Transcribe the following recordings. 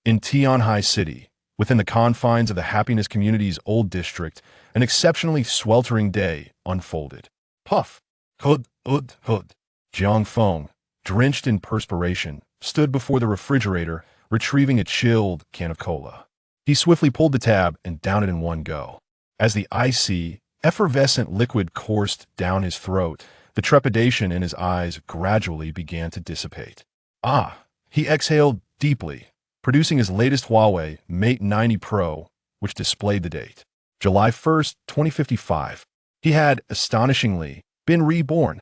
In Tianhai City, within the confines of the Happiness Community's old district, an exceptionally sweltering day unfolded. Puff! Hud! Hud! Hud! Jiang Feng, drenched in perspiration, stood before the refrigerator, retrieving a chilled can of cola. He swiftly pulled the tab and downed it in one go. As the icy, effervescent liquid coursed down his throat, the trepidation in his eyes gradually began to dissipate. Ah! He exhaled deeply, producing his latest Huawei Mate 90 Pro, which displayed the date. July 1st, 2055. He had, astonishingly, been reborn.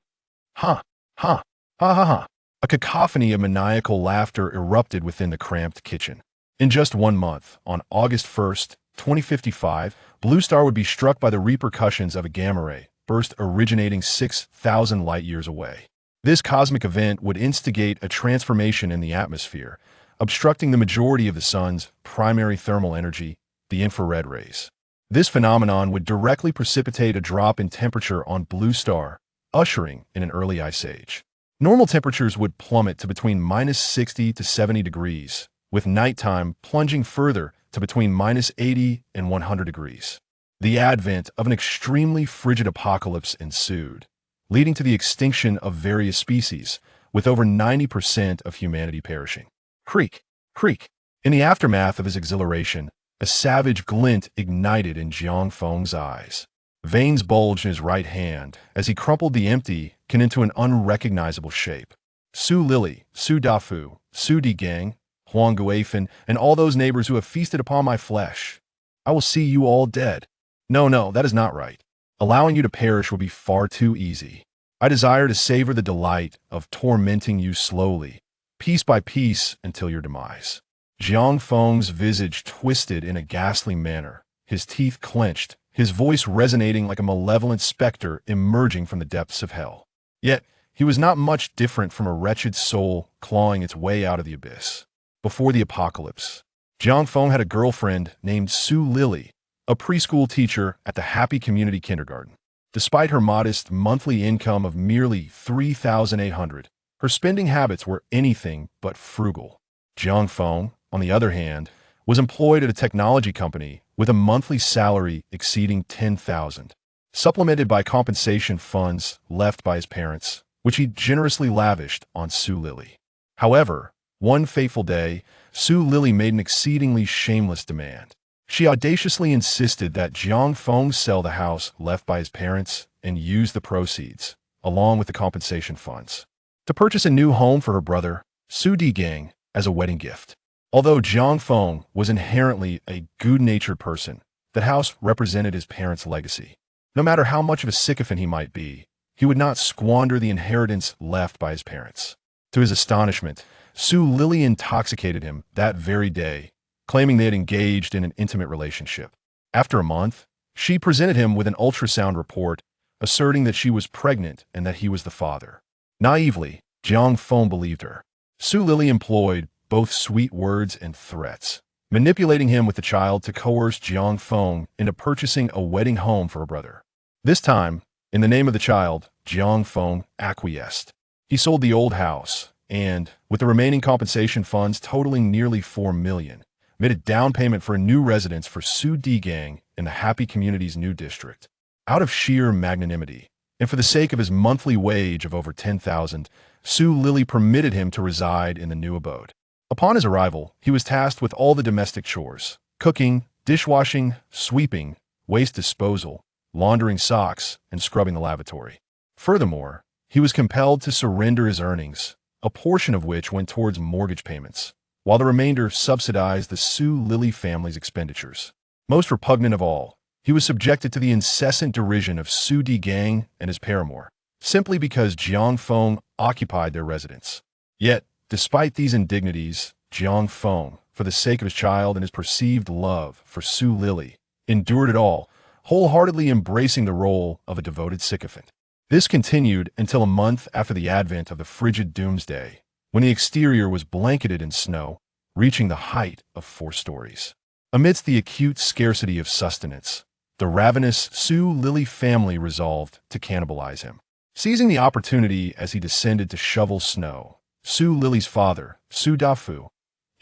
Ha! Ha! Ha ha ha! A cacophony of maniacal laughter erupted within the cramped kitchen. In just 1 month, on August 1st, 2055, Blue Star would be struck by the repercussions of a gamma ray burst originating 6,000 light-years away. This cosmic event would instigate a transformation in the atmosphere, obstructing the majority of the sun's primary thermal energy, the infrared rays. This phenomenon would directly precipitate a drop in temperature on Blue Star, ushering in an early ice age. Normal temperatures would plummet to between -60 to 70 degrees, with nighttime plunging further to between -80 and 100 degrees. The advent of an extremely frigid apocalypse ensued, leading to the extinction of various species, with over 90% of humanity perishing. Creak! Creak! In the aftermath of his exhilaration, a savage glint ignited in Jiang Feng's eyes. Veins bulged in his right hand as he crumpled the empty can into an unrecognizable shape. Su Lili, Su Dafu, Su Digang, Huang Guifan, and all those neighbors who have feasted upon my flesh. I will see you all dead. No, that is not right. Allowing you to perish would be far too easy. I desire to savor the delight of tormenting you slowly, piece by piece, until your demise. Jiang Feng's visage twisted in a ghastly manner, his teeth clenched, his voice resonating like a malevolent specter emerging from the depths of hell. Yet, he was not much different from a wretched soul clawing its way out of the abyss. Before the apocalypse, Jiang Feng had a girlfriend named Su Lili, a preschool teacher at the Happy Community Kindergarten. Despite her modest monthly income of merely 3,800, her spending habits were anything but frugal. Jiang Feng, on the other hand, was employed at a technology company with a monthly salary exceeding 10,000, supplemented by compensation funds left by his parents, which he generously lavished on Su Lili. However, one fateful day, Su Lili made an exceedingly shameless demand. She audaciously insisted that Jiang Feng sell the house left by his parents and use the proceeds, along with the compensation funds, to purchase a new home for her brother, Su Digang, as a wedding gift. Although Jiang Feng was inherently a good-natured person, that house represented his parents' legacy. No matter how much of a sycophant he might be, he would not squander the inheritance left by his parents. To his astonishment, Su Lili intoxicated him that very day, claiming they had engaged in an intimate relationship. After a month, she presented him with an ultrasound report, asserting that she was pregnant and that he was the father. Naively, Jiang Feng believed her. Su Lili employed both sweet words and threats, manipulating him with the child to coerce Jiang Feng into purchasing a wedding home for her brother. This time, in the name of the child, Jiang Feng acquiesced. He sold the old house and, with the remaining compensation funds totaling nearly 4 million, made a down payment for a new residence for Su Digang in the Happy Community's new district. Out of sheer magnanimity, and for the sake of his monthly wage of over 10,000, Su Lili permitted him to reside in the new abode. Upon his arrival, he was tasked with all the domestic chores: cooking, dishwashing, sweeping, waste disposal, laundering socks, and scrubbing the lavatory. Furthermore, he was compelled to surrender his earnings, a portion of which went towards mortgage payments, while the remainder subsidized the Su Lili family's expenditures. Most repugnant of all, he was subjected to the incessant derision of Su Digang and his paramour, simply because Jiang Feng occupied their residence. Yet, despite these indignities, Jiang Feng, for the sake of his child and his perceived love for Su Lili, endured it all, wholeheartedly embracing the role of a devoted sycophant. This continued until a month after the advent of the frigid doomsday, when the exterior was blanketed in snow, reaching the height of 4 stories. Amidst the acute scarcity of sustenance, the ravenous Su Lili family resolved to cannibalize him. Seizing the opportunity as he descended to shovel snow, Su Lili's father, Su Dafu,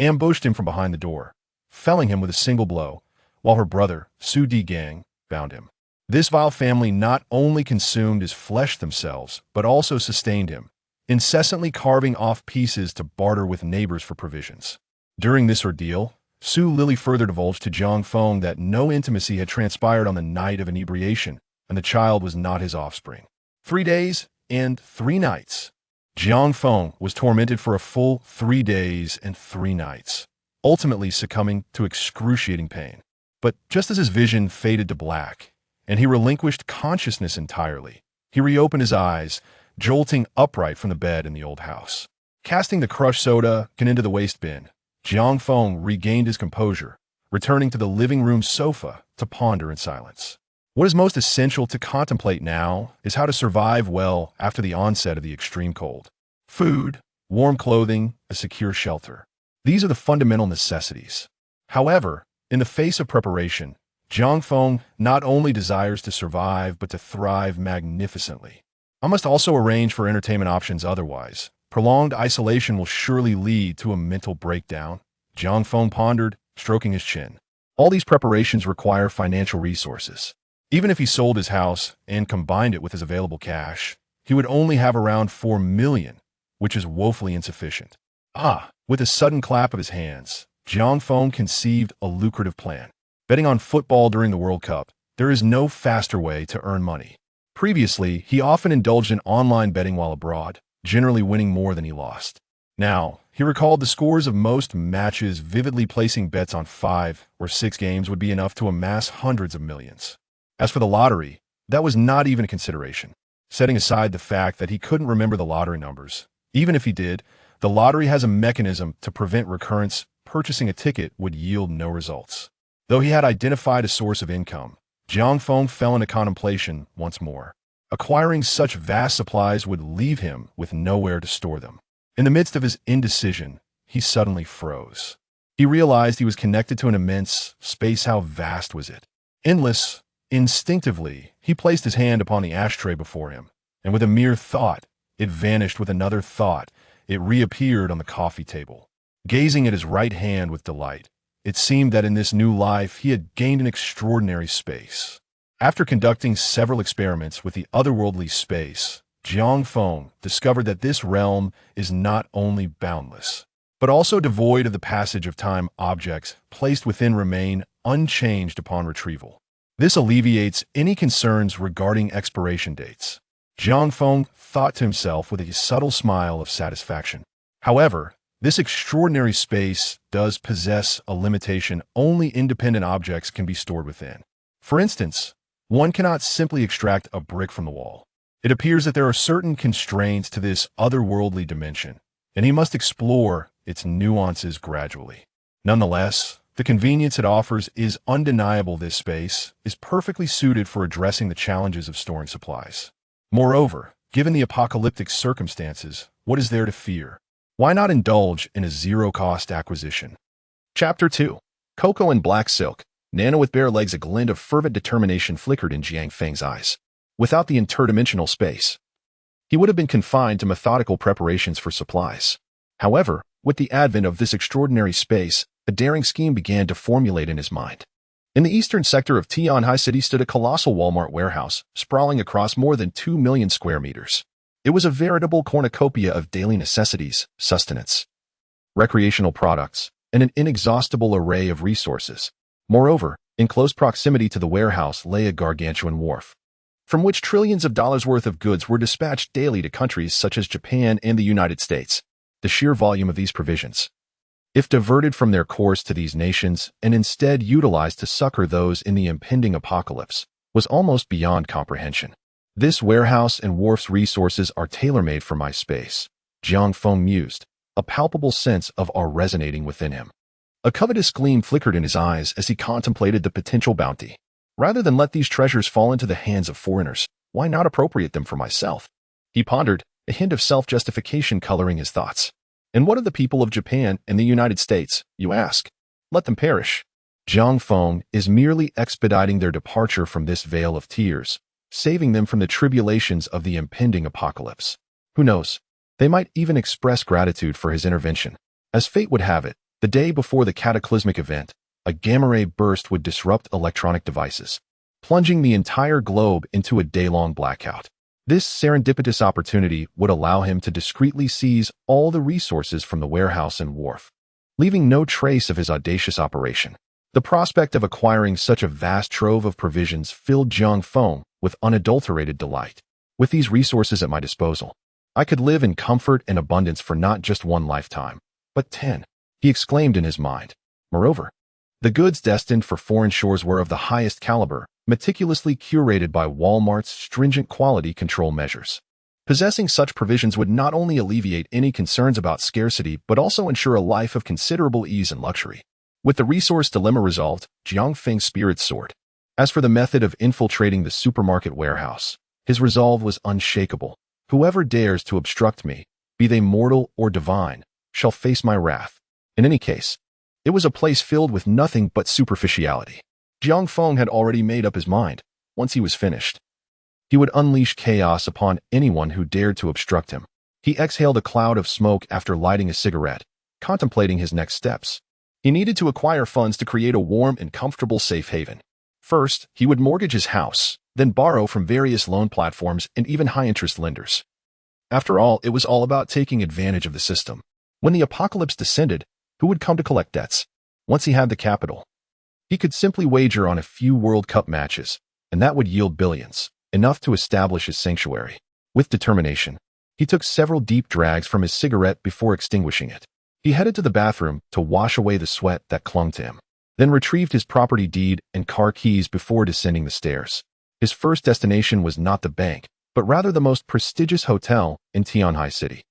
ambushed him from behind the door, felling him with a single blow, while her brother, Su Di Gang, bound him. This vile family not only consumed his flesh themselves, but also sustained him, incessantly carving off pieces to barter with neighbors for provisions. During this ordeal, Su Lily further divulged to Jiang Feng that no intimacy had transpired on the night of inebriation, and the child was not his offspring. 3 days and 3 nights. Jiang Feng was tormented for a full 3 days and 3 nights, ultimately succumbing to excruciating pain. But just as his vision faded to black, and he relinquished consciousness entirely, he reopened his eyes, jolting upright from the bed in the old house. Casting the crushed soda can into the waste bin, Jiang Feng regained his composure, returning to the living room sofa to ponder in silence. What is most essential to contemplate now is how to survive well after the onset of the extreme cold. Food, warm clothing, a secure shelter. These are the fundamental necessities. However, in the face of preparation, Jiang Feng not only desires to survive but to thrive magnificently. I must also arrange for entertainment options, otherwise prolonged isolation will surely lead to a mental breakdown. Jiang Feng pondered, stroking his chin. All these preparations require financial resources. Even if he sold his house and combined it with his available cash, he would only have around 4 million, which is woefully insufficient. With a sudden clap of his hands, Jiang Feng conceived a lucrative plan. Betting on football during the World Cup, there is no faster way to earn money. Previously, he often indulged in online betting while abroad, generally winning more than he lost. Now, he recalled the scores of most matches, vividly placing bets on 5 or 6 games would be enough to amass hundreds of millions. As for the lottery, that was not even a consideration. Setting aside the fact that he couldn't remember the lottery numbers, even if he did, the lottery has a mechanism to prevent recurrence. Purchasing a ticket would yield no results. Though he had identified a source of income, Jiang Feng fell into contemplation once more. Acquiring such vast supplies would leave him with nowhere to store them. In the midst of his indecision, he suddenly froze. He realized he was connected to an immense space. How vast was it? Endless. Instinctively, he placed his hand upon the ashtray before him, and with a mere thought, it vanished. With another thought, it reappeared on the coffee table. Gazing at his right hand with delight, it seemed that in this new life he had gained an extraordinary space. After conducting several experiments with the otherworldly space, Jiang Feng discovered that this realm is not only boundless, but also devoid of the passage of time. Objects placed within remain unchanged upon retrieval. This alleviates any concerns regarding expiration dates. Jiang Feng thought to himself with a subtle smile of satisfaction. However, this extraordinary space does possess a limitation. Only independent objects can be stored within. For instance, one cannot simply extract a brick from the wall. It appears that there are certain constraints to this otherworldly dimension, and he must explore its nuances gradually. Nonetheless, the convenience it offers is undeniable. This space is perfectly suited for addressing the challenges of storing supplies. Moreover, given the apocalyptic circumstances, what is there to fear? Why not indulge in a zero-cost acquisition? Chapter 2. Cocoa and Black Silk. Nana with bare legs. A glint of fervent determination flickered in Jiang Feng's eyes. Without the interdimensional space, he would have been confined to methodical preparations for supplies. However, with the advent of this extraordinary space, a daring scheme began to formulate in his mind. In the eastern sector of Tianhai City stood a colossal Walmart warehouse, sprawling across more than 2 million square meters. It was a veritable cornucopia of daily necessities, sustenance, recreational products, and an inexhaustible array of resources. Moreover, in close proximity to the warehouse lay a gargantuan wharf, from which trillions of dollars worth of goods were dispatched daily to countries such as Japan and the United States. The sheer volume of these provisions, if diverted from their course to these nations and instead utilized to succor those in the impending apocalypse, was almost beyond comprehension. This warehouse and wharf's resources are tailor-made for my space, Jiang Feng mused, a palpable sense of awe resonating within him. A covetous gleam flickered in his eyes as he contemplated the potential bounty. Rather than let these treasures fall into the hands of foreigners, why not appropriate them for myself? He pondered, a hint of self-justification coloring his thoughts. And what of the people of Japan and the United States, you ask? Let them perish. Jiang Feng is merely expediting their departure from this vale of tears, saving them from the tribulations of the impending apocalypse. Who knows? They might even express gratitude for his intervention. As fate would have it, The day before the cataclysmic event, a gamma ray burst would disrupt electronic devices, plunging the entire globe into a day-long blackout. This serendipitous opportunity would allow him to discreetly seize all the resources from the warehouse and wharf, leaving no trace of his audacious operation. The prospect of acquiring such a vast trove of provisions filled Jiang Feng with unadulterated delight. With these resources at my disposal, I could live in comfort and abundance for not just one lifetime, but 10, he exclaimed in his mind. Moreover, the goods destined for foreign shores were of the highest caliber, meticulously curated by Walmart's stringent quality control measures. Possessing such provisions would not only alleviate any concerns about scarcity but also ensure a life of considerable ease and luxury. With the resource dilemma resolved, Jiang Feng's spirits soared. As for the method of infiltrating the supermarket warehouse, his resolve was unshakable. Whoever dares to obstruct me, be they mortal or divine, shall face my wrath. In any case, it was a place filled with nothing but superficiality. Jiang Feng had already made up his mind. Once he was finished, he would unleash chaos upon anyone who dared to obstruct him. He exhaled a cloud of smoke after lighting a cigarette, contemplating his next steps. He needed to acquire funds to create a warm and comfortable safe haven. First, he would mortgage his house, then borrow from various loan platforms and even high-interest lenders. After all, it was all about taking advantage of the system. When the apocalypse descended, who would come to collect debts? Once he had the capital, he could simply wager on a few World Cup matches, and that would yield billions, enough to establish his sanctuary. With determination, he took several deep drags from his cigarette before extinguishing it. He headed to the bathroom to wash away the sweat that clung to him, then retrieved his property deed and car keys before descending the stairs. His first destination was not the bank, but rather the most prestigious hotel in Tianhai City,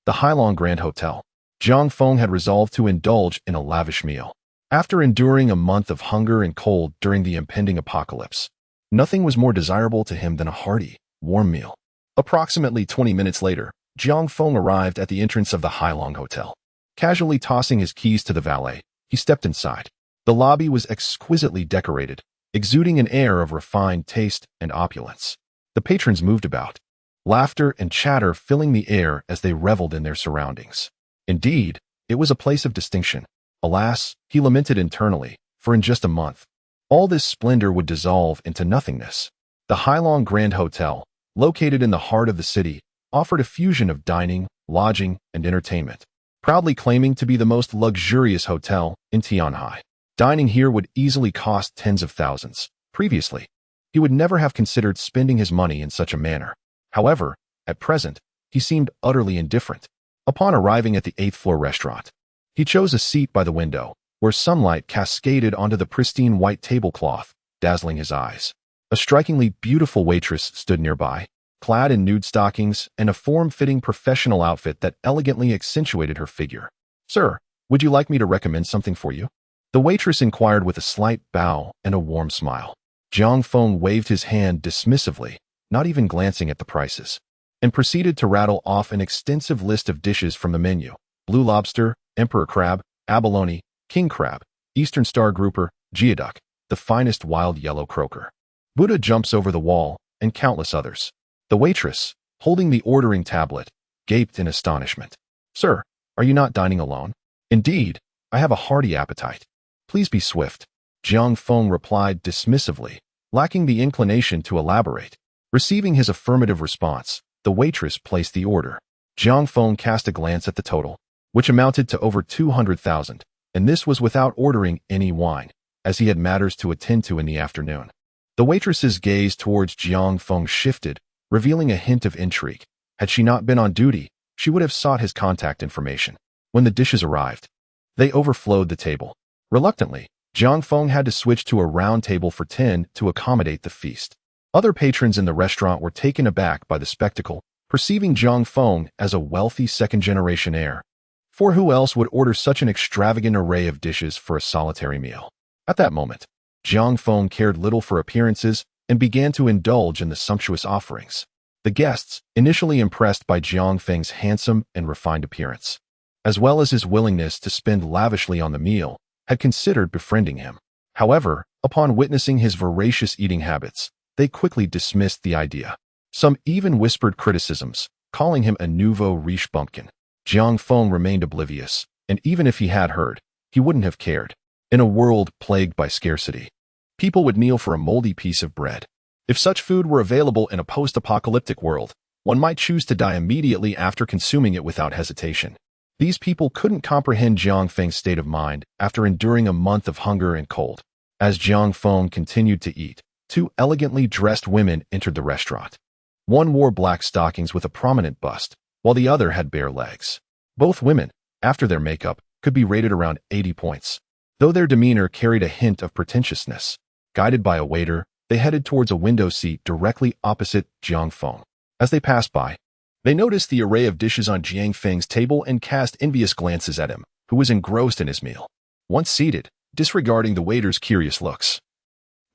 the Hailong Grand Hotel. Jiang Feng had resolved to indulge in a lavish meal. After enduring a month of hunger and cold during the impending apocalypse, nothing was more desirable to him than a hearty, warm meal. Approximately 20 minutes later, Jiang Feng arrived at the entrance of the Hailong Hotel. Casually tossing his keys to the valet, he stepped inside. The lobby was exquisitely decorated, exuding an air of refined taste and opulence. The patrons moved about, laughter and chatter filling the air as they reveled in their surroundings. Indeed, it was a place of distinction. Alas, he lamented internally, for in just a month, all this splendor would dissolve into nothingness. The Hailong Grand Hotel, located in the heart of the city, offered a fusion of dining, lodging, and entertainment, proudly claiming to be the most luxurious hotel in Tianhai. Dining here would easily cost tens of thousands. Previously, he would never have considered spending his money in such a manner. However, at present, he seemed utterly indifferent. Upon arriving at the 8th-floor restaurant, he chose a seat by the window, where sunlight cascaded onto the pristine white tablecloth, dazzling his eyes. A strikingly beautiful waitress stood nearby, clad in nude stockings and a form-fitting professional outfit that elegantly accentuated her figure. "Sir, would you like me to recommend something for you?" The waitress inquired with a slight bow and a warm smile. Jiang Feng waved his hand dismissively, not even glancing at the prices, and proceeded to rattle off an extensive list of dishes from the menu: blue lobster, emperor crab, abalone, king crab, eastern star grouper, geoduck, the finest wild yellow croaker, Buddha jumps over the wall, and countless others. The waitress, holding the ordering tablet, gaped in astonishment. "Sir, are you not dining alone?" "Indeed, I have a hearty appetite. Please be swift," Jiang Feng replied dismissively, lacking the inclination to elaborate. Receiving his affirmative response, the waitress placed the order. Jiang Feng cast a glance at the total, which amounted to over 200,000, and this was without ordering any wine, as he had matters to attend to in the afternoon. The waitress's gaze towards Jiang Feng shifted, revealing a hint of intrigue. Had she not been on duty, she would have sought his contact information. When the dishes arrived, they overflowed the table. Reluctantly, Jiang Feng had to switch to a round table for 10 to accommodate the feast. Other patrons in the restaurant were taken aback by the spectacle, perceiving Jiang Feng as a wealthy second-generation heir. For who else would order such an extravagant array of dishes for a solitary meal? At that moment, Jiang Feng cared little for appearances and began to indulge in the sumptuous offerings. The guests, initially impressed by Jiang Feng's handsome and refined appearance, as well as his willingness to spend lavishly on the meal, had considered befriending him. However, upon witnessing his voracious eating habits, they quickly dismissed the idea. Some even whispered criticisms, calling him a nouveau riche bumpkin. Jiang Feng remained oblivious, and even if he had heard, he wouldn't have cared. In a world plagued by scarcity, people would kneel for a moldy piece of bread. If such food were available in a post-apocalyptic world, one might choose to die immediately after consuming it without hesitation. These people couldn't comprehend Jiang Feng's state of mind after enduring a month of hunger and cold. As Jiang Feng continued to eat, two elegantly dressed women entered the restaurant. One wore black stockings with a prominent bust, while the other had bare legs. Both women, after their makeup, could be rated around 80 points. Though their demeanor carried a hint of pretentiousness, guided by a waiter, they headed towards a window seat directly opposite Jiang Feng. As they passed by, they noticed the array of dishes on Jiang Feng's table and cast envious glances at him, who was engrossed in his meal. Once seated, disregarding the waiter's curious looks,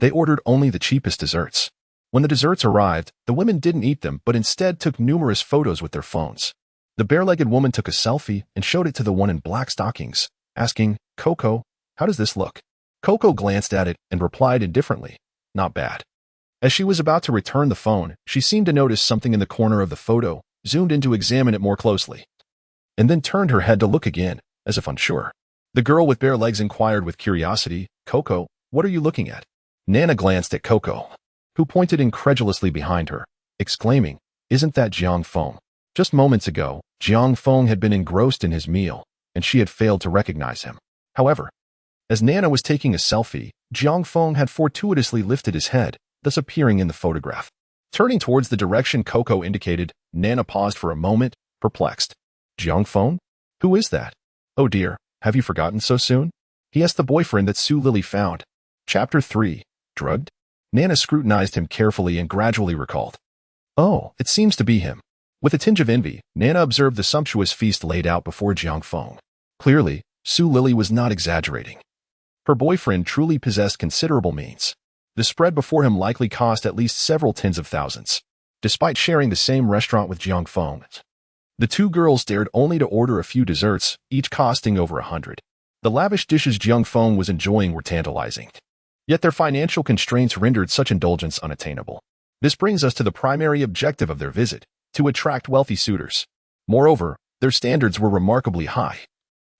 they ordered only the cheapest desserts. When the desserts arrived, the women didn't eat them but instead took numerous photos with their phones. The bare-legged woman took a selfie and showed it to the one in black stockings, asking, "Coco, how does this look?" Coco glanced at it and replied indifferently, "Not bad." As she was about to return the phone, she seemed to notice something in the corner of the photo, zoomed in to examine it more closely, and then turned her head to look again, as if unsure. The girl with bare legs inquired with curiosity, "Coco, what are you looking at?" Nana glanced at Coco, who pointed incredulously behind her, exclaiming, "Isn't that Jiang Feng?" Just moments ago, Jiang Feng had been engrossed in his meal, and she had failed to recognize him. However, as Nana was taking a selfie, Jiang Feng had fortuitously lifted his head, thus appearing in the photograph. Turning towards the direction Coco indicated, Nana paused for a moment, perplexed. "Jiang Feng? Who is that? Oh dear, have you forgotten so soon?" He asked the boyfriend that Su Lily found. Chapter 3. Drugged? Nana scrutinized him carefully and gradually recalled. "Oh, it seems to be him." With a tinge of envy, Nana observed the sumptuous feast laid out before Jiang Feng. Clearly, Su Lily was not exaggerating. Her boyfriend truly possessed considerable means. The spread before him likely cost at least several tens of thousands. Despite sharing the same restaurant with Jiang Feng, the two girls dared only to order a few desserts, each costing over 100. The lavish dishes Jiang Feng was enjoying were tantalizing. Yet their financial constraints rendered such indulgence unattainable. This brings us to the primary objective of their visit, to attract wealthy suitors. Moreover, their standards were remarkably high.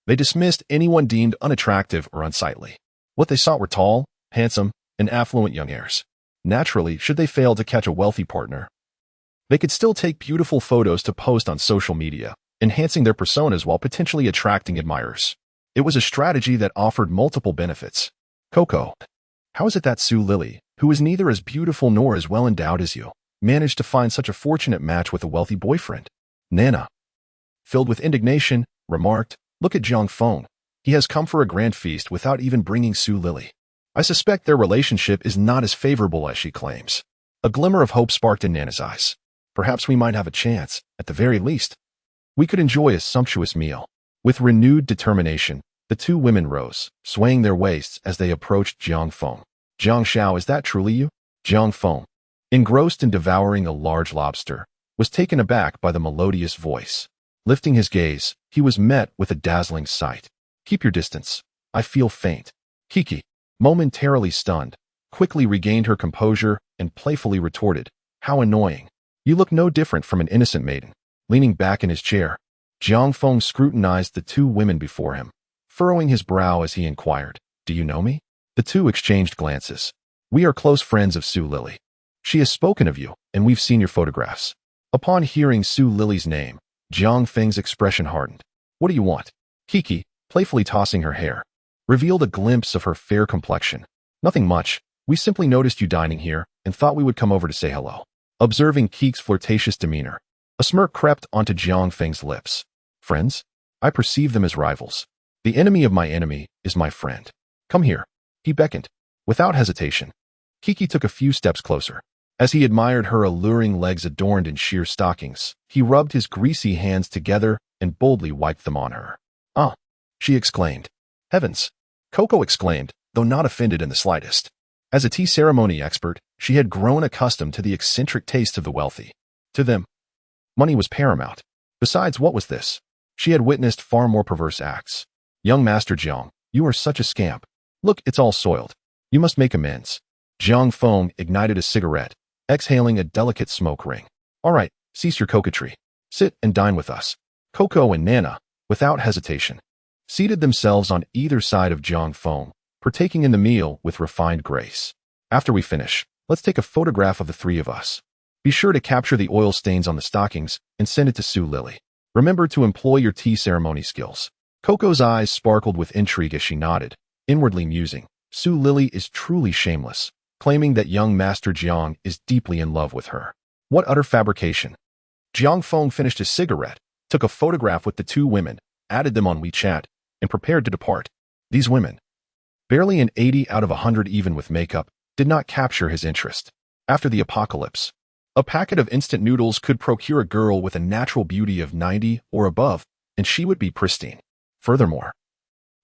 They dismissed anyone deemed unattractive or unsightly. What they sought were tall, handsome, and affluent young heirs. Naturally, should they fail to catch a wealthy partner, they could still take beautiful photos to post on social media, enhancing their personas while potentially attracting admirers. It was a strategy that offered multiple benefits. "Coco, how is it that Su Lily, who is neither as beautiful nor as well endowed as you, managed to find such a fortunate match with a wealthy boyfriend?" Nana, filled with indignation, remarked, "Look at Jiang Feng. He has come for a grand feast without even bringing Su Lily. I suspect their relationship is not as favorable as she claims." A glimmer of hope sparked in Nana's eyes. "Perhaps we might have a chance, at the very least. We could enjoy a sumptuous meal." With renewed determination, the two women rose, swaying their waists as they approached Jiang Feng. "Jiang Xiao, is that truly you?" Jiang Feng, engrossed in devouring a large lobster, was taken aback by the melodious voice. Lifting his gaze, he was met with a dazzling sight. "Keep your distance. I feel faint." Kiki, momentarily stunned, quickly regained her composure and playfully retorted, "How annoying. You look no different from an innocent maiden." Leaning back in his chair, Jiang Feng scrutinized the two women before him, furrowing his brow as he inquired, "Do you know me?" The two exchanged glances. "We are close friends of Su Lily. She has spoken of you, and we've seen your photographs." Upon hearing Su Lily's name, Jiang Feng's expression hardened. "What do you want?" Kiki, playfully tossing her hair, revealed a glimpse of her fair complexion. "Nothing much. We simply noticed you dining here and thought we would come over to say hello." Observing Kiki's flirtatious demeanor, a smirk crept onto Jiang Feng's lips. "Friends? I perceive them as rivals. The enemy of my enemy is my friend. Come here." He beckoned. Without hesitation, Kiki took a few steps closer. As he admired her alluring legs adorned in sheer stockings, he rubbed his greasy hands together and boldly wiped them on her. "Ah!" she exclaimed. "Heavens!" Coco exclaimed, though not offended in the slightest. As a tea ceremony expert, she had grown accustomed to the eccentric tastes of the wealthy. To them, money was paramount. Besides, what was this? She had witnessed far more perverse acts. "Young Master Jiang, you are such a scamp. Look, it's all soiled. You must make amends." Jiang Feng ignited a cigarette, exhaling a delicate smoke ring. "All right, cease your coquetry. Sit and dine with us." Coco and Nana, without hesitation, seated themselves on either side of Jiang Feng, partaking in the meal with refined grace. After we finish, let's take a photograph of the three of us. Be sure to capture the oil stains on the stockings and send it to Su Lily. Remember to employ your tea ceremony skills. Coco's eyes sparkled with intrigue as she nodded, inwardly musing. Su Lily is truly shameless, claiming that young Master Jiang is deeply in love with her. What utter fabrication. Jiang Feng finished his cigarette, took a photograph with the two women, added them on WeChat, and prepared to depart. These women, barely an 80 out of 100 even with makeup, did not capture his interest. After the apocalypse, a packet of instant noodles could procure a girl with a natural beauty of 90 or above, and she would be pristine. Furthermore,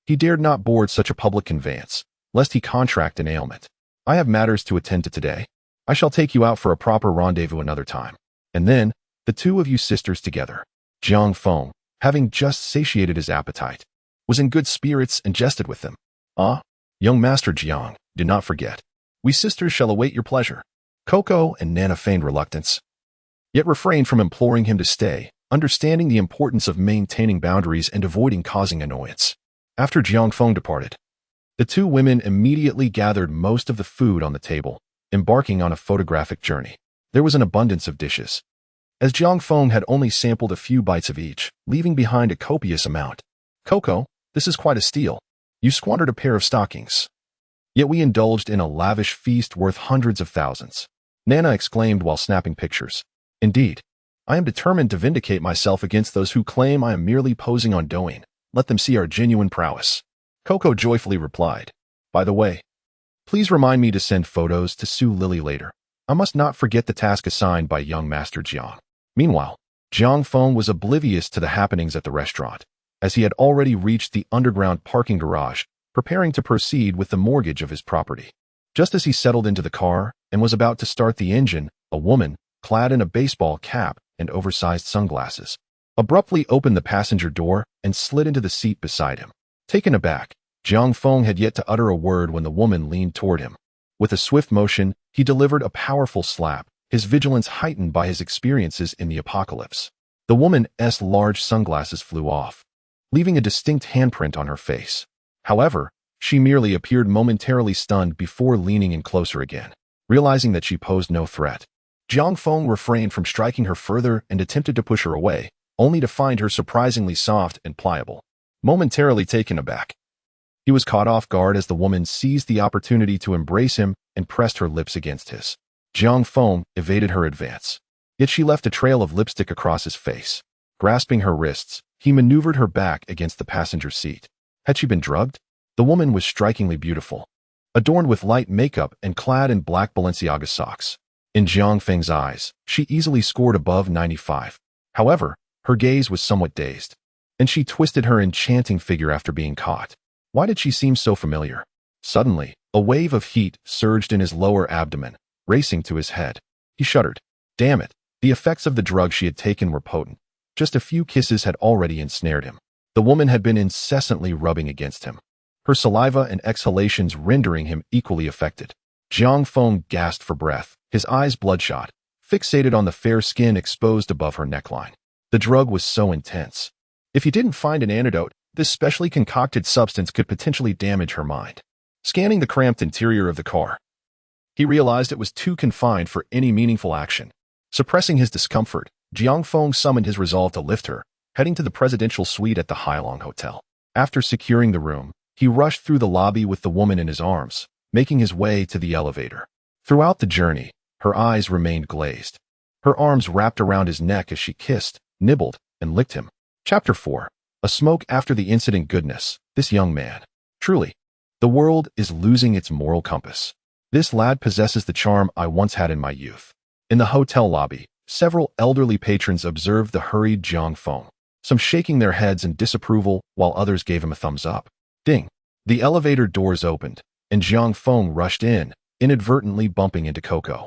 he dared not board such a public conveyance, lest he contract an ailment. I have matters to attend to today. I shall take you out for a proper rendezvous another time. And then, the two of you sisters together. Jiang Feng, having just satiated his appetite, was in good spirits and jested with them. Ah, young Master Jiang, do not forget. We sisters shall await your pleasure. Coco and Nana feigned reluctance, yet refrained from imploring him to stay, understanding the importance of maintaining boundaries and avoiding causing annoyance. After Jiang Feng departed, the two women immediately gathered most of the food on the table, embarking on a photographic journey. There was an abundance of dishes, as Jiang Feng had only sampled a few bites of each, leaving behind a copious amount. Coco, this is quite a steal. You squandered a pair of stockings. Yet we indulged in a lavish feast worth hundreds of thousands. Nana exclaimed while snapping pictures. Indeed, I am determined to vindicate myself against those who claim I am merely posing on Douyin. Let them see our genuine prowess. Coco joyfully replied. By the way, please remind me to send photos to Su Lily later. I must not forget the task assigned by young Master Jiang. Meanwhile, Jiang Feng was oblivious to the happenings at the restaurant, as he had already reached the underground parking garage, preparing to proceed with the mortgage of his property. Just as he settled into the car and was about to start the engine, a woman, clad in a baseball cap and oversized sunglasses, abruptly opened the passenger door and slid into the seat beside him. Taken aback, Jiang Feng had yet to utter a word when the woman leaned toward him. With a swift motion, he delivered a powerful slap, his vigilance heightened by his experiences in the apocalypse. The woman's large sunglasses flew off, leaving a distinct handprint on her face. However, she merely appeared momentarily stunned before leaning in closer again. Realizing that she posed no threat, Jiang Feng refrained from striking her further and attempted to push her away, only to find her surprisingly soft and pliable. Momentarily taken aback, he was caught off guard as the woman seized the opportunity to embrace him and pressed her lips against his. Jiang Feng evaded her advance, yet she left a trail of lipstick across his face. Grasping her wrists, he maneuvered her back against the passenger seat. Had she been drugged? The woman was strikingly beautiful, adorned with light makeup and clad in black Balenciaga socks. In Jiang Feng's eyes, she easily scored above 95. However, her gaze was somewhat dazed, and she twisted her enchanting figure after being caught. Why did she seem so familiar? Suddenly, a wave of heat surged in his lower abdomen, racing to his head. He shuddered. Damn it, the effects of the drug she had taken were potent. Just a few kisses had already ensnared him. The woman had been incessantly rubbing against him, her saliva and exhalations rendering him equally affected. Jiang Feng gasped for breath, his eyes bloodshot, fixated on the fair skin exposed above her neckline. The drug was so intense. If he didn't find an antidote, this specially concocted substance could potentially damage her mind. Scanning the cramped interior of the car, he realized it was too confined for any meaningful action. Suppressing his discomfort, Jiang Feng summoned his resolve to lift her, heading to the presidential suite at the Hailong Hotel. After securing the room, he rushed through the lobby with the woman in his arms, making his way to the elevator. Throughout the journey, her eyes remained glazed. Her arms wrapped around his neck as she kissed, nibbled, and licked him. Chapter 4. A smoke after the incident. Goodness, this young man. Truly, the world is losing its moral compass. This lad possesses the charm I once had in my youth. In the hotel lobby, several elderly patrons observed the hurried Jiang Feng, some shaking their heads in disapproval while others gave him a thumbs up. Ding! The elevator doors opened, and Jiang Feng rushed in, inadvertently bumping into Coco,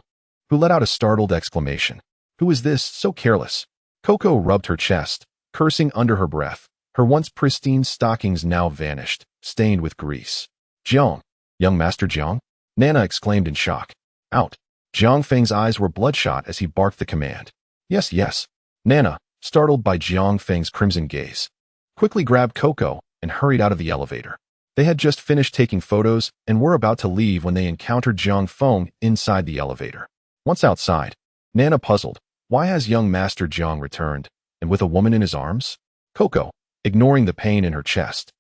who let out a startled exclamation. Who is this, so careless? Coco rubbed her chest, cursing under her breath. Her once pristine stockings now vanished, stained with grease. Jiang, young Master Jiang? Nana exclaimed in shock. Out. Jiang Feng's eyes were bloodshot as he barked the command. Yes, yes. Nana, startled by Jiang Feng's crimson gaze, quickly grabbed Coco, and hurried out of the elevator. They had just finished taking photos and were about to leave when they encountered Jiang Feng inside the elevator. Once outside, Nana puzzled. Why has young Master Jiang returned, and with a woman in his arms? Coco, ignoring the pain in her chest,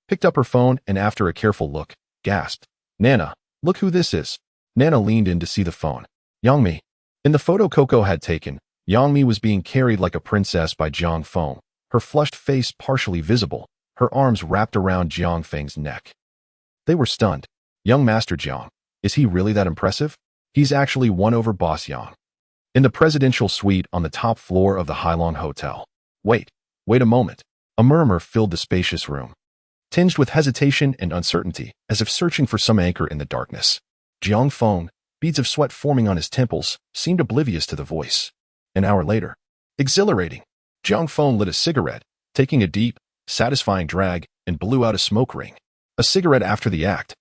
picked up her phone and after a careful look, gasped, "Nana, look who this is." Nana leaned in to see the phone. Yangmi. In the photo Coco had taken, Yangmi was being carried like a princess by Jiang Feng, her flushed face partially visible, her arms wrapped around Jiang Feng's neck. They were stunned. Young Master Jiang, is he really that impressive? He's actually won over Boss Yang. In the presidential suite on the top floor of the Hailong Hotel. Wait a moment. A murmur filled the spacious room, tinged with hesitation and uncertainty, as if searching for some anchor in the darkness. Jiang Feng, beads of sweat forming on his temples, seemed oblivious to the voice. An hour later. Exhilarating. Jiang Feng lit a cigarette, taking a deep, satisfying drag, and blew out a smoke ring. A cigarette after the act.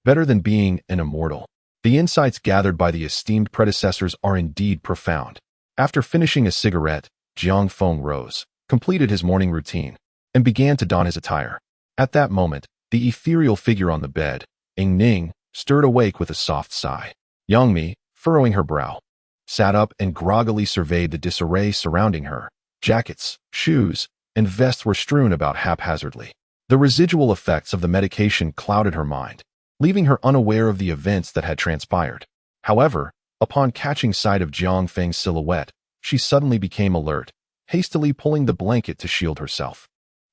Better than being an immortal. The insights gathered by the esteemed predecessors are indeed profound. After finishing a cigarette, Jiang Feng rose, completed his morning routine, and began to don his attire. At that moment, the ethereal figure on the bed, Ing Ning, stirred awake with a soft sigh. Yangmi, furrowing her brow, sat up and groggily surveyed the disarray surrounding her. Jackets, shoes, and vests were strewn about haphazardly. The residual effects of the medication clouded her mind, leaving her unaware of the events that had transpired. However, upon catching sight of Jiang Feng's silhouette, she suddenly became alert, hastily pulling the blanket to shield herself.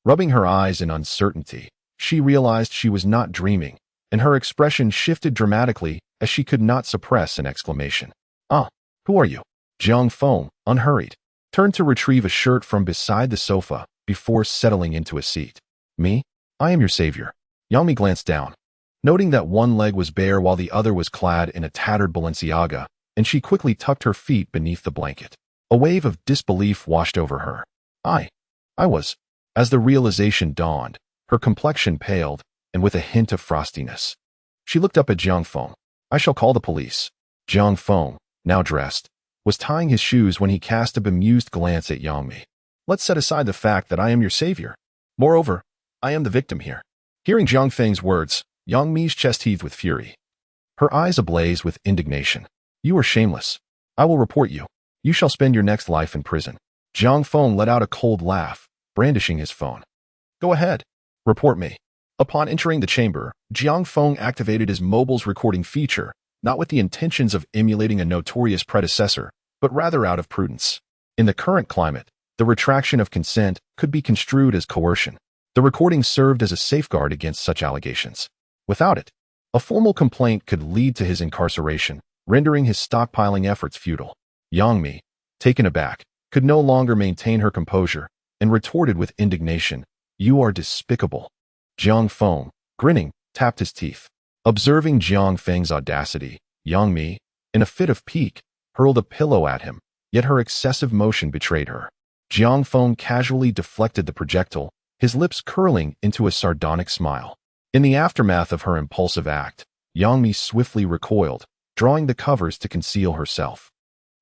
Rubbing her eyes in uncertainty, she realized she was not dreaming, and her expression shifted dramatically as she could not suppress an exclamation. "Ah, who are you?" Jiang Feng, unhurried, turned to retrieve a shirt from beside the sofa before settling into a seat. "Me? I am your savior." Yangmi glanced down, noting that one leg was bare while the other was clad in a tattered Balenciaga, and she quickly tucked her feet beneath the blanket. A wave of disbelief washed over her. I was. As the realization dawned, her complexion paled, and with a hint of frostiness. She looked up at Jiang Feng. "I shall call the police." Jiang Feng, now dressed, was tying his shoes when he cast a bemused glance at Yangmi. "Let's set aside the fact that I am your savior. Moreover, I am the victim here." Hearing Jiang Feng's words, Yangmi's chest heaved with fury, her eyes ablaze with indignation. "You are shameless. I will report you. You shall spend your next life in prison." Jiang Feng let out a cold laugh, brandishing his phone. "Go ahead. Report me." Upon entering the chamber, Jiang Feng activated his mobile's recording feature, not with the intentions of emulating a notorious predecessor, but rather out of prudence. In the current climate, the retraction of consent could be construed as coercion. The recording served as a safeguard against such allegations. Without it, a formal complaint could lead to his incarceration, rendering his stockpiling efforts futile. Yangmi, taken aback, could no longer maintain her composure, and retorted with indignation, "You are despicable." Jiang Feng, grinning, tapped his teeth. Observing Jiang Feng's audacity, Yangmi, in a fit of pique, hurled a pillow at him, yet her excessive motion betrayed her. Jiang Feng casually deflected the projectile, his lips curling into a sardonic smile. In the aftermath of her impulsive act, Yangmi swiftly recoiled, drawing the covers to conceal herself.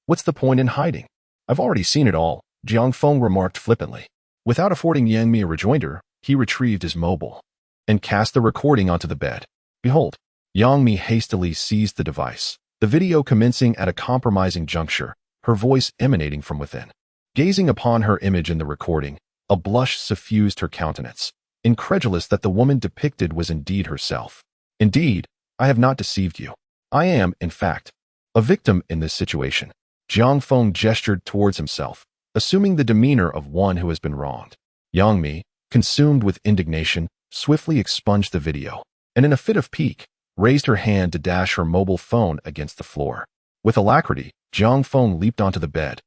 "What's the point in hiding? I've already seen it all," Jiang Feng remarked flippantly. Without affording Yangmi a rejoinder, he retrieved his mobile and cast the recording onto the bed. Behold, Yangmi hastily seized the device, the video commencing at a compromising juncture, her voice emanating from within. Gazing upon her image in the recording, a blush suffused her countenance, incredulous that the woman depicted was indeed herself. "Indeed, I have not deceived you. I am, in fact, a victim in this situation." Jiang Feng gestured towards himself, assuming the demeanor of one who has been wronged. Yangmi, consumed with indignation, swiftly expunged the video, and in a fit of pique, raised her hand to dash her mobile phone against the floor. With alacrity, Jiang Feng leaped onto the bed,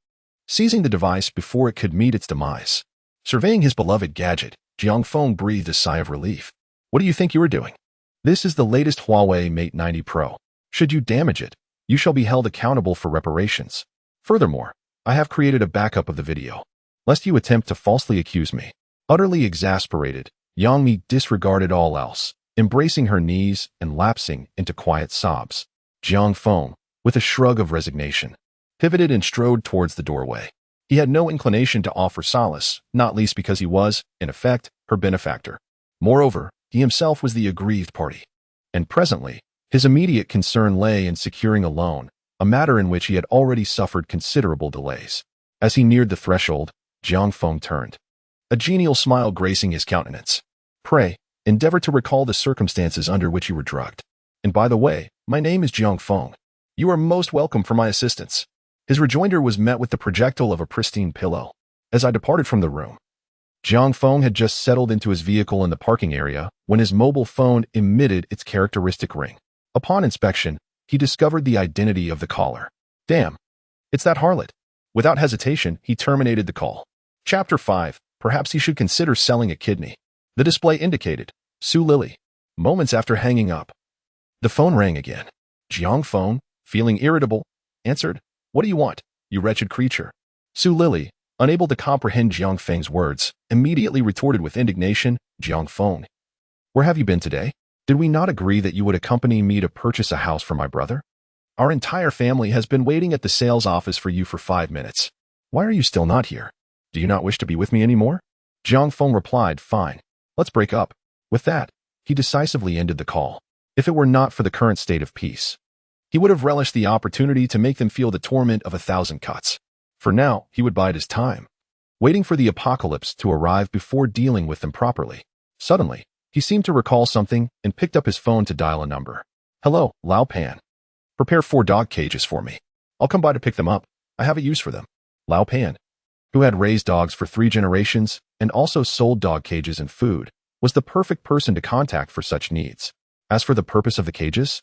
seizing the device before it could meet its demise. Surveying his beloved gadget, Jiang Feng breathed a sigh of relief. "What do you think you are doing? This is the latest Huawei Mate 90 Pro. Should you damage it, you shall be held accountable for reparations. Furthermore, I have created a backup of the video, lest you attempt to falsely accuse me." Utterly exasperated, Yangmi disregarded all else, embracing her knees and lapsing into quiet sobs. Jiang Feng, with a shrug of resignation, pivoted and strode towards the doorway. He had no inclination to offer solace, not least because he was, in effect, her benefactor. Moreover, he himself was the aggrieved party. And presently, his immediate concern lay in securing a loan, a matter in which he had already suffered considerable delays. As he neared the threshold, Jiang Feng turned, a genial smile gracing his countenance. Pray, endeavor to recall the circumstances under which you were drugged. And by the way, my name is Jiang Feng. You are most welcome for my assistance. His rejoinder was met with the projectile of a pristine pillow. As I departed from the room, Jiang Feng had just settled into his vehicle in the parking area when his mobile phone emitted its characteristic ring. Upon inspection, he discovered the identity of the caller. Damn, it's that harlot. Without hesitation, he terminated the call. Chapter 5. Perhaps he should consider selling a kidney. The display indicated Su Lily. Moments after hanging up, the phone rang again. Jiang Feng, feeling irritable, answered, What do you want, you wretched creature? Su Lily, unable to comprehend Jiang Feng's words, immediately retorted with indignation, Jiang Feng, where have you been today? Did we not agree that you would accompany me to purchase a house for my brother? Our entire family has been waiting at the sales office for you for 5 minutes. Why are you still not here? Do you not wish to be with me anymore? Jiang Feng replied, Fine, let's break up. With that, he decisively ended the call. If it were not for the current state of peace, he would have relished the opportunity to make them feel the torment of 1,000 cuts. For now, he would bide his time, waiting for the apocalypse to arrive before dealing with them properly. Suddenly, he seemed to recall something and picked up his phone to dial a number. Hello, Lao Pan. Prepare 4 dog cages for me. I'll come by to pick them up. I have a use for them. Lao Pan, who had raised dogs for 3 generations and also sold dog cages and food, was the perfect person to contact for such needs. As for the purpose of the cages,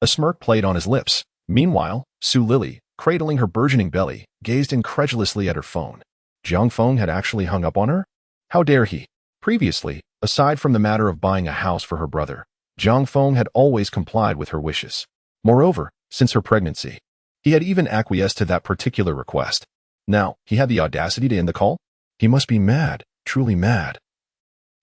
a smirk played on his lips. Meanwhile, Su Lily, cradling her burgeoning belly, gazed incredulously at her phone. Jiang Feng had actually hung up on her? How dare he? Previously, aside from the matter of buying a house for her brother, Jiang Feng had always complied with her wishes. Moreover, since her pregnancy, he had even acquiesced to that particular request. Now, he had the audacity to end the call? He must be mad, truly mad.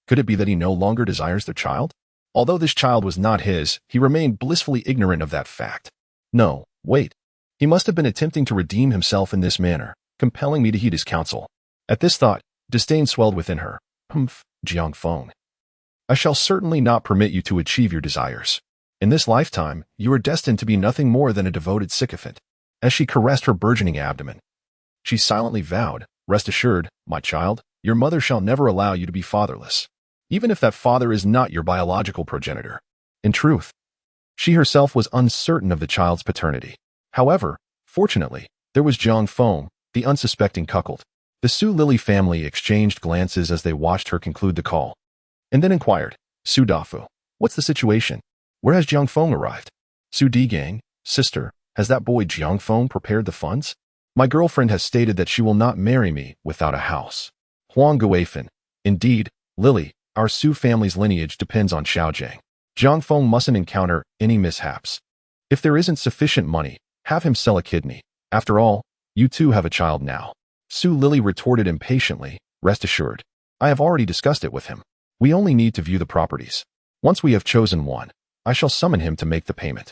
Could it be that he no longer desires their child? Although this child was not his, he remained blissfully ignorant of that fact. No, wait. He must have been attempting to redeem himself in this manner, compelling me to heed his counsel. At this thought, disdain swelled within her. Humph, Jiang Feng. I shall certainly not permit you to achieve your desires. In this lifetime, you are destined to be nothing more than a devoted sycophant. As she caressed her burgeoning abdomen, she silently vowed, Rest assured, my child, your mother shall never allow you to be fatherless, even if that father is not your biological progenitor. In truth, she herself was uncertain of the child's paternity. However, fortunately, there was Jiang Feng, the unsuspecting cuckold. The Su Lily family exchanged glances as they watched her conclude the call, and then inquired, Su Dafu, what's the situation? Where has Jiang Feng arrived? Su Digang, sister, has that boy Jiang Feng prepared the funds? My girlfriend has stated that she will not marry me without a house. Huang Guifan. Indeed, Lily, our Su family's lineage depends on Xiaojiang. Jiang Feng mustn't encounter any mishaps. If there isn't sufficient money, have him sell a kidney. After all, you too have a child now. Su Lily retorted impatiently, Rest assured, I have already discussed it with him. We only need to view the properties. Once we have chosen one, I shall summon him to make the payment.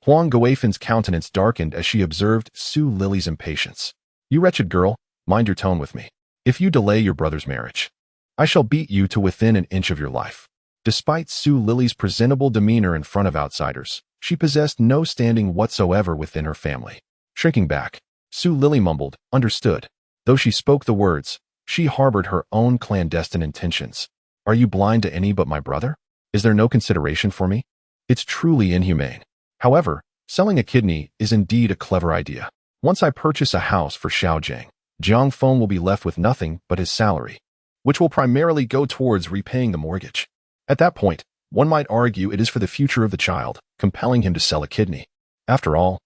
Huang Guifan's countenance darkened as she observed Su Lily's impatience. You wretched girl, mind your tone with me. If you delay your brother's marriage, I shall beat you to within an inch of your life. Despite Su Lily's presentable demeanor in front of outsiders, she possessed no standing whatsoever within her family. Shrinking back, Su Lily mumbled, Understood. Though she spoke the words, she harbored her own clandestine intentions. Are you blind to any but my brother? Is there no consideration for me? It's truly inhumane. However, selling a kidney is indeed a clever idea. Once I purchase a house for Xiaojiang, Jiang Feng will be left with nothing but his salary, which will primarily go towards repaying the mortgage. At that point, one might argue it is for the future of the child, compelling him to sell a kidney. After all,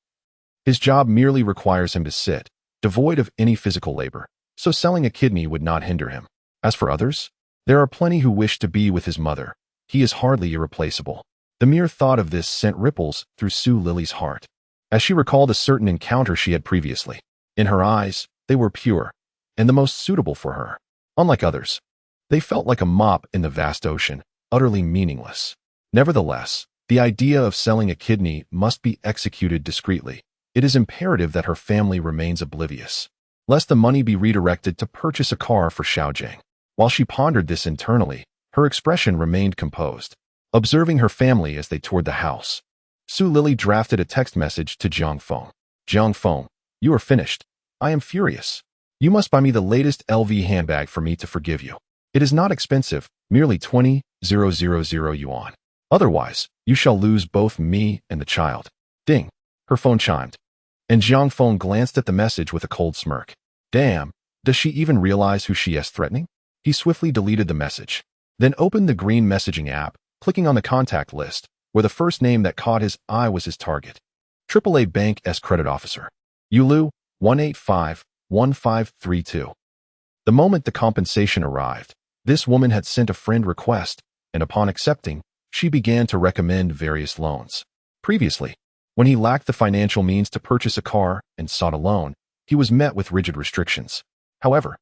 his job merely requires him to sit, devoid of any physical labor, so selling a kidney would not hinder him. As for others, there are plenty who wish to be with his mother. He is hardly irreplaceable. The mere thought of this sent ripples through Su Lily's heart, as she recalled a certain encounter she had previously. In her eyes, they were pure, and the most suitable for her. Unlike others, they felt like a mop in the vast ocean, utterly meaningless. Nevertheless, the idea of selling a kidney must be executed discreetly. It is imperative that her family remains oblivious, lest the money be redirected to purchase a car for Xiaojiang. While she pondered this internally, Her expression remained composed, observing her family as they toured the house. Su Lily drafted a text message to Jiang Feng. Jiang Feng, you are finished. I am furious. You must buy me the latest LV handbag for me to forgive you. It is not expensive, merely 20,000 yuan. Otherwise, you shall lose both me and the child. Ding. Her phone chimed. And Jiang Feng glanced at the message with a cold smirk. Damn, does she even realize who she is threatening? He swiftly deleted the message, then opened the green messaging app, clicking on the contact list, where the first name that caught his eye was his target. AAA Bank S Credit Officer. Yulu, 185-1532. The moment the compensation arrived, this woman had sent a friend request, and upon accepting, she began to recommend various loans. Previously, when he lacked the financial means to purchase a car and sought a loan, he was met with rigid restrictions. However,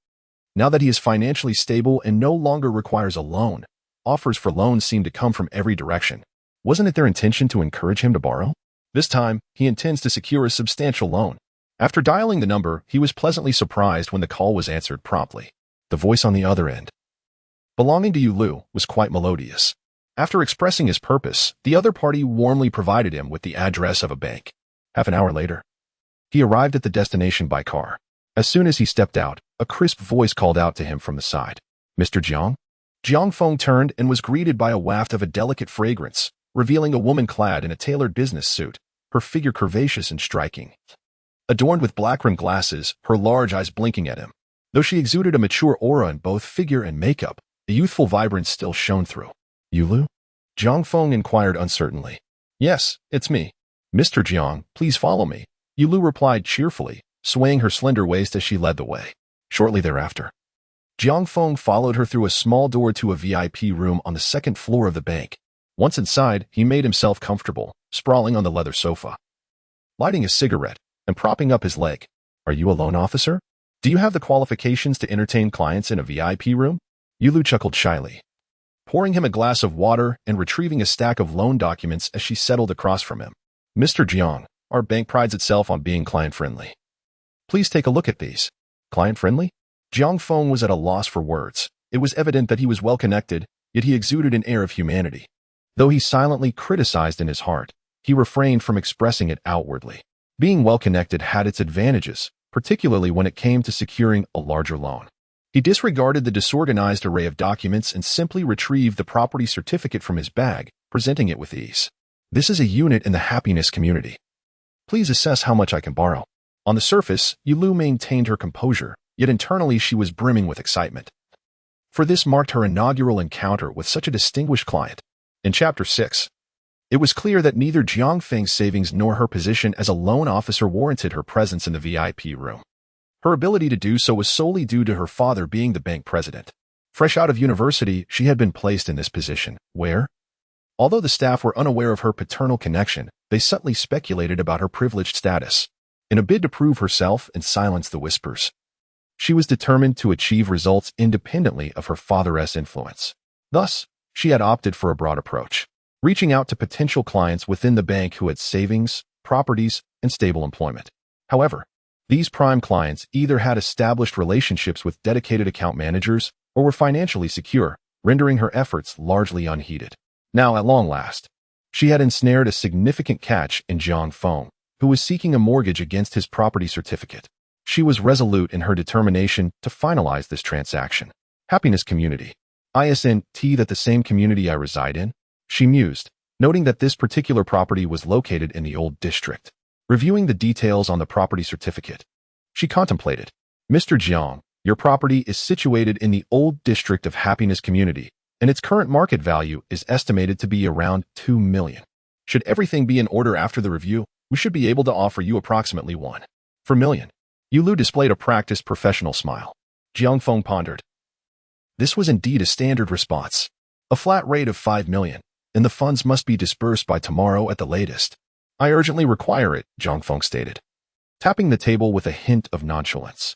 now that he is financially stable and no longer requires a loan, offers for loans seem to come from every direction. Wasn't it their intention to encourage him to borrow? This time, he intends to secure a substantial loan. After dialing the number, he was pleasantly surprised when the call was answered promptly. The voice on the other end, belonging to Yulu, was quite melodious. After expressing his purpose, the other party warmly provided him with the address of a bank. Half an hour later, he arrived at the destination by car. As soon as he stepped out, a crisp voice called out to him from the side. Mr. Jiang? Jiang Feng turned and was greeted by a waft of a delicate fragrance, revealing a woman clad in a tailored business suit, her figure curvaceous and striking. Adorned with black-rimmed glasses, her large eyes blinking at him. Though she exuded a mature aura in both figure and makeup, the youthful vibrance still shone through. Yulu? Jiang Feng inquired uncertainly. Yes, it's me. Mr. Jiang, please follow me. Yulu replied cheerfully, swaying her slender waist as she led the way. Shortly thereafter, Jiang Feng followed her through a small door to a VIP room on the second floor of the bank. Once inside, he made himself comfortable, sprawling on the leather sofa, lighting a cigarette and propping up his leg. Are you a loan officer? Do you have the qualifications to entertain clients in a VIP room? Yulu chuckled shyly, pouring him a glass of water and retrieving a stack of loan documents as she settled across from him. Mr. Jiang, our bank prides itself on being client-friendly. Please take a look at these. Client-friendly? Jiang Feng was at a loss for words. It was evident that he was well-connected, yet he exuded an air of humanity. Though he silently criticized in his heart, he refrained from expressing it outwardly. Being well-connected had its advantages, particularly when it came to securing a larger loan. He disregarded the disorganized array of documents and simply retrieved the property certificate from his bag, presenting it with ease. This is a unit in the happiness community. Please assess how much I can borrow. On the surface, Yulu maintained her composure, yet internally she was brimming with excitement. For this marked her inaugural encounter with such a distinguished client. In Chapter 6, it was clear that neither Jiang Feng's savings nor her position as a loan officer warranted her presence in the VIP room. Her ability to do so was solely due to her father being the bank president. Fresh out of university, she had been placed in this position, where, although the staff were unaware of her paternal connection, they subtly speculated about her privileged status. In a bid to prove herself and silence the whispers, she was determined to achieve results independently of her father's influence. Thus, she had opted for a broad approach, reaching out to potential clients within the bank who had savings, properties, and stable employment. However, these prime clients either had established relationships with dedicated account managers or were financially secure, rendering her efforts largely unheeded. Now, at long last, she had ensnared a significant catch in Jiang Feng, who was seeking a mortgage against his property certificate. She was resolute in her determination to finalize this transaction. Happiness Community. ISNT that the same community I reside in? She mused, noting that this particular property was located in the old district. Reviewing the details on the property certificate, she contemplated. Mr. Jiang, your property is situated in the old district of Happiness Community, and its current market value is estimated to be around 2 million. Should everything be in order after the review, we should be able to offer you approximately 1 million. Yulu displayed a practiced professional smile. Jiang Feng pondered. This was indeed a standard response. A flat rate of 5 million, and the funds must be disbursed by tomorrow at the latest. I urgently require it, Jiang Feng stated, tapping the table with a hint of nonchalance.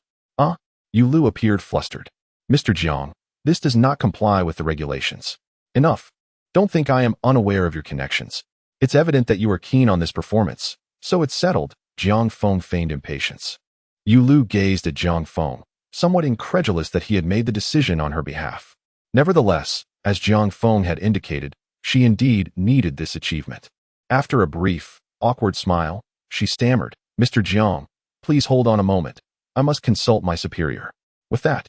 Yulu appeared flustered. Mr. Jiang, this does not comply with the regulations. Enough. Don't think I am unaware of your connections. It's evident that you are keen on this performance, so it's settled. Jiang Feng feigned impatience. Yulu gazed at Jiang Feng, somewhat incredulous that he had made the decision on her behalf. Nevertheless, As Jiang Feng had indicated, she indeed needed this achievement. After a brief, awkward smile, she stammered, "Mr. Jiang, please hold on a moment. I must consult my superior." With that,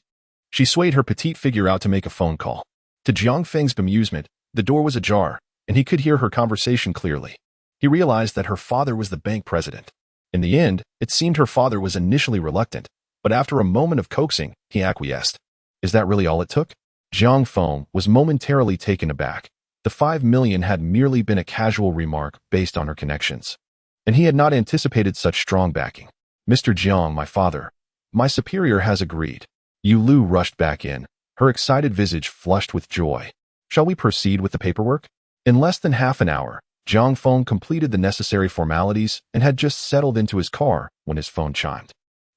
she swayed her petite figure out to make a phone call. To Jiang Feng's bemusement, the door was ajar, and he could hear her conversation clearly. He realized that her father was the bank president. In the end, it seemed her father was initially reluctant, but after a moment of coaxing, he acquiesced. Is that really all it took? Jiang Feng was momentarily taken aback. The 5 million had merely been a casual remark based on her connections, and he had not anticipated such strong backing. "Mr. Jiang, my superior has agreed." Yu Lu rushed back in, her excited visage flushed with joy. "Shall we proceed with the paperwork?" In less than half an hour, Jiang Feng completed the necessary formalities and had just settled into his car when his phone chimed.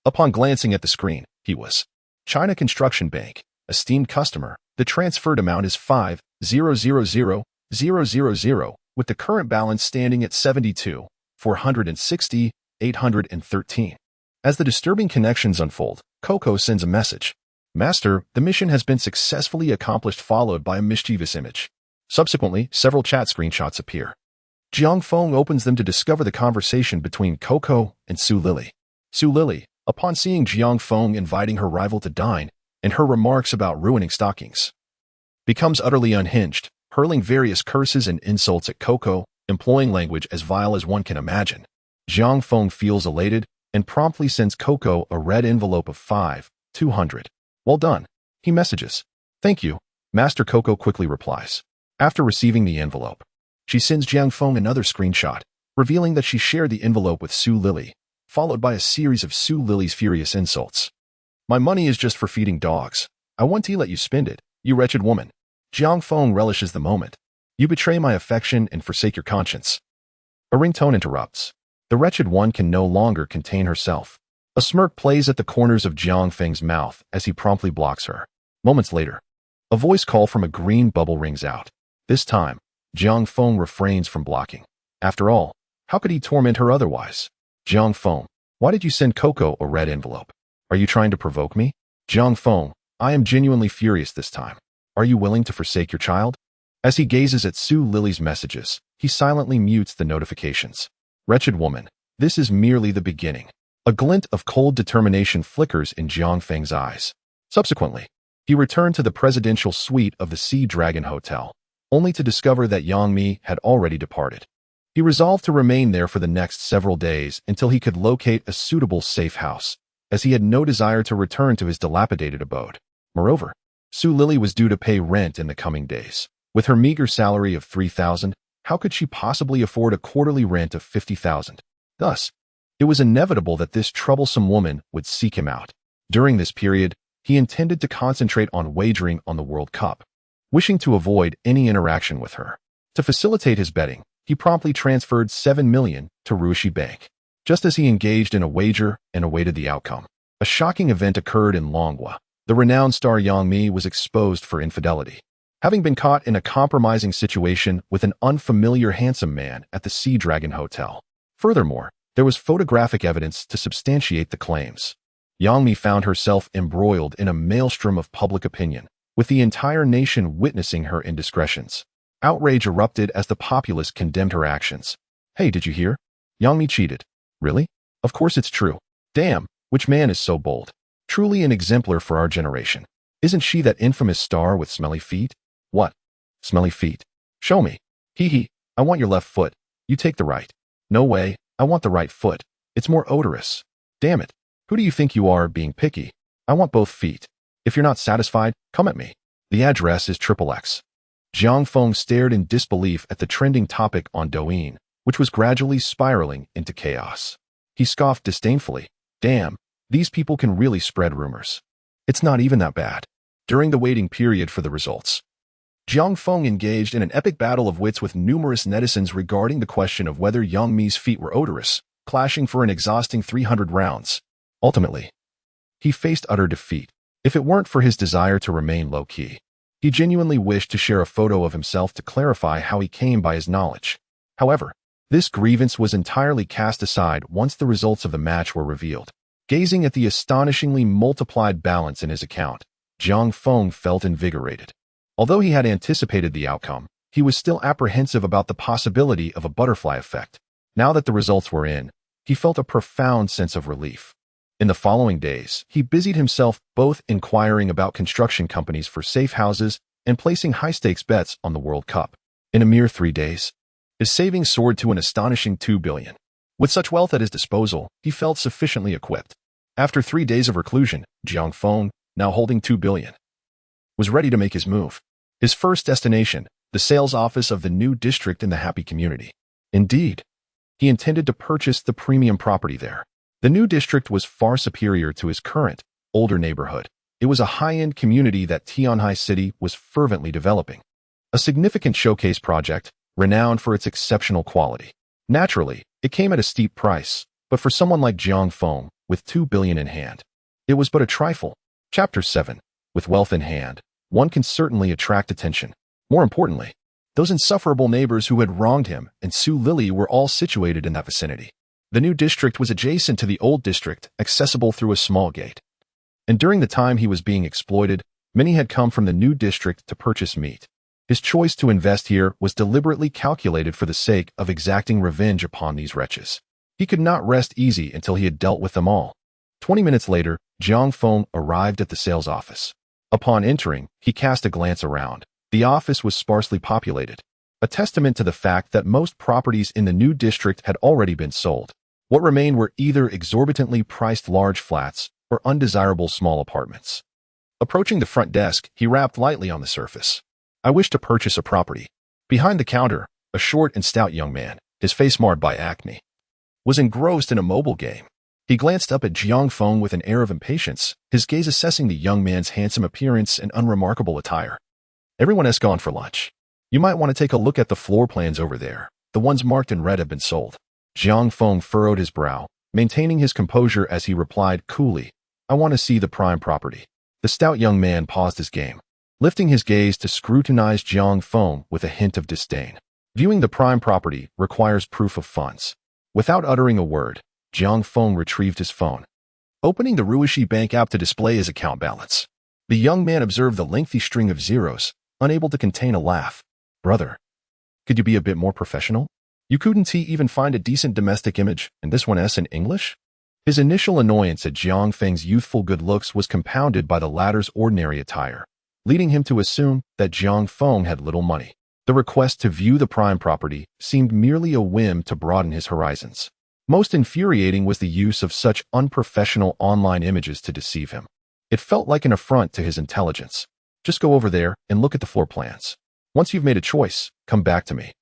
Upon glancing at the screen, he was China Construction Bank, esteemed customer. The transferred amount is 5,000,000, with the current balance standing at 72,460,813. As the disturbing connections unfold, Coco sends a message. "Master, the mission has been successfully accomplished," followed by a mischievous image. Subsequently, several chat screenshots appear. Jiang Feng opens them to discover the conversation between Coco and Su Lily. Su Lily, upon seeing Jiang Feng inviting her rival to dine, and her remarks about ruining stockings, becomes utterly unhinged, hurling various curses and insults at Coco, employing language as vile as one can imagine. Jiang Feng feels elated and promptly sends Coco a red envelope of 5,200. "Well done," he messages. "Thank you," Master Coco quickly replies. After receiving the envelope, she sends Jiang Feng another screenshot, revealing that she shared the envelope with Su Lily, followed by a series of Su Lily's furious insults. "My money is just for feeding dogs. I want to let you spend it, you wretched woman." Jiang Feng relishes the moment. "You betray my affection and forsake your conscience." A ringtone interrupts. The wretched one can no longer contain herself. A smirk plays at the corners of Jiang Feng's mouth as he promptly blocks her. Moments later, a voice call from a green bubble rings out. This time, Jiang Feng refrains from blocking. After all, how could he torment her otherwise? "Jiang Feng, why did you send Coco a red envelope? Are you trying to provoke me?" "Jiang Feng, I am genuinely furious this time. Are you willing to forsake your child?" As he gazes at Su Lily's messages, he silently mutes the notifications. Wretched woman, this is merely the beginning. A glint of cold determination flickers in Jiang Feng's eyes. Subsequently, he returned to the presidential suite of the Sea Dragon Hotel, only to discover that Yang Mi had already departed. He resolved to remain there for the next several days until he could locate a suitable safe house, as he had no desire to return to his dilapidated abode. Moreover, Su Lily was due to pay rent in the coming days. With her meager salary of 3,000, how could she possibly afford a quarterly rent of 50,000? Thus, it was inevitable that this troublesome woman would seek him out. During this period, he intended to concentrate on wagering on the World Cup, wishing to avoid any interaction with her. To facilitate his betting, he promptly transferred 7 million to Ruishi Bank. Just as he engaged in a wager and awaited the outcome, a shocking event occurred in Longhua. The renowned star Yang Mi was exposed for infidelity, having been caught in a compromising situation with an unfamiliar handsome man at the Sea Dragon Hotel. Furthermore, there was photographic evidence to substantiate the claims. Yang Mi found herself embroiled in a maelstrom of public opinion, with the entire nation witnessing her indiscretions. Outrage erupted as the populace condemned her actions. "Hey, did you hear? Yang Mi cheated." "Really? Of course it's true. Damn, which man is so bold? Truly an exemplar for our generation. Isn't she that infamous star with smelly feet?" "What? Smelly feet? Show me." "Hee hee, I want your left foot. You take the right." "No way, I want the right foot. It's more odorous." "Damn it. Who do you think you are, being picky? I want both feet. If you're not satisfied, come at me. The address is XXX. Jiang Feng stared in disbelief at the trending topic on Douyin, which was gradually spiraling into chaos. He scoffed disdainfully. "Damn, these people can really spread rumors. It's not even that bad." During the waiting period for the results, Jiang Feng engaged in an epic battle of wits with numerous netizens regarding the question of whether Yang Mi's feet were odorous, clashing for an exhausting 300 rounds. Ultimately, he faced utter defeat. If it weren't for his desire to remain low-key, he genuinely wished to share a photo of himself to clarify how he came by his knowledge. However, this grievance was entirely cast aside once the results of the match were revealed. Gazing at the astonishingly multiplied balance in his account, Jiang Feng felt invigorated. Although he had anticipated the outcome, he was still apprehensive about the possibility of a butterfly effect. Now that the results were in, he felt a profound sense of relief. In the following days, he busied himself both inquiring about construction companies for safe houses and placing high-stakes bets on the World Cup. In a mere 3 days, his savings soared to an astonishing $2 billion. With such wealth at his disposal, he felt sufficiently equipped. After 3 days of reclusion, Jiang Feng, now holding $2 billion, was ready to make his move. His first destination, the sales office of the new district in the Happy Community. Indeed, he intended to purchase the premium property there. The new district was far superior to his current, older neighborhood. It was a high-end community that Tianhai City was fervently developing. A significant showcase project, renowned for its exceptional quality. Naturally, it came at a steep price, but for someone like Jiang Feng, with $2 billion in hand, it was but a trifle. Chapter 7. With wealth in hand, one can certainly attract attention. More importantly, those insufferable neighbors who had wronged him and Su Lily were all situated in that vicinity. The new district was adjacent to the old district, accessible through a small gate. And during the time he was being exploited, many had come from the new district to purchase meat. His choice to invest here was deliberately calculated for the sake of exacting revenge upon these wretches. He could not rest easy until he had dealt with them all. 20 minutes later, Jiang Feng arrived at the sales office. Upon entering, he cast a glance around. The office was sparsely populated, a testament to the fact that most properties in the new district had already been sold. What remained were either exorbitantly priced large flats or undesirable small apartments. Approaching the front desk, he rapped lightly on the surface. "I wish to purchase a property." Behind the counter, a short and stout young man, his face marred by acne, was engrossed in a mobile game. He glanced up at Jiang Feng with an air of impatience, his gaze assessing the young man's handsome appearance and unremarkable attire. "Everyone has gone for lunch. You might want to take a look at the floor plans over there. The ones marked in red have been sold." Jiang Feng furrowed his brow, maintaining his composure as he replied coolly, "I want to see the prime property." The stout young man paused his game, lifting his gaze to scrutinize Jiang Feng with a hint of disdain. "Viewing the prime property requires proof of funds." Without uttering a word, Jiang Feng retrieved his phone, opening the Ruishi Bank app to display his account balance. The young man observed the lengthy string of zeros, unable to contain a laugh. "Brother, could you be a bit more professional? You couldn't even find a decent domestic image, and this one in English?" His initial annoyance at Jiang Feng's youthful good looks was compounded by the latter's ordinary attire, leading him to assume that Jiang Feng had little money. The request to view the prime property seemed merely a whim to broaden his horizons. Most infuriating was the use of such unprofessional online images to deceive him. It felt like an affront to his intelligence. "Just go over there and look at the floor plans. Once you've made a choice, come back to me,"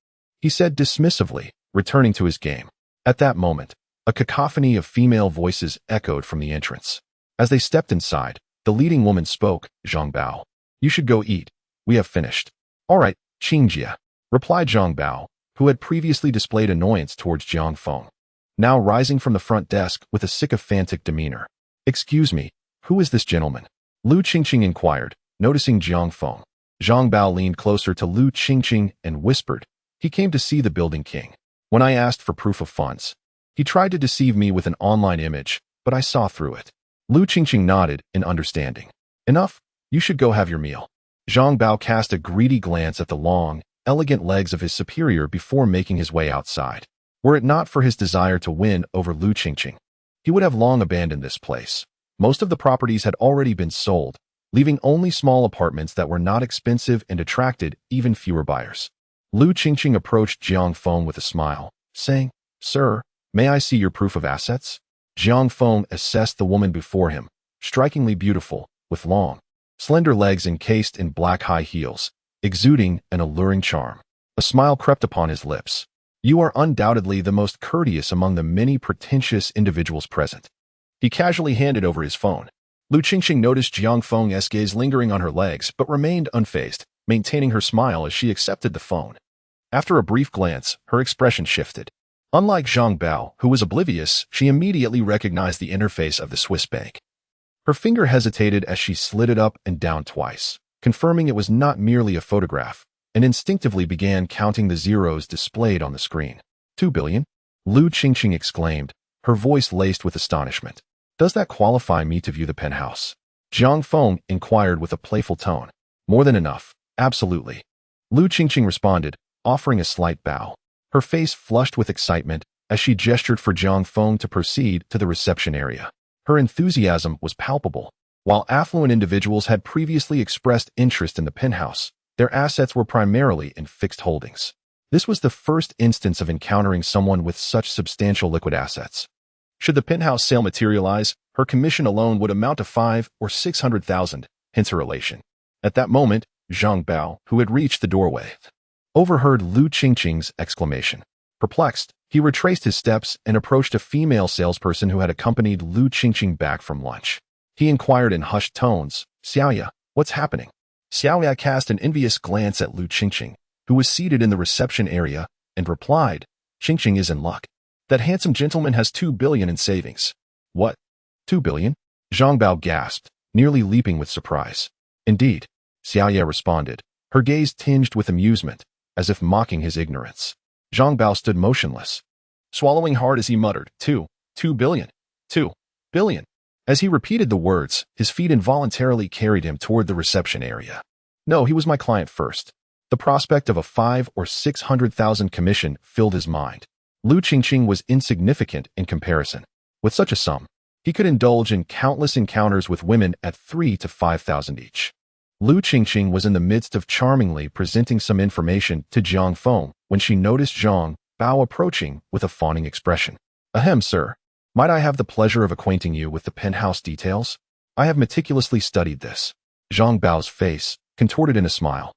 he said dismissively, returning to his game. At that moment, a cacophony of female voices echoed from the entrance. As they stepped inside, the leading woman spoke, "Zhang Bao, you should go eat. We have finished." "All right, Qingjie," replied Zhang Bao, who had previously displayed annoyance towards Jiang Feng, now rising from the front desk with a sycophantic demeanor. "Excuse me, who is this gentleman?" Lu Qingqing inquired, noticing Jiang Feng. Zhang Bao leaned closer to Lu Qingqing and whispered, "He came to see the building king. When I asked for proof of funds, he tried to deceive me with an online image, but I saw through it." Lu Qingqing nodded in understanding. "Enough, you should go have your meal." Zhang Bao cast a greedy glance at the long, elegant legs of his superior before making his way outside. Were it not for his desire to win over Lu Qingqing, he would have long abandoned this place. Most of the properties had already been sold, leaving only small apartments that were not expensive and attracted even fewer buyers. Lu Qingqing approached Jiang Feng with a smile, saying, "Sir, may I see your proof of assets?" Jiang Feng assessed the woman before him, strikingly beautiful, with long, slender legs encased in black high heels, exuding an alluring charm. A smile crept upon his lips. "You are undoubtedly the most courteous among the many pretentious individuals present." He casually handed over his phone. Lu Qingqing noticed Jiang Feng's gaze lingering on her legs but remained unfazed, maintaining her smile as she accepted the phone. After a brief glance, her expression shifted. Unlike Zhang Bao, who was oblivious, she immediately recognized the interface of the Swiss bank. Her finger hesitated as she slid it up and down twice, confirming it was not merely a photograph, and instinctively began counting the zeros displayed on the screen. "$2 billion? Lu Qingqing exclaimed, her voice laced with astonishment. "Does that qualify me to view the penthouse?" Jiang Feng inquired with a playful tone. "More than enough. Absolutely. Lu Qingqing responded, offering a slight bow. Her face flushed with excitement as she gestured for Jiang Feng to proceed to the reception area. Her enthusiasm was palpable. While affluent individuals had previously expressed interest in the penthouse, their assets were primarily in fixed holdings. This was the first instance of encountering someone with such substantial liquid assets. Should the penthouse sale materialize, her commission alone would amount to 5 or 600,000, hence her elation. At that moment, Zhang Bao, who had reached the doorway, overheard Lu Qingqing's exclamation. Perplexed, he retraced his steps and approached a female salesperson who had accompanied Lu Qingqing back from lunch. He inquired in hushed tones, "Xiaoya, what's happening?" Xiaoya cast an envious glance at Lu Qingqing, who was seated in the reception area, and replied, "Qingqing is in luck. That handsome gentleman has 2 billion in savings." "What? 2 billion? Zhang Bao gasped, nearly leaping with surprise. "Indeed," Xiaoya responded, her gaze tinged with amusement, as if mocking his ignorance. Zhang Bao stood motionless, swallowing hard as he muttered, 2 billion, 2 billion. As he repeated the words, his feet involuntarily carried him toward the reception area. No, he was my client first. The prospect of a 5 or 600,000 commission filled his mind. Lu Qingqing was insignificant in comparison. With such a sum, he could indulge in countless encounters with women at 3 to 5,000 each. Lu Qingqing was in the midst of charmingly presenting some information to Jiang Feng when she noticed Zhang Bao approaching with a fawning expression. "Ahem, sir. Might I have the pleasure of acquainting you with the penthouse details? I have meticulously studied this." Zhang Bao's face, contorted in a smile,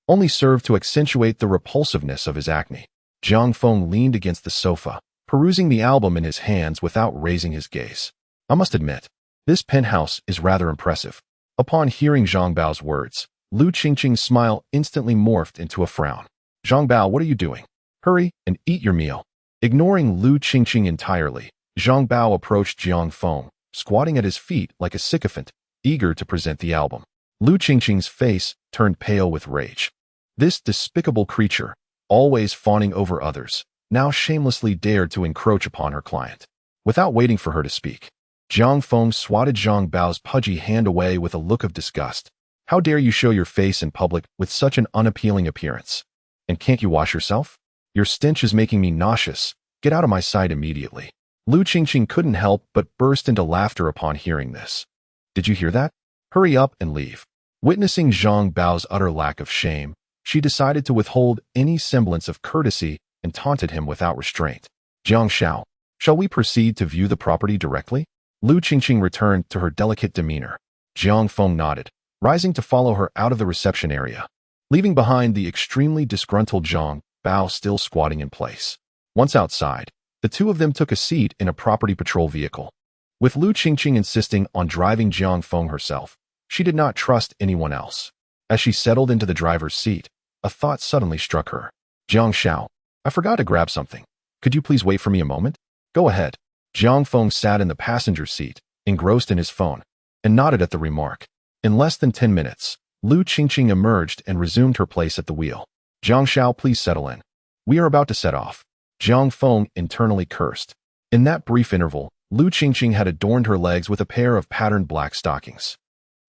only served to accentuate the repulsiveness of his acne. Jiang Feng leaned against the sofa, perusing the album in his hands without raising his gaze. "I must admit, this penthouse is rather impressive." Upon hearing Zhang Bao's words, Lu Qingqing's smile instantly morphed into a frown. "Zhang Bao, what are you doing? Hurry and eat your meal." Ignoring Lu Qingqing entirely, Zhang Bao approached Jiang Feng, squatting at his feet like a sycophant, eager to present the album. Lu Qingqing's face turned pale with rage. This despicable creature, always fawning over others, now shamelessly dared to encroach upon her client. Without waiting for her to speak, Jiang Feng swatted Zhang Bao's pudgy hand away with a look of disgust. "How dare you show your face in public with such an unappealing appearance? And can't you wash yourself? Your stench is making me nauseous. Get out of my sight immediately." Lu Qingqing couldn't help but burst into laughter upon hearing this. "Did you hear that? Hurry up and leave." Witnessing Zhang Bao's utter lack of shame, she decided to withhold any semblance of courtesy and taunted him without restraint. "Jiang Xiao, shall we proceed to view the property directly?" Lu Qingqing returned to her delicate demeanor. Jiang Feng nodded, rising to follow her out of the reception area, leaving behind the extremely disgruntled Zhang Bao still squatting in place. Once outside, the two of them took a seat in a property patrol vehicle. With Lu Qingqing insisting on driving Jiang Feng herself, she did not trust anyone else. As she settled into the driver's seat, a thought suddenly struck her. "Jiang Xiao, I forgot to grab something. Could you please wait for me a moment?" "Go ahead." Jiang Feng sat in the passenger seat, engrossed in his phone, and nodded at the remark. In less than 10 minutes, Lu Qingqing emerged and resumed her place at the wheel. "Jiang Xiao, please settle in. We are about to set off." Jiang Feng internally cursed. In that brief interval, Lu Qingqing had adorned her legs with a pair of patterned black stockings.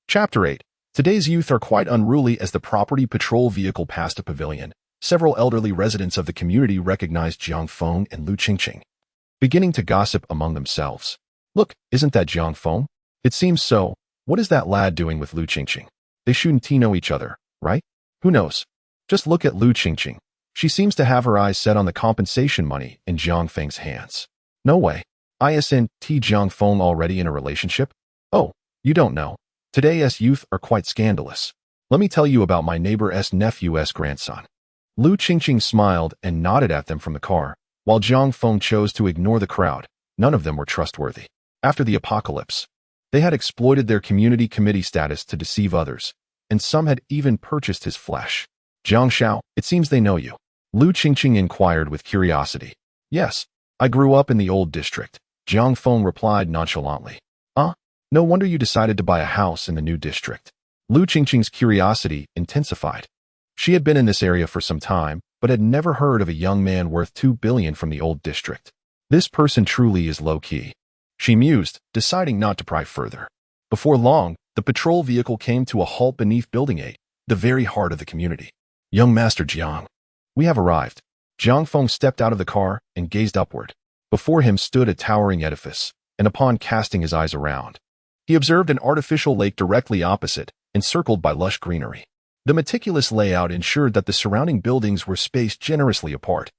Chapter 8. Today's youth are quite unruly. As the property patrol vehicle passed a pavilion, several elderly residents of the community recognized Jiang Feng and Lu Qingqing, beginning to gossip among themselves. "Look, isn't that Jiang Feng? It seems so. What is that lad doing with Lu Qingqing? They shouldn't know each other, right? Who knows? Just look at Lu Qingqing. She seems to have her eyes set on the compensation money in Jiang Feng's hands. No way. Isn't Jiang Feng already in a relationship? Oh, you don't know. Today's youth are quite scandalous. Let me tell you about my neighbor's nephew's grandson." Lu Qingqing smiled and nodded at them from the car, while Jiang Feng chose to ignore the crowd. None of them were trustworthy. After the apocalypse, they had exploited their community committee status to deceive others, and some had even purchased his flesh. "Jiang Xiao, it seems they know you." Lu Qingqing inquired with curiosity. "Yes, I grew up in the old district," Jiang Feng replied nonchalantly. No wonder you decided to buy a house in the new district." Lu Qingqing's curiosity intensified. She had been in this area for some time, but had never heard of a young man worth 2 billion from the old district. This person truly is low-key. She mused, deciding not to pry further. Before long, the patrol vehicle came to a halt beneath Building 8. the very heart of the community. Young Master Jiang, we have arrived. Jiang Feng stepped out of the car and gazed upward. Before him stood a towering edifice, and upon casting his eyes around, he observed an artificial lake directly opposite, encircled by lush greenery. The meticulous layout ensured that the surrounding buildings were spaced generously apart,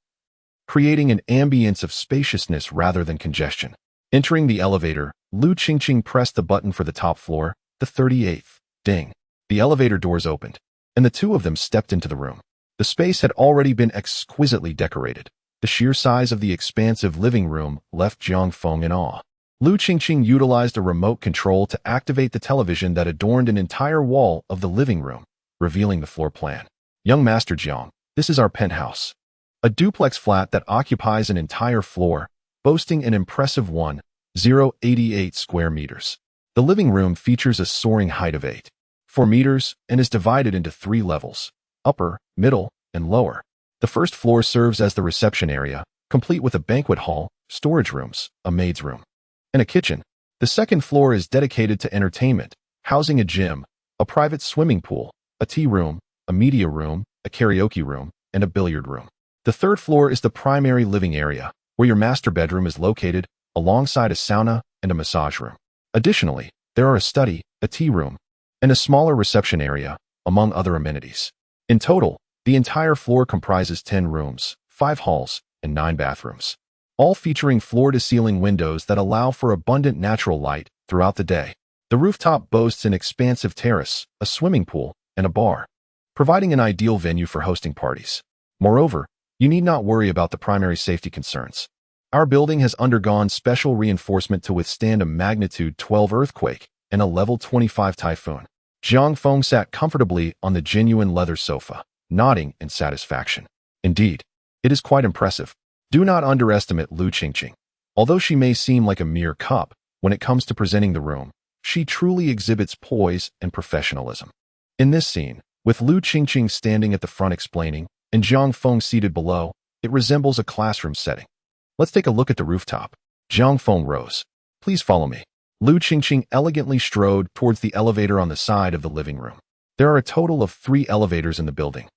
creating an ambience of spaciousness rather than congestion. Entering the elevator, Lu Qingqing pressed the button for the top floor, the 38th. Ding. The elevator doors opened, and the two of them stepped into the room. The space had already been exquisitely decorated. The sheer size of the expansive living room left Jiang Feng in awe. Lu Qingqing utilized a remote control to activate the television that adorned an entire wall of the living room, revealing the floor plan. Young Master Jiang, this is our penthouse. A duplex flat that occupies an entire floor, boasting an impressive 1,088 square meters. The living room features a soaring height of 8.4 meters and is divided into 3 levels: upper, middle, and lower. The first floor serves as the reception area, complete with a banquet hall, storage rooms, a maid's room, and a kitchen. The second floor is dedicated to entertainment, housing a gym, a private swimming pool, a tea room, a media room, a karaoke room, and a billiard room. The third floor is the primary living area, where your master bedroom is located, alongside a sauna and a massage room. Additionally, there are a study, a tea room, and a smaller reception area, among other amenities. In total, the entire floor comprises 10 rooms, 5 halls, and 9 bathrooms, all featuring floor-to-ceiling windows that allow for abundant natural light throughout the day. The rooftop boasts an expansive terrace, a swimming pool, and a bar, providing an ideal venue for hosting parties. Moreover, you need not worry about the primary safety concerns. Our building has undergone special reinforcement to withstand a magnitude 12 earthquake and a level 25 typhoon. Jiang Feng sat comfortably on the genuine leather sofa, nodding in satisfaction. Indeed, it is quite impressive. Do not underestimate Lu Qingqing. Although she may seem like a mere cup, when it comes to presenting the room, she truly exhibits poise and professionalism. In this scene, with Lu Qingqing standing at the front explaining, and Jiang Feng seated below, it resembles a classroom setting. Let's take a look at the rooftop. Jiang Feng rose. Please follow me. Lu Qingqing elegantly strode towards the elevator on the side of the living room. There are a total of 3 elevators in the building,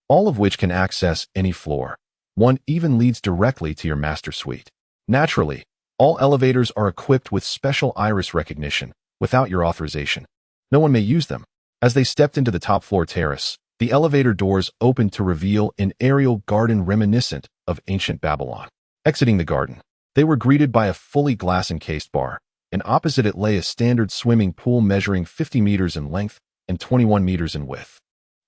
all of which can access any floor. One even leads directly to your master suite. Naturally, all elevators are equipped with special iris recognition without your authorization. No one may use them. As they stepped into the top floor terrace, the elevator doors opened to reveal an aerial garden reminiscent of ancient Babylon. Exiting the garden, they were greeted by a fully glass-encased bar, and opposite it lay a standard swimming pool measuring 50 meters in length and 21 meters in width.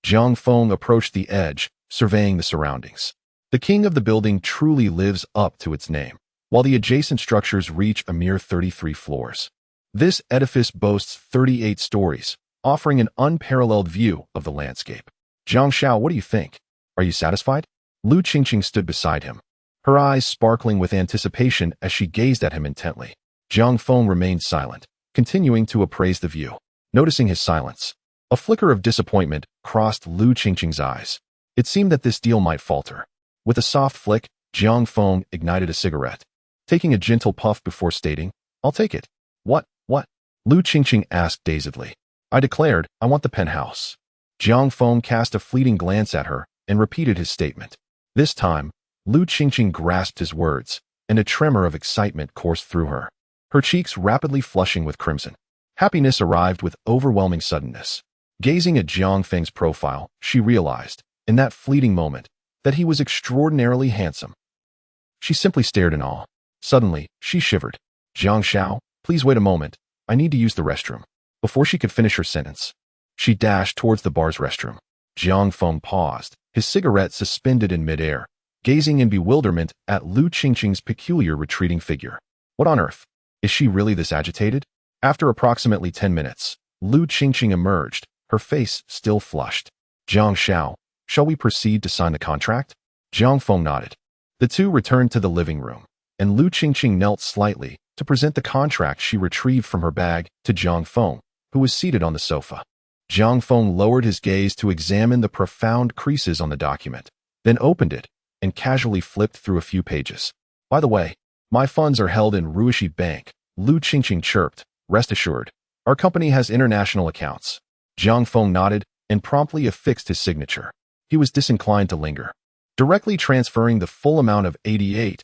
Jiang Feng approached the edge, surveying the surroundings. The king of the building truly lives up to its name, while the adjacent structures reach a mere 33 floors. This edifice boasts 38 stories, offering an unparalleled view of the landscape. Jiang Xiao, what do you think? Are you satisfied? Lu Qingqing stood beside him, her eyes sparkling with anticipation as she gazed at him intently. Jiang Feng remained silent, continuing to appraise the view. Noticing his silence, a flicker of disappointment crossed Lu Qingqing's eyes. It seemed that this deal might falter. With a soft flick, Jiang Feng ignited a cigarette, taking a gentle puff before stating, "I'll take it." What? Lu Qingqing asked dazedly. I declared, I want the penthouse. Jiang Feng cast a fleeting glance at her and repeated his statement. This time, Lu Qingqing grasped his words, and a tremor of excitement coursed through her, her cheeks rapidly flushing with crimson. Happiness arrived with overwhelming suddenness. Gazing at Jiang Feng's profile, she realized, in that fleeting moment, that he was extraordinarily handsome. She simply stared in awe. Suddenly, she shivered. Jiang Xiao, please wait a moment. I need to use the restroom. Before she could finish her sentence, she dashed towards the bar's restroom. Jiang Feng paused, his cigarette suspended in midair, gazing in bewilderment at Lu Qingqing's peculiar retreating figure. What on earth? Is she really this agitated? After approximately 10 minutes, Lu Qingqing emerged, her face still flushed. Jiang Xiao, shall we proceed to sign the contract? Jiang Feng nodded. The two returned to the living room, and Lu Qingqing knelt slightly to present the contract she retrieved from her bag to Jiang Feng, who was seated on the sofa. Jiang Feng lowered his gaze to examine the profound creases on the document, then opened it and casually flipped through a few pages. By the way, my funds are held in Ruishi Bank, Lu Qingqing chirped. Rest assured, our company has international accounts. Jiang Feng nodded, and promptly affixed his signature. He was disinclined to linger, directly transferring the full amount of 888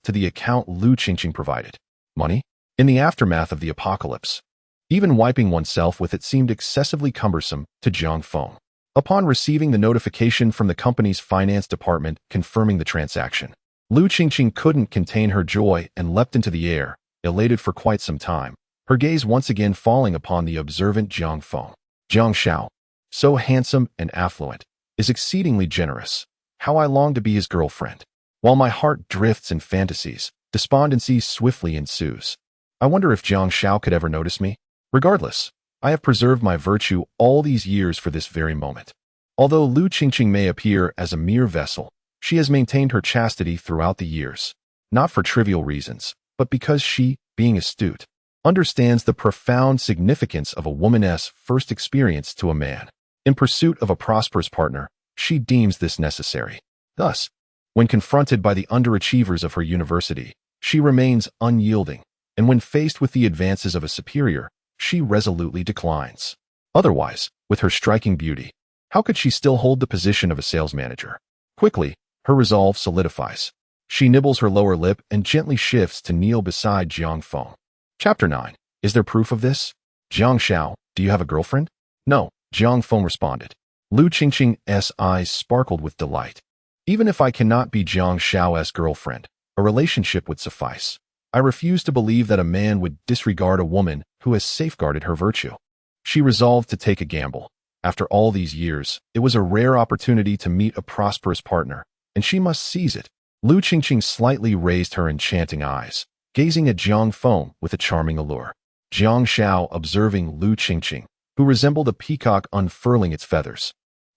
to the account Lu Qingqing provided. Money? In the aftermath of the apocalypse, even wiping oneself with it seemed excessively cumbersome to Jiang Feng. Upon receiving the notification from the company's finance department confirming the transaction, Lu Qingqing couldn't contain her joy and leapt into the air, elated for quite some time, her gaze once again falling upon the observant Jiang Feng. Jiang Xiao, so handsome and affluent, is exceedingly generous. How I long to be his girlfriend. While my heart drifts in fantasies, despondency swiftly ensues. I wonder if Jiang Xiao could ever notice me. Regardless, I have preserved my virtue all these years for this very moment. Although Lu Qingqing may appear as a mere vessel, she has maintained her chastity throughout the years, not for trivial reasons, but because she, being astute, understands the profound significance of a woman's first experience to a man. In pursuit of a prosperous partner, she deems this necessary. Thus, when confronted by the underachievers of her university, she remains unyielding, and when faced with the advances of a superior, she resolutely declines. Otherwise, with her striking beauty, how could she still hold the position of a sales manager? Quickly, her resolve solidifies. She nibbles her lower lip and gently shifts to kneel beside Jiang Feng. Chapter 9. Is there proof of this? Jiang Xiao, do you have a girlfriend? No, Jiang Feng responded. Lu Qingqing's eyes sparkled with delight. Even if I cannot be Jiang Xiao's girlfriend, a relationship would suffice. I refuse to believe that a man would disregard a woman who has safeguarded her virtue. She resolved to take a gamble. After all these years, it was a rare opportunity to meet a prosperous partner, and she must seize it. Lu Qingqing slightly raised her enchanting eyes, gazing at Jiang Feng with a charming allure. Jiang Xiao observing Lu Qingqing, who resembled a peacock unfurling its feathers.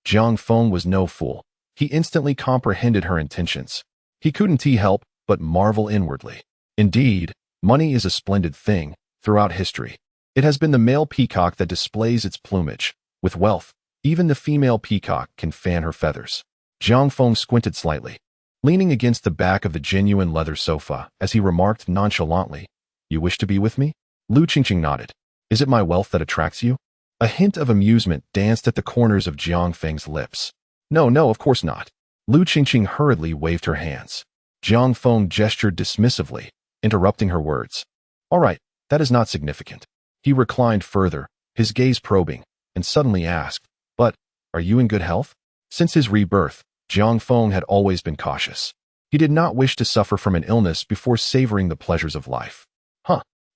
Jiang Feng was no fool. He instantly comprehended her intentions. He couldn't help but marvel inwardly. Indeed, money is a splendid thing. Throughout history, it has been the male peacock that displays its plumage. With wealth, even the female peacock can fan her feathers. Jiang Feng squinted slightly, leaning against the back of the genuine leather sofa as he remarked nonchalantly, "You wish to be with me?" Lu Qingqing nodded. "Is it my wealth that attracts you?" A hint of amusement danced at the corners of Jiang Feng's lips. No, of course not." Lu Qingqing hurriedly waved her hands. Jiang Feng gestured dismissively, interrupting her words. "All right, that is not significant." He reclined further, his gaze probing, and suddenly asked, "But, are you in good health?" Since his rebirth, Jiang Feng had always been cautious. He did not wish to suffer from an illness before savoring the pleasures of life.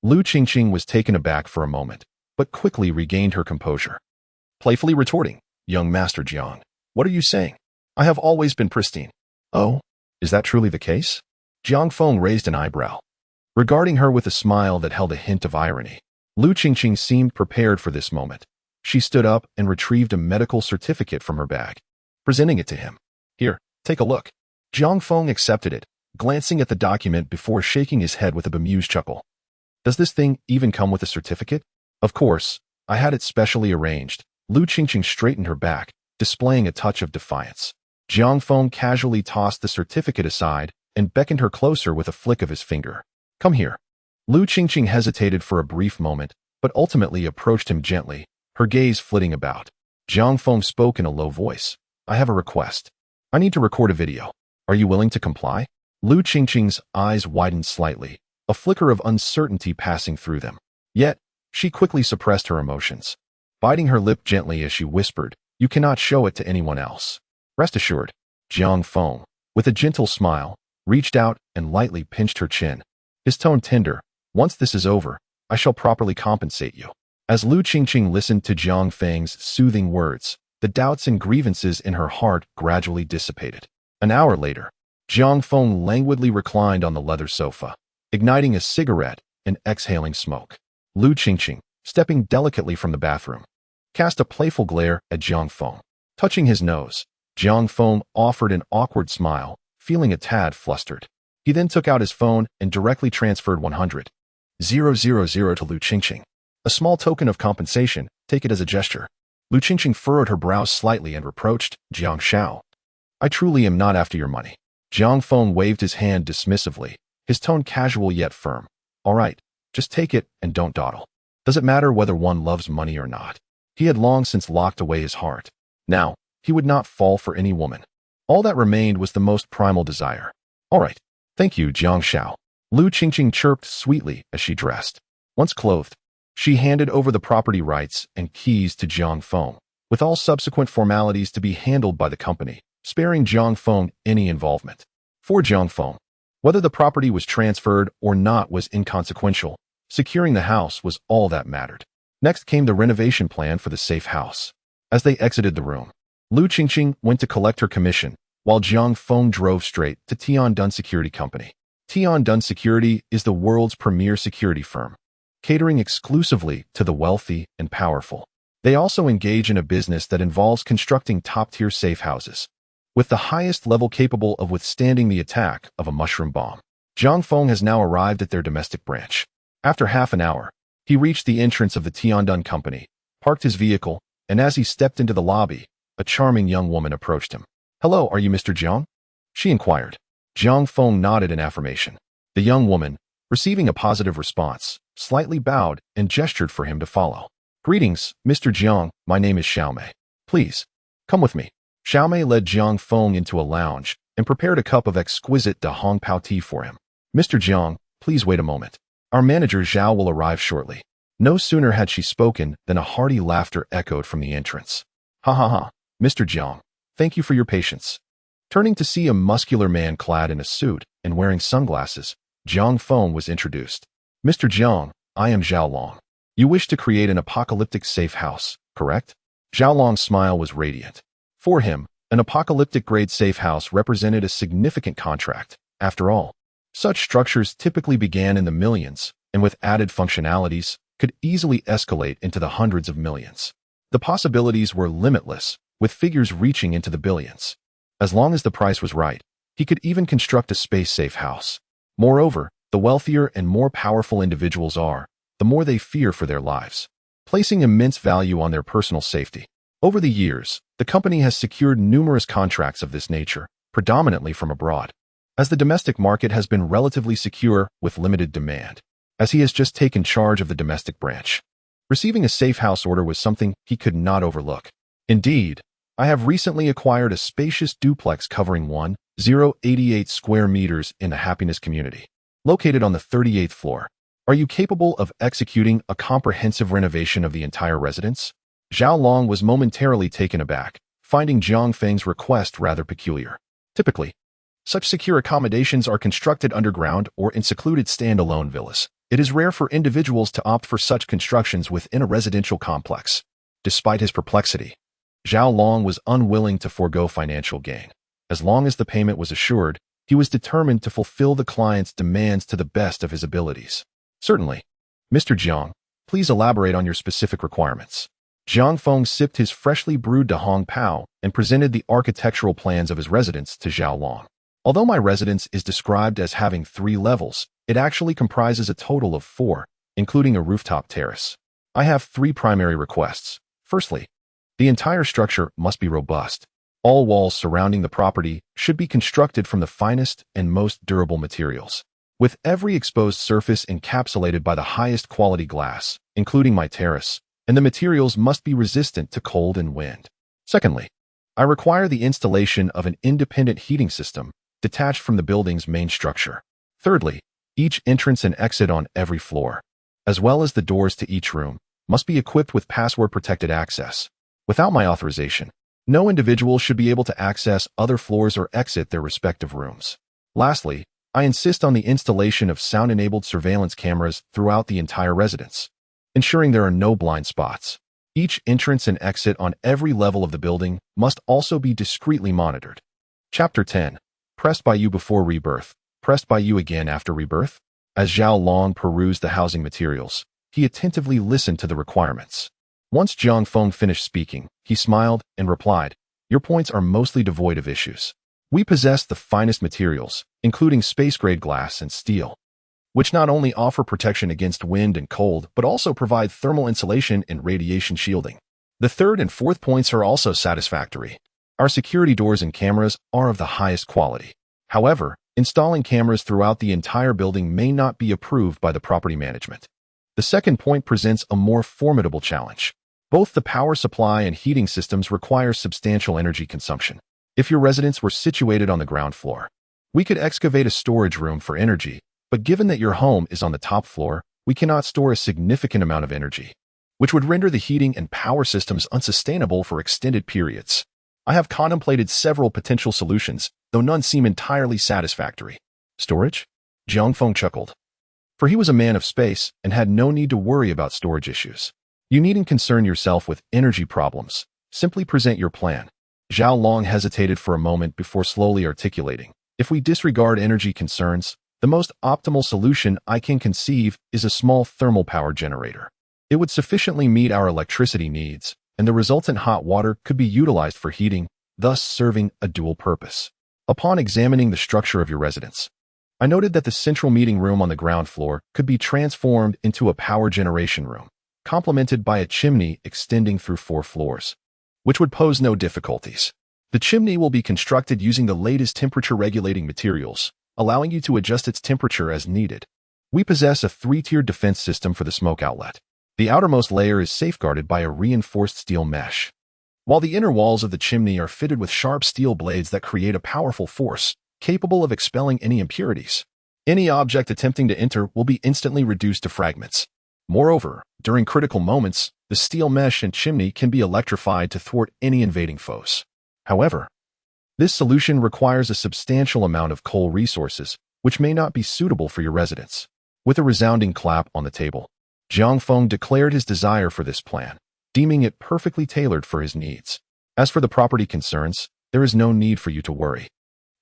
Lu Qingqing was taken aback for a moment, but quickly regained her composure. Playfully retorting, "Young Master Jiang, what are you saying? I have always been pristine." "Oh, is that truly the case?" Jiang Feng raised an eyebrow, regarding her with a smile that held a hint of irony. Lu Qingqing seemed prepared for this moment. She stood up and retrieved a medical certificate from her bag, presenting it to him. "Here, take a look." Jiang Feng accepted it, glancing at the document before shaking his head with a bemused chuckle. "Does this thing even come with a certificate?" "Of course, I had it specially arranged." Lu Qingqing straightened her back, displaying a touch of defiance. Jiang Feng casually tossed the certificate aside and beckoned her closer with a flick of his finger. "Come here." Lu Qingqing hesitated for a brief moment, but ultimately approached him gently, her gaze flitting about. Jiang Feng spoke in a low voice. "I have a request. I need to record a video. Are you willing to comply?" Lu Qingqing's eyes widened slightly, a flicker of uncertainty passing through them. Yet, she quickly suppressed her emotions, biting her lip gently as she whispered, "You cannot show it to anyone else." "Rest assured." Jiang Feng, with a gentle smile, reached out and lightly pinched her chin, his tone tender. "Once this is over, I shall properly compensate you." As Lu Qingqing listened to Jiang Feng's soothing words, the doubts and grievances in her heart gradually dissipated. An hour later, Jiang Feng languidly reclined on the leather sofa, igniting a cigarette and exhaling smoke. Lu Qingqing, stepping delicately from the bathroom, cast a playful glare at Jiang Feng. Touching his nose, Jiang Feng offered an awkward smile, feeling a tad flustered. He then took out his phone and directly transferred 100,000 to Lu Qingqing. "A small token of compensation, take it as a gesture." Lu Qingqing furrowed her brows slightly and reproached, "Jiang Xiao, I truly am not after your money." Jiang Feng waved his hand dismissively, his tone casual yet firm. "All right, just take it and don't dawdle." Does it matter whether one loves money or not? He had long since locked away his heart. Now, he would not fall for any woman. All that remained was the most primal desire. All right. Thank you, Jiang Xiao. Lu Qingqing chirped sweetly as she dressed. Once clothed, she handed over the property rights and keys to Jiang Feng, with all subsequent formalities to be handled by the company, sparing Jiang Feng any involvement. For Jiang Feng, whether the property was transferred or not was inconsequential. Securing the house was all that mattered. Next came the renovation plan for the safe house. As they exited the room, Lu Qingqing went to collect her commission, while Jiang Feng drove straight to Tiandun Security Company. Tiandun Security is the world's premier security firm, catering exclusively to the wealthy and powerful. They also engage in a business that involves constructing top-tier safe houses, with the highest level capable of withstanding the attack of a mushroom bomb. Jiang Feng has now arrived at their domestic branch. After half an hour, he reached the entrance of the Tiandun Company, parked his vehicle, and as he stepped into the lobby, a charming young woman approached him. "Hello, are you Mr. Jiang?" she inquired. Jiang Feng nodded in affirmation. The young woman, receiving a positive response, slightly bowed and gestured for him to follow. "Greetings, Mr. Jiang, my name is Xiaomei. Please, come with me." Xiaomei led Jiang Feng into a lounge and prepared a cup of exquisite Da Hong Pao tea for him. "Mr. Jiang, please wait a moment. Our manager Zhao will arrive shortly." No sooner had she spoken than a hearty laughter echoed from the entrance. "Ha ha ha, Mr. Jiang, thank you for your patience." Turning to see a muscular man clad in a suit and wearing sunglasses, Jiang Feng was introduced. "Mr. Jiang, I am Zhao Long. You wish to create an apocalyptic safe house, correct?" Zhao Long's smile was radiant. For him, an apocalyptic-grade safe house represented a significant contract. After all, such structures typically began in the millions, and with added functionalities, could easily escalate into the hundreds of millions. The possibilities were limitless, with figures reaching into the billions. As long as the price was right, he could even construct a space-safe house. Moreover, the wealthier and more powerful individuals are, the more they fear for their lives, placing immense value on their personal safety. Over the years, the company has secured numerous contracts of this nature, predominantly from abroad, as the domestic market has been relatively secure with limited demand, as he has just taken charge of the domestic branch. Receiving a safe house order was something he could not overlook. "Indeed, I have recently acquired a spacious duplex covering 1,088 square meters in the Happiness Community, located on the 38th floor. Are you capable of executing a comprehensive renovation of the entire residence?" Zhao Long was momentarily taken aback, finding Jiang Feng's request rather peculiar. Typically, such secure accommodations are constructed underground or in secluded standalone villas. It is rare for individuals to opt for such constructions within a residential complex. Despite his perplexity, Zhao Long was unwilling to forego financial gain. As long as the payment was assured, he was determined to fulfill the client's demands to the best of his abilities. "Certainly. Mr. Jiang, please elaborate on your specific requirements." Jiang Feng sipped his freshly brewed Da Hong Pao and presented the architectural plans of his residence to Zhao Long. "Although my residence is described as having 3 levels, it actually comprises a total of 4, including a rooftop terrace. I have 3 primary requests. Firstly, the entire structure must be robust. All walls surrounding the property should be constructed from the finest and most durable materials, with every exposed surface encapsulated by the highest quality glass, including my terrace, and the materials must be resistant to cold and wind. Secondly, I require the installation of an independent heating system detached from the building's main structure. Thirdly, each entrance and exit on every floor, as well as the doors to each room, must be equipped with password-protected access. Without my authorization, no individual should be able to access other floors or exit their respective rooms. Lastly, I insist on the installation of sound-enabled surveillance cameras throughout the entire residence, ensuring there are no blind spots. Each entrance and exit on every level of the building must also be discreetly monitored." Chapter 10. Pressed by you before rebirth, pressed by you again after rebirth? As Zhao Long perused the housing materials, he attentively listened to the requirements. Once Jiang Feng finished speaking, he smiled and replied, "Your points are mostly devoid of issues. We possess the finest materials, including space-grade glass and steel, which not only offer protection against wind and cold, but also provide thermal insulation and radiation shielding. The third and fourth points are also satisfactory. Our security doors and cameras are of the highest quality. However, installing cameras throughout the entire building may not be approved by the property management. The second point presents a more formidable challenge. Both the power supply and heating systems require substantial energy consumption. If your residence were situated on the ground floor, we could excavate a storage room for energy, but given that your home is on the top floor, we cannot store a significant amount of energy, which would render the heating and power systems unsustainable for extended periods. I have contemplated several potential solutions, though none seem entirely satisfactory. Storage? Jiang Feng chuckled. For he was a man of space and had no need to worry about storage issues. You needn't concern yourself with energy problems. Simply present your plan. Zhao Long hesitated for a moment before slowly articulating. If we disregard energy concerns, the most optimal solution I can conceive is a small thermal power generator. It would sufficiently meet our electricity needs, and the resultant hot water could be utilized for heating, thus serving a dual purpose. Upon examining the structure of your residence, I noted that the central meeting room on the ground floor could be transformed into a power generation room, complemented by a chimney extending through 4 floors, which would pose no difficulties. The chimney will be constructed using the latest temperature-regulating materials, allowing you to adjust its temperature as needed. We possess a 3-tiered defense system for the smoke outlet. The outermost layer is safeguarded by a reinforced steel mesh, while the inner walls of the chimney are fitted with sharp steel blades that create a powerful force, capable of expelling any impurities. Any object attempting to enter will be instantly reduced to fragments. Moreover, during critical moments, the steel mesh and chimney can be electrified to thwart any invading foes. However, this solution requires a substantial amount of coal resources, which may not be suitable for your residence. With a resounding clap on the table, Jiang Feng declared his desire for this plan, deeming it perfectly tailored for his needs. As for the property concerns, there is no need for you to worry.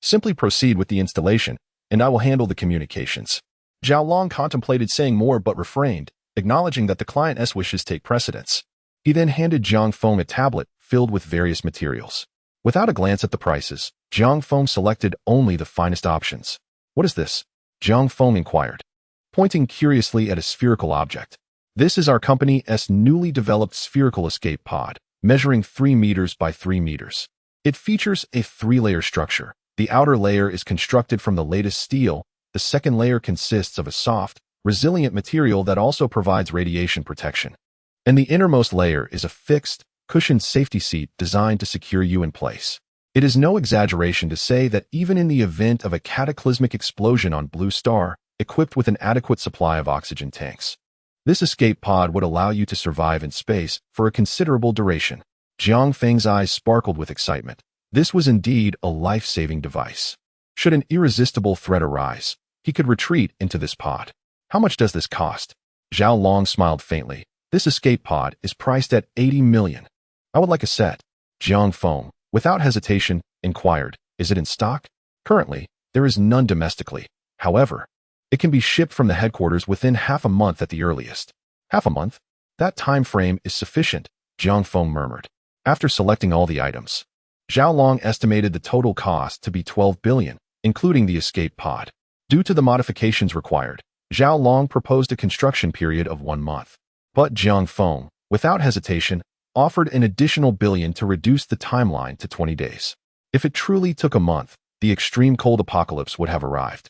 Simply proceed with the installation, and I will handle the communications. Zhao Long contemplated saying more but refrained, acknowledging that the client's wishes take precedence. He then handed Jiang Feng a tablet filled with various materials. Without a glance at the prices, Jiang Feng selected only the finest options. What is this? Jiang Feng inquired, pointing curiously at a spherical object. This is our company's newly developed spherical escape pod, measuring 3 meters by 3 meters. It features a 3-layer structure. The outer layer is constructed from the latest steel. The second layer consists of a soft, resilient material that also provides radiation protection. And the innermost layer is a fixed, cushioned safety seat designed to secure you in place. It is no exaggeration to say that even in the event of a cataclysmic explosion on Blue Star, equipped with an adequate supply of oxygen tanks, this escape pod would allow you to survive in space for a considerable duration. Jiang Feng's eyes sparkled with excitement. This was indeed a life-saving device. Should an irresistible threat arise, he could retreat into this pod. How much does this cost? Zhao Long smiled faintly. This escape pod is priced at 80 million. I would like a set. Jiang Feng, without hesitation, inquired, is it in stock? Currently, there is none domestically. However, it can be shipped from the headquarters within half a month at the earliest. Half a month? That time frame is sufficient, Jiang Feng murmured. After selecting all the items, Zhao Long estimated the total cost to be 12 billion, including the escape pod. Due to the modifications required, Zhao Long proposed a construction period of 1 month. But Jiang Feng, without hesitation, offered an additional billion to reduce the timeline to 20 days. If it truly took a month, the extreme cold apocalypse would have arrived.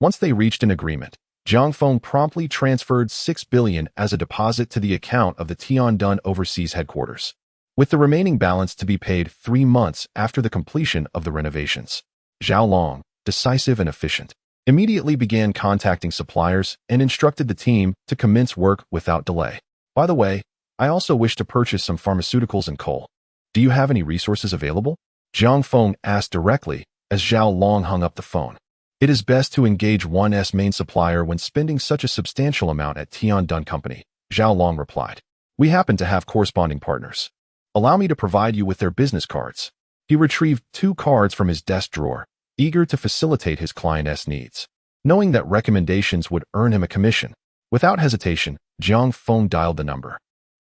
Once they reached an agreement, Jiang Feng promptly transferred 6 billion as a deposit to the account of the Tiandun Overseas Headquarters, with the remaining balance to be paid 3 months after the completion of the renovations. Zhao Long, decisive and efficient, immediately began contacting suppliers and instructed the team to commence work without delay. By the way, I also wish to purchase some pharmaceuticals and coal. Do you have any resources available? Jiang Feng asked directly as Zhao Long hung up the phone. It is best to engage one's main supplier when spending such a substantial amount at Tiandun Company, Zhao Long replied. We happen to have corresponding partners. Allow me to provide you with their business cards. He retrieved 2 cards from his desk drawer, eager to facilitate his client's needs, knowing that recommendations would earn him a commission. Without hesitation, Jiang Feng dialed the number,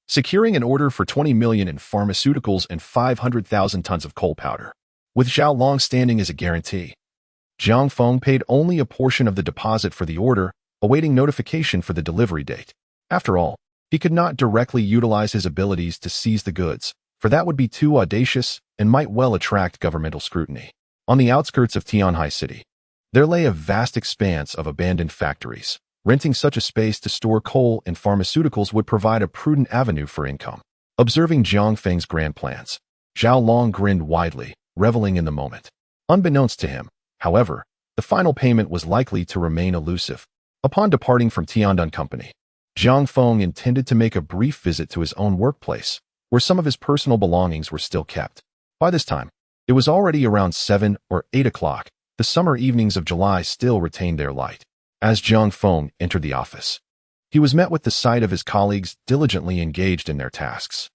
securing an order for 20 million in pharmaceuticals and 500,000 tons of coal powder, with Zhao Long standing as a guarantee. Jiang Feng paid only a portion of the deposit for the order, awaiting notification for the delivery date. After all, he could not directly utilize his abilities to seize the goods, for that would be too audacious and might well attract governmental scrutiny. On the outskirts of Tianhai City, there lay a vast expanse of abandoned factories, Renting such a space to store coal and pharmaceuticals would provide a prudent avenue for income. Observing Jiang Feng's grand plans, Zhao Long grinned widely, reveling in the moment. Unbeknownst to him, however, the final payment was likely to remain elusive. Upon departing from Tiandun Company, Jiang Feng intended to make a brief visit to his own workplace, where some of his personal belongings were still kept. By this time, it was already around 7 or 8 o'clock. The summer evenings of July still retained their light. As Jiang Feng entered the office, he was met with the sight of his colleagues diligently engaged in their tasks.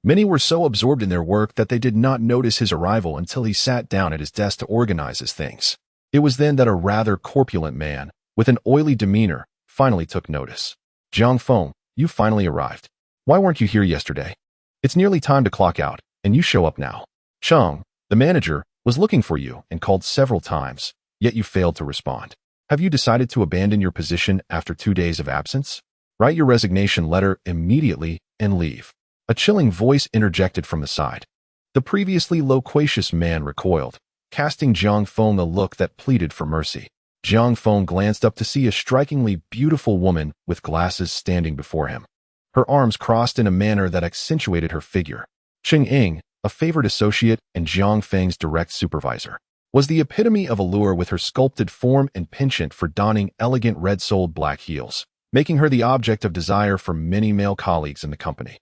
Many were so absorbed in their work that they did not notice his arrival until he sat down at his desk to organize his things. It was then that a rather corpulent man, with an oily demeanor, finally took notice. Jiang Feng, you finally arrived. Why weren't you here yesterday? It's nearly time to clock out, and you show up now. Cheng, the manager, was looking for you and called several times, yet you failed to respond. Have you decided to abandon your position after 2 days of absence? Write your resignation letter immediately and leave. A chilling voice interjected from the side. The previously loquacious man recoiled, casting Jiang Feng a look that pleaded for mercy. Jiang Feng glanced up to see a strikingly beautiful woman with glasses standing before him. Her arms crossed in a manner that accentuated her figure. Cheng Ying, a favored associate and Jiang Feng's direct supervisor, was the epitome of allure with her sculpted form and penchant for donning elegant red-soled black heels, making her the object of desire for many male colleagues in the company.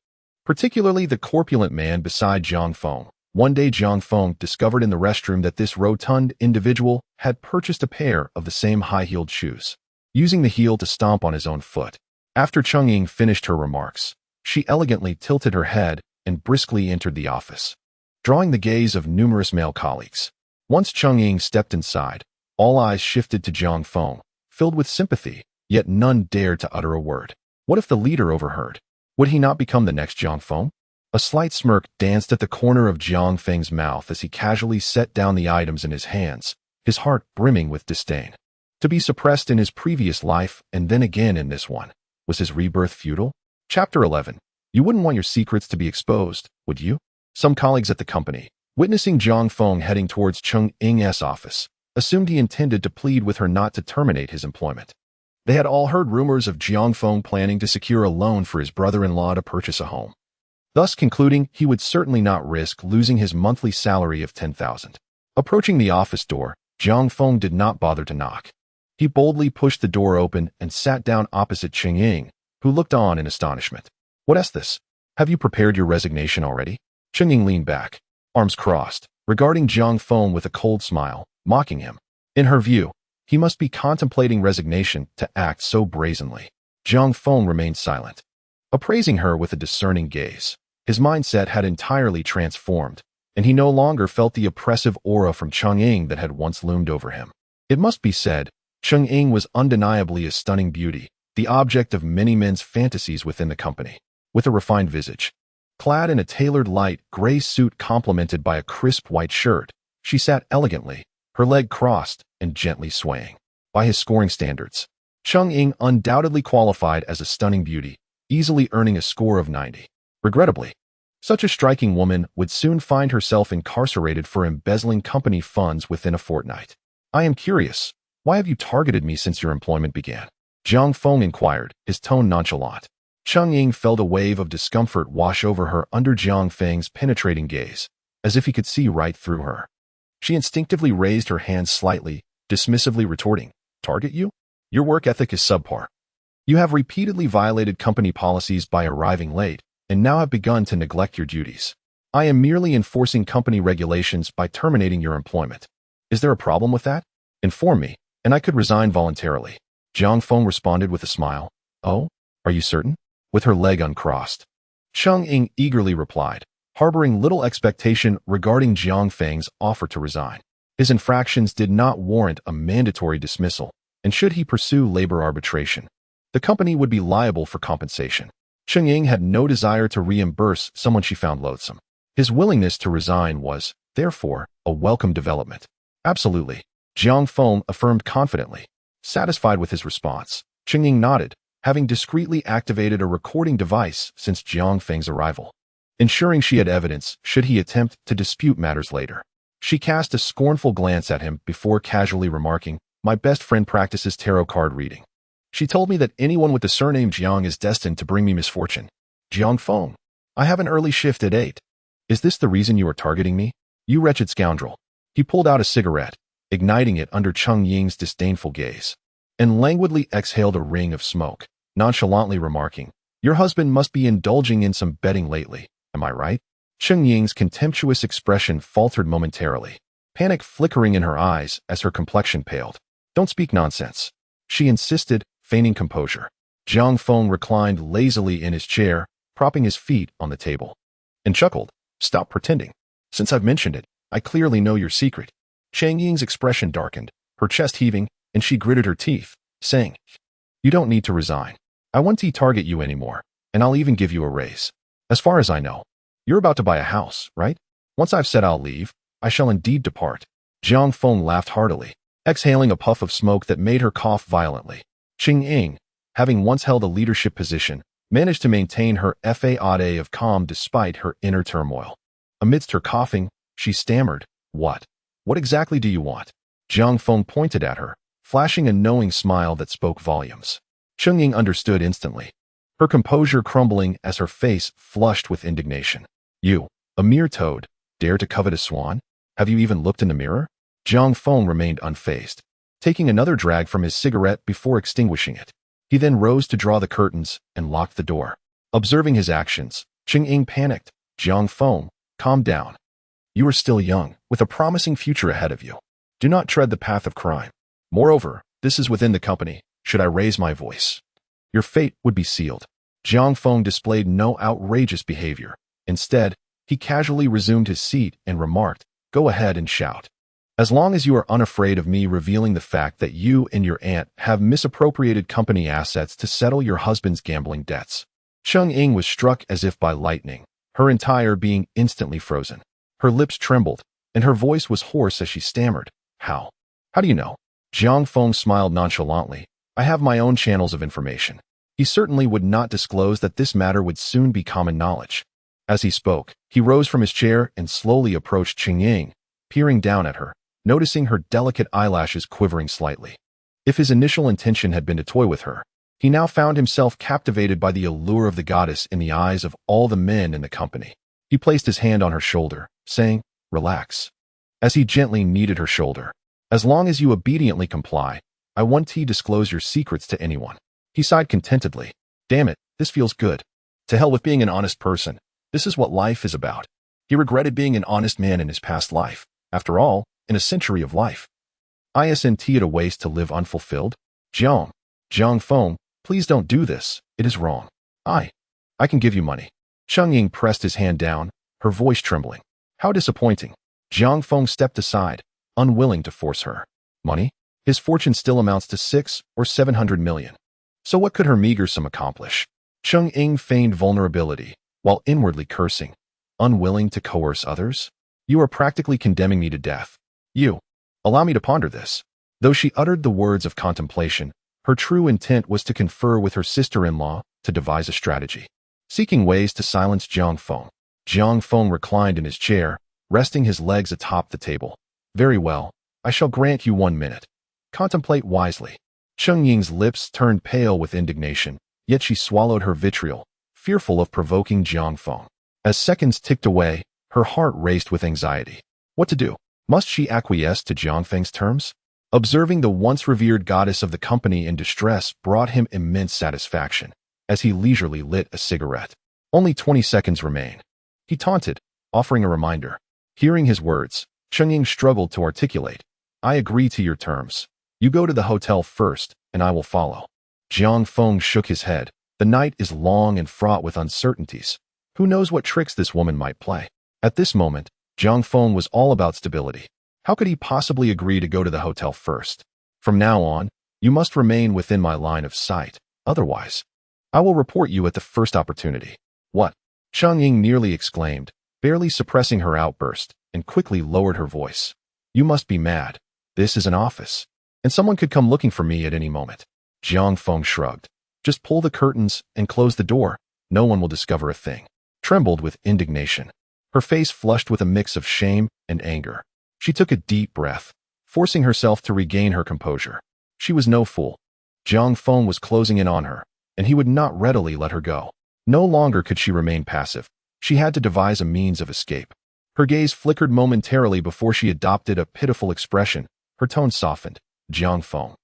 Particularly the corpulent man beside Jiang Feng. One day Jiang Feng discovered in the restroom that this rotund individual had purchased a pair of the same high-heeled shoes, using the heel to stomp on his own foot. After Cheng Ying finished her remarks, she elegantly tilted her head and briskly entered the office, drawing the gaze of numerous male colleagues. Once Cheng Ying stepped inside, all eyes shifted to Jiang Feng, filled with sympathy, yet none dared to utter a word. What if the leader overheard? Would he not become the next Jiang Feng? A slight smirk danced at the corner of Jiang Feng's mouth as he casually set down the items in his hands, his heart brimming with disdain. To be suppressed in his previous life and then again in this one, was his rebirth futile? Chapter 11. You wouldn't want your secrets to be exposed, would you? Some colleagues at the company, witnessing Jiang Feng heading towards Cheng Ying's office, assumed he intended to plead with her not to terminate his employment. They had all heard rumors of Jiang Feng planning to secure a loan for his brother-in-law to purchase a home, thus concluding he would certainly not risk losing his monthly salary of 10,000. Approaching the office door, Jiang Feng did not bother to knock. He boldly pushed the door open and sat down opposite Cheng Ying, who looked on in astonishment. What's this? Have you prepared your resignation already? Cheng Ying leaned back, arms crossed, regarding Jiang Feng with a cold smile, mocking him. In her view, he must be contemplating resignation to act so brazenly. Jiang Feng remained silent, appraising her with a discerning gaze. His mindset had entirely transformed, and he no longer felt the oppressive aura from Cheng Ying that had once loomed over him. It must be said, Cheng Ying was undeniably a stunning beauty, the object of many men's fantasies within the company. With a refined visage, clad in a tailored light gray suit complemented by a crisp white shirt, she sat elegantly, her leg crossed and gently swaying. By his scoring standards, Cheng Ying undoubtedly qualified as a stunning beauty, easily earning a score of 90. Regrettably, such a striking woman would soon find herself incarcerated for embezzling company funds within a fortnight. I am curious, why have you targeted me since your employment began? Jiang Feng inquired, his tone nonchalant. Cheng Ying felt a wave of discomfort wash over her under Jiang Feng's penetrating gaze, as if he could see right through her. She instinctively raised her hands slightly, dismissively retorting, "Target you? Your work ethic is subpar. You have repeatedly violated company policies by arriving late, and now have begun to neglect your duties. I am merely enforcing company regulations by terminating your employment. Is there a problem with that? Inform me, and I could resign voluntarily." Jiang Feng responded with a smile. "Oh, are you certain?" With her leg uncrossed, Cheng Ying eagerly replied, harboring little expectation regarding Jiang Feng's offer to resign. His infractions did not warrant a mandatory dismissal, and should he pursue labor arbitration, the company would be liable for compensation. Cheng Ying had no desire to reimburse someone she found loathsome. His willingness to resign was, therefore, a welcome development. Absolutely, Jiang Feng affirmed confidently. Satisfied with his response, Cheng Ying nodded, having discreetly activated a recording device since Jiang Feng's arrival, ensuring she had evidence should he attempt to dispute matters later. She cast a scornful glance at him before casually remarking, "My best friend practices tarot card reading. She told me that anyone with the surname Jiang is destined to bring me misfortune. Jiang Feng. I have an early shift at 8. Is this the reason you are targeting me? You wretched scoundrel. He pulled out a cigarette, igniting it under Cheng Ying's disdainful gaze, and languidly exhaled a ring of smoke, nonchalantly remarking, "Your husband must be indulging in some betting lately, am I right?" Cheng Ying's contemptuous expression faltered momentarily, panic flickering in her eyes as her complexion paled. "Don't speak nonsense," she insisted, feigning composure. Jiang Feng reclined lazily in his chair, propping his feet on the table, and chuckled. "Stop pretending. Since I've mentioned it, I clearly know your secret." Cheng Ying's expression darkened, her chest heaving, and she gritted her teeth, saying, "You don't need to resign. I won't target you anymore, and I'll even give you a raise. As far as I know, you're about to buy a house, right? Once I've said I'll leave, I shall indeed depart." Jiang Feng laughed heartily, exhaling a puff of smoke that made her cough violently. Cheng Ying, having once held a leadership position, managed to maintain her facade of calm despite her inner turmoil. Amidst her coughing, she stammered, What exactly do you want?" Jiang Feng pointed at her, flashing a knowing smile that spoke volumes. Cheng Ying understood instantly, her composure crumbling as her face flushed with indignation. "You, a mere toad, dare to covet a swan? Have you even looked in the mirror?" Jiang Feng remained unfazed, taking another drag from his cigarette before extinguishing it. He then rose to draw the curtains and locked the door. Observing his actions, Cheng Ying panicked. "Jiang Feng, calm down. You are still young, with a promising future ahead of you. Do not tread the path of crime. Moreover, this is within the company. Should I raise my voice, your fate would be sealed." Jiang Feng displayed no outrageous behavior. Instead, he casually resumed his seat and remarked, "Go ahead and shout. As long as you are unafraid of me revealing the fact that you and your aunt have misappropriated company assets to settle your husband's gambling debts." Cheng Ying was struck as if by lightning, her entire being instantly frozen. Her lips trembled, and her voice was hoarse as she stammered, How do you know?" Jiang Feng smiled nonchalantly. "I have my own channels of information." He certainly would not disclose that this matter would soon be common knowledge. As he spoke, he rose from his chair and slowly approached Cheng Ying, peering down at her, noticing her delicate eyelashes quivering slightly. If his initial intention had been to toy with her, he now found himself captivated by the allure of the goddess in the eyes of all the men in the company. He placed his hand on her shoulder, saying, "Relax." As he gently kneaded her shoulder, "As long as you obediently comply, I won't disclose your secrets to anyone." He sighed contentedly. "Damn it, this feels good. To hell with being an honest person. This is what life is about." He regretted being an honest man in his past life. After all, in a century of life, isn't it a waste to live unfulfilled? Jiang Feng, please don't do this. It is wrong. I can give you money." Cheng Ying pressed his hand down, her voice trembling. How disappointing. Jiang Feng stepped aside, unwilling to force her. Money? His fortune still amounts to 600 or 700 million. So what could her meager sum accomplish? Cheng Ying feigned vulnerability, while inwardly cursing. Unwilling to coerce others? You are practically condemning me to death. Allow me to ponder this. Though she uttered the words of contemplation, her true intent was to confer with her sister-in-law to devise a strategy. Seeking ways to silence Jiang Feng reclined in his chair, resting his legs atop the table. "Very well, I shall grant you 1 minute. Contemplate wisely." Cheng Ying's lips turned pale with indignation, yet she swallowed her vitriol, fearful of provoking Jiang Feng. As seconds ticked away, her heart raced with anxiety. What to do? Must she acquiesce to Jiang Feng's terms? Observing the once revered goddess of the company in distress brought him immense satisfaction, as he leisurely lit a cigarette. Only 20 seconds remain. He taunted, offering a reminder. Hearing his words, Cheng Ying struggled to articulate. "I agree to your terms. You go to the hotel first, and I will follow." Jiang Feng shook his head. The night is long and fraught with uncertainties. Who knows what tricks this woman might play? At this moment, Jiang Feng was all about stability. How could he possibly agree to go to the hotel first? "From now on, you must remain within my line of sight. Otherwise, I will report you at the first opportunity." "What?" Cheng Ying nearly exclaimed, barely suppressing her outburst, and quickly lowered her voice. "You must be mad. This is an office, and someone could come looking for me at any moment." Jiang Feng shrugged. "Just pull the curtains and close the door. No one will discover a thing." Trembled with indignation. Her face flushed with a mix of shame and anger. She took a deep breath, forcing herself to regain her composure. She was no fool. Jiang Feng was closing in on her, and he would not readily let her go. No longer could she remain passive. She had to devise a means of escape. Her gaze flickered momentarily before she adopted a pitiful expression. Her tone softened. Jiang Feng,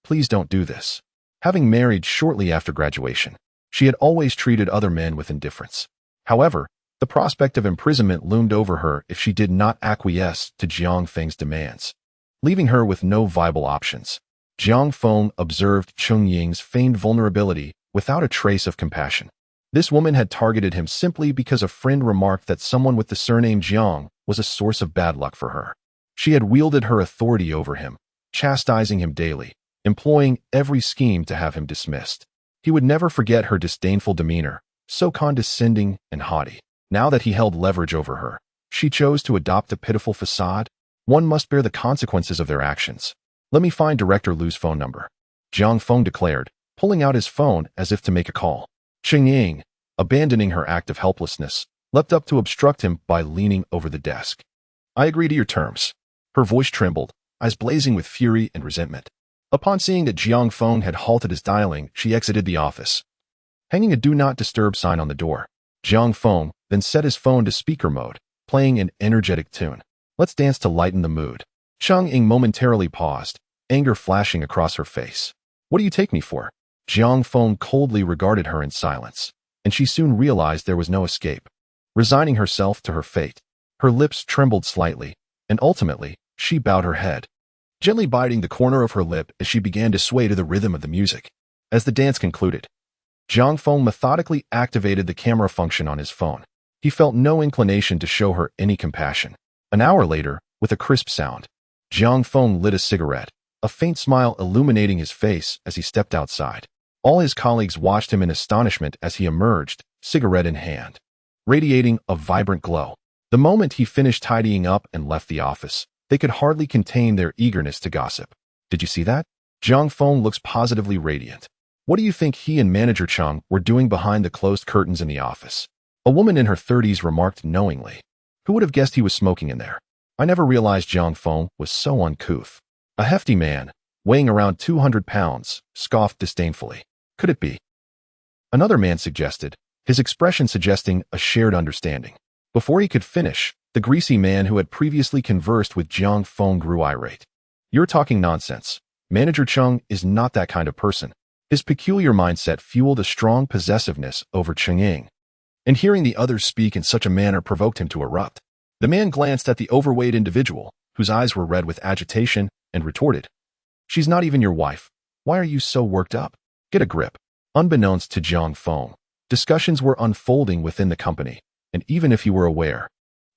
please don't do this. Having married shortly after graduation, she had always treated other men with indifference. However, the prospect of imprisonment loomed over her if she did not acquiesce to Jiang Feng's demands, leaving her with no viable options. Jiang Feng observed Cheng Ying's feigned vulnerability without a trace of compassion. This woman had targeted him simply because a friend remarked that someone with the surname Jiang was a source of bad luck for her. She had wielded her authority over him, chastising him daily, employing every scheme to have him dismissed. He would never forget her disdainful demeanor, so condescending and haughty. Now that he held leverage over her, she chose to adopt a pitiful facade. One must bear the consequences of their actions. Let me find Director Lu's phone number, Jiang Feng declared, pulling out his phone as if to make a call. Cheng Ying, abandoning her act of helplessness, leapt up to obstruct him by leaning over the desk. I agree to your terms. Her voice trembled, eyes blazing with fury and resentment. Upon seeing that Jiang Feng had halted his dialing, she exited the office. Hanging a Do Not Disturb sign on the door, Jiang Feng then set his phone to speaker mode, playing an energetic tune. Let's dance to lighten the mood. Cheng Ying momentarily paused, anger flashing across her face. What do you take me for? Jiang Feng coldly regarded her in silence, and she soon realized there was no escape. Resigning herself to her fate, her lips trembled slightly, and ultimately, she bowed her head, gently biting the corner of her lip as she began to sway to the rhythm of the music. As the dance concluded, Jiang Feng methodically activated the camera function on his phone. He felt no inclination to show her any compassion. An hour later, with a crisp sound, Jiang Feng lit a cigarette, a faint smile illuminating his face as he stepped outside. All his colleagues watched him in astonishment as he emerged, cigarette in hand, radiating a vibrant glow. The moment he finished tidying up and left the office, they could hardly contain their eagerness to gossip. Did you see that? Jiang Feng looks positively radiant. What do you think he and Manager Cheng were doing behind the closed curtains in the office? A woman in her 30s remarked knowingly. Who would have guessed he was smoking in there? I never realized Jiang Feng was so uncouth. A hefty man, weighing around 200 pounds, scoffed disdainfully. Could it be? Another man suggested, his expression suggesting a shared understanding. Before he could finish, the greasy man who had previously conversed with Jiang Feng grew irate. You're talking nonsense. Manager Cheng is not that kind of person. His peculiar mindset fueled a strong possessiveness over Cheng Ying, and hearing the others speak in such a manner provoked him to erupt. The man glanced at the overweight individual, whose eyes were red with agitation, and retorted, She's not even your wife. Why are you so worked up? Get a grip. Unbeknownst to Jiang Feng, discussions were unfolding within the company, and even if he were aware,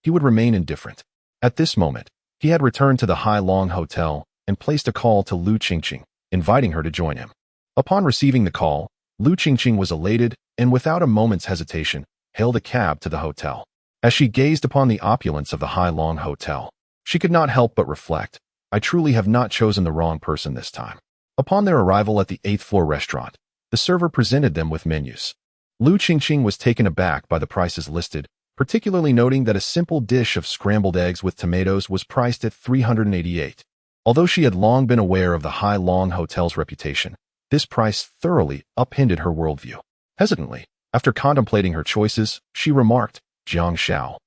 he would remain indifferent. At this moment, he had returned to the Hai Long Hotel and placed a call to Lu Qingqing, inviting her to join him. Upon receiving the call, Lu Qingqing was elated and without a moment's hesitation, hailed a cab to the hotel. As she gazed upon the opulence of the Hai Long Hotel, she could not help but reflect, I truly have not chosen the wrong person this time. Upon their arrival at the 8th floor restaurant, the server presented them with menus. Lu Qingqing was taken aback by the prices listed, particularly noting that a simple dish of scrambled eggs with tomatoes was priced at $388. Although she had long been aware of the Hai Long Hotel's reputation, this price thoroughly upended her worldview. Hesitantly, after contemplating her choices, she remarked, Jiang Shao.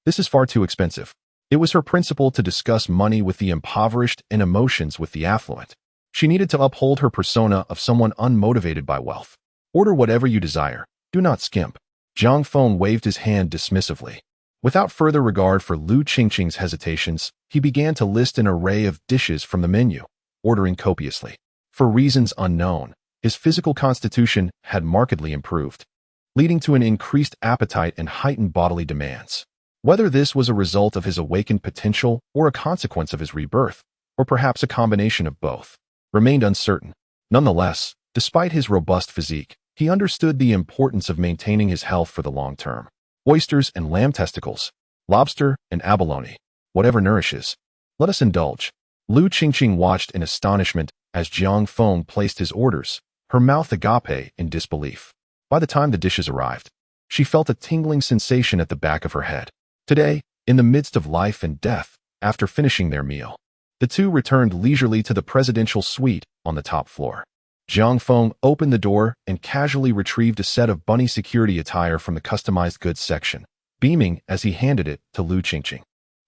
This is far too expensive. It was her principle to discuss money with the impoverished and emotions with the affluent. She needed to uphold her persona of someone unmotivated by wealth. Order whatever you desire. Do not skimp. Jiang Feng waved his hand dismissively. Without further regard for Lu Qingqing's hesitations, he began to list an array of dishes from the menu, ordering copiously. For reasons unknown, his physical constitution had markedly improved, leading to an increased appetite and heightened bodily demands. Whether this was a result of his awakened potential or a consequence of his rebirth, or perhaps a combination of both, remained uncertain. Nonetheless, despite his robust physique, he understood the importance of maintaining his health for the long term. Oysters and lamb testicles, lobster and abalone, whatever nourishes. Let us indulge. Lu Qingqing watched in astonishment as Jiang Feng placed his orders, her mouth agape in disbelief. By the time the dishes arrived, she felt a tingling sensation at the back of her head. Today, in the midst of life and death, after finishing their meal, the two returned leisurely to the presidential suite on the top floor. Jiang Feng opened the door and casually retrieved a set of bunny security attire from the customized goods section, beaming as he handed it to Lu Qingqing.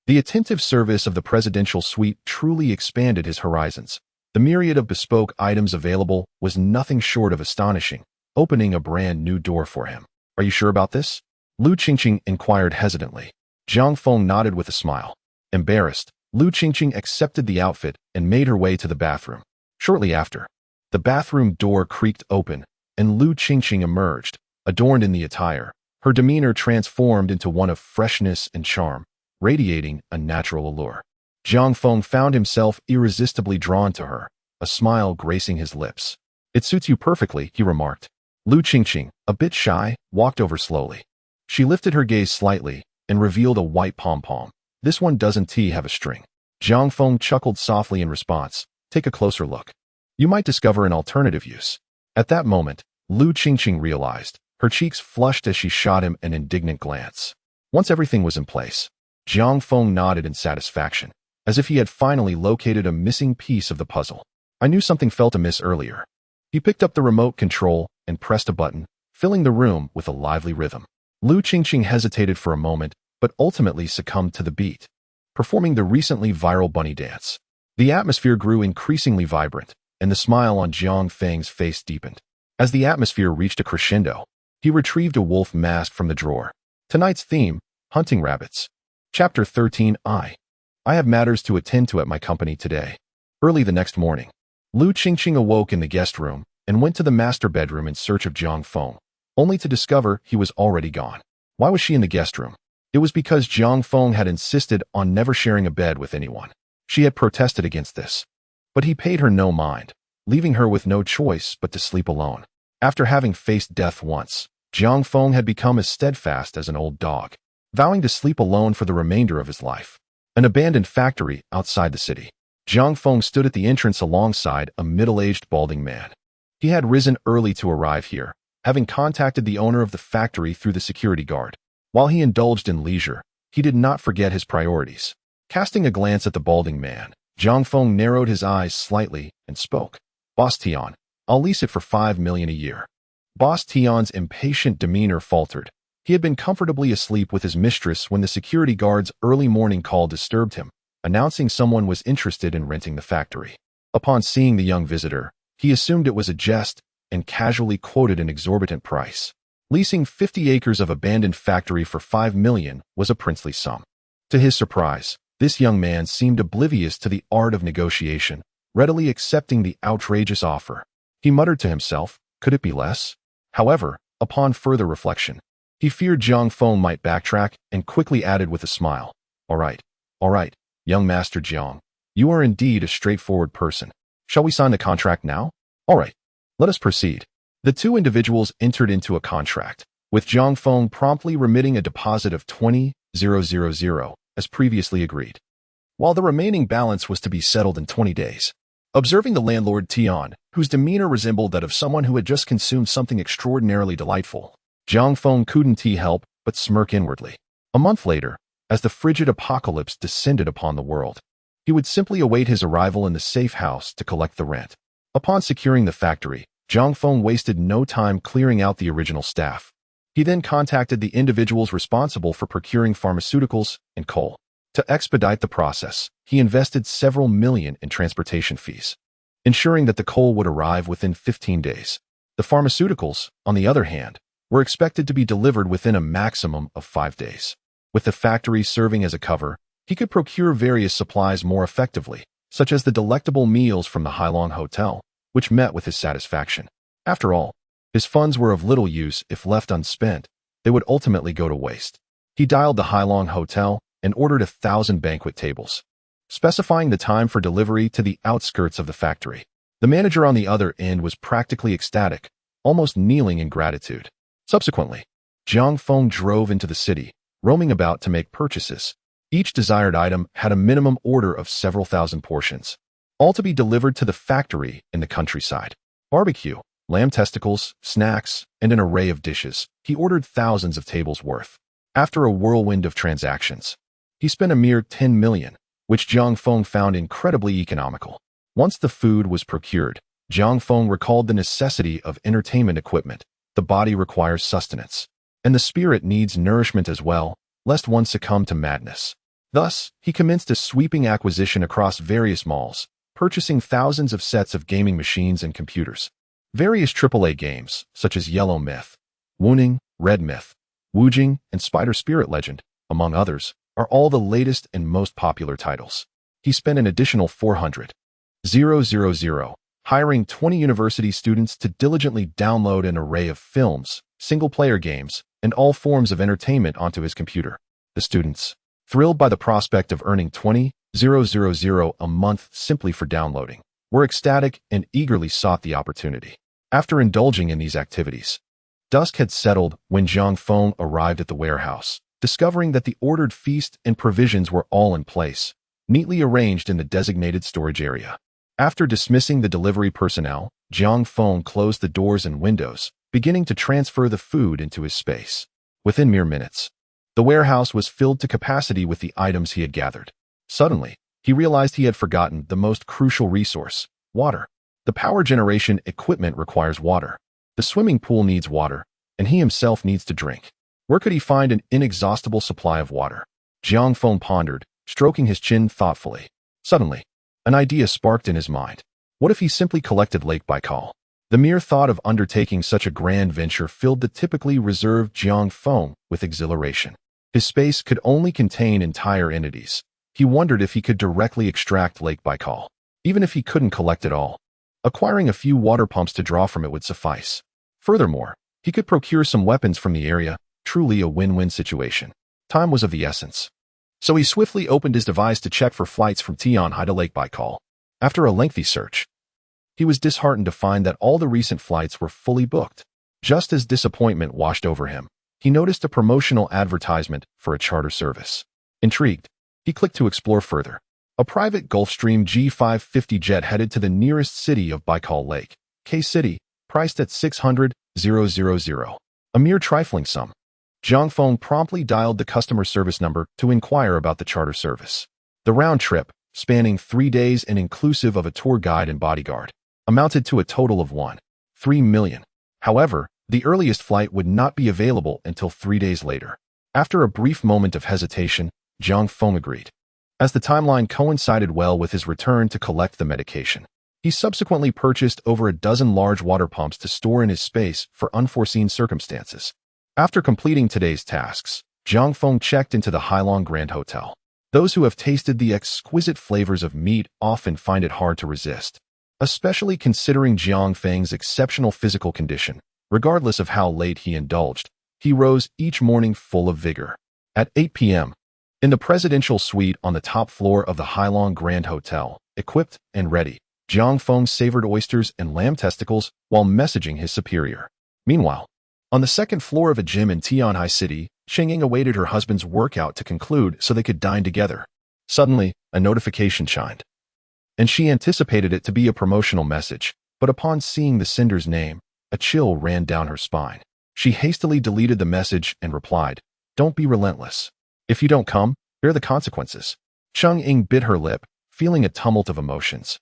The attentive service of the presidential suite truly expanded his horizons. The myriad of bespoke items available was nothing short of astonishing, opening a brand new door for him. Are you sure about this? Lu Qingqing inquired hesitantly. Jiang Feng nodded with a smile. Embarrassed, Lu Qingqing accepted the outfit and made her way to the bathroom. Shortly after, the bathroom door creaked open, and Lu Qingqing emerged, adorned in the attire, her demeanor transformed into one of freshness and charm, radiating a natural allure. Jiang Feng found himself irresistibly drawn to her, a smile gracing his lips. "It suits you perfectly," he remarked. Lu Qingqing, a bit shy, walked over slowly. She lifted her gaze slightly and revealed a white pom-pom. "This one doesn't have a string." Jiang Feng chuckled softly in response. "Take a closer look. You might discover an alternative use." At that moment, Lu Qingqing realized. Her cheeks flushed as she shot him an indignant glance. Once everything was in place, Jiang Feng nodded in satisfaction, as if he had finally located a missing piece of the puzzle. "I knew something felt amiss earlier." He picked up the remote control and pressed a button, filling the room with a lively rhythm. Lu Qingqing hesitated for a moment, but ultimately succumbed to the beat, performing the recently viral bunny dance. The atmosphere grew increasingly vibrant, and the smile on Jiang Feng's face deepened. As the atmosphere reached a crescendo, he retrieved a wolf mask from the drawer. Tonight's theme, hunting rabbits. Chapter 13. I have matters to attend to at my company today. Early the next morning, Lu Qingqing awoke in the guest room and went to the master bedroom in search of Jiang Feng, only to discover he was already gone. Why was she in the guest room? It was because Jiang Feng had insisted on never sharing a bed with anyone. She had protested against this, but he paid her no mind, leaving her with no choice but to sleep alone. After having faced death once, Jiang Feng had become as steadfast as an old dog, vowing to sleep alone for the remainder of his life. An abandoned factory outside the city. Jiang Feng stood at the entrance alongside a middle-aged balding man. He had risen early to arrive here, having contacted the owner of the factory through the security guard. While he indulged in leisure, he did not forget his priorities. Casting a glance at the balding man, Jiang Feng narrowed his eyes slightly and spoke. "Boss Tian, I'll lease it for 5 million a year." Boss Tian's impatient demeanor faltered. He had been comfortably asleep with his mistress when the security guard's early morning call disturbed him, announcing someone was interested in renting the factory. Upon seeing the young visitor, he assumed it was a jest and casually quoted an exorbitant price. Leasing 50 acres of abandoned factory for 5 million was a princely sum. To his surprise, this young man seemed oblivious to the art of negotiation, readily accepting the outrageous offer. He muttered to himself, could it be less? However, upon further reflection, he feared Jiang Feng might backtrack and quickly added with a smile. All right, young Master Jiang. You are indeed a straightforward person. Shall we sign the contract now? All right, let us proceed. The two individuals entered into a contract, with Jiang Feng promptly remitting a deposit of 20,000 as previously agreed, while the remaining balance was to be settled in 20 days. Observing the landlord Tian, whose demeanor resembled that of someone who had just consumed something extraordinarily delightful, Jiang Feng couldn't help but smirk inwardly. A month later, as the frigid apocalypse descended upon the world, he would simply await his arrival in the safe house to collect the rent. Upon securing the factory, Jiang Feng wasted no time clearing out the original staff. He then contacted the individuals responsible for procuring pharmaceuticals and coal. To expedite the process, he invested several million in transportation fees, ensuring that the coal would arrive within 15 days. The pharmaceuticals, on the other hand, were expected to be delivered within a maximum of 5 days. With the factory serving as a cover, he could procure various supplies more effectively, such as the delectable meals from the Hailong Hotel, which met with his satisfaction. After all, his funds were of little use if left unspent. They would ultimately go to waste. He dialed the Hailong Hotel and ordered 1,000 banquet tables, specifying the time for delivery to the outskirts of the factory. The manager on the other end was practically ecstatic, almost kneeling in gratitude. Subsequently, Jiang Feng drove into the city, roaming about to make purchases. Each desired item had a minimum order of several thousand portions, all to be delivered to the factory in the countryside. Barbecue, lamb testicles, snacks, and an array of dishes. He ordered thousands of tables worth. After a whirlwind of transactions, he spent a mere 10 million, which Jiang Feng found incredibly economical. Once the food was procured, Jiang Feng recalled the necessity of entertainment equipment. The body requires sustenance, and the spirit needs nourishment as well, lest one succumb to madness. Thus, he commenced a sweeping acquisition across various malls, purchasing thousands of sets of gaming machines and computers. Various AAA games, such as Yellow Myth, Wuning, Red Myth, Wujing, and Spider Spirit Legend, among others, are all the latest and most popular titles. He spent an additional 400,000 hiring 20 university students to diligently download an array of films, single-player games, and all forms of entertainment onto his computer. The students, thrilled by the prospect of earning 20,000 a month simply for downloading, were ecstatic and eagerly sought the opportunity. After indulging in these activities, dusk had settled when Jiang Feng arrived at the warehouse, discovering that the ordered feast and provisions were all in place, neatly arranged in the designated storage area. After dismissing the delivery personnel, Jiang Feng closed the doors and windows, beginning to transfer the food into his space. Within mere minutes, the warehouse was filled to capacity with the items he had gathered. Suddenly, he realized he had forgotten the most crucial resource: water. The power generation equipment requires water. The swimming pool needs water, and he himself needs to drink. Where could he find an inexhaustible supply of water? Jiang Feng pondered, stroking his chin thoughtfully. Suddenly, an idea sparked in his mind. What if he simply collected Lake Baikal? The mere thought of undertaking such a grand venture filled the typically reserved Jiang Feng with exhilaration. His space could only contain entire entities. He wondered if he could directly extract Lake Baikal. Even if he couldn't collect it all, acquiring a few water pumps to draw from it would suffice. Furthermore, he could procure some weapons from the area, truly a win-win situation. Time was of the essence. So he swiftly opened his device to check for flights from Tianhai to Lake Baikal. After a lengthy search, he was disheartened to find that all the recent flights were fully booked. Just as disappointment washed over him, he noticed a promotional advertisement for a charter service. Intrigued, he clicked to explore further. A private Gulfstream G550 jet headed to the nearest city of Baikal Lake, K-City, priced at 600,000. A mere trifling sum. Jiang Feng promptly dialed the customer service number to inquire about the charter service. The round trip, spanning 3 days and inclusive of a tour guide and bodyguard, amounted to a total of 1.3 million. However, the earliest flight would not be available until 3 days later. After a brief moment of hesitation, Jiang Feng agreed. As the timeline coincided well with his return to collect the medication, he subsequently purchased over a dozen large water pumps to store in his space for unforeseen circumstances. After completing today's tasks, Jiang Feng checked into the Hailong Grand Hotel. Those who have tasted the exquisite flavors of meat often find it hard to resist, especially considering Jiang Feng's exceptional physical condition. Regardless of how late he indulged, he rose each morning full of vigor. At 8 p.m., in the presidential suite on the top floor of the Hailong Grand Hotel, equipped and ready, Jiang Feng savored oysters and lamb testicles while messaging his superior. Meanwhile, on the second floor of a gym in Tianhai City, Cheng Ying awaited her husband's workout to conclude so they could dine together. Suddenly, a notification chimed, and she anticipated it to be a promotional message, but upon seeing the sender's name, a chill ran down her spine. She hastily deleted the message and replied, "Don't be relentless. If you don't come, bear the consequences." Cheng Ying bit her lip, feeling a tumult of emotions,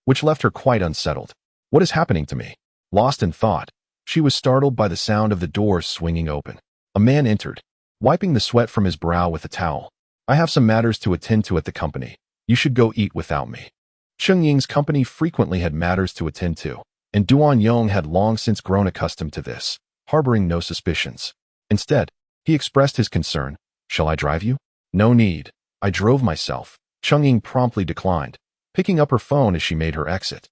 which left her quite unsettled. What is happening to me? Lost in thought, she was startled by the sound of the door swinging open. A man entered, wiping the sweat from his brow with a towel. "I have some matters to attend to at the company. You should go eat without me." Cheng Ying's company frequently had matters to attend to, and Duan Yong had long since grown accustomed to this, harboring no suspicions. Instead, he expressed his concern. "Shall I drive you?" "No need. I drove myself." Cheng Ying promptly declined, picking up her phone as she made her exit.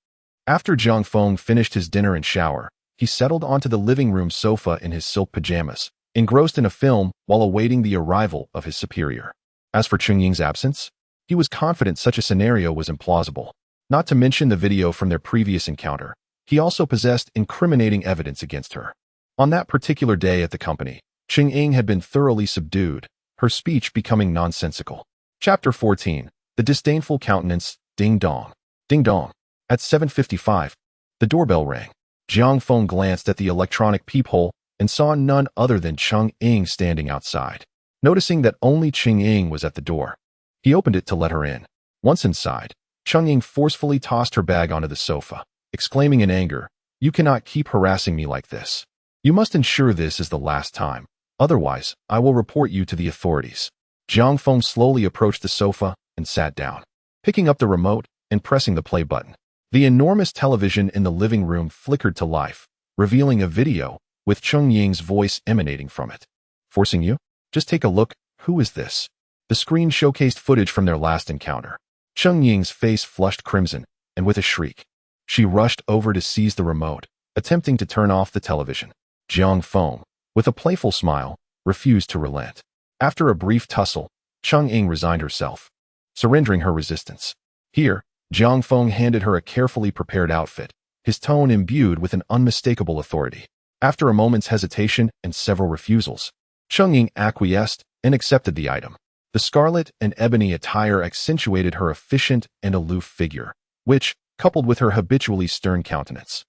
After Jiang Feng finished his dinner and shower, he settled onto the living room sofa in his silk pajamas, engrossed in a film while awaiting the arrival of his superior. As for Cheng Ying's absence, he was confident such a scenario was implausible. Not to mention the video from their previous encounter, he also possessed incriminating evidence against her. On that particular day at the company, Cheng Ying had been thoroughly subdued, her speech becoming nonsensical. Chapter 14. The Disdainful Countenance. Ding dong. Ding dong. At 7:55, the doorbell rang. Jiang Feng glanced at the electronic peephole and saw none other than Cheng Ying standing outside. Noticing that only Cheng Ying was at the door, he opened it to let her in. Once inside, Cheng Ying forcefully tossed her bag onto the sofa, exclaiming in anger, "You cannot keep harassing me like this. You must ensure this is the last time. Otherwise, I will report you to the authorities." Jiang Feng slowly approached the sofa and sat down, picking up the remote and pressing the play button. The enormous television in the living room flickered to life, revealing a video with Cheng Ying's voice emanating from it. "Forcing you? Just take a look. Who is this?" The screen showcased footage from their last encounter. Cheng Ying's face flushed crimson, and with a shriek, she rushed over to seize the remote, attempting to turn off the television. Jiang Feng, with a playful smile, refused to relent. After a brief tussle, Cheng Ying resigned herself, surrendering her resistance. Here, Jiang Feng handed her a carefully prepared outfit, his tone imbued with an unmistakable authority. After a moment's hesitation and several refusals, Cheng Ying acquiesced and accepted the item. The scarlet and ebony attire accentuated her efficient and aloof figure, which, coupled with her habitually stern countenance,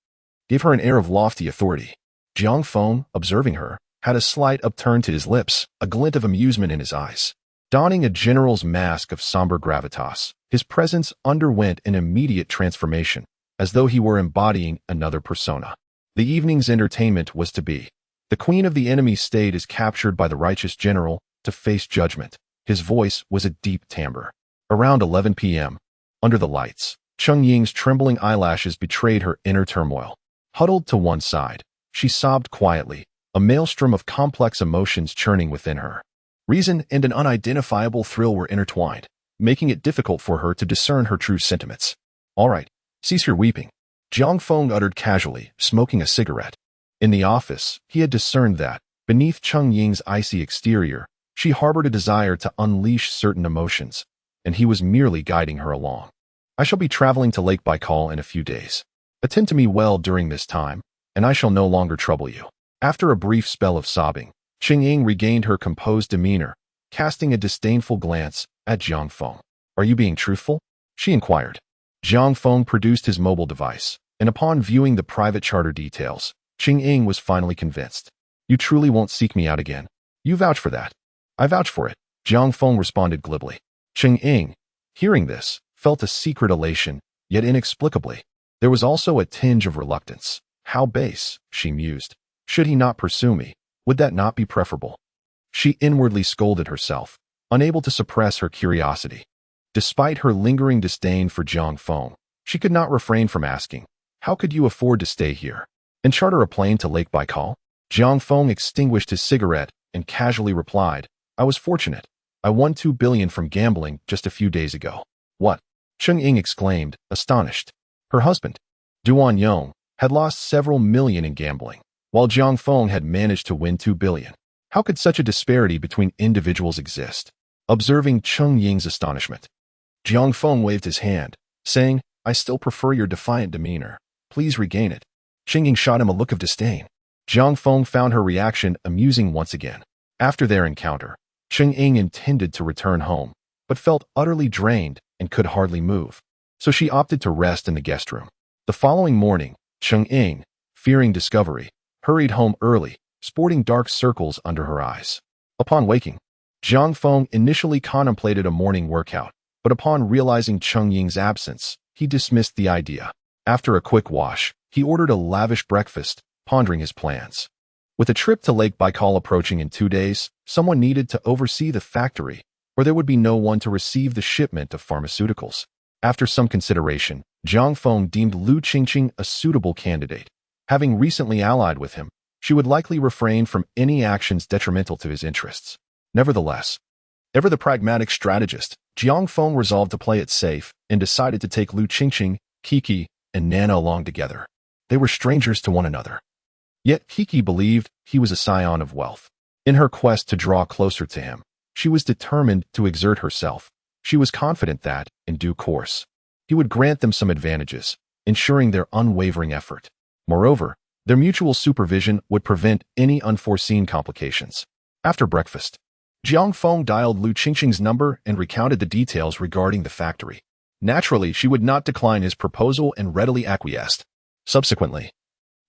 gave her an air of lofty authority. Jiang Feng, observing her, had a slight upturn to his lips, a glint of amusement in his eyes. Donning a general's mask of somber gravitas, his presence underwent an immediate transformation, as though he were embodying another persona. The evening's entertainment was to be. The queen of the enemy state is captured by the righteous general to face judgment. His voice was a deep timbre. Around 11 p.m., under the lights, Cheng Ying's trembling eyelashes betrayed her inner turmoil. Huddled to one side, she sobbed quietly, a maelstrom of complex emotions churning within her. Reason and an unidentifiable thrill were intertwined, making it difficult for her to discern her true sentiments. "All right, cease your weeping," Jiang Feng uttered casually, smoking a cigarette. In the office, he had discerned that, beneath Cheng Ying's icy exterior, she harbored a desire to unleash certain emotions, and he was merely guiding her along. "I shall be traveling to Lake Baikal in a few days. Attend to me well during this time, and I shall no longer trouble you." After a brief spell of sobbing, Cheng Ying regained her composed demeanor, casting a disdainful glance at Jiang Feng. "Are you being truthful?" she inquired. Jiang Feng produced his mobile device, and upon viewing the private charter details, Cheng Ying was finally convinced. "You truly won't seek me out again. You vouch for that." "I vouch for it," Jiang Feng responded glibly. Cheng Ying, hearing this, felt a secret elation, yet inexplicably. There was also a tinge of reluctance. How base, she mused. Should he not pursue me? Would that not be preferable? She inwardly scolded herself, unable to suppress her curiosity. Despite her lingering disdain for Jiang Feng, she could not refrain from asking, "How could you afford to stay here and charter a plane to Lake Baikal?" Jiang Feng extinguished his cigarette and casually replied, "I was fortunate. I won 2 billion from gambling just a few days ago." "What?" Cheng Ying exclaimed, astonished. Her husband, Duan Yong, had lost several million in gambling, while Jiang Feng had managed to win 2 billion. How could such a disparity between individuals exist? Observing Cheng Ying's astonishment, Jiang Feng waved his hand, saying, "I still prefer your defiant demeanor. Please regain it." Cheng Ying shot him a look of disdain. Jiang Feng found her reaction amusing once again. After their encounter, Cheng Ying intended to return home, but felt utterly drained and could hardly move, so she opted to rest in the guest room. The following morning, Cheng Ying, fearing discovery, hurried home early, sporting dark circles under her eyes. Upon waking, Jiang Feng initially contemplated a morning workout, but upon realizing Cheng Ying's absence, he dismissed the idea. After a quick wash, he ordered a lavish breakfast, pondering his plans. With a trip to Lake Baikal approaching in 2 days, someone needed to oversee the factory, or there would be no one to receive the shipment of pharmaceuticals. After some consideration, Jiang Feng deemed Lu Qingqing a suitable candidate. Having recently allied with him, she would likely refrain from any actions detrimental to his interests. Nevertheless, ever the pragmatic strategist, Jiang Feng resolved to play it safe and decided to take Lu Qingqing, Kiki, and Nana along together. They were strangers to one another. Yet Kiki believed he was a scion of wealth. In her quest to draw closer to him, she was determined to exert herself. She was confident that, in due course, he would grant them some advantages, ensuring their unwavering effort. Moreover, their mutual supervision would prevent any unforeseen complications. After breakfast, Jiang Feng dialed Lu Qingqing's number and recounted the details regarding the factory. Naturally, she would not decline his proposal and readily acquiesced. Subsequently,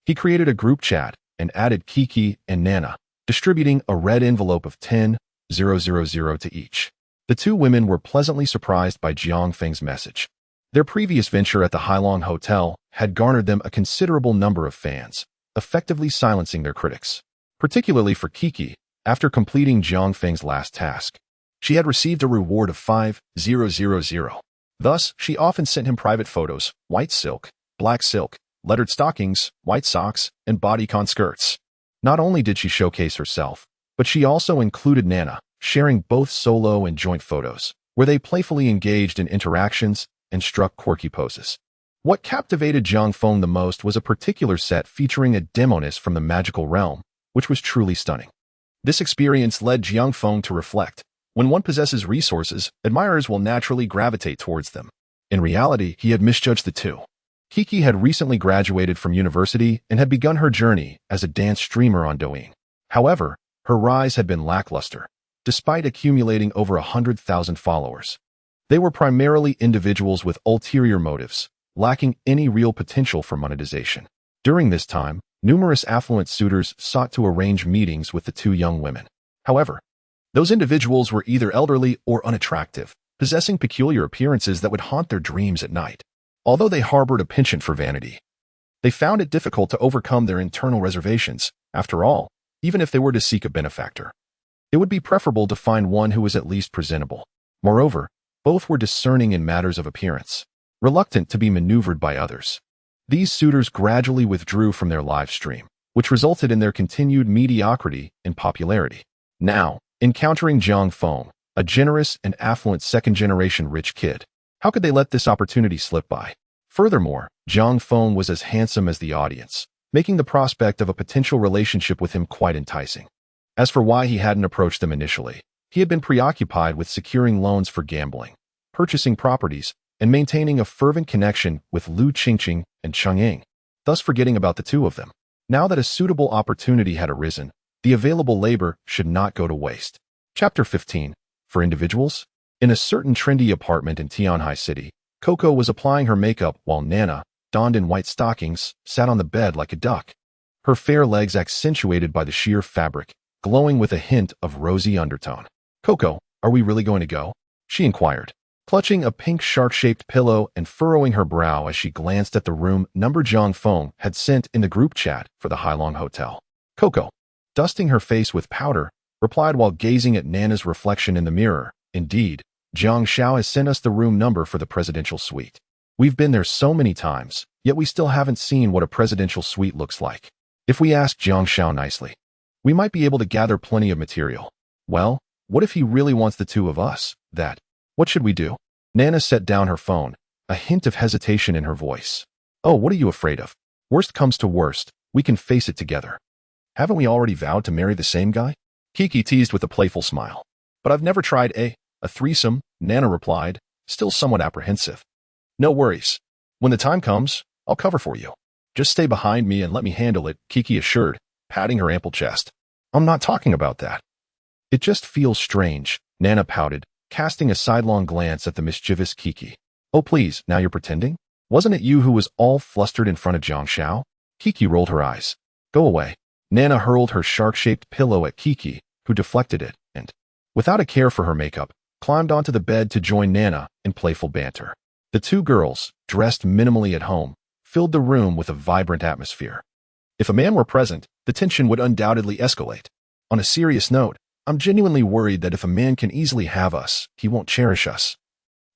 he created a group chat and added Kiki and Nana, distributing a red envelope of 10,000 to each. The two women were pleasantly surprised by Jiang Feng's message. Their previous venture at the Hailong Hotel had garnered them a considerable number of fans, effectively silencing their critics. Particularly for Kiki, after completing Jiang Feng's last task. She had received a reward of 5,000. Thus, she often sent him private photos, white silk, black silk, lettered stockings, white socks, and bodycon skirts. Not only did she showcase herself, but she also included Nana, sharing both solo and joint photos, where they playfully engaged in interactions and struck quirky poses. What captivated Jiang Feng the most was a particular set featuring a demoness from the magical realm, which was truly stunning. This experience led Jiang Feng to reflect. When one possesses resources, admirers will naturally gravitate towards them. In reality, he had misjudged the two. Kiki had recently graduated from university and had begun her journey as a dance streamer on Douyin. However, her rise had been lackluster, despite accumulating over 100,000 followers. They were primarily individuals with ulterior motives, lacking any real potential for monetization. During this time, numerous affluent suitors sought to arrange meetings with the two young women. However, those individuals were either elderly or unattractive, possessing peculiar appearances that would haunt their dreams at night. Although they harbored a penchant for vanity, they found it difficult to overcome their internal reservations. After all, even if they were to seek a benefactor, it would be preferable to find one who was at least presentable. Moreover, both were discerning in matters of appearance, reluctant to be maneuvered by others. These suitors gradually withdrew from their live stream, which resulted in their continued mediocrity in popularity. Now, encountering Jiang Feng, a generous and affluent second-generation rich kid, how could they let this opportunity slip by? Furthermore, Jiang Feng was as handsome as the audience, making the prospect of a potential relationship with him quite enticing. As for why he hadn't approached them initially, he had been preoccupied with securing loans for gambling, purchasing properties, and maintaining a fervent connection with Lu Qingqing and Cheng Ying, thus forgetting about the two of them. Now that a suitable opportunity had arisen, the available labor should not go to waste. Chapter 15. For individuals? In a certain trendy apartment in Tianhai City, Coco was applying her makeup while Nana, donned in white stockings, sat on the bed like a duck. Her fair legs accentuated by the sheer fabric, glowing with a hint of rosy undertone. "Coco, are we really going to go?" she inquired, clutching a pink shark-shaped pillow and furrowing her brow as she glanced at the room number Jiang Feng had sent in the group chat for the Hailong Hotel. Coco, dusting her face with powder, replied while gazing at Nana's reflection in the mirror, "Indeed, Jiang Xiao has sent us the room number for the presidential suite. We've been there so many times, yet we still haven't seen what a presidential suite looks like. If we ask Jiang Xiao nicely, we might be able to gather plenty of material. Well, what if he really wants the two of us? What should we do?" Nana set down her phone, a hint of hesitation in her voice. "Oh, what are you afraid of? Worst comes to worst, we can face it together. Haven't we already vowed to marry the same guy?" Kiki teased with a playful smile. "But I've never tried a threesome," Nana replied, still somewhat apprehensive. "No worries. When the time comes, I'll cover for you. Just stay behind me and let me handle it," Kiki assured, patting her ample chest. "I'm not talking about that." "It just feels strange," Nana pouted, casting a sidelong glance at the mischievous Kiki. "Oh please, now you're pretending? Wasn't it you who was all flustered in front of Jiang Xiao?" Kiki rolled her eyes. "Go away." Nana hurled her shark-shaped pillow at Kiki, who deflected it, and, without a care for her makeup, climbed onto the bed to join Nana in playful banter. The two girls, dressed minimally at home, filled the room with a vibrant atmosphere. If a man were present, the tension would undoubtedly escalate. On a serious note, I'm genuinely worried that if a man can easily have us, he won't cherish us,"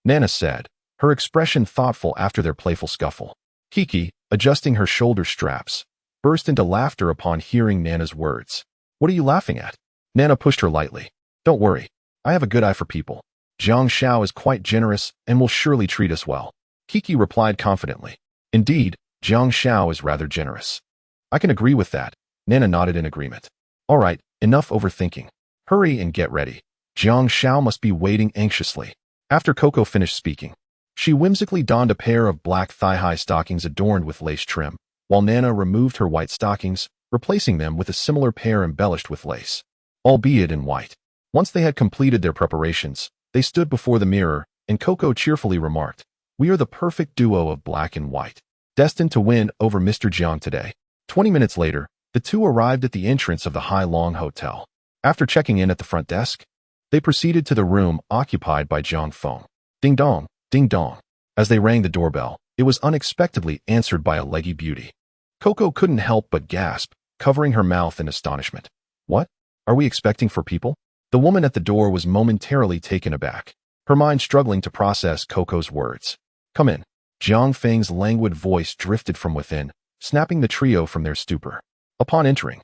Nana said, her expression thoughtful after their playful scuffle. Kiki, adjusting her shoulder straps, burst into laughter upon hearing Nana's words. "What are you laughing at?" Nana pushed her lightly. "Don't worry. I have a good eye for people. Jiang Xiao is quite generous and will surely treat us well," Kiki replied confidently. "Indeed, Jiang Xiao is rather generous." "I can agree with that," Nana nodded in agreement. "All right, enough overthinking. Hurry and get ready. Jiang Xiao must be waiting anxiously." After Coco finished speaking, she whimsically donned a pair of black thigh-high stockings adorned with lace trim, while Nana removed her white stockings, replacing them with a similar pair embellished with lace, albeit in white. Once they had completed their preparations, they stood before the mirror, and Coco cheerfully remarked, "We are the perfect duo of black and white, destined to win over Mr. Jiang today." 20 minutes later, the two arrived at the entrance of the Hailong Hotel. After checking in at the front desk, they proceeded to the room occupied by Jiang Feng. Ding dong, ding dong. As they rang the doorbell, it was unexpectedly answered by a leggy beauty. Coco couldn't help but gasp, covering her mouth in astonishment. What? Are we expecting 4 people? The woman at the door was momentarily taken aback, her mind struggling to process Coco's words. Come in. Jiang Feng's languid voice drifted from within, snapping the trio from their stupor. Upon entering,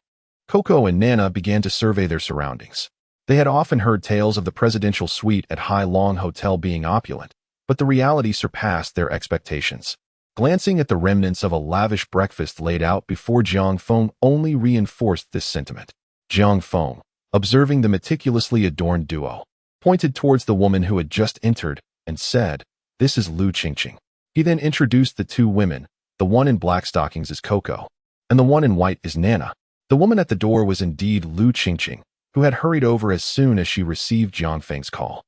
Coco and Nana began to survey their surroundings. They had often heard tales of the presidential suite at Hai Long Hotel being opulent, but the reality surpassed their expectations. Glancing at the remnants of a lavish breakfast laid out before Jiang Feng only reinforced this sentiment. Jiang Feng, observing the meticulously adorned duo, pointed towards the woman who had just entered and said, "This is Lu Qingqing." He then introduced the 2 women. The one in black stockings is Coco, and the one in white is Nana. The woman at the door was indeed Lu Qingqing, who had hurried over as soon as she received Jiang Feng's call.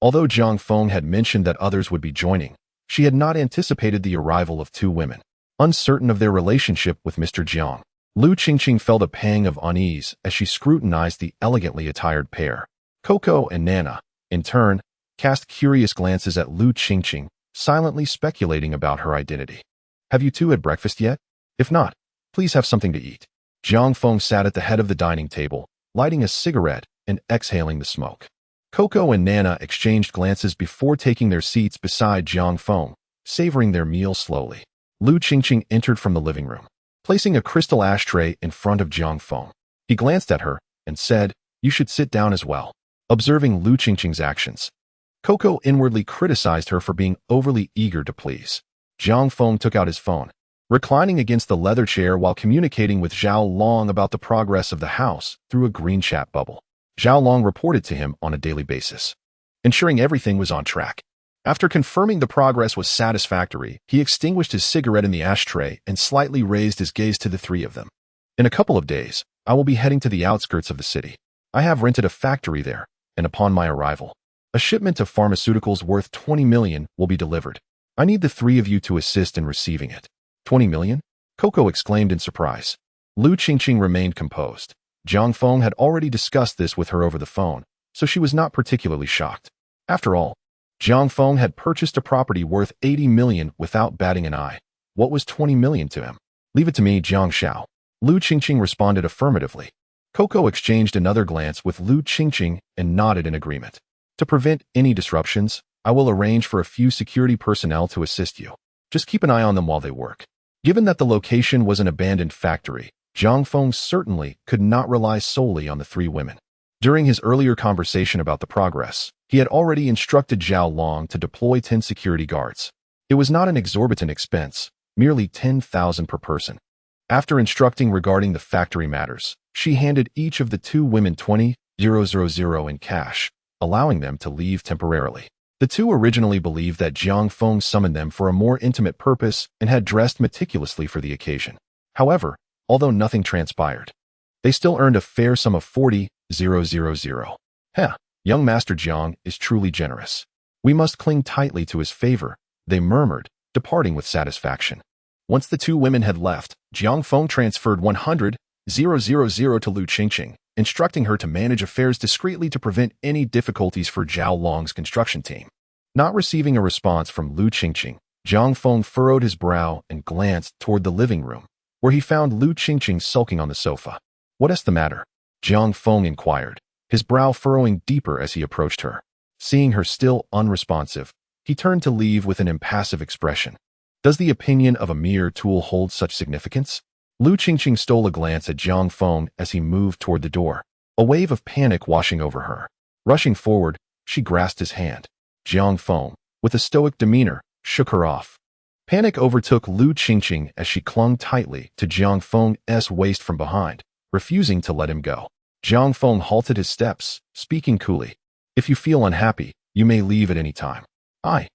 Although Jiang Feng had mentioned that others would be joining, she had not anticipated the arrival of 2 women. Uncertain of their relationship with Mr. Jiang, Lu Qingqing felt a pang of unease as she scrutinized the elegantly attired pair. Coco and Nana, in turn, cast curious glances at Lu Qingqing, silently speculating about her identity. Have you 2 had breakfast yet? If not, please have something to eat. Jiang Feng sat at the head of the dining table, lighting a cigarette and exhaling the smoke. Coco and Nana exchanged glances before taking their seats beside Jiang Feng, savoring their meal slowly. Lu Qingqing entered from the living room, placing a crystal ashtray in front of Jiang Feng. He glanced at her and said, "You should sit down as well." Observing Lu Qingqing's actions, Coco inwardly criticized her for being overly eager to please. Jiang Feng took out his phone, reclining against the leather chair while communicating with Zhao Long about the progress of the house through a green chat bubble. Zhao Long reported to him on a daily basis, ensuring everything was on track. After confirming the progress was satisfactory, he extinguished his cigarette in the ashtray and slightly raised his gaze to the 3 of them. In a couple of days, I will be heading to the outskirts of the city. I have rented a factory there, and upon my arrival, a shipment of pharmaceuticals worth 20 million will be delivered. I need the 3 of you to assist in receiving it. 20 million? Coco exclaimed in surprise. Lu Qingqing remained composed. Jiang Feng had already discussed this with her over the phone, so she was not particularly shocked. After all, Jiang Feng had purchased a property worth 80 million without batting an eye. What was 20 million to him? Leave it to me, Jiang Shao. Lu Qingqing responded affirmatively. Coco exchanged another glance with Lu Qingqing and nodded in agreement. To prevent any disruptions, I will arrange for a few security personnel to assist you. Just keep an eye on them while they work. Given that the location was an abandoned factory, Jiang Feng certainly could not rely solely on the 3 women. During his earlier conversation about the progress, he had already instructed Zhao Long to deploy 10 security guards. It was not an exorbitant expense, merely 10,000 per person. After instructing regarding the factory matters, she handed each of the 2 women 20,000 in cash, allowing them to leave temporarily. The 2 originally believed that Jiang Feng summoned them for a more intimate purpose and had dressed meticulously for the occasion. However, although nothing transpired, they still earned a fair sum of 40,000. Heh, young Master Jiang is truly generous. We must cling tightly to his favor, they murmured, departing with satisfaction. Once the 2 women had left, Jiang Feng transferred 100,000 to Lu Qingqing, instructing her to manage affairs discreetly to prevent any difficulties for Zhao Long's construction team. Not receiving a response from Lu Qingqing, Jiang Feng furrowed his brow and glanced toward the living room, where he found Lu Qingqing sulking on the sofa. "What is the matter?" Jiang Feng inquired, his brow furrowing deeper as he approached her. Seeing her still unresponsive, he turned to leave with an impassive expression. Does the opinion of a mere tool hold such significance? Lu Qingqing stole a glance at Jiang Feng as he moved toward the door, a wave of panic washing over her. Rushing forward, she grasped his hand. Jiang Feng, with a stoic demeanor, shook her off. Panic overtook Lu Qingqing as she clung tightly to Jiang Feng's waist from behind, refusing to let him go. Jiang Feng halted his steps, speaking coolly. "If you feel unhappy, you may leave at any time. I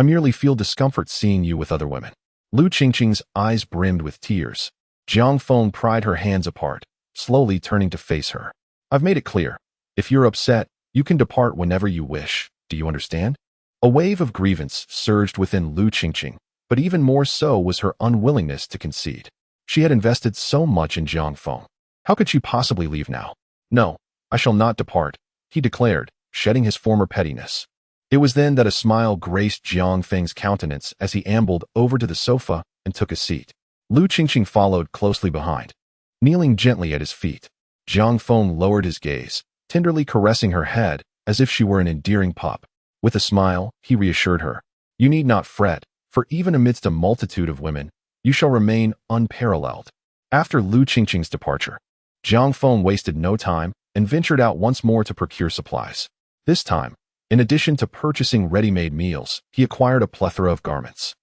merely feel discomfort seeing you with other women." Lu Qingqing's eyes brimmed with tears. Jiang Feng pried her hands apart, slowly turning to face her. "I've made it clear. If you're upset, you can depart whenever you wish. Do you understand?" A wave of grievance surged within Lu Qingqing, but even more so was her unwillingness to concede. She had invested so much in Jiang Feng. How could she possibly leave now? "No, I shall not depart," he declared, shedding his former pettiness. It was then that a smile graced Jiang Feng's countenance as he ambled over to the sofa and took a seat. Lu Qingqing followed closely behind, kneeling gently at his feet. Jiang Feng lowered his gaze, tenderly caressing her head as if she were an endearing pup. With a smile, he reassured her, "You need not fret, for even amidst a multitude of women, you shall remain unparalleled." After Lu Qingqing's departure, Jiang Feng wasted no time and ventured out once more to procure supplies. This time, in addition to purchasing ready-made meals, he acquired a plethora of garments,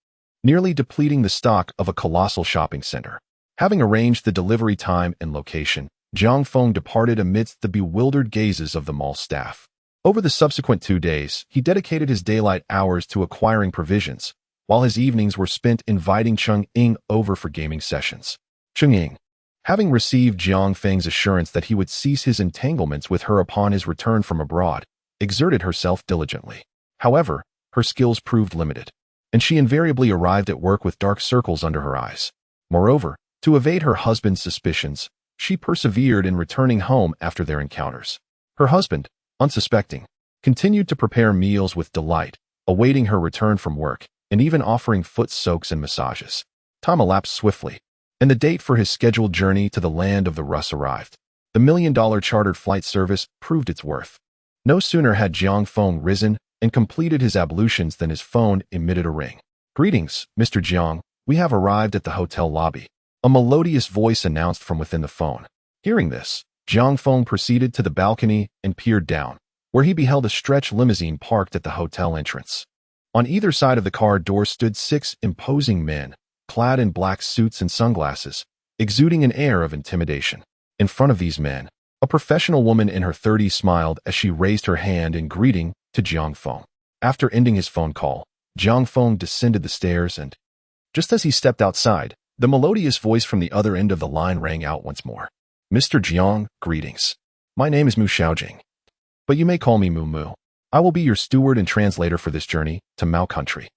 nearly depleting the stock of a colossal shopping center. Having arranged the delivery time and location, Jiang Feng departed amidst the bewildered gazes of the mall staff. Over the subsequent 2 days, he dedicated his daylight hours to acquiring provisions, while his evenings were spent inviting Cheng Ying over for gaming sessions. Cheng Ying, having received Jiang Feng's assurance that he would cease his entanglements with her upon his return from abroad, exerted herself diligently. However, her skills proved limited, and she invariably arrived at work with dark circles under her eyes. Moreover, to evade her husband's suspicions, she persevered in returning home after their encounters. Her husband, unsuspecting, continued to prepare meals with delight, awaiting her return from work, and even offering foot soaks and massages. Time elapsed swiftly, and the date for his scheduled journey to the land of the Rus arrived. The $1 million chartered flight service proved its worth. No sooner had Jiang Feng risen and completed his ablutions than his phone emitted a ring. "Greetings, Mr. Jiang. We have arrived at the hotel lobby," a melodious voice announced from within the phone. Hearing this, Jiang Feng proceeded to the balcony and peered down, where he beheld a stretch limousine parked at the hotel entrance. On either side of the car door stood 6 imposing men, clad in black suits and sunglasses, exuding an air of intimidation. In front of these men, a professional woman in her 30s smiled as she raised her hand in greeting to Jiang Feng. After ending his phone call, Jiang Feng descended the stairs and, just as he stepped outside, the melodious voice from the other end of the line rang out once more. "Mr. Jiang, greetings. My name is Mu Xiaojing, but you may call me Mu Mu. I will be your steward and translator for this journey to Mao country."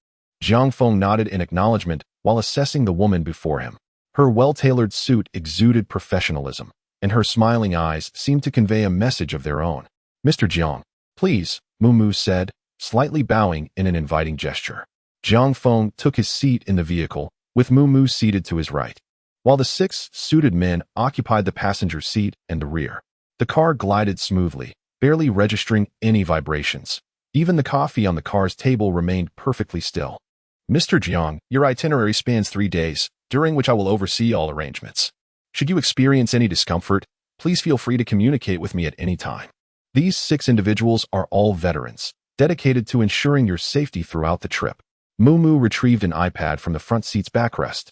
Jiang Feng nodded in acknowledgement while assessing the woman before him. Her well-tailored suit exuded professionalism, and her smiling eyes seemed to convey a message of their own. "Mr. Jiang, please," Mu Mu said, slightly bowing in an inviting gesture. Jiang Feng took his seat in the vehicle, with Mu Mu seated to his right, while the 6 suited men occupied the passenger seat and the rear. The car glided smoothly, barely registering any vibrations. Even the coffee on the car's table remained perfectly still. "Mr. Jiang, your itinerary spans 3 days, during which I will oversee all arrangements. Should you experience any discomfort, please feel free to communicate with me at any time." These 6 individuals are all veterans, dedicated to ensuring your safety throughout the trip. Mu Mu retrieved an iPad from the front seat's backrest,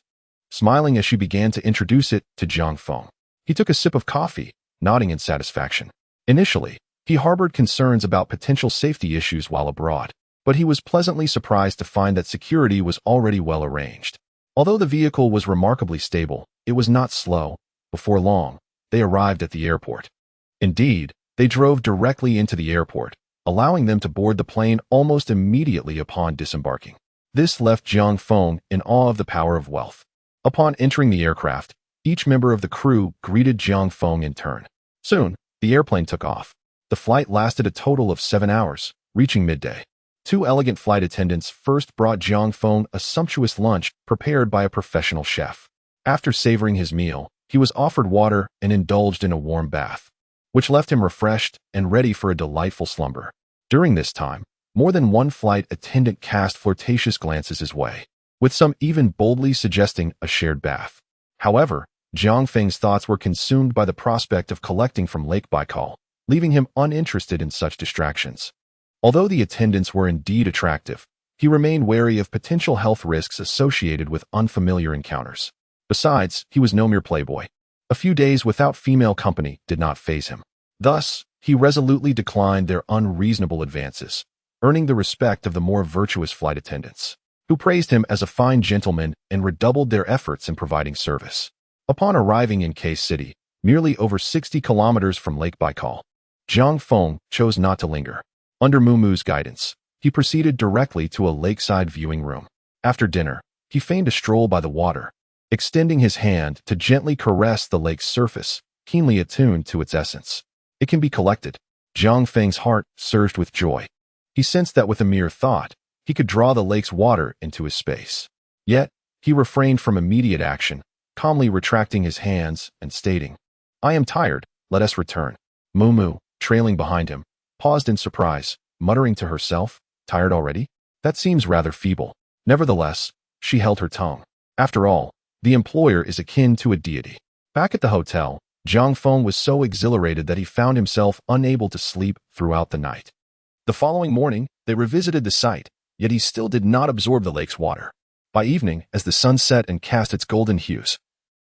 smiling as she began to introduce it to Jiang Feng. He took a sip of coffee, nodding in satisfaction. Initially, he harbored concerns about potential safety issues while abroad, but he was pleasantly surprised to find that security was already well arranged. Although the vehicle was remarkably stable, it was not slow. Before long, they arrived at the airport. Indeed, they drove directly into the airport, allowing them to board the plane almost immediately upon disembarking. This left Jiang Feng in awe of the power of wealth. Upon entering the aircraft, each member of the crew greeted Jiang Feng in turn. Soon, the airplane took off. The flight lasted a total of 7 hours, reaching midday. 2 elegant flight attendants first brought Jiang Feng a sumptuous lunch prepared by a professional chef. After savoring his meal, he was offered water and indulged in a warm bath, which left him refreshed and ready for a delightful slumber. During this time, more than one flight attendant cast flirtatious glances his way, with some even boldly suggesting a shared bath. However, Jiang Feng's thoughts were consumed by the prospect of collecting from Lake Baikal, leaving him uninterested in such distractions. Although the attendants were indeed attractive, he remained wary of potential health risks associated with unfamiliar encounters. Besides, he was no mere playboy. A few days without female company did not faze him. Thus, he resolutely declined their unreasonable advances, earning the respect of the more virtuous flight attendants, who praised him as a fine gentleman and redoubled their efforts in providing service. Upon arriving in K City, merely over 60 kilometers from Lake Baikal, Jiang Feng chose not to linger. Under Mu Mu's guidance, he proceeded directly to a lakeside viewing room. After dinner, he feigned a stroll by the water, extending his hand to gently caress the lake's surface, keenly attuned to its essence. "It can be collected." Jiang Feng's heart surged with joy. He sensed that with a mere thought, he could draw the lake's water into his space. Yet, he refrained from immediate action, calmly retracting his hands and stating, "I am tired, let us return." Moo, trailing behind him, paused in surprise, muttering to herself, "Tired already? That seems rather feeble." Nevertheless, she held her tongue. After all, the employer is akin to a deity. Back at the hotel, Jiang Feng was so exhilarated that he found himself unable to sleep throughout the night. The following morning, they revisited the site, yet he still did not absorb the lake's water. By evening, as the sun set and cast its golden hues,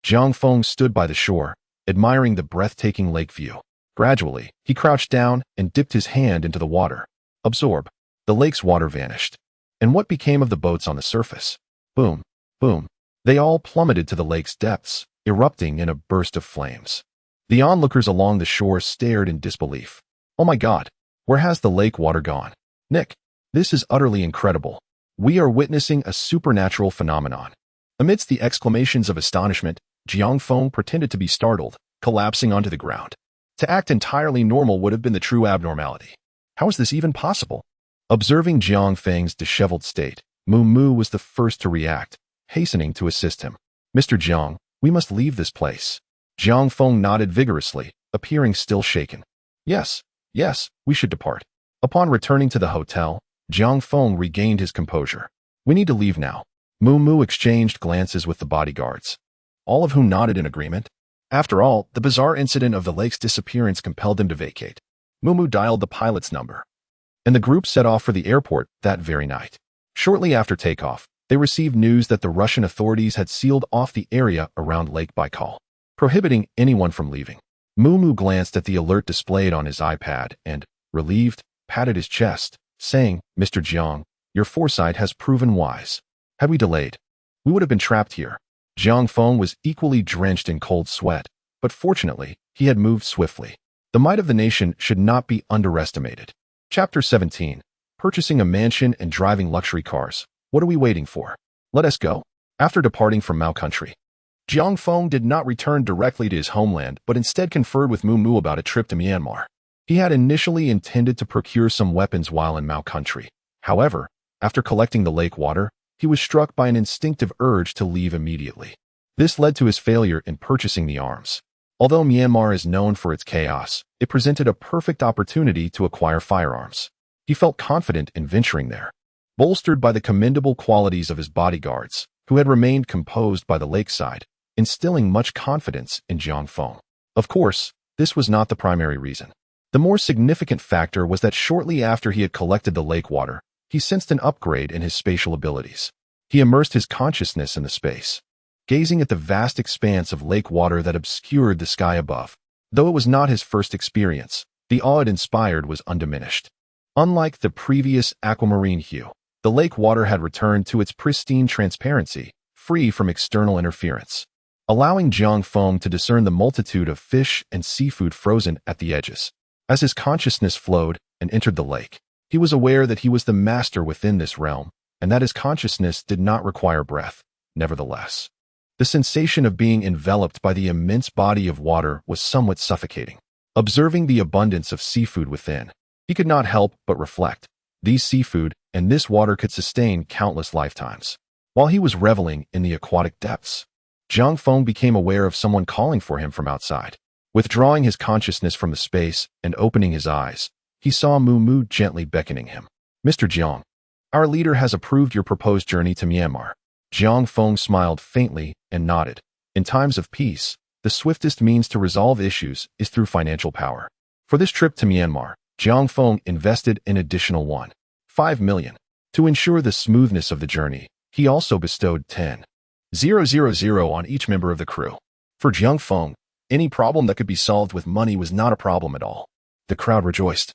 Jiang Feng stood by the shore, admiring the breathtaking lake view. Gradually, he crouched down and dipped his hand into the water. Absorb. The lake's water vanished. And what became of the boats on the surface? Boom, boom. They all plummeted to the lake's depths, erupting in a burst of flames. The onlookers along the shore stared in disbelief. "Oh my God, where has the lake water gone? Nick, this is utterly incredible. We are witnessing a supernatural phenomenon." Amidst the exclamations of astonishment, Jiang Feng pretended to be startled, collapsing onto the ground. To act entirely normal would have been the true abnormality. How is this even possible? Observing Jiang Feng's disheveled state, Moo was the first to react, hastening to assist him. "Mr. Jiang, we must leave this place." Jiang Feng nodded vigorously, appearing still shaken. Yes, we should depart." Upon returning to the hotel, Jiang Feng regained his composure. "We need to leave now." Moo exchanged glances with the bodyguards, all of whom nodded in agreement. After all, the bizarre incident of the lake's disappearance compelled them to vacate. Moo dialed the pilot's number, and the group set off for the airport that very night. Shortly after takeoff, they received news that the Russian authorities had sealed off the area around Lake Baikal, prohibiting anyone from leaving. Moo glanced at the alert displayed on his iPad and, relieved, patted his chest, saying, "Mr. Jiang, your foresight has proven wise. Had we delayed, we would have been trapped here." Jiang Feng was equally drenched in cold sweat, but fortunately, he had moved swiftly. The might of the nation should not be underestimated. Chapter 17. Purchasing a mansion and driving luxury cars. What are we waiting for? Let us go. After departing from Mao country, Jiang Feng did not return directly to his homeland, but instead conferred with Moo about a trip to Myanmar. He had initially intended to procure some weapons while in Mao country. However, after collecting the lake water, he was struck by an instinctive urge to leave immediately. This led to his failure in purchasing the arms. Although Myanmar is known for its chaos, it presented a perfect opportunity to acquire firearms. He felt confident in venturing there, bolstered by the commendable qualities of his bodyguards, who had remained composed by the lakeside, instilling much confidence in Jiang Feng. Of course, this was not the primary reason. The more significant factor was that shortly after he had collected the lake water, he sensed an upgrade in his spatial abilities. He immersed his consciousness in the space, gazing at the vast expanse of lake water that obscured the sky above. Though it was not his first experience, the awe it inspired was undiminished. Unlike the previous aquamarine hue, the lake water had returned to its pristine transparency, free from external interference, allowing Jiang Feng to discern the multitude of fish and seafood frozen at the edges. As his consciousness flowed and entered the lake, he was aware that he was the master within this realm, and that his consciousness did not require breath. Nevertheless, the sensation of being enveloped by the immense body of water was somewhat suffocating. Observing the abundance of seafood within, he could not help but reflect. These seafood and this water could sustain countless lifetimes. While he was reveling in the aquatic depths, Jiang Feng became aware of someone calling for him from outside. Withdrawing his consciousness from the space and opening his eyes, he saw Moo gently beckoning him. "Mr. Jiang, our leader has approved your proposed journey to Myanmar." Jiang Feng smiled faintly and nodded. In times of peace, the swiftest means to resolve issues is through financial power. For this trip to Myanmar, Jiang Feng invested an additional 1.5 million. To ensure the smoothness of the journey, he also bestowed 10,000 on each member of the crew. For Jiang Feng, any problem that could be solved with money was not a problem at all. The crowd rejoiced,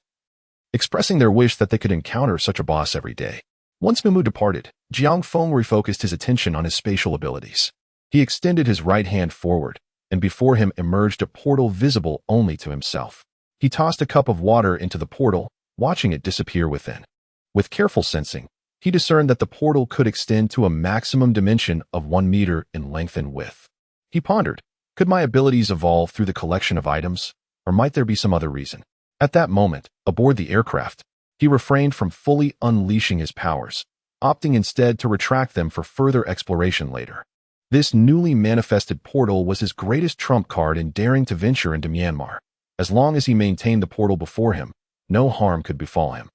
expressing their wish that they could encounter such a boss every day. Once Moo departed, Jiang Feng refocused his attention on his spatial abilities. He extended his right hand forward, and before him emerged a portal visible only to himself. He tossed a cup of water into the portal, watching it disappear within. With careful sensing, he discerned that the portal could extend to a maximum dimension of 1 meter in length and width. He pondered, could my abilities evolve through the collection of items, or might there be some other reason? At that moment, aboard the aircraft, He refrained from fully unleashing his powers, opting instead to retract them for further exploration later. This newly manifested portal was his greatest trump card in daring to venture into Myanmar. As long as he maintained the portal before him, no harm could befall him.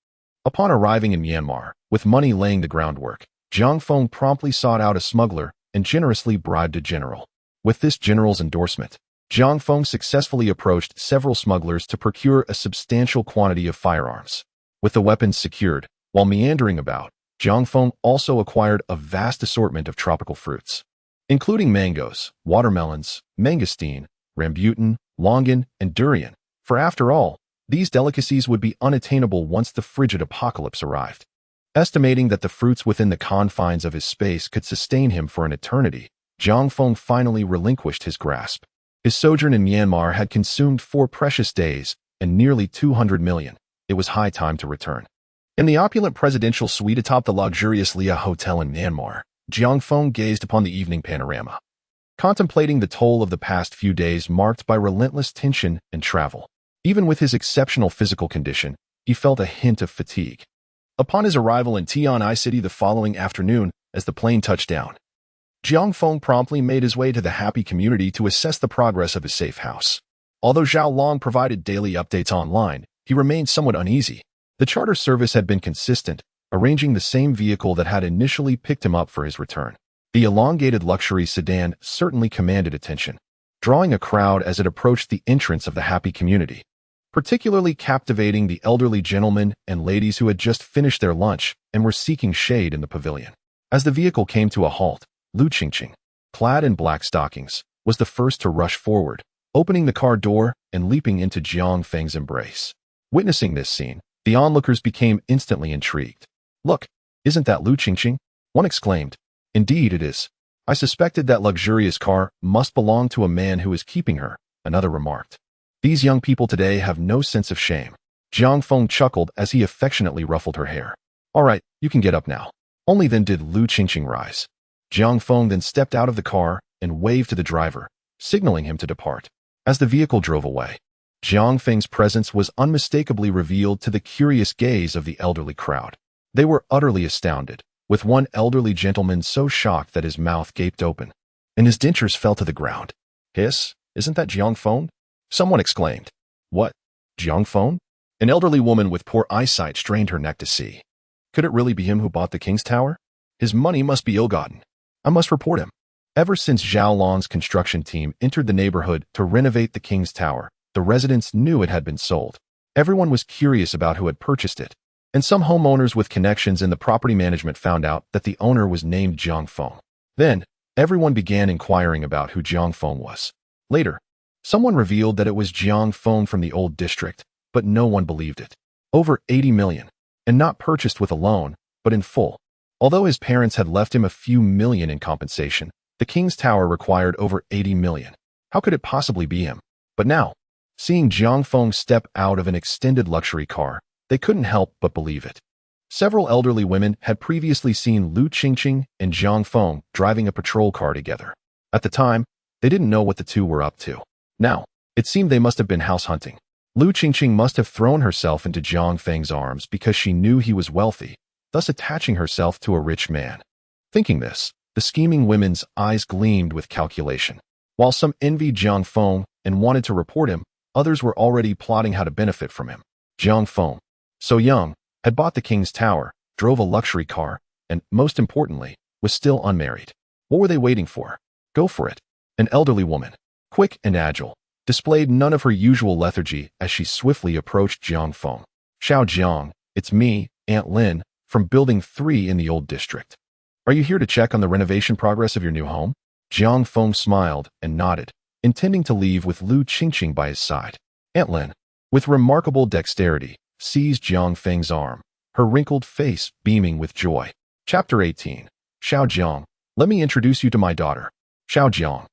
Upon arriving in Myanmar, with money laying the groundwork, Jiang Feng promptly sought out a smuggler and generously bribed a general. With this general's endorsement, Jiang Feng successfully approached several smugglers to procure a substantial quantity of firearms. With the weapons secured, while meandering about, Jiang Feng also acquired a vast assortment of tropical fruits, including mangoes, watermelons, mangosteen, rambutan, longan, and durian, for after all, these delicacies would be unattainable once the frigid apocalypse arrived. Estimating that the fruits within the confines of his space could sustain him for an eternity, Jiang Feng finally relinquished his grasp. His sojourn in Myanmar had consumed 4 precious days and nearly 200 million. It was high time to return. In the opulent presidential suite atop the luxurious Lia Hotel in Myanmar, Jiang Feng gazed upon the evening panorama, contemplating the toll of the past few days marked by relentless tension and travel. Even with his exceptional physical condition, he felt a hint of fatigue. Upon his arrival in Tianai City the following afternoon, as the plane touched down, Jiang Feng promptly made his way to the happy community to assess the progress of his safe house. Although Zhao Long provided daily updates online, he remained somewhat uneasy. The charter service had been consistent, arranging the same vehicle that had initially picked him up for his return. The elongated luxury sedan certainly commanded attention, drawing a crowd as it approached the entrance of the happy community, particularly captivating the elderly gentlemen and ladies who had just finished their lunch and were seeking shade in the pavilion. As the vehicle came to a halt, Lu Qingqing, clad in black stockings, was the first to rush forward, opening the car door and leaping into Jiang Feng's embrace. Witnessing this scene, the onlookers became instantly intrigued. "Look, isn't that Lu Qingqing?" one exclaimed. "Indeed it is. I suspected that luxurious car must belong to a man who is keeping her," another remarked. "These young people today have no sense of shame." Jiang Feng chuckled as he affectionately ruffled her hair. "All right, you can get up now." Only then did Lu Qingqing rise. Jiang Feng then stepped out of the car and waved to the driver, signaling him to depart. As the vehicle drove away, Jiang Feng's presence was unmistakably revealed to the curious gaze of the elderly crowd. They were utterly astounded, with one elderly gentleman so shocked that his mouth gaped open, and his dentures fell to the ground. "Hiss, isn't that Jiang Feng?" someone exclaimed. "What? Jiang Feng?" An elderly woman with poor eyesight strained her neck to see. Could it really be him who bought the King's Tower? His money must be ill-gotten. I must report him. Ever since Zhao Long's construction team entered the neighborhood to renovate the King's Tower, the residents knew it had been sold. Everyone was curious about who had purchased it, and some homeowners with connections in the property management found out that the owner was named Jiang Feng. Then, everyone began inquiring about who Jiang Feng was. Later, someone revealed that it was Jiang Feng from the old district, but no one believed it. Over 80 million, and not purchased with a loan, but in full. Although his parents had left him a few million in compensation, the King's Tower required over 80 million. How could it possibly be him? But now, seeing Jiang Feng step out of an extended luxury car, they couldn't help but believe it. Several elderly women had previously seen Lu Qingqing and Jiang Feng driving a patrol car together. At the time, they didn't know what the two were up to. Now, it seemed they must have been house hunting. Lu Qingqing must have thrown herself into Jiang Feng's arms because she knew he was wealthy, thus attaching herself to a rich man. Thinking this, the scheming women's eyes gleamed with calculation. While some envied Jiang Feng and wanted to report him, others were already plotting how to benefit from him. Jiang Feng, so young, had bought the King's Tower, drove a luxury car, and, most importantly, was still unmarried. What were they waiting for? Go for it. An elderly woman, quick and agile, displayed none of her usual lethargy as she swiftly approached Jiang Feng. "Xiao Jiang, it's me, Aunt Lin, from Building 3 in the Old District. Are you here to check on the renovation progress of your new home?" Jiang Feng smiled and nodded, intending to leave with Lu Qingqing by his side. Aunt Lin, with remarkable dexterity, seized Jiang Feng's arm, her wrinkled face beaming with joy. Chapter 18. Xiao Jiang, let me introduce you to my daughter. Xiao Jiang,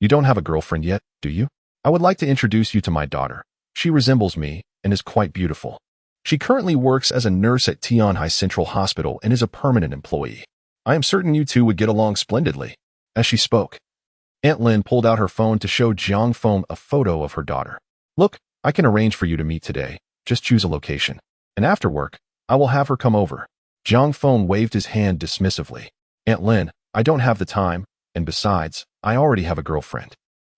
you don't have a girlfriend yet, do you? I would like to introduce you to my daughter. She resembles me and is quite beautiful. She currently works as a nurse at Tianhai Central Hospital and is a permanent employee. I am certain you two would get along splendidly. As she spoke, Aunt Lin pulled out her phone to show Jiang Feng a photo of her daughter. "Look, I can arrange for you to meet today. Just choose a location. And after work, I will have her come over. Jiang Feng waved his hand dismissively. Aunt Lin, I don't have the time, and besides, I already have a girlfriend.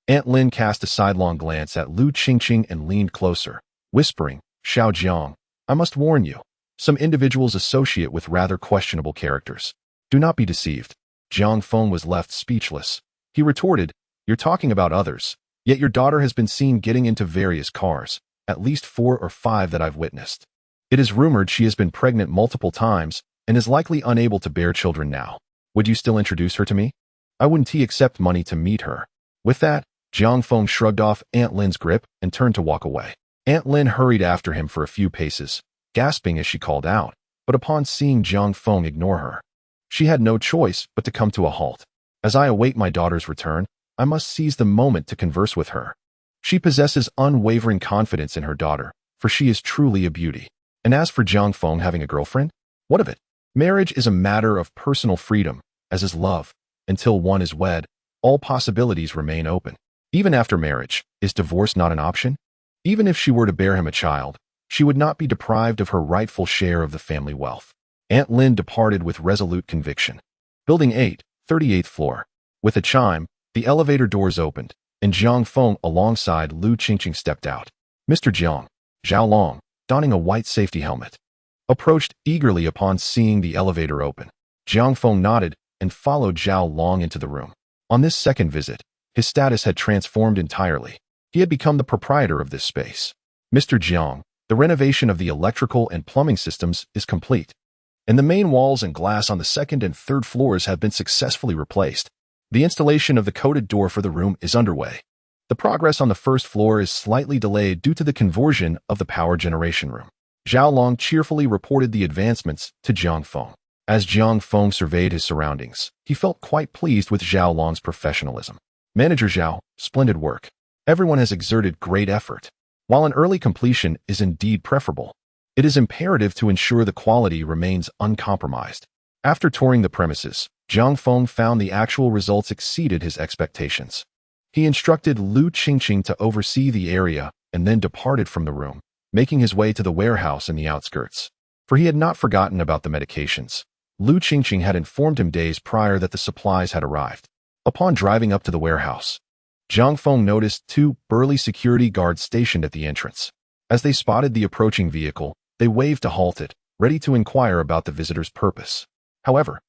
Aunt Lin cast a sidelong glance at Lu Qingqing and leaned closer, whispering, Xiao Jiang, I must warn you. Some individuals associate with rather questionable characters. Do not be deceived. Jiang Feng was left speechless. He retorted, You're talking about others, yet your daughter has been seen getting into various cars, at least 4 or 5 that I've witnessed. It is rumored she has been pregnant multiple times and is likely unable to bear children now. Would you still introduce her to me? I wouldn't accept money to meet her. With that, Jiang Feng shrugged off Aunt Lin's grip and turned to walk away. Aunt Lin hurried after him for a few paces, gasping as she called out, but upon seeing Jiang Feng ignore her, she had no choice but to come to a halt. As I await my daughter's return, I must seize the moment to converse with her. She possesses unwavering confidence in her daughter, for she is truly a beauty. And as for Jiang Feng having a girlfriend, what of it? Marriage is a matter of personal freedom, as is love. Until one is wed, all possibilities remain open. Even after marriage, is divorce not an option? Even if she were to bear him a child, she would not be deprived of her rightful share of the family wealth. Aunt Lin departed with resolute conviction. Building 8, 38th floor. With a chime, the elevator doors opened, and Jiang Feng alongside Lu Qingqing stepped out. Mr. Jiang, Zhao Long, donning a white safety helmet, approached eagerly upon seeing the elevator open. Jiang Feng nodded and followed Zhao Long into the room. On this second visit, his status had transformed entirely. He had become the proprietor of this space. Mr. Jiang, the renovation of the electrical and plumbing systems is complete, and the main walls and glass on the 2nd and 3rd floors have been successfully replaced. The installation of the coated door for the room is underway. The progress on the 1st floor is slightly delayed due to the conversion of the power generation room. Zhao Long cheerfully reported the advancements to Jiang Feng. As Jiang Feng surveyed his surroundings, he felt quite pleased with Zhao Long's professionalism. Manager Zhao, splendid work. Everyone has exerted great effort. While an early completion is indeed preferable, it is imperative to ensure the quality remains uncompromised. After touring the premises, Jiang Feng found the actual results exceeded his expectations. He instructed Lu Qingqing to oversee the area and then departed from the room, making his way to the warehouse in the outskirts. For he had not forgotten about the medications. Lu Qingqing had informed him days prior that the supplies had arrived. Upon driving up to the warehouse, Jiang Feng noticed 2 burly security guards stationed at the entrance. As they spotted the approaching vehicle, they waved to halt it, ready to inquire about the visitor's purpose. However,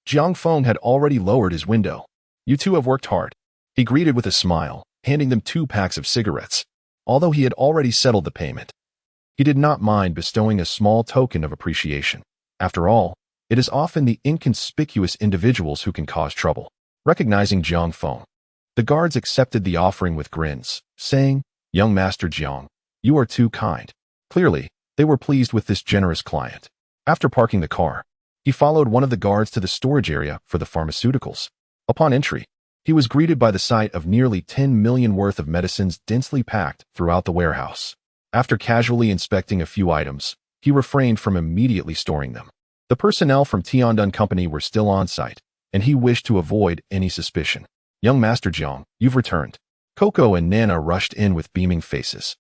Jiang Feng had already lowered his window. You two have worked hard, he greeted with a smile, handing them 2 packs of cigarettes. Although he had already settled the payment, he did not mind bestowing a small token of appreciation. After all, it is often the inconspicuous individuals who can cause trouble. Recognizing Jiang Feng, the guards accepted the offering with grins, saying, Young Master Jiang, you are too kind. Clearly, they were pleased with this generous client. After parking the car, he followed one of the guards to the storage area for the pharmaceuticals. Upon entry, he was greeted by the sight of nearly 10 million worth of medicines densely packed throughout the warehouse. After casually inspecting a few items, he refrained from immediately storing them. The personnel from Tiandun Company were still on site, and he wished to avoid any suspicion. Young Master Jiang, you've returned. Coco and Nana rushed in with beaming faces,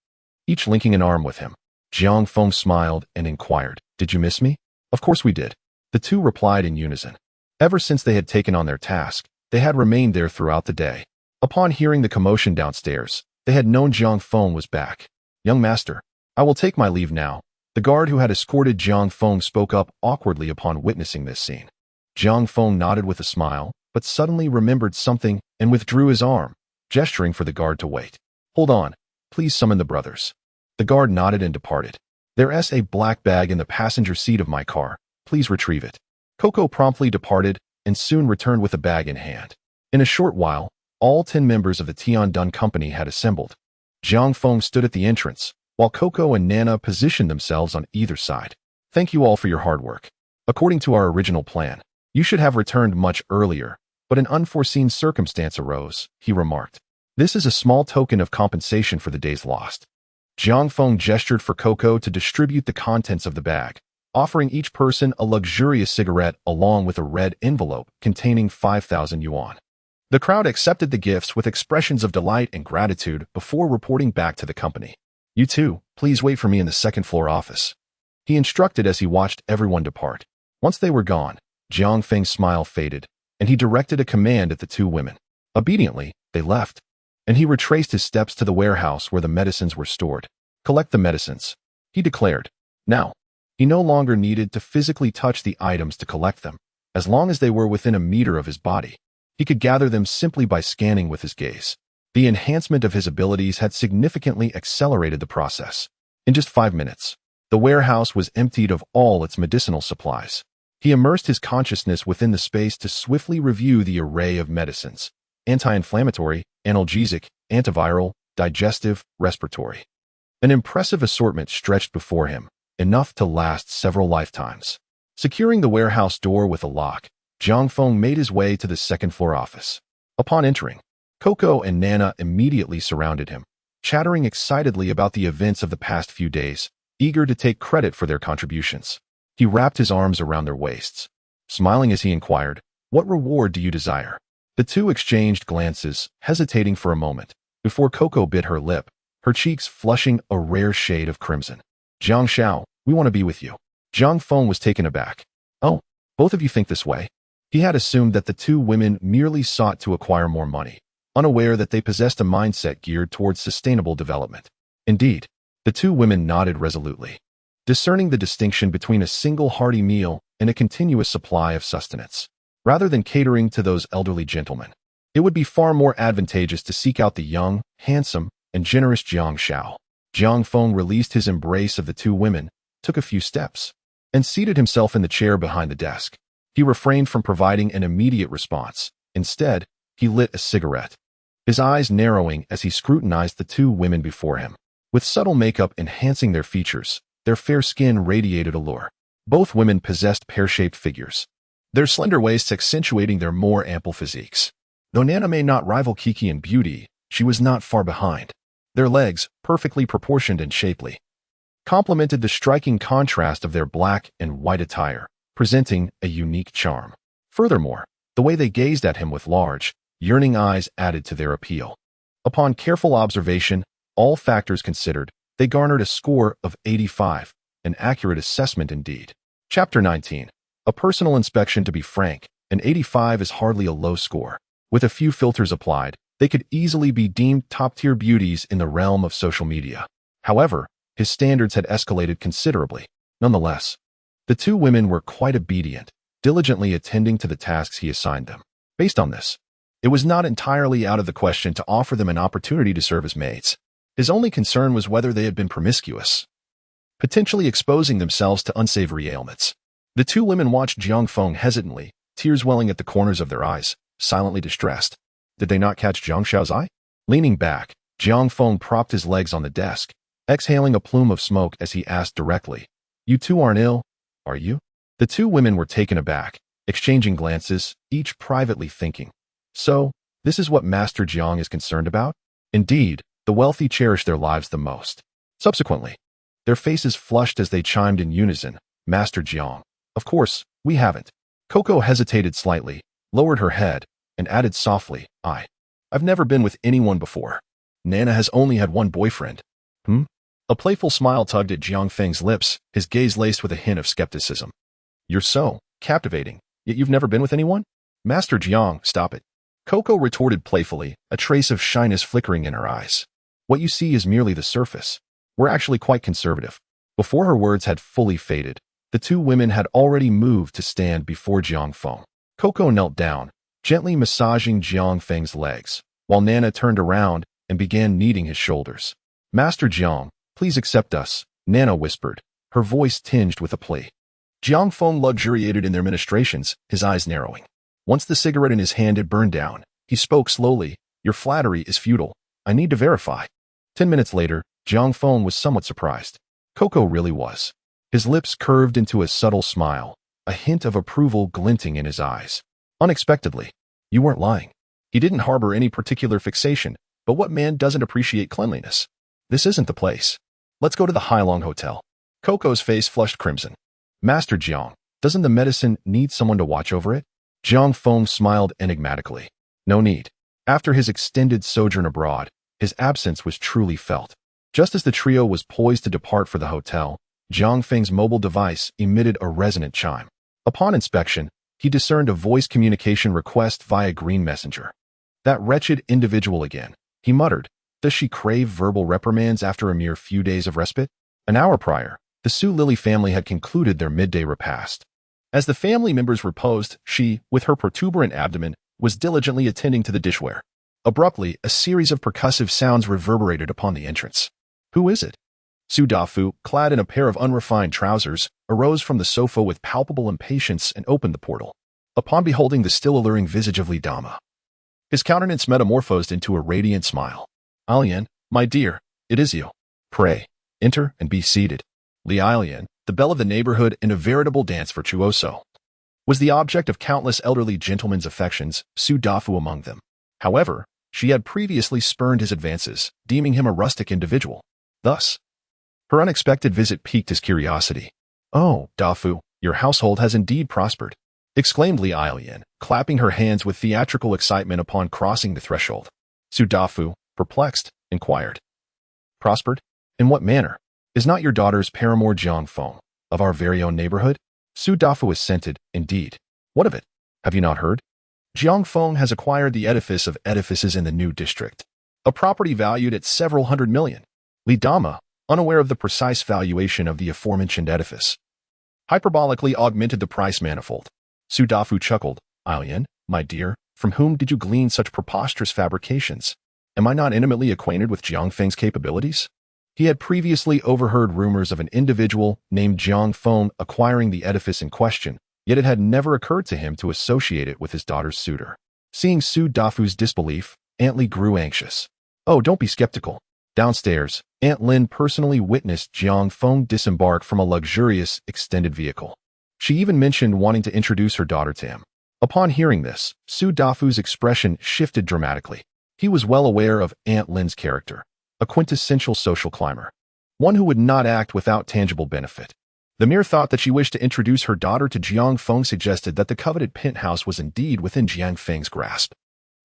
each linking an arm with him. Jiang Feng smiled and inquired, Did you miss me? Of course we did. The two replied in unison. Ever since they had taken on their task, they had remained there throughout the day. Upon hearing the commotion downstairs, they had known Jiang Feng was back. Young Master, I will take my leave now. The guard who had escorted Jiang Feng spoke up awkwardly upon witnessing this scene. Jiang Feng nodded with a smile, but suddenly remembered something and withdrew his arm, gesturing for the guard to wait. Hold on, please summon the brothers. The guard nodded and departed. There's a black bag in the passenger seat of my car. Please retrieve it. Coco promptly departed and soon returned with a bag in hand. In a short while, all 10 members of the Tiandun Company had assembled. Jiang Feng stood at the entrance, while Coco and Nana positioned themselves on either side. Thank you all for your hard work. According to our original plan, you should have returned much earlier, but an unforeseen circumstance arose, he remarked. This is a small token of compensation for the days lost. Jiang Feng gestured for Coco to distribute the contents of the bag, offering each person a luxurious cigarette along with a red envelope containing 5,000 yuan. The crowd accepted the gifts with expressions of delight and gratitude before reporting back to the company. You two, please wait for me in the second-floor office. he instructed as he watched everyone depart. Once they were gone, Jiang Feng's smile faded, and he directed a command at the two women. Obediently, they left, and he retraced his steps to the warehouse where the medicines were stored. Collect the medicines, he declared. Now, he no longer needed to physically touch the items to collect them. As long as they were within a meter of his body, he could gather them simply by scanning with his gaze. The enhancement of his abilities had significantly accelerated the process. In just 5 minutes, the warehouse was emptied of all its medicinal supplies. He immersed his consciousness within the space to swiftly review the array of medicines: anti-inflammatory, analgesic, antiviral, digestive, respiratory. An impressive assortment stretched before him, enough to last several lifetimes. Securing the warehouse door with a lock, Jiang Feng made his way to the second-floor office. Upon entering, Coco and Nana immediately surrounded him, chattering excitedly about the events of the past few days, eager to take credit for their contributions. He wrapped his arms around their waists, smiling as he inquired, "What reward do you desire?" The two exchanged glances, hesitating for a moment, before Coco bit her lip, her cheeks flushing a rare shade of crimson. "Jiang Xiao, we want to be with you." Jiang Feng was taken aback. "Oh, both of you think this way?" He had assumed that the two women merely sought to acquire more money, unaware that they possessed a mindset geared towards sustainable development. Indeed, the two women nodded resolutely, discerning the distinction between a single hearty meal and a continuous supply of sustenance. Rather than catering to those elderly gentlemen, it would be far more advantageous to seek out the young, handsome, and generous Jiang Xiao. Jiang Feng released his embrace of the two women, took a few steps, and seated himself in the chair behind the desk. He refrained from providing an immediate response. Instead, he lit a cigarette, his eyes narrowing as he scrutinized the two women before him. With subtle makeup enhancing their features, their fair skin radiated allure. Both women possessed pear-shaped figures, their slender waists accentuating their more ample physiques. Though Nana may not rival Kiki in beauty, she was not far behind. Their legs, perfectly proportioned and shapely, complemented the striking contrast of their black and white attire, presenting a unique charm. Furthermore, the way they gazed at him with large, yearning eyes added to their appeal. Upon careful observation, all factors considered, they garnered a score of 85, an accurate assessment indeed. Chapter 19. A personal inspection. To be frank, an 85 is hardly a low score. With a few filters applied, they could easily be deemed top-tier beauties in the realm of social media. However, his standards had escalated considerably. Nonetheless, the two women were quite obedient, diligently attending to the tasks he assigned them. Based on this, it was not entirely out of the question to offer them an opportunity to serve as maids. His only concern was whether they had been promiscuous, potentially exposing themselves to unsavory ailments. The two women watched Jiang Feng hesitantly, tears welling at the corners of their eyes, silently distressed. Did they not catch Jiang Xiao's eye? Leaning back, Jiang Feng propped his legs on the desk, exhaling a plume of smoke as he asked directly, "You two aren't ill, are you?" The two women were taken aback, exchanging glances, each privately thinking, "So, this is what Master Jiang is concerned about?" Indeed, the wealthy cherish their lives the most. Subsequently, their faces flushed as they chimed in unison, "Master Jiang, of course, we haven't." Coco hesitated slightly, lowered her head, and added softly, I've never been with anyone before. Nana has only had one boyfriend." A playful smile tugged at Jiang Feng's lips, his gaze laced with a hint of skepticism. "You're so captivating, yet you've never been with anyone?" "Master Jiang, stop it." Coco retorted playfully, a trace of shyness flickering in her eyes. "What you see is merely the surface. We're actually quite conservative." Before her words had fully faded, the two women had already moved to stand before Jiang Feng. Coco knelt down, gently massaging Jiang Feng's legs, while Nana turned around and began kneading his shoulders. "Master Jiang, please accept us," Nana whispered, her voice tinged with a plea. Jiang Feng luxuriated in their ministrations, his eyes narrowing. Once the cigarette in his hand had burned down, he spoke slowly, "Your flattery is futile. I need to verify." 10 minutes later, Jiang Feng was somewhat surprised. Coco really was. His lips curved into a subtle smile, a hint of approval glinting in his eyes. Unexpectedly, "You weren't lying." He didn't harbor any particular fixation, but what man doesn't appreciate cleanliness? "This isn't the place. Let's go to the Hailong Hotel." Coco's face flushed crimson. "Master Jiang, doesn't the medicine need someone to watch over it?" Jiang Feng smiled enigmatically. "No need." After his extended sojourn abroad, his absence was truly felt. Just as the trio was poised to depart for the hotel, Jiang Feng's mobile device emitted a resonant chime. Upon inspection, he discerned a voice communication request via Green Messenger. That wretched individual again, he muttered. Does she crave verbal reprimands after a mere few days of respite? An hour prior, the Su Lily family had concluded their midday repast. As the family members reposed, she, with her protuberant abdomen, was diligently attending to the dishware. Abruptly, a series of percussive sounds reverberated upon the entrance. Who is it? Su Dafu, clad in a pair of unrefined trousers, arose from the sofa with palpable impatience and opened the portal. Upon beholding the still alluring visage of Li Dama, his countenance metamorphosed into a radiant smile. Alian, my dear, it is you. Pray, enter and be seated. Li Alian, the belle of the neighborhood and a veritable dance virtuoso, was the object of countless elderly gentlemen's affections, Su Dafu among them. However, she had previously spurned his advances, deeming him a rustic individual. Thus, her unexpected visit piqued his curiosity. Oh, Dafu, your household has indeed prospered, exclaimed Li Alian, clapping her hands with theatrical excitement upon crossing the threshold. Su Dafu, perplexed, inquired. Prospered? In what manner? Is not your daughter's paramour Jiang Feng, of our very own neighborhood? Su Dafu assented, indeed. What of it? Have you not heard? Jiang Feng has acquired the edifice of edifices in the new district, a property valued at several hundred million. Li Dama, unaware of the precise valuation of the aforementioned edifice, hyperbolically augmented the price manifold. Su Dafu chuckled. Alian, my dear, from whom did you glean such preposterous fabrications? Am I not intimately acquainted with Jiang Feng's capabilities? He had previously overheard rumors of an individual named Jiang Feng acquiring the edifice in question, yet it had never occurred to him to associate it with his daughter's suitor. Seeing Su Dafu's disbelief, Aunt Li grew anxious. Oh, don't be skeptical. Downstairs, Aunt Lin personally witnessed Jiang Feng disembark from a luxurious, extended vehicle. She even mentioned wanting to introduce her daughter to him. Upon hearing this, Su Dafu's expression shifted dramatically. He was well aware of Aunt Lin's character, a quintessential social climber, one who would not act without tangible benefit. The mere thought that she wished to introduce her daughter to Jiang Feng suggested that the coveted penthouse was indeed within Jiang Feng's grasp.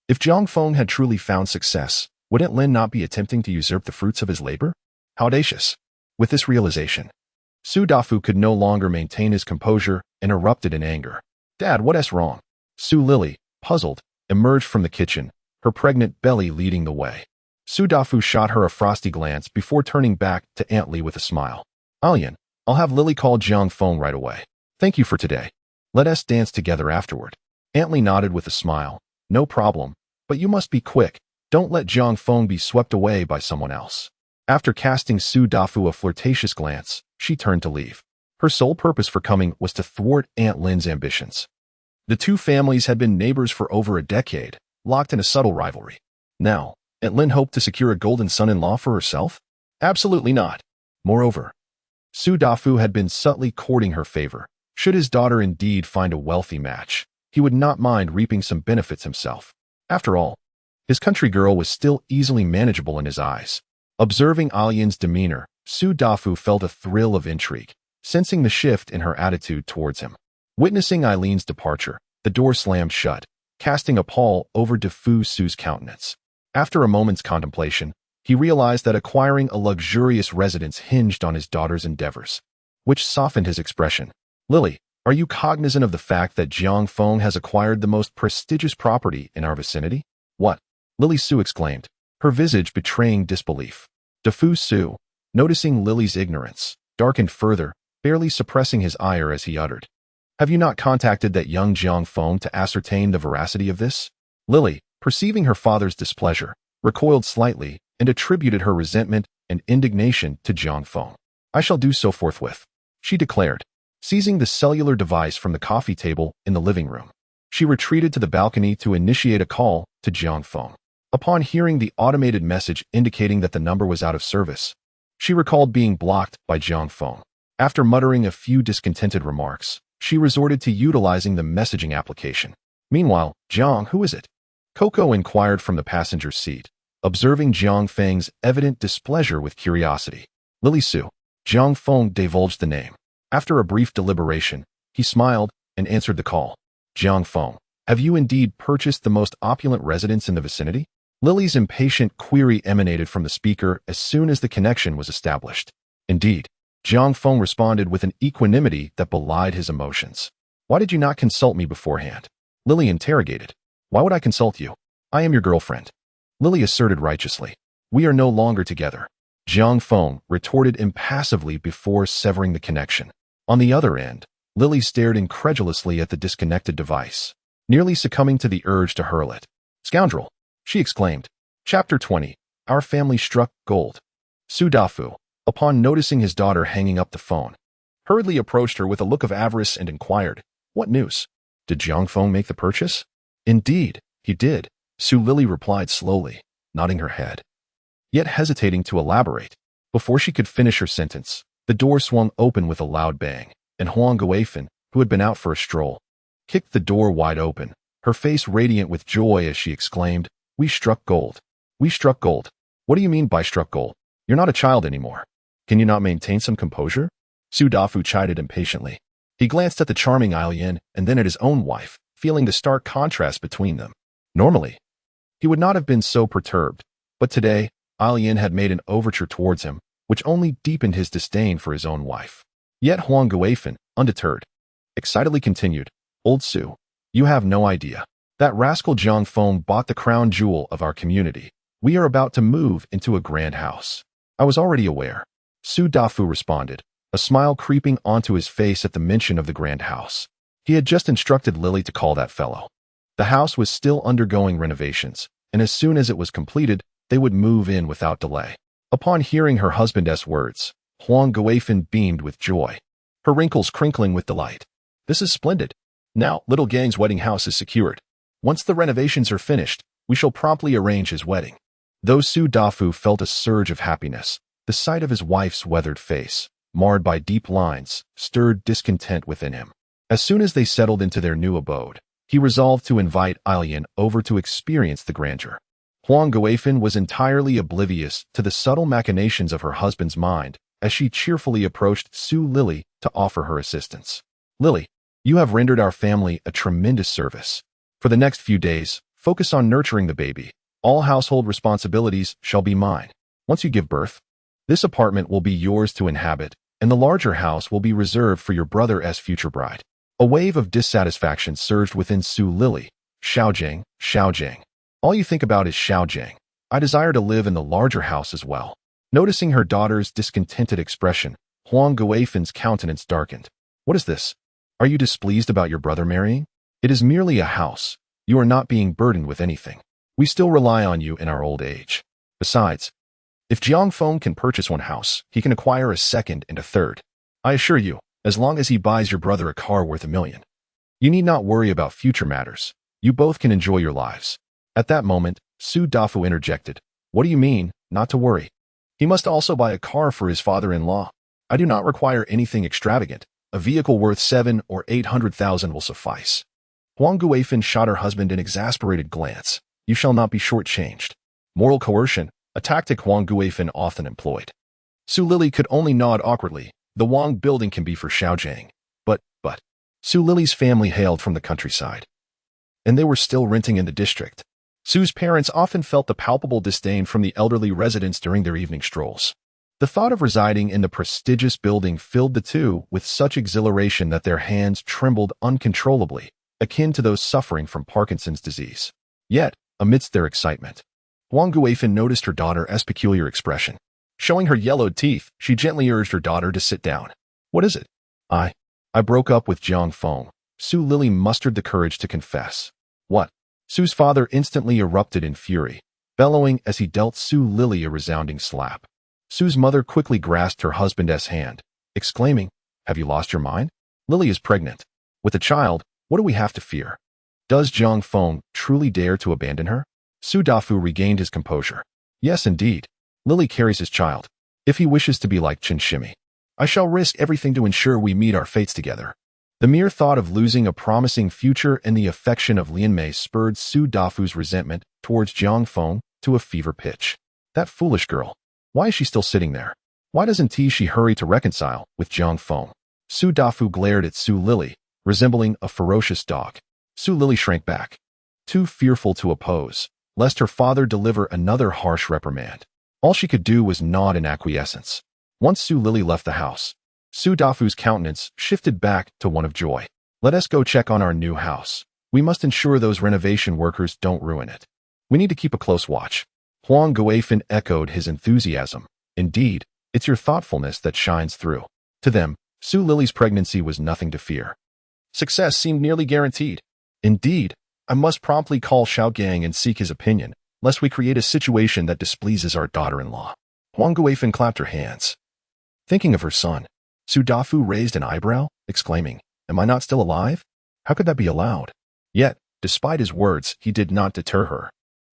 If Jiang Feng had truly found success, would Aunt Lin not be attempting to usurp the fruits of his labor? How audacious! With this realization, Su Dafu could no longer maintain his composure and erupted in anger. Dad, what's wrong? Su Lily, puzzled, emerged from the kitchen, her pregnant belly leading the way. Su Dafu shot her a frosty glance before turning back to Aunt Li with a smile. Alian, I'll have Lily call Jiang Feng right away. Thank you for today. Let us dance together afterward. Aunt Li nodded with a smile. No problem, but you must be quick. Don't let Jiang Feng be swept away by someone else. After casting Su Dafu a flirtatious glance, she turned to leave. Her sole purpose for coming was to thwart Aunt Lin's ambitions. The two families had been neighbors for over a decade, locked in a subtle rivalry. Now, Aunt Lin hoped to secure a golden son-in-law for herself? Absolutely not. Moreover, Su Dafu had been subtly courting her favor. Should his daughter indeed find a wealthy match, he would not mind reaping some benefits himself. After all, his country girl was still easily manageable in his eyes. Observing Alian's demeanor, Su Dafu felt a thrill of intrigue, sensing the shift in her attitude towards him. Witnessing Eileen's departure, the door slammed shut, casting a pall over Dafu Su's countenance. After a moment's contemplation, he realized that acquiring a luxurious residence hinged on his daughter's endeavors, which softened his expression. Lily, are you cognizant of the fact that Jiang Feng has acquired the most prestigious property in our vicinity? What? Lily Su exclaimed, her visage betraying disbelief. Dafu Su, noticing Lily's ignorance, darkened further, barely suppressing his ire as he uttered. Have you not contacted that young Jiang Feng to ascertain the veracity of this? Lily, perceiving her father's displeasure, recoiled slightly and attributed her resentment and indignation to Jiang Feng. I shall do so forthwith, she declared. Seizing the cellular device from the coffee table in the living room, she retreated to the balcony to initiate a call to Jiang Feng. Upon hearing the automated message indicating that the number was out of service, she recalled being blocked by Jiang Feng. After muttering a few discontented remarks, she resorted to utilizing the messaging application. Meanwhile, Jiang, who is it? Coco inquired from the passenger's seat, observing Jiang Feng's evident displeasure with curiosity. Lily Su. Jiang Feng divulged the name. After a brief deliberation, he smiled and answered the call. Jiang Feng, have you indeed purchased the most opulent residence in the vicinity? Lily's impatient query emanated from the speaker as soon as the connection was established. Indeed, Jiang Feng responded with an equanimity that belied his emotions. Why did you not consult me beforehand? Lily interrogated. Why would I consult you? I am your girlfriend. Lily asserted righteously. We are no longer together. Jiang Feng retorted impassively before severing the connection. On the other end, Lily stared incredulously at the disconnected device, nearly succumbing to the urge to hurl it. Scoundrel! She exclaimed. Chapter 20. Our family struck gold. Su Dafu, upon noticing his daughter hanging up the phone, hurriedly approached her with a look of avarice and inquired, What news? Did Jiang Feng make the purchase? Indeed, he did, Su Lily replied slowly, nodding her head, yet hesitating to elaborate. Before she could finish her sentence, the door swung open with a loud bang, and Huang Guifan, who had been out for a stroll, kicked the door wide open, her face radiant with joy as she exclaimed, We struck gold. We struck gold. What do you mean by struck gold? You're not a child anymore. Can you not maintain some composure? Su Dafu chided impatiently. He glanced at the charming Ailian and then at his own wife, feeling the stark contrast between them. Normally, he would not have been so perturbed, but today, Ailian had made an overture towards him, which only deepened his disdain for his own wife. Yet Huang Guifan, undeterred, excitedly continued, Old Su, you have no idea. That rascal Jiang Feng bought the crown jewel of our community. We are about to move into a grand house. I was already aware. Su Dafu responded, a smile creeping onto his face at the mention of the grand house. He had just instructed Lily to call that fellow. The house was still undergoing renovations, and as soon as it was completed, they would move in without delay. Upon hearing her husband's words, Huang Guifan beamed with joy, her wrinkles crinkling with delight. This is splendid. Now, little Gang's wedding house is secured. Once the renovations are finished, we shall promptly arrange his wedding. Though Su Dafu felt a surge of happiness, the sight of his wife's weathered face, marred by deep lines, stirred discontent within him. As soon as they settled into their new abode, he resolved to invite Ailian over to experience the grandeur. Huang Guifan was entirely oblivious to the subtle machinations of her husband's mind as she cheerfully approached Su Lily to offer her assistance. Lily, you have rendered our family a tremendous service. For the next few days, focus on nurturing the baby. All household responsibilities shall be mine. Once you give birth, this apartment will be yours to inhabit, and the larger house will be reserved for your brother as future bride. A wave of dissatisfaction surged within Su Lily. Xiaojing, Xiaojing. All you think about is Xiaojing. I desire to live in the larger house as well. Noticing her daughter's discontented expression, Huang Guifan's countenance darkened. What is this? Are you displeased about your brother marrying? It is merely a house. You are not being burdened with anything. We still rely on you in our old age. Besides, if Jiang Feng can purchase one house, he can acquire a second and a third. I assure you, as long as he buys your brother a car worth $1 million. You need not worry about future matters. You both can enjoy your lives. At that moment, Su Dafu interjected. What do you mean, not to worry? He must also buy a car for his father-in-law. I do not require anything extravagant. A vehicle worth 700,000 or 800,000 will suffice. Huang Guifan shot her husband an exasperated glance. You shall not be shortchanged. Moral coercion, a tactic Huang Guifan often employed. Su Lily could only nod awkwardly. The Wang building can be for Xiaojing. But, Su Lily's family hailed from the countryside, and they were still renting in the district. Su's parents often felt the palpable disdain from the elderly residents during their evening strolls. The thought of residing in the prestigious building filled the two with such exhilaration that their hands trembled uncontrollably, akin to those suffering from Parkinson's disease. Yet, amidst their excitement, Huang Guifan noticed her daughter's peculiar expression. Showing her yellowed teeth, she gently urged her daughter to sit down. What is it? I broke up with Jiang Feng. Su Lily mustered the courage to confess. What? Su's father instantly erupted in fury, bellowing as he dealt Su Lily a resounding slap. Su's mother quickly grasped her husband's hand, exclaiming, Have you lost your mind? Lily is pregnant. With a child, what do we have to fear? Does Jiang Feng truly dare to abandon her? Su Dafu regained his composure. Yes, indeed. Lily carries his child. If he wishes to be like Chen Shimi, I shall risk everything to ensure we meet our fates together. The mere thought of losing a promising future and the affection of Lian Mei spurred Su Dafu's resentment towards Jiang Feng to a fever pitch. That foolish girl. Why is she still sitting there? Why doesn't she hurry to reconcile with Jiang Feng? Su Dafu glared at Su Lily, resembling a ferocious dog. Su Lily shrank back, too fearful to oppose, lest her father deliver another harsh reprimand. All she could do was nod in acquiescence. Once Su Lily left the house, Su Dafu's countenance shifted back to one of joy. Let us go check on our new house. We must ensure those renovation workers don't ruin it. We need to keep a close watch. Huang Guifan echoed his enthusiasm. Indeed, it's your thoughtfulness that shines through. To them, Su Lily's pregnancy was nothing to fear. Success seemed nearly guaranteed. Indeed, I must promptly call Xiao Gang and seek his opinion, lest we create a situation that displeases our daughter-in-law. Huang Guifan clapped her hands. Thinking of her son, Su Dafu raised an eyebrow, exclaiming, "Am I not still alive? How could that be allowed?" Yet, despite his words, he did not deter her.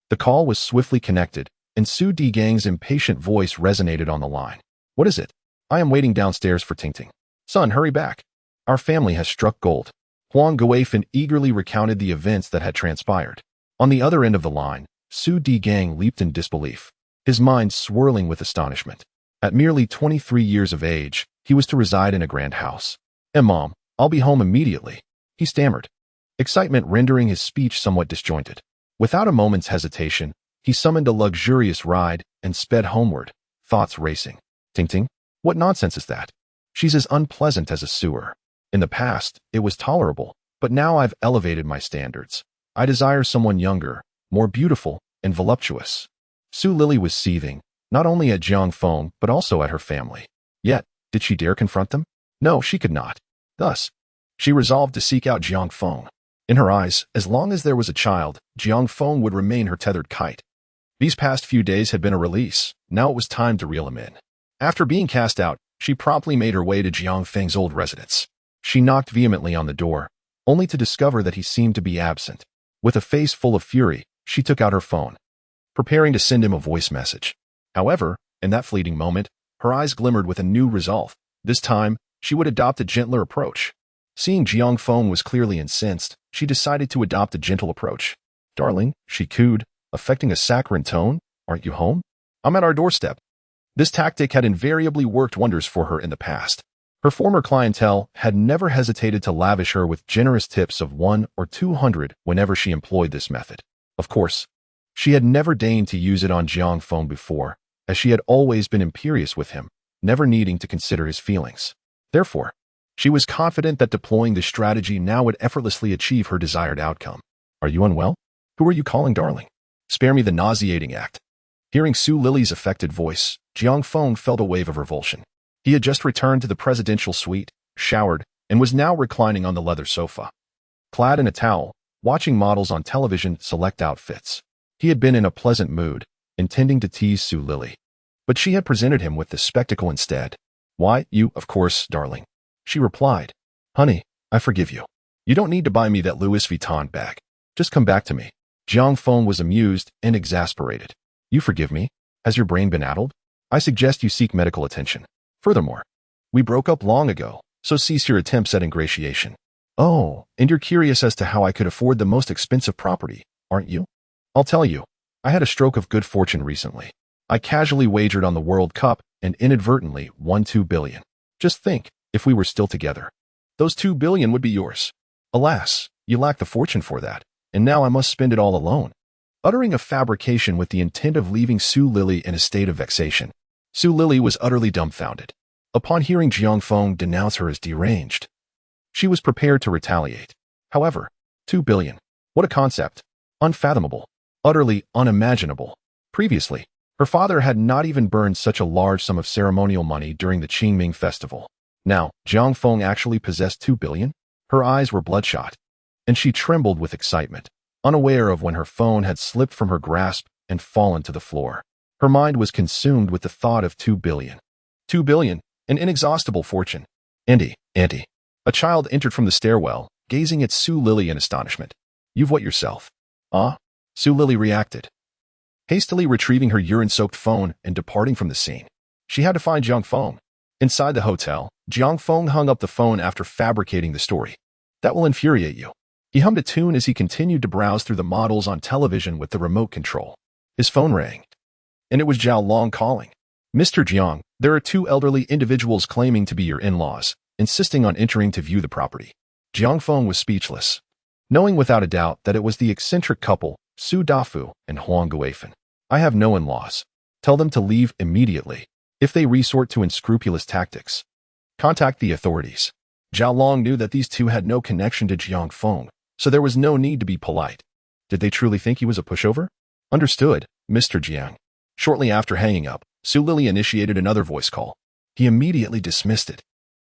The call was swiftly connected, and Su Digang's impatient voice resonated on the line. "What is it? I am waiting downstairs for Tingting. Son, hurry back. Our family has struck gold." Huang Guifan eagerly recounted the events that had transpired. On the other end of the line, Su Digang leaped in disbelief, his mind swirling with astonishment. At merely 23 years of age, he was to reside in a grand house. "Mom, I'll be home immediately," he stammered, excitement rendering his speech somewhat disjointed. Without a moment's hesitation, he summoned a luxurious ride and sped homeward, thoughts racing. Tingting? What nonsense is that? She's as unpleasant as a sewer. In the past, it was tolerable, but now I've elevated my standards. I desire someone younger, more beautiful, and voluptuous. Su Lily was seething, not only at Jiang Feng, but also at her family. Yet, did she dare confront them? No, she could not. Thus, she resolved to seek out Jiang Feng. In her eyes, as long as there was a child, Jiang Feng would remain her tethered kite. These past few days had been a release. Now it was time to reel him in. After being cast out, she promptly made her way to Jiang Feng's old residence. She knocked vehemently on the door, only to discover that he seemed to be absent. With a face full of fury, she took out her phone, preparing to send him a voice message. However, in that fleeting moment, her eyes glimmered with a new resolve. This time, she would adopt a gentler approach. Seeing Jiang Feng was clearly incensed, she decided to adopt a gentle approach. "Darling," she cooed, affecting a saccharine tone, "aren't you home? I'm at our doorstep." This tactic had invariably worked wonders for her in the past. Her former clientele had never hesitated to lavish her with generous tips of 100 or 200 whenever she employed this method. Of course, she had never deigned to use it on Jiang Feng before, as she had always been imperious with him, never needing to consider his feelings. Therefore, she was confident that deploying this strategy now would effortlessly achieve her desired outcome. "Are you unwell? Who are you calling darling? Spare me the nauseating act." Hearing Su Lily's affected voice, Jiang Feng felt a wave of revulsion. He had just returned to the presidential suite, showered, and was now reclining on the leather sofa. Clad in a towel, watching models on television select outfits. He had been in a pleasant mood, intending to tease Su Lily. But she had presented him with the spectacle instead. "Why, you, of course, darling," she replied. "Honey, I forgive you. You don't need to buy me that Louis Vuitton bag. Just come back to me." Jiang Feng was amused and exasperated. "You forgive me? Has your brain been addled? I suggest you seek medical attention. Furthermore, we broke up long ago, so cease your attempts at ingratiation." "Oh, and you're curious as to how I could afford the most expensive property, aren't you? I'll tell you. I had a stroke of good fortune recently. I casually wagered on the World Cup and inadvertently won 2 billion. Just think, if we were still together, those 2 billion would be yours. Alas, you lack the fortune for that, and now I must spend it all alone." Uttering a fabrication with the intent of leaving Su Lily in a state of vexation, Su Lily was utterly dumbfounded. Upon hearing Jiang Feng denounce her as deranged, she was prepared to retaliate. However, 2 billion. What a concept. Unfathomable. Utterly unimaginable. Previously, her father had not even burned such a large sum of ceremonial money during the Qingming festival. Now, Jiang Feng actually possessed 2 billion? Her eyes were bloodshot, and she trembled with excitement, unaware of when her phone had slipped from her grasp and fallen to the floor. Her mind was consumed with the thought of 2 billion. 2 billion, an inexhaustible fortune. Auntie. A child entered from the stairwell, gazing at Su Lily in astonishment. "You've what yourself?" "Ah?" Su Lily reacted, hastily retrieving her urine-soaked phone and departing from the scene. She had to find Jiang Feng. Inside the hotel, Jiang Feng hung up the phone after fabricating the story. "That will infuriate you." He hummed a tune as he continued to browse through the models on television with the remote control. His phone rang, and it was Zhao Long calling. "Mr. Jiang, there are 2 elderly individuals claiming to be your in-laws, insisting on entering to view the property." Jiang Feng was speechless, knowing without a doubt that it was the eccentric couple, Su Dafu and Huang Guifan. "I have no in-laws. Tell them to leave immediately." If they resort to unscrupulous tactics, contact the authorities. Zhao Long knew that these two had no connection to Jiang Feng, so there was no need to be polite. Did they truly think he was a pushover? Understood, Mr. Jiang. Shortly after hanging up, Su Lili initiated another voice call. He immediately dismissed it.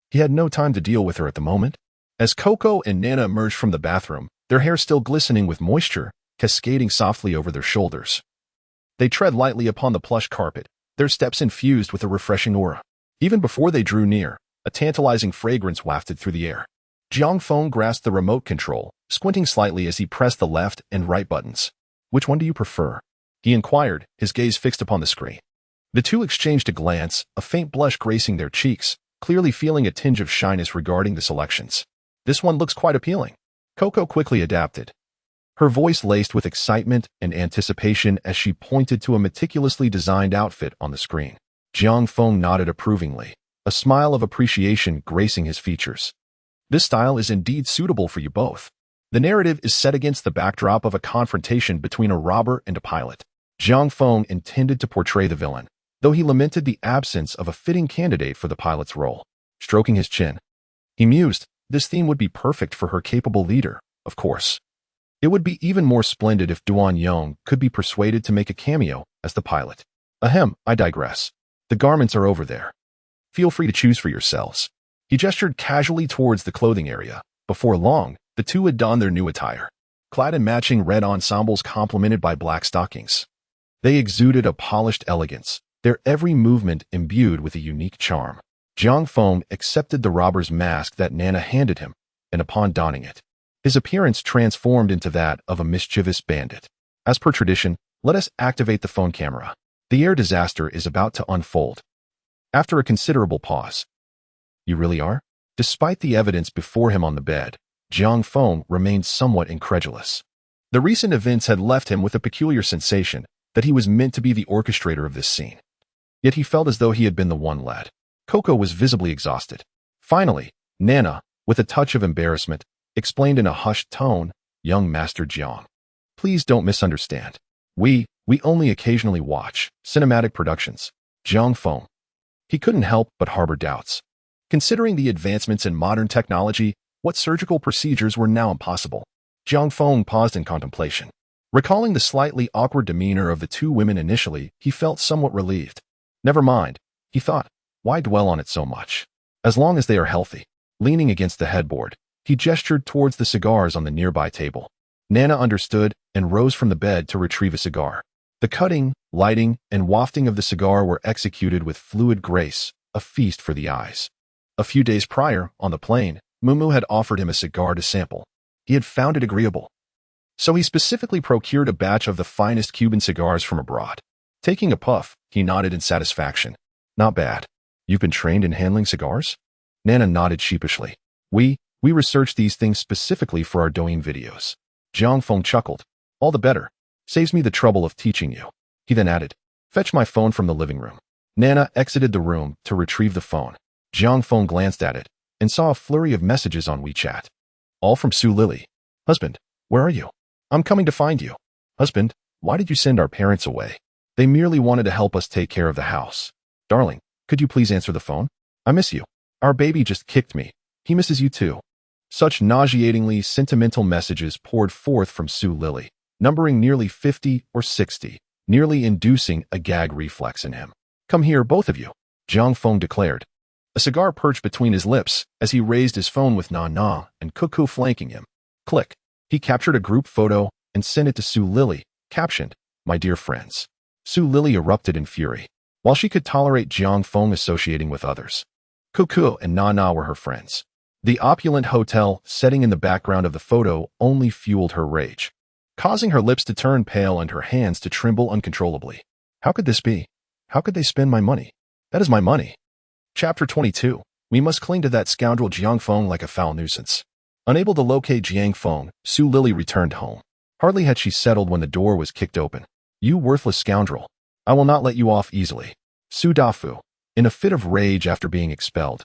He had no time to deal with her at the moment. As Coco and Nana emerged from the bathroom, their hair still glistening with moisture, cascading softly over their shoulders. They tread lightly upon the plush carpet, their steps infused with a refreshing aura. Even before they drew near, a tantalizing fragrance wafted through the air. Jiang Feng grasped the remote control, squinting slightly as he pressed the left and right buttons. Which one do you prefer? He inquired, his gaze fixed upon the screen. The two exchanged a glance, a faint blush gracing their cheeks, clearly feeling a tinge of shyness regarding the selections. This one looks quite appealing. Coco quickly adapted, her voice laced with excitement and anticipation as she pointed to a meticulously designed outfit on the screen. Jiang Feng nodded approvingly, a smile of appreciation gracing his features. This style is indeed suitable for you both. The narrative is set against the backdrop of a confrontation between a robber and a pilot. Jiang Feng intended to portray the villain, though he lamented the absence of a fitting candidate for the pilot's role. Stroking his chin, he mused, this theme would be perfect for her capable leader, of course. It would be even more splendid if Duan Yong could be persuaded to make a cameo as the pilot. Ahem, I digress. The garments are over there. Feel free to choose for yourselves. He gestured casually towards the clothing area. Before long, the two had donned their new attire, clad in matching red ensembles complemented by black stockings. They exuded a polished elegance, their every movement imbued with a unique charm. Jiang Feng accepted the robber's mask that Nana handed him, and upon donning it, his appearance transformed into that of a mischievous bandit. As per tradition, let us activate the phone camera. The air disaster is about to unfold. After a considerable pause, you really are? Despite the evidence before him on the bed, Jiang Feng remained somewhat incredulous. The recent events had left him with a peculiar sensation that he was meant to be the orchestrator of this scene. Yet he felt as though he had been the one led. Coco was visibly exhausted. Finally, Nana, with a touch of embarrassment, explained in a hushed tone, young Master Jiang. Please don't misunderstand. We only occasionally watch cinematic productions. Jiang Feng. He couldn't help but harbor doubts. Considering the advancements in modern technology, what surgical procedures were now impossible? Jiang Feng paused in contemplation. Recalling the slightly awkward demeanor of the two women initially, he felt somewhat relieved. Never mind, he thought. Why dwell on it so much? As long as they are healthy. Leaning against the headboard, he gestured towards the cigars on the nearby table. Nana understood and rose from the bed to retrieve a cigar. The cutting, lighting, and wafting of the cigar were executed with fluid grace, a feast for the eyes. A few days prior, on the plane, Mumu had offered him a cigar to sample. He had found it agreeable. So he specifically procured a batch of the finest Cuban cigars from abroad. Taking a puff, he nodded in satisfaction. Not bad. You've been trained in handling cigars? Nana nodded sheepishly. We researched these things specifically for our Douyin videos. Jiang Feng chuckled. All the better. Saves me the trouble of teaching you. He then added, fetch my phone from the living room. Nana exited the room to retrieve the phone. Jiang Feng glanced at it and saw a flurry of messages on WeChat. All from Su Lili. Husband, where are you? I'm coming to find you. Husband, why did you send our parents away? They merely wanted to help us take care of the house. Darling, could you please answer the phone? I miss you. Our baby just kicked me. He misses you too. Such nauseatingly sentimental messages poured forth from Su Lili, numbering nearly 50 or 60, nearly inducing a gag reflex in him. Come here, both of you, Jiang Feng declared. A cigar perched between his lips as he raised his phone with Nana and Cuckoo flanking him. Click. He captured a group photo and sent it to Su Lili, captioned, My dear friends. Su Lili erupted in fury. While she could tolerate Jiang Feng associating with others, Cuckoo and Nana were her friends. The opulent hotel setting in the background of the photo only fueled her rage, causing her lips to turn pale and her hands to tremble uncontrollably. How could this be? How could they spend my money? That is my money. Chapter 22. We must cling to that scoundrel Jiang Feng like a foul nuisance. Unable to locate Jiang Feng, Su Lili returned home. Hardly had she settled when the door was kicked open. You worthless scoundrel. I will not let you off easily. Su Dafu, in a fit of rage after being expelled,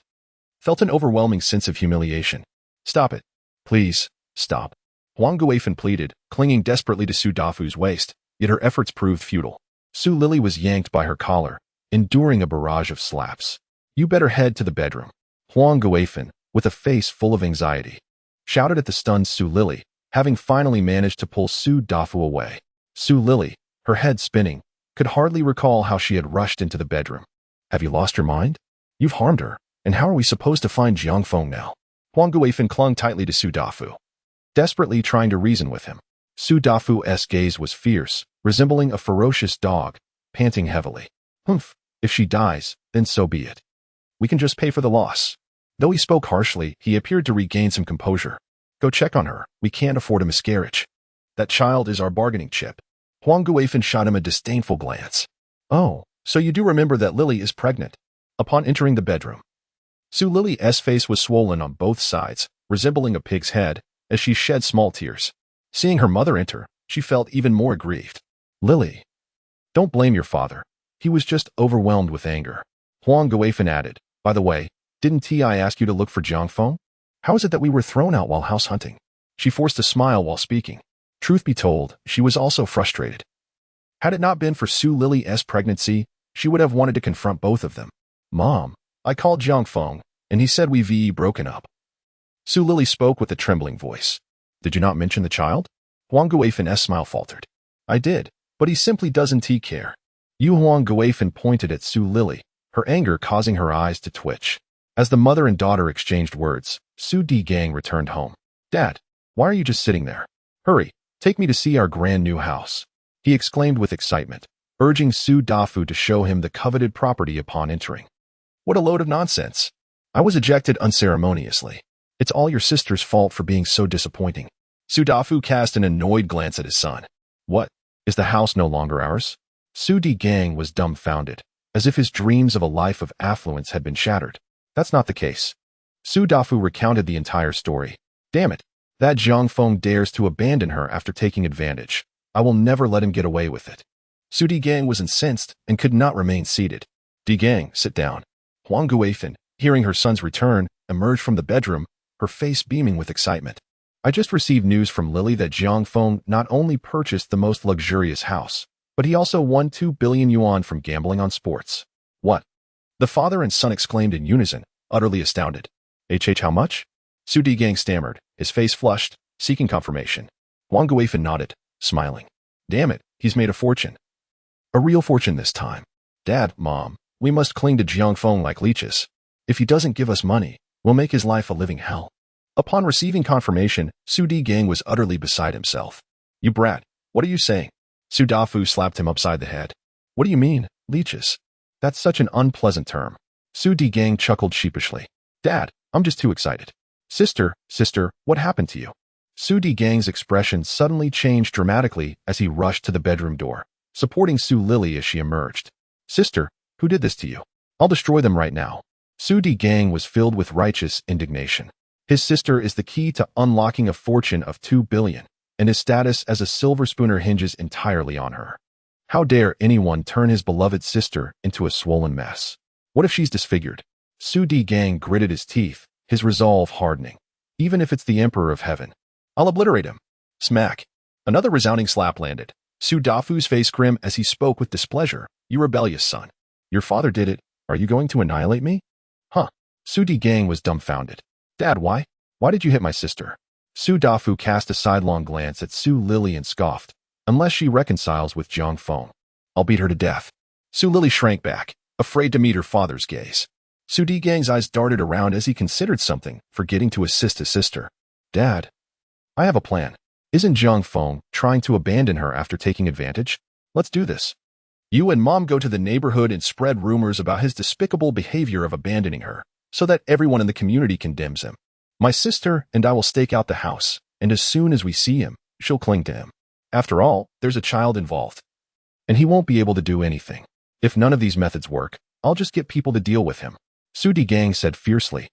felt an overwhelming sense of humiliation. Stop it. Please, stop. Huang Guifan pleaded, clinging desperately to Su Dafu's waist, yet her efforts proved futile. Su Lili was yanked by her collar, enduring a barrage of slaps. You better head to the bedroom. Huang Guifan, with a face full of anxiety, shouted at the stunned Su Lili, having finally managed to pull Su Dafu away. Su Lili, her head spinning, could hardly recall how she had rushed into the bedroom. Have you lost your mind? You've harmed her, and how are we supposed to find Jiang Feng now? Huang Guifan clung tightly to Su Dafu, desperately trying to reason with him. Su Dafu's gaze was fierce, resembling a ferocious dog, panting heavily. Humph, if she dies, then so be it. We can just pay for the loss. Though he spoke harshly, he appeared to regain some composure. Go check on her. We can't afford a miscarriage. That child is our bargaining chip. Huang Guifan shot him a disdainful glance. Oh, so you do remember that Lily is pregnant. Upon entering the bedroom, Su Lili's face was swollen on both sides, resembling a pig's head, as she shed small tears. Seeing her mother enter, she felt even more aggrieved. Lily, don't blame your father. He was just overwhelmed with anger. Huang Guifan added, by the way, didn't I ask you to look for Jiang Feng? How is it that we were thrown out while house hunting? She forced a smile while speaking. Truth be told, she was also frustrated. Had it not been for Su Lili's pregnancy, she would have wanted to confront both of them. Mom, I called Jiang Feng, and he said we've broken up. Su Lili spoke with a trembling voice. Did you not mention the child? Huang Guifan's smile faltered. I did, but he simply doesn't care. Huang Guifan pointed at Su Lili, her anger causing her eyes to twitch. As the mother and daughter exchanged words, Su Digang returned home. Dad, why are you just sitting there? Hurry, take me to see our grand new house, he exclaimed with excitement, urging Su Dafu to show him the coveted property upon entering. What a load of nonsense. I was ejected unceremoniously. It's all your sister's fault for being so disappointing. Su Dafu cast an annoyed glance at his son. What? Is the house no longer ours? Su Digang was dumbfounded, as if his dreams of a life of affluence had been shattered. That's not the case. Su Dafu recounted the entire story. Damn it. That Jiang Feng dares to abandon her after taking advantage. I will never let him get away with it. Su Digang was incensed and could not remain seated. Digang, sit down. Huang Guifan, hearing her son's return, emerged from the bedroom, her face beaming with excitement. I just received news from Lily that Jiang Feng not only purchased the most luxurious house, but he also won 2 billion yuan from gambling on sports. What? The father and son exclaimed in unison, utterly astounded. How much? Su Digang stammered, his face flushed, seeking confirmation. Huang Guifan nodded, smiling. Damn it, he's made a fortune. A real fortune this time. Dad, Mom, we must cling to Jiang Feng like leeches. If he doesn't give us money, we'll make his life a living hell. Upon receiving confirmation, Su Digang was utterly beside himself. You brat, what are you saying? Su Dafu slapped him upside the head. What do you mean, leeches? That's such an unpleasant term. Su Digang chuckled sheepishly. Dad, I'm just too excited. Sister, what happened to you? Su Digang's expression suddenly changed dramatically as he rushed to the bedroom door, supporting Su Lili as she emerged. Sister, who did this to you? I'll destroy them right now. Su Digang was filled with righteous indignation. His sister is the key to unlocking a fortune of 2 billion, and his status as a silver spooner hinges entirely on her. How dare anyone turn his beloved sister into a swollen mess? What if she's disfigured? Su Digang gritted his teeth, his resolve hardening. Even if it's the Emperor of Heaven, I'll obliterate him. Smack. Another resounding slap landed. Su Dafu's face grim as he spoke with displeasure. You rebellious son. Your father did it. Are you going to annihilate me? Huh. Su Digang was dumbfounded. Dad, why? Why did you hit my sister? Su Dafu cast a sidelong glance at Su Lili and scoffed. Unless she reconciles with Jiang Feng, I'll beat her to death. Su Lili shrank back, afraid to meet her father's gaze. Su Digang's eyes darted around as he considered something, forgetting to assist his sister. Dad, I have a plan. Isn't Jiang Feng trying to abandon her after taking advantage? Let's do this. You and Mom go to the neighborhood and spread rumors about his despicable behavior of abandoning her, so that everyone in the community condemns him. My sister and I will stake out the house, and as soon as we see him, she'll cling to him. After all, there's a child involved, and he won't be able to do anything. If none of these methods work, I'll just get people to deal with him. Su Digang said fiercely.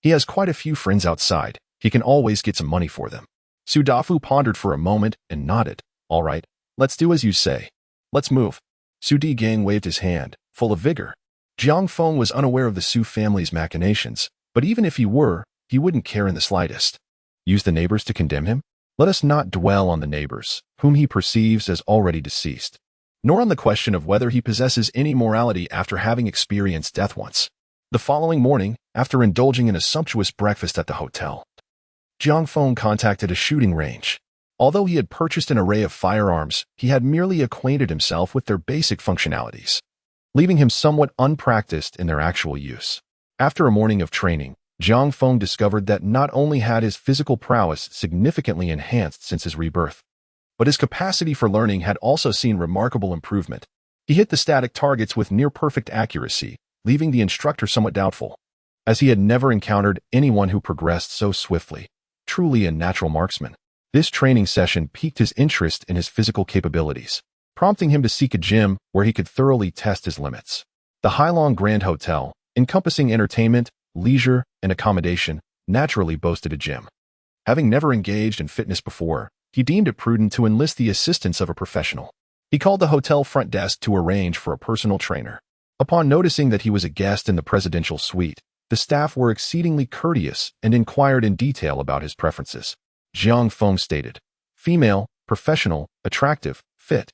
He has quite a few friends outside. He can always get some money for them. Su Dafu pondered for a moment and nodded. All right, let's do as you say. Let's move. Su Digang waved his hand, full of vigor. Jiang Feng was unaware of the Su family's machinations, but even if he were, he wouldn't care in the slightest. Use the neighbors to condemn him? Let us not dwell on the neighbors, whom he perceives as already deceased. nor on the question of whether he possesses any morality after having experienced death once. The following morning, after indulging in a sumptuous breakfast at the hotel, Jiang Feng contacted a shooting range. Although he had purchased an array of firearms, he had merely acquainted himself with their basic functionalities, leaving him somewhat unpracticed in their actual use. After a morning of training, Jiang Feng discovered that not only had his physical prowess significantly enhanced since his rebirth, but his capacity for learning had also seen remarkable improvement. He hit the static targets with near-perfect accuracy, leaving the instructor somewhat doubtful, as he had never encountered anyone who progressed so swiftly, truly a natural marksman. This training session piqued his interest in his physical capabilities, prompting him to seek a gym where he could thoroughly test his limits. The Hailong Grand Hotel, encompassing entertainment, leisure, and accommodation, naturally boasted a gym. Having never engaged in fitness before, he deemed it prudent to enlist the assistance of a professional. He called the hotel front desk to arrange for a personal trainer. Upon noticing that he was a guest in the presidential suite, the staff were exceedingly courteous and inquired in detail about his preferences. Jiang Feng stated, female, professional, attractive, fit,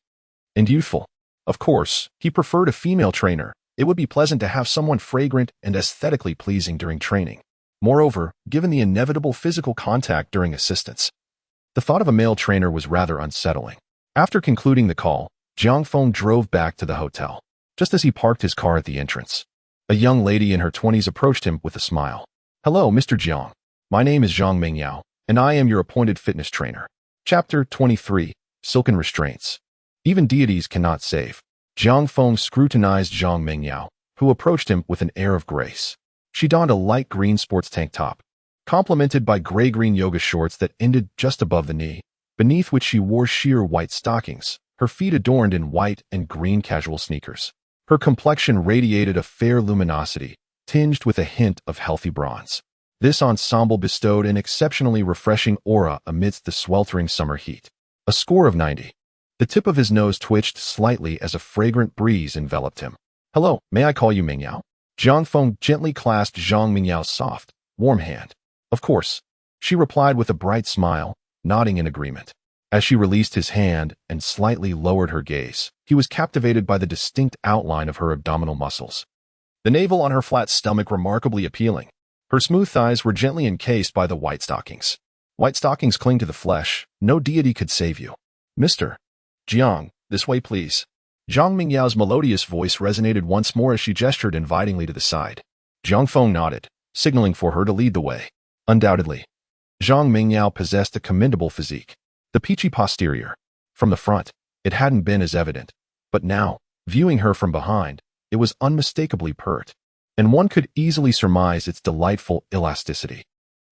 and youthful. Of course, he preferred a female trainer. It would be pleasant to have someone fragrant and aesthetically pleasing during training. Moreover, given the inevitable physical contact during assistance, the thought of a male trainer was rather unsettling. After concluding the call, Jiang Feng drove back to the hotel. Just as he parked his car at the entrance, a young lady in her 20s approached him with a smile. Hello, Mr. Jiang. My name is Zhang Mingyao, and I am your appointed fitness trainer. Chapter 23, Silken Restraints. Even deities cannot save. Jiang Feng scrutinized Zhang Mingyao, who approached him with an air of grace. She donned a light green sports tank top, complemented by gray-green yoga shorts that ended just above the knee, beneath which she wore sheer white stockings, her feet adorned in white and green casual sneakers. Her complexion radiated a fair luminosity, tinged with a hint of healthy bronze. This ensemble bestowed an exceptionally refreshing aura amidst the sweltering summer heat. A score of 90. The tip of his nose twitched slightly as a fragrant breeze enveloped him. Hello, may I call you Mingyao? Jiang Feng gently clasped Zhang Mingyao's soft, warm hand. Of course, she replied with a bright smile, nodding in agreement. As she released his hand and slightly lowered her gaze, he was captivated by the distinct outline of her abdominal muscles. The navel on her flat stomach remarkably appealing. Her smooth thighs were gently encased by the white stockings. White stockings cling to the flesh. No deity could save you. Mr. Jiang, this way please. Zhang Mingyao's melodious voice resonated once more as she gestured invitingly to the side. Jiang Feng nodded, signaling for her to lead the way. Undoubtedly, Zhang Mingyao possessed a commendable physique. The peachy posterior. From the front, it hadn't been as evident, but now, viewing her from behind, it was unmistakably pert, and one could easily surmise its delightful elasticity.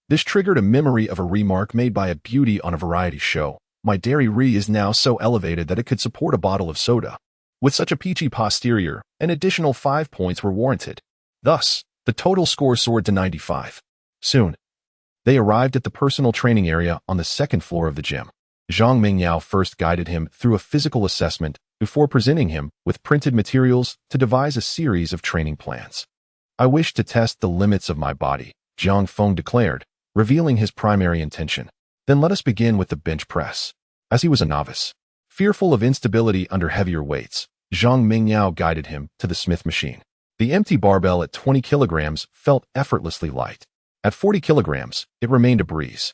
This triggered a memory of a remark made by a beauty on a variety show. My dairy re is now so elevated that it could support a bottle of soda. With such a peachy posterior, an additional 5 points were warranted. Thus, the total score soared to 95. Soon, they arrived at the personal training area on the second floor of the gym. Zhang Mingyao first guided him through a physical assessment before presenting him with printed materials to devise a series of training plans. I wish to test the limits of my body, Jiang Feng declared, revealing his primary intention. Then let us begin with the bench press. As he was a novice, fearful of instability under heavier weights, Zhang Mingyao guided him to the Smith machine. The empty barbell at 20 kilograms felt effortlessly light. At 40 kilograms, it remained a breeze.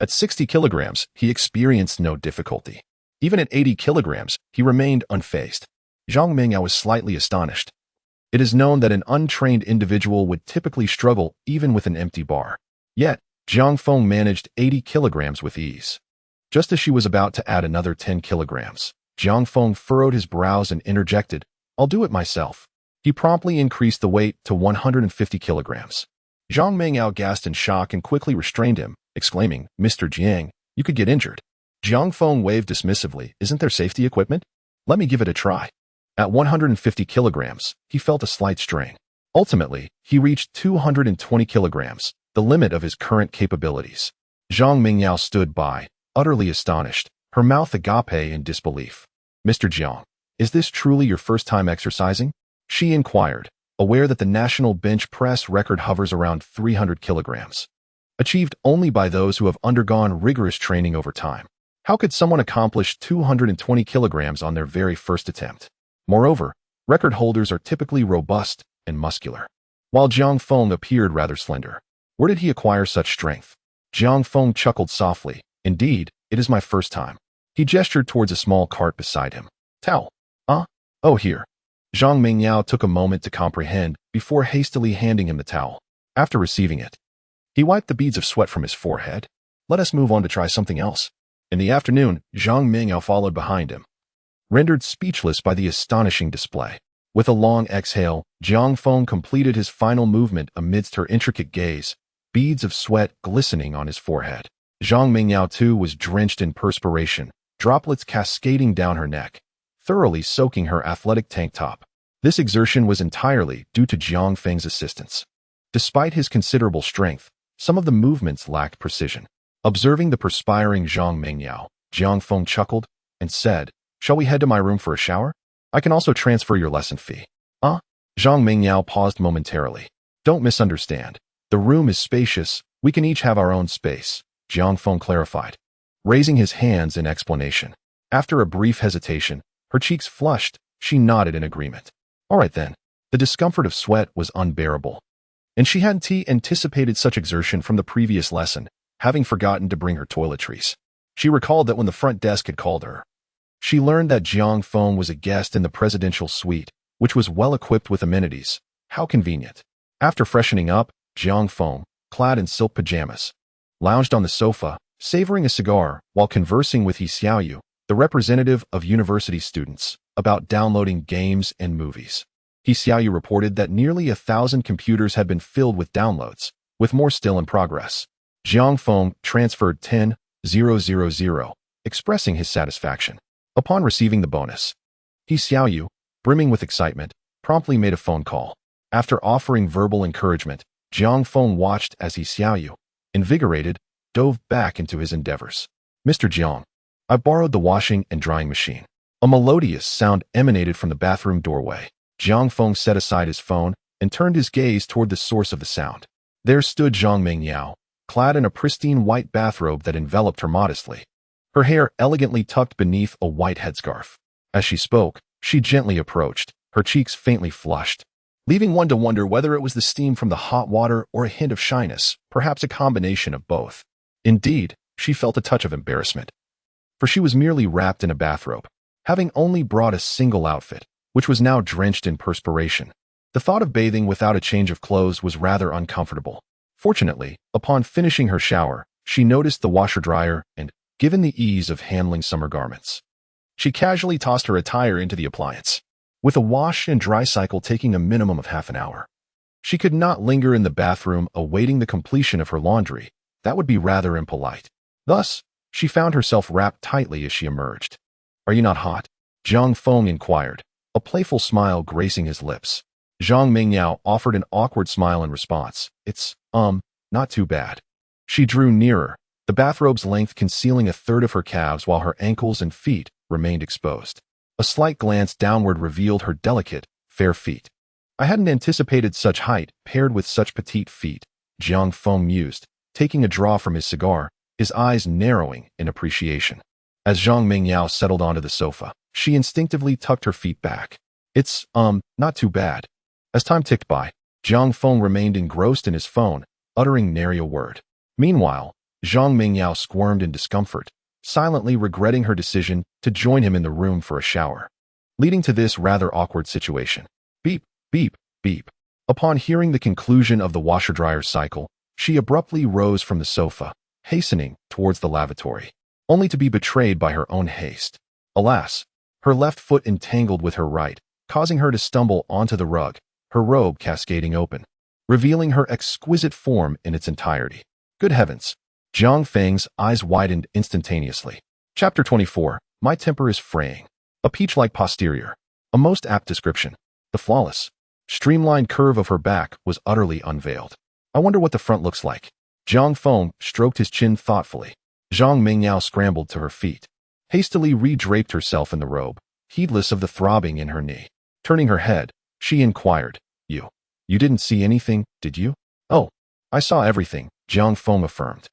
At 60 kilograms, he experienced no difficulty. Even at 80 kilograms, he remained unfazed. Zhang Mingyao was slightly astonished. It is known that an untrained individual would typically struggle even with an empty bar. Yet, Jiang Feng managed 80 kilograms with ease. Just as she was about to add another 10 kilograms, Jiang Feng furrowed his brows and interjected, I'll do it myself. He promptly increased the weight to 150 kilograms. Zhang Mingyao gasped in shock and quickly restrained him, exclaiming, Mr. Jiang, you could get injured. Jiang Feng waved dismissively, isn't there safety equipment? Let me give it a try. At 150 kilograms, he felt a slight strain. Ultimately, he reached 220 kilograms, the limit of his current capabilities. Zhang Mingyao stood by, utterly astonished, her mouth agape in disbelief. Mr. Jiang, is this truly your first time exercising? She inquired, aware that the national bench press record hovers around 300 kilograms, achieved only by those who have undergone rigorous training over time. How could someone accomplish 220 kilograms on their very first attempt? Moreover, record holders are typically robust and muscular, while Jiang Feng appeared rather slender. Where did he acquire such strength? Jiang Feng chuckled softly. Indeed, it is my first time. He gestured towards a small cart beside him. Towel. Oh, here. Zhang Mingyao took a moment to comprehend before hastily handing him the towel. After receiving it, he wiped the beads of sweat from his forehead. Let us move on to try something else. In the afternoon, Zhang Mingyao followed behind him, rendered speechless by the astonishing display. With a long exhale, Jiang Feng completed his final movement amidst her intricate gaze, beads of sweat glistening on his forehead. Zhang Mingyao too was drenched in perspiration, droplets cascading down her neck, thoroughly soaking her athletic tank top. This exertion was entirely due to Jiang Feng's assistance. Despite his considerable strength, some of the movements lacked precision. Observing the perspiring Zhang Mingyao, Jiang Feng chuckled and said, "Shall we head to my room for a shower? I can also transfer your lesson fee." Zhang Mingyao paused momentarily. "Don't misunderstand. The room is spacious. We can each have our own space," Jiang Feng clarified, raising his hands in explanation. After a brief hesitation, her cheeks flushed. She nodded in agreement. All right then. The discomfort of sweat was unbearable, and she hadn't anticipated such exertion from the previous lesson, having forgotten to bring her toiletries. She recalled that when the front desk had called her, she learned that Jiang Feng was a guest in the presidential suite, which was well equipped with amenities. How convenient. After freshening up, Jiang Feng, clad in silk pajamas, lounged on the sofa, savoring a cigar while conversing with He Xiaoyu, the representative of university students, about downloading games and movies. He Xiaoyu reported that nearly 1,000 computers had been filled with downloads, with more still in progress. Jiang Feng transferred 10,000, expressing his satisfaction. Upon receiving the bonus, He Xiaoyu, brimming with excitement, promptly made a phone call. After offering verbal encouragement, Jiang Feng watched as He Xiaoyu, invigorated, dove back into his endeavors. "Mr. Jiang, I borrowed the washing and drying machine." A melodious sound emanated from the bathroom doorway. Jiang Feng set aside his phone and turned his gaze toward the source of the sound. There stood Zhang Mingyao, clad in a pristine white bathrobe that enveloped her modestly, her hair elegantly tucked beneath a white headscarf. As she spoke, she gently approached, her cheeks faintly flushed, leaving one to wonder whether it was the steam from the hot water or a hint of shyness, perhaps a combination of both. Indeed, she felt a touch of embarrassment, for she was merely wrapped in a bathrobe, having only brought a single outfit, which was now drenched in perspiration. The thought of bathing without a change of clothes was rather uncomfortable. Fortunately, upon finishing her shower, she noticed the washer-dryer and, given the ease of handling summer garments, she casually tossed her attire into the appliance, with a wash and dry cycle taking a minimum of half an hour. She could not linger in the bathroom awaiting the completion of her laundry. That would be rather impolite. Thus, she found herself wrapped tightly as she emerged. "Are you not hot?" Jiang Feng inquired, a playful smile gracing his lips. Zhang Mingyao offered an awkward smile in response. "It's, not too bad." She drew nearer, the bathrobe's length concealing a third of her calves while her ankles and feet remained exposed. A slight glance downward revealed her delicate, fair feet. "I hadn't anticipated such height paired with such petite feet," Jiang Feng mused, taking a draw from his cigar, his eyes narrowing in appreciation. As Zhang Mingyao settled onto the sofa, she instinctively tucked her feet back. "It's, not too bad." As time ticked by, Jiang Feng remained engrossed in his phone, uttering nary a word. Meanwhile, Zhang Mingyao squirmed in discomfort, silently regretting her decision to join him in the room for a shower, leading to this rather awkward situation. Beep, beep, beep. Upon hearing the conclusion of the washer-dryer cycle, she abruptly rose from the sofa, hastening towards the lavatory, only to be betrayed by her own haste. Alas, her left foot entangled with her right, causing her to stumble onto the rug, her robe cascading open, revealing her exquisite form in its entirety. Good heavens! Jiang Feng's eyes widened instantaneously. Chapter 24. My temper is fraying. A peach-like posterior. A most apt description. The flawless, streamlined curve of her back was utterly unveiled. I wonder what the front looks like. Jiang Feng stroked his chin thoughtfully. Zhang Mingyao scrambled to her feet, hastily redraped herself in the robe, heedless of the throbbing in her knee. Turning her head, she inquired, You didn't see anything, did you?" "Oh, I saw everything," Jiang Feng affirmed.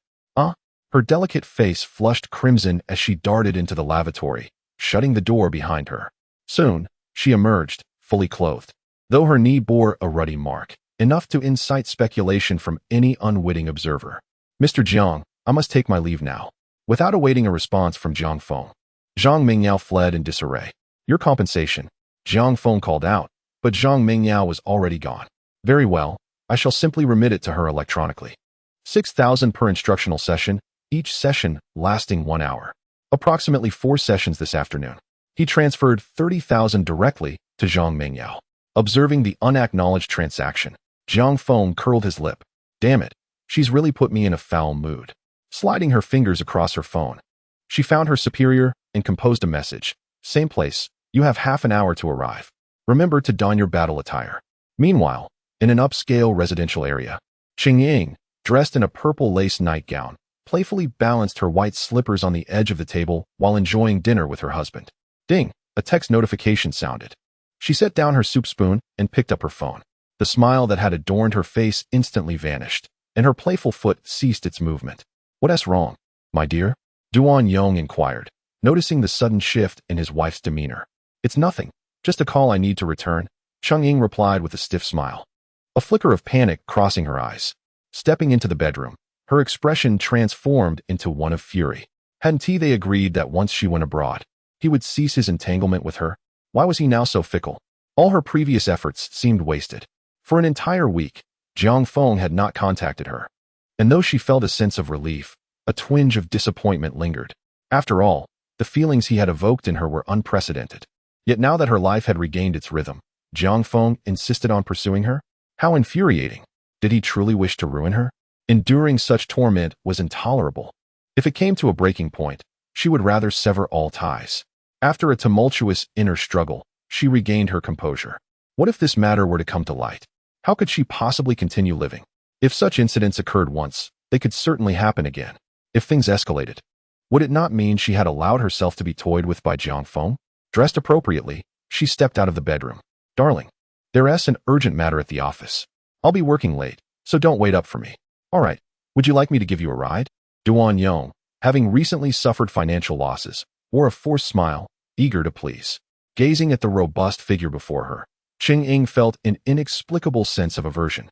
Her delicate face flushed crimson as she darted into the lavatory, shutting the door behind her. Soon, she emerged, fully clothed, though her knee bore a ruddy mark, enough to incite speculation from any unwitting observer. Mr. Jiang, I must take my leave now. Without awaiting a response from Jiang Feng, Zhang Mingyao fled in disarray. Your compensation, Jiang Feng called out, but Zhang Mingyao was already gone. Very well, I shall simply remit it to her electronically. 6,000 per instructional session, each session lasting 1 hour. Approximately 4 sessions this afternoon. He transferred 30,000 directly to Zhang Mingyao. Observing the unacknowledged transaction, Jiang Feng curled his lip. Damn it, she's really put me in a foul mood. Sliding her fingers across her phone, she found her superior and composed a message. Same place, you have half an hour to arrive. Remember to don your battle attire. Meanwhile, in an upscale residential area, Qing Ying, dressed in a purple lace nightgown, playfully balanced her white slippers on the edge of the table while enjoying dinner with her husband. Ding, a text notification sounded. She set down her soup spoon and picked up her phone. The smile that had adorned her face instantly vanished, and her playful foot ceased its movement. What's wrong, my dear? Duan Yong inquired, noticing the sudden shift in his wife's demeanor. It's nothing, just a call I need to return, Cheng Ying replied with a stiff smile. A flicker of panic crossing her eyes. Stepping into the bedroom, her expression transformed into one of fury. Hadn't they agreed that once she went abroad, he would cease his entanglement with her? Why was he now so fickle? All her previous efforts seemed wasted. For an entire week, Jiang Feng had not contacted her. And though she felt a sense of relief, a twinge of disappointment lingered. After all, the feelings he had evoked in her were unprecedented. Yet now that her life had regained its rhythm, Jiang Feng insisted on pursuing her? How infuriating! Did he truly wish to ruin her? Enduring such torment was intolerable. If it came to a breaking point, she would rather sever all ties. After a tumultuous inner struggle, she regained her composure. What if this matter were to come to light? How could she possibly continue living? If such incidents occurred once, they could certainly happen again. If things escalated, would it not mean she had allowed herself to be toyed with by Jiang Feng? Dressed appropriately, she stepped out of the bedroom. Darling, there's an urgent matter at the office. I'll be working late, so don't wait up for me. All right, would you like me to give you a ride? Duan Yong, having recently suffered financial losses, wore a forced smile, eager to please. Gazing at the robust figure before her, Qing Ying felt an inexplicable sense of aversion.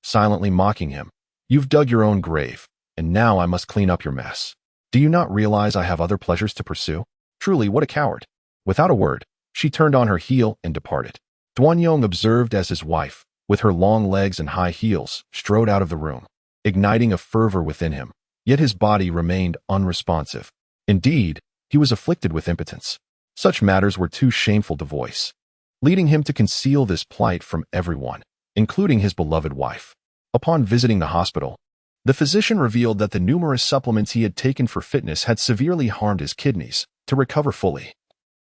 Silently mocking him, you've dug your own grave, and now I must clean up your mess. Do you not realize I have other pleasures to pursue? Truly, what a coward. Without a word, she turned on her heel and departed. Duan Yong observed as his wife, with her long legs and high heels, strode out of the room, igniting a fervor within him, yet his body remained unresponsive. Indeed, he was afflicted with impotence. Such matters were too shameful to voice, leading him to conceal this plight from everyone, including his beloved wife. Upon visiting the hospital, the physician revealed that the numerous supplements he had taken for fitness had severely harmed his kidneys. To recover fully,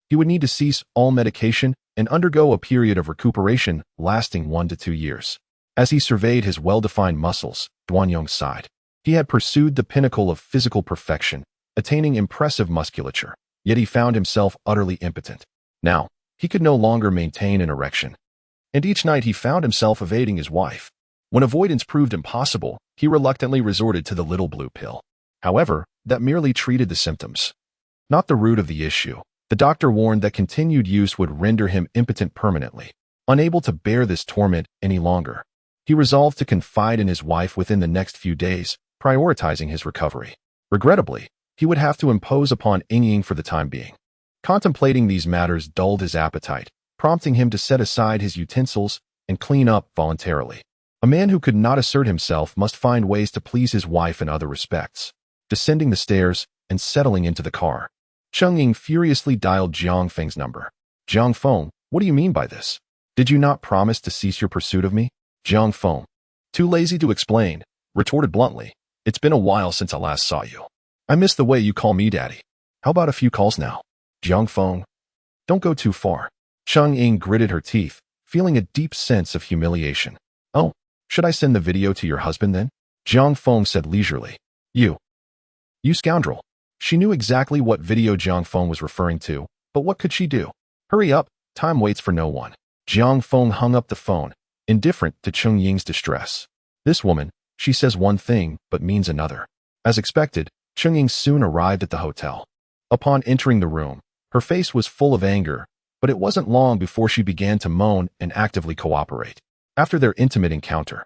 he would need to cease all medication and undergo a period of recuperation lasting 1 to 2 years. As he surveyed his well-defined muscles, Duan Yong sighed. He had pursued the pinnacle of physical perfection, attaining impressive musculature, yet he found himself utterly impotent. Now, he could no longer maintain an erection, and each night he found himself evading his wife. When avoidance proved impossible, he reluctantly resorted to the little blue pill. However, that merely treated the symptoms, not the root of the issue. The doctor warned that continued use would render him impotent permanently. Unable to bear this torment any longer, he resolved to confide in his wife within the next few days, prioritizing his recovery. Regrettably, he would have to impose upon Ying for the time being. Contemplating these matters dulled his appetite, prompting him to set aside his utensils and clean up voluntarily. A man who could not assert himself must find ways to please his wife in other respects. Descending the stairs and settling into the car, Cheng Ying furiously dialed Jiang Feng's number. Jiang Feng, what do you mean by this? Did you not promise to cease your pursuit of me? Jiang Feng, too lazy to explain, retorted bluntly. It's been a while since I last saw you. I miss the way you call me daddy. How about a few calls now? Jiang Feng, don't go too far. Cheng Ying gritted her teeth, feeling a deep sense of humiliation. Oh, should I send the video to your husband then? Jiang Feng said leisurely. You scoundrel. She knew exactly what video Jiang Feng was referring to, but what could she do? Hurry up, time waits for no one. Jiang Feng hung up the phone, indifferent to Cheng Ying's distress. This woman, she says one thing but means another. As expected, Cheng Ying soon arrived at the hotel. Upon entering the room, her face was full of anger, but it wasn't long before she began to moan and actively cooperate. After their intimate encounter,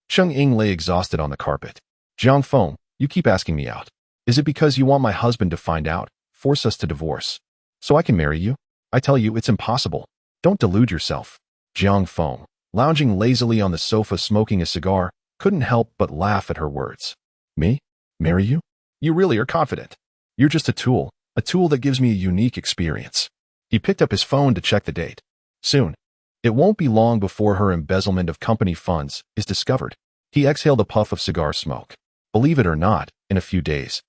Cheng Ying lay exhausted on the carpet. Jiang Feng, you keep asking me out. Is it because you want my husband to find out, force us to divorce, so I can marry you? I tell you, it's impossible. Don't delude yourself. Jiang Feng, lounging lazily on the sofa smoking a cigar, couldn't help but laugh at her words. Me? Marry you? You really are confident. You're just a tool that gives me a unique experience. He picked up his phone to check the date. Soon. It won't be long before her embezzlement of company funds is discovered. He exhaled a puff of cigar smoke. Believe it or not, in a few days.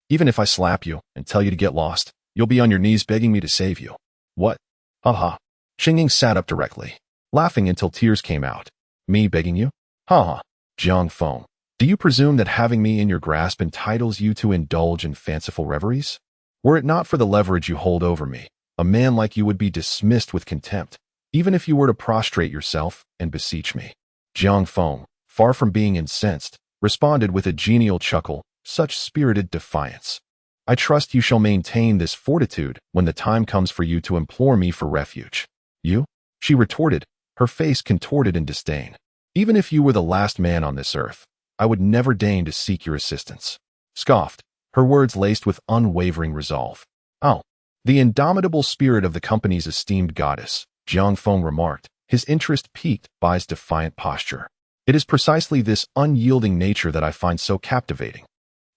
Even if I slap you and tell you to get lost, you'll be on your knees begging me to save you. What? Ha. Cheng Ying sat up directly, laughing until tears came out. Me begging you? Ha. Jiang Feng, do you presume that having me in your grasp entitles you to indulge in fanciful reveries? Were it not for the leverage you hold over me, a man like you would be dismissed with contempt, even if you were to prostrate yourself and beseech me. Jiang Feng, far from being incensed, responded with a genial chuckle, such spirited defiance. I trust you shall maintain this fortitude when the time comes for you to implore me for refuge. You? She retorted, her face contorted in disdain. Even if you were the last man on this earth, I would never deign to seek your assistance. Scoffed, her words laced with unwavering resolve. Oh, the indomitable spirit of the company's esteemed goddess, Jiang Feng remarked, his interest piqued by his defiant posture. It is precisely this unyielding nature that I find so captivating.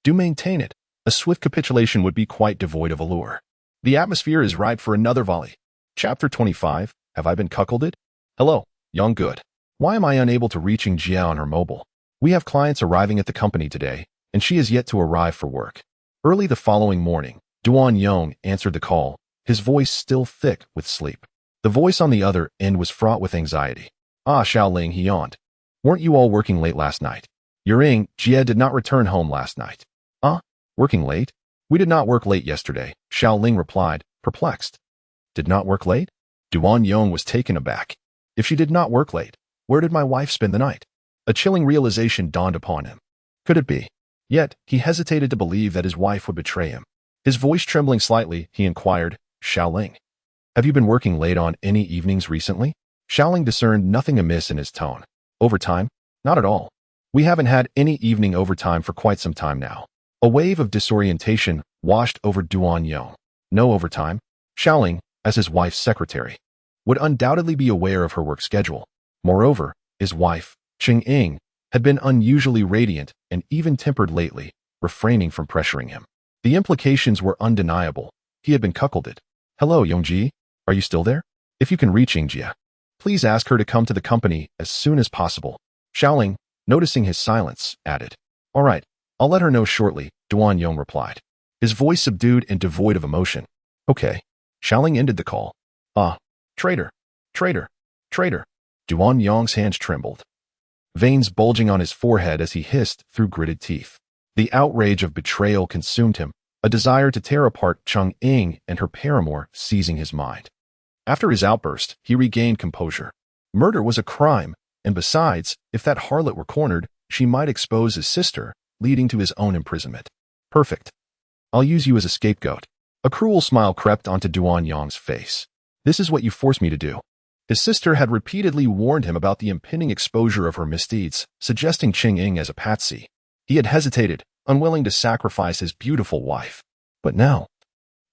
Do maintain it. A swift capitulation would be quite devoid of allure. The atmosphere is ripe for another volley. Chapter 25, Have I Been Cuckolded? Hello, young good. Why am I unable to reach Jia on her mobile? We have clients arriving at the company today, and she is yet to arrive for work. Early the following morning, Duan Yong answered the call, his voice still thick with sleep. The voice on the other end was fraught with anxiety. Ah, Xiaoling, he yawned. Weren't you all working late last night? Yuring, Jia did not return home last night. Working late? We did not work late yesterday, Xiaoling replied, perplexed. Did not work late? Duan Yong was taken aback. If she did not work late, where did my wife spend the night? A chilling realization dawned upon him. Could it be? Yet, he hesitated to believe that his wife would betray him. His voice trembling slightly, he inquired, Xiaoling, have you been working late on any evenings recently? Xiaoling discerned nothing amiss in his tone. Overtime? Not at all. We haven't had any evening overtime for quite some time now. A wave of disorientation washed over Duan Yong. No overtime. Xiaoling, as his wife's secretary, would undoubtedly be aware of her work schedule. Moreover, his wife, Cheng Ying, had been unusually radiant and even-tempered lately, refraining from pressuring him. The implications were undeniable. He had been cuckolded. Hello, Yongji. Are you still there? If you can reach Yingjia, please ask her to come to the company as soon as possible. Xiaoling, noticing his silence, added. All right. I'll let her know shortly, Duan Yong replied, his voice subdued and devoid of emotion. Okay. Xiaoling ended the call. Traitor. Duan Yong's hands trembled, veins bulging on his forehead as he hissed through gritted teeth. The outrage of betrayal consumed him, a desire to tear apart Cheng Ying and her paramour seizing his mind. After his outburst, he regained composure. Murder was a crime, and besides, if that harlot were cornered, she might expose his sister, leading to his own imprisonment. Perfect. I'll use you as a scapegoat. A cruel smile crept onto Duan Yong's face. This is what you forced me to do. His sister had repeatedly warned him about the impending exposure of her misdeeds, suggesting Cheng Ying as a patsy. He had hesitated, unwilling to sacrifice his beautiful wife. But now,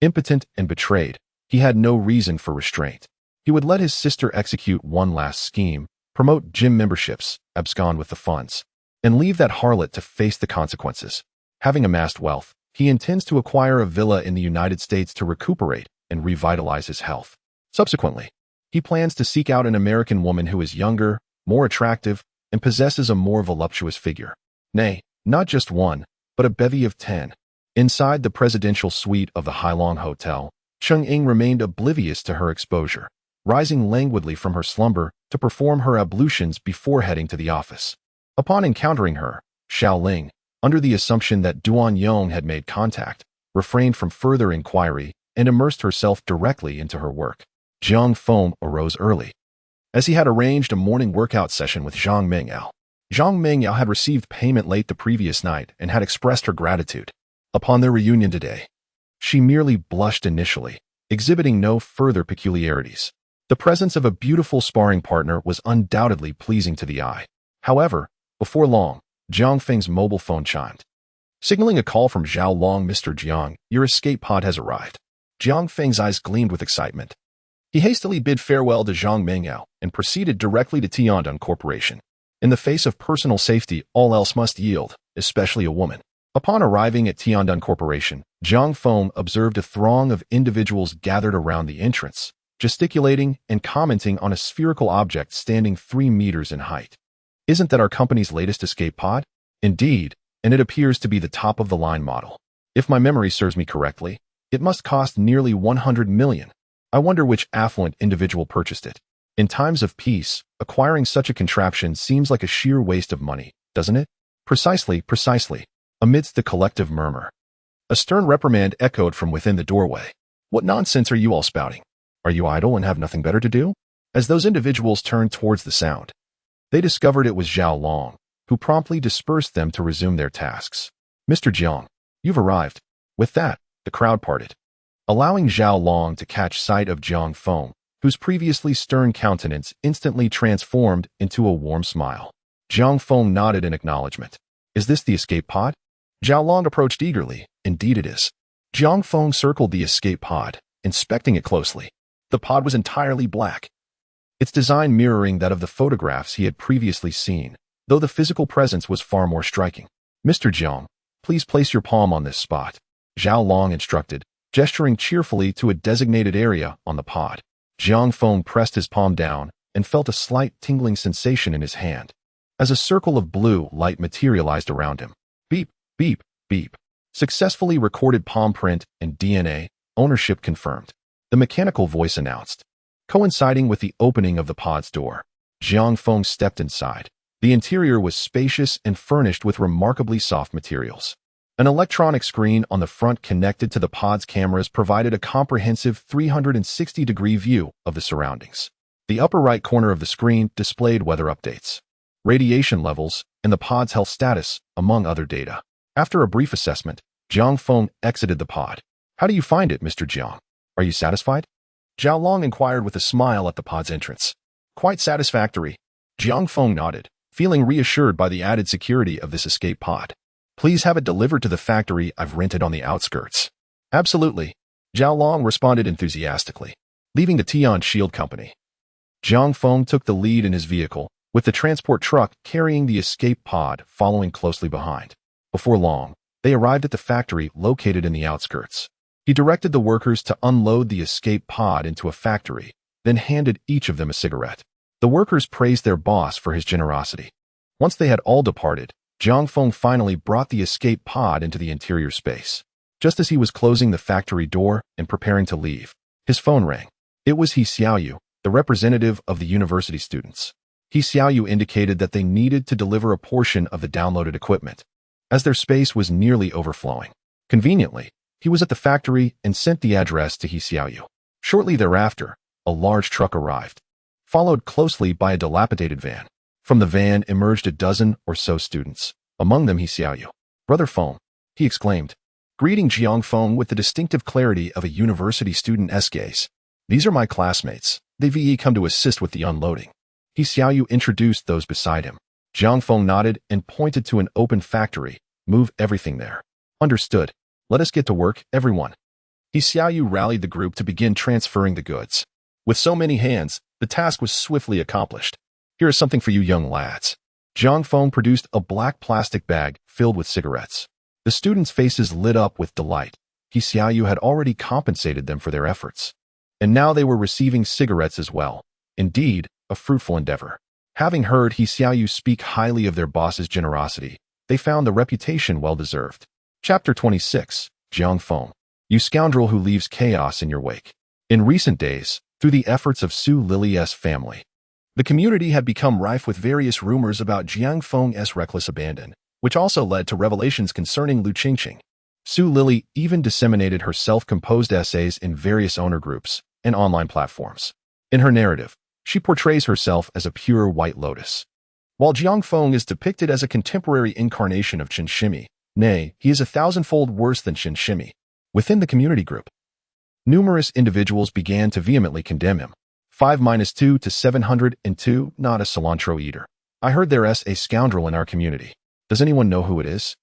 impotent and betrayed, he had no reason for restraint. He would let his sister execute one last scheme, promote gym memberships, abscond with the funds, and leave that harlot to face the consequences. Having amassed wealth, he intends to acquire a villa in the United States to recuperate and revitalize his health. Subsequently, he plans to seek out an American woman who is younger, more attractive, and possesses a more voluptuous figure. Nay, not just one, but a bevy of 10. Inside the presidential suite of the Hailong Hotel, Cheng Ying remained oblivious to her exposure, rising languidly from her slumber to perform her ablutions before heading to the office. Upon encountering her, Xiaoling, under the assumption that Duan Yong had made contact, refrained from further inquiry and immersed herself directly into her work. Jiang Feng arose early, as he had arranged a morning workout session with Zhang Mingyao. Zhang Mingyao had received payment late the previous night and had expressed her gratitude. Upon their reunion today, she merely blushed initially, exhibiting no further peculiarities. The presence of a beautiful sparring partner was undoubtedly pleasing to the eye. However, before long, Jiang Feng's mobile phone chimed, signaling a call from Zhao Long. "Mr. Jiang, your escape pod has arrived." Jiang Feng's eyes gleamed with excitement. He hastily bid farewell to Zhang Mengyao and proceeded directly to Tiandong Corporation. In the face of personal safety, all else must yield, especially a woman. Upon arriving at Tiandong Corporation, Jiang Feng observed a throng of individuals gathered around the entrance, gesticulating and commenting on a spherical object standing 3 meters in height. "Isn't that our company's latest escape pod?" "Indeed, and it appears to be the top-of-the-line model. If my memory serves me correctly, it must cost nearly 100 million. I wonder which affluent individual purchased it. In times of peace, acquiring such a contraption seems like a sheer waste of money, doesn't it?" Precisely. Amidst the collective murmur, a stern reprimand echoed from within the doorway. "What nonsense are you all spouting? Are you idle and have nothing better to do?" As those individuals turned towards the sound, they discovered it was Zhao Long, who promptly dispersed them to resume their tasks. "Mr. Jiang, you've arrived." With that, the crowd parted, allowing Zhao Long to catch sight of Jiang Feng, whose previously stern countenance instantly transformed into a warm smile. Jiang Feng nodded in acknowledgement. "Is this the escape pod?" Zhao Long approached eagerly. "Indeed it is." Jiang Feng circled the escape pod, inspecting it closely. The pod was entirely black, its design mirroring that of the photographs he had previously seen, though the physical presence was far more striking. "Mr. Jiang, please place your palm on this spot," Zhao Long instructed, gesturing cheerfully to a designated area on the pod. Jiang Feng pressed his palm down and felt a slight tingling sensation in his hand, as a circle of blue light materialized around him. Beep, beep, beep. Successfully recorded palm print and DNA, ownership confirmed, the mechanical voice announced. Coinciding with the opening of the pod's door, Jiang Feng stepped inside. The interior was spacious and furnished with remarkably soft materials. An electronic screen on the front connected to the pod's cameras provided a comprehensive 360-degree view of the surroundings. The upper right corner of the screen displayed weather updates, radiation levels, and the pod's health status, among other data. After a brief assessment, Jiang Feng exited the pod. "How do you find it, Mr. Jiang? Are you satisfied?" Zhao Long inquired with a smile at the pod's entrance. "Quite satisfactory." Jiang Feng nodded, feeling reassured by the added security of this escape pod. "Please have it delivered to the factory I've rented on the outskirts." "Absolutely," Zhao Long responded enthusiastically. Leaving the Tian Shield Company, Jiang Feng took the lead in his vehicle, with the transport truck carrying the escape pod following closely behind. Before long, they arrived at the factory located in the outskirts. He directed the workers to unload the escape pod into a factory, then handed each of them a cigarette. The workers praised their boss for his generosity. Once they had all departed, Jiang Feng finally brought the escape pod into the interior space. Just as he was closing the factory door and preparing to leave, his phone rang. It was He Xiaoyu, the representative of the university students. He Xiaoyu indicated that they needed to deliver a portion of the downloaded equipment, as their space was nearly overflowing. Conveniently, he was at the factory and sent the address to He Xiaoyu. Shortly thereafter, a large truck arrived, followed closely by a dilapidated van. From the van emerged a dozen or so students, among them He Xiaoyu. "Brother Feng," he exclaimed, greeting Jiang Feng with the distinctive clarity of a university student gaze. "These are my classmates. They've come to assist with the unloading." He Xiaoyu introduced those beside him. Jiang Feng nodded and pointed to an open factory. "Move everything there." "Understood. Let us get to work, everyone." He Xiaoyu rallied the group to begin transferring the goods. With so many hands, the task was swiftly accomplished. "Here is something for you young lads." Jiang Feng produced a black plastic bag filled with cigarettes. The students' faces lit up with delight. He Xiaoyu had already compensated them for their efforts, and now they were receiving cigarettes as well. Indeed, a fruitful endeavor. Having heard He Xiaoyu speak highly of their boss's generosity, they found the reputation well-deserved. Chapter 26. Jiang Feng. You scoundrel who leaves chaos in your wake. In recent days, through the efforts of Su Lily's family, the community had become rife with various rumors about Jiang Feng's reckless abandon, which also led to revelations concerning Lu Qingqing. Su Lily even disseminated her self-composed essays in various owner groups and online platforms. In her narrative, she portrays herself as a pure white lotus, while Jiang Feng is depicted as a contemporary incarnation of Chen Shimi, Nay, he is 1,000-fold worse than Shin Shimi. Within the community group, numerous individuals began to vehemently condemn him. 5-2 to 702, not a cilantro eater. I heard there's a scoundrel in our community. Does anyone know who it is?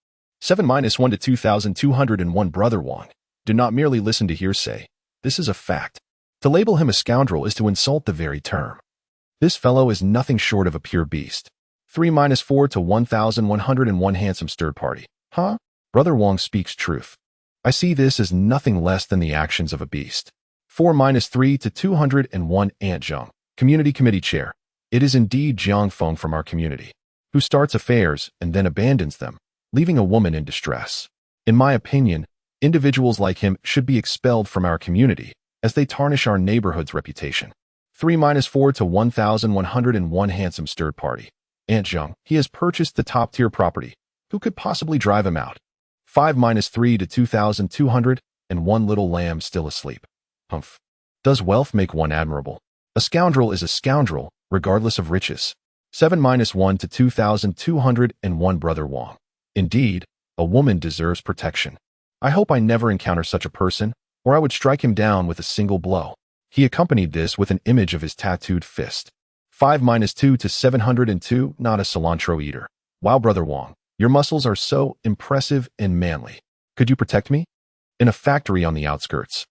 7-1 to 2,201, Brother Wong. Do not merely listen to hearsay. This is a fact. To label him a scoundrel is to insult the very term. This fellow is nothing short of a pure beast. 3-4 to 1,101, handsome stirred party. Huh? Brother Wong speaks truth. I see this as nothing less than the actions of a beast. 4-3 to 201, Aunt Zhang, Community Committee Chair. It is indeed Jiang Feng from our community, who starts affairs and then abandons them, leaving a woman in distress. In my opinion, individuals like him should be expelled from our community, as they tarnish our neighborhood's reputation. 3-4 to 1,101, handsome stirred party. Aunt Zhang, he has purchased the top-tier property. Who could possibly drive him out? 5-3 to 2,201, little lamb still asleep. Humph. Does wealth make one admirable? A scoundrel is a scoundrel, regardless of riches. 7-1 to 2,201, Brother Wong. Indeed, a woman deserves protection. I hope I never encounter such a person, or I would strike him down with a single blow. He accompanied this with an image of his tattooed fist. 5-2 to 702, not a cilantro eater. Wow, Brother Wong, your muscles are so impressive and manly. Could you protect me? In a factory on the outskirts.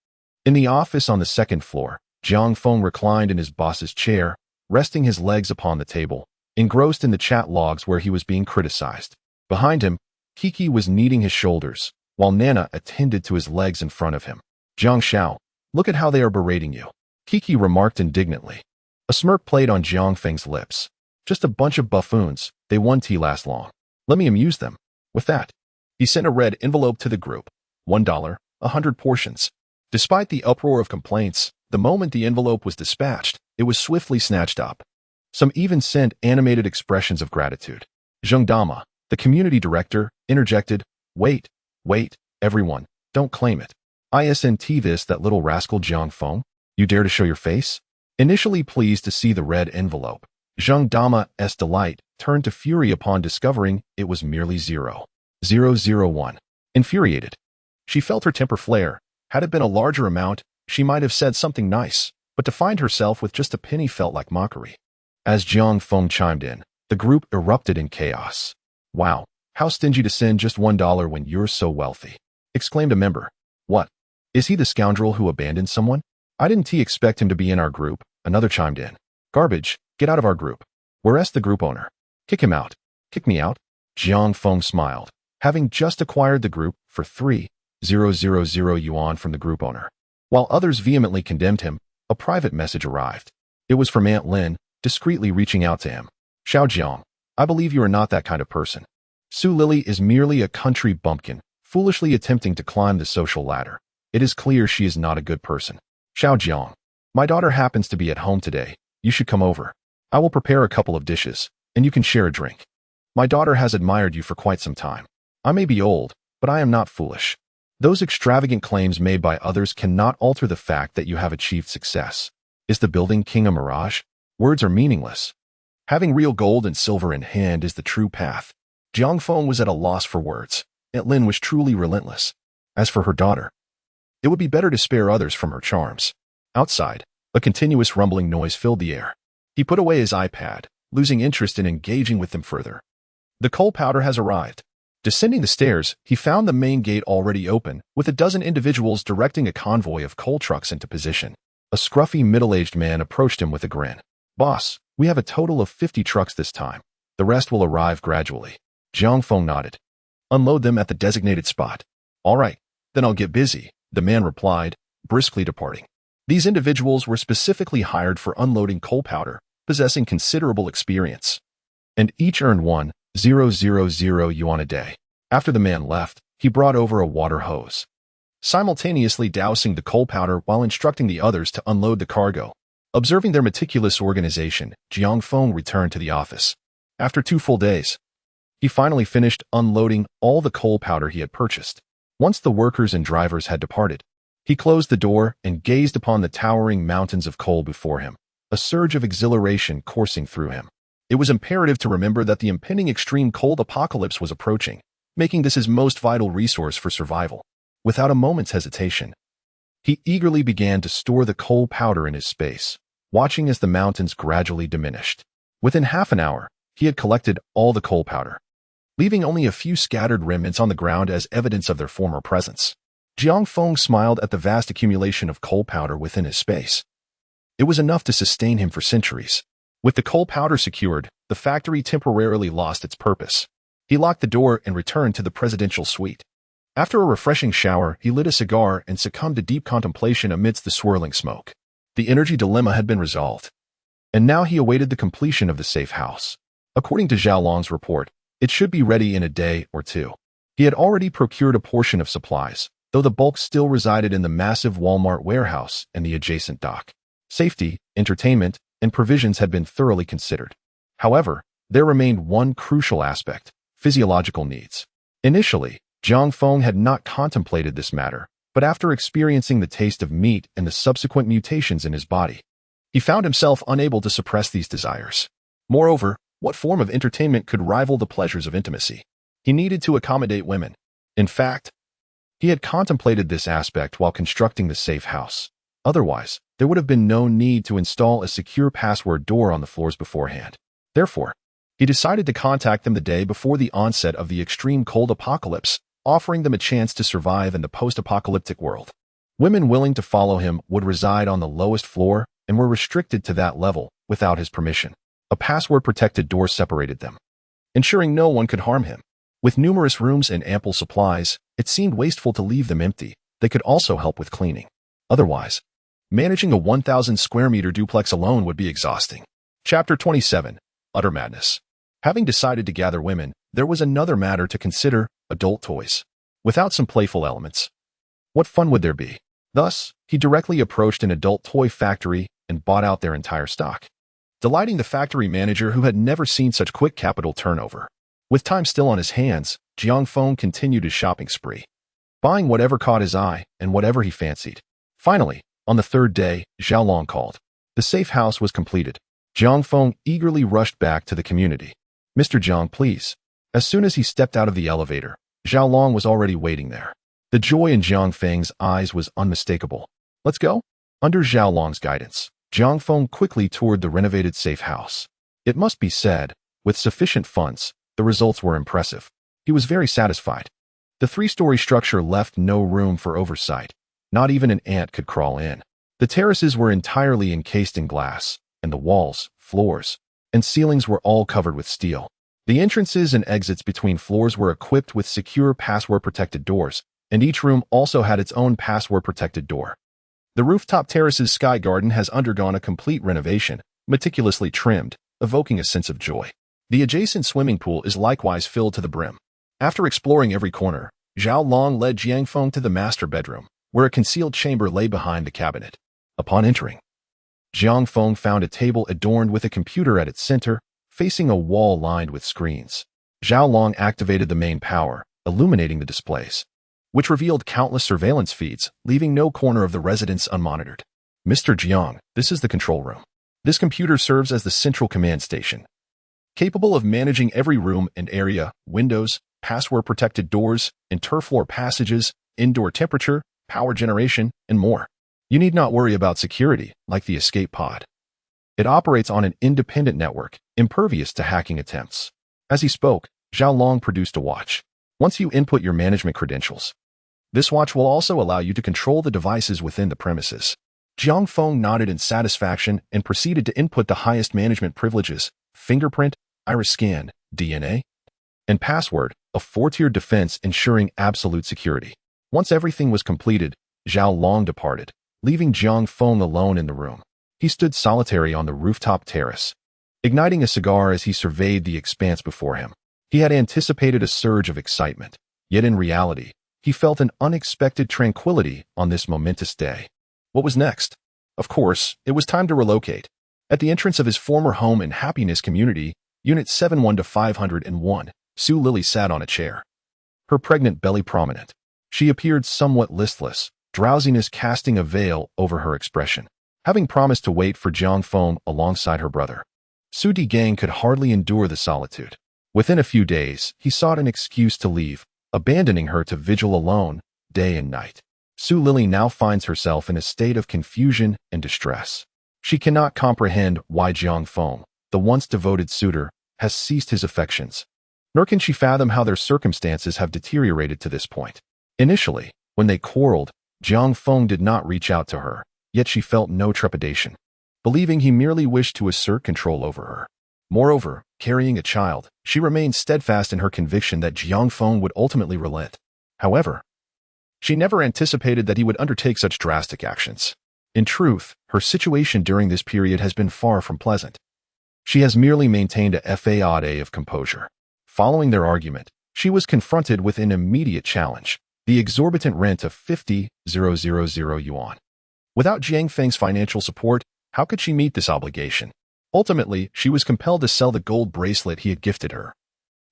In the office on the second floor, Jiang Feng reclined in his boss's chair, resting his legs upon the table, engrossed in the chat logs where he was being criticized. Behind him, Kiki was kneading his shoulders, while Nana attended to his legs in front of him. Jiang Xiao, look at how they are berating you, Kiki remarked indignantly. A smirk played on Jiang Feng's lips. Just a bunch of buffoons, they won't last long. Let me amuse them. With that, he sent a red envelope to the group. $1, 100 portions. Despite the uproar of complaints, the moment the envelope was dispatched, it was swiftly snatched up. Some even sent animated expressions of gratitude. Zheng Dama, the community director, interjected, Wait, everyone, don't claim it. Isn't this that little rascal Jiang Feng? You dare to show your face? Initially pleased to see the red envelope, Zheng Dama's delight turned to fury upon discovering it was merely 0.001. Infuriated, she felt her temper flare. Had it been a larger amount, she might have said something nice, but to find herself with just a penny felt like mockery. As Jiang Feng chimed in, the group erupted in chaos. Wow, how stingy to send just $1 when you're so wealthy, exclaimed a member. What? Is he the scoundrel who abandoned someone? I didn't expect him to be in our group, another chimed in. Garbage, get out of our group. Where's the group owner? Kick him out. Kick me out? Jiang Feng smiled, having just acquired the group for 3,000 yuan from the group owner. While others vehemently condemned him, a private message arrived. It was from Aunt Lin, discreetly reaching out to him. Xiao Jiang, I believe you are not that kind of person. Su Lily is merely a country bumpkin, foolishly attempting to climb the social ladder. It is clear she is not a good person. Xiao Jiang, my daughter happens to be at home today. You should come over. I will prepare a couple of dishes, and you can share a drink. My daughter has admired you for quite some time. I may be old, but I am not foolish. Those extravagant claims made by others cannot alter the fact that you have achieved success. Is the building king a mirage? Words are meaningless. Having real gold and silver in hand is the true path. Jiang Feng was at a loss for words. Aunt Lin was truly relentless. As for her daughter, it would be better to spare others from her charms. Outside, a continuous rumbling noise filled the air. He put away his iPad, losing interest in engaging with them further. The coal powder has arrived. Descending the stairs, he found the main gate already open, with a dozen individuals directing a convoy of coal trucks into position. A scruffy middle-aged man approached him with a grin. Boss, we have a total of 50 trucks this time. The rest will arrive gradually. Jiang Feng nodded. Unload them at the designated spot. All right, then I'll get busy, the man replied, briskly departing. These individuals were specifically hired for unloading coal powder, possessing considerable experience, and each earned 1,000 yuan a day. After the man left, he brought over a water hose, simultaneously dousing the coal powder while instructing the others to unload the cargo. Observing their meticulous organization, Jiang Feng returned to the office. After 2 full days, he finally finished unloading all the coal powder he had purchased. Once the workers and drivers had departed, he closed the door and gazed upon the towering mountains of coal before him, a surge of exhilaration coursing through him. It was imperative to remember that the impending extreme cold apocalypse was approaching. making this his most vital resource for survival. Without a moment's hesitation, he eagerly began to store the coal powder in his space, watching as the mountains gradually diminished. Within half an hour, he had collected all the coal powder, leaving only a few scattered remnants on the ground as evidence of their former presence. Jiang Feng smiled at the vast accumulation of coal powder within his space. It was enough to sustain him for centuries. With the coal powder secured, the factory temporarily lost its purpose. He locked the door and returned to the presidential suite. After a refreshing shower, he lit a cigar and succumbed to deep contemplation amidst the swirling smoke. The energy dilemma had been resolved, and now he awaited the completion of the safe house. According to Zhao Long's report, it should be ready in a day or two. He had already procured a portion of supplies, though the bulk still resided in the massive Walmart warehouse and the adjacent dock. Safety, entertainment, and provisions had been thoroughly considered. However, there remained one crucial aspect: physiological needs. Initially, Jiang Feng had not contemplated this matter, but after experiencing the taste of meat and the subsequent mutations in his body, he found himself unable to suppress these desires. Moreover, what form of entertainment could rival the pleasures of intimacy? He needed to accommodate women. In fact, he had contemplated this aspect while constructing the safe house. Otherwise, there would have been no need to install a secure password door on the floors beforehand. Therefore, he decided to contact them the day before the onset of the extreme cold apocalypse, offering them a chance to survive in the post-apocalyptic world. Women willing to follow him would reside on the lowest floor and were restricted to that level without his permission. A password-protected door separated them, ensuring no one could harm him. With numerous rooms and ample supplies, it seemed wasteful to leave them empty. They could also help with cleaning. Otherwise, managing a 1,000 square meter duplex alone would be exhausting. Chapter 27. Utter Madness. Having decided to gather women, there was another matter to consider: adult toys. Without some playful elements, what fun would there be? Thus, he directly approached an adult toy factory and bought out their entire stock, delighting the factory manager who had never seen such quick capital turnover. With time still on his hands, Jiang Feng continued his shopping spree, buying whatever caught his eye and whatever he fancied. Finally, on the third day, Zhao Long called. The safe house was completed. Jiang Feng eagerly rushed back to the community. "Mr. Jiang, please." As soon as he stepped out of the elevator, Zhao Long was already waiting there. The joy in Jiang Feng's eyes was unmistakable. "Let's go." Under Zhao Long's guidance, Jiang Feng quickly toured the renovated safe house. It must be said, with sufficient funds, the results were impressive. He was very satisfied. The three-story structure left no room for oversight. Not even an ant could crawl in. The terraces were entirely encased in glass, and the walls, floors, and ceilings were all covered with steel. The entrances and exits between floors were equipped with secure password-protected doors, and each room also had its own password-protected door. The rooftop terrace's sky garden has undergone a complete renovation, meticulously trimmed, evoking a sense of joy. The adjacent swimming pool is likewise filled to the brim. After exploring every corner, Zhao Long led Jiang Feng to the master bedroom, where a concealed chamber lay behind the cabinet. Upon entering, Jiang Feng found a table adorned with a computer at its center, facing a wall lined with screens. Zhao Long activated the main power, illuminating the displays, which revealed countless surveillance feeds, leaving no corner of the residence unmonitored. "Mr. Jiang, this is the control room. This computer serves as the central command station, capable of managing every room and area, windows, password-protected doors, interfloor passages, indoor temperature, power generation, and more. You need not worry about security, like the escape pod. It operates on an independent network, impervious to hacking attempts." As he spoke, Zhao Long produced a watch. "Once you input your management credentials, this watch will also allow you to control the devices within the premises." Jiang Feng nodded in satisfaction and proceeded to input the highest management privileges: fingerprint, iris scan, DNA, and password, a four-tiered defense ensuring absolute security. Once everything was completed, Zhao Long departed, leaving Jiang Feng alone in the room. He stood solitary on the rooftop terrace, igniting a cigar as he surveyed the expanse before him. He had anticipated a surge of excitement, yet in reality, he felt an unexpected tranquility on this momentous day. What was next? Of course, it was time to relocate. At the entrance of his former home in Happiness Community, Unit 71-501, Su Lily sat on a chair, her pregnant belly prominent. She appeared somewhat listless, drowsiness casting a veil over her expression. Having promised to wait for Jiang Feng alongside her brother, Su Digang could hardly endure the solitude. Within a few days, he sought an excuse to leave, abandoning her to vigil alone, day and night. Su Lily now finds herself in a state of confusion and distress. She cannot comprehend why Jiang Feng, the once devoted suitor, has ceased his affections. Nor can she fathom how their circumstances have deteriorated to this point. Initially, when they quarreled, Jiang Feng did not reach out to her, yet she felt no trepidation, believing he merely wished to assert control over her. Moreover, carrying a child, she remained steadfast in her conviction that Jiang Feng would ultimately relent. However, she never anticipated that he would undertake such drastic actions. In truth, her situation during this period has been far from pleasant. She has merely maintained a facade of composure. Following their argument, she was confronted with an immediate challenge, the exorbitant rent of 50,000 yuan. Without Jiang Feng's financial support, how could she meet this obligation? Ultimately, she was compelled to sell the gold bracelet he had gifted her.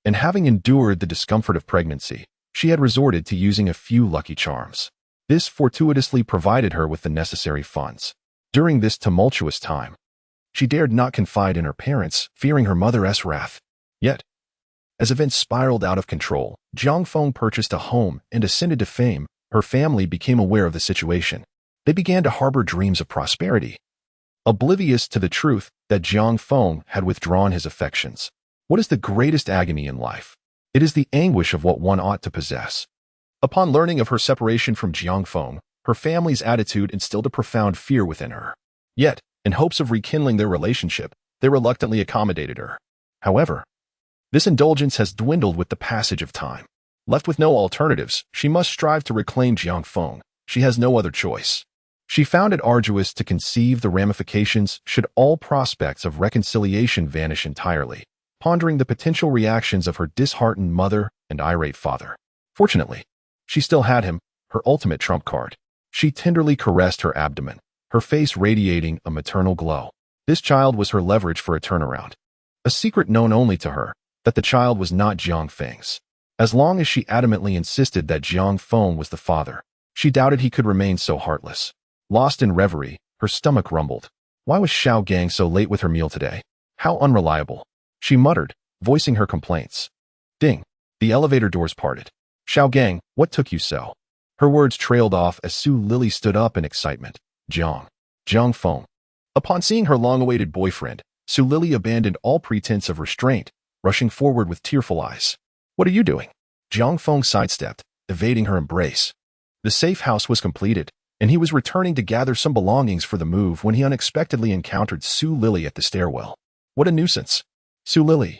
And having endured the discomfort of pregnancy, she had resorted to using a few lucky charms. This fortuitously provided her with the necessary funds. During this tumultuous time, she dared not confide in her parents, fearing her mother's wrath. Yet, as events spiraled out of control, Jiang Feng purchased a home and ascended to fame. Her family became aware of the situation. They began to harbor dreams of prosperity, oblivious to the truth that Jiang Feng had withdrawn his affections. What is the greatest agony in life? It is the anguish of what one ought to possess. Upon learning of her separation from Jiang Feng, her family's attitude instilled a profound fear within her. Yet, in hopes of rekindling their relationship, they reluctantly accommodated her. However, this indulgence has dwindled with the passage of time. Left with no alternatives, she must strive to reclaim Jiang Feng. She has no other choice. She found it arduous to conceive the ramifications should all prospects of reconciliation vanish entirely, pondering the potential reactions of her disheartened mother and irate father. Fortunately, she still had him, her ultimate trump card. She tenderly caressed her abdomen, her face radiating a maternal glow. This child was her leverage for a turnaround. A secret known only to her, that the child was not Jiang Feng's. As long as she adamantly insisted that Jiang Feng was the father, she doubted he could remain so heartless. Lost in reverie, her stomach rumbled. Why was Xiao Gang so late with her meal today? How unreliable. She muttered, voicing her complaints. Ding. The elevator doors parted. Xiao Gang, what took you so? Her words trailed off as Su Lily stood up in excitement. Jiang Feng. Upon seeing her long-awaited boyfriend, Su Lily abandoned all pretense of restraint, rushing forward with tearful eyes. What are you doing? Jiang Feng sidestepped, evading her embrace. The safe house was completed, and he was returning to gather some belongings for the move when he unexpectedly encountered Su Lily at the stairwell. What a nuisance. Su Lily,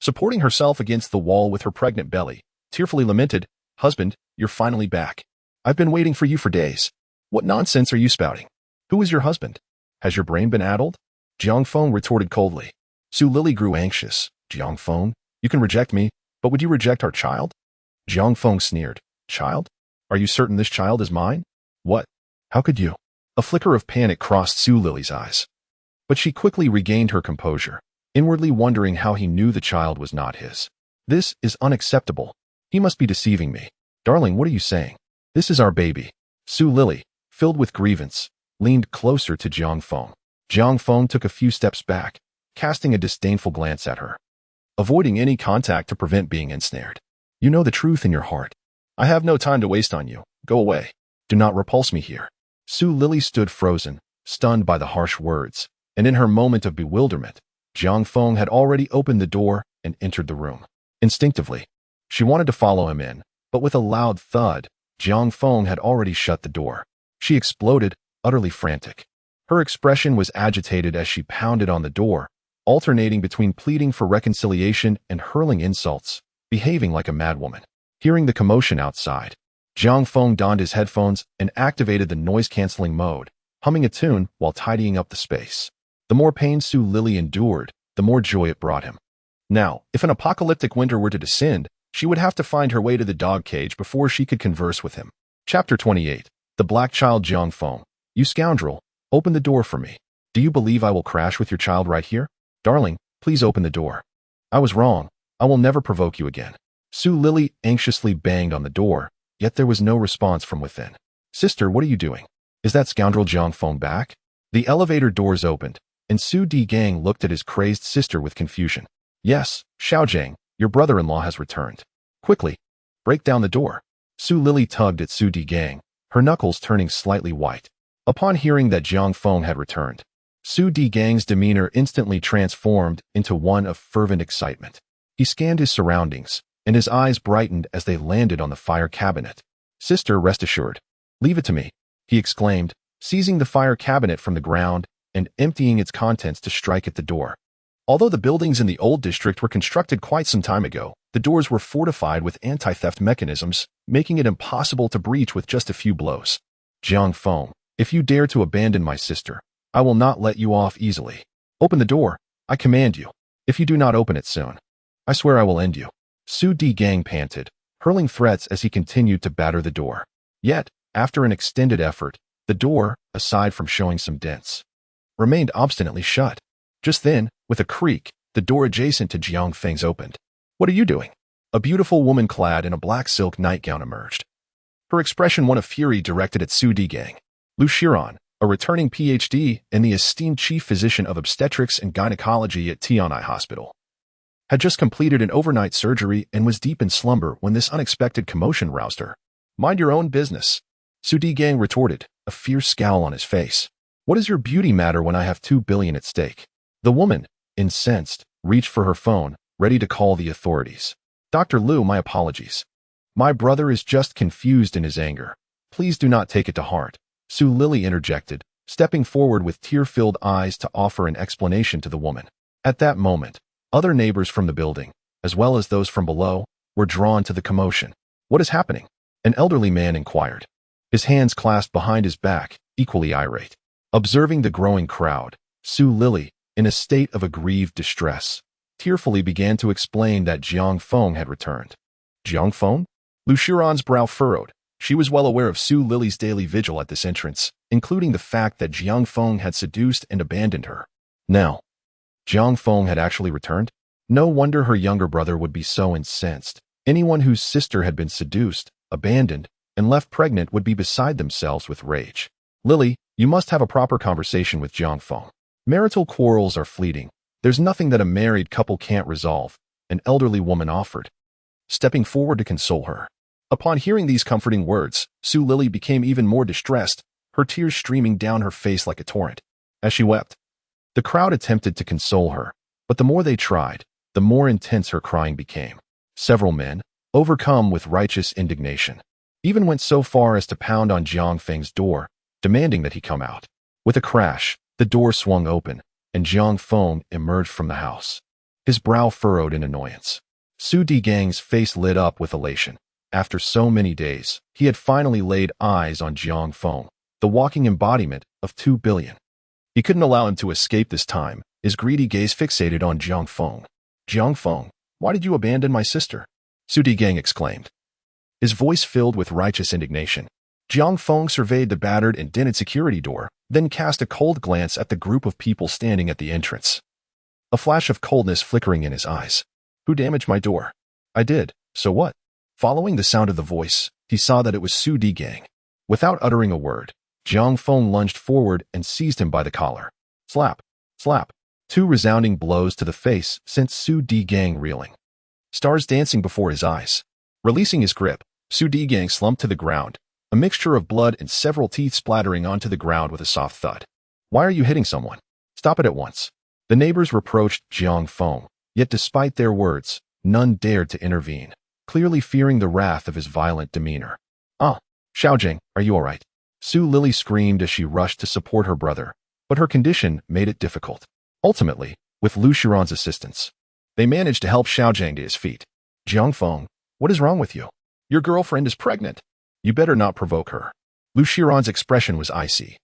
supporting herself against the wall with her pregnant belly, tearfully lamented, Husband, you're finally back. I've been waiting for you for days. What nonsense are you spouting? Who is your husband? Has your brain been addled? Jiang Feng retorted coldly. Su Lily grew anxious. Jiang Feng, you can reject me, but would you reject our child? Jiang Feng sneered. Child? Are you certain this child is mine? What? How could you? A flicker of panic crossed Su Lily's eyes. But she quickly regained her composure, inwardly wondering how he knew the child was not his. This is unacceptable. He must be deceiving me. Darling, what are you saying? This is our baby. Su Lily, filled with grievance, leaned closer to Jiang Feng. Jiang Feng took a few steps back, casting a disdainful glance at her, avoiding any contact to prevent being ensnared. You know the truth in your heart. I have no time to waste on you. Go away. Do not repulse me here. Su Lily stood frozen, stunned by the harsh words, and in her moment of bewilderment, Jiang Feng had already opened the door and entered the room. Instinctively, she wanted to follow him in, but with a loud thud, Jiang Feng had already shut the door. She exploded, utterly frantic. Her expression was agitated as she pounded on the door, alternating between pleading for reconciliation and hurling insults, behaving like a madwoman. Hearing the commotion outside, Jiang Feng donned his headphones and activated the noise-canceling mode, humming a tune while tidying up the space. The more pain Su Lily endured, the more joy it brought him. Now, if an apocalyptic winter were to descend, she would have to find her way to the dog cage before she could converse with him. Chapter 28. The Black Child. Jiang Feng. You scoundrel, open the door for me. Do you believe I will crash with your child right here? Darling, please open the door. I was wrong. I will never provoke you again. Su Lily anxiously banged on the door, yet there was no response from within. Sister, what are you doing? Is that scoundrel Jiang Feng back? The elevator doors opened, and Su Di Gang looked at his crazed sister with confusion. Yes, Xiaojing, your brother-in-law has returned. Quickly, break down the door. Su Lili tugged at Su Digang, her knuckles turning slightly white. Upon hearing that Jiang Feng had returned, Su Digang's demeanor instantly transformed into one of fervent excitement. He scanned his surroundings, and his eyes brightened as they landed on the fire cabinet. Sister, rest assured. Leave it to me, he exclaimed, seizing the fire cabinet from the ground and emptying its contents to strike at the door. Although the buildings in the old district were constructed quite some time ago, the doors were fortified with anti-theft mechanisms, making it impossible to breach with just a few blows. Jiang Feng, if you dare to abandon my sister, I will not let you off easily. Open the door, I command you. If you do not open it soon, I swear I will end you. Su Digang panted, hurling threats as he continued to batter the door. Yet, after an extended effort, the door, aside from showing some dents, remained obstinately shut. Just then, with a creak, the door adjacent to Jiang Feng's opened. What are you doing? A beautiful woman clad in a black silk nightgown emerged. Her expression one of fury directed at Su Digang. Lu Shiran, a returning PhD and the esteemed chief physician of obstetrics and gynecology at Tianai Hospital, had just completed an overnight surgery and was deep in slumber when this unexpected commotion roused her. Mind your own business, Su Digang retorted, a fierce scowl on his face. What does your beauty matter when I have 2 billion at stake? The woman, incensed, reached for her phone, ready to call the authorities. Dr. Lu, my apologies. My brother is just confused in his anger. Please do not take it to heart, Su Lili interjected, stepping forward with tear-filled eyes to offer an explanation to the woman. At that moment, other neighbors from the building, as well as those from below, were drawn to the commotion. What is happening? An elderly man inquired, his hands clasped behind his back, equally irate. Observing the growing crowd, Su Lili, in a state of aggrieved distress, tearfully began to explain that Jiang Feng had returned. Jiang Feng? Lu Shiran's brow furrowed. She was well aware of Su Lili's daily vigil at this entrance, including the fact that Jiang Feng had seduced and abandoned her. Now, Jiang Feng had actually returned? No wonder her younger brother would be so incensed. Anyone whose sister had been seduced, abandoned, and left pregnant would be beside themselves with rage. Lily, you must have a proper conversation with Jiang Feng. Marital quarrels are fleeting. There's nothing that a married couple can't resolve, an elderly woman offered, stepping forward to console her. Upon hearing these comforting words, Su Lili became even more distressed, her tears streaming down her face like a torrent. As she wept, the crowd attempted to console her, but the more they tried, the more intense her crying became. Several men, overcome with righteous indignation, even went so far as to pound on Jiang Feng's door, demanding that he come out. With a crash, the door swung open, and Jiang Feng emerged from the house, his brow furrowed in annoyance. Su Digang's face lit up with elation. After so many days, he had finally laid eyes on Jiang Feng, the walking embodiment of 2 billion. He couldn't allow him to escape this time, his greedy gaze fixated on Jiang Feng. Jiang Feng, why did you abandon my sister? Su Digang exclaimed, his voice filled with righteous indignation. Jiang Feng surveyed the battered and dented security door, then cast a cold glance at the group of people standing at the entrance. A flash of coldness flickering in his eyes. Who damaged my door? I did, so what? Following the sound of the voice, he saw that it was Su Digang. Without uttering a word, Jiang Feng lunged forward and seized him by the collar. Slap, slap. 2 resounding blows to the face sent Su Digang reeling, stars dancing before his eyes. Releasing his grip, Su Digang slumped to the ground, a mixture of blood and several teeth splattering onto the ground with a soft thud. Why are you hitting someone? Stop it at once. The neighbors reproached Jiang Feng, yet despite their words, none dared to intervene, clearly fearing the wrath of his violent demeanor. Ah, Xiaojing, are you all right? Su Lili screamed as she rushed to support her brother, but her condition made it difficult. Ultimately, with Lu Shiran's assistance, they managed to help Xiaojing to his feet. Jiang Feng, what is wrong with you? Your girlfriend is pregnant. You better not provoke her. Lu Shiran's expression was icy.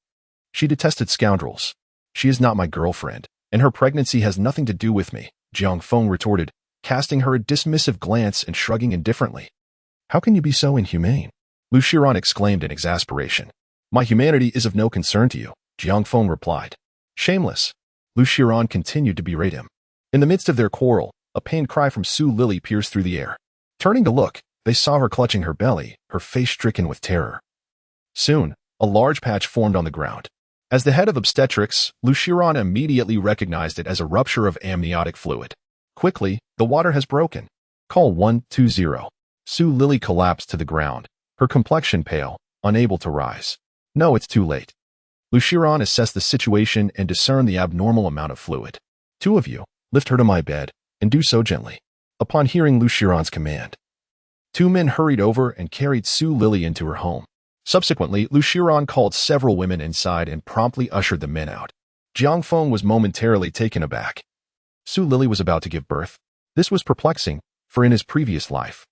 She detested scoundrels. She is not my girlfriend, and her pregnancy has nothing to do with me, Jiang Feng retorted, casting her a dismissive glance and shrugging indifferently. How can you be so inhumane? Lu Shiran exclaimed in exasperation. My humanity is of no concern to you, Jiang Feng replied. Shameless. Lu Shiran continued to berate him. In the midst of their quarrel, a pained cry from Su Lili pierced through the air. Turning to look, they saw her clutching her belly, her face stricken with terror. Soon, a large patch formed on the ground. As the head of obstetrics, Lu Shiran immediately recognized it as a rupture of amniotic fluid. Quickly, the water has broken. Call 120. Su Lily collapsed to the ground, her complexion pale, unable to rise. No, it's too late. Luxiran assessed the situation and discerned the abnormal amount of fluid. Two of you, lift her to my bed, and do so gently. Upon hearing Luxiran's command, two men hurried over and carried Su Lily into her home. Subsequently, Luxiran called several women inside and promptly ushered the men out. Jiang Feng was momentarily taken aback. Su Lily was about to give birth. This was perplexing, for in his previous life,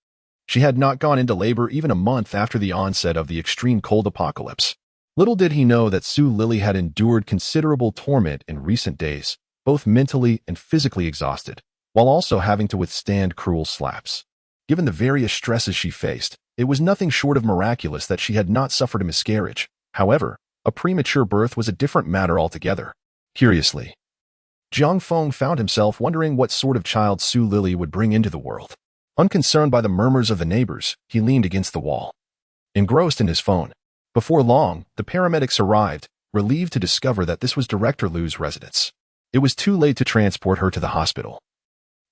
she had not gone into labor even a month after the onset of the extreme cold apocalypse. Little did he know that Su Lily had endured considerable torment in recent days, both mentally and physically exhausted, while also having to withstand cruel slaps. Given the various stresses she faced, it was nothing short of miraculous that she had not suffered a miscarriage. However, a premature birth was a different matter altogether. Curiously, Jiang Feng found himself wondering what sort of child Su Lily would bring into the world. Unconcerned by the murmurs of the neighbors, he leaned against the wall, engrossed in his phone. Before long, the paramedics arrived, relieved to discover that this was Director Lu's residence. It was too late to transport her to the hospital.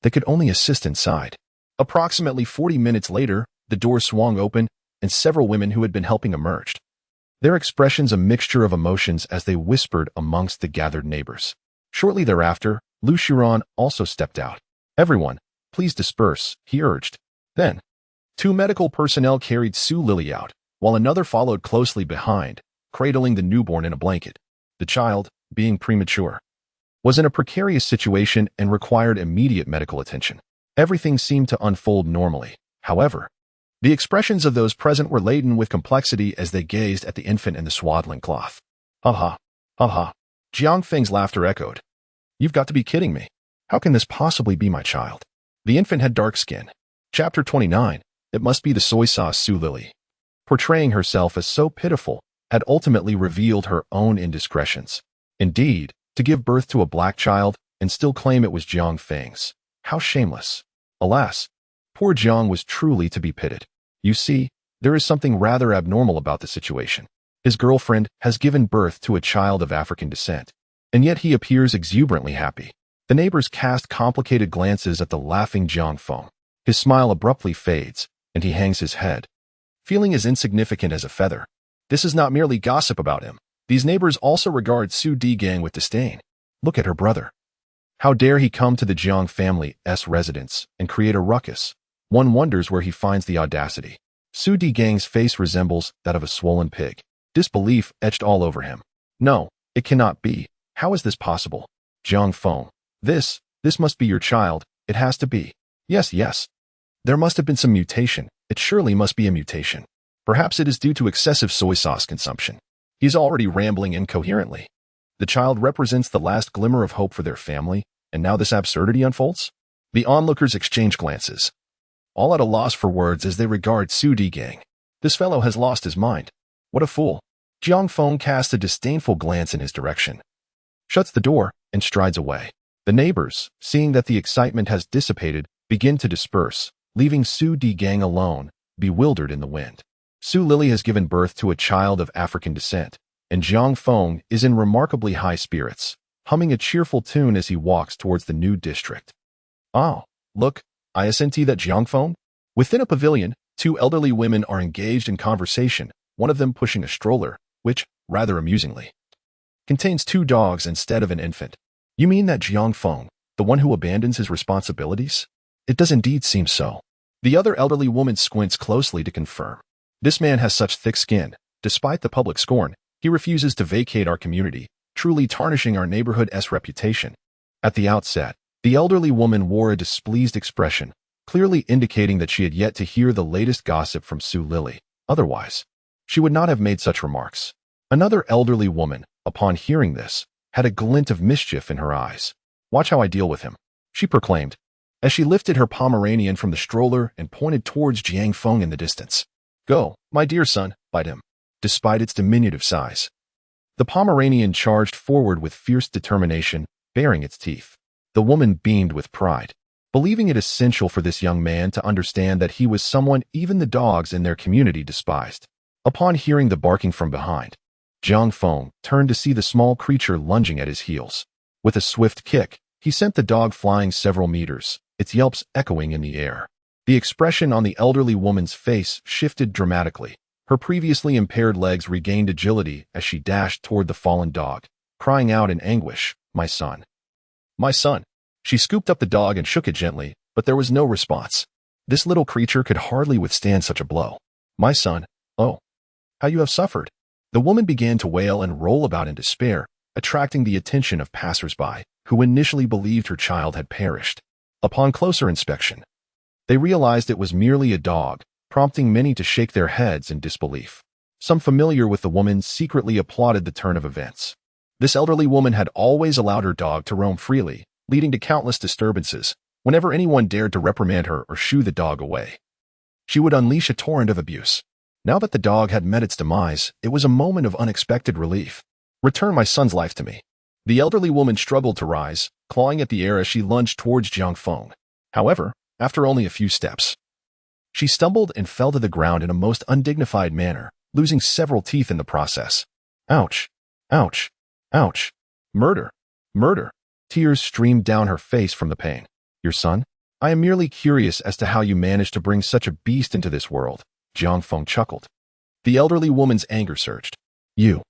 They could only assist inside. Approximately 40 minutes later, the door swung open, and several women who had been helping emerged. Their expressions a mixture of emotions as they whispered amongst the gathered neighbors. Shortly thereafter, Luxiran also stepped out. Everyone, please disperse, he urged. Then, two medical personnel carried Su Lily out, while another followed closely behind, cradling the newborn in a blanket. The child, being premature, was in a precarious situation and required immediate medical attention. Everything seemed to unfold normally. However, the expressions of those present were laden with complexity as they gazed at the infant in the swaddling cloth. Ha ha, ha ha. Jiang Feng's laughter echoed. You've got to be kidding me. How can this possibly be my child? The infant had dark skin. Chapter 29. It must be the soy sauce Su Lily, portraying herself as so pitiful, had ultimately revealed her own indiscretions. Indeed, to give birth to a black child and still claim it was Jiang Feng's. How shameless. Alas, poor Jiang was truly to be pitied. You see, there is something rather abnormal about the situation. His girlfriend has given birth to a child of African descent, and yet he appears exuberantly happy. The neighbors cast complicated glances at the laughing Jiang Feng. His smile abruptly fades, and he hangs his head, feeling as insignificant as a feather. This is not merely gossip about him. These neighbors also regard Su Digang with disdain. Look at her brother. How dare he come to the Jiang family's residence and create a ruckus? One wonders where he finds the audacity. Su Digang's face resembles that of a swollen pig. Disbelief etched all over him. No, it cannot be. How is this possible? Jiang Feng. This must be your child. It has to be. Yes. There must have been some mutation. It surely must be a mutation. Perhaps it is due to excessive soy sauce consumption. He's already rambling incoherently. The child represents the last glimmer of hope for their family, and now this absurdity unfolds? The onlookers exchange glances, all at a loss for words as they regard Su Digang. This fellow has lost his mind. What a fool. Jiang Feng casts a disdainful glance in his direction, shuts the door, and strides away. The neighbors, seeing that the excitement has dissipated, begin to disperse, leaving Su Digang alone, bewildered in the wind. Su Lily has given birth to a child of African descent, and Jiang Feng is in remarkably high spirits, humming a cheerful tune as he walks towards the new district. Oh, look, isn't that Jiang Feng? Within a pavilion, two elderly women are engaged in conversation, one of them pushing a stroller, which, rather amusingly, contains two dogs instead of an infant. You mean that Jiang Feng, the one who abandons his responsibilities? It does indeed seem so. The other elderly woman squints closely to confirm. This man has such thick skin. Despite the public scorn, he refuses to vacate our community, truly tarnishing our neighborhood's reputation. At the outset, the elderly woman wore a displeased expression, clearly indicating that she had yet to hear the latest gossip from Su Lily. Otherwise, she would not have made such remarks. Another elderly woman, upon hearing this, had a glint of mischief in her eyes. Watch how I deal with him, she proclaimed, as she lifted her Pomeranian from the stroller and pointed towards Jiang Feng in the distance. Go, my dear son, bite him. Despite its diminutive size, the Pomeranian charged forward with fierce determination, baring its teeth. The woman beamed with pride, believing it essential for this young man to understand that he was someone even the dogs in their community despised. Upon hearing the barking from behind, Jiang Feng turned to see the small creature lunging at his heels. With a swift kick, he sent the dog flying several meters, its yelps echoing in the air. The expression on the elderly woman's face shifted dramatically. Her previously impaired legs regained agility as she dashed toward the fallen dog, crying out in anguish, "My son! My son!" She scooped up the dog and shook it gently, but there was no response. This little creature could hardly withstand such a blow. "My son, oh, how you have suffered." The woman began to wail and roll about in despair, attracting the attention of passers-by, who initially believed her child had perished. Upon closer inspection, they realized it was merely a dog, prompting many to shake their heads in disbelief. Some familiar with the woman secretly applauded the turn of events. This elderly woman had always allowed her dog to roam freely, leading to countless disturbances. Whenever anyone dared to reprimand her or shoo the dog away, she would unleash a torrent of abuse. Now that the dog had met its demise, it was a moment of unexpected relief. "Return my son's life to me." The elderly woman struggled to rise, clawing at the air as she lunged towards Jiang Feng. However, after only a few steps, she stumbled and fell to the ground in a most undignified manner, losing several teeth in the process. Ouch! Ouch! Ouch! Murder! Murder! Tears streamed down her face from the pain. "Your son? I am merely curious as to how you managed to bring such a beast into this world," Jiang Feng chuckled. The elderly woman's anger surged. You,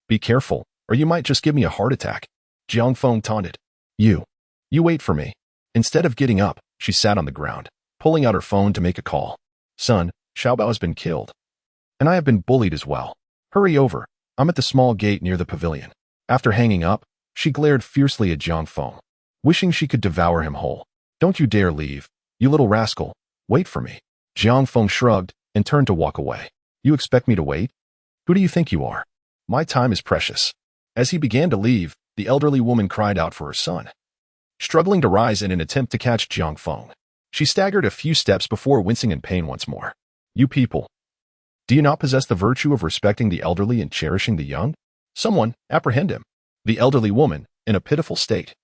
be careful, or you might just give me a heart attack," Jiang Feng taunted. You wait for me." Instead of getting up, she sat on the ground, pulling out her phone to make a call. "Son, Xiaobao has been killed. And I have been bullied as well. Hurry over, I'm at the small gate near the pavilion." After hanging up, she glared fiercely at Jiang Feng, wishing she could devour him whole. "Don't you dare leave, you little rascal. Wait for me." Jiang Feng shrugged and turned to walk away. "You expect me to wait? Who do you think you are? My time is precious." As he began to leave, the elderly woman cried out for her son. Struggling to rise in an attempt to catch Jiang Feng, she staggered a few steps before wincing in pain once more. "You people, do you not possess the virtue of respecting the elderly and cherishing the young? Someone, apprehend him." The elderly woman, in a pitiful state,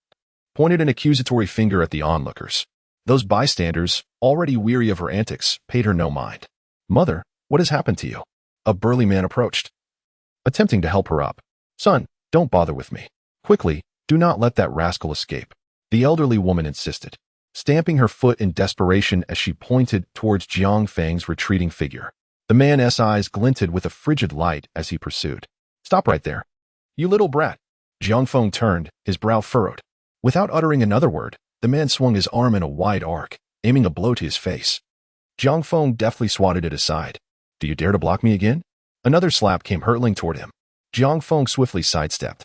pointed an accusatory finger at the onlookers. Those bystanders, already weary of her antics, paid her no mind. "Mother, what has happened to you?" A burly man approached, attempting to help her up. "Son, don't bother with me. Quickly, do not let that rascal escape," the elderly woman insisted, stamping her foot in desperation as she pointed towards Jiang Feng's retreating figure. The man's eyes glinted with a frigid light as he pursued. "Stop right there, you little brat." Jiang Feng turned, his brow furrowed. Without uttering another word, the man swung his arm in a wide arc, aiming a blow to his face. Jiang Feng deftly swatted it aside. "Do you dare to block me again?" Another slap came hurtling toward him. Jiang Feng swiftly sidestepped,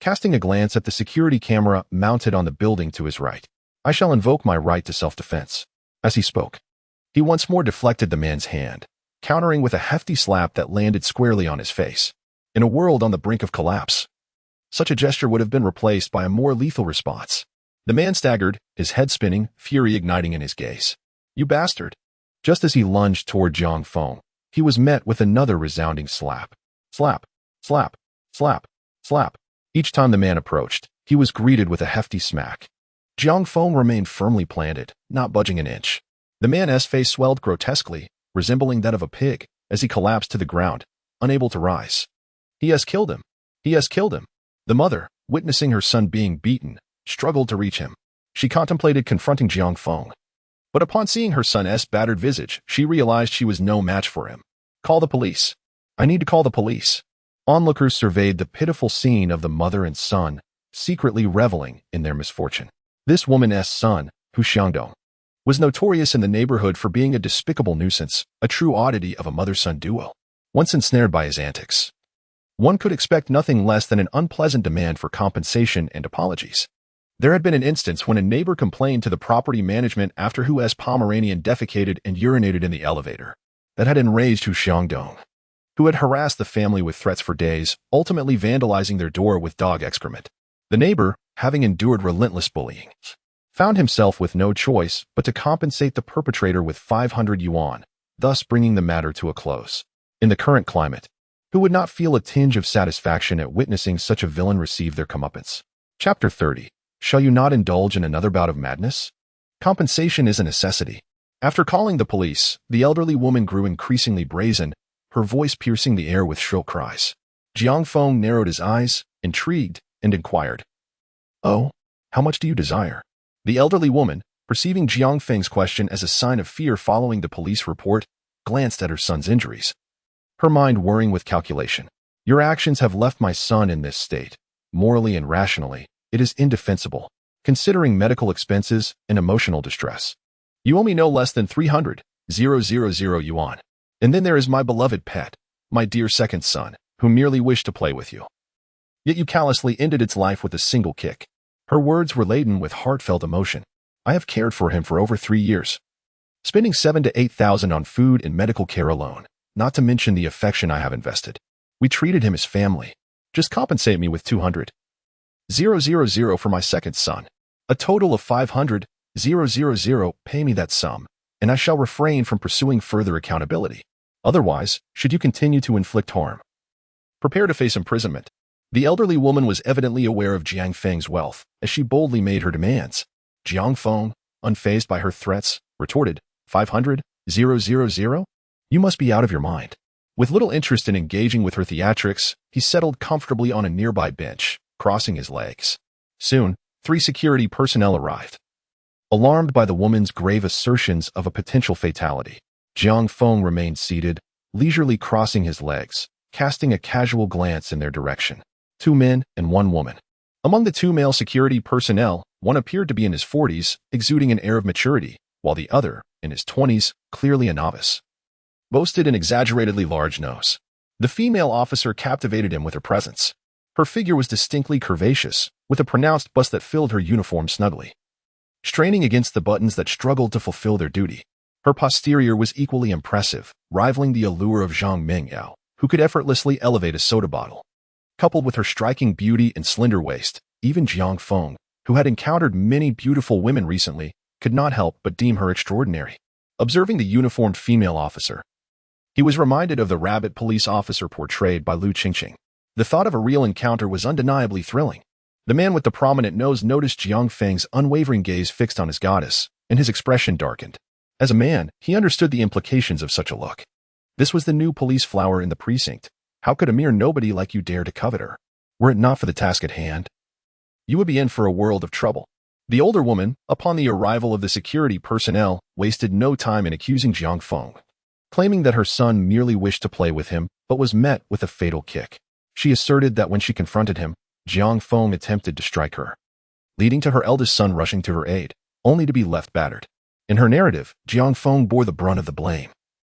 casting a glance at the security camera mounted on the building to his right. "I shall invoke my right to self-defense." As he spoke, he once more deflected the man's hand, countering with a hefty slap that landed squarely on his face. In a world on the brink of collapse, such a gesture would have been replaced by a more lethal response. The man staggered, his head spinning, fury igniting in his gaze. "You bastard!" Just as he lunged toward Jiang Feng, he was met with another resounding slap. Slap, slap, slap, slap. Each time the man approached, he was greeted with a hefty smack. Jiang Feng remained firmly planted, not budging an inch. The man's face swelled grotesquely, resembling that of a pig, as he collapsed to the ground, unable to rise. "He has killed him! He has killed him!" The mother, witnessing her son being beaten, struggled to reach him. She contemplated confronting Jiang Feng, but upon seeing her son's battered visage, she realized she was no match for him. "Call the police. I need to call the police." Onlookers surveyed the pitiful scene of the mother and son, secretly reveling in their misfortune. This woman's son, Hu Xiangdong, was notorious in the neighborhood for being a despicable nuisance, a true oddity of a mother-son duo. Once ensnared by his antics, one could expect nothing less than an unpleasant demand for compensation and apologies. There had been an instance when a neighbor complained to the property management after Hu's Pomeranian defecated and urinated in the elevator. That had enraged Hu Xiangdong, who had harassed the family with threats for days, ultimately vandalizing their door with dog excrement. The neighbor, having endured relentless bullying, found himself with no choice but to compensate the perpetrator with 500 yuan, thus bringing the matter to a close. In the current climate, who would not feel a tinge of satisfaction at witnessing such a villain receive their comeuppance? Chapter 30. Shall you not indulge in another bout of madness? Compensation is a necessity. After calling the police, the elderly woman grew increasingly brazen, her voice piercing the air with shrill cries. Jiang Feng narrowed his eyes, intrigued, and inquired, "Oh, how much do you desire?" The elderly woman, perceiving Jiang Feng's question as a sign of fear following the police report, glanced at her son's injuries. Her mind whirring with calculation. Your actions have left my son in this state. Morally and rationally, it is indefensible, considering medical expenses and emotional distress. You owe me no less than 300,000 yuan. And then there is my beloved pet, my dear second son, who merely wished to play with you. Yet you callously ended its life with a single kick. Her words were laden with heartfelt emotion. I have cared for him for over 3 years, spending 7,000 to 8,000 on food and medical care alone, not to mention the affection I have invested. We treated him as family. Just compensate me with 200,000 for my second son. A total of 500,000. Pay me that sum, and I shall refrain from pursuing further accountability. Otherwise, should you continue to inflict harm, prepare to face imprisonment. The elderly woman was evidently aware of Jiang Feng's wealth, as she boldly made her demands. Jiang Feng, unfazed by her threats, retorted, 500,000? You must be out of your mind. With little interest in engaging with her theatrics, he settled comfortably on a nearby bench, crossing his legs. Soon, 3 security personnel arrived. Alarmed by the woman's grave assertions of a potential fatality, Jiang Feng remained seated, leisurely crossing his legs, casting a casual glance in their direction. 2 men and 1 woman. Among the 2 male security personnel, one appeared to be in his 40s, exuding an air of maturity, while the other, in his 20s, clearly a novice, boasted an exaggeratedly large nose. The female officer captivated him with her presence. Her figure was distinctly curvaceous, with a pronounced bust that filled her uniform snugly, straining against the buttons that struggled to fulfill their duty. Her posterior was equally impressive, rivaling the allure of Zhang Mingyao, who could effortlessly elevate a soda bottle. Coupled with her striking beauty and slender waist, even Jiang Feng, who had encountered many beautiful women recently, could not help but deem her extraordinary. Observing the uniformed female officer, he was reminded of the rabbit police officer portrayed by Lu Qingqing. The thought of a real encounter was undeniably thrilling. The man with the prominent nose noticed Jiang Feng's unwavering gaze fixed on his goddess, and his expression darkened. As a man, he understood the implications of such a look. This was the new police flower in the precinct. How could a mere nobody like you dare to covet her? Were it not for the task at hand, you would be in for a world of trouble. The older woman, upon the arrival of the security personnel, wasted no time in accusing Jiang Feng, claiming that her son merely wished to play with him, but was met with a fatal kick. She asserted that when she confronted him, Jiang Feng attempted to strike her, leading to her eldest son rushing to her aid, only to be left battered. In her narrative, Jiang Feng bore the brunt of the blame,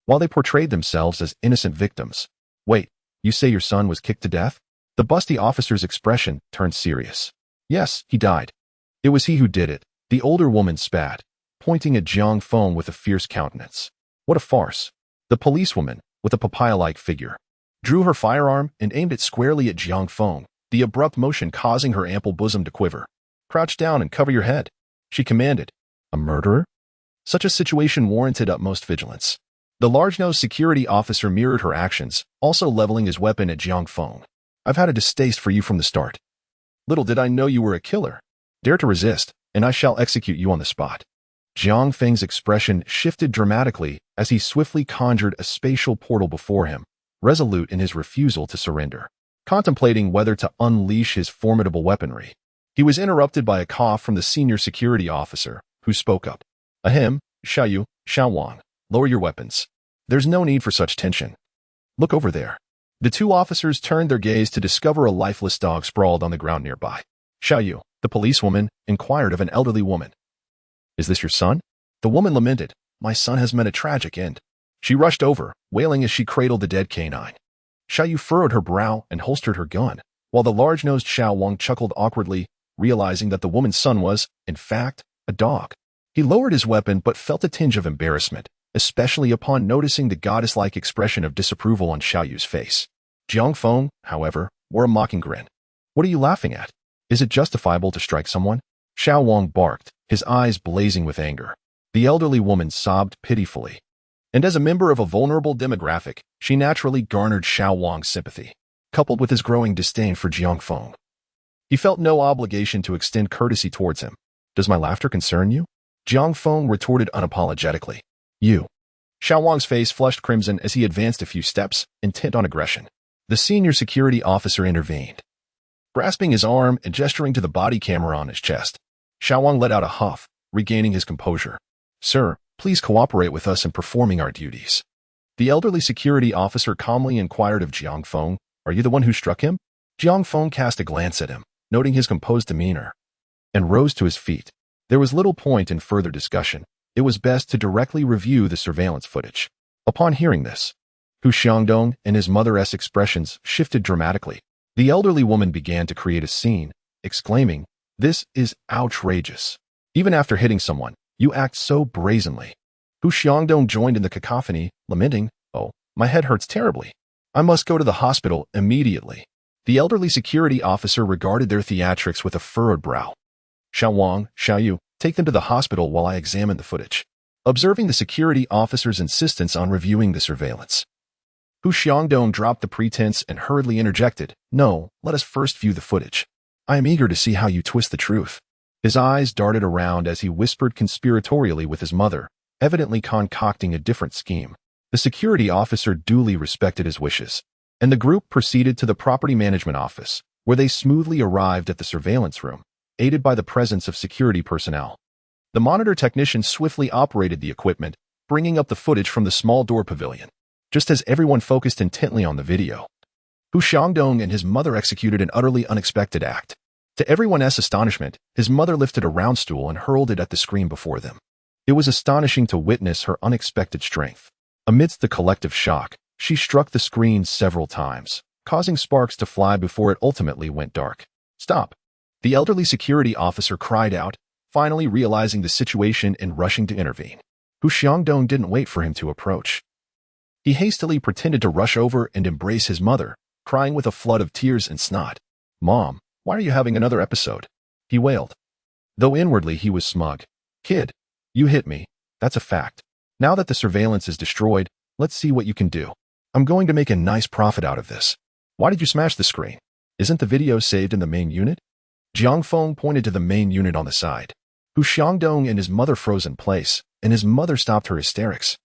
while they portrayed themselves as innocent victims. Wait, you say your son was kicked to death? The busty officer's expression turned serious. Yes, he died. It was he who did it, the older woman spat, pointing at Jiang Feng with a fierce countenance. What a farce. The policewoman, with a papaya-like figure, drew her firearm and aimed it squarely at Jiang Feng, the abrupt motion causing her ample bosom to quiver. Crouch down and cover your head, she commanded. A murderer? Such a situation warranted utmost vigilance. The large-nosed security officer mirrored her actions, also leveling his weapon at Jiang Feng. I've had a distaste for you from the start. Little did I know you were a killer. Dare to resist, and I shall execute you on the spot. Jiang Feng's expression shifted dramatically as he swiftly conjured a spatial portal before him, resolute in his refusal to surrender. Contemplating whether to unleash his formidable weaponry, he was interrupted by a cough from the senior security officer, who spoke up. Ahem, Xiaoyu, Xiaowang, lower your weapons. There's no need for such tension. Look over there. The 2 officers turned their gaze to discover a lifeless dog sprawled on the ground nearby. Xiaoyu, the policewoman, inquired of an elderly woman. Is this your son? The woman lamented. My son has met a tragic end. She rushed over, wailing as she cradled the dead canine. Xiaoyu furrowed her brow and holstered her gun, while the large-nosed Xiaowang chuckled awkwardly, realizing that the woman's son was, in fact, a dog. He lowered his weapon but felt a tinge of embarrassment, especially upon noticing the goddess-like expression of disapproval on Xiaoyu's face. Jiang Feng, however, wore a mocking grin. What are you laughing at? Is it justifiable to strike someone? Xiaowang barked, his eyes blazing with anger. The elderly woman sobbed pitifully, and as a member of a vulnerable demographic, she naturally garnered Xiaowang's sympathy, coupled with his growing disdain for Jiang Feng. He felt no obligation to extend courtesy towards him. Does my laughter concern you? Jiang Feng retorted unapologetically. You. Xiaowang's face flushed crimson as he advanced a few steps, intent on aggression. The senior security officer intervened, grasping his arm and gesturing to the body camera on his chest. Xiaowang let out a huff, regaining his composure. "Sir, please cooperate with us in performing our duties." The elderly security officer calmly inquired of Jiang Feng, "Are you the one who struck him?" Jiang Feng cast a glance at him, noting his composed demeanor, and rose to his feet. There was little point in further discussion. It was best to directly review the surveillance footage. Upon hearing this, Hu Xiangdong and his mother's expressions shifted dramatically. The elderly woman began to create a scene, exclaiming, "This is outrageous. Even after hitting someone, you act so brazenly." Hu Xiangdong joined in the cacophony, lamenting, "Oh, my head hurts terribly. I must go to the hospital immediately." The elderly security officer regarded their theatrics with a furrowed brow. "Xiao Wang, Xiao Yu, take them to the hospital while I examine the footage." Observing the security officer's insistence on reviewing the surveillance, Hu Xiangdong dropped the pretense and hurriedly interjected, "No, let us first view the footage. I am eager to see how you twist the truth." His eyes darted around as he whispered conspiratorially with his mother, evidently concocting a different scheme. The security officer duly respected his wishes, and the group proceeded to the property management office, where they smoothly arrived at the surveillance room, aided by the presence of security personnel. The monitor technician swiftly operated the equipment, bringing up the footage from the small door pavilion. Just as everyone focused intently on the video, Hu Xiangdong and his mother executed an utterly unexpected act. To everyone's astonishment, his mother lifted a round stool and hurled it at the screen before them. It was astonishing to witness her unexpected strength. Amidst the collective shock, she struck the screen several times, causing sparks to fly before it ultimately went dark. "Stop!" The elderly security officer cried out, finally realizing the situation and rushing to intervene. Hu Xiangdong didn't wait for him to approach. He hastily pretended to rush over and embrace his mother, crying with a flood of tears and snot. "Mom, why are you having another episode?" he wailed. Though inwardly he was smug. "Kid, you hit me. That's a fact. Now that the surveillance is destroyed, let's see what you can do. I'm going to make a nice profit out of this." "Why did you smash the screen? Isn't the video saved in the main unit?" Jiang Feng pointed to the main unit on the side. Hu Xiangdong and his mother froze in place, and his mother stopped her hysterics.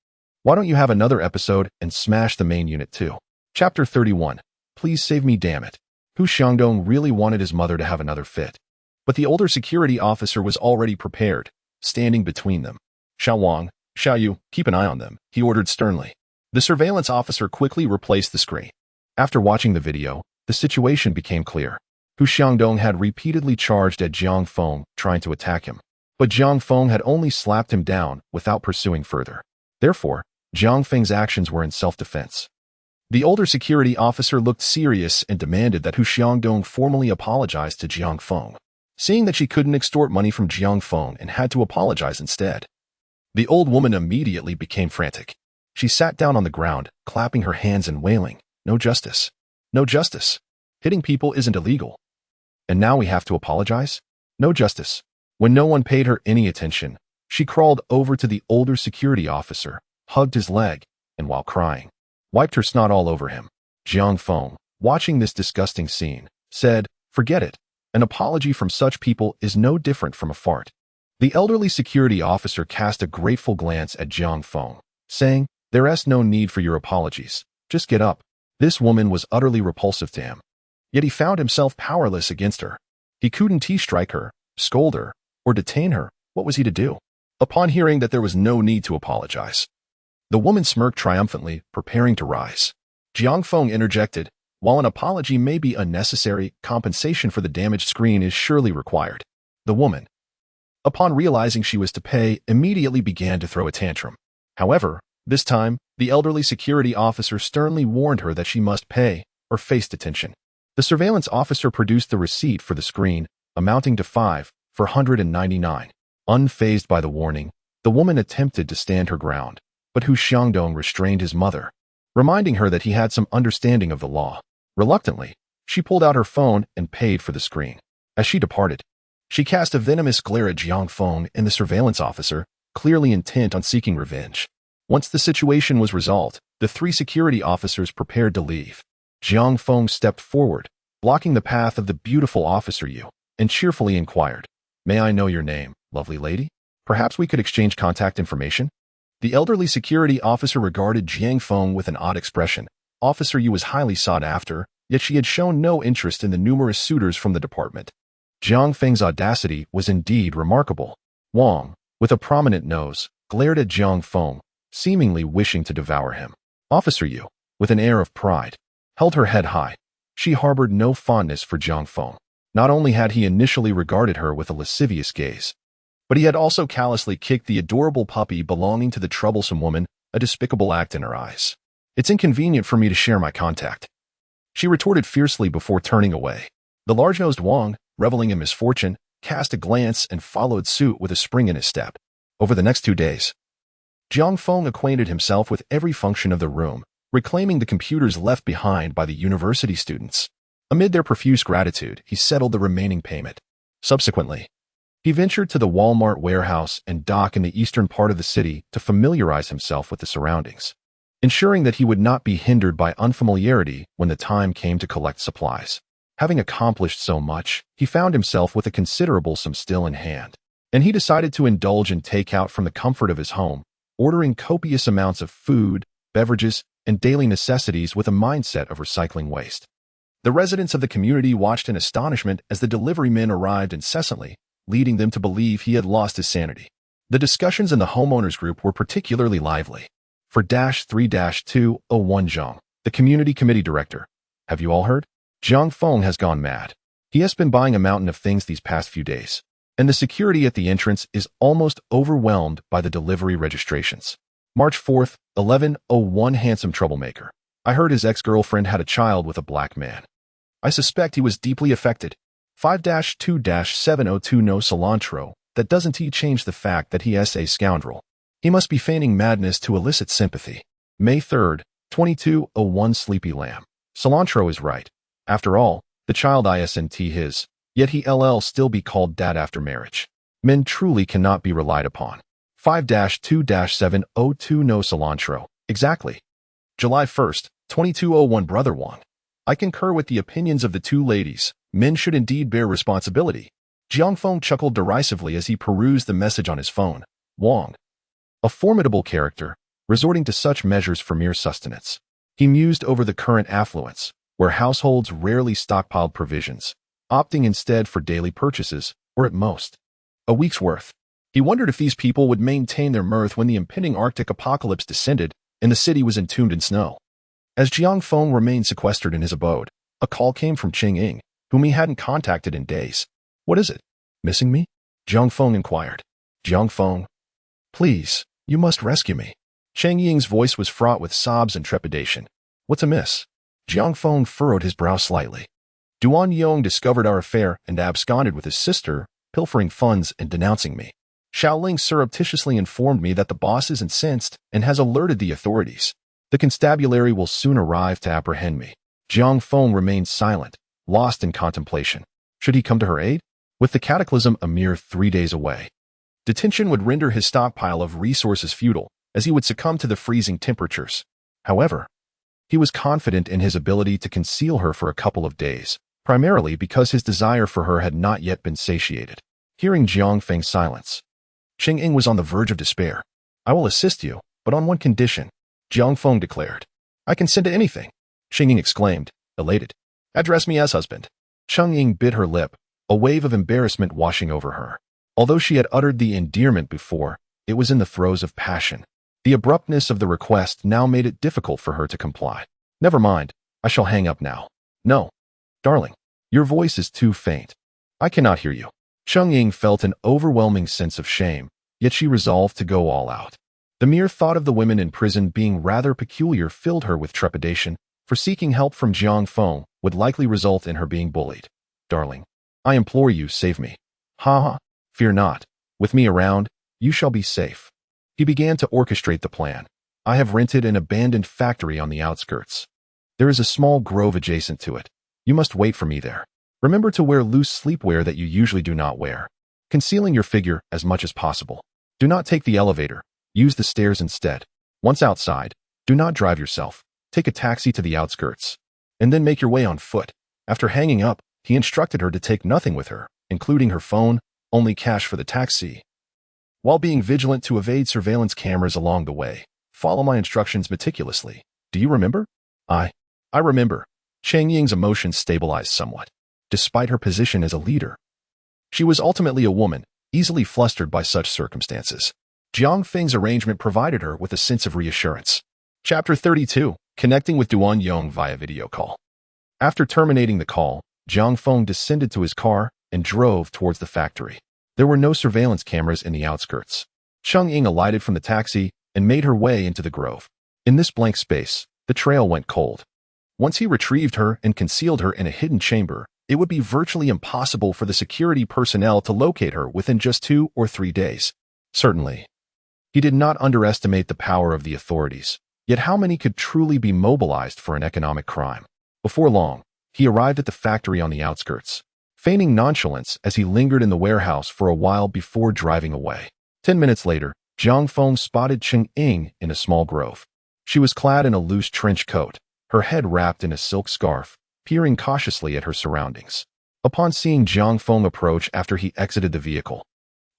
"Why don't you have another episode and smash the main unit too?" Chapter 31. Please save me, damn it. Hu Xiangdong really wanted his mother to have another fit. But the older security officer was already prepared, standing between them. "Xiao Wang, Xiao Yu, keep an eye on them," he ordered sternly. The surveillance officer quickly replaced the screen. After watching the video, the situation became clear. Hu Xiangdong had repeatedly charged at Jiang Feng, trying to attack him. But Jiang Feng had only slapped him down without pursuing further. Therefore, Jiang Feng's actions were in self-defense. The older security officer looked serious and demanded that Hu Xiangdong formally apologize to Jiang Feng, seeing that she couldn't extort money from Jiang Feng and had to apologize instead. The old woman immediately became frantic. She sat down on the ground, clapping her hands and wailing, "No justice. No justice. Hitting people isn't illegal. And now we have to apologize? No justice." When no one paid her any attention, she crawled over to the older security officer, hugged his leg, and while crying, wiped her snot all over him. Jiang Feng, watching this disgusting scene, said, "Forget it. An apology from such people is no different from a fart." The elderly security officer cast a grateful glance at Jiang Feng, saying, "There's no need for your apologies. Just get up." This woman was utterly repulsive to him. Yet he found himself powerless against her. He couldn't strike her, scold her, or detain her. What was he to do? Upon hearing that there was no need to apologize, the woman smirked triumphantly, preparing to rise. Jiang Feng interjected, "While an apology may be unnecessary, compensation for the damaged screen is surely required." The woman, upon realizing she was to pay, immediately began to throw a tantrum. However, this time, the elderly security officer sternly warned her that she must pay or face detention. The surveillance officer produced the receipt for the screen, amounting to 5,499. Unfazed by the warning, the woman attempted to stand her ground, but Hu Xiangdong restrained his mother, reminding her that he had some understanding of the law. Reluctantly, she pulled out her phone and paid for the screen. As she departed, she cast a venomous glare at Jiang Feng and the surveillance officer, clearly intent on seeking revenge. Once the situation was resolved, the three security officers prepared to leave. Jiang Feng stepped forward, blocking the path of the beautiful officer Yu, and cheerfully inquired, "May I know your name, lovely lady? Perhaps we could exchange contact information?" The elderly security officer regarded Jiang Feng with an odd expression. Officer Yu was highly sought after, yet she had shown no interest in the numerous suitors from the department. Jiang Feng's audacity was indeed remarkable. Wang, with a prominent nose, glared at Jiang Feng, seemingly wishing to devour him. Officer Yu, with an air of pride, held her head high. She harbored no fondness for Jiang Feng. Not only had he initially regarded her with a lascivious gaze, but he had also callously kicked the adorable puppy belonging to the troublesome woman, a despicable act in her eyes. It's inconvenient for me to share my contact, she retorted fiercely before turning away. The large-nosed Wang, reveling in misfortune, cast a glance and followed suit with a spring in his step. Over the next 2 days, Jiang Feng acquainted himself with every function of the room, reclaiming the computers left behind by the university students. Amid their profuse gratitude, he settled the remaining payment. Subsequently, he ventured to the Walmart warehouse and dock in the eastern part of the city to familiarize himself with the surroundings, ensuring that he would not be hindered by unfamiliarity when the time came to collect supplies. Having accomplished so much, he found himself with a considerable sum still in hand, and he decided to indulge in takeout from the comfort of his home, ordering copious amounts of food, beverages, and daily necessities with a mindset of recycling waste. The residents of the community watched in astonishment as the delivery men arrived incessantly, leading them to believe he had lost his sanity. The discussions in the homeowners group were particularly lively. For -3-201 Zhang, the community committee director. Have you all heard? Jiang Feng has gone mad. He has been buying a mountain of things these past few days, and the security at the entrance is almost overwhelmed by the delivery registrations. March 4th, 11:01 Handsome troublemaker. I heard his ex-girlfriend had a child with a black man. I suspect he was deeply affected. 5-2-702 No cilantro. That doesn't change the fact that he is a scoundrel. He must be feigning madness to elicit sympathy. May 3rd, 22:01 Sleepy Lamb. Cilantro is right. After all, the child isn't his, yet he'll still be called dad after marriage. Men truly cannot be relied upon. 5-2-702 No cilantro. Exactly. July 1st, 22:01 Brother Wang. I concur with the opinions of the two ladies. Men should indeed bear responsibility. Jiang Feng chuckled derisively as he perused the message on his phone. Wang, a formidable character, resorting to such measures for mere sustenance. He mused over the current affluence, where households rarely stockpiled provisions, opting instead for daily purchases, or at most, a week's worth. He wondered if these people would maintain their mirth when the impending Arctic apocalypse descended and the city was entombed in snow. As Jiang Feng remained sequestered in his abode, a call came from Cheng Ying, whom he hadn't contacted in days. What is it? Missing me? Jiang Feng inquired. Jiang Feng, please, you must rescue me. Cheng Ying's voice was fraught with sobs and trepidation. What's amiss? Jiang Feng furrowed his brow slightly. Duan Yong discovered our affair and absconded with his sister, pilfering funds and denouncing me. Xiaoling surreptitiously informed me that the boss is incensed and has alerted the authorities. The constabulary will soon arrive to apprehend me. Jiang Feng remained silent, lost in contemplation. Should he come to her aid? With the cataclysm a mere 3 days away, detention would render his stockpile of resources futile, as he would succumb to the freezing temperatures. However, he was confident in his ability to conceal her for a couple of days, primarily because his desire for her had not yet been satiated. Hearing Jiang Feng's silence, Cheng Ying was on the verge of despair. I will assist you, but on one condition, Jiang Feng declared. I consent to anything, Cheng Ying exclaimed, elated. Address me as husband. Cheng Ying bit her lip, a wave of embarrassment washing over her. Although she had uttered the endearment before, it was in the throes of passion. The abruptness of the request now made it difficult for her to comply. Never mind, I shall hang up now. No. Darling, your voice is too faint. I cannot hear you. Cheng Ying felt an overwhelming sense of shame, yet she resolved to go all out. The mere thought of the women in prison being rather peculiar filled her with trepidation, for seeking help from Jiang Feng would likely result in her being bullied. Darling, I implore you, save me. Ha ha, fear not. With me around, you shall be safe. He began to orchestrate the plan. I have rented an abandoned factory on the outskirts. There is a small grove adjacent to it. You must wait for me there. Remember to wear loose sleepwear that you usually do not wear, concealing your figure as much as possible. Do not take the elevator. Use the stairs instead. Once outside, do not drive yourself. Take a taxi to the outskirts, and then make your way on foot. After hanging up, he instructed her to take nothing with her, including her phone, only cash for the taxi. While being vigilant to evade surveillance cameras along the way, follow my instructions meticulously. Do you remember? I remember. Cheng Ying's emotions stabilized somewhat. Despite her position as a leader, she was ultimately a woman, easily flustered by such circumstances. Jiang Feng's arrangement provided her with a sense of reassurance. Chapter 32. Connecting with Duan Yong via video call. After terminating the call, Jiang Feng descended to his car and drove towards the factory. There were no surveillance cameras in the outskirts. Cheng Ying alighted from the taxi and made her way into the grove. In this blank space, the trail went cold. Once he retrieved her and concealed her in a hidden chamber, it would be virtually impossible for the security personnel to locate her within just 2 or 3 days. Certainly, he did not underestimate the power of the authorities. Yet how many could truly be mobilized for an economic crime? Before long, he arrived at the factory on the outskirts, feigning nonchalance as he lingered in the warehouse for a while before driving away. 10 minutes later, Jiang Feng spotted Cheng Ying in a small grove. She was clad in a loose trench coat, her head wrapped in a silk scarf, peering cautiously at her surroundings. Upon seeing Jiang Feng approach after he exited the vehicle,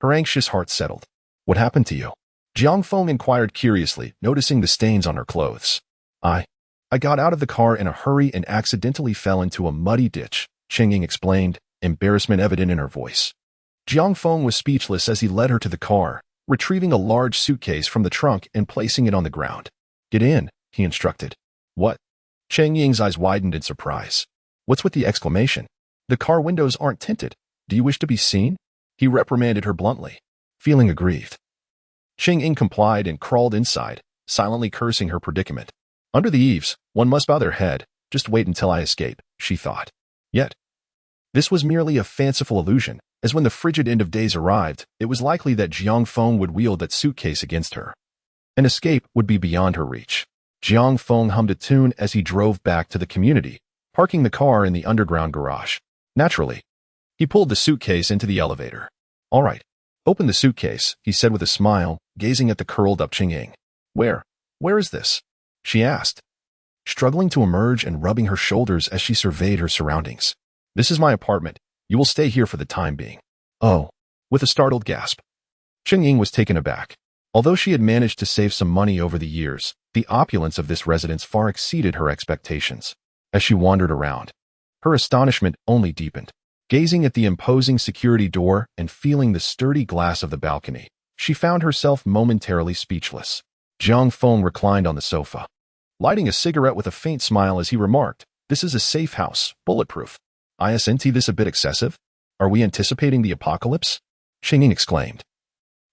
her anxious heart settled. "What happened to you?" Jiang Feng inquired curiously, noticing the stains on her clothes. I got out of the car in a hurry and accidentally fell into a muddy ditch," Cheng Ying explained, embarrassment evident in her voice. Jiang Feng was speechless as he led her to the car, retrieving a large suitcase from the trunk and placing it on the ground. "Get in," he instructed. "What?" Cheng Ying's eyes widened in surprise. "What's with the exclamation? The car windows aren't tinted. Do you wish to be seen?" He reprimanded her bluntly. Feeling aggrieved, Cheng Ying complied and crawled inside, silently cursing her predicament. Under the eaves, one must bow their head. Just wait until I escape, she thought. Yet, this was merely a fanciful illusion, as when the frigid end of days arrived, it was likely that Jiang Feng would wield that suitcase against her. An escape would be beyond her reach. Jiang Feng hummed a tune as he drove back to the community, parking the car in the underground garage. Naturally, he pulled the suitcase into the elevator. "All right, open the suitcase," he said with a smile, gazing at the curled-up Cheng Ying. Where is this?" she asked, struggling to emerge and rubbing her shoulders as she surveyed her surroundings. "This is my apartment. You will stay here for the time being." "Oh," with a startled gasp. Cheng Ying was taken aback. Although she had managed to save some money over the years, the opulence of this residence far exceeded her expectations. As she wandered around, her astonishment only deepened. Gazing at the imposing security door and feeling the sturdy glass of the balcony, she found herself momentarily speechless. Jiang Feng reclined on the sofa, lighting a cigarette with a faint smile as he remarked, "This is a safe house, bulletproof. Isn't this a bit excessive? Are we anticipating the apocalypse?" Cheng Ying exclaimed,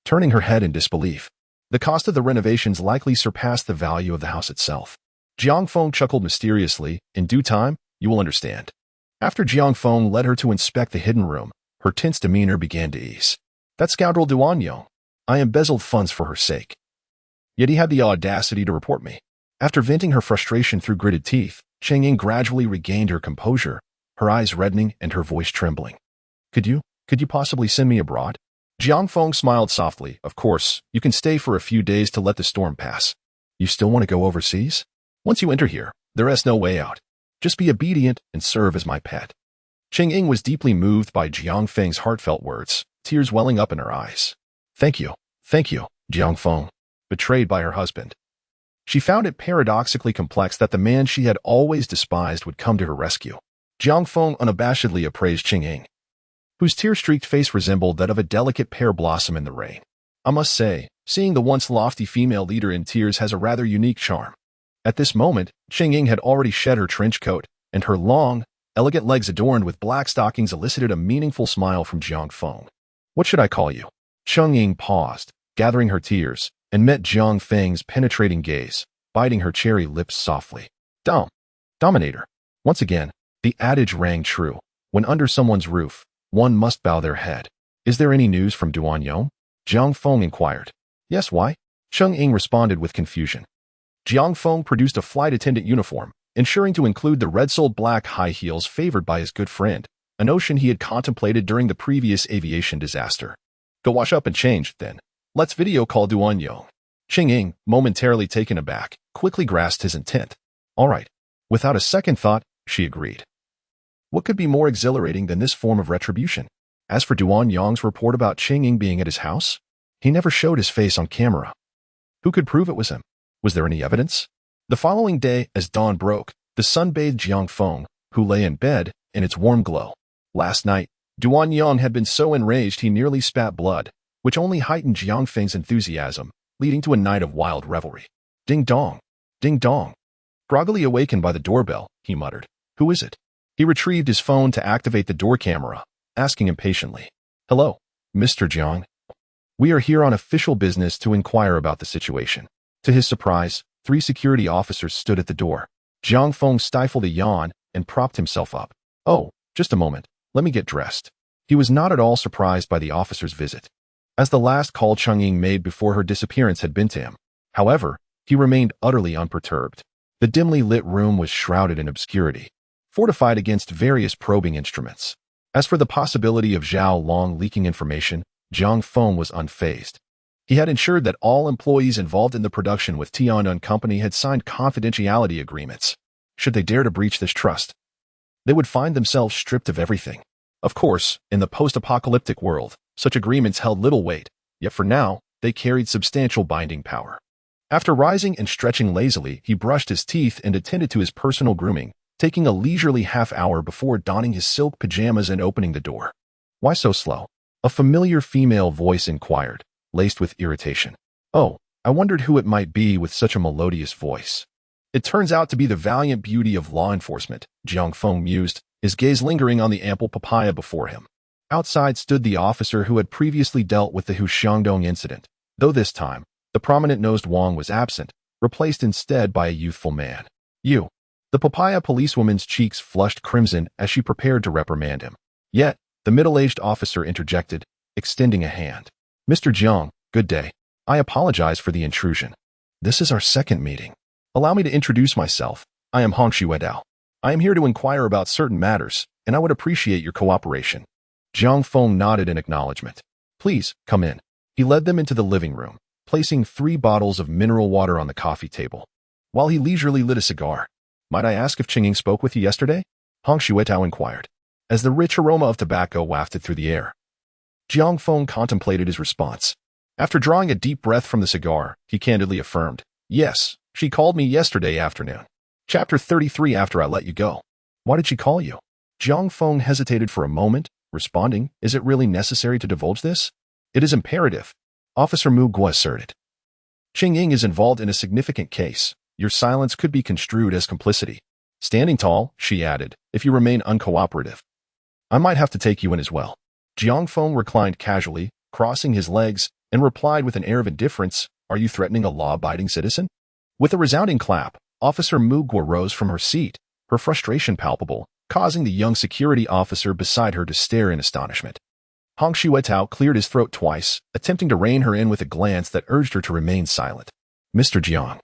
turning her head in disbelief. The cost of the renovations likely surpassed the value of the house itself. Jiang Feng chuckled mysteriously. "In due time, you will understand." After Jiang Feng led her to inspect the hidden room, her tense demeanor began to ease. "That scoundrel Duan Yong. I embezzled funds for her sake. Yet he had the audacity to report me." After venting her frustration through gritted teeth, Cheng Ying gradually regained her composure, her eyes reddening and her voice trembling. Could you possibly send me abroad?" Jiang Feng smiled softly. "Of course, you can stay for a few days to let the storm pass. You still want to go overseas? Once you enter here, there is no way out. Just be obedient and serve as my pet." Cheng Ying was deeply moved by Jiang Feng's heartfelt words, tears welling up in her eyes. Thank you, Jiang Feng," betrayed by her husband. She found it paradoxically complex that the man she had always despised would come to her rescue. Jiang Feng unabashedly appraised Cheng Ying, whose tear-streaked face resembled that of a delicate pear blossom in the rain. "I must say, seeing the once lofty female leader in tears has a rather unique charm." At this moment, Cheng Ying had already shed her trench coat, and her long, elegant legs adorned with black stockings elicited a meaningful smile from Jiang Feng. "What should I call you?" Cheng Ying paused, gathering her tears, and met Jiang Feng's penetrating gaze, biting her cherry lips softly. Dominator." Once again, the adage rang true. When under someone's roof, one must bow their head. "Is there any news from Duan Yong?" Jiang Feng inquired. "Yes, why?" Cheng Ying responded with confusion. Jiang Feng produced a flight attendant uniform, ensuring to include the red-soled black high heels favored by his good friend, a notion he had contemplated during the previous aviation disaster. "Go wash up and change, then. Let's video call Duan Yong." Cheng Ying, momentarily taken aback, quickly grasped his intent. All right. Without a second thought, she agreed. What could be more exhilarating than this form of retribution? As for Duan Yong's report about Cheng Ying being at his house, he never showed his face on camera. Who could prove it was him? Was there any evidence? The following day, as dawn broke, the sun bathed Jiang Feng, who lay in bed, in its warm glow. "Last night, Duan Yang had been so enraged he nearly spat blood, which only heightened Jiang Feng's enthusiasm, leading to a night of wild revelry. Ding dong! Ding dong! Groggily awakened by the doorbell, he muttered, "Who is it?" He retrieved his phone to activate the door camera, asking impatiently, "Hello, Mr. Jiang. We are here on official business to inquire about the situation." To his surprise, 3 security officers stood at the door. Jiang Feng stifled a yawn and propped himself up. "Oh, just a moment. Let me get dressed." He was not at all surprised by the officer's visit, as the last call Cheng-Ying made before her disappearance had been to him. However, he remained utterly unperturbed. The dimly lit room was shrouded in obscurity, fortified against various probing instruments. As for the possibility of Zhao Long leaking information, Jiang Feng was unfazed. He had ensured that all employees involved in the production with Tianyun Company had signed confidentiality agreements. Should they dare to breach this trust, they would find themselves stripped of everything. Of course, in the post-apocalyptic world, such agreements held little weight, yet for now, they carried substantial binding power. After rising and stretching lazily, he brushed his teeth and attended to his personal grooming, taking a leisurely half-hour before donning his silk pajamas and opening the door. "Why so slow?" a familiar female voice inquired, laced with irritation. "Oh, I wondered who it might be with such a melodious voice." "It turns out to be the valiant beauty of law enforcement," Jiang Feng mused, his gaze lingering on the ample papaya before him. Outside stood the officer who had previously dealt with the Huxiangdong incident, though this time, the prominent-nosed Wang was absent, replaced instead by a youthful man. "You." The papaya policewoman's cheeks flushed crimson as she prepared to reprimand him. Yet, the middle-aged officer interjected, extending a hand. "Mr. Jiang, good day. I apologize for the intrusion. This is our second meeting. Allow me to introduce myself. I am Hong Xuedao. I am here to inquire about certain matters, and I would appreciate your cooperation." Jiang Feng nodded in acknowledgement. "Please, come in." He led them into the living room, placing 3 bottles of mineral water on the coffee table, while he leisurely lit a cigar. "Might I ask if Cheng-Ying spoke with you yesterday?" Hong Xuetao inquired, as the rich aroma of tobacco wafted through the air. Jiang Feng contemplated his response. After drawing a deep breath from the cigar, he candidly affirmed, "Yes, she called me yesterday afternoon. Chapter 33 after I let you go." "Why did she call you?" Jiang Feng hesitated for a moment, responding, "Is it really necessary to divulge this?" "It is imperative," Officer Mu Guo asserted. "Cheng-Ying is involved in a significant case. Your silence could be construed as complicity." "Standing tall," she added, "if you remain uncooperative. I might have to take you in as well." Jiang Feng reclined casually, crossing his legs, and replied with an air of indifference, "Are you threatening a law-abiding citizen?" With a resounding clap, Officer Mu Guo rose from her seat, her frustration palpable, causing the young security officer beside her to stare in astonishment. Hong Xuetao cleared his throat twice, attempting to rein her in with a glance that urged her to remain silent. "Mr. Jiang,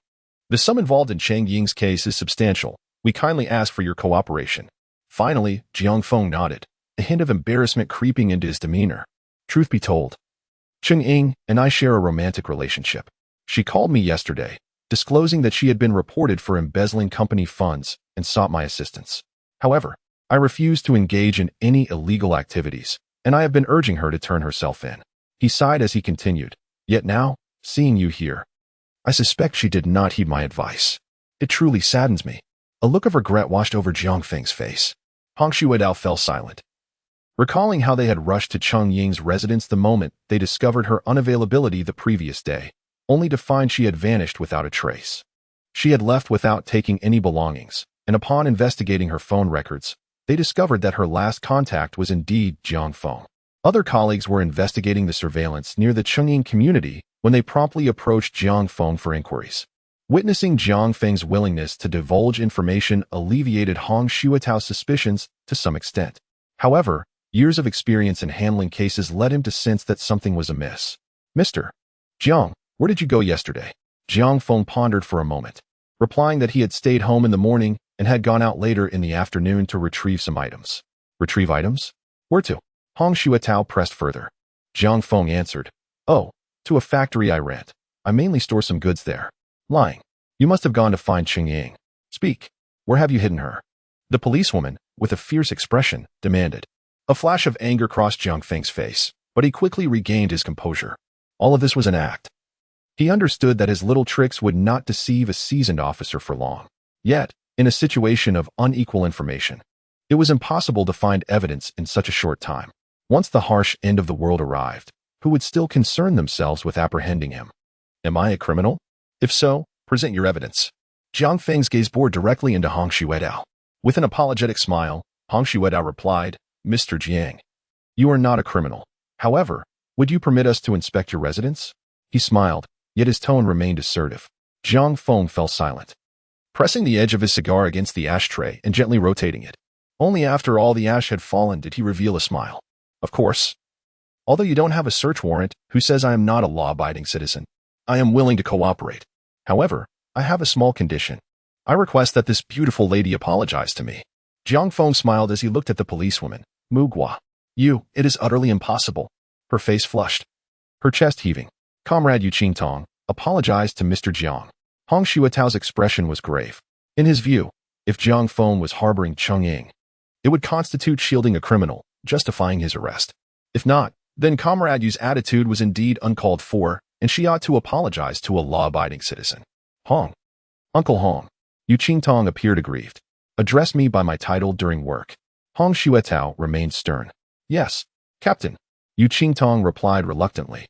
the sum involved in Cheng-Ying's case is substantial. We kindly ask for your cooperation." Finally, Jiang Feng nodded, a hint of embarrassment creeping into his demeanor. "Truth be told, Cheng-Ying and I share a romantic relationship. She called me yesterday, disclosing that she had been reported for embezzling company funds and sought my assistance. However, I refused to engage in any illegal activities, and I have been urging her to turn herself in." He sighed as he continued, "Yet now, seeing you here, I suspect she did not heed my advice. It truly saddens me." A look of regret washed over Jiang Feng's face. Hong Xuedao fell silent, recalling how they had rushed to Cheng-Ying's residence the moment they discovered her unavailability the previous day, only to find she had vanished without a trace. She had left without taking any belongings, and upon investigating her phone records, they discovered that her last contact was indeed Jiang Feng. Other colleagues were investigating the surveillance near the Cheng-Ying community when they promptly approached Jiang Feng for inquiries. Witnessing Jiang Feng's willingness to divulge information alleviated Hong Xuetao's suspicions to some extent. However, years of experience in handling cases led him to sense that something was amiss. "Mr. Jiang, where did you go yesterday?" Jiang Feng pondered for a moment, replying that he had stayed home in the morning and had gone out later in the afternoon to retrieve some items. "Retrieve items? Where to?" Hong Xuetao pressed further. Jiang Feng answered, "Oh, to a factory I rent. I mainly store some goods there." "Lying. You must have gone to find Cheng-Ying. Speak. Where have you hidden her?" The policewoman, with a fierce expression, demanded. A flash of anger crossed Jiang Feng's face, but he quickly regained his composure. All of this was an act. He understood that his little tricks would not deceive a seasoned officer for long. Yet, in a situation of unequal information, it was impossible to find evidence in such a short time. Once the harsh end of the world arrived, who would still concern themselves with apprehending him? Am I a criminal? If so, present your evidence. Jiang Feng's gaze bored directly into Hong Xuetao. With an apologetic smile, Hong Xuetao replied, Mr. Jiang, you are not a criminal. However, would you permit us to inspect your residence? He smiled, yet his tone remained assertive. Jiang Feng fell silent, pressing the edge of his cigar against the ashtray and gently rotating it. Only after all the ash had fallen did he reveal a smile. Of course. Although you don't have a search warrant, who says I am not a law-abiding citizen? I am willing to cooperate. However, I have a small condition. I request that this beautiful lady apologize to me. Jiang Feng smiled as he looked at the policewoman. Mu Gua. It is utterly impossible. Her face flushed, her chest heaving. Comrade Yu Qingtong apologized to Mr. Jiang. Hong Xuetao's expression was grave. In his view, if Jiang Feng was harboring Cheng Ying, it would constitute shielding a criminal, justifying his arrest. If not, then Comrade Yu's attitude was indeed uncalled for, and she ought to apologize to a law-abiding citizen. Hong. Uncle Hong. Yu Qingtong appeared aggrieved. Address me by my title during work. Hong Xuetao remained stern. Yes, Captain. Yu Qingtong replied reluctantly,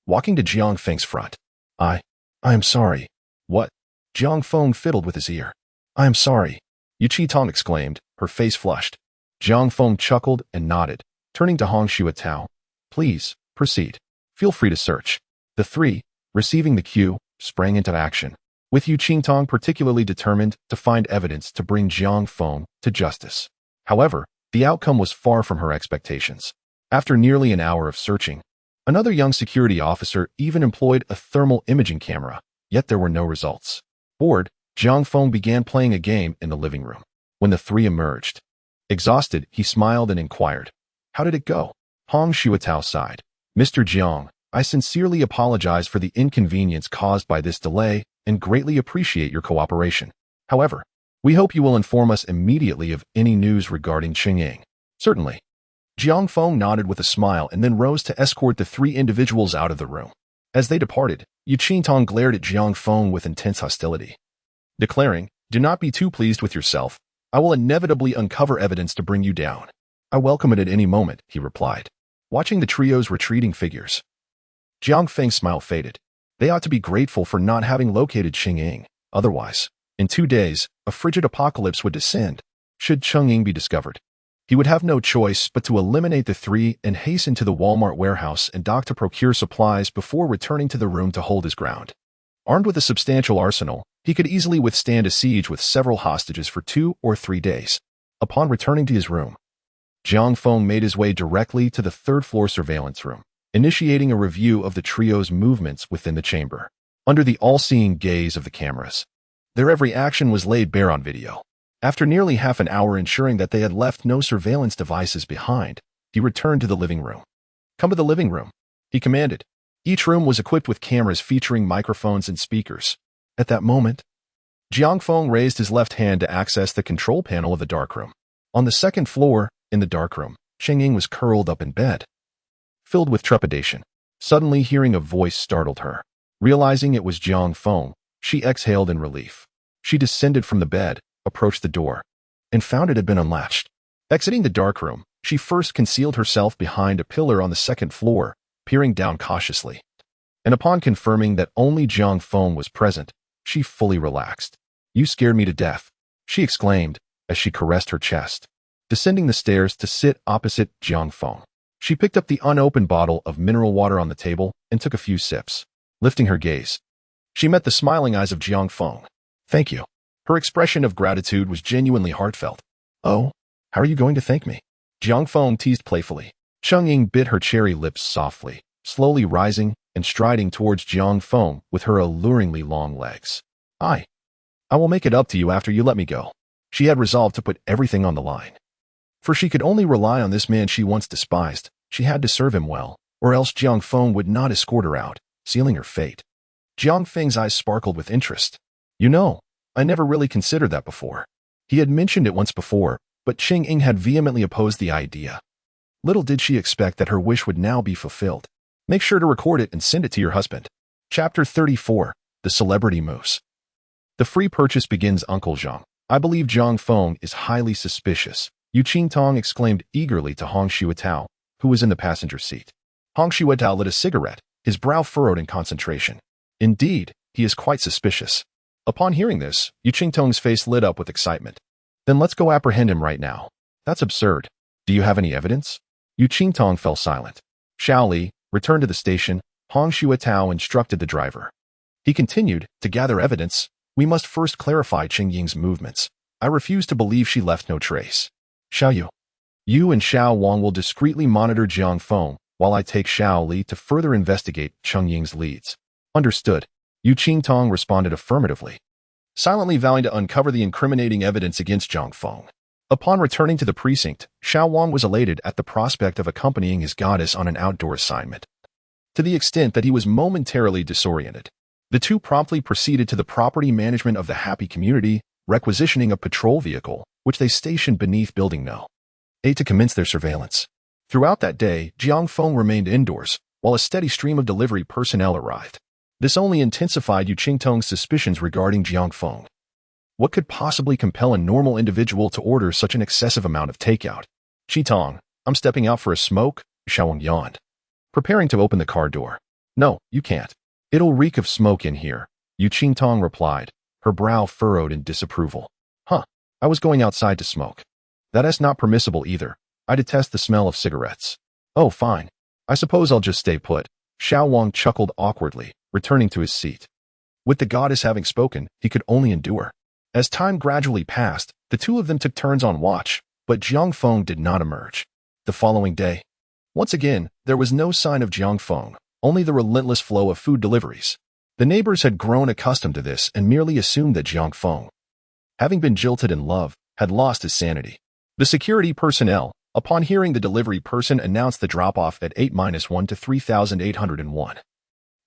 walking to Jiang Feng's front. I am sorry. What? Jiang Feng fiddled with his ear. I am sorry. Yu Qingtong exclaimed, her face flushed. Jiang Feng chuckled and nodded, turning to Hong Xuetao. Please, proceed. Feel free to search. The three, receiving the cue, sprang into action, with Yu Qingtong particularly determined to find evidence to bring Jiang Feng to justice. However, the outcome was far from her expectations. After nearly an hour of searching, another young security officer even employed a thermal imaging camera, yet there were no results. Bored, Jiang Feng began playing a game in the living room. When the three emerged, exhausted, he smiled and inquired, How did it go? Hong Xuetao sighed. Mr. Jiang, I sincerely apologize for the inconvenience caused by this delay and greatly appreciate your cooperation. However, we hope you will inform us immediately of any news regarding Cheng Ying. Certainly. Jiang Feng nodded with a smile and then rose to escort the three individuals out of the room. As they departed, Yu Qingtong glared at Jiang Feng with intense hostility, declaring, Do not be too pleased with yourself. I will inevitably uncover evidence to bring you down. I welcome it at any moment, he replied, watching the trio's retreating figures. Jiang Feng's smile faded. They ought to be grateful for not having located Cheng Ying. Otherwise, in 2 days, a frigid apocalypse would descend, should Cheng Ying be discovered. He would have no choice but to eliminate the three and hasten to the Walmart warehouse and dock to procure supplies before returning to the room to hold his ground. Armed with a substantial arsenal, he could easily withstand a siege with several hostages for 2 or 3 days. Upon returning to his room, Jiang Feng made his way directly to the third-floor surveillance room, initiating a review of the trio's movements within the chamber. Under the all-seeing gaze of the cameras, their every action was laid bare on video. After nearly half an hour ensuring that they had left no surveillance devices behind, he returned to the living room. Come to the living room, he commanded. Each room was equipped with cameras featuring microphones and speakers. At that moment, Jiang Feng raised his left hand to access the control panel of the darkroom. On the second floor, in the darkroom, Cheng Ying was curled up in bed, filled with trepidation. Suddenly hearing a voice startled her. Realizing it was Jiang Feng, she exhaled in relief. She descended from the bed, approached the door, and found it had been unlatched. Exiting the darkroom, she first concealed herself behind a pillar on the second floor, peering down cautiously. And upon confirming that only Jiang Feng was present, she fully relaxed. You scared me to death, she exclaimed as she caressed her chest. Descending the stairs to sit opposite Jiang Feng, she picked up the unopened bottle of mineral water on the table and took a few sips. Lifting her gaze, she met the smiling eyes of Jiang Feng. Thank you. Her expression of gratitude was genuinely heartfelt. Oh, how are you going to thank me? Jiang Feng teased playfully. Cheng Ying bit her cherry lips softly, slowly rising and striding towards Jiang Feng with her alluringly long legs. I will make it up to you after you let me go. She had resolved to put everything on the line. For she could only rely on this man she once despised. She had to serve him well, or else Jiang Feng would not escort her out, sealing her fate. Jiang Feng's eyes sparkled with interest. You know, I never really considered that before. He had mentioned it once before, but Cheng Ying had vehemently opposed the idea. Little did she expect that her wish would now be fulfilled. Make sure to record it and send it to your husband. Chapter 34, The Celebrity Moose. The free purchase begins. Uncle Zhang, I believe Jiang Feng is highly suspicious, Yu Qingtong exclaimed eagerly to Hong Xuetao, who was in the passenger seat. Hong Xuetao lit a cigarette, his brow furrowed in concentration. Indeed, he is quite suspicious. Upon hearing this, Yu Qingtong's face lit up with excitement. Then let's go apprehend him right now. That's absurd. Do you have any evidence? Yu Qingtong fell silent. Xiao Li, return to the station, Hong Xuetao instructed the driver. He continued, to gather evidence, we must first clarify Qing Ying's movements. I refuse to believe she left no trace. Xiao Yu. You and Xiao Wang will discreetly monitor Jiang Feng, while I take Xiao Li to further investigate Qing Ying's leads. Understood. Yu Qingtong responded affirmatively, silently vowing to uncover the incriminating evidence against Jiang Feng. Upon returning to the precinct, Xiao Wang was elated at the prospect of accompanying his goddess on an outdoor assignment. To the extent that he was momentarily disoriented, the two promptly proceeded to the property management of the Happy Community, requisitioning a patrol vehicle, which they stationed beneath Building No. 8 to commence their surveillance. Throughout that day, Jiang Feng remained indoors, while a steady stream of delivery personnel arrived. This only intensified Yu Qingtong's suspicions regarding Jiang Feng. What could possibly compel a normal individual to order such an excessive amount of takeout? Qitong, I'm stepping out for a smoke, Xiao Wang yawned, preparing to open the car door. No, you can't. It'll reek of smoke in here, Yu Qingtong replied, her brow furrowed in disapproval. I was going outside to smoke. That is not permissible either. I detest the smell of cigarettes. Oh, fine. I suppose I'll just stay put. Xiao Wang chuckled awkwardly, returning to his seat. With the goddess having spoken, he could only endure. As time gradually passed, the two of them took turns on watch, but Jiang Feng did not emerge. The following day, once again, there was no sign of Jiang Feng, only the relentless flow of food deliveries. The neighbors had grown accustomed to this and merely assumed that Jiang Feng, having been jilted in love, had lost his sanity. The security personnel, upon hearing the delivery person announce the drop-off at 8-1 to 3801,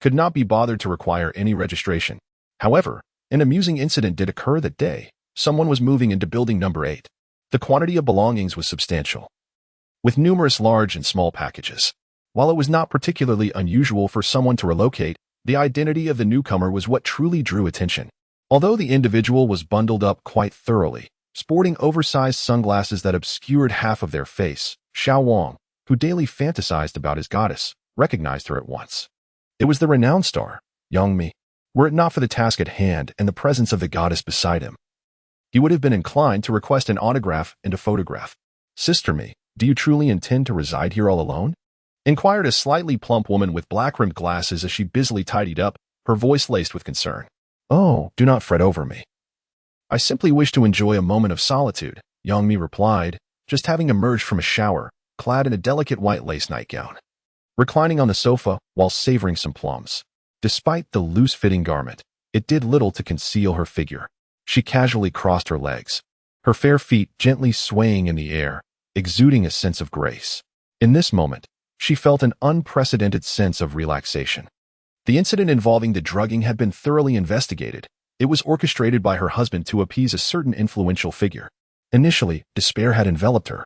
could not be bothered to require any registration. However, an amusing incident did occur that day. Someone was moving into building number 8. The quantity of belongings was substantial, with numerous large and small packages. While it was not particularly unusual for someone to relocate, the identity of the newcomer was what truly drew attention. Although the individual was bundled up quite thoroughly, sporting oversized sunglasses that obscured half of their face, Xiao Wang, who daily fantasized about his goddess, recognized her at once. It was the renowned star, Yang Mi. Were it not for the task at hand and the presence of the goddess beside him, he would have been inclined to request an autograph and a photograph. Sister Mi, do you truly intend to reside here all alone? Inquired a slightly plump woman with black-rimmed glasses as she busily tidied up, her voice laced with concern. Oh, do not fret over me. I simply wish to enjoy a moment of solitude, Yang Mi replied, just having emerged from a shower, clad in a delicate white lace nightgown. Reclining on the sofa while savoring some plums. Despite the loose-fitting garment, it did little to conceal her figure. She casually crossed her legs, her fair feet gently swaying in the air, exuding a sense of grace. In this moment, she felt an unprecedented sense of relaxation. The incident involving the drugging had been thoroughly investigated. It was orchestrated by her husband to appease a certain influential figure. Initially, despair had enveloped her.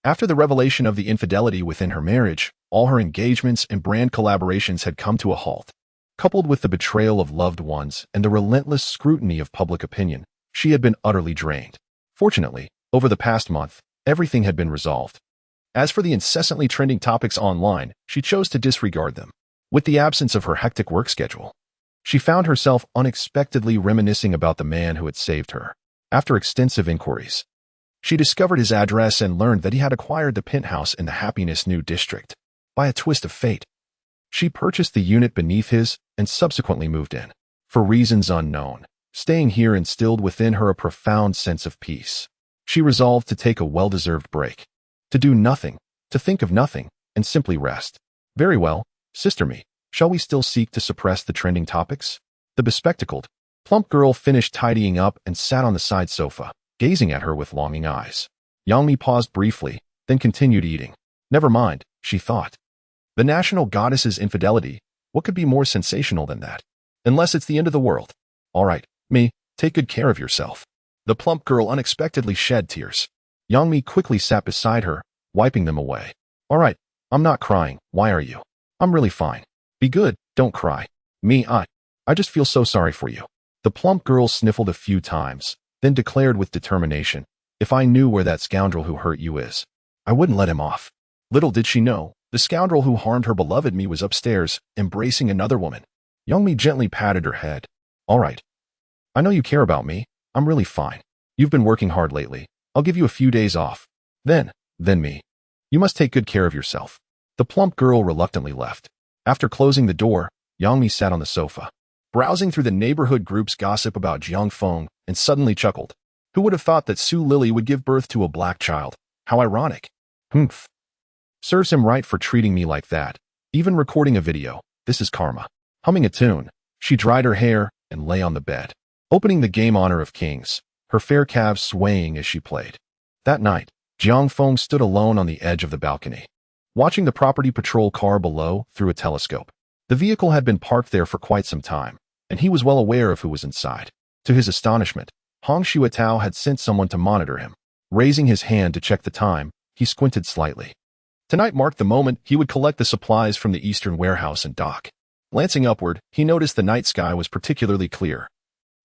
After the revelation of the infidelity within her marriage, all her engagements and brand collaborations had come to a halt. Coupled with the betrayal of loved ones and the relentless scrutiny of public opinion, she had been utterly drained. Fortunately, over the past month, everything had been resolved. As for the incessantly trending topics online, she chose to disregard them. With the absence of her hectic work schedule, she found herself unexpectedly reminiscing about the man who had saved her. After extensive inquiries, she discovered his address and learned that he had acquired the penthouse in the Happiness New District. By a twist of fate, she purchased the unit beneath his and subsequently moved in. For reasons unknown, staying here instilled within her a profound sense of peace. She resolved to take a well-deserved break, to do nothing, to think of nothing, and simply rest. Very well, Sister Mi, shall we still seek to suppress the trending topics? The bespectacled, plump girl finished tidying up and sat on the side sofa, gazing at her with longing eyes. Yang Mi paused briefly, then continued eating. Never mind, she thought. The national goddess's infidelity, what could be more sensational than that? Unless it's the end of the world. All right, Mi, take good care of yourself. The plump girl unexpectedly shed tears. Yang Mi quickly sat beside her, wiping them away. All right, I'm not crying, why are you? I'm really fine. Be good, don't cry. Mi, I just feel so sorry for you. The plump girl sniffled a few times, then declared with determination, if I knew where that scoundrel who hurt you is, I wouldn't let him off. Little did she know, the scoundrel who harmed her beloved me was upstairs, embracing another woman. Youngmi gently patted her head. All right. I know you care about me. I'm really fine. You've been working hard lately. I'll give you a few days off. Then me. You must take good care of yourself. The plump girl reluctantly left. After closing the door, Youngmi sat on the sofa, browsing through the neighborhood group's gossip about Jiang Feng, and suddenly chuckled. Who would have thought that Su Lily would give birth to a black child? How ironic. Humph. Serves him right for treating me like that. Even recording a video. This is karma. Humming a tune, she dried her hair and lay on the bed, opening the game Honor of Kings, her fair calves swaying as she played. That night, Jiang Feng stood alone on the edge of the balcony, watching the property patrol car below through a telescope. The vehicle had been parked there for quite some time, and he was well aware of who was inside. To his astonishment, Hong Xuetao had sent someone to monitor him. Raising his hand to check the time, he squinted slightly. Tonight marked the moment he would collect the supplies from the eastern warehouse and dock. Glancing upward, he noticed the night sky was particularly clear,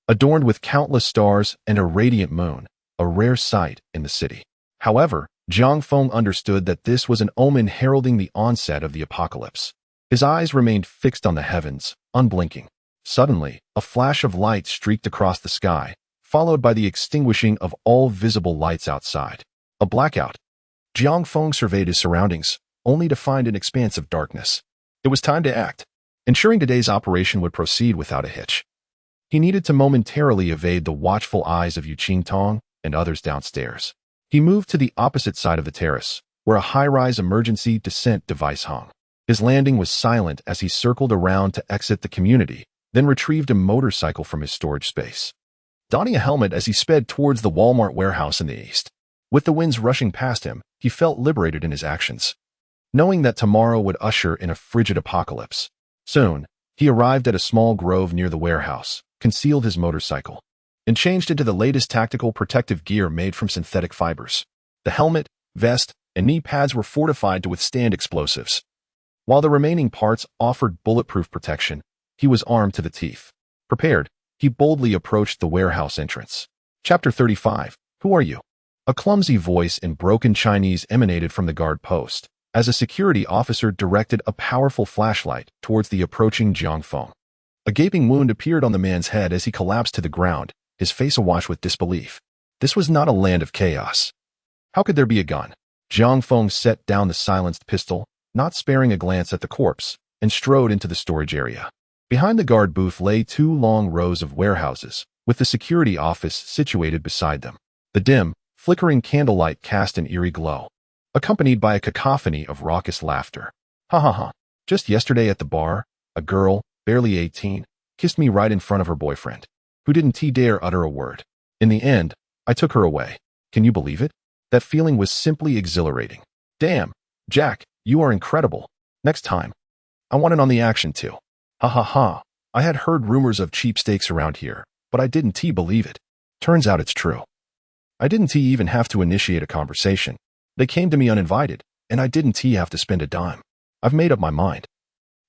adorned with countless stars and a radiant moon, a rare sight in the city. However, Jiang Feng understood that this was an omen heralding the onset of the apocalypse. His eyes remained fixed on the heavens, unblinking. Suddenly, a flash of light streaked across the sky, followed by the extinguishing of all visible lights outside. A blackout. Jiang Feng surveyed his surroundings, only to find an expanse of darkness. It was time to act, ensuring today's operation would proceed without a hitch. He needed to momentarily evade the watchful eyes of Yu Qingtong and others downstairs. He moved to the opposite side of the terrace, where a high-rise emergency descent device hung. His landing was silent as he circled around to exit the community, then retrieved a motorcycle from his storage space. Donning a helmet as he sped towards the Walmart warehouse in the east. With the winds rushing past him, he felt liberated in his actions, knowing that tomorrow would usher in a frigid apocalypse. Soon, he arrived at a small grove near the warehouse, concealed his motorcycle, and changed into the latest tactical protective gear made from synthetic fibers. The helmet, vest, and knee pads were fortified to withstand explosives, while the remaining parts offered bulletproof protection. He was armed to the teeth. Prepared, he boldly approached the warehouse entrance. Chapter 35. Who are you? A clumsy voice in broken Chinese emanated from the guard post, as a security officer directed a powerful flashlight towards the approaching Jiang Feng. A gaping wound appeared on the man's head as he collapsed to the ground, his face awash with disbelief. This was not a land of chaos. How could there be a gun? Jiang Feng set down the silenced pistol, not sparing a glance at the corpse, and strode into the storage area. Behind the guard booth lay 2 long rows of warehouses, with the security office situated beside them. The dim, flickering candlelight cast an eerie glow, accompanied by a cacophony of raucous laughter. Ha ha ha. Just yesterday at the bar, a girl, barely 18, kissed me right in front of her boyfriend, who didn't dare utter a word. In the end, I took her away. Can you believe it? That feeling was simply exhilarating. Damn, Jack, you are incredible. Next time, I want it on the action too. Ha ha ha. I had heard rumors of cheap steaks around here, but I didn't believe it. Turns out it's true. I didn't even have to initiate a conversation. They came to me uninvited, and I didn't have to spend a dime. I've made up my mind.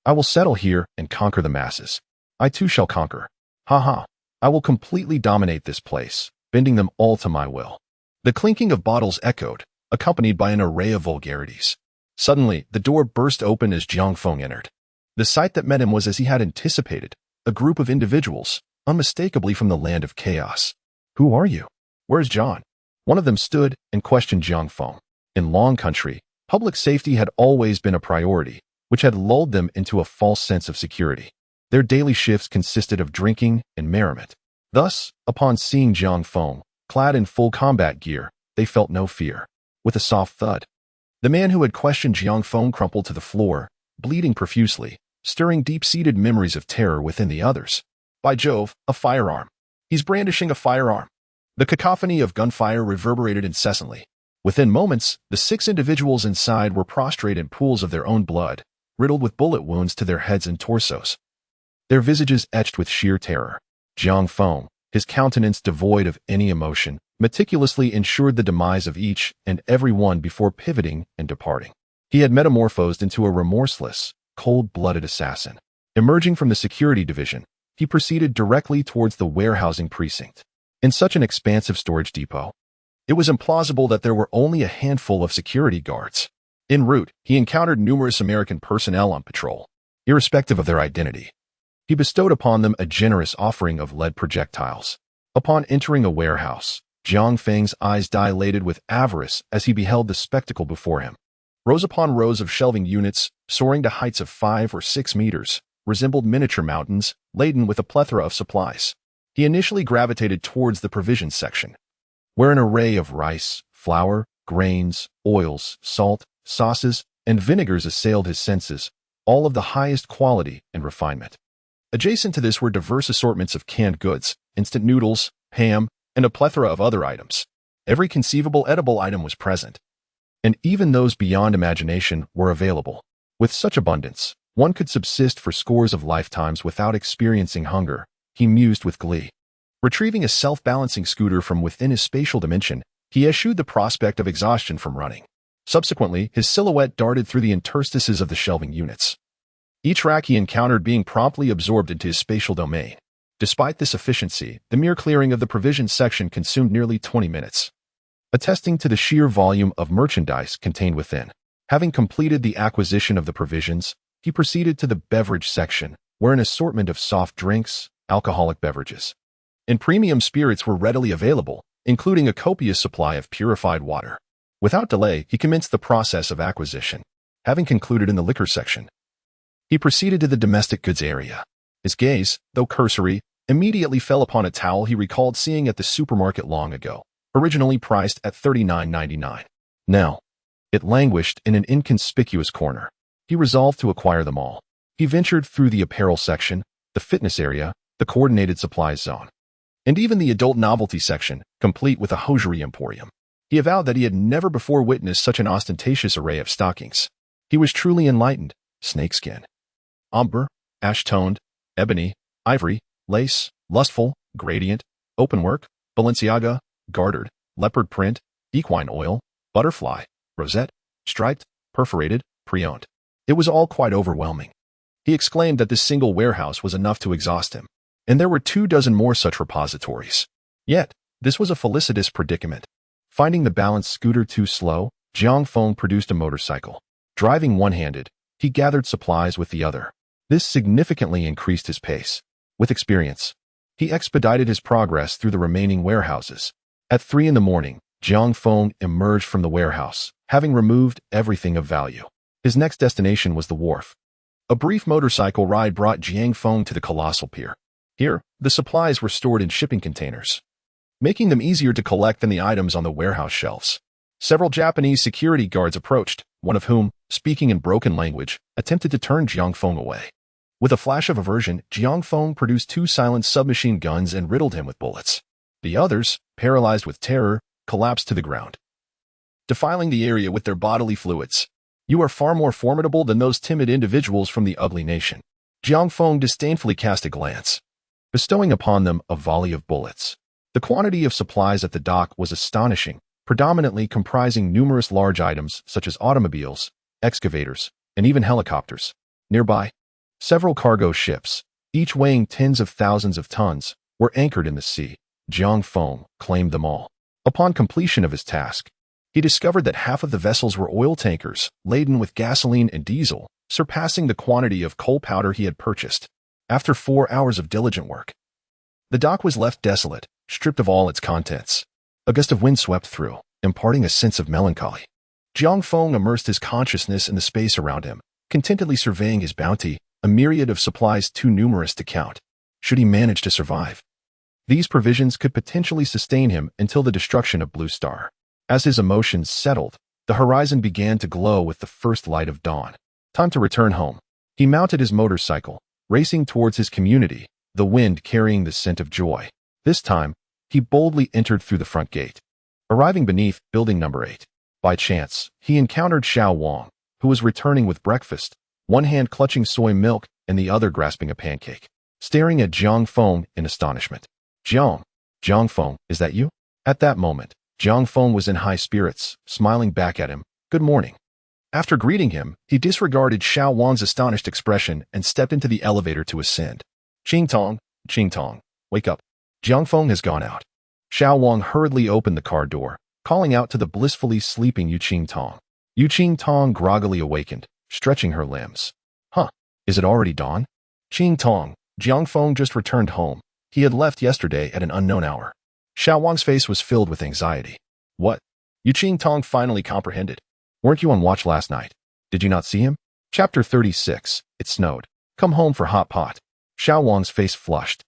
I will settle here and conquer the masses. I too shall conquer. Ha ha. I will completely dominate this place, bending them all to my will. The clinking of bottles echoed, accompanied by an array of vulgarities. Suddenly, the door burst open as Jiang Feng entered. The sight that met him was as he had anticipated, a group of individuals, unmistakably from the land of chaos. Who are you? Where's John? One of them stood and questioned Jiang Feng. In Long Country, public safety had always been a priority, which had lulled them into a false sense of security. Their daily shifts consisted of drinking and merriment. Thus, upon seeing Jiang Feng, clad in full combat gear, they felt no fear. With a soft thud, the man who had questioned Jiang Feng crumpled to the floor, bleeding profusely, stirring deep-seated memories of terror within the others. By Jove, a firearm. He's brandishing a firearm. The cacophony of gunfire reverberated incessantly. Within moments, the 6 individuals inside were prostrate in pools of their own blood, riddled with bullet wounds to their heads and torsos, their visages etched with sheer terror. Jiang Feng, his countenance devoid of any emotion, meticulously ensured the demise of each and every one before pivoting and departing. He had metamorphosed into a remorseless, cold-blooded assassin. Emerging from the security division, he proceeded directly towards the warehousing precinct. In such an expansive storage depot, it was implausible that there were only a handful of security guards. En route, he encountered numerous American personnel on patrol. Irrespective of their identity, he bestowed upon them a generous offering of lead projectiles. Upon entering a warehouse, Jiang Feng's eyes dilated with avarice as he beheld the spectacle before him. Rows upon rows of shelving units, soaring to heights of 5 or 6 meters, resembled miniature mountains, laden with a plethora of supplies. He initially gravitated towards the provisions section, where an array of rice, flour, grains, oils, salt, sauces, and vinegars assailed his senses, all of the highest quality and refinement. Adjacent to this were diverse assortments of canned goods, instant noodles, ham, and a plethora of other items. Every conceivable edible item was present, and even those beyond imagination were available. With such abundance, one could subsist for scores of lifetimes without experiencing hunger, he mused with glee. Retrieving a self-balancing scooter from within his spatial dimension, he eschewed the prospect of exhaustion from running. Subsequently, his silhouette darted through the interstices of the shelving units, each rack he encountered being promptly absorbed into his spatial domain. Despite this efficiency, the mere clearing of the provisions section consumed nearly 20 minutes, attesting to the sheer volume of merchandise contained within. Having completed the acquisition of the provisions, he proceeded to the beverage section, where an assortment of soft drinks, alcoholic beverages, and premium spirits were readily available, including a copious supply of purified water. Without delay, he commenced the process of acquisition. Having concluded in the liquor section, he proceeded to the domestic goods area. His gaze, though cursory, immediately fell upon a towel he recalled seeing at the supermarket long ago, originally priced at $39.99. Now, it languished in an inconspicuous corner. He resolved to acquire them all. He ventured through the apparel section, the fitness area, the coordinated supplies zone, and even the adult novelty section, complete with a hosiery emporium. He avowed that he had never before witnessed such an ostentatious array of stockings. He was truly enlightened. Snakeskin, umber, ash-toned, ebony, ivory, lace, lustful, gradient, openwork, Balenciaga, gartered, leopard print, equine oil, butterfly, rosette, striped, perforated, pre-owned. It was all quite overwhelming. He exclaimed that this single warehouse was enough to exhaust him, and there were 24 more such repositories. Yet, this was a felicitous predicament. Finding the balanced scooter too slow, Jiang Feng produced a motorcycle. Driving one-handed, he gathered supplies with the other. This significantly increased his pace. With experience, he expedited his progress through the remaining warehouses. At 3 in the morning, Jiang Feng emerged from the warehouse, having removed everything of value. His next destination was the wharf. A brief motorcycle ride brought Jiang Feng to the colossal pier. Here, the supplies were stored in shipping containers, making them easier to collect than the items on the warehouse shelves. Several Japanese security guards approached, one of whom, speaking in broken language, attempted to turn Jiang Feng away. With a flash of aversion, Jiang Feng produced 2 silent submachine guns and riddled him with bullets. The others, paralyzed with terror, collapsed to the ground, defiling the area with their bodily fluids. You are far more formidable than those timid individuals from the ugly nation. Jiang Feng disdainfully cast a glance, bestowing upon them a volley of bullets. The quantity of supplies at the dock was astonishing, predominantly comprising numerous large items such as automobiles, excavators, and even helicopters. Nearby, several cargo ships, each weighing tens of thousands of tons, were anchored in the sea. Jiang Feng claimed them all. Upon completion of his task, he discovered that half of the vessels were oil tankers, laden with gasoline and diesel, surpassing the quantity of coal powder he had purchased. After 4 hours of diligent work, the dock was left desolate, stripped of all its contents. A gust of wind swept through, imparting a sense of melancholy. Jiang Feng immersed his consciousness in the space around him, contentedly surveying his bounty, a myriad of supplies too numerous to count. Should he manage to survive, these provisions could potentially sustain him until the destruction of Blue Star. As his emotions settled, the horizon began to glow with the first light of dawn. Time to return home. He mounted his motorcycle, racing towards his community, the wind carrying the scent of joy. This time, he boldly entered through the front gate. Arriving beneath building number 8, by chance, he encountered Xiao Wang, who was returning with breakfast, one hand clutching soy milk and the other grasping a pancake, staring at Jiang Feng in astonishment. Jiang Feng, is that you? At that moment, Jiang Feng was in high spirits, smiling back at him. Good morning. After greeting him, he disregarded Xiao Wang's astonished expression and stepped into the elevator to ascend. Ching Tong, wake up. Jiang Feng has gone out. Xiao Wang hurriedly opened the car door, calling out to the blissfully sleeping Yu Qing Tong. Yu Qing Tong groggily awakened, stretching her limbs. Huh, is it already dawn? Qing Tong, Jiang Feng just returned home. He had left yesterday at an unknown hour. Xiao Wang's face was filled with anxiety. What? Yu Qing Tong finally comprehended. Weren't you on watch last night? Did you not see him? Chapter 36. It snowed. Come home for hot pot. Xiao Wang's face flushed.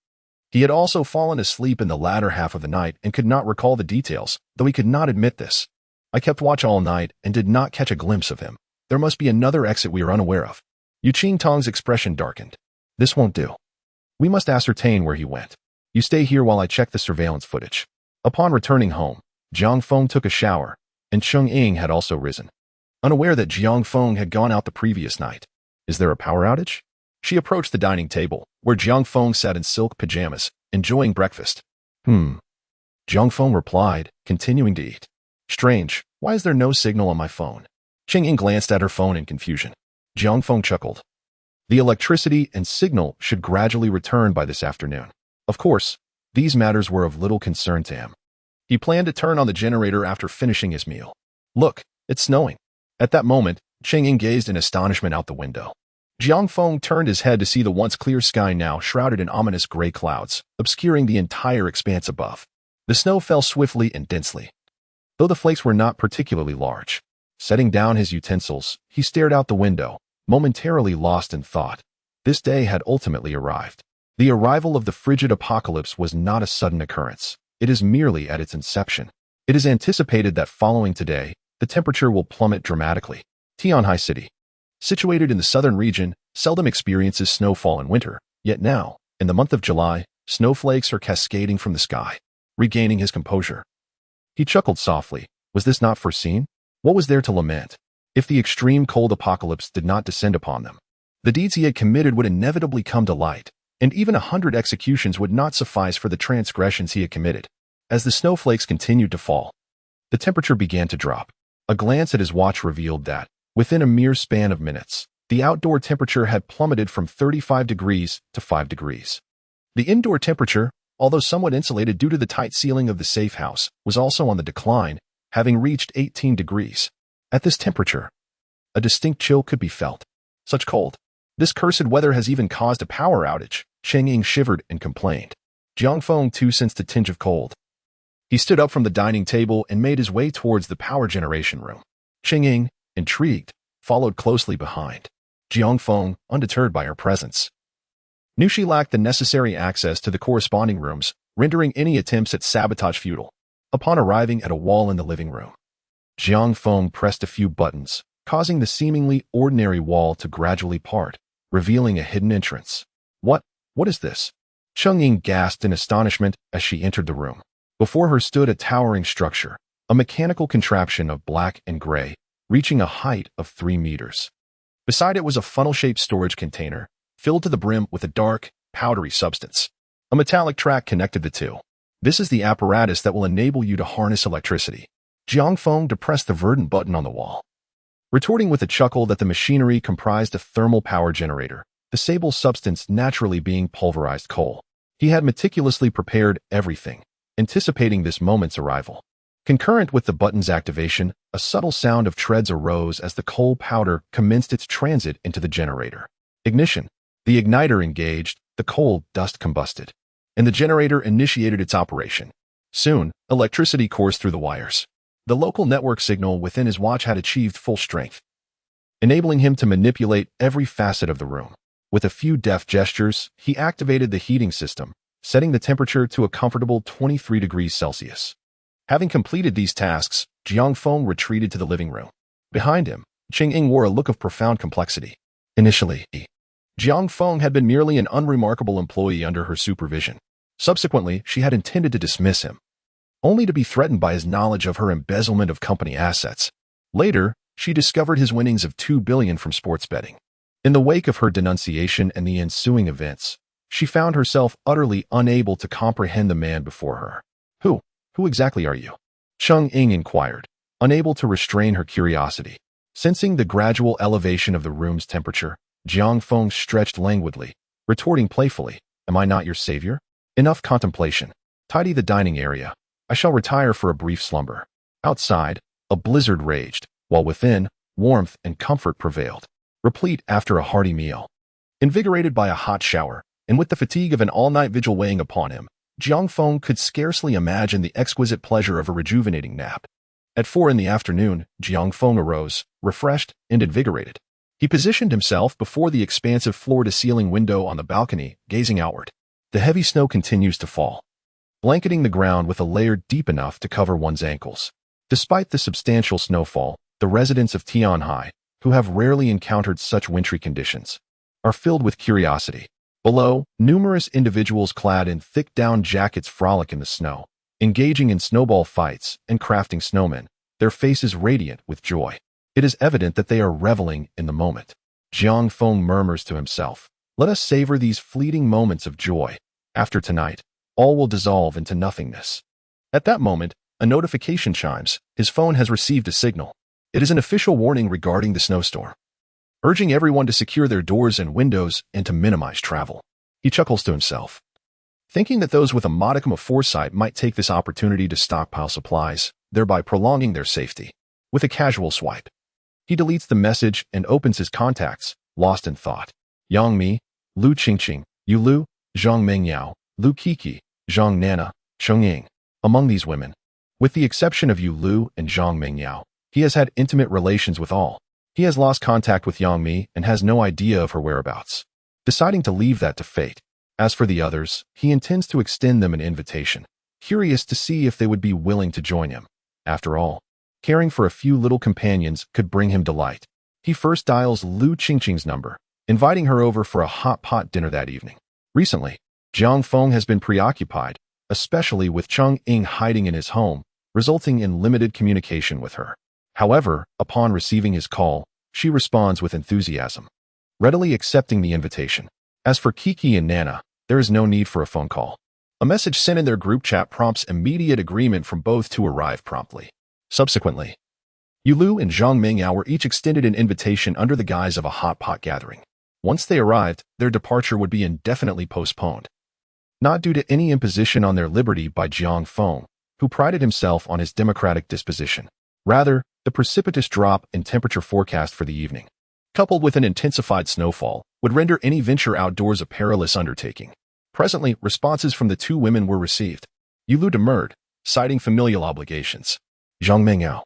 He had also fallen asleep in the latter half of the night and could not recall the details, though he could not admit this. I kept watch all night and did not catch a glimpse of him. There must be another exit we are unaware of. Yu Qing Tong's expression darkened. This won't do. We must ascertain where he went. You stay here while I check the surveillance footage. Upon returning home, Jiang Feng took a shower, and Cheng Ying had also risen. Unaware that Jiang Feng had gone out the previous night. Is there a power outage? She approached the dining table, where Jiang Feng sat in silk pajamas, enjoying breakfast. Jiang Feng replied, continuing to eat. Strange, why is there no signal on my phone? Cheng Ying glanced at her phone in confusion. Jiang Feng chuckled. The electricity and signal should gradually return by this afternoon. Of course, these matters were of little concern to him. He planned to turn on the generator after finishing his meal. Look, it's snowing. At that moment, Cheng Ying gazed in astonishment out the window. Jiang Feng turned his head to see the once clear sky now shrouded in ominous gray clouds, obscuring the entire expanse above. The snow fell swiftly and densely, though the flakes were not particularly large. Setting down his utensils, he stared out the window, momentarily lost in thought. This day had ultimately arrived. The arrival of the frigid apocalypse was not a sudden occurrence. It is merely at its inception. It is anticipated that following today, the temperature will plummet dramatically. Tianhai City, situated in the southern region, seldom experiences snowfall in winter, yet now, in the month of July, snowflakes are cascading from the sky. Regaining his composure, he chuckled softly. Was this not foreseen? What was there to lament? If the extreme cold apocalypse did not descend upon them, the deeds he had committed would inevitably come to light, and even 100 executions would not suffice for the transgressions he had committed. As the snowflakes continued to fall, the temperature began to drop. A glance at his watch revealed that, within a mere span of minutes, the outdoor temperature had plummeted from 35 degrees to 5 degrees. The indoor temperature, although somewhat insulated due to the tight ceiling of the safe house, was also on the decline, having reached 18 degrees. At this temperature, a distinct chill could be felt. Such cold. This cursed weather has even caused a power outage. Cheng Ying shivered and complained. Jiang Feng too sensed a tinge of cold. He stood up from the dining table and made his way towards the power generation room. Cheng Ying, intrigued, followed closely behind. Jiang Feng, undeterred by her presence, knew she lacked the necessary access to the corresponding rooms, rendering any attempts at sabotage futile. Upon arriving at a wall in the living room, Jiang Feng pressed a few buttons, causing the seemingly ordinary wall to gradually part, revealing a hidden entrance. What is this? Cheng Ying gasped in astonishment as she entered the room. Before her stood a towering structure, a mechanical contraption of black and gray, reaching a height of 3 meters. Beside it was a funnel-shaped storage container, filled to the brim with a dark, powdery substance. A metallic track connected the two. This is the apparatus that will enable you to harness electricity. Jiang Feng depressed the verdant button on the wall, retorting with a chuckle that the machinery comprised a thermal power generator, the sable substance naturally being pulverized coal. He had meticulously prepared everything, anticipating this moment's arrival. Concurrent with the button's activation, a subtle sound of treads arose as the coal powder commenced its transit into the generator. Ignition. The igniter engaged, the coal dust combusted, and the generator initiated its operation. Soon, electricity coursed through the wires. The local network signal within his watch had achieved full strength, enabling him to manipulate every facet of the room. With a few deft gestures, he activated the heating system, setting the temperature to a comfortable 23 degrees Celsius. Having completed these tasks, Jiang Feng retreated to the living room. Behind him, Cheng Ying wore a look of profound complexity. Initially, Jiang Feng had been merely an unremarkable employee under her supervision. Subsequently, she had intended to dismiss him, only to be threatened by his knowledge of her embezzlement of company assets. Later, she discovered his winnings of $2 billion from sports betting. In the wake of her denunciation and the ensuing events, she found herself utterly unable to comprehend the man before her. Who exactly are you? Cheng Ying inquired, unable to restrain her curiosity. Sensing the gradual elevation of the room's temperature, Jiang Feng stretched languidly, retorting playfully, Am I not your savior? Enough contemplation. Tidy the dining area. I shall retire for a brief slumber. Outside, a blizzard raged. while within, warmth and comfort prevailed, replete after a hearty meal. Invigorated by a hot shower, and with the fatigue of an all-night vigil weighing upon him, Jiang Feng could scarcely imagine the exquisite pleasure of a rejuvenating nap. At 4 in the afternoon, Jiang Feng arose, refreshed and invigorated. He positioned himself before the expansive floor-to-ceiling window on the balcony, gazing outward. The heavy snow continues to fall, blanketing the ground with a layer deep enough to cover one's ankles. Despite the substantial snowfall, the residents of Tianhai, who have rarely encountered such wintry conditions, are filled with curiosity. Below, numerous individuals clad in thick down jackets frolic in the snow, engaging in snowball fights and crafting snowmen, their faces radiant with joy. It is evident that they are reveling in the moment. Jiang Feng murmurs to himself, "Let us savor these fleeting moments of joy. After tonight, all will dissolve into nothingness." At that moment, a notification chimes. His phone has received a signal. It is an official warning regarding the snowstorm, urging everyone to secure their doors and windows and to minimize travel. He chuckles to himself, thinking that those with a modicum of foresight might take this opportunity to stockpile supplies, thereby prolonging their safety. With a casual swipe, he deletes the message and opens his contacts, lost in thought. Yang Mi, Lu Qingqing, Yu Lu, Zhang Mengyao, Lu Kiki, Zhang Nana, Cheng Ying. Among these women, with the exception of Yu Lu and Zhang Mengyao, he has had intimate relations with all. He has lost contact with Yang Mi and has no idea of her whereabouts, deciding to leave that to fate. As for the others, he intends to extend them an invitation, curious to see if they would be willing to join him. After all, caring for a few little companions could bring him delight. He first dials Lu Qingqing's number, inviting her over for a hot pot dinner that evening. Recently, Jiang Feng has been preoccupied, especially with Cheng Ying hiding in his home, resulting in limited communication with her. However, upon receiving his call, she responds with enthusiasm, readily accepting the invitation. As for Kiki and Nana, there is no need for a phone call. A message sent in their group chat prompts immediate agreement from both to arrive promptly. Subsequently, Yu Lu and Zhang Mengyao were each extended an invitation under the guise of a hot pot gathering. Once they arrived, their departure would be indefinitely postponed, not due to any imposition on their liberty by Jiang Feng, who prided himself on his democratic disposition. Rather, the precipitous drop in temperature forecast for the evening, coupled with an intensified snowfall, would render any venture outdoors a perilous undertaking. Presently, responses from the two women were received. Yu Lu demurred, citing familial obligations. Zhang Mengyao,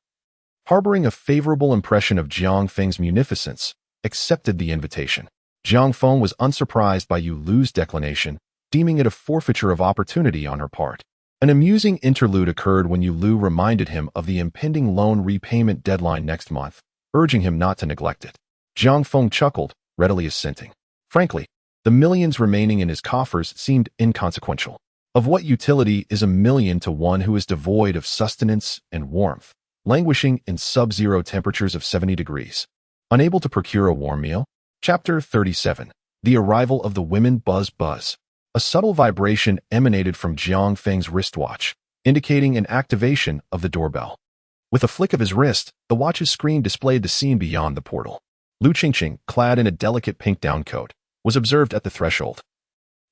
harboring a favorable impression of Jiang Feng's munificence, accepted the invitation. Jiang Feng was unsurprised by Yu Lu's declination, deeming it a forfeiture of opportunity on her part. An amusing interlude occurred when Yu Lu reminded him of the impending loan repayment deadline next month, urging him not to neglect it. Jiang Feng chuckled, readily assenting. Frankly, the millions remaining in his coffers seemed inconsequential. Of what utility is a million to one who is devoid of sustenance and warmth, languishing in sub-zero temperatures of 70 degrees? Unable to procure a warm meal? Chapter 37. The Arrival of the Women. Buzz. A subtle vibration emanated from Jiang Feng's wristwatch, indicating an activation of the doorbell. With a flick of his wrist, the watch's screen displayed the scene beyond the portal. Lu Qingqing, clad in a delicate pink downcoat, was observed at the threshold,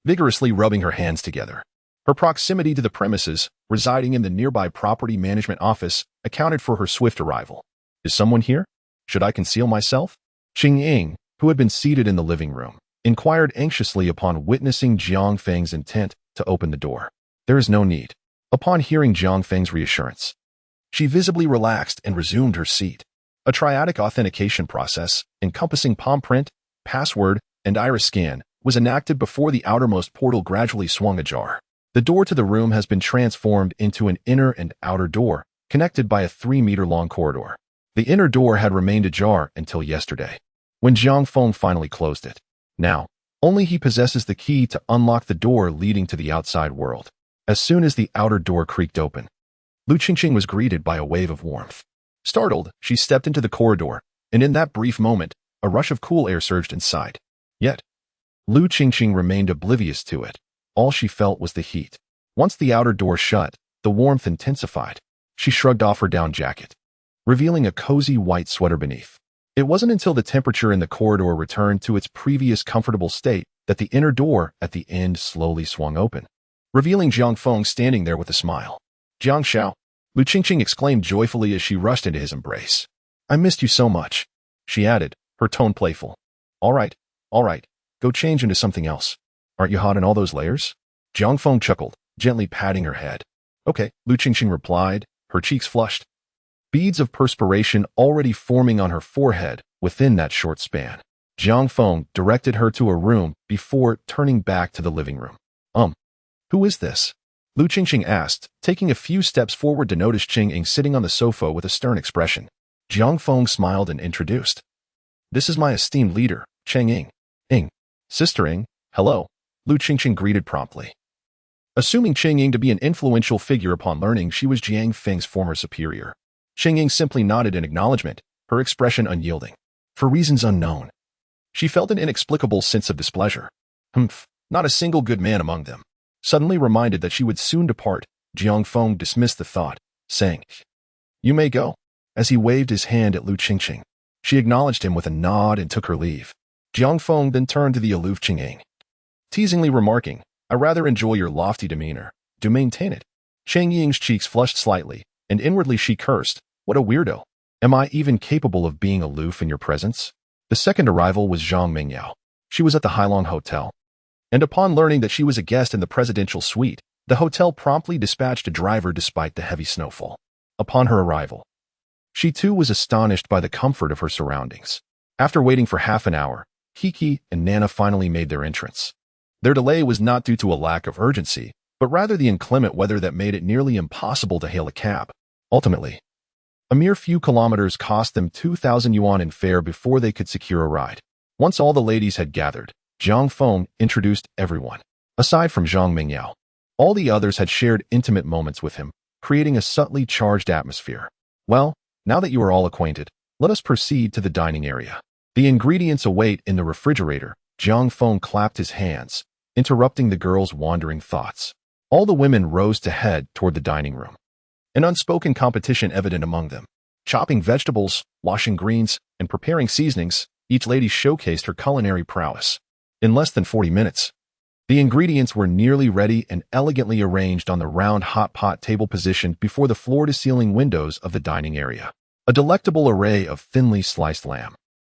vigorously rubbing her hands together. Her proximity to the premises, residing in the nearby property management office, accounted for her swift arrival. "Is someone here? Should I conceal myself?" Cheng Ying, who had been seated in the living room, inquired anxiously upon witnessing Jiang Feng's intent to open the door. "There is no need." Upon hearing Jiang Feng's reassurance, she visibly relaxed and resumed her seat. A triadic authentication process, encompassing palm print, password, and iris scan, was enacted before the outermost portal gradually swung ajar. The door to the room has been transformed into an inner and outer door, connected by a 3-meter-long corridor. The inner door had remained ajar until yesterday, when Jiang Feng finally closed it. Now, only he possesses the key to unlock the door leading to the outside world. As soon as the outer door creaked open, Lu Qingqing was greeted by a wave of warmth. Startled, she stepped into the corridor, and in that brief moment, a rush of cool air surged inside. Yet, Lu Qingqing remained oblivious to it. All she felt was the heat. Once the outer door shut, the warmth intensified. She shrugged off her down jacket, revealing a cozy white sweater beneath. It wasn't until the temperature in the corridor returned to its previous comfortable state that the inner door at the end slowly swung open, revealing Jiang Feng standing there with a smile. "Jiang Xiao," Lu Qingqing exclaimed joyfully as she rushed into his embrace. I missed you so much, she added, her tone playful. All right, go change into something else. Aren't you hot in all those layers? Jiang Feng chuckled, gently patting her head. Okay, Lu Qingqing replied, her cheeks flushed. Beads of perspiration already forming on her forehead within that short span. Jiang Feng directed her to a room before turning back to the living room. Who is this? Lu Qingqing asked, taking a few steps forward to notice Qing Ying sitting on the sofa with a stern expression. Jiang Feng smiled and introduced. This is my esteemed leader, Cheng Ying. Ying. Sister Ying, hello, Lu Qingqing greeted promptly. Assuming Cheng Ying to be an influential figure upon learning she was Jiang Feng's former superior, Cheng Ying simply nodded in acknowledgement, her expression unyielding. For reasons unknown, she felt an inexplicable sense of displeasure. Not a single good man among them. Suddenly reminded that she would soon depart, Jiang Feng dismissed the thought, saying, You may go. As he waved his hand at Lu Qingqing, she acknowledged him with a nod and took her leave. Jiang Feng then turned to the aloof Cheng Ying, teasingly remarking, I rather enjoy your lofty demeanor. Do maintain it. Cheng Ying's cheeks flushed slightly, and inwardly she cursed, What a weirdo. Am I even capable of being aloof in your presence? The second arrival was Zhang Mingyao. She was at the Hailong Hotel, and upon learning that she was a guest in the presidential suite, the hotel promptly dispatched a driver despite the heavy snowfall. Upon her arrival, she too was astonished by the comfort of her surroundings. After waiting for half an hour, Kiki and Nana finally made their entrance. Their delay was not due to a lack of urgency, but rather the inclement weather that made it nearly impossible to hail a cab. Ultimately, a mere few kilometers cost them 2,000 yuan in fare before they could secure a ride. Once all the ladies had gathered, Jiang Feng introduced everyone. Aside from Zhang Mingyao, all the others had shared intimate moments with him, creating a subtly charged atmosphere. Well, now that you are all acquainted, let us proceed to the dining area. The ingredients await in the refrigerator. Jiang Feng clapped his hands, interrupting the girls' wandering thoughts. All the women rose to head toward the dining room. An unspoken competition evident among them. Chopping vegetables, washing greens, and preparing seasonings, each lady showcased her culinary prowess. In less than 40 minutes, the ingredients were nearly ready and elegantly arranged on the round hot pot table positioned before the floor-to-ceiling windows of the dining area. A delectable array of thinly sliced lamb,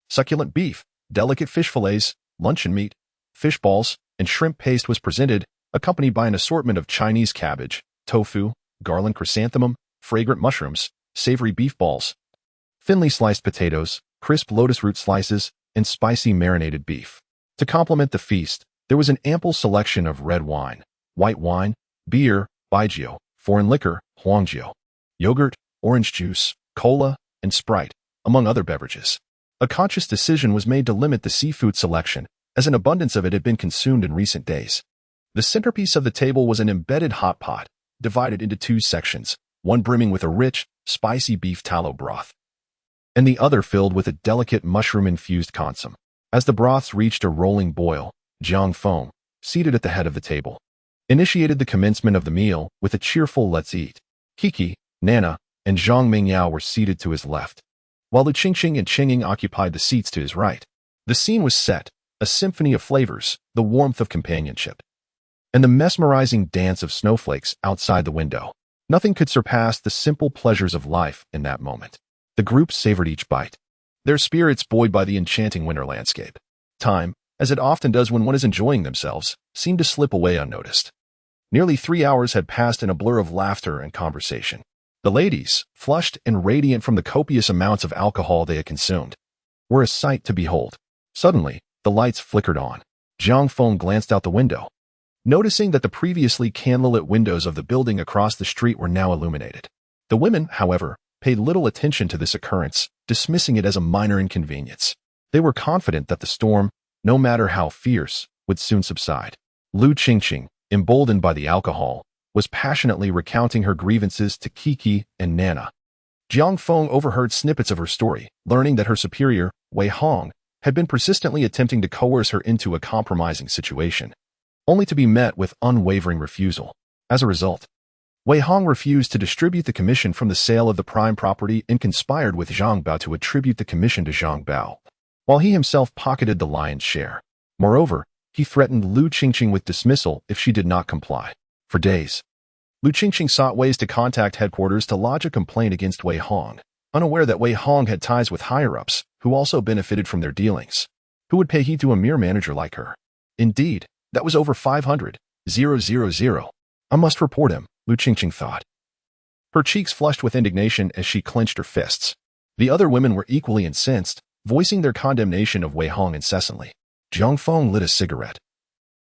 succulent beef, delicate fish fillets, luncheon meat, fish balls, and shrimp paste was presented, accompanied by an assortment of Chinese cabbage, tofu, garland chrysanthemum, fragrant mushrooms, savory beef balls, thinly sliced potatoes, crisp lotus root slices, and spicy marinated beef. To complement the feast, there was an ample selection of red wine, white wine, beer, baijiu, foreign liquor, huangjiu, yogurt, orange juice, cola, and Sprite, among other beverages. A conscious decision was made to limit the seafood selection, as an abundance of it had been consumed in recent days. The centerpiece of the table was an embedded hot pot, divided into two sections, one brimming with a rich, spicy beef tallow broth, and the other filled with a delicate mushroom-infused consomme. As the broths reached a rolling boil, Jiang Feng, seated at the head of the table, initiated the commencement of the meal with a cheerful let's eat. Kiki, Nana, and Zhang Mingyao were seated to his left, while Lu Qingqing and Cheng Ying occupied the seats to his right. The scene was set, a symphony of flavors, the warmth of companionship, and the mesmerizing dance of snowflakes outside the window. Nothing could surpass the simple pleasures of life in that moment. The group savored each bite, their spirits buoyed by the enchanting winter landscape. Time, as it often does when one is enjoying themselves, seemed to slip away unnoticed. Nearly 3 hours had passed in a blur of laughter and conversation. The ladies, flushed and radiant from the copious amounts of alcohol they had consumed, were a sight to behold. Suddenly, the lights flickered on. Jiang Feng glanced out the window, noticing that the previously candlelit windows of the building across the street were now illuminated. The women, however, paid little attention to this occurrence, dismissing it as a minor inconvenience. They were confident that the storm, no matter how fierce, would soon subside. Lu Qingqing, emboldened by the alcohol, was passionately recounting her grievances to Kiki and Nana. Jiang Feng overheard snippets of her story, learning that her superior, Wei Hong, had been persistently attempting to coerce her into a compromising situation, only to be met with unwavering refusal. As a result, Wei Hong refused to distribute the commission from the sale of the prime property and conspired with Zhang Bao to attribute the commission to Zhang Bao, while he himself pocketed the lion's share. Moreover, he threatened Lu Qingqing with dismissal if she did not comply. For days, Lu Qingqing sought ways to contact headquarters to lodge a complaint against Wei Hong, unaware that Wei Hong had ties with higher-ups who also benefited from their dealings. Who would pay heed to a mere manager like her? Indeed, that was over 500,000. I must report him, Lu Qingqing thought. Her cheeks flushed with indignation as she clenched her fists. The other women were equally incensed, voicing their condemnation of Wei Hong incessantly. Jiang Feng lit a cigarette,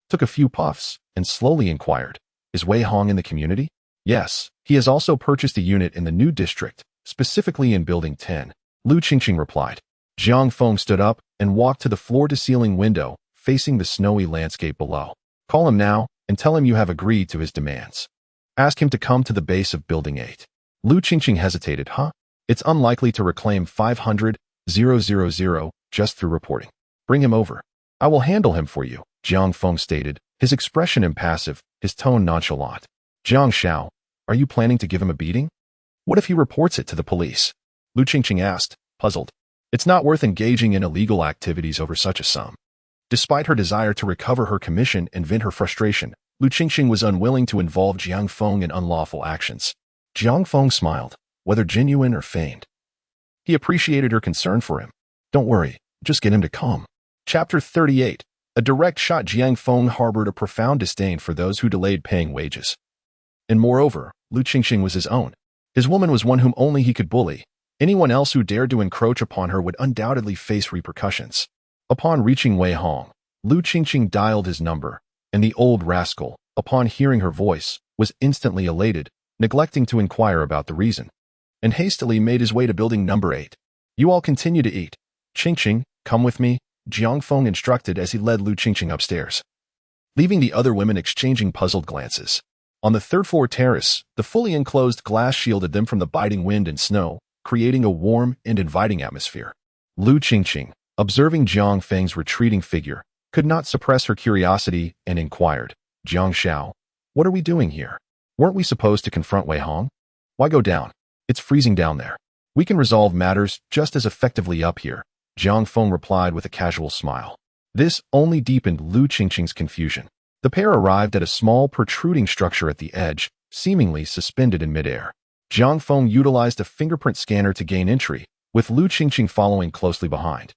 took a few puffs, and slowly inquired, "Is Wei Hong in the community?" "Yes, he has also purchased a unit in the new district, specifically in Building 10, Lu Qingqing replied. Jiang Feng stood up and walked to the floor-to-ceiling window, facing the snowy landscape below. "Call him now and tell him you have agreed to his demands. Ask him to come to the base of Building 8. Lu Qingqing hesitated. It's unlikely to reclaim 500,000 just through reporting. Bring him over. I will handle him for you, Jiang Feng stated, his expression impassive, his tone nonchalant. Jiang Xiao, are you planning to give him a beating? What if he reports it to the police? Lu Qingqing asked, puzzled. It's not worth engaging in illegal activities over such a sum. Despite her desire to recover her commission and vent her frustration, Lu Qingqing was unwilling to involve Jiang Feng in unlawful actions. Jiang Feng smiled, whether genuine or feigned. He appreciated her concern for him. Don't worry, just get him to come. Chapter 38. A direct shot. Jiang Feng harbored a profound disdain for those who delayed paying wages. And moreover, Lu Qingqing was his own. His woman was one whom only he could bully. Anyone else who dared to encroach upon her would undoubtedly face repercussions. Upon reaching Wei Hong, Lu Qingqing dialed his number, and the old rascal, upon hearing her voice, was instantly elated, neglecting to inquire about the reason, and hastily made his way to building number 8. You all continue to eat. Qingqing, come with me, Jiang Feng instructed as he led Lu Qingqing upstairs, leaving the other women exchanging puzzled glances. On the third-floor terrace, the fully enclosed glass shielded them from the biting wind and snow, creating a warm and inviting atmosphere. Lu Qingqing, observing Jiang Feng's retreating figure, could not suppress her curiosity and inquired, Jiang Xiao, what are we doing here? Weren't we supposed to confront Wei Hong? Why go down? It's freezing down there. We can resolve matters just as effectively up here, Jiang Feng replied with a casual smile. This only deepened Lu Qingqing's confusion. The pair arrived at a small protruding structure at the edge, seemingly suspended in midair. Jiang Feng utilized a fingerprint scanner to gain entry, with Lu Qingqing following closely behind.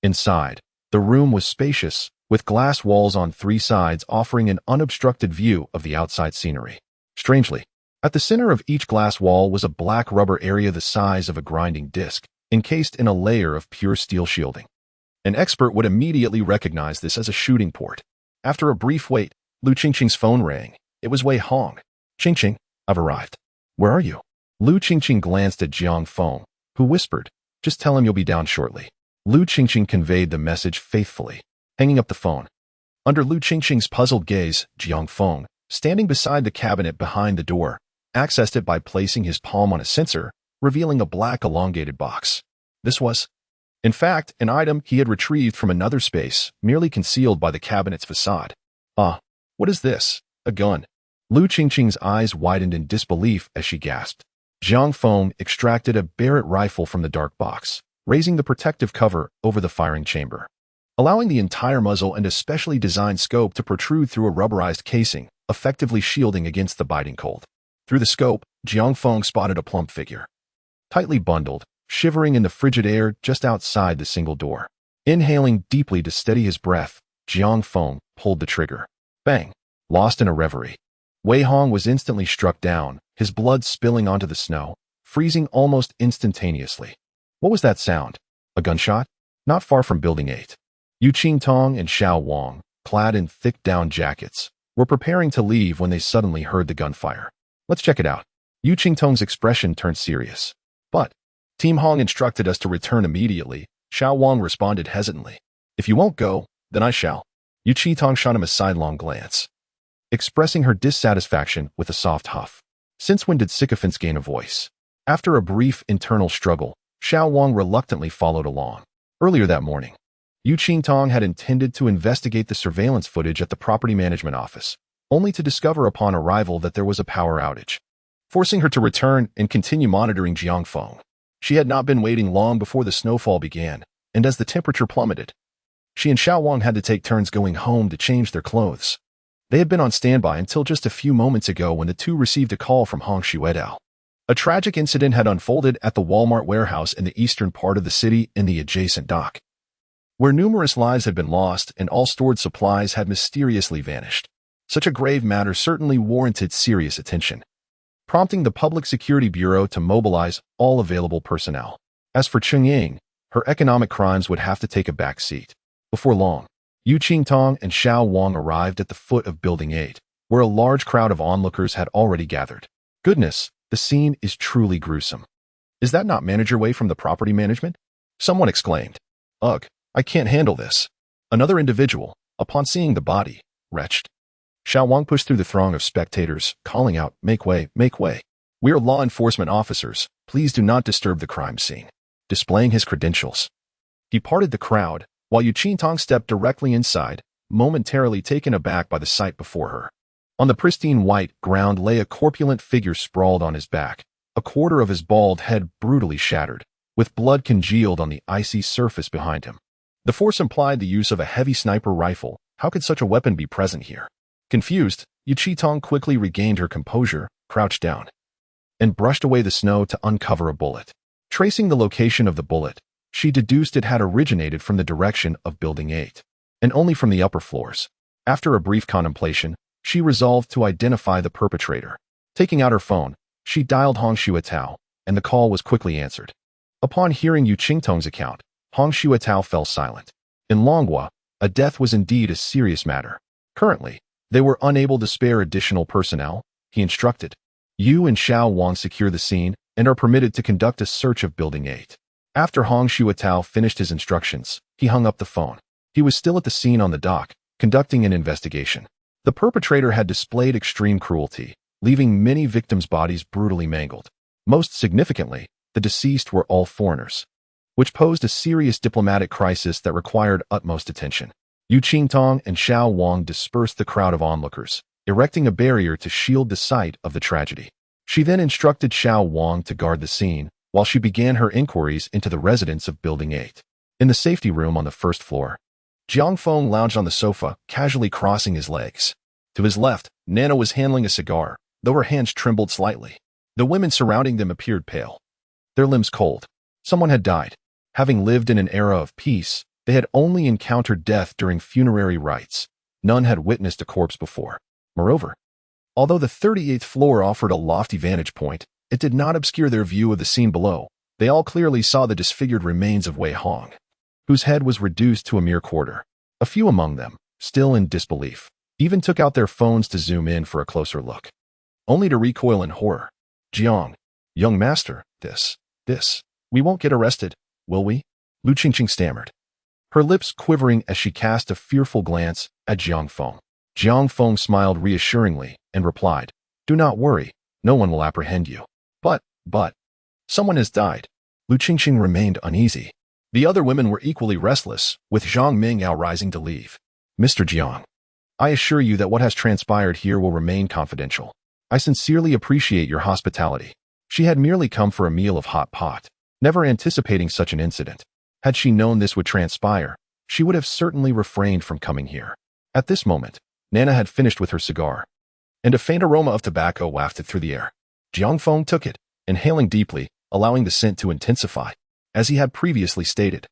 Inside, the room was spacious, with glass walls on 3 sides offering an unobstructed view of the outside scenery. Strangely, at the center of each glass wall was a black rubber area the size of a grinding disc, encased in a layer of pure steel shielding. An expert would immediately recognize this as a shooting port. After a brief wait, Lu Qingqing's phone rang. It was Wei Hong. Qingqing, I've arrived. Where are you? Lu Qingqing glanced at Jiang Feng, who whispered, just tell him you'll be down shortly. Lu Qingqing conveyed the message faithfully, hanging up the phone. Under Lu Qingqing's puzzled gaze, Jiang Feng, standing beside the cabinet behind the door, accessed it by placing his palm on a sensor, revealing a black elongated box. This was, in fact, an item he had retrieved from another space, merely concealed by the cabinet's facade. What is this? A gun. Lu Qingqing's eyes widened in disbelief as she gasped. Jiang Feng extracted a Barrett rifle from the dark box, raising the protective cover over the firing chamber, allowing the entire muzzle and a specially designed scope to protrude through a rubberized casing, effectively shielding against the biting cold. Through the scope, Jiang Feng spotted a plump figure, tightly bundled, shivering in the frigid air just outside the single door. Inhaling deeply to steady his breath, Jiang Feng pulled the trigger. Bang! Lost in a reverie, Wei Hong was instantly struck down, his blood spilling onto the snow, freezing almost instantaneously. What was that sound? A gunshot? Not far from Building 8. Yu Qingtong and Xiao Wang, clad in thick down jackets, were preparing to leave when they suddenly heard the gunfire. Let's check it out. Yu Qingtong's expression turned serious. But Team Hong instructed us to return immediately, Xiao Wang responded hesitantly. If you won't go, then I shall. Yu Qingtong shot him a sidelong glance, expressing her dissatisfaction with a soft huff. Since when did sycophants gain a voice? After a brief internal struggle, Xiao Wang reluctantly followed along. Earlier that morning, Yu Qingtong had intended to investigate the surveillance footage at the property management office, only to discover upon arrival that there was a power outage, forcing her to return and continue monitoring Jiang Feng. She had not been waiting long before the snowfall began, and as the temperature plummeted, she and Xiao Wang had to take turns going home to change their clothes. They had been on standby until just a few moments ago when the two received a call from Hong Xuedao. A tragic incident had unfolded at the Walmart warehouse in the eastern part of the city in the adjacent dock, where numerous lives had been lost and all stored supplies had mysteriously vanished. Such a grave matter certainly warranted serious attention, prompting the Public Security Bureau to mobilize all available personnel. As for Cheng Ying, her economic crimes would have to take a back seat. Before long, Yu Qingtong and Xiao Wang arrived at the foot of Building 8, where a large crowd of onlookers had already gathered. Goodness, the scene is truly gruesome. Is that not Manager Wei from the property management? Someone exclaimed. Ugh, I can't handle this. Another individual, upon seeing the body, retched. Xiao Wang pushed through the throng of spectators, calling out, "Make way, make way. We are law enforcement officers. Please do not disturb the crime scene." Displaying his credentials, he parted the crowd, while Yu Qingtong stepped directly inside, momentarily taken aback by the sight before her. On the pristine white ground lay a corpulent figure sprawled on his back, a quarter of his bald head brutally shattered, with blood congealed on the icy surface behind him. The force implied the use of a heavy sniper rifle. How could such a weapon be present here? Confused, Yu Qingtong quickly regained her composure, crouched down, and brushed away the snow to uncover a bullet. Tracing the location of the bullet, she deduced it had originated from the direction of Building 8, and only from the upper floors. After a brief contemplation, she resolved to identify the perpetrator. Taking out her phone, she dialed Hong Xuetao, and the call was quickly answered. Upon hearing Yu Qingtong's account, Hong Xuetao fell silent. In Longhua, a death was indeed a serious matter. Currently, they were unable to spare additional personnel, he instructed. Yu and Xiao Wang secure the scene and are permitted to conduct a search of Building 8. After Hong Xuetao finished his instructions, he hung up the phone. He was still at the scene on the dock, conducting an investigation. The perpetrator had displayed extreme cruelty, leaving many victims' bodies brutally mangled. Most significantly, the deceased were all foreigners, which posed a serious diplomatic crisis that required utmost attention. Yu Qingtong and Xiao Wang dispersed the crowd of onlookers, erecting a barrier to shield the site of the tragedy. She then instructed Xiao Wang to guard the scene, while she began her inquiries into the residents of Building 8. In the safety room on the first floor, Jiang Feng lounged on the sofa, casually crossing his legs. To his left, Nana was handling a cigar, though her hands trembled slightly. The women surrounding them appeared pale, their limbs cold. Someone had died. Having lived in an era of peace, they had only encountered death during funerary rites. None had witnessed a corpse before. Moreover, although the 38th floor offered a lofty vantage point, it did not obscure their view of the scene below. They all clearly saw the disfigured remains of Wei Hong, whose head was reduced to a mere quarter. A few among them, still in disbelief, even took out their phones to zoom in for a closer look, only to recoil in horror. Jiang, young master, this, we won't get arrested, will we? Lu Qingqing stammered, her lips quivering as she cast a fearful glance at Jiang Feng. Jiang Feng smiled reassuringly and replied, "Do not worry, no one will apprehend you. But, someone has died." Lu Qingqing remained uneasy. The other women were equally restless, with Zhang Mingyao rising to leave. "Mr. Jiang, I assure you that what has transpired here will remain confidential. I sincerely appreciate your hospitality." She had merely come for a meal of hot pot, never anticipating such an incident. Had she known this would transpire, she would have certainly refrained from coming here. At this moment, Nana had finished with her cigar, and a faint aroma of tobacco wafted through the air. Jiang Feng took it, inhaling deeply, allowing the scent to intensify. As he had previously stated,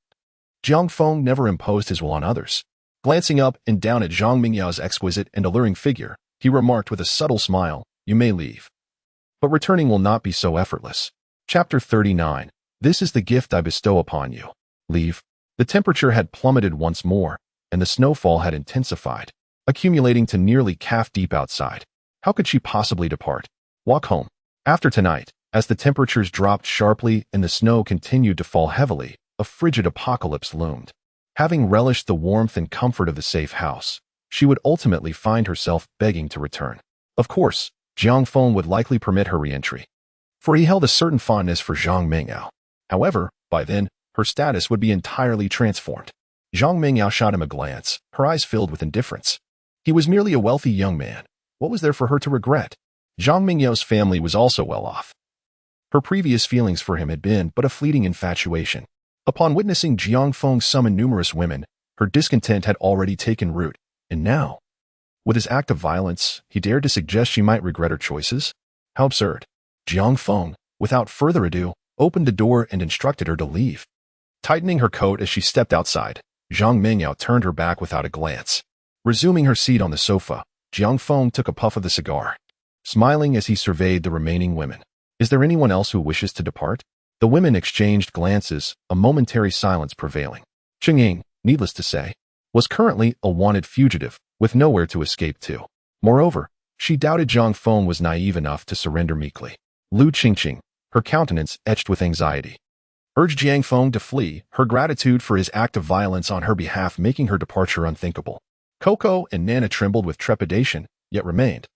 Jiang Feng never imposed his will on others. Glancing up and down at Zhang Mingyao's exquisite and alluring figure, he remarked with a subtle smile, "You may leave, but returning will not be so effortless." Chapter 39. This is the gift I bestow upon you. Leave. The temperature had plummeted once more, and the snowfall had intensified, accumulating to nearly calf-deep outside. How could she possibly depart? Walk home. After tonight, as the temperatures dropped sharply and the snow continued to fall heavily, a frigid apocalypse loomed. Having relished the warmth and comfort of the safe house, she would ultimately find herself begging to return. Of course, Jiang Feng would likely permit her re-entry, for he held a certain fondness for Zhang Mingyao. However, by then, her status would be entirely transformed. Zhang Mingyao shot him a glance, her eyes filled with indifference. He was merely a wealthy young man. What was there for her to regret? Zhang Mingyao's family was also well off. Her previous feelings for him had been but a fleeting infatuation. Upon witnessing Jiang Feng summon numerous women, her discontent had already taken root, and now, with his act of violence, he dared to suggest she might regret her choices? How absurd. Jiang Feng, without further ado, opened the door and instructed her to leave. Tightening her coat as she stepped outside, Zhang Mingyao turned her back without a glance. Resuming her seat on the sofa, Jiang Feng took a puff of the cigar, smiling as he surveyed the remaining women. Is there anyone else who wishes to depart? The women exchanged glances, a momentary silence prevailing. Cheng Ying, needless to say, was currently a wanted fugitive, with nowhere to escape to. Moreover, she doubted Jiang Feng was naive enough to surrender meekly. Lu Qingqing, her countenance etched with anxiety, urged Jiang Feng to flee, her gratitude for his act of violence on her behalf making her departure unthinkable. Coco and Nana trembled with trepidation, yet remained,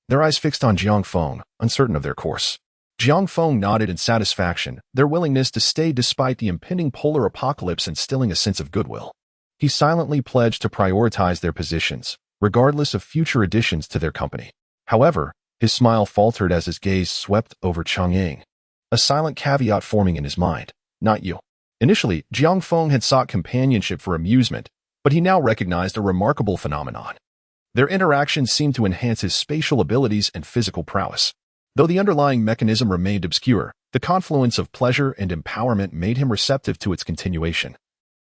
their eyes fixed on Jiang Feng, uncertain of their course. Jiang Feng nodded in satisfaction, their willingness to stay despite the impending polar apocalypse instilling a sense of goodwill. He silently pledged to prioritize their positions, regardless of future additions to their company. However, his smile faltered as his gaze swept over Cheng Ying, a silent caveat forming in his mind. Not you. Initially, Jiang Feng had sought companionship for amusement, but he now recognized a remarkable phenomenon. Their interactions seemed to enhance his spatial abilities and physical prowess. Though the underlying mechanism remained obscure, the confluence of pleasure and empowerment made him receptive to its continuation,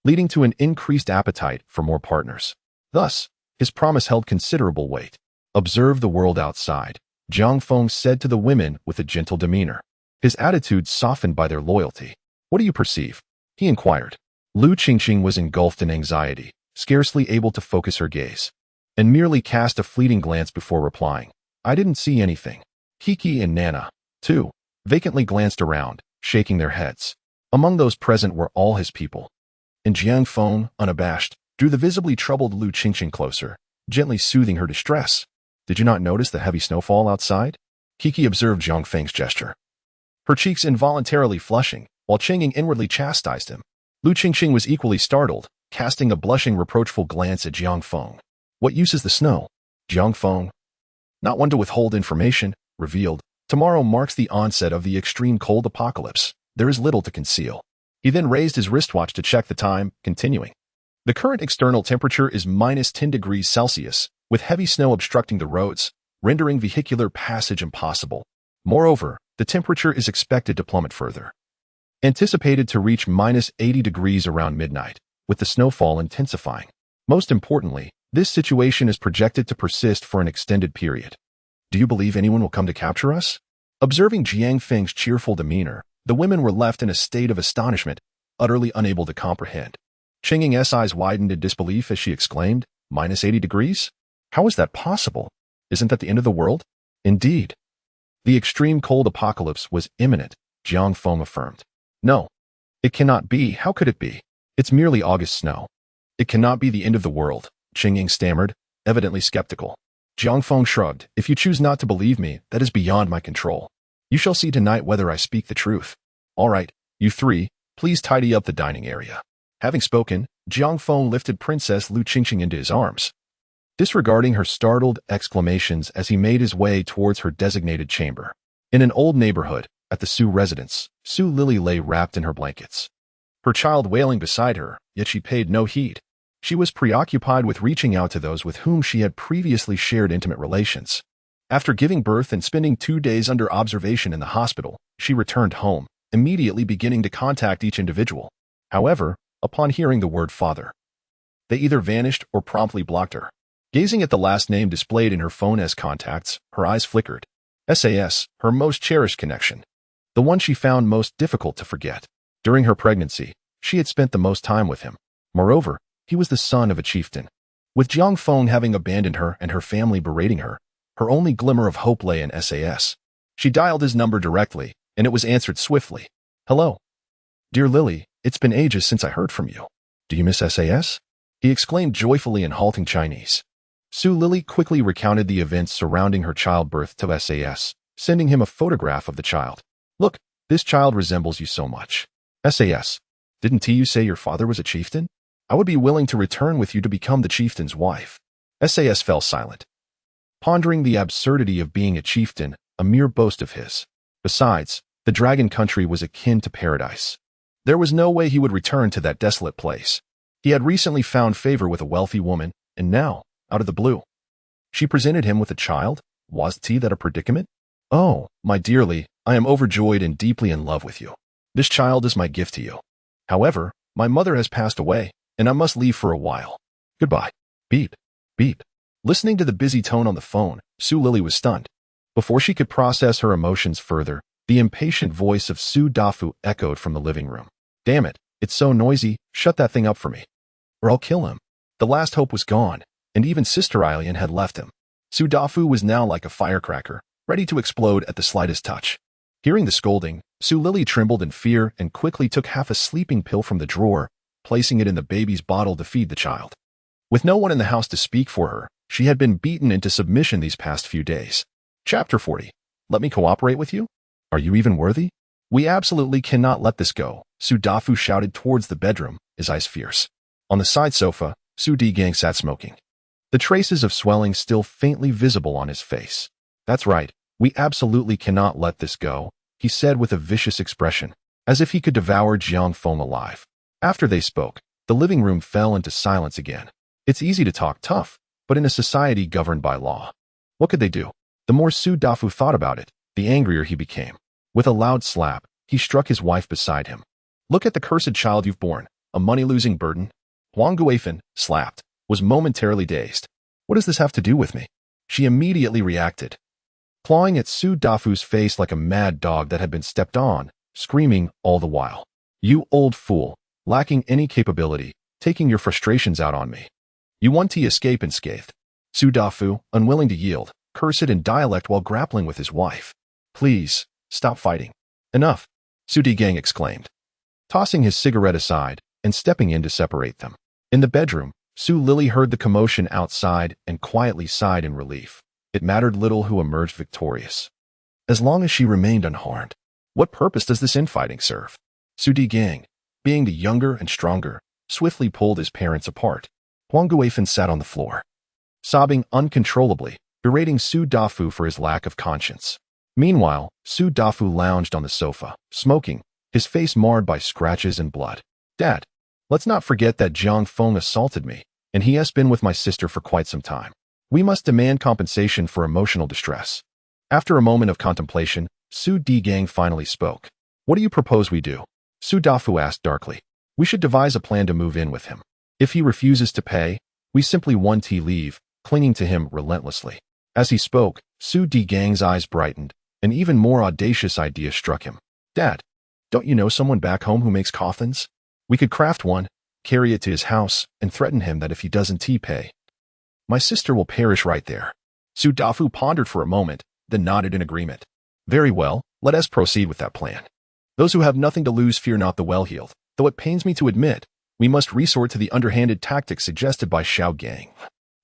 leading to an increased appetite for more partners. Thus, his promise held considerable weight. Observe the world outside, Jiang Feng said to the women with a gentle demeanor, his attitude softened by their loyalty. What do you perceive? He inquired. Lu Qingqing was engulfed in anxiety, scarcely able to focus her gaze, and merely cast a fleeting glance before replying. I didn't see anything. Kiki and Nana, too, vacantly glanced around, shaking their heads. Among those present were all his people. And Jiang Feng, unabashed, drew the visibly troubled Lu Qingqing closer, gently soothing her distress. Did you not notice the heavy snowfall outside? Kiki observed Jiang Feng's gesture, her cheeks involuntarily flushing, while Cheng Ying inwardly chastised him. Lu Qingqing was equally startled, casting a blushing, reproachful glance at Jiang Feng. What use is the snow? Jiang Feng, not one to withhold information, revealed, tomorrow marks the onset of the extreme cold apocalypse. There is little to conceal. He then raised his wristwatch to check the time, continuing. The current external temperature is -10 degrees Celsius, with heavy snow obstructing the roads, rendering vehicular passage impossible. Moreover, the temperature is expected to plummet further, anticipated to reach -80 degrees around midnight, with the snowfall intensifying. Most importantly, this situation is projected to persist for an extended period. Do you believe anyone will come to capture us? Observing Jiang Feng's cheerful demeanor, the women were left in a state of astonishment, utterly unable to comprehend. Cheng Ying's eyes widened in disbelief as she exclaimed, -80 degrees? How is that possible? Isn't that the end of the world? Indeed. The extreme cold apocalypse was imminent, Jiang Feng affirmed. No, it cannot be. How could it be? It's merely August snow. It cannot be the end of the world, Cheng Ying stammered, evidently skeptical. Jiang Feng shrugged. If you choose not to believe me, that is beyond my control. You shall see tonight whether I speak the truth. All right, you three, please tidy up the dining area. Having spoken, Jiang Feng lifted Princess Lu Qingqing into his arms, disregarding her startled exclamations as he made his way towards her designated chamber. In an old neighborhood, at the Su residence, Su Lily lay wrapped in her blankets, her child wailing beside her, yet she paid no heed. She was preoccupied with reaching out to those with whom she had previously shared intimate relations. After giving birth and spending 2 days under observation in the hospital, she returned home, immediately beginning to contact each individual. However, upon hearing the word father, they either vanished or promptly blocked her. Gazing at the last name displayed in her phone as contacts, her eyes flickered. SAS, her most cherished connection, the one she found most difficult to forget. During her pregnancy, she had spent the most time with him. Moreover, he was the son of a chieftain. With Jiang Feng having abandoned her and her family berating her, her only glimmer of hope lay in SAS. She dialed his number directly, and it was answered swiftly. Hello. Dear Lily, it's been ages since I heard from you. Do you miss SAS? He exclaimed joyfully in halting Chinese. Su Lily quickly recounted the events surrounding her childbirth to SAS, sending him a photograph of the child. Look, this child resembles you so much. SAS, didn't Tiu say your father was a chieftain? I would be willing to return with you to become the chieftain's wife. SAS fell silent, pondering the absurdity of being a chieftain, a mere boast of his. Besides, the dragon country was akin to paradise. There was no way he would return to that desolate place. He had recently found favor with a wealthy woman, and now, out of the blue, she presented him with a child. Was that a predicament? Oh, my dearly, I am overjoyed and deeply in love with you. This child is my gift to you. However, my mother has passed away, and I must leave for a while. Goodbye. Beep. Beep. Listening to the busy tone on the phone, Su Lily was stunned. Before she could process her emotions further, the impatient voice of Su Dafu echoed from the living room. Damn it, it's so noisy, shut that thing up for me. Or I'll kill him. The last hope was gone, and even Sister Eileen had left him. Su Dafu was now like a firecracker, ready to explode at the slightest touch. Hearing the scolding, Su Lily trembled in fear and quickly took half a sleeping pill from the drawer, placing it in the baby's bottle to feed the child. With no one in the house to speak for her, she had been beaten into submission these past few days. Chapter 40. Let me cooperate with you? Are you even worthy? We absolutely cannot let this go, Su Dafu shouted towards the bedroom, his eyes fierce. On the side sofa, Su Digang sat smoking. The traces of swelling still faintly visible on his face. That's right, we absolutely cannot let this go, he said with a vicious expression, as if he could devour Jiang Feng alive. After they spoke, the living room fell into silence again. It's easy to talk tough, but in a society governed by law. What could they do? The more Su Dafu thought about it, the angrier he became. With a loud slap, he struck his wife beside him. Look at the cursed child you've borne, a money-losing burden. Huang Guifan, slapped, was momentarily dazed. What does this have to do with me? She immediately reacted, clawing at Su Dafu's face like a mad dog that had been stepped on, screaming all the while. You old fool, lacking any capability, taking your frustrations out on me. You want to escape unscathed. Su Dafu, unwilling to yield, cursed in dialect while grappling with his wife. Please, stop fighting. Enough, Su Digang exclaimed, tossing his cigarette aside and stepping in to separate them. In the bedroom, Su Lily heard the commotion outside and quietly sighed in relief. It mattered little who emerged victorious, as long as she remained unharmed. What purpose does this infighting serve? Su Digang, being the younger and stronger, swiftly pulled his parents apart. Huang Guifan sat on the floor, sobbing uncontrollably, berating Su Dafu for his lack of conscience. Meanwhile, Su Dafu lounged on the sofa, smoking, his face marred by scratches and blood. Dad, let's not forget that Jiang Feng assaulted me, and he has been with my sister for quite some time. We must demand compensation for emotional distress. After a moment of contemplation, Su Digang finally spoke. What do you propose we do? Su Dafu asked darkly. We should devise a plan to move in with him. If he refuses to pay, we simply want to leave, clinging to him relentlessly. As he spoke, Su Digang's eyes brightened. An even more audacious idea struck him. Dad, don't you know someone back home who makes coffins? We could craft one, carry it to his house, and threaten him that if he doesn't pay, my sister will perish right there. Su Dafu pondered for a moment, then nodded in agreement. Very well, let us proceed with that plan. Those who have nothing to lose fear not the well-heeled, though it pains me to admit, we must resort to the underhanded tactics suggested by Xiao Gang,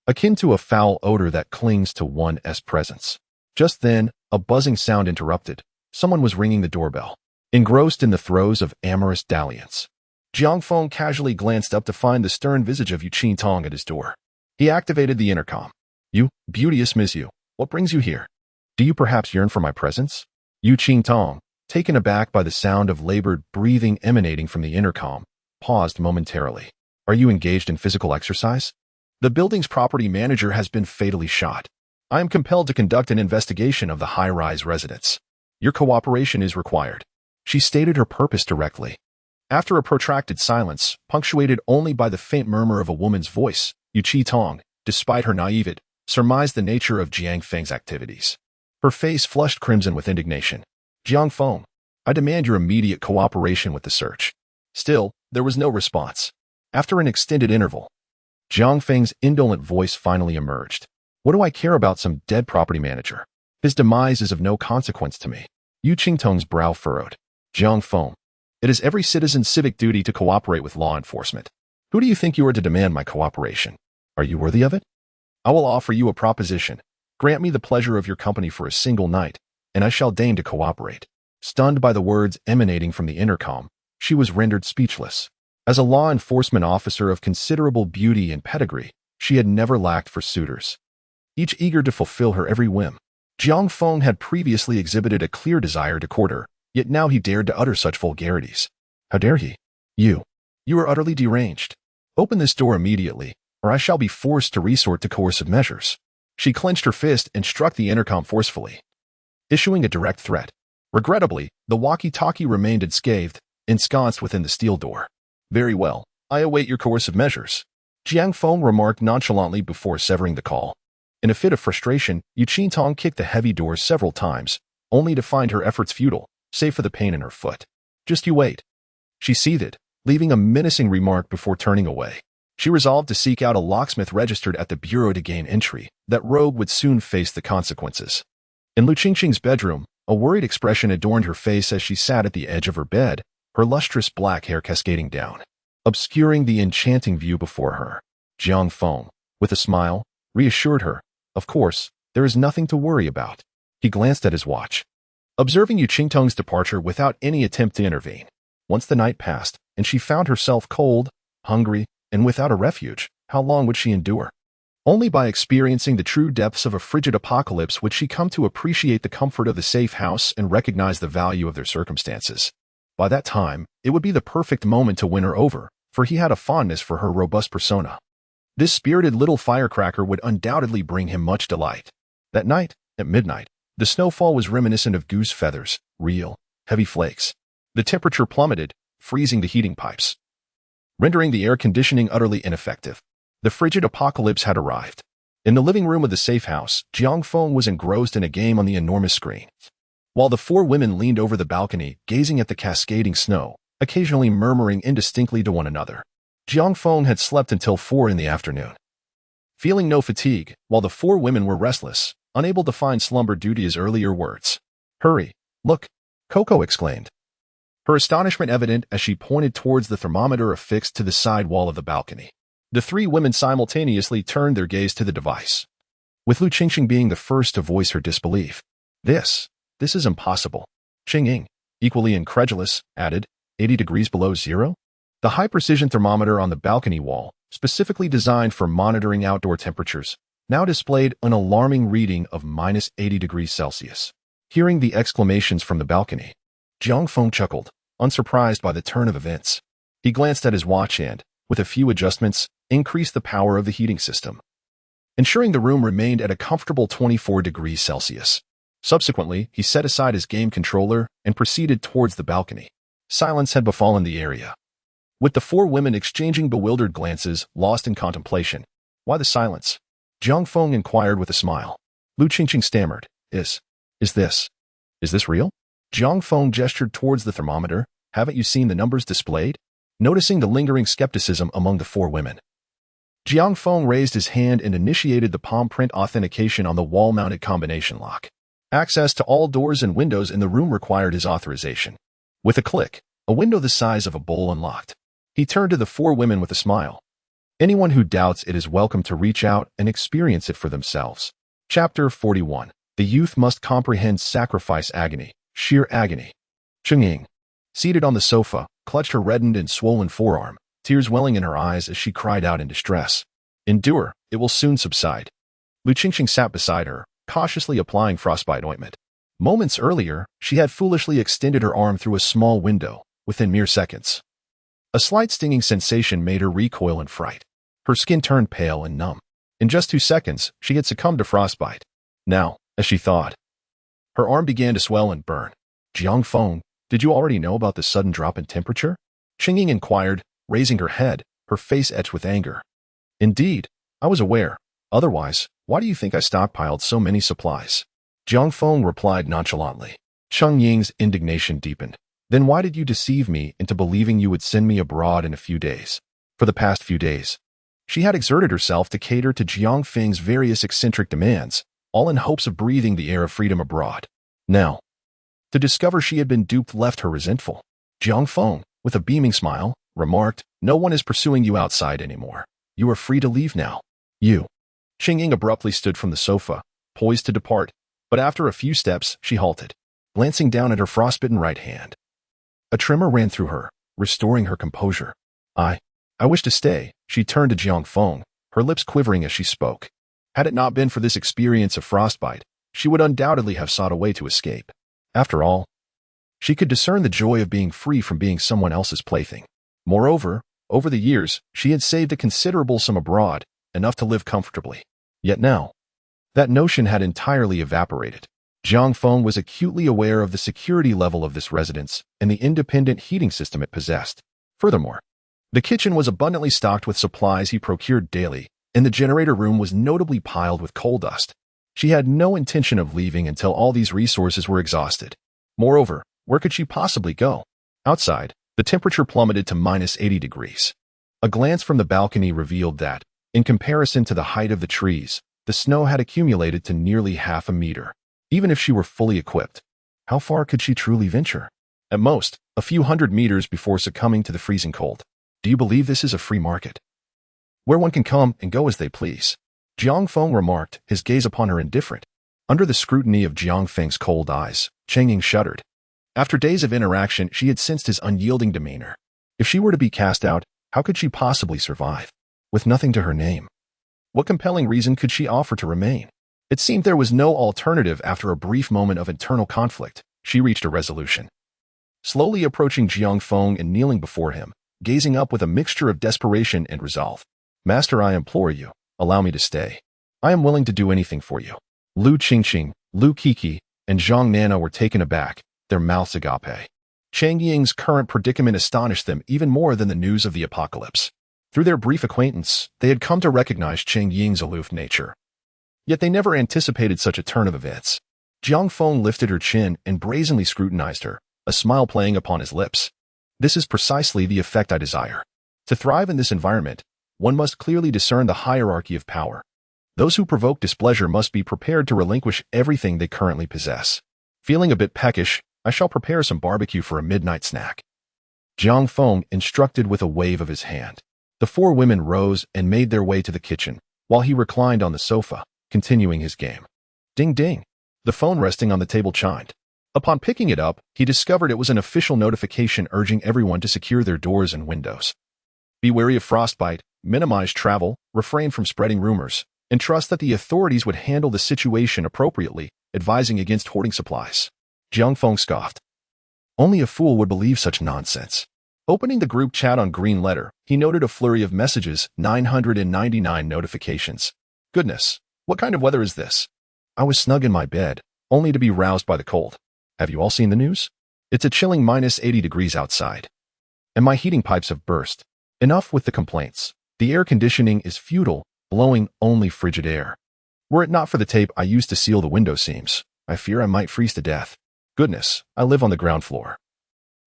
akin to a foul odor that clings to one's presence. Just then, a buzzing sound interrupted. Someone was ringing the doorbell. Engrossed in the throes of amorous dalliance, Jiang Feng casually glanced up to find the stern visage of Yu Qingtong at his door. He activated the intercom. You, beauteous Miss Yu, what brings you here? Do you perhaps yearn for my presence? Yu Qingtong, taken aback by the sound of labored breathing emanating from the intercom, paused momentarily. Are you engaged in physical exercise? The building's property manager has been fatally shot. I am compelled to conduct an investigation of the high-rise residence. Your cooperation is required. She stated her purpose directly. After a protracted silence, punctuated only by the faint murmur of a woman's voice, Yu Qingtong, despite her naivete, surmised the nature of Jiang Feng's activities. Her face flushed crimson with indignation. Jiang Feng, I demand your immediate cooperation with the search. Still, there was no response. After an extended interval, Jiang Feng's indolent voice finally emerged. What do I care about some dead property manager? His demise is of no consequence to me. Yu Qingtong's brow furrowed. Jiang Feng, it is every citizen's civic duty to cooperate with law enforcement. Who do you think you are to demand my cooperation? Are you worthy of it? I will offer you a proposition. Grant me the pleasure of your company for a single night, and I shall deign to cooperate. Stunned by the words emanating from the intercom, she was rendered speechless. As a law enforcement officer of considerable beauty and pedigree, she had never lacked for suitors, each eager to fulfill her every whim. Jiang Feng had previously exhibited a clear desire to court her, yet now he dared to utter such vulgarities. How dare he? You are utterly deranged. Open this door immediately, or I shall be forced to resort to coercive measures. She clenched her fist and struck the intercom forcefully, issuing a direct threat. Regrettably, the walkie-talkie remained unscathed, ensconced within the steel door. Very well, I await your coercive measures, Jiang Feng remarked nonchalantly before severing the call. In a fit of frustration, Yu Qintong kicked the heavy door several times, only to find her efforts futile, save for the pain in her foot. Just you wait. She seethed, leaving a menacing remark before turning away. She resolved to seek out a locksmith registered at the bureau to gain entry. That rogue would soon face the consequences. In Lu Qingqing's bedroom, a worried expression adorned her face as she sat at the edge of her bed, her lustrous black hair cascading down, obscuring the enchanting view before her. Jiang Feng, with a smile, reassured her, "Of course, there is nothing to worry about." He glanced at his watch, observing Yu Qingtong's departure without any attempt to intervene. Once the night passed, and she found herself cold, hungry, and without a refuge, how long would she endure? Only by experiencing the true depths of a frigid apocalypse would she come to appreciate the comfort of the safe house and recognize the value of their circumstances. By that time, it would be the perfect moment to win her over, for he had a fondness for her robust persona. This spirited little firecracker would undoubtedly bring him much delight. That night, at midnight, the snowfall was reminiscent of goose feathers, real, heavy flakes. The temperature plummeted, freezing the heating pipes, rendering the air conditioning utterly ineffective. The frigid apocalypse had arrived. In the living room of the safe house, Jiang Feng was engrossed in a game on the enormous screen, while the four women leaned over the balcony, gazing at the cascading snow, occasionally murmuring indistinctly to one another. Jiang Feng had slept until 4 in the afternoon, feeling no fatigue, while the four women were restless, unable to find slumber due to his earlier words. "Hurry, look," Coco exclaimed, her astonishment evident as she pointed towards the thermometer affixed to the side wall of the balcony. The three women simultaneously turned their gaze to the device, with Lu Qingqing being the first to voice her disbelief. This is impossible." Xing Ying, equally incredulous, added, 80 degrees below zero? The high-precision thermometer on the balcony wall, specifically designed for monitoring outdoor temperatures, now displayed an alarming reading of minus 80 degrees Celsius. Hearing the exclamations from the balcony, Jiang Feng chuckled, unsurprised by the turn of events. He glanced at his watch and, with a few adjustments, increased the power of the heating system, ensuring the room remained at a comfortable 24 degrees Celsius. Subsequently, he set aside his game controller and proceeded towards the balcony. Silence had befallen the area, with the four women exchanging bewildered glances, lost in contemplation. "Why the silence?" Jiang Feng inquired with a smile. Lu Qingqing stammered, Is this real?" Jiang Feng gestured towards the thermometer. "Haven't you seen the numbers displayed?" Noticing the lingering skepticism among the four women, Jiang Feng raised his hand and initiated the palm print authentication on the wall-mounted combination lock. Access to all doors and windows in the room required his authorization. With a click, a window the size of a bowl unlocked. He turned to the four women with a smile. "Anyone who doubts it is welcome to reach out and experience it for themselves." Chapter 41. The youth must comprehend sacrifice agony, sheer agony. Xing Ying, seated on the sofa, clutched her reddened and swollen forearm, tears welling in her eyes as she cried out in distress. "Endure, it will soon subside." Lu Qingqing sat beside her, cautiously applying frostbite ointment. Moments earlier, she had foolishly extended her arm through a small window, within mere seconds. A slight stinging sensation made her recoil in fright. Her skin turned pale and numb. In just 2 seconds, she had succumbed to frostbite. Now, as she thought, her arm began to swell and burn. "Jiang Feng, did you already know about the sudden drop in temperature?" Xing Ying inquired, raising her head, her face etched with anger. "Indeed, I was aware. Otherwise, why do you think I stockpiled so many supplies?" Jiang Feng replied nonchalantly. Xing Ying's indignation deepened. "Then why did you deceive me into believing you would send me abroad in a few days?" For the past few days, she had exerted herself to cater to Jiang Feng's various eccentric demands, all in hopes of breathing the air of freedom abroad. Now, to discover she had been duped left her resentful. Jiang Feng, with a beaming smile, remarked, "No one is pursuing you outside anymore. You are free to leave now." "You." Xing Ying abruptly stood from the sofa, poised to depart, but after a few steps, she halted, glancing down at her frostbitten right hand. A tremor ran through her, restoring her composure. I wish to stay." She turned to Jiang Feng, her lips quivering as she spoke. Had it not been for this experience of frostbite, she would undoubtedly have sought a way to escape. After all, she could discern the joy of being free from being someone else's plaything. Moreover, over the years, she had saved a considerable sum abroad, enough to live comfortably. Yet now, that notion had entirely evaporated. Jiang Feng was acutely aware of the security level of this residence and the independent heating system it possessed. Furthermore, the kitchen was abundantly stocked with supplies he procured daily, and the generator room was notably piled with coal dust. She had no intention of leaving until all these resources were exhausted. Moreover, where could she possibly go? Outside, the temperature plummeted to -80 degrees. A glance from the balcony revealed that, in comparison to the height of the trees, the snow had accumulated to nearly half a meter. Even if she were fully equipped, how far could she truly venture? At most, a few hundred meters before succumbing to the freezing cold. Do you believe this is a free market, where one can come and go as they please? Jiang Feng remarked, his gaze upon her indifferent. Under the scrutiny of Jiang Feng's cold eyes, Cheng Ying shuddered. After days of interaction, she had sensed his unyielding demeanor. If she were to be cast out, how could she possibly survive? With nothing to her name, what compelling reason could she offer to remain? It seemed there was no alternative. After a brief moment of internal conflict, she reached a resolution. Slowly approaching Jiang Feng and kneeling before him, gazing up with a mixture of desperation and resolve. Master, I implore you, allow me to stay. I am willing to do anything for you. Lu Qingqing, Lu Kiki, and Zhang Nana were taken aback, their mouths agape. Cheng Ying's current predicament astonished them even more than the news of the apocalypse. Through their brief acquaintance, they had come to recognize Cheng Ying's aloof nature. Yet they never anticipated such a turn of events. Jiang Feng lifted her chin and brazenly scrutinized her, a smile playing upon his lips. This is precisely the effect I desire. To thrive in this environment, one must clearly discern the hierarchy of power. Those who provoke displeasure must be prepared to relinquish everything they currently possess. Feeling a bit peckish, I shall prepare some barbecue for a midnight snack. Jiang Feng instructed with a wave of his hand. The four women rose and made their way to the kitchen, while he reclined on the sofa, continuing his game. Ding ding. The phone resting on the table chimed. Upon picking it up, he discovered it was an official notification urging everyone to secure their doors and windows. Be wary of frostbite, minimize travel, refrain from spreading rumors, and trust that the authorities would handle the situation appropriately, advising against hoarding supplies. Jiang Feng scoffed. Only a fool would believe such nonsense. Opening the group chat on green letter, he noted a flurry of messages, 999 notifications. Goodness, what kind of weather is this? I was snug in my bed, only to be roused by the cold. Have you all seen the news? It's a chilling -80 degrees outside. And my heating pipes have burst. Enough with the complaints. The air conditioning is futile, blowing only frigid air. Were it not for the tape I used to seal the window seams, I fear I might freeze to death. Goodness, I live on the ground floor.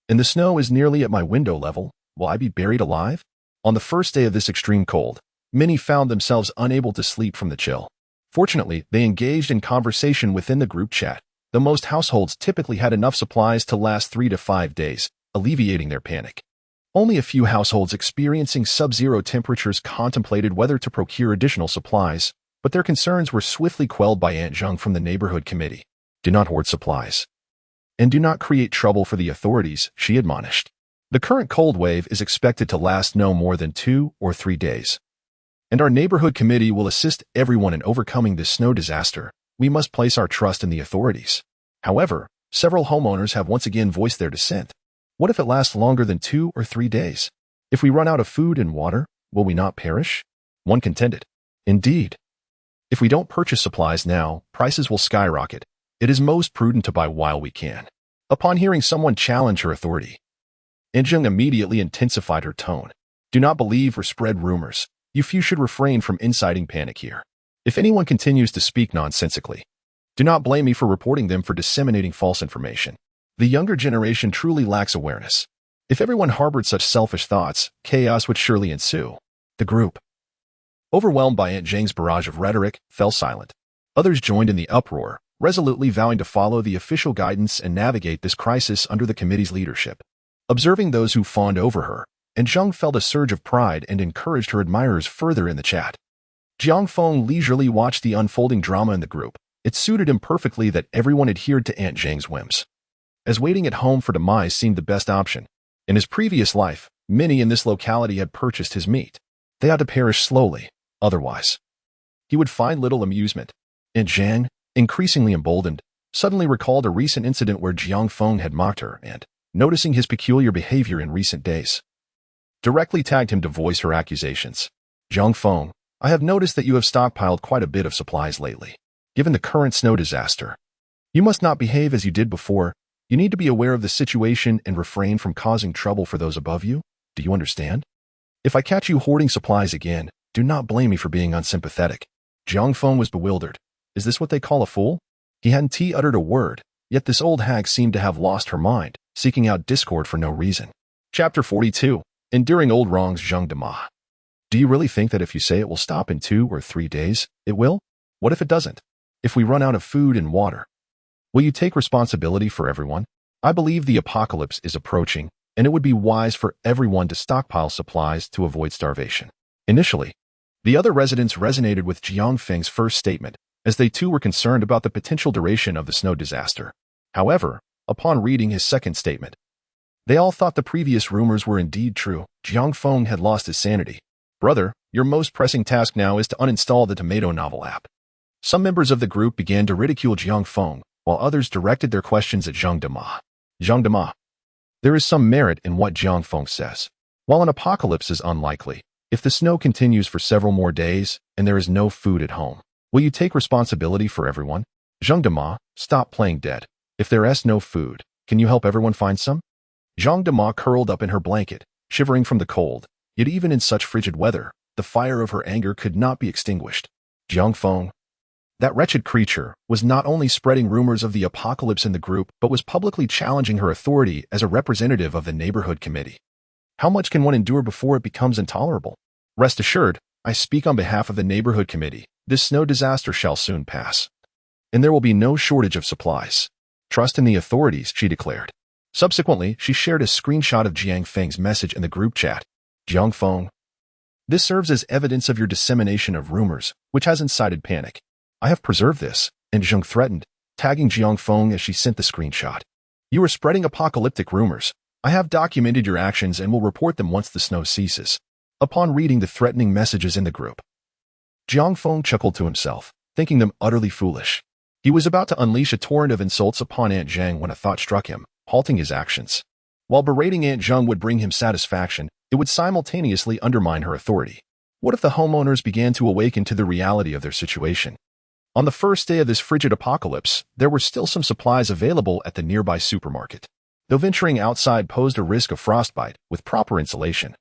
And the snow is nearly at my window level. Will I be buried alive? On the first day of this extreme cold, many found themselves unable to sleep from the chill. Fortunately, they engaged in conversation within the group chat. The most households typically had enough supplies to last 3 to 5 days, alleviating their panic. Only a few households experiencing sub-zero temperatures contemplated whether to procure additional supplies, but their concerns were swiftly quelled by Aunt Zheng from the neighborhood committee. Do not hoard supplies. And do not create trouble for the authorities, she admonished. The current cold wave is expected to last no more than 2 or 3 days. And our neighborhood committee will assist everyone in overcoming this snow disaster. We must place our trust in the authorities. However, several homeowners have once again voiced their dissent. What if it lasts longer than 2 or 3 days? If we run out of food and water, will we not perish? One contended. Indeed. If we don't purchase supplies now, prices will skyrocket. It is most prudent to buy while we can. Upon hearing someone challenge her authority, Aunt Zheng immediately intensified her tone. Do not believe or spread rumors. You few should refrain from inciting panic here. If anyone continues to speak nonsensically, do not blame me for reporting them for disseminating false information. The younger generation truly lacks awareness. If everyone harbored such selfish thoughts, chaos would surely ensue. The group, overwhelmed by Aunt Zheng's barrage of rhetoric, fell silent. Others joined in the uproar, resolutely vowing to follow the official guidance and navigate this crisis under the committee's leadership. Observing those who fawned over her, Aunt Zheng felt a surge of pride and encouraged her admirers further in the chat. Jiang Feng leisurely watched the unfolding drama in the group. It suited him perfectly that everyone adhered to Aunt Zheng's whims, as waiting at home for demise seemed the best option. In his previous life, many in this locality had purchased his meat. They had to perish slowly, otherwise he would find little amusement. Aunt Zheng, increasingly emboldened, suddenly recalled a recent incident where Jiang Feng had mocked her and, noticing his peculiar behavior in recent days, directly tagged him to voice her accusations. Jiang Feng, I have noticed that you have stockpiled quite a bit of supplies lately. Given the current snow disaster, You must not behave as you did before. You need to be aware of the situation and refrain from causing trouble for those above you. Do you understand? If I catch you hoarding supplies again, do not blame me for being unsympathetic. Jiang Feng was bewildered. Is this what they call a fool? He hadn't uttered a word, yet this old hag seemed to have lost her mind, seeking out discord for no reason. Chapter 42. Enduring Old Wrongs. Zheng Dema. Do you really think that if you say it will stop in 2 or 3 days, it will? What if it doesn't? If we run out of food and water? Will you take responsibility for everyone? I believe the apocalypse is approaching, and it would be wise for everyone to stockpile supplies to avoid starvation. Initially, the other residents resonated with Jiang Feng's first statement, as they too were concerned about the potential duration of the snow disaster. However, upon reading his second statement, they all thought the previous rumors were indeed true. Jiang Feng had lost his sanity. Brother, your most pressing task now is to uninstall the Tomato Novel app. Some members of the group began to ridicule Jiang Feng, while others directed their questions at Zheng Dema. Zheng Dema. There is some merit in what Jiang Feng says. While an apocalypse is unlikely, if the snow continues for several more days and there is no food at home, will you take responsibility for everyone? Zheng Dema, stop playing dead. If there is no food, can you help everyone find some? Zheng Dema curled up in her blanket, shivering from the cold, yet even in such frigid weather, the fire of her anger could not be extinguished. Jiang Feng. That wretched creature was not only spreading rumors of the apocalypse in the group, but was publicly challenging her authority as a representative of the neighborhood committee. How much can one endure before it becomes intolerable? Rest assured, I speak on behalf of the neighborhood committee. This snow disaster shall soon pass, and there will be no shortage of supplies. Trust in the authorities, she declared. Subsequently, she shared a screenshot of Jiang Feng's message in the group chat. Jiang Feng. This serves as evidence of your dissemination of rumors, which has incited panic. I have preserved this, and Zheng threatened, tagging Jiang Feng as she sent the screenshot. You are spreading apocalyptic rumors. I have documented your actions and will report them once the snow ceases. Upon reading the threatening messages in the group, Jiang Feng chuckled to himself, thinking them utterly foolish. He was about to unleash a torrent of insults upon Aunt Zheng when a thought struck him, halting his actions. While berating Aunt Zheng would bring him satisfaction, it would simultaneously undermine her authority. What if the homeowners began to awaken to the reality of their situation? On the first day of this frigid apocalypse, there were still some supplies available at the nearby supermarket, though venturing outside posed a risk of frostbite with proper insulation.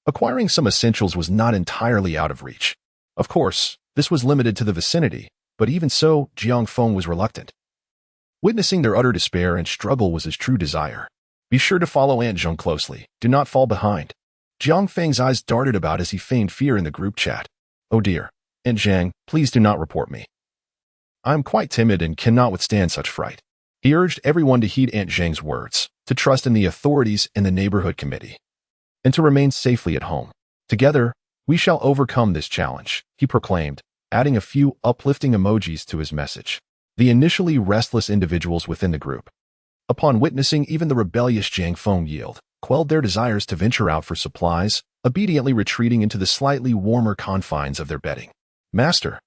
Acquiring some essentials was not entirely out of reach. Of course, this was limited to the vicinity, but even so, Jiang Feng was reluctant. Witnessing their utter despair and struggle was his true desire. Be sure to follow Aunt Zheng closely. Do not fall behind. Jiang Feng's eyes darted about as he feigned fear in the group chat. Oh dear, Aunt Zheng, please do not report me. I am quite timid and cannot withstand such fright. He urged everyone to heed Aunt Zheng's words, to trust in the authorities and the neighborhood committee, and to remain safely at home. Together, we shall overcome this challenge, he proclaimed, adding a few uplifting emojis to his message. The initially restless individuals within the group, upon witnessing even the rebellious Jiang Feng yield, quelled their desires to venture out for supplies, obediently retreating into the slightly warmer confines of their bedding. Master,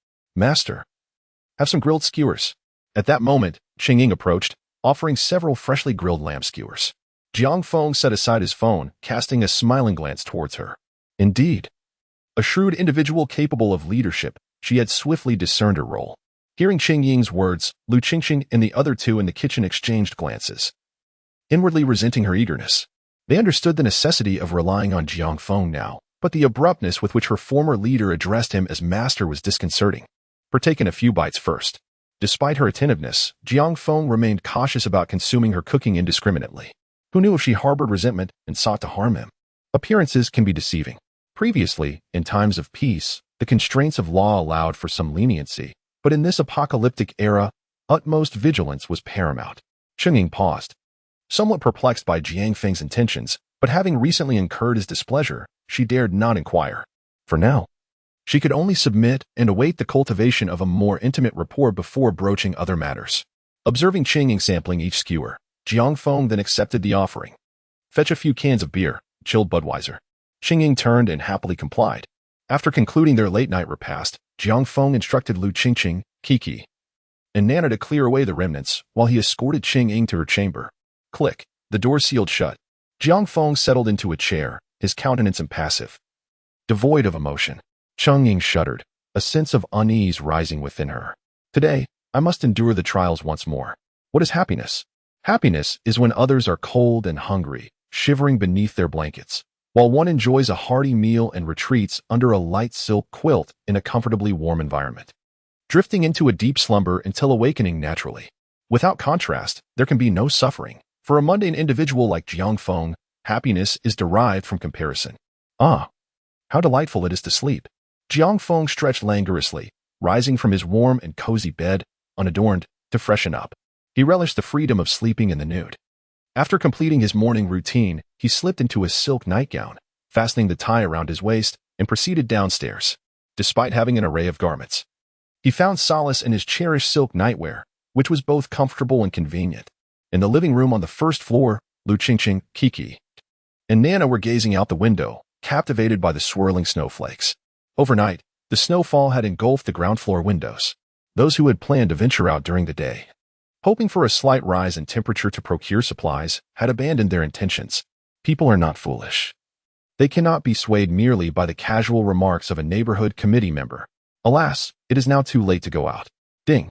have some grilled skewers. At that moment, Ching Ying approached, offering several freshly grilled lamb skewers. Jiang Feng set aside his phone, casting a smiling glance towards her. Indeed, a shrewd individual capable of leadership, she had swiftly discerned her role. Hearing Ching Ying's words, Lu Qingqing and the other two in the kitchen exchanged glances, inwardly resenting her eagerness. They understood the necessity of relying on Jiang Feng now, but the abruptness with which her former leader addressed him as master was disconcerting. Partaking a few bites first. Despite her attentiveness, Jiang Feng remained cautious about consuming her cooking indiscriminately. Who knew if she harbored resentment and sought to harm him? Appearances can be deceiving. Previously, in times of peace, the constraints of law allowed for some leniency, but in this apocalyptic era, utmost vigilance was paramount. Ching Ying paused, somewhat perplexed by Jiang Feng's intentions, but having recently incurred his displeasure, she dared not inquire. For now, she could only submit and await the cultivation of a more intimate rapport before broaching other matters. Observing Ching Ying sampling each skewer, Jiang Feng then accepted the offering. Fetch a few cans of beer, chilled Budweiser. Ching Ying turned and happily complied. After concluding their late-night repast, Jiang Feng instructed Lu Qingqing, Kiki, and Nana to clear away the remnants while he escorted Ching Ying to her chamber. Click, the door sealed shut. Jiang Feng settled into a chair, his countenance impassive, devoid of emotion. Ching Ying shuddered, a sense of unease rising within her. Today, I must endure the trials once more. What is happiness? Happiness is when others are cold and hungry, shivering beneath their blankets, while one enjoys a hearty meal and retreats under a light silk quilt in a comfortably warm environment, drifting into a deep slumber until awakening naturally. Without contrast, there can be no suffering. For a mundane individual like Jiang Feng, happiness is derived from comparison. Ah, how delightful it is to sleep. Jiang Feng stretched languorously, rising from his warm and cozy bed, unadorned, to freshen up. He relished the freedom of sleeping in the nude. After completing his morning routine, he slipped into a silk nightgown, fastening the tie around his waist, and proceeded downstairs. Despite having an array of garments, he found solace in his cherished silk nightwear, which was both comfortable and convenient. In the living room on the first floor, Lu Qingqing, Kiki, and Nana were gazing out the window, captivated by the swirling snowflakes. Overnight, the snowfall had engulfed the ground floor windows. Those who had planned to venture out during the day, hoping for a slight rise in temperature to procure supplies, had abandoned their intentions. People are not foolish. They cannot be swayed merely by the casual remarks of a neighborhood committee member. Alas, it is now too late to go out. Ding!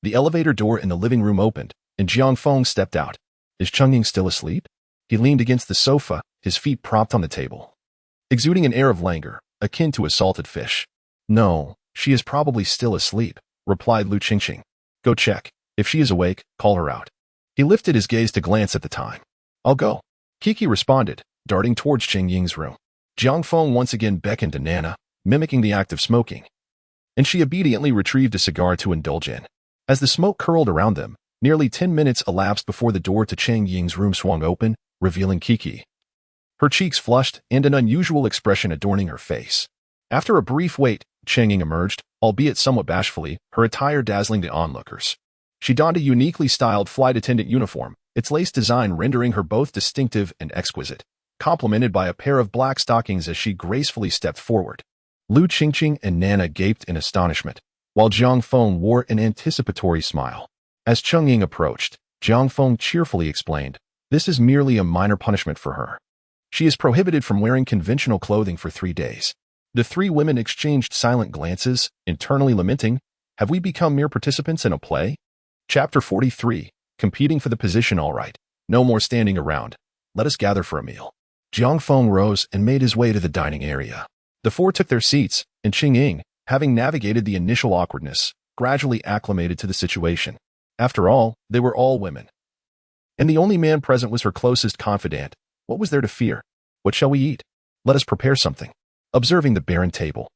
The elevator door in the living room opened, and Jiang Feng stepped out. Is Chungying still asleep? He leaned against the sofa, his feet propped on the table, exuding an air of languor, akin to a salted fish. No, she is probably still asleep, replied Lu Qingqing. Go check. If she is awake, call her out. He lifted his gaze to glance at the time. I'll go. Kiki responded, darting towards Qingying's room. Jiang Feng once again beckoned to Nana, mimicking the act of smoking, and she obediently retrieved a cigar to indulge in. As the smoke curled around them, nearly 10 minutes elapsed before the door to Qingying's room swung open, revealing Kiki. Her cheeks flushed and an unusual expression adorning her face. After a brief wait, Qingying emerged, albeit somewhat bashfully, her attire dazzling the onlookers. She donned a uniquely styled flight attendant uniform, its lace design rendering her both distinctive and exquisite, complemented by a pair of black stockings as she gracefully stepped forward. Lu Qingqing and Nana gaped in astonishment, while Jiang Feng wore an anticipatory smile. As Chungying approached, Jiang Feng cheerfully explained, this is merely a minor punishment for her. She is prohibited from wearing conventional clothing for 3 days. The three women exchanged silent glances, internally lamenting, have we become mere participants in a play? Chapter 43, competing for the position all right. No more standing around. Let us gather for a meal. Jiang Feng rose and made his way to the dining area. The four took their seats, and Qingying, having navigated the initial awkwardness, gradually acclimated to the situation. After all, they were all women. And the only man present was her closest confidant. What was there to fear? What shall we eat? Let us prepare something. Observing the barren table,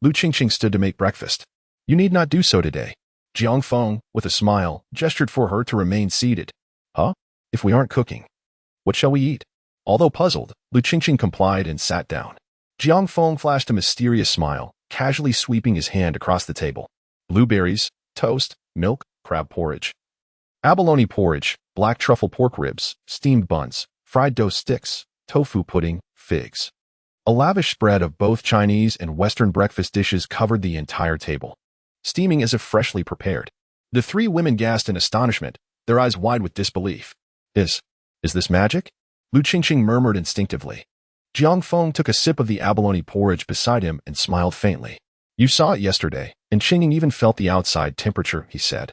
Lu Qingqing stood to make breakfast. You need not do so today. Jiang Feng, with a smile, gestured for her to remain seated. Huh? If we aren't cooking, what shall we eat? Although puzzled, Lu Qingqing complied and sat down. Jiang Feng flashed a mysterious smile, casually sweeping his hand across the table. Blueberries, toast, milk, crab porridge, abalone porridge, black truffle pork ribs, steamed buns, fried dough sticks, tofu pudding, figs. A lavish spread of both Chinese and Western breakfast dishes covered the entire table, steaming as if freshly prepared. The three women gasped in astonishment, their eyes wide with disbelief. Is this magic? Lu Qingqing murmured instinctively. Jiang Feng took a sip of the abalone porridge beside him and smiled faintly. You saw it yesterday, and Qingying even felt the outside temperature, he said,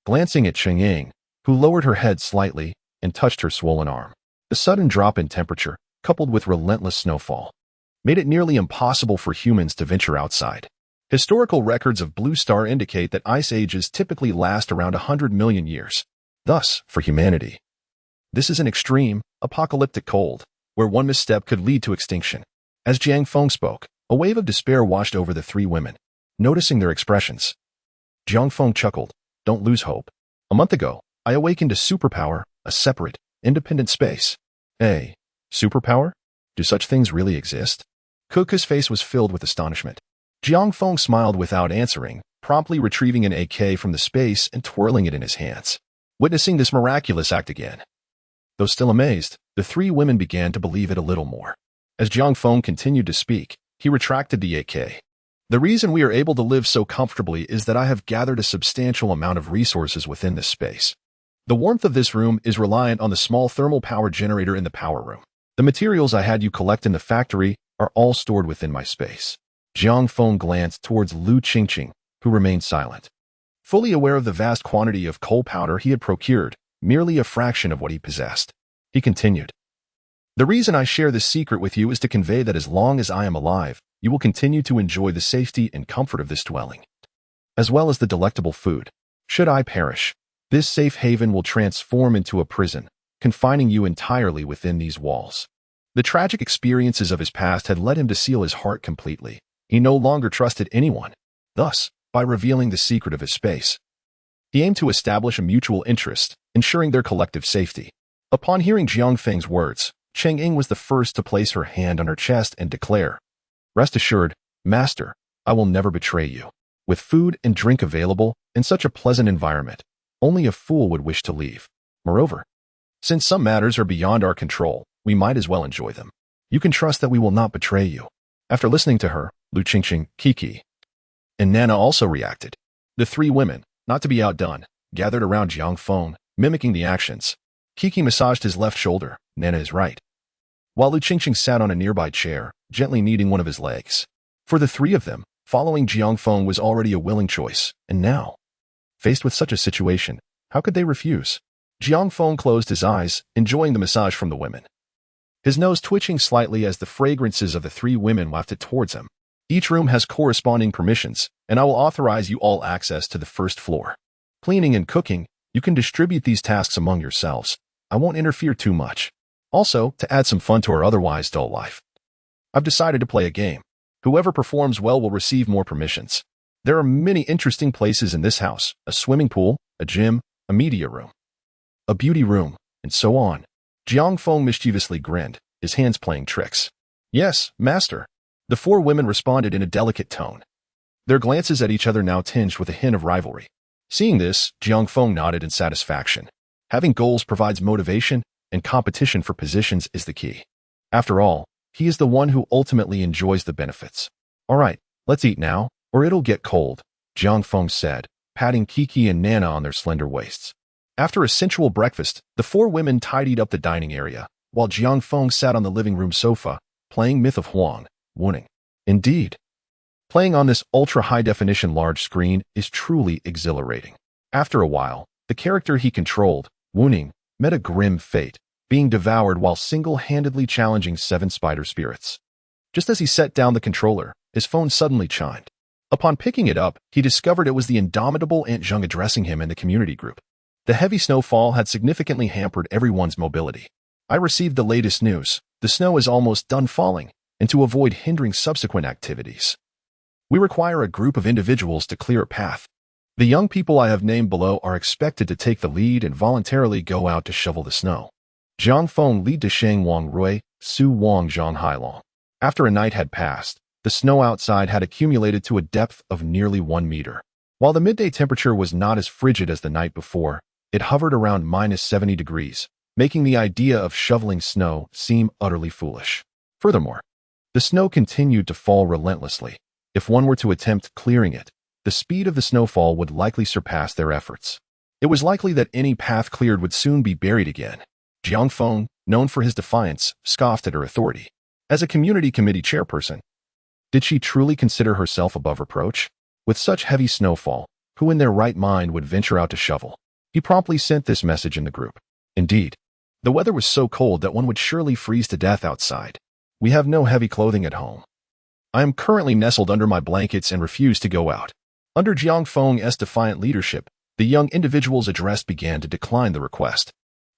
glancing at Qingying, who lowered her head slightly and touched her swollen arm. The sudden drop in temperature, coupled with relentless snowfall, made it nearly impossible for humans to venture outside. Historical records of Blue Star indicate that ice ages typically last around 100 million years. Thus, for humanity, this is an extreme, apocalyptic cold, where one misstep could lead to extinction. As Jiang Feng spoke, a wave of despair washed over the three women. Noticing their expressions, Jiang Feng chuckled, don't lose hope. A month ago, I awakened a superpower, a separate, independent space. A superpower? Do such things really exist? Kuka's face was filled with astonishment. Jiang Feng smiled without answering, promptly retrieving an AK from the space and twirling it in his hands, witnessing this miraculous act again. Though still amazed, the three women began to believe it a little more. As Jiang Feng continued to speak, he retracted the AK. The reason we are able to live so comfortably is that I have gathered a substantial amount of resources within this space. The warmth of this room is reliant on the small thermal power generator in the power room. The materials I had you collect in the factory are all stored within my space. Jiang Feng glanced towards Lu Qingqing, who remained silent. fully aware of the vast quantity of coal powder he had procured, merely a fraction of what he possessed. He continued, "The reason I share this secret with you is to convey that as long as I am alive, you will continue to enjoy the safety and comfort of this dwelling, as well as the delectable food. Should I perish, this safe haven will transform into a prison, confining you entirely within these walls." The tragic experiences of his past had led him to seal his heart completely. He no longer trusted anyone. Thus, by revealing the secret of his space, he aimed to establish a mutual interest, ensuring their collective safety. Upon hearing Jiang Feng's words, Cheng Ying was the first to place her hand on her chest and declare, "Rest assured, Master, I will never betray you. With food and drink available, in such a pleasant environment, only a fool would wish to leave. Moreover, since some matters are beyond our control, we might as well enjoy them. You can trust that we will not betray you." After listening to her, Lu Qingqing, Kiki, and Nana also reacted. The three women, not to be outdone, gathered around Jiang Feng, mimicking the actions. Kiki massaged his left shoulder, Nana his right, while Lu Qingqing sat on a nearby chair, gently kneading one of his legs. For the three of them, following Jiang Feng was already a willing choice, and now, faced with such a situation, how could they refuse? Jiang Feng closed his eyes, enjoying the massage from the women, his nose twitching slightly as the fragrances of the three women wafted towards him. "Each room has corresponding permissions, and I will authorize you all access to the first floor. Cleaning and cooking, you can distribute these tasks among yourselves. I won't interfere too much. Also, to add some fun to our otherwise dull life, I've decided to play a game. Whoever performs well will receive more permissions. There are many interesting places in this house: a swimming pool, a gym, a media room, a beauty room, and so on." Jiang Feng mischievously grinned, his hands playing tricks. "Yes, Master." The four women responded in a delicate tone, their glances at each other now tinged with a hint of rivalry. Seeing this, Jiang Feng nodded in satisfaction. Having goals provides motivation, and competition for positions is the key. After all, he is the one who ultimately enjoys the benefits. "All right, let's eat now, or it'll get cold," Jiang Feng said, patting Kiki and Nana on their slender waists. After a sensual breakfast, the four women tidied up the dining area, while Jiang Feng sat on the living room sofa, playing Myth of Huang, Wuning. Indeed, playing on this ultra-high-definition large screen is truly exhilarating. After a while, the character he controlled, Wuning, met a grim fate, being devoured while single-handedly challenging 7 spider spirits. Just as he set down the controller, his phone suddenly chimed. Upon picking it up, he discovered it was the indomitable Aunt Zheng addressing him in the community group. The heavy snowfall had significantly hampered everyone's mobility. "I received the latest news. The snow is almost done falling, and to avoid hindering subsequent activities, we require a group of individuals to clear a path. The young people I have named below are expected to take the lead and voluntarily go out to shovel the snow." Jiang Feng lead to Sheng Wang Rui, Su Wang Zhang Hailong. After a night had passed, the snow outside had accumulated to a depth of nearly 1 meter. While the midday temperature was not as frigid as the night before, it hovered around -70 degrees, making the idea of shoveling snow seem utterly foolish. Furthermore, the snow continued to fall relentlessly. If one were to attempt clearing it, the speed of the snowfall would likely surpass their efforts. It was likely that any path cleared would soon be buried again. Jiang Feng, known for his defiance, scoffed at her authority. As a community committee chairperson, did she truly consider herself above reproach? With such heavy snowfall, who in their right mind would venture out to shovel? He promptly sent this message in the group. Indeed, the weather was so cold that one would surely freeze to death outside. We have no heavy clothing at home. I am currently nestled under my blankets and refuse to go out. Under Jiang Feng's defiant leadership, the young individual's address began to decline the request.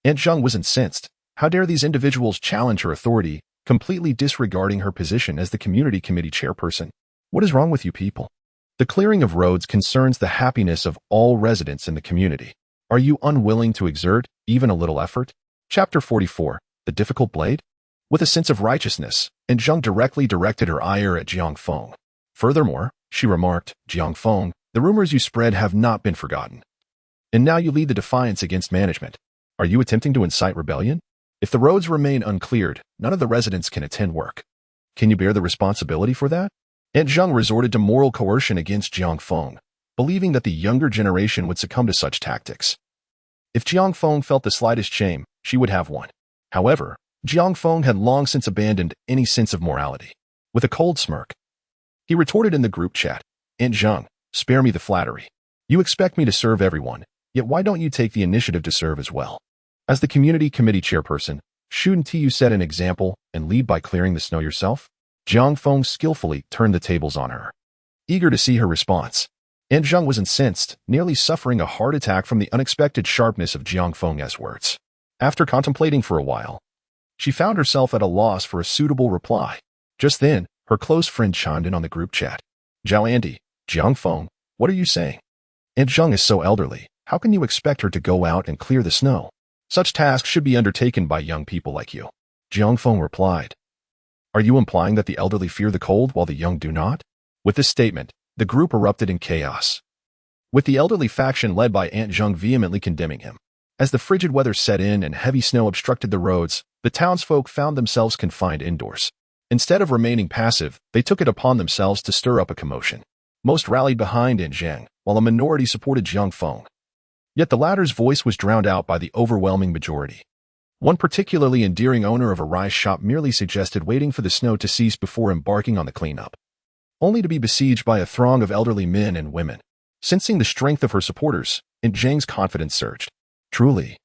Aunt Zheng was incensed. How dare these individuals challenge her authority, completely disregarding her position as the community committee chairperson? What is wrong with you people? The clearing of roads concerns the happiness of all residents in the community. Are you unwilling to exert even a little effort? Chapter 44, The Difficult Blade? With a sense of righteousness, Aunt Zheng directly directed her ire at Jiang Feng. Furthermore, she remarked, "Jiang Feng, the rumors you spread have not been forgotten. And now you lead the defiance against management. Are you attempting to incite rebellion? If the roads remain uncleared, none of the residents can attend work. Can you bear the responsibility for that?" Aunt Zheng resorted to moral coercion against Jiang Feng, believing that the younger generation would succumb to such tactics. If Jiang Feng felt the slightest shame, she would have one. However, Jiang Feng had long since abandoned any sense of morality. With a cold smirk, he retorted in the group chat, "Aunt Zheng, spare me the flattery. You expect me to serve everyone, yet why don't you take the initiative to serve as well? As the community committee chairperson, shouldn't you set an example and lead by clearing the snow yourself? Jiang Feng skillfully turned the tables on her. Eager to see her response, Aunt Zheng was incensed, nearly suffering a heart attack from the unexpected sharpness of Jiang Feng's words. After contemplating for a while, she found herself at a loss for a suitable reply. Just then, her close friend chimed in on the group chat. Zhao Andy, Jiang Feng, what are you saying? Aunt Zheng is so elderly, how can you expect her to go out and clear the snow? Such tasks should be undertaken by young people like you. Jiang Feng replied. Are you implying that the elderly fear the cold while the young do not? With this statement, the group erupted in chaos, with the elderly faction led by Aunt Zheng vehemently condemning him. As the frigid weather set in and heavy snow obstructed the roads, the townsfolk found themselves confined indoors. Instead of remaining passive, they took it upon themselves to stir up a commotion. Most rallied behind Aunt Zheng, while a minority supported Jiang Feng. Yet the latter's voice was drowned out by the overwhelming majority. One particularly endearing owner of a rice shop merely suggested waiting for the snow to cease before embarking on the cleanup, only to be besieged by a throng of elderly men and women. Sensing the strength of her supporters, Aunt Zheng's confidence surged. Truly,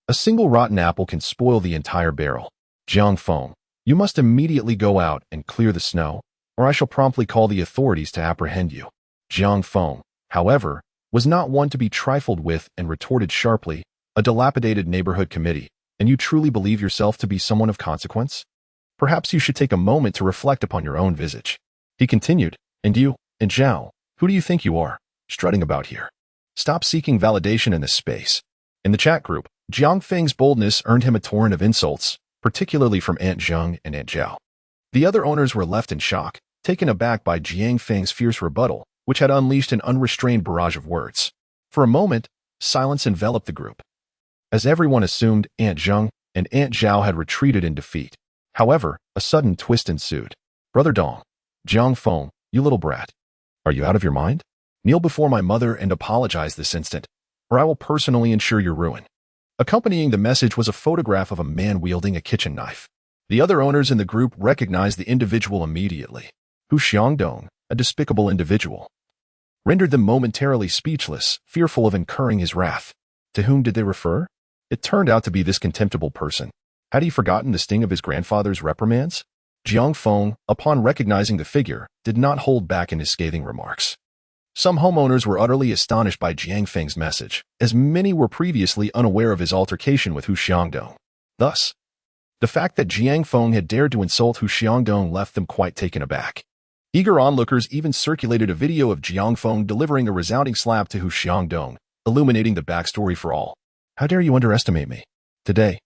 a single rotten apple can spoil the entire barrel. Jiang Feng, you must immediately go out and clear the snow, or I shall promptly call the authorities to apprehend you. Jiang Feng, however, was not one to be trifled with and retorted sharply, a dilapidated neighborhood committee, and you truly believe yourself to be someone of consequence? Perhaps you should take a moment to reflect upon your own visage. He continued, and you, and Zhao, who do you think you are, strutting about here? Stop seeking validation in this space. In the chat group, Jiang Feng's boldness earned him a torrent of insults, particularly from Aunt Zheng and Aunt Zhao. The other owners were left in shock, taken aback by Jiang Feng's fierce rebuttal, which had unleashed an unrestrained barrage of words. For a moment, silence enveloped the group, as everyone assumed Aunt Zheng and Aunt Zhao had retreated in defeat. However, a sudden twist ensued. Brother Dong, Jiang Feng, you little brat. Are you out of your mind? Kneel before my mother and apologize this instant, or I will personally ensure your ruin. Accompanying the message was a photograph of a man wielding a kitchen knife. The other owners in the group recognized the individual immediately. Hu Xiangdong, a despicable individual, rendered them momentarily speechless, fearful of incurring his wrath. To whom did they refer? It turned out to be this contemptible person. Had he forgotten the sting of his grandfather's reprimands? Jiang Feng, upon recognizing the figure, did not hold back in his scathing remarks. Some homeowners were utterly astonished by Jiang Feng's message, as many were previously unaware of his altercation with Hu Xiangdong. Thus, the fact that Jiang Feng had dared to insult Hu Xiangdong left them quite taken aback. Eager onlookers even circulated a video of Jiang Feng delivering a resounding slap to Hu Xiangdong, illuminating the backstory for all. How dare you underestimate me? Today,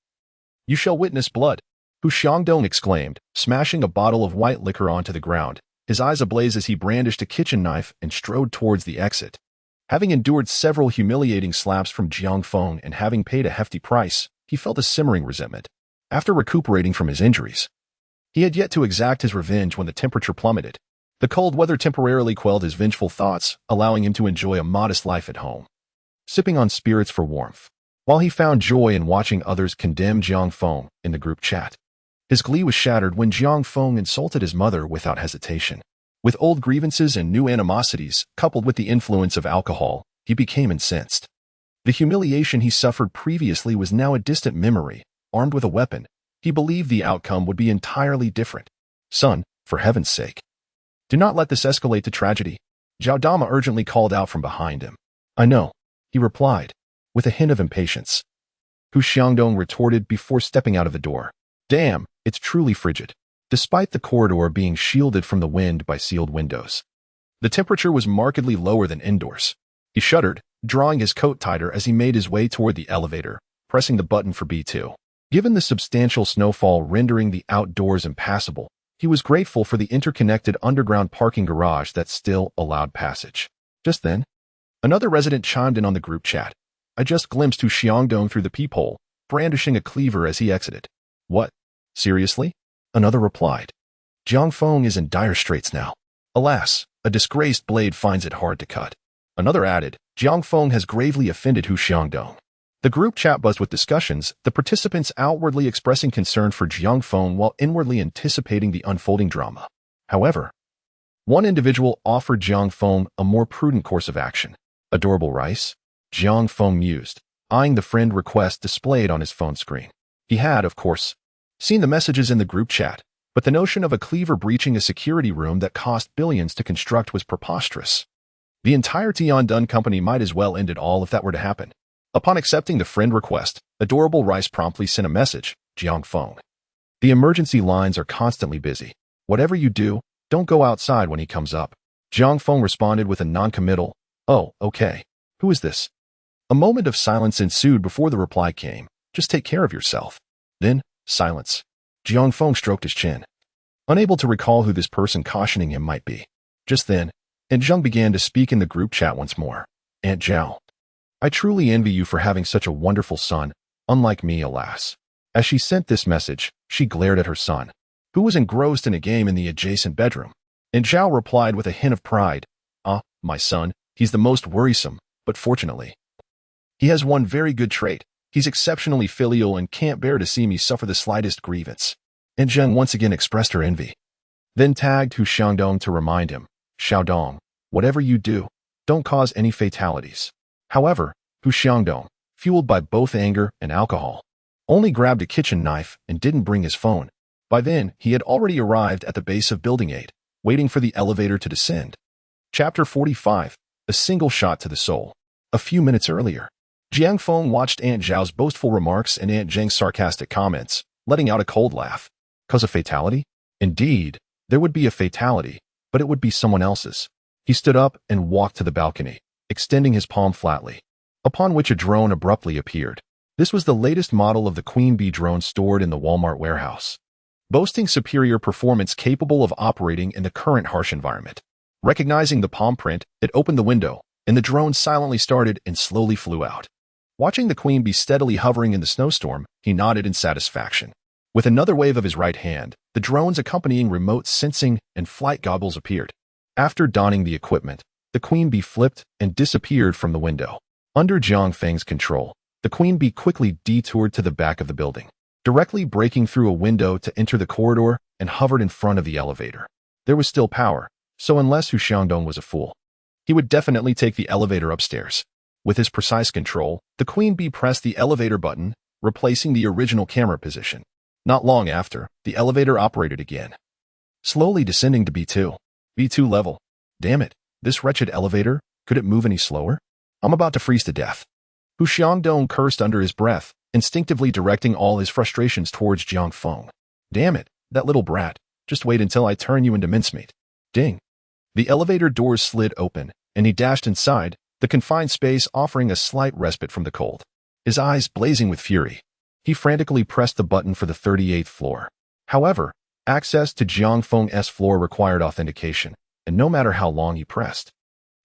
you shall witness blood, Hu Xiangdong exclaimed, smashing a bottle of white liquor onto the ground, his eyes ablaze as he brandished a kitchen knife and strode towards the exit. Having endured several humiliating slaps from Jiang Feng and having paid a hefty price, he felt a simmering resentment. After recuperating from his injuries, he had yet to exact his revenge when the temperature plummeted. The cold weather temporarily quelled his vengeful thoughts, allowing him to enjoy a modest life at home, sipping on spirits for warmth, while he found joy in watching others condemn Jiang Feng in the group chat. His glee was shattered when Jiang Feng insulted his mother without hesitation. With old grievances and new animosities, coupled with the influence of alcohol, he became incensed. The humiliation he suffered previously was now a distant memory. Armed with a weapon, he believed the outcome would be entirely different. Son, for heaven's sake, do not let this escalate to tragedy, Zhao Dama urgently called out from behind him. I know, he replied, with a hint of impatience. Hu Xiangdong retorted before stepping out of the door. Damn, it's truly frigid. Despite the corridor being shielded from the wind by sealed windows, the temperature was markedly lower than indoors. He shuddered, drawing his coat tighter as he made his way toward the elevator, pressing the button for B2. Given the substantial snowfall rendering the outdoors impassable, he was grateful for the interconnected underground parking garage that still allowed passage. Just then, another resident chimed in on the group chat. I just glimpsed Hu Xiangdong through the peephole, brandishing a cleaver as he exited. What? Seriously? Another replied. Jiang Feng is in dire straits now. Alas, a disgraced blade finds it hard to cut. Another added, Jiang Feng has gravely offended Hu Xiangdong. The group chat buzzed with discussions, the participants outwardly expressing concern for Jiang Feng while inwardly anticipating the unfolding drama. However, one individual offered Jiang Feng a more prudent course of action. Adorable rice? Jiang Feng mused, eyeing the friend request displayed on his phone screen. He had, of course, seen the messages in the group chat, but the notion of a cleaver breaching a security room that cost billions to construct was preposterous. The entire Tiandun company might as well end it all if that were to happen. Upon accepting the friend request, Adorable Rice promptly sent a message, Jiang Feng. The emergency lines are constantly busy. Whatever you do, don't go outside when he comes up. Jiang Feng responded with a non-committal, oh, okay. Who is this? A moment of silence ensued before the reply came. Just take care of yourself. Then, silence. Jiang Feng stroked his chin, unable to recall who this person cautioning him might be. Just then, Aunt Zheng began to speak in the group chat once more. Aunt Zhao, I truly envy you for having such a wonderful son, unlike me, alas. As she sent this message, she glared at her son, who was engrossed in a game in the adjacent bedroom. Aunt Zhao replied with a hint of pride, my son, he's the most worrisome, but fortunately, he has one very good trait. He's exceptionally filial and can't bear to see me suffer the slightest grievance. Aunt Zheng once again expressed her envy. Then tagged Hu Xiaodong to remind him, Xiaodong, whatever you do, don't cause any fatalities. However, Hu Xiaodong, fueled by both anger and alcohol, only grabbed a kitchen knife and didn't bring his phone. By then, he had already arrived at the base of Building 8, waiting for the elevator to descend. Chapter 45, A Single Shot to the Soul. A few minutes earlier, Jiang Feng watched Aunt Zhao's boastful remarks and Aunt Zheng's sarcastic comments, letting out a cold laugh. Cause a fatality? Indeed, there would be a fatality, but it would be someone else's. He stood up and walked to the balcony, extending his palm flatly, upon which a drone abruptly appeared. This was the latest model of the Queen Bee drone stored in the Walmart warehouse, boasting superior performance capable of operating in the current harsh environment. Recognizing the palm print, it opened the window, and the drone silently started and slowly flew out. Watching the Queen Bee steadily hovering in the snowstorm, he nodded in satisfaction. With another wave of his right hand, the drone's accompanying remote sensing and flight goggles appeared. After donning the equipment, the Queen Bee flipped and disappeared from the window. Under Jiang Feng's control, the Queen Bee quickly detoured to the back of the building, directly breaking through a window to enter the corridor and hovered in front of the elevator. There was still power, so unless Hu Xiaodong was a fool, he would definitely take the elevator upstairs. With his precise control, the Queen Bee pressed the elevator button, replacing the original camera position. Not long after, the elevator operated again, slowly descending to B2. B2 level. Damn it, this wretched elevator, could it move any slower? I'm about to freeze to death. Hu Xiaodong cursed under his breath, instinctively directing all his frustrations towards Jiang Feng. Damn it, that little brat, just wait until I turn you into mincemeat. Ding. The elevator doors slid open, and he dashed inside, the confined space offering a slight respite from the cold. His eyes blazing with fury, he frantically pressed the button for the 38th floor. However, access to Jiang Feng's floor required authentication, and no matter how long he pressed,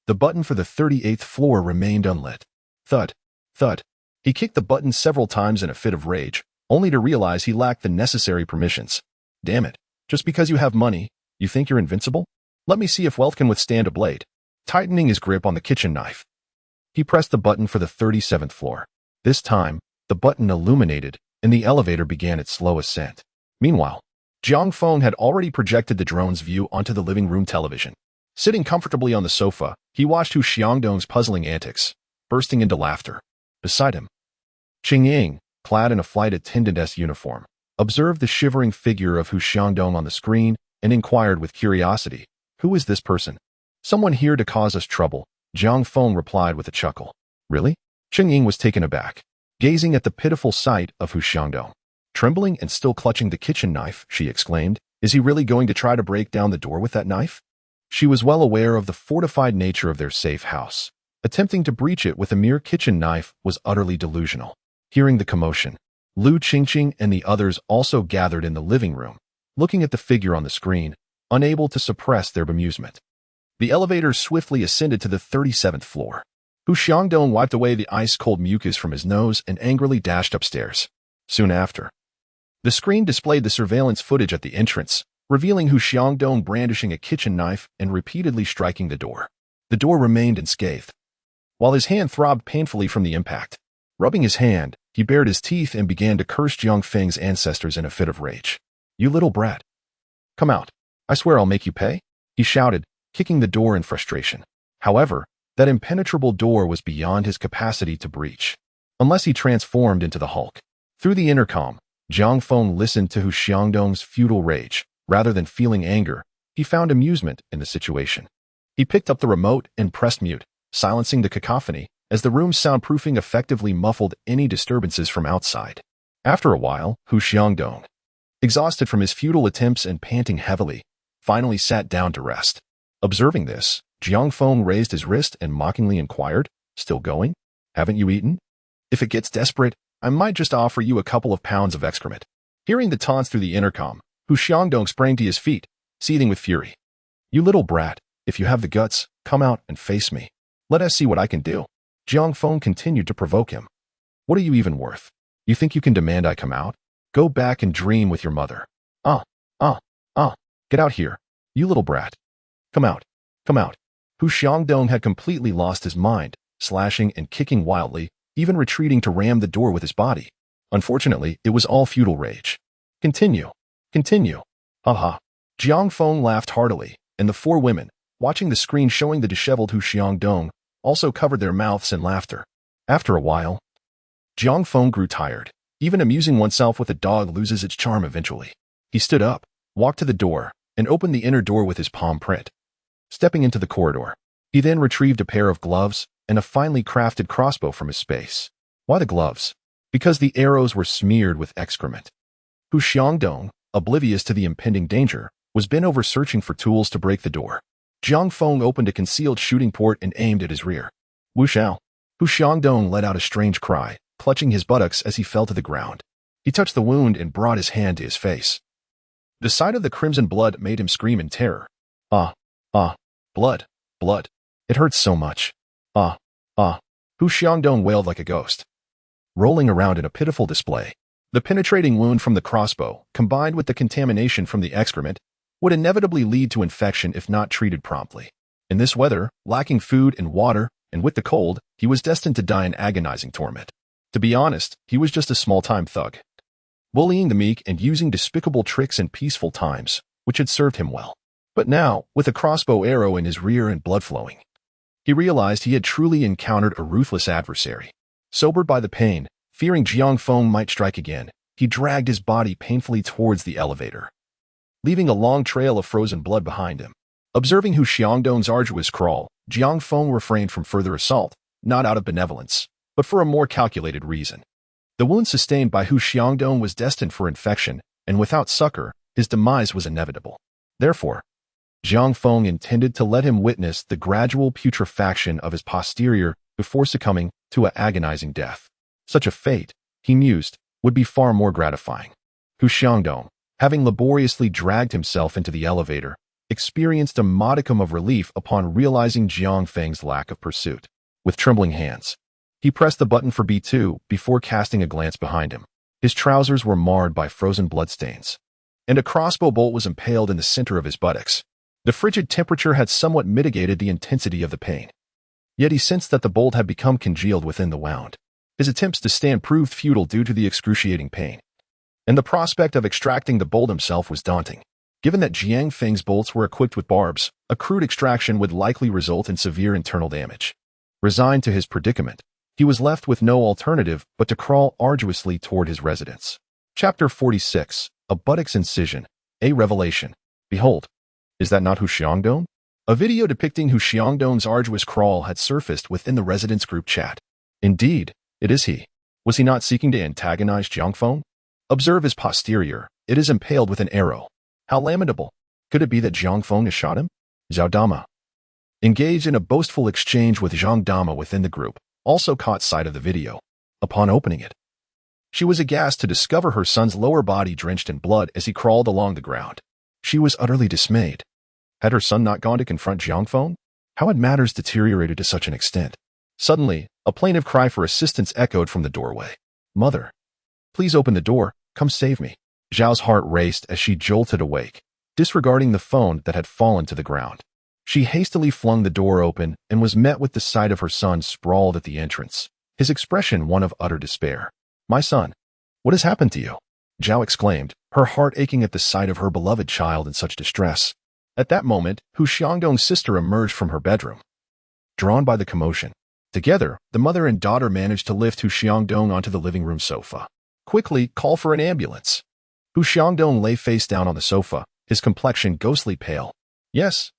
the button for the 38th floor remained unlit. Thud, thud. He kicked the button several times in a fit of rage, only to realize he lacked the necessary permissions. Damn it, just because you have money, you think you're invincible? Let me see if wealth can withstand a blade. Tightening his grip on the kitchen knife, he pressed the button for the 37th floor. This time, the button illuminated, and the elevator began its slow ascent. Meanwhile, Jiang Feng had already projected the drone's view onto the living room television. Sitting comfortably on the sofa, he watched Hu Xiaodong's puzzling antics, bursting into laughter. Beside him, Qing Ying, clad in a flight attendant's uniform, observed the shivering figure of Hu Xiaodong on the screen and inquired with curiosity, "Who is this person?" "Someone here to cause us trouble," Jiang Feng replied with a chuckle. "Really?" Qing Ying was taken aback, gazing at the pitiful sight of Hu Xiaodong. Trembling and still clutching the kitchen knife, she exclaimed, "Is he really going to try to break down the door with that knife?" She was well aware of the fortified nature of their safe house. Attempting to breach it with a mere kitchen knife was utterly delusional. Hearing the commotion, Lu Qingqing and the others also gathered in the living room, looking at the figure on the screen, unable to suppress their bemusement. The elevator swiftly ascended to the 37th floor. Hu Xiaodong wiped away the ice-cold mucus from his nose and angrily dashed upstairs. Soon after, the screen displayed the surveillance footage at the entrance, revealing Hu Xiaodong brandishing a kitchen knife and repeatedly striking the door. The door remained unscathed, while his hand throbbed painfully from the impact. Rubbing his hand, he bared his teeth and began to curse Jiang Feng's ancestors in a fit of rage. "You little brat. Come out. I swear I'll make you pay," he shouted, kicking the door in frustration. However, That impenetrable door was beyond his capacity to breach, unless he transformed into the Hulk. Through the intercom, Jiang Feng listened to Hu Xiangdong's futile rage. Rather than feeling anger, he found amusement in the situation. He picked up the remote and pressed mute, silencing the cacophony, as the room's soundproofing effectively muffled any disturbances from outside. After a while, Hu Xiangdong, exhausted from his futile attempts and panting heavily, finally sat down to rest. Observing this, Jiang Feng raised his wrist and mockingly inquired, "Still going? Haven't you eaten? If it gets desperate, I might just offer you a couple of pounds of excrement." Hearing the taunts through the intercom, Hu Xiangdong sprang to his feet, seething with fury. "You little brat, if you have the guts, come out and face me. Let us see what I can do." Jiang Feng continued to provoke him. "What are you even worth? You think you can demand I come out? Go back and dream with your mother. Get out here, you little brat. Come out, come out." Hu Xiangdong had completely lost his mind, slashing and kicking wildly, even retreating to ram the door with his body. Unfortunately, it was all futile rage. Continue. Ha. Jiang Feng laughed heartily, and the four women, watching the screen showing the disheveled Hu Xiangdong, also covered their mouths in laughter. After a while, Jiang Feng grew tired. Even amusing oneself with a dog loses its charm eventually. He stood up, walked to the door, and opened the inner door with his palm print. Stepping into the corridor, he then retrieved a pair of gloves and a finely crafted crossbow from his space. Why the gloves? Because the arrows were smeared with excrement. Hu Xiangdong, oblivious to the impending danger, was bent over searching for tools to break the door. Jiang Feng opened a concealed shooting port and aimed at his rear. "Wu Xiao." Hu Xiangdong let out a strange cry, clutching his buttocks as he fell to the ground. He touched the wound and brought his hand to his face. The sight of the crimson blood made him scream in terror. Blood. It hurts so much. Hu Xiangdong wailed like a ghost, rolling around in a pitiful display. The penetrating wound from the crossbow, combined with the contamination from the excrement, would inevitably lead to infection if not treated promptly. In this weather, lacking food and water, and with the cold, he was destined to die in agonizing torment. To be honest, he was just a small-time thug, bullying the meek and using despicable tricks in peaceful times, which had served him well. But now, with a crossbow arrow in his rear and blood flowing, he realized he had truly encountered a ruthless adversary. Sobered by the pain, fearing Jiang Feng might strike again, he dragged his body painfully towards the elevator, leaving a long trail of frozen blood behind him. Observing Hu Xiangdong's arduous crawl, Jiang Feng refrained from further assault, not out of benevolence, but for a more calculated reason. The wound sustained by Hu Xiangdong was destined for infection, and without succor, his demise was inevitable. Therefore, Jiang Feng intended to let him witness the gradual putrefaction of his posterior before succumbing to an agonizing death. Such a fate, he mused, would be far more gratifying. Hu Xiangdong, having laboriously dragged himself into the elevator, experienced a modicum of relief upon realizing Jiang Feng's lack of pursuit. With trembling hands, he pressed the button for B2 before casting a glance behind him. His trousers were marred by frozen bloodstains, and a crossbow bolt was impaled in the center of his buttocks. The frigid temperature had somewhat mitigated the intensity of the pain, yet he sensed that the bolt had become congealed within the wound. His attempts to stand proved futile due to the excruciating pain, and the prospect of extracting the bolt himself was daunting. Given that Jiang Feng's bolts were equipped with barbs, a crude extraction would likely result in severe internal damage. Resigned to his predicament, he was left with no alternative but to crawl arduously toward his residence. Chapter 46, A Buttocks Incision, A Revelation. Behold, is that not Hu Xiangdong? A video depicting Hu Xiangdong's arduous crawl had surfaced within the residence group chat. Indeed, it is he. Was he not seeking to antagonize Jiang Feng? Observe his posterior. It is impaled with an arrow. How lamentable. Could it be that Jiang Feng has shot him? Zhao Dama, engaged in a boastful exchange with Zhang Dama within the group, also caught sight of the video. Upon opening it, she was aghast to discover her son's lower body drenched in blood as he crawled along the ground. She was utterly dismayed. Had her son not gone to confront Jiang Feng? How had matters deteriorated to such an extent? Suddenly, a plaintive cry for assistance echoed from the doorway. "Mother, please open the door. Come save me." Zhao's heart raced as she jolted awake, disregarding the phone that had fallen to the ground. She hastily flung the door open and was met with the sight of her son sprawled at the entrance, his expression one of utter despair. "My son, what has happened to you?" Zhao exclaimed, her heart aching at the sight of her beloved child in such distress. At that moment, Hu Xiangdong's sister emerged from her bedroom, drawn by the commotion. Together, the mother and daughter managed to lift Hu Xiangdong onto the living room sofa. Quickly, call for an ambulance. Hu Xiangdong lay face down on the sofa, his complexion ghostly pale. Yes,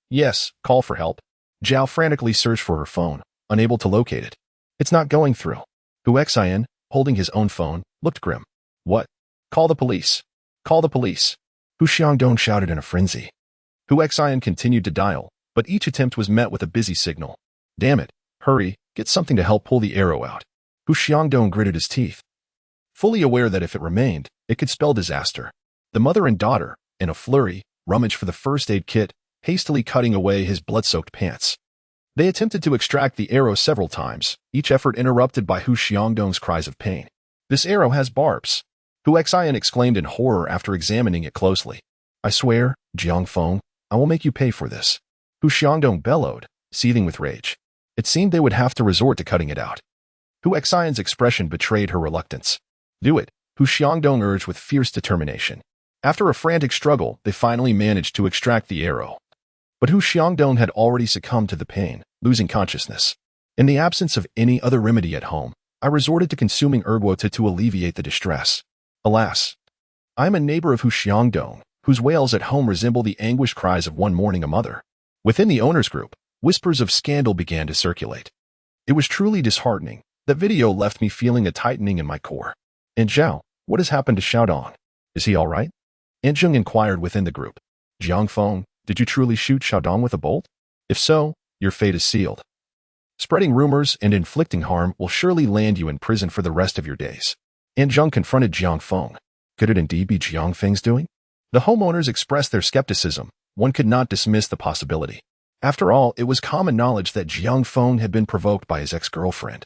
call for help. Zhao frantically searched for her phone, unable to locate it. It's not going through. Hu Xian, holding his own phone, looked grim. What? Call the police. Call the police. Hu Xiangdong shouted in a frenzy. Hu Xian continued to dial, but each attempt was met with a busy signal. Damn it, hurry, get something to help pull the arrow out. Hu Xiangdong gritted his teeth, fully aware that if it remained, it could spell disaster. The mother and daughter, in a flurry, rummaged for the first aid kit, hastily cutting away his blood-soaked pants. They attempted to extract the arrow several times, each effort interrupted by Hu Xiangdong's cries of pain. This arrow has barbs. Hu Xian exclaimed in horror after examining it closely. I swear, Jiang Feng, I will make you pay for this. Hu Xiangdong bellowed, seething with rage. It seemed they would have to resort to cutting it out. Hu Xian's expression betrayed her reluctance. Do it, Hu Xiangdong urged with fierce determination. After a frantic struggle, they finally managed to extract the arrow. But Hu Xiangdong had already succumbed to the pain, losing consciousness. In the absence of any other remedy at home, I resorted to consuming ergwota to alleviate the distress. Alas, I am a neighbor of Hu Xiangdong, whose wails at home resemble the anguished cries of one mourning a mother. Within the owners group, whispers of scandal began to circulate. It was truly disheartening. The video left me feeling a tightening in my core. And Zhao, what has happened to Xiaodong? Is he all right? Aunt Zheng inquired within the group. Jiang Feng, did you truly shoot Xiaodong with a bolt? If so, your fate is sealed. Spreading rumors and inflicting harm will surely land you in prison for the rest of your days. Aunt Zheng confronted Jiang Feng. Could it indeed be Jiang Feng's doing? The homeowners expressed their skepticism. One could not dismiss the possibility. After all, it was common knowledge that Jiang Feng had been provoked by his ex-girlfriend,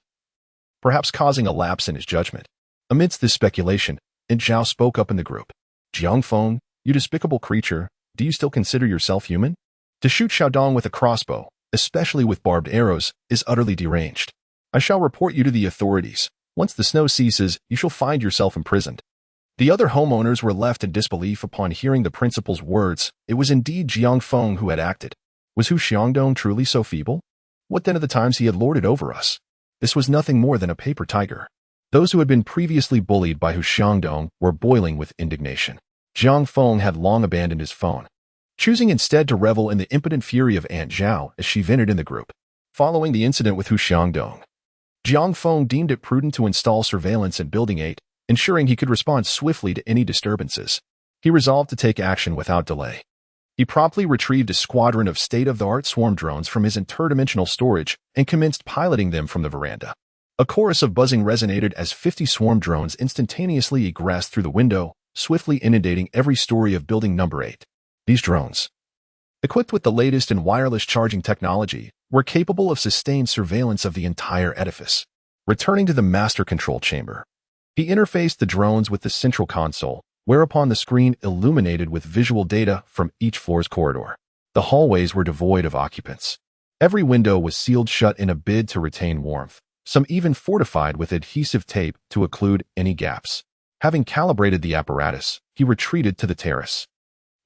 perhaps causing a lapse in his judgment. Amidst this speculation, Aunt Zhao spoke up in the group. Jiang Feng, you despicable creature, do you still consider yourself human? To shoot Xiaodong with a crossbow, especially with barbed arrows, is utterly deranged. I shall report you to the authorities. Once the snow ceases, you shall find yourself imprisoned. The other homeowners were left in disbelief upon hearing the principal's words. It was indeed Jiang Feng who had acted. Was Hu Xiangdong truly so feeble? What then of the times he had lorded over us? This was nothing more than a paper tiger. Those who had been previously bullied by Hu Xiangdong were boiling with indignation. Jiang Feng had long abandoned his phone, choosing instead to revel in the impotent fury of Aunt Zhao as she vented in the group. Following the incident with Hu Xiangdong, Jiang Feng deemed it prudent to install surveillance in Building 8, ensuring he could respond swiftly to any disturbances. He resolved to take action without delay. He promptly retrieved a squadron of state-of-the-art swarm drones from his interdimensional storage and commenced piloting them from the veranda. A chorus of buzzing resonated as 50 swarm drones instantaneously egressed through the window, swiftly inundating every story of Building Number 8. These drones, equipped with the latest in wireless charging technology, were capable of sustained surveillance of the entire edifice. Returning to the master control chamber, he interfaced the drones with the central console, whereupon the screen illuminated with visual data from each floor's corridor. The hallways were devoid of occupants. Every window was sealed shut in a bid to retain warmth, some even fortified with adhesive tape to occlude any gaps. Having calibrated the apparatus, he retreated to the terrace,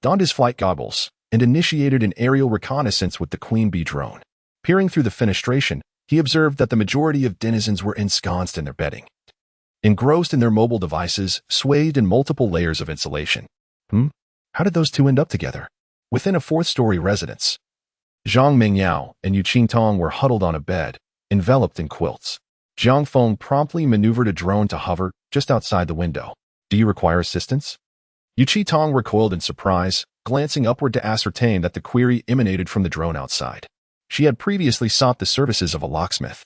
donned his flight goggles, and initiated an aerial reconnaissance with the Queen Bee drone. Peering through the fenestration, he observed that the majority of denizens were ensconced in their bedding, engrossed in their mobile devices, swathed in multiple layers of insulation. How did those two end up together? Within a fourth-story residence, Zhang Mingyao and Yu Qingtong were huddled on a bed, enveloped in quilts. Jiang Feng promptly maneuvered a drone to hover just outside the window. Do you require assistance? Yu Qingtong recoiled in surprise, glancing upward to ascertain that the query emanated from the drone outside. She had previously sought the services of a locksmith,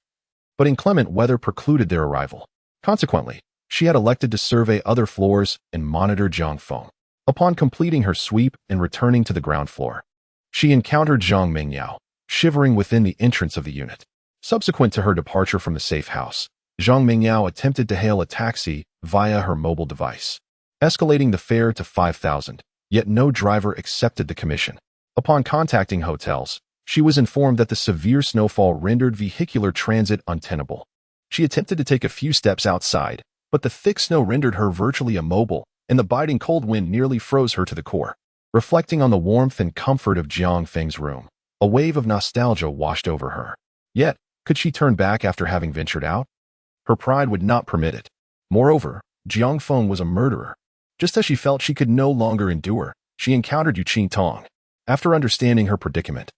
but inclement weather precluded their arrival. Consequently, she had elected to survey other floors and monitor Jiang Feng. Upon completing her sweep and returning to the ground floor, she encountered Zhang Mingyao, shivering within the entrance of the unit. Subsequent to her departure from the safe house, Zhang Mingyao attempted to hail a taxi via her mobile device, escalating the fare to 5,000, yet no driver accepted the commission. Upon contacting hotels, she was informed that the severe snowfall rendered vehicular transit untenable. She attempted to take a few steps outside, but the thick snow rendered her virtually immobile, and the biting cold wind nearly froze her to the core. Reflecting on the warmth and comfort of Jiang Feng's room, a wave of nostalgia washed over her. Yet, could she turn back after having ventured out? Her pride would not permit it. Moreover, Jiang Feng was a murderer. Just as she felt she could no longer endure, she encountered Yu Qi Tong. After understanding her predicament,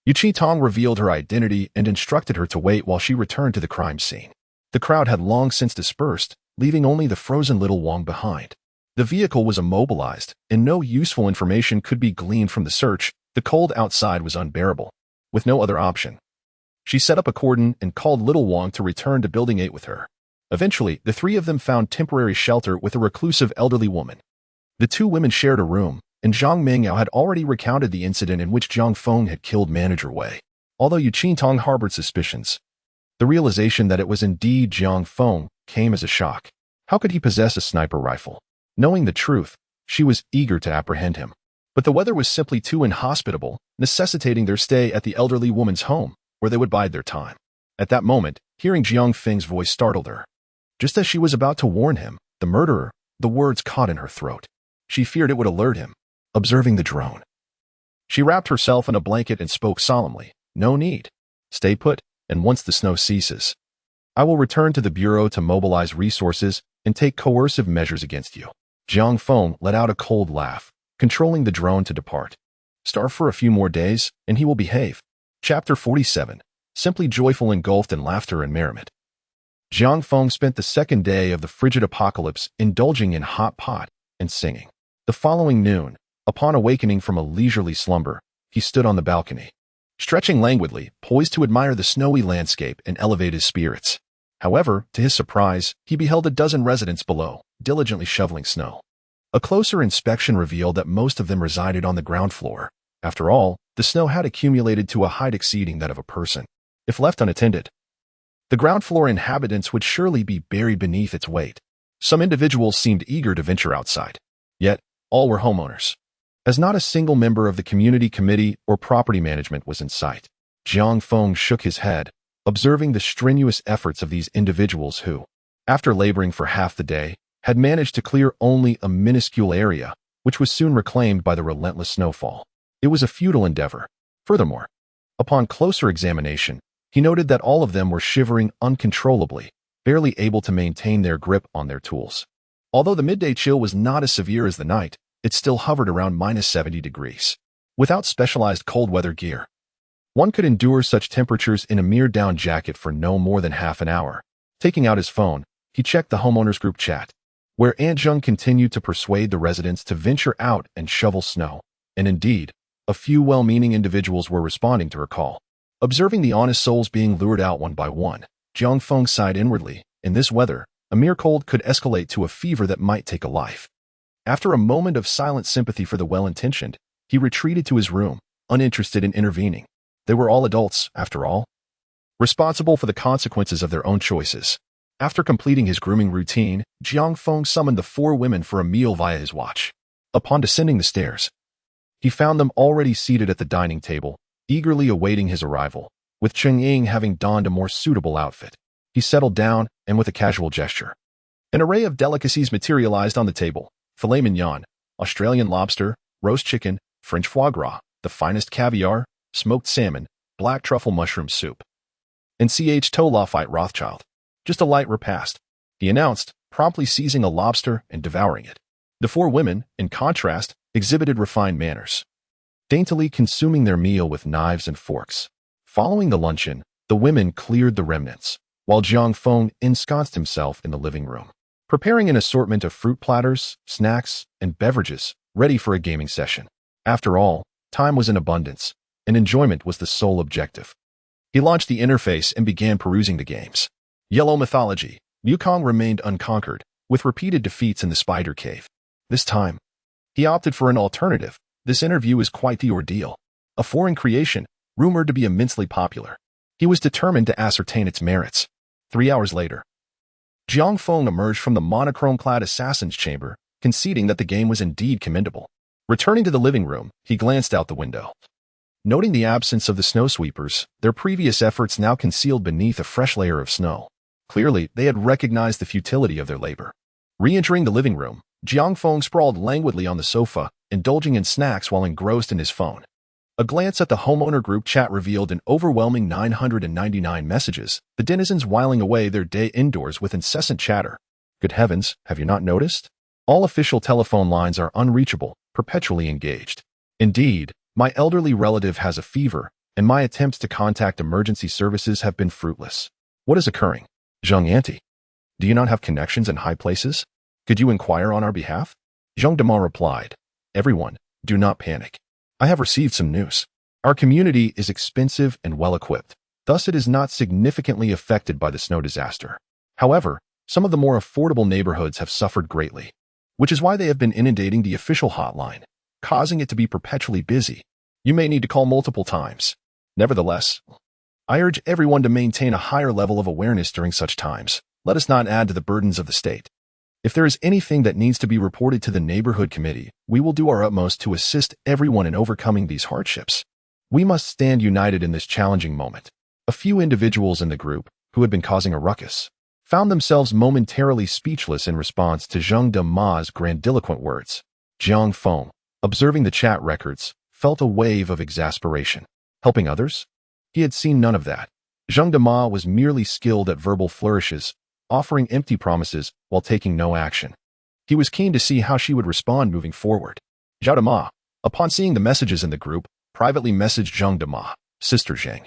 Yu Qi Tong revealed her identity and instructed her to wait while she returned to the crime scene. The crowd had long since dispersed, leaving only the frozen little Wang behind. The vehicle was immobilized, and no useful information could be gleaned from the search. The cold outside was unbearable. With no other option, she set up a cordon and called little Wang to return to Building 8 with her. Eventually, the three of them found temporary shelter with a reclusive elderly woman. The two women shared a room, and Zhang Mengyao had already recounted the incident in which Jiang Feng had killed Manager Wei. Although Yu Qi Tong harbored suspicions, the realization that it was indeed Jiang Feng came as a shock. How could he possess a sniper rifle? Knowing the truth, she was eager to apprehend him. But the weather was simply too inhospitable, necessitating their stay at the elderly woman's home, where they would bide their time. At that moment, hearing Jiang Feng's voice startled her. Just as she was about to warn him, the murderer, the words caught in her throat. She feared it would alert him. Observing the drone, she wrapped herself in a blanket and spoke solemnly. No need. Stay put, and once the snow ceases, I will return to the bureau to mobilize resources and take coercive measures against you. Jiang Feng let out a cold laugh, controlling the drone to depart. Starve for a few more days, and he will behave. Chapter 47. Simply joyful, engulfed in laughter and merriment. Jiang Feng spent the second day of the frigid apocalypse indulging in hot pot and singing. The following noon, upon awakening from a leisurely slumber, he stood on the balcony, stretching languidly, poised to admire the snowy landscape and elevate his spirits. However, to his surprise, he beheld a dozen residents below, diligently shoveling snow. A closer inspection revealed that most of them resided on the ground floor. After all, the snow had accumulated to a height exceeding that of a person. If left unattended, the ground floor inhabitants would surely be buried beneath its weight. Some individuals seemed eager to venture outside. Yet, all were homeowners, as not a single member of the community committee or property management was in sight. Jiang Feng shook his head, observing the strenuous efforts of these individuals who, after laboring for half the day, had managed to clear only a minuscule area, which was soon reclaimed by the relentless snowfall. It was a futile endeavor. Furthermore, upon closer examination, he noted that all of them were shivering uncontrollably, barely able to maintain their grip on their tools. Although the midday chill was not as severe as the night, it still hovered around -70 degrees. Without specialized cold weather gear, one could endure such temperatures in a mere down jacket for no more than half an hour. Taking out his phone, he checked the homeowners group chat, where Anjung continued to persuade the residents to venture out and shovel snow. And indeed, a few well-meaning individuals were responding to her call. Observing the honest souls being lured out one by one, Jiang Feng sighed inwardly. In this weather, a mere cold could escalate to a fever that might take a life. After a moment of silent sympathy for the well-intentioned, he retreated to his room, uninterested in intervening. They were all adults, after all, responsible for the consequences of their own choices. After completing his grooming routine, Jiang Feng summoned the four women for a meal via his watch. Upon descending the stairs, he found them already seated at the dining table, eagerly awaiting his arrival. With Cheng Ying having donned a more suitable outfit, he settled down, and with a casual gesture, an array of delicacies materialized on the table: filet mignon, Australian lobster, roast chicken, French foie gras, the finest caviar, smoked salmon, black truffle mushroom soup, and to Lafayette Rothschild. Just a light repast, he announced, promptly seizing a lobster and devouring it. The four women, in contrast, exhibited refined manners, daintily consuming their meal with knives and forks. Following the luncheon, the women cleared the remnants, while Jiang Feng ensconced himself in the living room, preparing an assortment of fruit platters, snacks, and beverages, ready for a gaming session. After all, time was in abundance, and enjoyment was the sole objective. He launched the interface and began perusing the games. Yellow Mythology. Yukong remained unconquered, with repeated defeats in the Spider Cave. This time, he opted for an alternative. This interview is quite the ordeal. A foreign creation, rumored to be immensely popular. He was determined to ascertain its merits. 3 hours later, Jiang Feng emerged from the monochrome-clad assassin's chamber, conceding that the game was indeed commendable. Returning to the living room, he glanced out the window. Noting the absence of the snow sweepers, their previous efforts now concealed beneath a fresh layer of snow. Clearly, they had recognized the futility of their labor. Re-entering the living room, Jiang Feng sprawled languidly on the sofa, indulging in snacks while engrossed in his phone. A glance at the homeowner group chat revealed an overwhelming 999 messages, the denizens whiling away their day indoors with incessant chatter. Good heavens, have you not noticed? All official telephone lines are unreachable, perpetually engaged. Indeed, my elderly relative has a fever, and my attempts to contact emergency services have been fruitless. What is occurring? Zhang Auntie, do you not have connections in high places? Could you inquire on our behalf? Zhang Dama replied, everyone, do not panic. I have received some news. Our community is expensive and well-equipped, thus it is not significantly affected by the snow disaster. However, some of the more affordable neighborhoods have suffered greatly, which is why they have been inundating the official hotline, causing it to be perpetually busy. You may need to call multiple times. Nevertheless, I urge everyone to maintain a higher level of awareness during such times. Let us not add to the burdens of the state. If there is anything that needs to be reported to the neighborhood committee, we will do our utmost to assist everyone in overcoming these hardships. We must stand united in this challenging moment. A few individuals in the group, who had been causing a ruckus, found themselves momentarily speechless in response to Zhang Dama's grandiloquent words. Jiang Feng, observing the chat records, felt a wave of exasperation. Helping others? He had seen none of that. Zhang Dama was merely skilled at verbal flourishes, offering empty promises while taking no action. He was keen to see how she would respond moving forward. Zhao Dama, upon seeing the messages in the group, privately messaged Zhang Dama, Sister Zhang.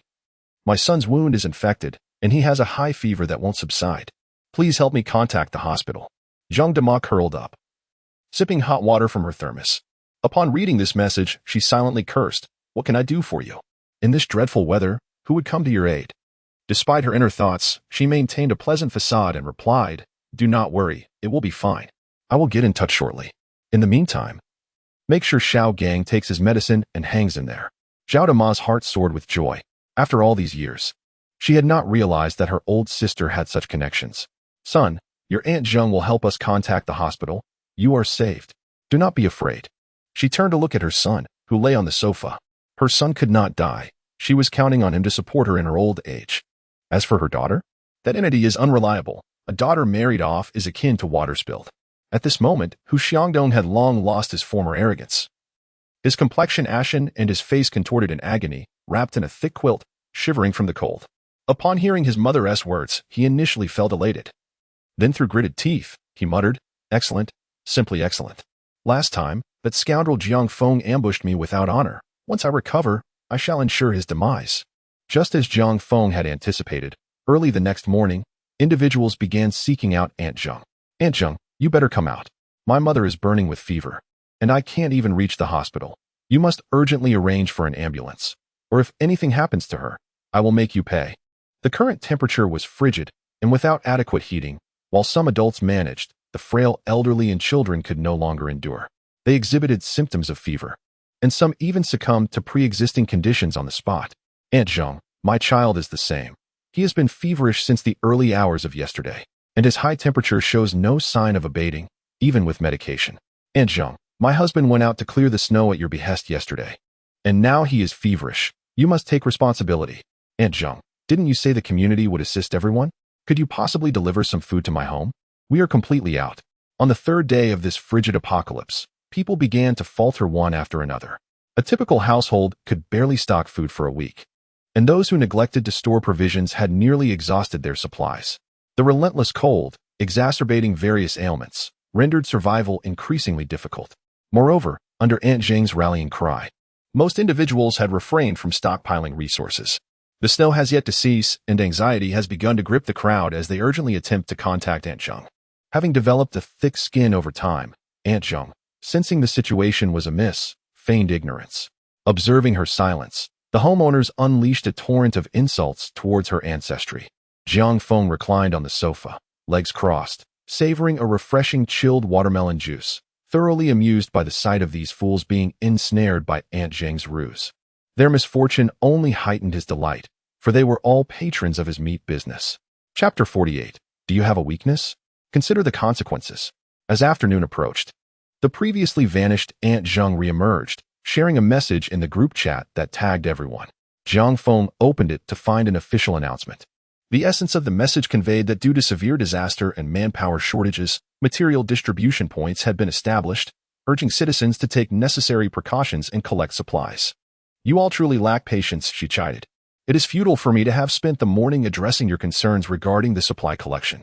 My son's wound is infected, and he has a high fever that won't subside. Please help me contact the hospital. Zhang Dama curled up, sipping hot water from her thermos. Upon reading this message, she silently cursed, What can I do for you? In this dreadful weather, who would come to your aid? Despite her inner thoughts, she maintained a pleasant facade and replied, Do not worry, it will be fine. I will get in touch shortly. In the meantime, make sure Xiao Gang takes his medicine and hangs in there. Zhao Dama's heart soared with joy. After all these years, she had not realized that her old sister had such connections. Son, your Aunt Zheng will help us contact the hospital. You are saved. Do not be afraid. She turned to look at her son, who lay on the sofa. Her son could not die. She was counting on him to support her in her old age. As for her daughter, that entity is unreliable. A daughter married off is akin to water spilled. At this moment, Hu Xiangdong had long lost his former arrogance. His complexion ashen and his face contorted in agony, wrapped in a thick quilt, shivering from the cold. Upon hearing his mother's words, he initially felt elated. Then through gritted teeth, he muttered, Excellent, simply excellent. Last time, that scoundrel Jiang Feng ambushed me without honor. Once I recover, I shall ensure his demise. Just as Jiang Feng had anticipated, early the next morning, individuals began seeking out Aunt Zheng. Aunt Zheng, you better come out. My mother is burning with fever, and I can't even reach the hospital. You must urgently arrange for an ambulance, or if anything happens to her, I will make you pay. The current temperature was frigid and without adequate heating. While some adults managed, the frail elderly and children could no longer endure. They exhibited symptoms of fever, and some even succumbed to pre-existing conditions on the spot. Aunt Zheng, my child is the same. He has been feverish since the early hours of yesterday, and his high temperature shows no sign of abating, even with medication. Aunt Zheng, my husband went out to clear the snow at your behest yesterday, and now he is feverish. You must take responsibility. Aunt Zheng, didn't you say the community would assist everyone? Could you possibly deliver some food to my home? We are completely out. On the third day of this frigid apocalypse, people began to falter one after another. A typical household could barely stock food for a week, and those who neglected to store provisions had nearly exhausted their supplies. The relentless cold, exacerbating various ailments, rendered survival increasingly difficult. Moreover, under Aunt Zheng's rallying cry, most individuals had refrained from stockpiling resources. The snow has yet to cease, and anxiety has begun to grip the crowd as they urgently attempt to contact Aunt Zheng. Having developed a thick skin over time, Aunt Zheng, sensing the situation was amiss, feigned ignorance. Observing her silence, the homeowners unleashed a torrent of insults towards her ancestry. Jiang Feng reclined on the sofa, legs crossed, savoring a refreshing chilled watermelon juice, thoroughly amused by the sight of these fools being ensnared by Aunt Zheng's ruse. Their misfortune only heightened his delight, for they were all patrons of his meat business. Chapter 48. Do you have a weakness? Consider the consequences. As afternoon approached, the previously vanished Aunt Zheng reemerged, sharing a message in the group chat that tagged everyone. Jiang Feng opened it to find an official announcement. The essence of the message conveyed that due to severe disaster and manpower shortages, material distribution points had been established, urging citizens to take necessary precautions and collect supplies. You all truly lack patience, she chided. It is futile for me to have spent the morning addressing your concerns regarding the supply collection.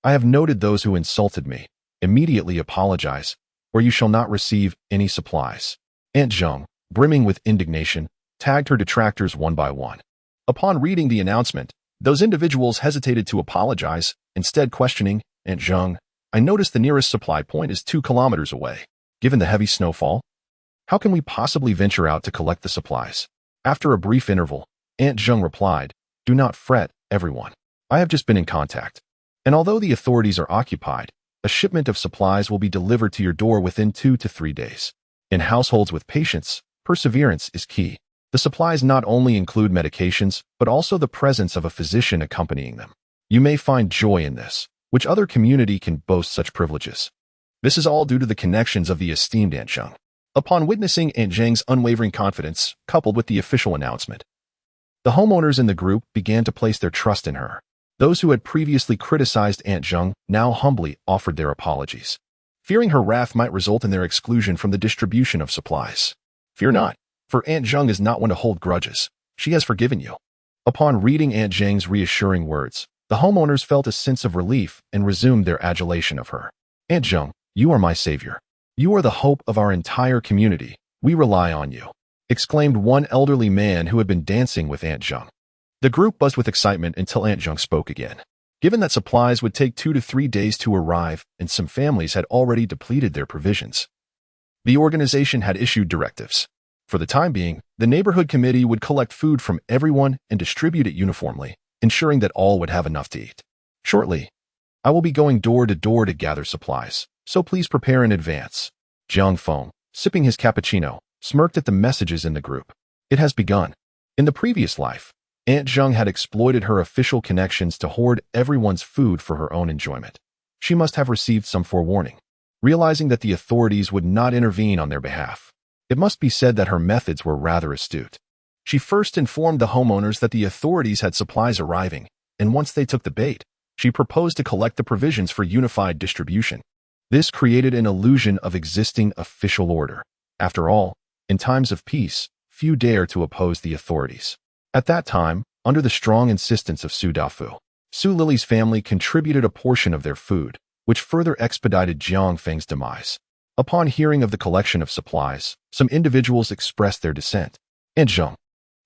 I have noted those who insulted me. Immediately apologize, or you shall not receive any supplies. Aunt Zheng, brimming with indignation, tagged her detractors one by one. Upon reading the announcement, those individuals hesitated to apologize, instead questioning, Aunt Zheng, I noticed the nearest supply point is 2 kilometers away. Given the heavy snowfall, how can we possibly venture out to collect the supplies? After a brief interval, Aunt Zheng replied, Do not fret, everyone. I have just been in contact. And although the authorities are occupied, a shipment of supplies will be delivered to your door within 2 to 3 days. In households with patience, perseverance is key. The supplies not only include medications, but also the presence of a physician accompanying them. You may find joy in this, which other community can boast such privileges. This is all due to the connections of the esteemed Aunt Zheng. Upon witnessing Aunt Zheng's unwavering confidence, coupled with the official announcement, the homeowners in the group began to place their trust in her. Those who had previously criticized Aunt Zheng now humbly offered their apologies, fearing her wrath might result in their exclusion from the distribution of supplies. Fear not, for Aunt Zheng is not one to hold grudges. She has forgiven you. Upon reading Aunt Zheng's reassuring words, the homeowners felt a sense of relief and resumed their adulation of her. Aunt Zheng, you are my savior. You are the hope of our entire community. We rely on you, exclaimed one elderly man who had been dancing with Aunt Zheng. The group buzzed with excitement until Aunt Zheng spoke again. Given that supplies would take 2 to 3 days to arrive and some families had already depleted their provisions, the organization had issued directives. For the time being, the neighborhood committee would collect food from everyone and distribute it uniformly, ensuring that all would have enough to eat. Shortly, I will be going door to door to gather supplies, so please prepare in advance. Jiang Feng, sipping his cappuccino, smirked at the messages in the group. It has begun. In the previous life, Aunt Zheng had exploited her official connections to hoard everyone's food for her own enjoyment. She must have received some forewarning. Realizing that the authorities would not intervene on their behalf, it must be said that her methods were rather astute. She first informed the homeowners that the authorities had supplies arriving, and once they took the bait, she proposed to collect the provisions for unified distribution. This created an illusion of existing official order. After all, in times of peace, few dare to oppose the authorities. At that time, under the strong insistence of Su Dafu, Su Lily's family contributed a portion of their food, which further expedited Jiang Feng's demise. Upon hearing of the collection of supplies, some individuals expressed their dissent. Aunt Zheng,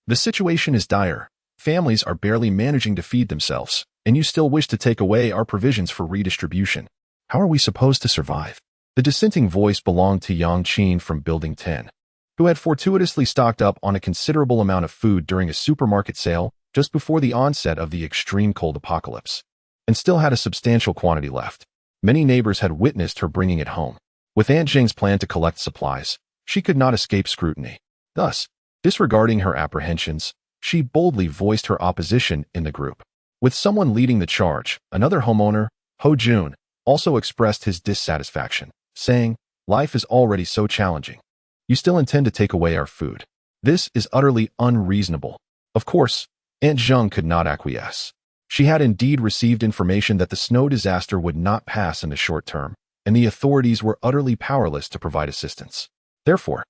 the situation is dire. Families are barely managing to feed themselves, and you still wish to take away our provisions for redistribution. How are we supposed to survive? The dissenting voice belonged to Yang Qin from Building 10, who had fortuitously stocked up on a considerable amount of food during a supermarket sale just before the onset of the extreme cold apocalypse, and still had a substantial quantity left. Many neighbors had witnessed her bringing it home. With Aunt Zheng's plan to collect supplies, she could not escape scrutiny. Thus, disregarding her apprehensions, she boldly voiced her opposition in the group. With someone leading the charge, another homeowner, Ho Jun, also expressed his dissatisfaction, saying, Life is already so challenging. You still intend to take away our food. This is utterly unreasonable. Of course, Aunt Zheng could not acquiesce. She had indeed received information that the snow disaster would not pass in the short term, and the authorities were utterly powerless to provide assistance. Therefore,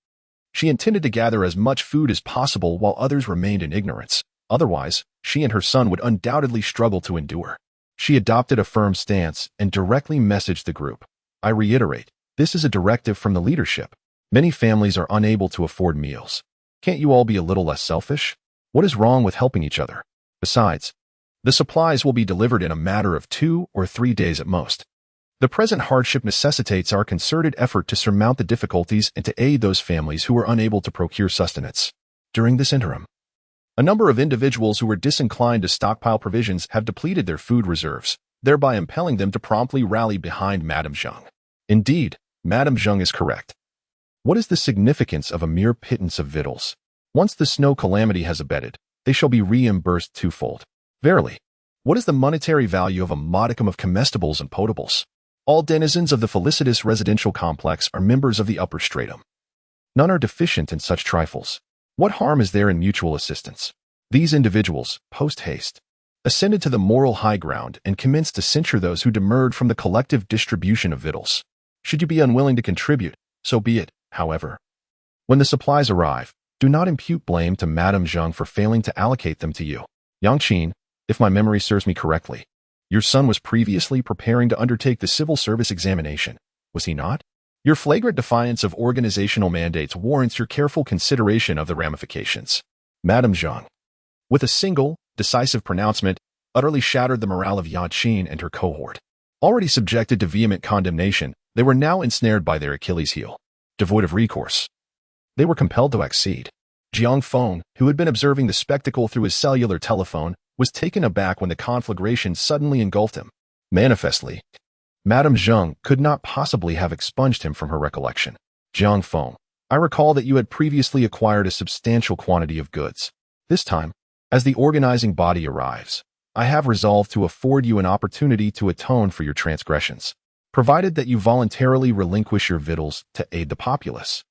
she intended to gather as much food as possible while others remained in ignorance. Otherwise, she and her son would undoubtedly struggle to endure. She adopted a firm stance and directly messaged the group. I reiterate, this is a directive from the leadership. Many families are unable to afford meals. Can't you all be a little less selfish? What is wrong with helping each other? Besides, the supplies will be delivered in a matter of 2 or 3 days at most. The present hardship necessitates our concerted effort to surmount the difficulties and to aid those families who are unable to procure sustenance. During this interim, a number of individuals who were disinclined to stockpile provisions have depleted their food reserves, thereby impelling them to promptly rally behind Madame Zheng. Indeed, Madame Zheng is correct. What is the significance of a mere pittance of victuals? Once the snow calamity has abated, they shall be reimbursed twofold. Verily, what is the monetary value of a modicum of comestibles and potables? All denizens of the felicitous residential complex are members of the upper stratum. None are deficient in such trifles. What harm is there in mutual assistance? These individuals, post-haste, ascended to the moral high ground and commenced to censure those who demurred from the collective distribution of victuals. Should you be unwilling to contribute, so be it, however. When the supplies arrive, Do not impute blame to Madame Zheng for failing to allocate them to you. Yang Qin, if my memory serves me correctly, your son was previously preparing to undertake the civil service examination, was he not? Your flagrant defiance of organizational mandates warrants your careful consideration of the ramifications. Madame Zheng, with a single, decisive pronouncement, utterly shattered the morale of Yang Qin and her cohort. Already subjected to vehement condemnation, they were now ensnared by their Achilles heel. Devoid of recourse, they were compelled to accede. Jiang Feng, who had been observing the spectacle through his cellular telephone, was taken aback when the conflagration suddenly engulfed him. Manifestly, Madame Zheng could not possibly have expunged him from her recollection. Jiang Feng, I recall that you had previously acquired a substantial quantity of goods. This time, as the organizing body arrives, I have resolved to afford you an opportunity to atone for your transgressions, provided that you voluntarily relinquish your victuals to aid the populace.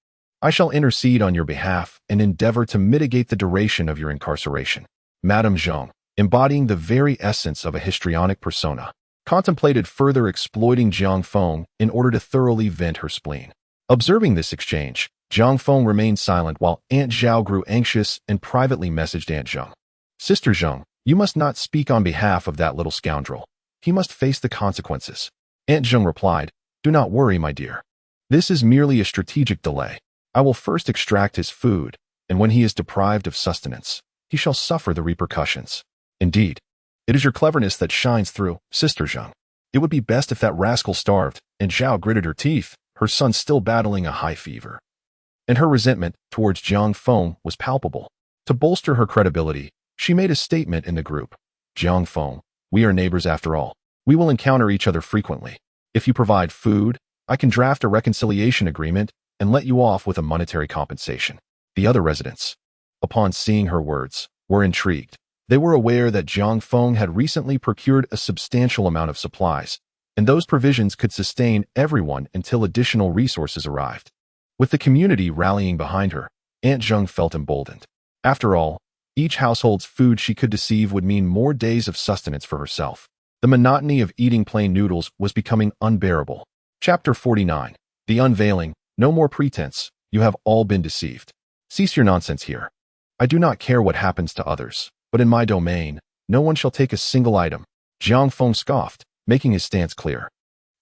I shall intercede on your behalf and endeavor to mitigate the duration of your incarceration. Madame Zheng, embodying the very essence of a histrionic persona, contemplated further exploiting Jiang Feng in order to thoroughly vent her spleen. Observing this exchange, Jiang Feng remained silent while Aunt Zhao grew anxious and privately messaged Aunt Zheng. Sister Zheng, you must not speak on behalf of that little scoundrel. He must face the consequences. Aunt Zheng replied, Do not worry, my dear. This is merely a strategic delay. I will first extract his food, and when he is deprived of sustenance, he shall suffer the repercussions. Indeed, it is your cleverness that shines through, Sister Zheng. It would be best if that rascal starved, and Zhao gritted her teeth, her son still battling a high fever. And her resentment towards Jiang Feng was palpable. To bolster her credibility, she made a statement in the group. Jiang Feng, we are neighbors after all. We will encounter each other frequently. If you provide food, I can draft a reconciliation agreement and let you off with a monetary compensation. The other residents, upon seeing her words, were intrigued. They were aware that Jiang Feng had recently procured a substantial amount of supplies, and those provisions could sustain everyone until additional resources arrived. With the community rallying behind her, Aunt Zheng felt emboldened. After all, each household's food she could deceive would mean more days of sustenance for herself. The monotony of eating plain noodles was becoming unbearable. Chapter 49. The Unveiling. No more pretense. You have all been deceived. Cease your nonsense here. I do not care what happens to others, but in my domain, no one shall take a single item. Jiang Feng scoffed, making his stance clear.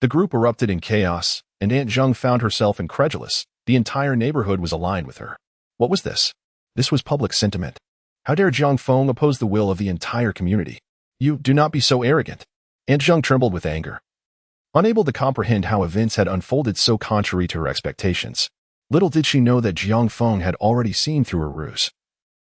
The group erupted in chaos, and Aunt Zheng found herself incredulous. The entire neighborhood was aligned with her. What was this? This was public sentiment. How dare Jiang Feng oppose the will of the entire community? You do not be so arrogant. Aunt Zheng trembled with anger. Unable to comprehend how events had unfolded so contrary to her expectations, little did she know that Jiang Feng had already seen through her ruse.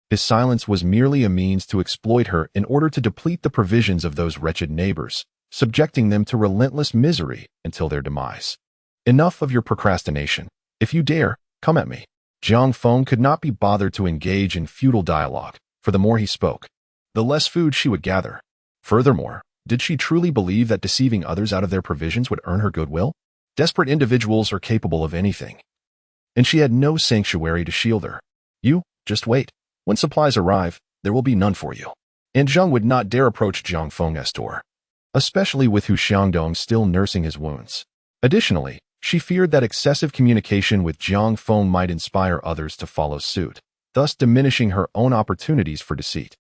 His silence was merely a means to exploit her in order to deplete the provisions of those wretched neighbors, subjecting them to relentless misery until their demise. Enough of your procrastination. If you dare, come at me. Jiang Feng could not be bothered to engage in futile dialogue, for the more he spoke, the less food she would gather. Furthermore, did she truly believe that deceiving others out of their provisions would earn her goodwill? Desperate individuals are capable of anything, and she had no sanctuary to shield her. You, just wait. When supplies arrive, there will be none for you. And Zheng would not dare approach Jiang Feng's door, especially with Hu Xiangdong still nursing his wounds. Additionally, she feared that excessive communication with Jiang Feng might inspire others to follow suit, thus diminishing her own opportunities for deceit.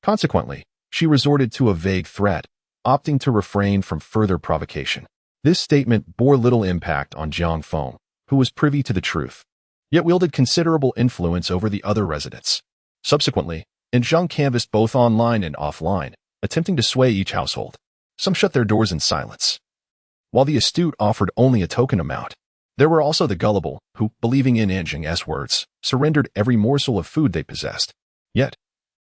Consequently, she resorted to a vague threat, opting to refrain from further provocation. This statement bore little impact on Jiang Feng, who was privy to the truth, yet wielded considerable influence over the other residents. Subsequently, Aunt Zheng canvassed both online and offline, attempting to sway each household. Some shut their doors in silence, while the astute offered only a token amount. There were also the gullible, who, believing in Aunt Zheng's words, surrendered every morsel of food they possessed. Yet,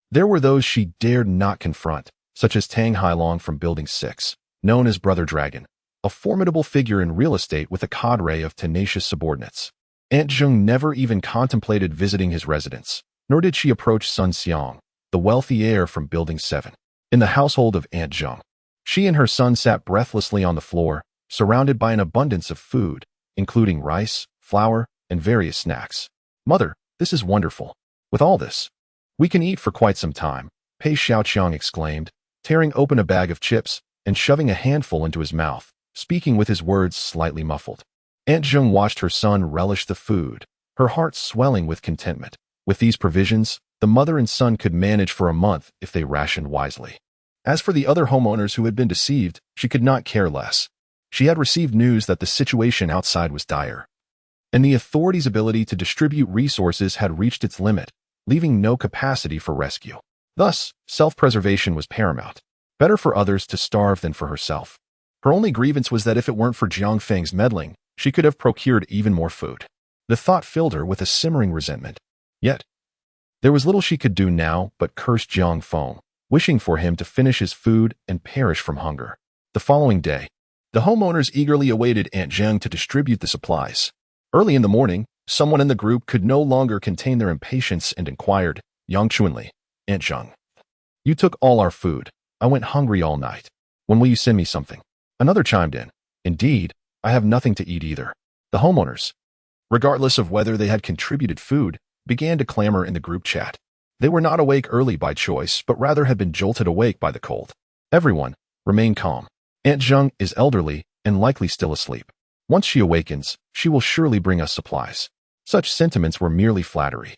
there were those she dared not confront, such as Tang Hailong from Building 6, known as Brother Dragon, a formidable figure in real estate with a cadre of tenacious subordinates. Aunt Zheng never even contemplated visiting his residence, nor did she approach Sun Xiang, the wealthy heir from Building 7. In the household of Aunt Zheng, she and her son sat breathlessly on the floor, surrounded by an abundance of food, including rice, flour, and various snacks. Mother, this is wonderful. With all this, we can eat for quite some time, Pei Xiaoqiang exclaimed, tearing open a bag of chips and shoving a handful into his mouth, speaking with his words slightly muffled. Aunt Zheng watched her son relish the food, her heart swelling with contentment. With these provisions, the mother and son could manage for a month if they rationed wisely. As for the other homeowners who had been deceived, she could not care less. She had received news that the situation outside was dire, and the authorities' ability to distribute resources had reached its limit, leaving no capacity for rescue. Thus, self-preservation was paramount. Better for others to starve than for herself. Her only grievance was that if it weren't for Jiang Feng's meddling, she could have procured even more food. The thought filled her with a simmering resentment. Yet, there was little she could do now but curse Jiang Feng, wishing for him to finish his food and perish from hunger. The following day, the homeowners eagerly awaited Aunt Zheng to distribute the supplies. Early in the morning, someone in the group could no longer contain their impatience and inquired, Yang Chunli, Aunt Zheng, you took all our food. I went hungry all night. When will you send me something? Another chimed in. Indeed, I have nothing to eat either. The homeowners, regardless of whether they had contributed food, began to clamor in the group chat. They were not awake early by choice, but rather had been jolted awake by the cold. Everyone, remain calm. Aunt Zheng is elderly and likely still asleep. Once she awakens, she will surely bring us supplies. Such sentiments were merely flattery.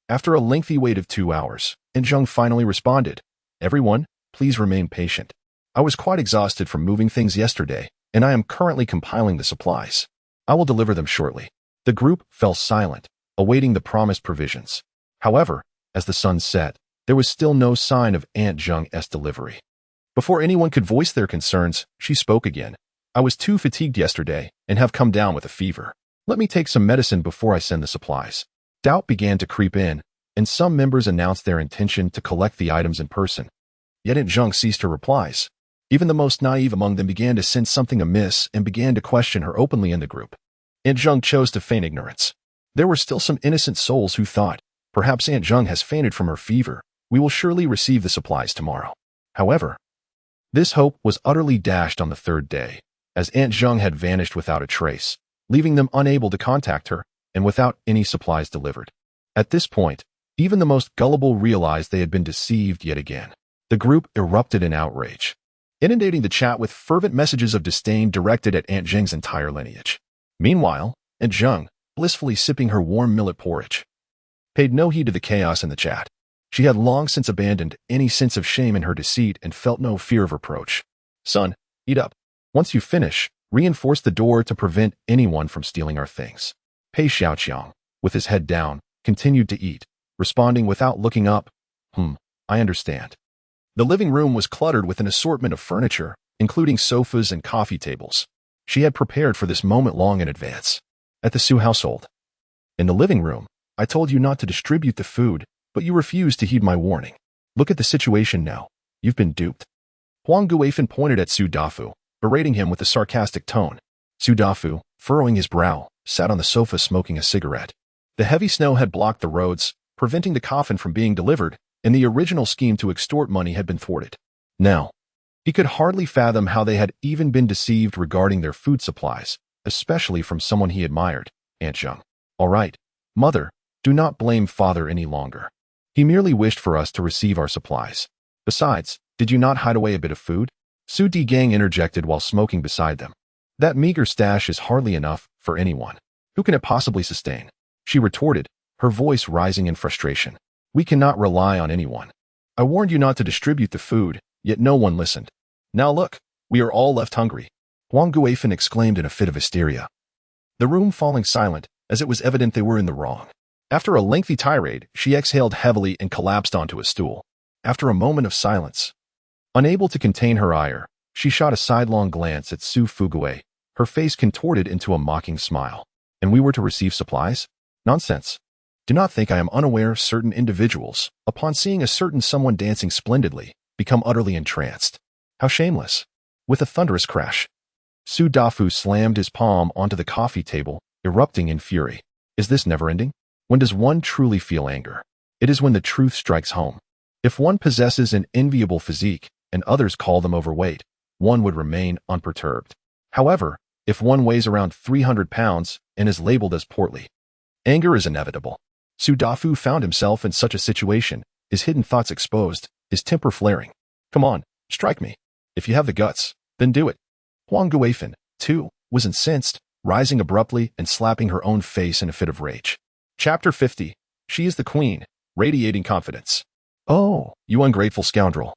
After a lengthy wait of 2 hours, Aunt Zheng finally responded, everyone, please remain patient. I was quite exhausted from moving things yesterday, and I am currently compiling the supplies. I will deliver them shortly. The group fell silent, awaiting the promised provisions. However, as the sun set, there was still no sign of Aunt Zheng's delivery. Before anyone could voice their concerns, she spoke again. I was too fatigued yesterday and have come down with a fever. Let me take some medicine before I send the supplies. Doubt began to creep in, and some members announced their intention to collect the items in person. Yet Aunt Zheng ceased her replies. Even the most naive among them began to sense something amiss and began to question her openly in the group. Aunt Zheng chose to feign ignorance. There were still some innocent souls who thought, perhaps Aunt Zheng has fainted from her fever. We will surely receive the supplies tomorrow. However, this hope was utterly dashed on the third day, as Aunt Zheng had vanished without a trace, leaving them unable to contact her and without any supplies delivered. At this point, even the most gullible realized they had been deceived yet again. The group erupted in outrage, inundating the chat with fervent messages of disdain directed at Aunt Zheng's entire lineage. Meanwhile, Aunt Zheng, blissfully sipping her warm millet porridge, paid no heed to the chaos in the chat. She had long since abandoned any sense of shame in her deceit and felt no fear of reproach. Son, eat up. Once you finish, reinforce the door to prevent anyone from stealing our things. Pei Xiaoqiang, with his head down, continued to eat, responding without looking up, I understand. The living room was cluttered with an assortment of furniture, including sofas and coffee tables. She had prepared for this moment long in advance. At the Su household. In the living room, I told you not to distribute the food, but you refused to heed my warning. Look at the situation now. You've been duped. Huang Guifan pointed at Su Dafu, berating him with a sarcastic tone. Su Dafu, furrowing his brow, sat on the sofa smoking a cigarette. The heavy snow had blocked the roads, preventing the coffin from being delivered, and the original scheme to extort money had been thwarted. Now, he could hardly fathom how they had even been deceived regarding their food supplies, especially from someone he admired, Aunt Zheng. All right, Mother, do not blame Father any longer. He merely wished for us to receive our supplies. Besides, did you not hide away a bit of food? Su Digang interjected while smoking beside them. That meager stash is hardly enough for anyone. Who can it possibly sustain? She retorted, her voice rising in frustration. We cannot rely on anyone. I warned you not to distribute the food, yet no one listened. Now look, we are all left hungry. Huang Guifan exclaimed in a fit of hysteria. The room falling silent, as it was evident they were in the wrong. After a lengthy tirade, she exhaled heavily and collapsed onto a stool. After a moment of silence, unable to contain her ire, she shot a sidelong glance at Su Fugui, her face contorted into a mocking smile. And we were to receive supplies? Nonsense. Do not think I am unaware certain individuals, upon seeing a certain someone dancing splendidly, become utterly entranced. How shameless. With a thunderous crash, Su Dafu slammed his palm onto the coffee table, erupting in fury. Is this never-ending? When does one truly feel anger? It is when the truth strikes home. If one possesses an enviable physique, and others call them overweight, one would remain unperturbed. However, if one weighs around 300 pounds and is labeled as portly, anger is inevitable. Su Dafu found himself in such a situation, his hidden thoughts exposed, his temper flaring. Come on, strike me. If you have the guts, then do it. Huang Guifan, too, was incensed, rising abruptly and slapping her own face in a fit of rage. Chapter 50. She is the queen, radiating confidence. Oh, you ungrateful scoundrel.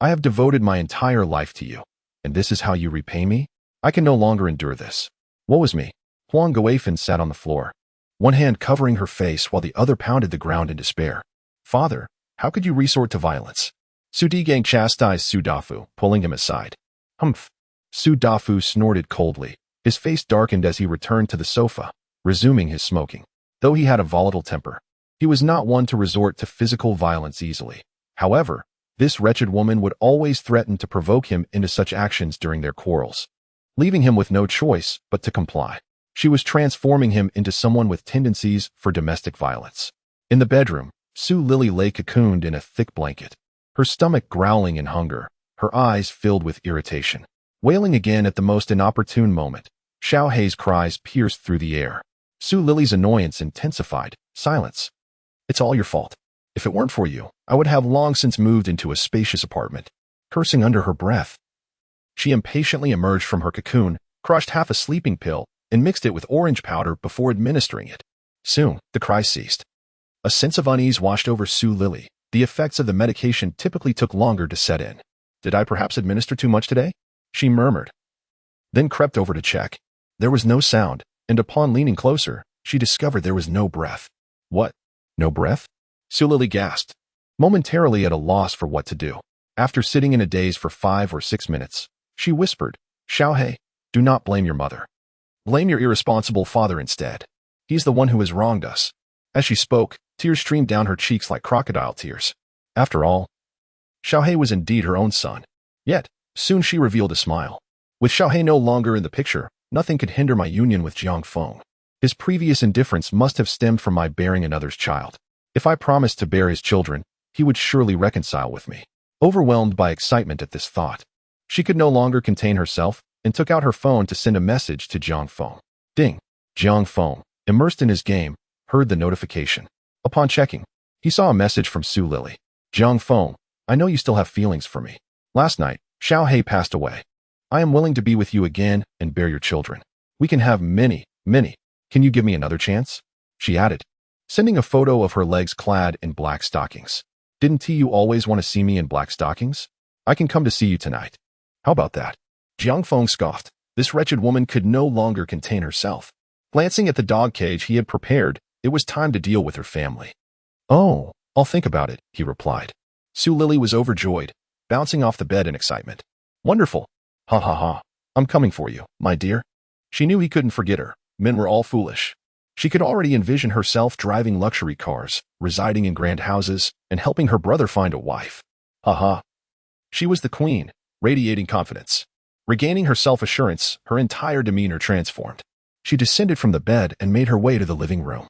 I have devoted my entire life to you, and this is how you repay me? I can no longer endure this. Woe is me. Huang Guifan sat on the floor, one hand covering her face while the other pounded the ground in despair. Father, how could you resort to violence? Su Digang chastised Su Dafu, pulling him aside. Humph. Su Dafu snorted coldly. His face darkened as he returned to the sofa, resuming his smoking. Though he had a volatile temper, he was not one to resort to physical violence easily. However, this wretched woman would always threaten to provoke him into such actions during their quarrels, leaving him with no choice but to comply. She was transforming him into someone with tendencies for domestic violence. In the bedroom, Su Lily lay cocooned in a thick blanket, her stomach growling in hunger, her eyes filled with irritation. Wailing again at the most inopportune moment, Xiao Hei's cries pierced through the air. Su Lily's annoyance intensified. Silence. It's all your fault. If it weren't for you, I would have long since moved into a spacious apartment. Cursing under her breath, she impatiently emerged from her cocoon, crushed half a sleeping pill, and mixed it with orange powder before administering it. Soon, the cries ceased. A sense of unease washed over Su Lily. The effects of the medication typically took longer to set in. Did I perhaps administer too much today? She murmured, then crept over to check. There was no sound, and upon leaning closer, she discovered there was no breath. What? No breath? Su Lily gasped, momentarily at a loss for what to do. After sitting in a daze for 5 or 6 minutes, she whispered, Xiao Hei, do not blame your mother. Blame your irresponsible father instead. He's the one who has wronged us. As she spoke, tears streamed down her cheeks like crocodile tears. After all, Xiao Hei was indeed her own son. Yet, soon she revealed a smile. With Xiao Hei no longer in the picture, nothing could hinder my union with Jiang Feng. His previous indifference must have stemmed from my bearing another's child. If I promised to bear his children, he would surely reconcile with me. Overwhelmed by excitement at this thought, she could no longer contain herself and took out her phone to send a message to Jiang Feng. Ding! Jiang Feng, immersed in his game, heard the notification. Upon checking, he saw a message from Su Lily. Jiang Feng, I know you still have feelings for me. Last night, Xiao Hei passed away. I am willing to be with you again and bear your children. We can have many. Can you give me another chance? She added, sending a photo of her legs clad in black stockings. Didn't you always want to see me in black stockings? I can come to see you tonight. How about that? Jiang Feng scoffed. This wretched woman could no longer contain herself. Glancing at the dog cage he had prepared, it was time to deal with her family. Oh, I'll think about it, he replied. Su Lily was overjoyed, bouncing off the bed in excitement. Wonderful. Ha ha ha. I'm coming for you, my dear. She knew he couldn't forget her. Men were all foolish. She could already envision herself driving luxury cars, residing in grand houses, and helping her brother find a wife. Ha ha. She was the queen, radiating confidence. Regaining her self-assurance, her entire demeanor transformed. She descended from the bed and made her way to the living room.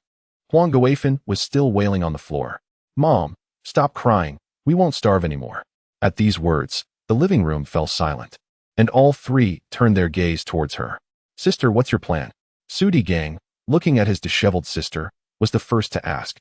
Huang Guifan was still wailing on the floor. Mom, stop crying. We won't starve anymore. At these words, the living room fell silent, and all three turned their gaze towards her. Sister, what's your plan? Su Digang, looking at his disheveled sister, was the first to ask.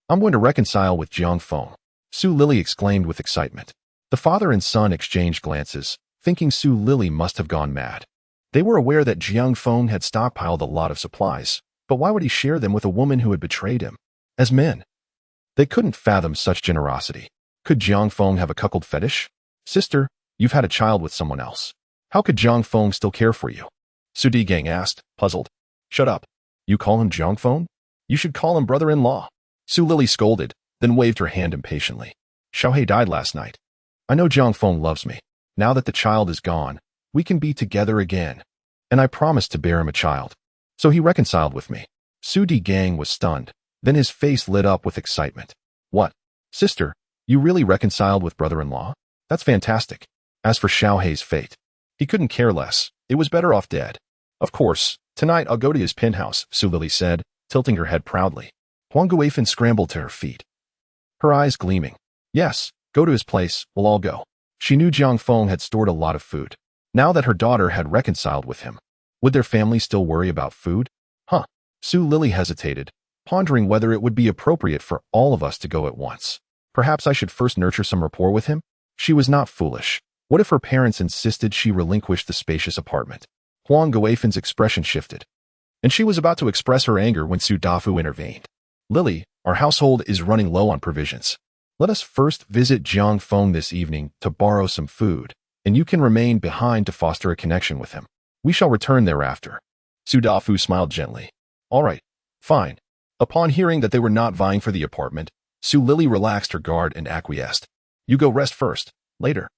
I'm going to reconcile with Jiang Feng. Su Lily exclaimed with excitement. The father and son exchanged glances, thinking Su Lily must have gone mad. They were aware that Jiang Feng had stockpiled a lot of supplies, but why would he share them with a woman who had betrayed him? As men, they couldn't fathom such generosity. Could Jiang Feng have a cuckold fetish? Sister, you've had a child with someone else. How could Jiang Feng still care for you? Su Digang asked, puzzled. Shut up. You call him Jiang Feng? You should call him brother-in-law. Su Lily scolded, then waved her hand impatiently. Xiao Hei died last night. I know Jiang Feng loves me. Now that the child is gone, we can be together again. And I promised to bear him a child. So he reconciled with me. Su Digang was stunned. Then his face lit up with excitement. What? Sister, you really reconciled with brother-in-law? That's fantastic. As for Xiao Hei's fate, he couldn't care less. It was better off dead. Of course, tonight I'll go to his penthouse, Su Lily said, tilting her head proudly. Huang Guifan scrambled to her feet, her eyes gleaming. Yes, go to his place, we'll all go. She knew Jiang Feng had stored a lot of food. Now that her daughter had reconciled with him, would their family still worry about food? Huh. Su Lily hesitated, pondering whether it would be appropriate for all of us to go at once. Perhaps I should first nurture some rapport with him? She was not foolish. What if her parents insisted she relinquish the spacious apartment? Huang Guifan's expression shifted, and she was about to express her anger when Su Dafu intervened. Lily, Our household is running low on provisions. Let us first visit Jiang Feng this evening to borrow some food, and you can remain behind to foster a connection with him. We shall return thereafter. Su Dafu smiled gently. All right, fine. Upon hearing that they were not vying for the apartment, Su Lily relaxed her guard and acquiesced. You go rest first. Later.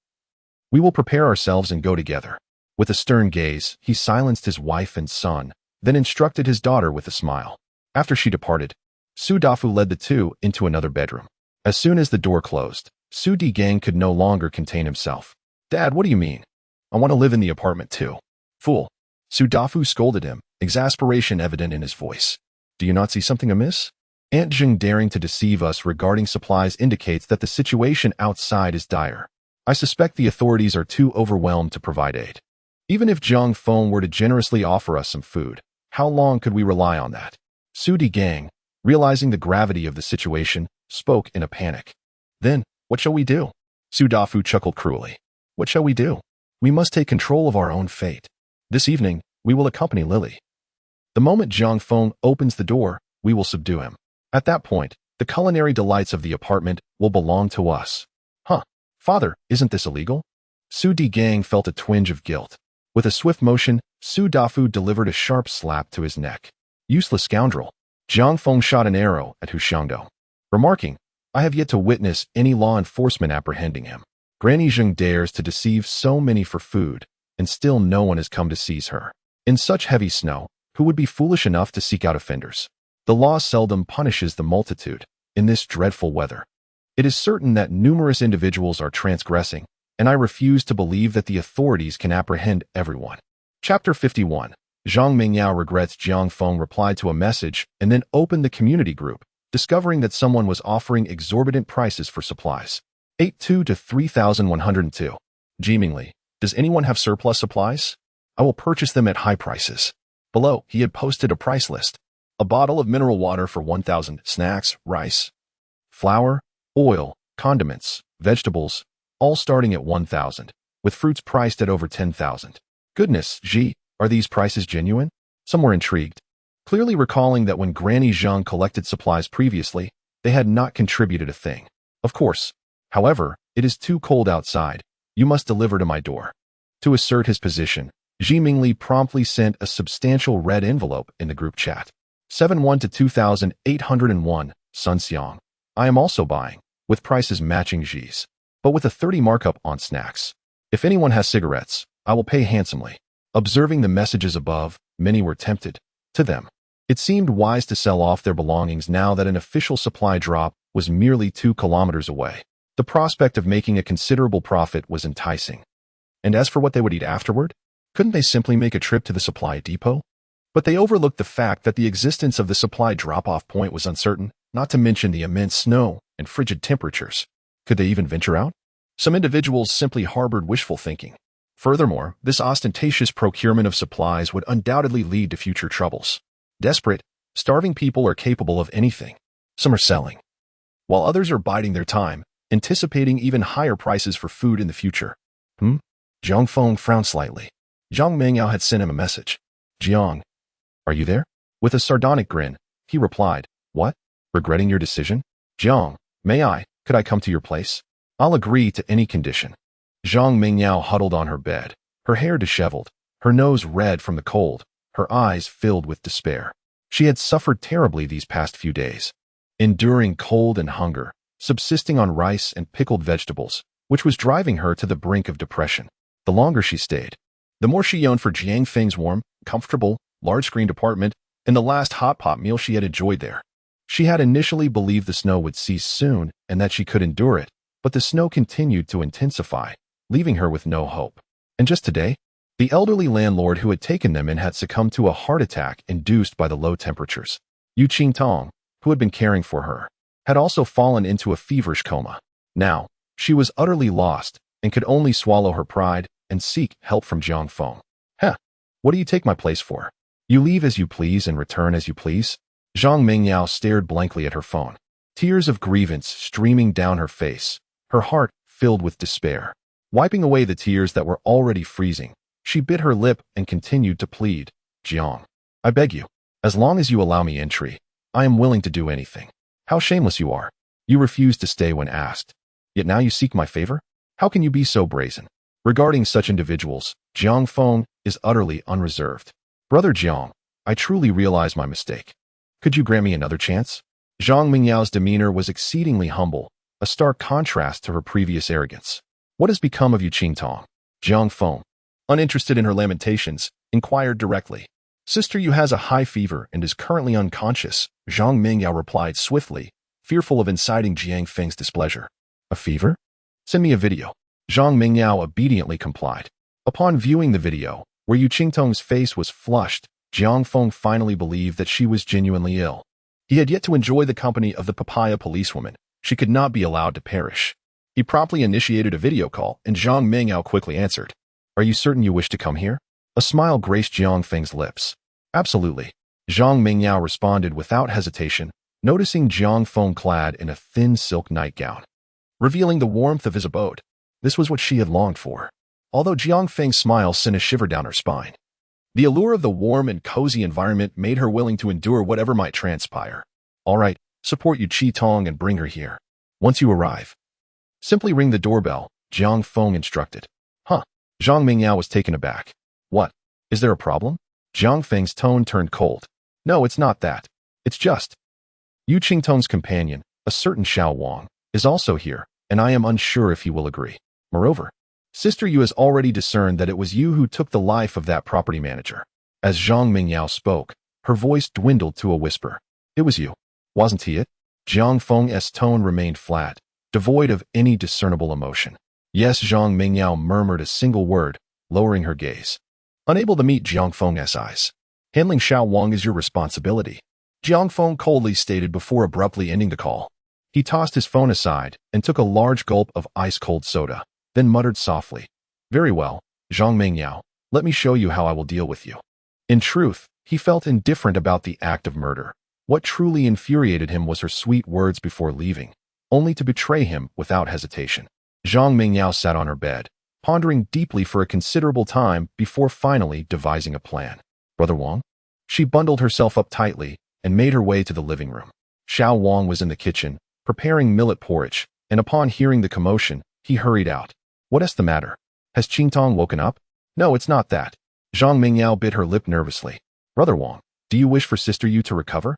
We will prepare ourselves and go together. With a stern gaze, he silenced his wife and son, then instructed his daughter with a smile. After she departed, Su Dafu led the two into another bedroom. As soon as the door closed, Su Digang could no longer contain himself. Dad, what do you mean? I want to live in the apartment too. Fool. Su Dafu scolded him, exasperation evident in his voice. Do you not see something amiss? Aunt Jing daring to deceive us regarding supplies indicates that the situation outside is dire. I suspect the authorities are too overwhelmed to provide aid. Even if Jiang Feng were to generously offer us some food, how long could we rely on that? Su Digang, realizing the gravity of the situation, spoke in a panic. Then, what shall we do? Su Dafu chuckled cruelly. What shall we do? We must take control of our own fate. This evening, we will accompany Lily. The moment Jiang Feng opens the door, we will subdue him. At that point, the culinary delights of the apartment will belong to us. Huh, father, isn't this illegal? Su Digang felt a twinge of guilt. With a swift motion, Su Dafu delivered a sharp slap to his neck. Useless scoundrel. Jiang Feng shot an arrow at Hu Xiangdou, remarking, I have yet to witness any law enforcement apprehending him. Granny Zheng dares to deceive so many for food, and still no one has come to seize her. In such heavy snow, who would be foolish enough to seek out offenders? The law seldom punishes the multitude in this dreadful weather. It is certain that numerous individuals are transgressing, and I refuse to believe that the authorities can apprehend everyone. Chapter 51. Zhang Mingyao regrets Jiang Feng replied to a message and then opened the community group, discovering that someone was offering exorbitant prices for supplies. 82 to 3,102. Gleamingly, does anyone have surplus supplies? I will purchase them at high prices. Below, he had posted a price list. A bottle of mineral water for 1,000, snacks, rice, flour, oil, condiments, vegetables, all starting at 1,000, with fruits priced at over 10,000. Goodness, gee, are these prices genuine? Some were intrigued, clearly recalling that when Granny Zhang collected supplies previously, they had not contributed a thing. Of course. However, it is too cold outside. You must deliver to my door. To assert his position, Ji Mingli promptly sent a substantial red envelope in the group chat. 71 to 2,801, Sun Xiang. I am also buying, with prices matching Ji's, but with a 30 markup on snacks. If anyone has cigarettes, I will pay handsomely. Observing the messages above, many were tempted. To them, it seemed wise to sell off their belongings now that an official supply drop was merely 2 kilometers away. The prospect of making a considerable profit was enticing. And as for what they would eat afterward, couldn't they simply make a trip to the supply depot? But they overlooked the fact that the existence of the supply drop-off point was uncertain, not to mention the immense snow and frigid temperatures. Could they even venture out? Some individuals simply harbored wishful thinking. Furthermore, this ostentatious procurement of supplies would undoubtedly lead to future troubles. Desperate, starving people are capable of anything. Some are selling, while others are biding their time, anticipating even higher prices for food in the future. Jiang Feng frowned slightly. Zhang Mingyao had sent him a message. Jiang, are you there? With a sardonic grin, he replied, What? Regretting your decision? Jiang, could I come to your place? I'll agree to any condition. Zhang Mingyao huddled on her bed, her hair disheveled, her nose red from the cold, her eyes filled with despair. She had suffered terribly these past few days, enduring cold and hunger, subsisting on rice and pickled vegetables, which was driving her to the brink of depression. The longer she stayed, the more she yearned for Jiang Feng's warm, comfortable, large-screened apartment and the last hot pot meal she had enjoyed there. She had initially believed the snow would cease soon and that she could endure it, but the snow continued to intensify, leaving her with no hope. And just today, the elderly landlord who had taken them in had succumbed to a heart attack induced by the low temperatures. Yu Qingtong, who had been caring for her, had also fallen into a feverish coma. Now, she was utterly lost and could only swallow her pride and seek help from Jiang Feng. What do you take my place for? You leave as you please and return as you please? Zhang Mingyao stared blankly at her phone, tears of grievance streaming down her face, her heart filled with despair. Wiping away the tears that were already freezing, she bit her lip and continued to plead, Jiang, I beg you, as long as you allow me entry, I am willing to do anything. How shameless you are. You refused to stay when asked. Yet now you seek my favor? How can you be so brazen? Regarding such individuals, Jiang Feng is utterly unreserved. Brother Jiang, I truly realize my mistake. Could you grant me another chance? Zhang Mingyao's demeanor was exceedingly humble, a stark contrast to her previous arrogance. What has become of you, Qingtong? Jiang Feng, uninterested in her lamentations, inquired directly. Sister Yu has a high fever and is currently unconscious, Zhang Mingyao replied swiftly, fearful of inciting Jiang Feng's displeasure. A fever? Send me a video. Zhang Mingyao obediently complied. Upon viewing the video, where Yu Qingtong's face was flushed, Jiang Feng finally believed that she was genuinely ill. He had yet to enjoy the company of the papaya policewoman. She could not be allowed to perish. He promptly initiated a video call, and Zhang Mingyao quickly answered. Are you certain you wish to come here? A smile graced Jiang Feng's lips. Absolutely. Zhang Mingyao responded without hesitation, noticing Jiang Feng clad in a thin silk nightgown, revealing the warmth of his abode. This was what she had longed for. Although Jiang Feng's smile sent a shiver down her spine. The allure of the warm and cozy environment made her willing to endure whatever might transpire. All right, support Yu Qingtong and bring her here. Once you arrive, simply ring the doorbell, Jiang Feng instructed. Huh? Zhang Mingyao was taken aback. What? Is there a problem? Jiang Feng's tone turned cold. No, it's not that. It's just. Yu Qingtong's companion, a certain Xiao Wang, is also here, and I am unsure if he will agree. Moreover, Sister Yu has already discerned that it was you who took the life of that property manager. As Zhang Mingyao spoke, her voice dwindled to a whisper. It was you. Wasn't he it? Jiang Feng's tone remained flat, devoid of any discernible emotion. Yes, Zhang Mingyao murmured a single word, lowering her gaze. Unable to meet Jiang Feng's eyes. Handling Xiao Wang is your responsibility, Jiang Feng coldly stated before abruptly ending the call. He tossed his phone aside and took a large gulp of ice-cold soda, then muttered softly. Very well, Zhang Mingyao, let me show you how I will deal with you. In truth, he felt indifferent about the act of murder. What truly infuriated him was her sweet words before leaving, only to betray him without hesitation. Zhang Mingyao sat on her bed, pondering deeply for a considerable time before finally devising a plan. Brother Wang? She bundled herself up tightly and made her way to the living room. Xiao Wang was in the kitchen, preparing millet porridge, and upon hearing the commotion, he hurried out. What's the matter? Has Qingtong woken up? No, it's not that. Zhang Mingyao bit her lip nervously. Brother Wang, do you wish for Sister Yu to recover?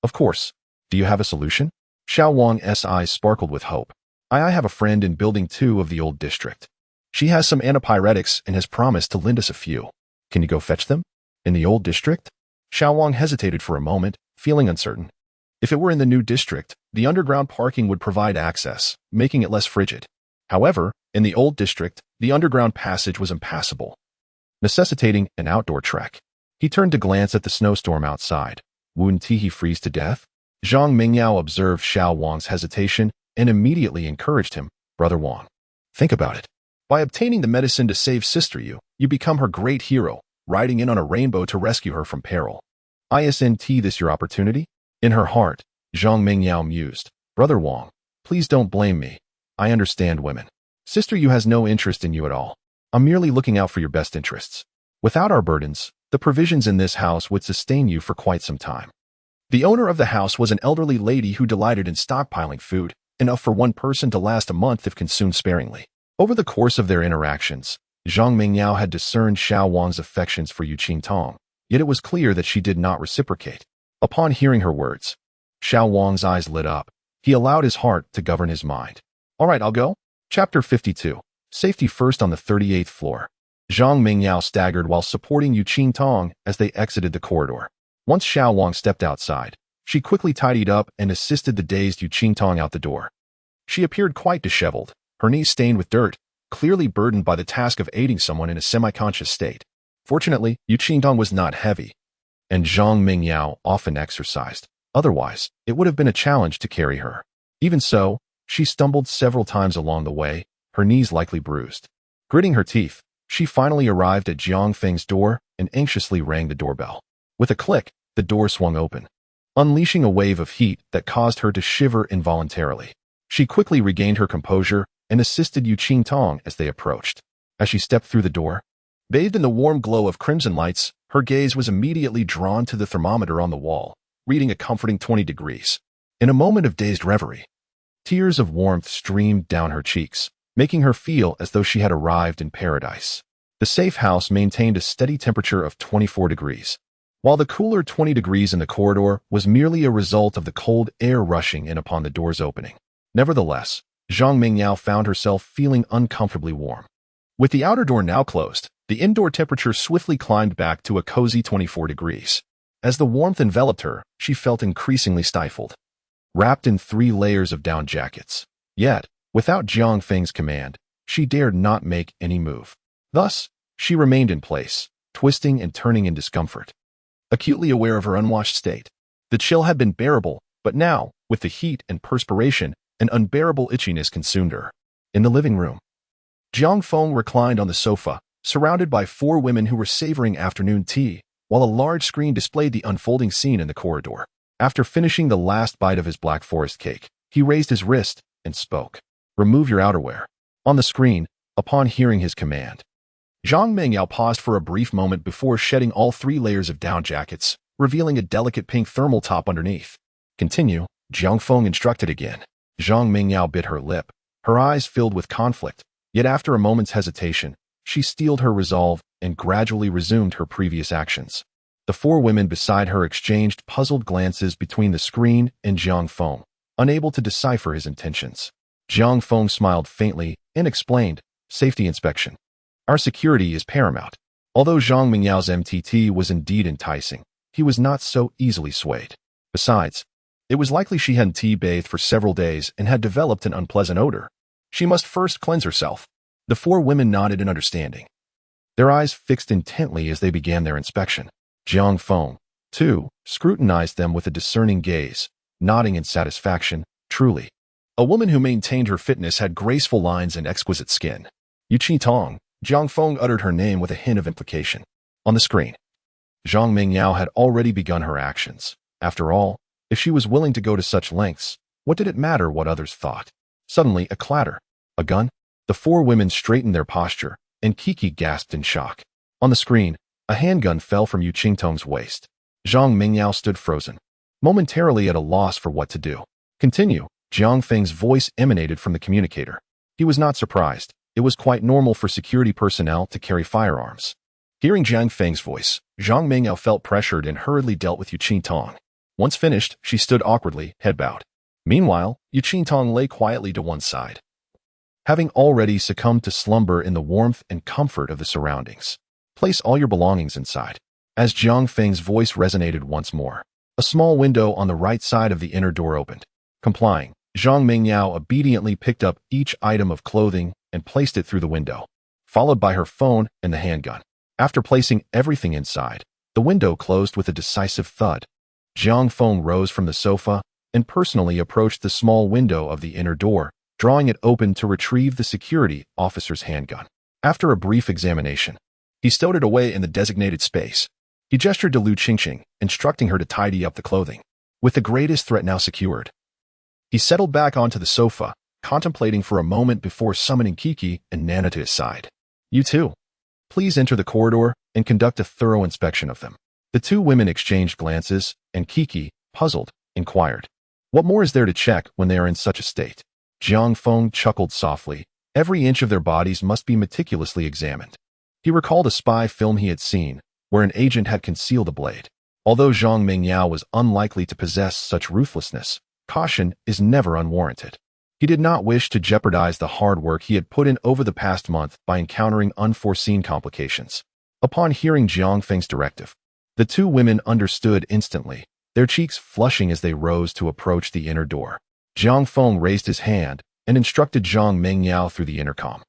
Of course. Do you have a solution? Xiao Wang's eyes sparkled with hope. I have a friend in Building 2 of the old district. She has some antipyretics and has promised to lend us a few. Can you go fetch them? In the old district? Xiao Wang hesitated for a moment, feeling uncertain. If it were in the new district, the underground parking would provide access, making it less frigid. However, in the old district, the underground passage was impassable, necessitating an outdoor trek. He turned to glance at the snowstorm outside. Wouldn't he freeze to death? Zhang Mingyao observed Xiao Wang's hesitation and immediately encouraged him. Brother Wang, think about it. By obtaining the medicine to save Sister Yu, you become her great hero, riding in on a rainbow to rescue her from peril. Isn't this your opportunity? In her heart, Zhang Mingyao mused. Brother Wang, please don't blame me. I understand women. Sister Yu has no interest in you at all. I'm merely looking out for your best interests. Without our burdens, the provisions in this house would sustain you for quite some time. The owner of the house was an elderly lady who delighted in stockpiling food, enough for one person to last a month if consumed sparingly. Over the course of their interactions, Zhang Mingyao had discerned Xiao Wang's affections for Yu Qingtong, yet it was clear that she did not reciprocate. Upon hearing her words, Xiao Wang's eyes lit up. He allowed his heart to govern his mind. All right, I'll go. Chapter 52. Safety first on the 38th floor. Zhang Mingyao staggered while supporting Yu Qingtong as they exited the corridor. Once Xiao Wang stepped outside, she quickly tidied up and assisted the dazed Yu Qingtong out the door. She appeared quite disheveled, her knees stained with dirt, clearly burdened by the task of aiding someone in a semi-conscious state. Fortunately, Yu Qingtong was not heavy, and Zhang Mingyao often exercised. Otherwise, it would have been a challenge to carry her. Even so, she stumbled several times along the way, her knees likely bruised. Gritting her teeth, she finally arrived at Jiang Feng's door and anxiously rang the doorbell. With a click, the door swung open, unleashing a wave of heat that caused her to shiver involuntarily. She quickly regained her composure and assisted Yu Qingtong as they approached. As she stepped through the door, bathed in the warm glow of crimson lights, her gaze was immediately drawn to the thermometer on the wall, reading a comforting 20 degrees. In a moment of dazed reverie, tears of warmth streamed down her cheeks, making her feel as though she had arrived in paradise. The safe house maintained a steady temperature of 24 degrees, while the cooler 20 degrees in the corridor was merely a result of the cold air rushing in upon the door's opening. Nevertheless, Zhang Mingyao found herself feeling uncomfortably warm. With the outer door now closed, the indoor temperature swiftly climbed back to a cozy 24 degrees. As the warmth enveloped her, she felt increasingly stifled, wrapped in 3 layers of down jackets. Yet, without Jiang Feng's command, she dared not make any move. Thus, she remained in place, twisting and turning in discomfort, acutely aware of her unwashed state. The chill had been bearable, but now, with the heat and perspiration, an unbearable itchiness consumed her. In the living room, Jiang Feng reclined on the sofa, surrounded by 4 women who were savoring afternoon tea, while a large screen displayed the unfolding scene in the corridor. After finishing the last bite of his Black Forest cake, he raised his wrist and spoke. "Remove your outerwear." On the screen, upon hearing his command, Zhang Mingyao paused for a brief moment before shedding all 3 layers of down jackets, revealing a delicate pink thermal top underneath. "Continue," Jiang Feng instructed again. Zhang Mingyao bit her lip, her eyes filled with conflict, yet after a moment's hesitation, she steeled her resolve and gradually resumed her previous actions. The 4 women beside her exchanged puzzled glances between the screen and Jiang Feng, unable to decipher his intentions. Jiang Feng smiled faintly and explained, "Safety inspection. Our security is paramount." Although Zhang Mingyao's MTT was indeed enticing, he was not so easily swayed. Besides, it was likely she hadn't tea-bathed for several days and had developed an unpleasant odor. She must first cleanse herself. The 4 women nodded in understanding, their eyes fixed intently as they began their inspection. Jiang Feng, too, scrutinized them with a discerning gaze, nodding in satisfaction. Truly, a woman who maintained her fitness had graceful lines and exquisite skin. Yu Qitong, Jiang Feng uttered her name with a hint of implication. On the screen, Zhang Mingyao had already begun her actions. After all, if she was willing to go to such lengths, what did it matter what others thought? Suddenly, a clatter. A gun? The 4 women straightened their posture, and Kiki gasped in shock. On the screen, a handgun fell from Yu Qingtong's waist. Zhang Mingyao stood frozen, momentarily at a loss for what to do. "Continue," Jiang Feng's voice emanated from the communicator. He was not surprised. It was quite normal for security personnel to carry firearms. Hearing Jiang Feng's voice, Zhang Mingyao felt pressured and hurriedly dealt with Yu Qingtong. Once finished, she stood awkwardly, head bowed. Meanwhile, Yu Qingtong lay quietly to one side, having already succumbed to slumber in the warmth and comfort of the surroundings. "Place all your belongings inside." As Jiang Feng's voice resonated once more, a small window on the right side of the inner door opened. Complying, Zhang Mingyao obediently picked up each item of clothing and placed it through the window, followed by her phone and the handgun. After placing everything inside, the window closed with a decisive thud. Jiang Feng rose from the sofa and personally approached the small window of the inner door, drawing it open to retrieve the security officer's handgun. After a brief examination, he stowed it away in the designated space. He gestured to Lu Qingqing, instructing her to tidy up the clothing. With the greatest threat now secured, he settled back onto the sofa, contemplating for a moment before summoning Kiki and Nana to his side. "You two, please enter the corridor and conduct a thorough inspection of them." The 2 women exchanged glances, and Kiki, puzzled, inquired, "What more is there to check when they are in such a state?" Jiang Feng chuckled softly. Every inch of their bodies must be meticulously examined. He recalled a spy film he had seen, where an agent had concealed a blade. Although Zhang Mingyao was unlikely to possess such ruthlessness, caution is never unwarranted. He did not wish to jeopardize the hard work he had put in over the past month by encountering unforeseen complications. Upon hearing Jiang Feng's directive, the 2 women understood instantly, their cheeks flushing as they rose to approach the inner door. Jiang Feng raised his hand and instructed Zhang Mingyao through the intercom.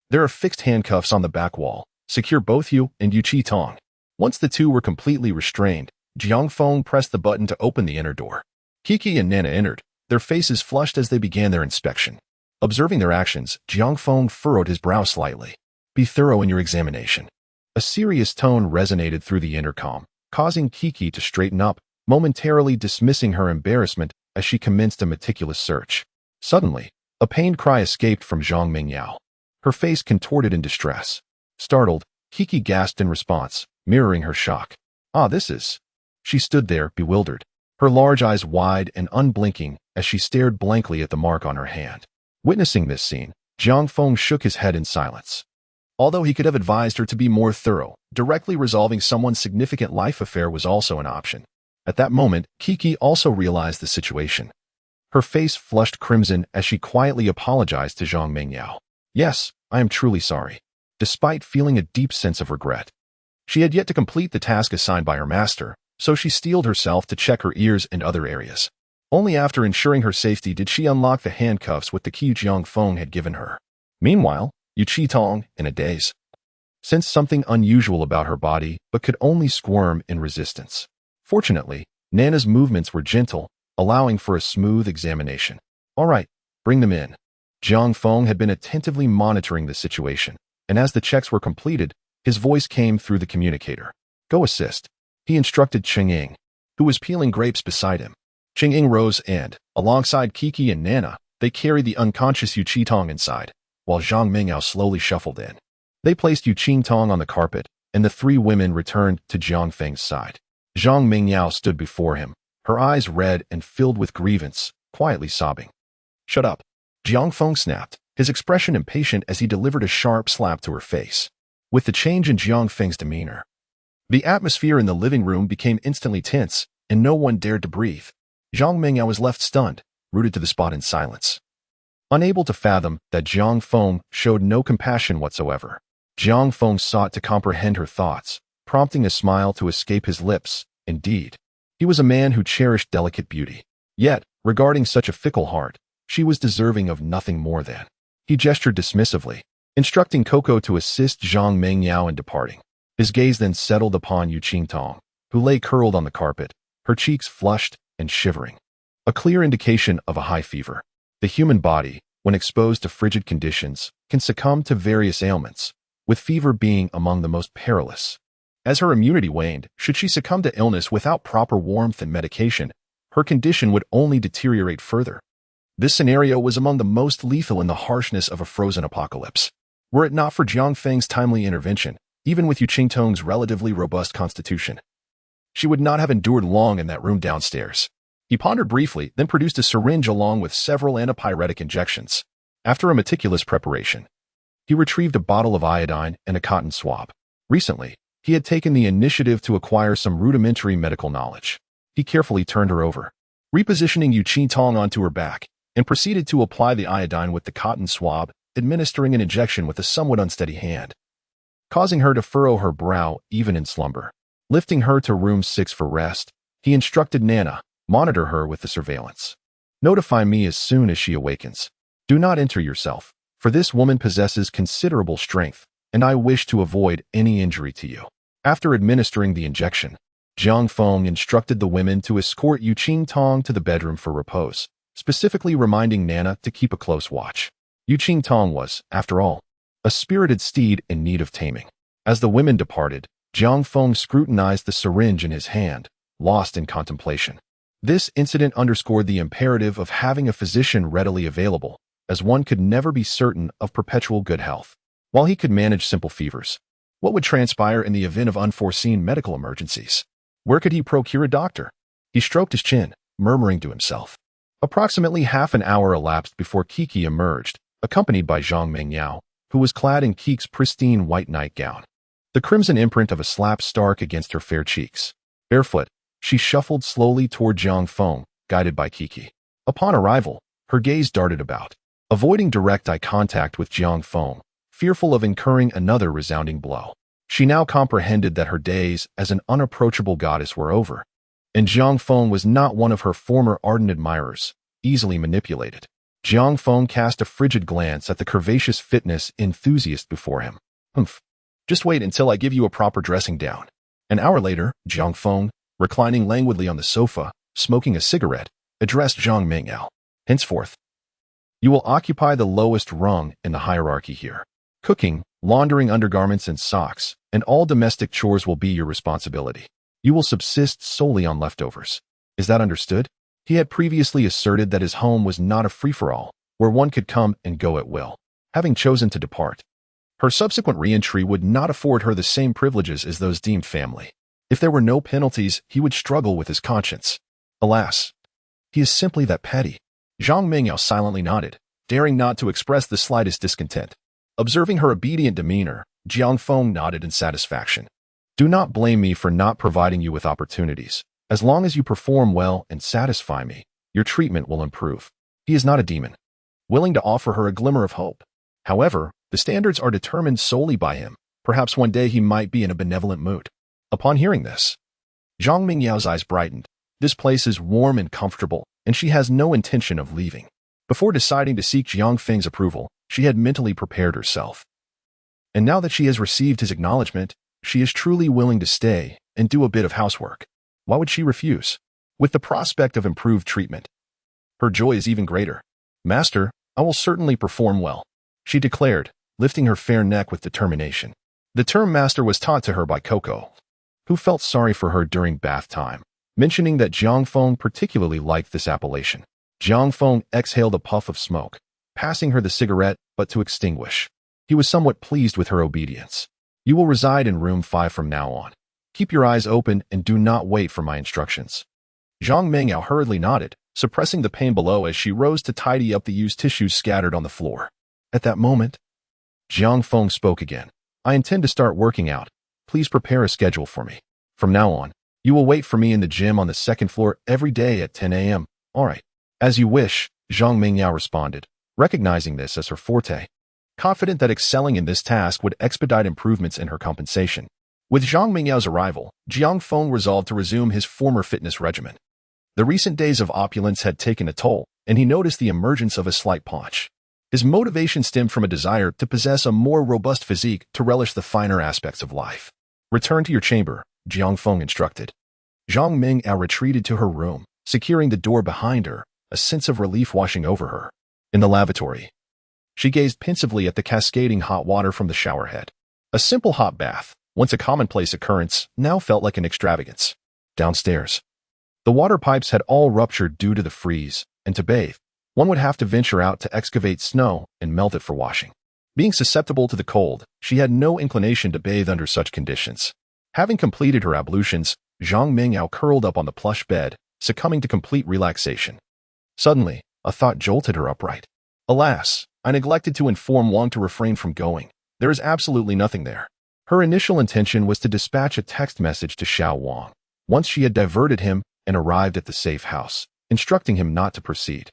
"There are fixed handcuffs on the back wall. Secure both you and Yu Qitong." Once the 2 were completely restrained, Jiang Feng pressed the button to open the inner door. Kiki and Nana entered, their faces flushed as they began their inspection. Observing their actions, Jiang Feng furrowed his brow slightly. "Be thorough in your examination." A serious tone resonated through the intercom, causing Kiki to straighten up, momentarily dismissing her embarrassment as she commenced a meticulous search. Suddenly, a pained cry escaped from Zhang Mingyao. Her face contorted in distress. Startled, Kiki gasped in response, mirroring her shock. "Ah, this is..." She stood there, bewildered, her large eyes wide and unblinking as she stared blankly at the mark on her hand. Witnessing this scene, Jiang Feng shook his head in silence. Although he could have advised her to be more thorough, directly resolving someone's significant life affair was also an option. At that moment, Kiki also realized the situation. Her face flushed crimson as she quietly apologized to Zhang Mingyao. Yes, I am truly sorry. Despite feeling a deep sense of regret, she had yet to complete the task assigned by her master, so she steeled herself to check her ears and other areas. Only after ensuring her safety did she unlock the handcuffs with the key Jiang Feng had given her. Meanwhile, Yu Qitong, in a daze, sensed something unusual about her body but could only squirm in resistance. Fortunately, Nana's movements were gentle, allowing for a smooth examination. All right, bring them in. Jiang Feng had been attentively monitoring the situation, and as the checks were completed, his voice came through the communicator. Go assist. He instructed Cheng Ying, who was peeling grapes beside him. Cheng Ying rose and, alongside Kiki and Nana, they carried the unconscious Yu Qitong inside, while Zhang Mingyao slowly shuffled in. They placed Yu Qitong on the carpet, and the three women returned to Jiang Feng's side. Zhang Mingyao stood before him, her eyes red and filled with grievance, quietly sobbing. Shut up. Jiang Feng snapped, his expression impatient as he delivered a sharp slap to her face. With the change in Jiang Feng's demeanor, the atmosphere in the living room became instantly tense, and no one dared to breathe. Zhang Mingyao was left stunned, rooted to the spot in silence. Unable to fathom that Jiang Feng showed no compassion whatsoever, Jiang Feng sought to comprehend her thoughts, prompting a smile to escape his lips. Indeed, he was a man who cherished delicate beauty. Yet, regarding such a fickle heart, she was deserving of nothing more than. He gestured dismissively, instructing Coco to assist Zhang Mingyao in departing. His gaze then settled upon Yu Qitong, who lay curled on the carpet, her cheeks flushed and shivering. A clear indication of a high fever. The human body, when exposed to frigid conditions, can succumb to various ailments, with fever being among the most perilous. As her immunity waned, should she succumb to illness without proper warmth and medication, her condition would only deteriorate further. This scenario was among the most lethal in the harshness of a frozen apocalypse. Were it not for Jiang Feng's timely intervention, even with Yu Qitong's relatively robust constitution, she would not have endured long in that room downstairs. He pondered briefly, then produced a syringe along with several antipyretic injections. After a meticulous preparation, he retrieved a bottle of iodine and a cotton swab. Recently, he had taken the initiative to acquire some rudimentary medical knowledge. He carefully turned her over, repositioning Yu Qitong onto her back, and proceeded to apply the iodine with the cotton swab, administering an injection with a somewhat unsteady hand, causing her to furrow her brow even in slumber. Lifting her to room 6 for rest, he instructed Nana, monitor her with the surveillance. Notify me as soon as she awakens. Do not enter yourself, for this woman possesses considerable strength, and I wish to avoid any injury to you. After administering the injection, Jiang Feng instructed the women to escort Yu Qitong to the bedroom for repose, specifically reminding Nana to keep a close watch. Yu Qitong was, after all, a spirited steed in need of taming. As the women departed, Jiang Feng scrutinized the syringe in his hand, lost in contemplation. This incident underscored the imperative of having a physician readily available, as one could never be certain of perpetual good health. While he could manage simple fevers, what would transpire in the event of unforeseen medical emergencies? Where could he procure a doctor? He stroked his chin, murmuring to himself. Approximately half an hour elapsed before Kiki emerged, accompanied by Zhang Mingyao, who was clad in Kiki's pristine white nightgown, the crimson imprint of a slap stark against her fair cheeks. Barefoot, she shuffled slowly toward Jiang Feng, guided by Kiki. Upon arrival, her gaze darted about, avoiding direct eye contact with Jiang Feng, fearful of incurring another resounding blow. She now comprehended that her days as an unapproachable goddess were over, and Jiang Feng was not one of her former ardent admirers, easily manipulated. Jiang Feng cast a frigid glance at the curvaceous fitness enthusiast before him. Humph. Just wait until I give you a proper dressing down. An hour later, Jiang Feng, reclining languidly on the sofa, smoking a cigarette, addressed Zhang Mingyao. Henceforth, you will occupy the lowest rung in the hierarchy here. Cooking, laundering undergarments and socks, and all domestic chores will be your responsibility. You will subsist solely on leftovers. Is that understood? He had previously asserted that his home was not a free-for-all, where one could come and go at will. Having chosen to depart, her subsequent re-entry would not afford her the same privileges as those deemed family. If there were no penalties, he would struggle with his conscience. Alas, he is simply that petty. Zhang Mingyao silently nodded, daring not to express the slightest discontent. Observing her obedient demeanor, Jiang Feng nodded in satisfaction. Do not blame me for not providing you with opportunities. As long as you perform well and satisfy me, your treatment will improve. He is not a demon, willing to offer her a glimmer of hope. However, the standards are determined solely by him. Perhaps one day he might be in a benevolent mood. Upon hearing this, Zhang Mingyao's eyes brightened. This place is warm and comfortable, and she has no intention of leaving. Before deciding to seek Jiang Feng's approval, she had mentally prepared herself. And now that she has received his acknowledgement, she is truly willing to stay and do a bit of housework. Why would she refuse? With the prospect of improved treatment, her joy is even greater. Master, I will certainly perform well, she declared, lifting her fair neck with determination. The term master was taught to her by Coco, who felt sorry for her during bath time, mentioning that Jiang Feng particularly liked this appellation. Jiang Feng exhaled a puff of smoke, passing her the cigarette, but to extinguish. He was somewhat pleased with her obedience. You will reside in room 5 from now on. Keep your eyes open and do not wait for my instructions. Zhang Mingyao hurriedly nodded, suppressing the pain below as she rose to tidy up the used tissues scattered on the floor. At that moment, Jiang Feng spoke again. I intend to start working out. Please prepare a schedule for me. From now on, you will wait for me in the gym on the 2nd floor every day at 10 a.m. All right. As you wish, Zhang Mingyao responded, recognizing this as her forte. Confident that excelling in this task would expedite improvements in her compensation. With Zhang Mingyao's arrival, Jiang Feng resolved to resume his former fitness regimen. The recent days of opulence had taken a toll, and he noticed the emergence of a slight paunch. His motivation stemmed from a desire to possess a more robust physique to relish the finer aspects of life. Return to your chamber, Jiang Feng instructed. Zhang Mingyao retreated to her room, securing the door behind her, a sense of relief washing over her. In the lavatory, she gazed pensively at the cascading hot water from the shower head. A simple hot bath, once a commonplace occurrence, now felt like an extravagance. Downstairs, the water pipes had all ruptured due to the freeze, and to bathe, one would have to venture out to excavate snow and melt it for washing. Being susceptible to the cold, she had no inclination to bathe under such conditions. Having completed her ablutions, Zhang Mingyao curled up on the plush bed, succumbing to complete relaxation. Suddenly, a thought jolted her upright. Alas, I neglected to inform Wang to refrain from going. There is absolutely nothing there. Her initial intention was to dispatch a text message to Xiao Wang, once she had diverted him and arrived at the safe house, instructing him not to proceed,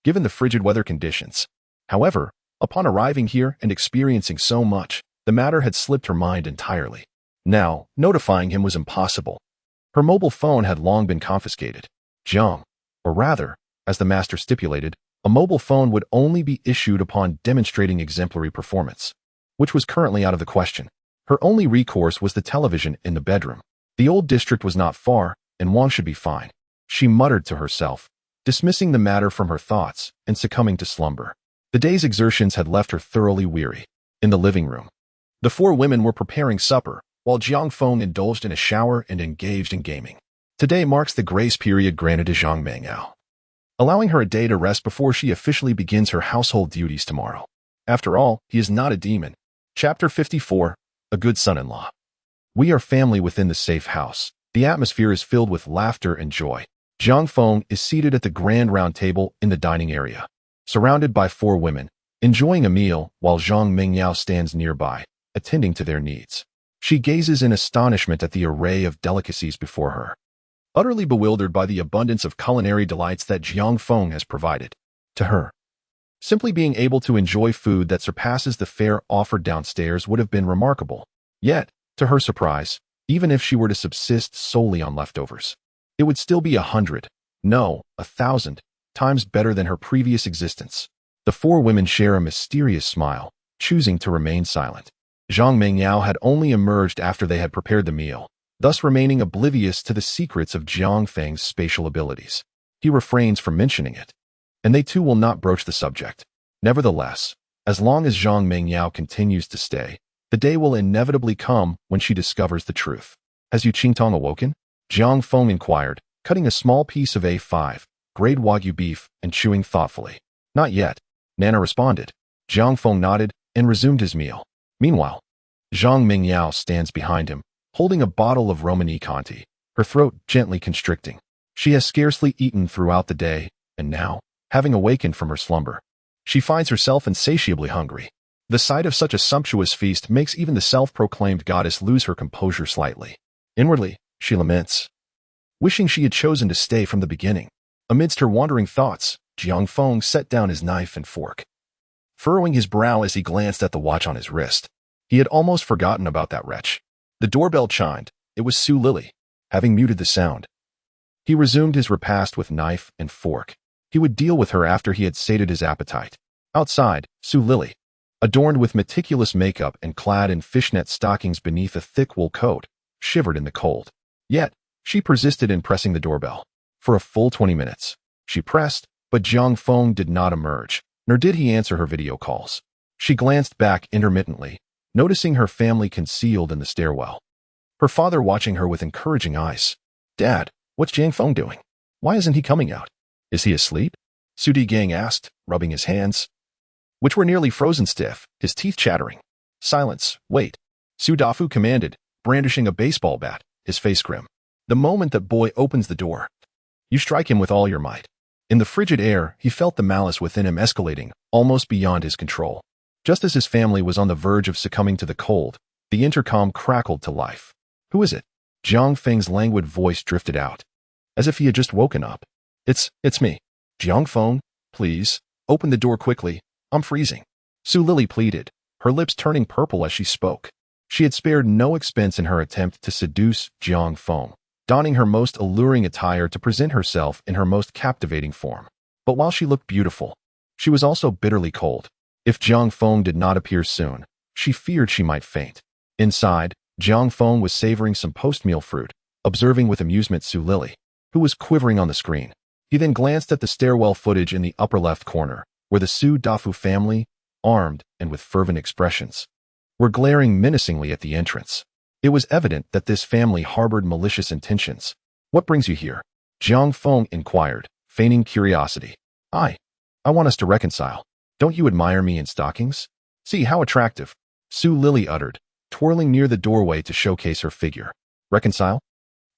given the frigid weather conditions. However, upon arriving here and experiencing so much, the matter had slipped her mind entirely. Now, notifying him was impossible. Her mobile phone had long been confiscated. Jiang, or rather, as the master stipulated, a mobile phone would only be issued upon demonstrating exemplary performance, which was currently out of the question. Her only recourse was the television in the bedroom. The old district was not far, and Wang should be fine. She muttered to herself, dismissing the matter from her thoughts and succumbing to slumber. The day's exertions had left her thoroughly weary. In the living room, the 4 women were preparing supper, while Jiang Feng indulged in a shower and engaged in gaming. Today marks the grace period granted to Zhang Mingyao, allowing her a day to rest before she officially begins her household duties tomorrow. After all, he is not a demon. Chapter 54, A Good Son-in-Law. We are family within the safe house. The atmosphere is filled with laughter and joy. Jiang Feng is seated at the grand round table in the dining area, surrounded by 4 women, enjoying a meal while Zhang Mingyao stands nearby, attending to their needs. She gazes in astonishment at the array of delicacies before her, utterly bewildered by the abundance of culinary delights that Jiang Feng has provided. To her, simply being able to enjoy food that surpasses the fare offered downstairs would have been remarkable. Yet, to her surprise, even if she were to subsist solely on leftovers, it would still be 100, no, 1,000 times better than her previous existence. The 4 women share a mysterious smile, choosing to remain silent. Zhang Mingyao had only emerged after they had prepared the meal, thus remaining oblivious to the secrets of Jiang Feng's spatial abilities. He refrains from mentioning it, and they too will not broach the subject. Nevertheless, as long as Zhang Mingyao continues to stay, the day will inevitably come when she discovers the truth. Has Yu Qingtong awoken? Jiang Feng inquired, cutting a small piece of A5, grade Wagyu beef, and chewing thoughtfully. Not yet, Nana responded. Jiang Feng nodded and resumed his meal. Meanwhile, Zhang Mingyao stands behind him, holding a bottle of Romani Conti, her throat gently constricting. She has scarcely eaten throughout the day, and now, having awakened from her slumber. She finds herself insatiably hungry. The sight of such a sumptuous feast makes even the self-proclaimed goddess lose her composure slightly. Inwardly, she laments, wishing she had chosen to stay from the beginning. Amidst her wandering thoughts, Jiang Feng set down his knife and fork, furrowing his brow as he glanced at the watch on his wrist. He had almost forgotten about that wretch. The doorbell chimed. It was Su Lily. Having muted the sound, he resumed his repast with knife and fork. He would deal with her after he had sated his appetite. Outside, Su Lily, adorned with meticulous makeup and clad in fishnet stockings beneath a thick wool coat, shivered in the cold. Yet, she persisted in pressing the doorbell. For a full 20 minutes, she pressed, but Jiang Feng did not emerge, nor did he answer her video calls. She glanced back intermittently, noticing her family concealed in the stairwell. Her father watching her with encouraging eyes. Dad, what's Jiang Feng doing? Why isn't he coming out? Is he asleep? Su Digang asked, rubbing his hands, which were nearly frozen stiff, his teeth chattering. Silence, wait. Su Dafu commanded, brandishing a baseball bat, his face grim. The moment that boy opens the door, you strike him with all your might. In the frigid air, he felt the malice within him escalating, almost beyond his control. Just as his family was on the verge of succumbing to the cold, the intercom crackled to life. Who is it? Jiang Feng's languid voice drifted out, as if he had just woken up. It's me. Jiang Feng, please, open the door quickly. I'm freezing. Su Lily pleaded, her lips turning purple as she spoke. She had spared no expense in her attempt to seduce Jiang Feng, donning her most alluring attire to present herself in her most captivating form. But while she looked beautiful, she was also bitterly cold. If Jiang Feng did not appear soon, she feared she might faint. Inside, Jiang Feng was savoring some post-meal fruit, observing with amusement Su Lily, who was quivering on the screen. He then glanced at the stairwell footage in the upper left corner, where the Su Dafu family, armed and with fervent expressions, were glaring menacingly at the entrance. It was evident that this family harbored malicious intentions. What brings you here? Jiang Feng inquired, feigning curiosity. I want us to reconcile. Don't you admire me in stockings? See how attractive, Su Lily uttered, twirling near the doorway to showcase her figure. Reconcile?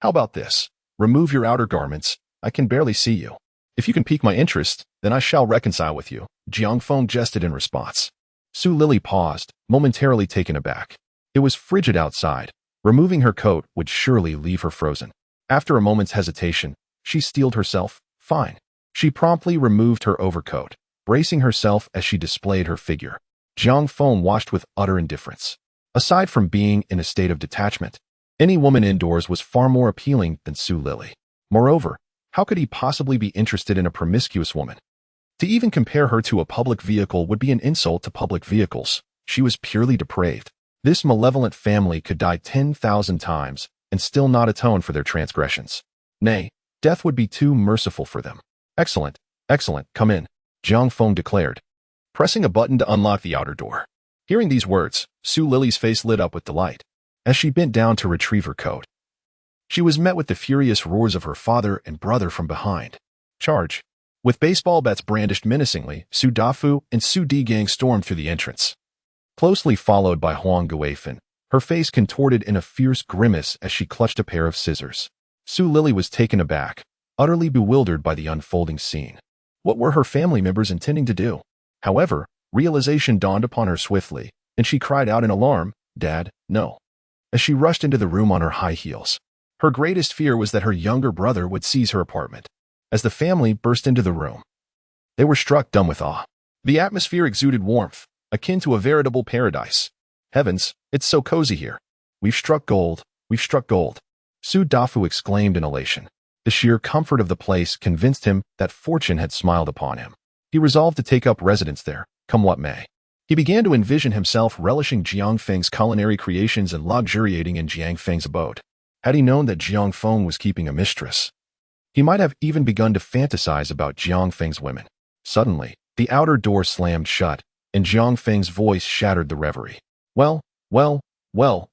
How about this? Remove your outer garments. I can barely see you. If you can pique my interest, then I shall reconcile with you, Jiang Feng jested in response. Su Lily paused, momentarily taken aback. It was frigid outside. Removing her coat would surely leave her frozen. After a moment's hesitation, she steeled herself. Fine. She promptly removed her overcoat, bracing herself as she displayed her figure. Jiang Feng watched with utter indifference. Aside from being in a state of detachment, any woman indoors was far more appealing than Su Lily. Moreover, how could he possibly be interested in a promiscuous woman? To even compare her to a public vehicle would be an insult to public vehicles. She was purely depraved. This malevolent family could die 10,000 times and still not atone for their transgressions. Nay, death would be too merciful for them. Excellent, excellent, come in, Jiang Feng declared, pressing a button to unlock the outer door. Hearing these words, Su Lily's face lit up with delight. As she bent down to retrieve her coat, she was met with the furious roars of her father and brother from behind. Charge! With baseball bats brandished menacingly, Su Dafu and Su Digang stormed through the entrance, closely followed by Huang Guifan, her face contorted in a fierce grimace as she clutched a pair of scissors. Su Lily was taken aback, utterly bewildered by the unfolding scene. What were her family members intending to do? However, realization dawned upon her swiftly, and she cried out in alarm, "Dad, no!" as she rushed into the room on her high heels. Her greatest fear was that her younger brother would seize her apartment. As the family burst into the room, they were struck dumb with awe. The atmosphere exuded warmth, akin to a veritable paradise. Heavens, it's so cozy here. We've struck gold, we've struck gold. Su Dafu exclaimed in elation. The sheer comfort of the place convinced him that fortune had smiled upon him. He resolved to take up residence there, come what may. He began to envision himself relishing Jiang Feng's culinary creations and luxuriating in Jiang Feng's abode. Had he known that Jiang Feng was keeping a mistress, he might have even begun to fantasize about Jiang Feng's women. Suddenly, the outer door slammed shut, and Jiang Feng's voice shattered the reverie. Well,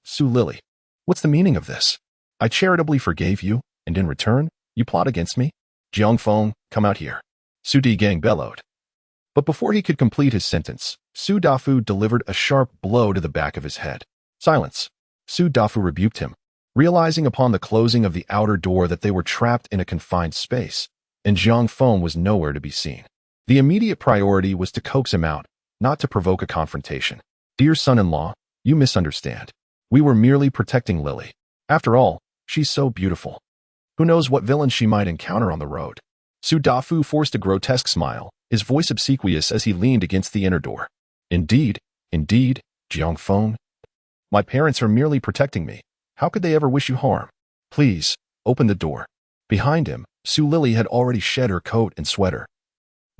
Su Lily, what's the meaning of this? I charitably forgave you, and in return, you plot against me? Jiang Feng, come out here, Su Digang bellowed. But before he could complete his sentence, Su Dafu delivered a sharp blow to the back of his head. Silence, Su Dafu rebuked him, realizing upon the closing of the outer door that they were trapped in a confined space, and Jiang Feng was nowhere to be seen. The immediate priority was to coax him out, not to provoke a confrontation. Dear son-in-law, you misunderstand. We were merely protecting Lily. After all, she's so beautiful. Who knows what villains she might encounter on the road? Su Dafu forced a grotesque smile, his voice obsequious as he leaned against the inner door. Indeed, Jiang Feng. My parents are merely protecting me. How could they ever wish you harm? Please, open the door. Behind him, Su Lily had already shed her coat and sweater,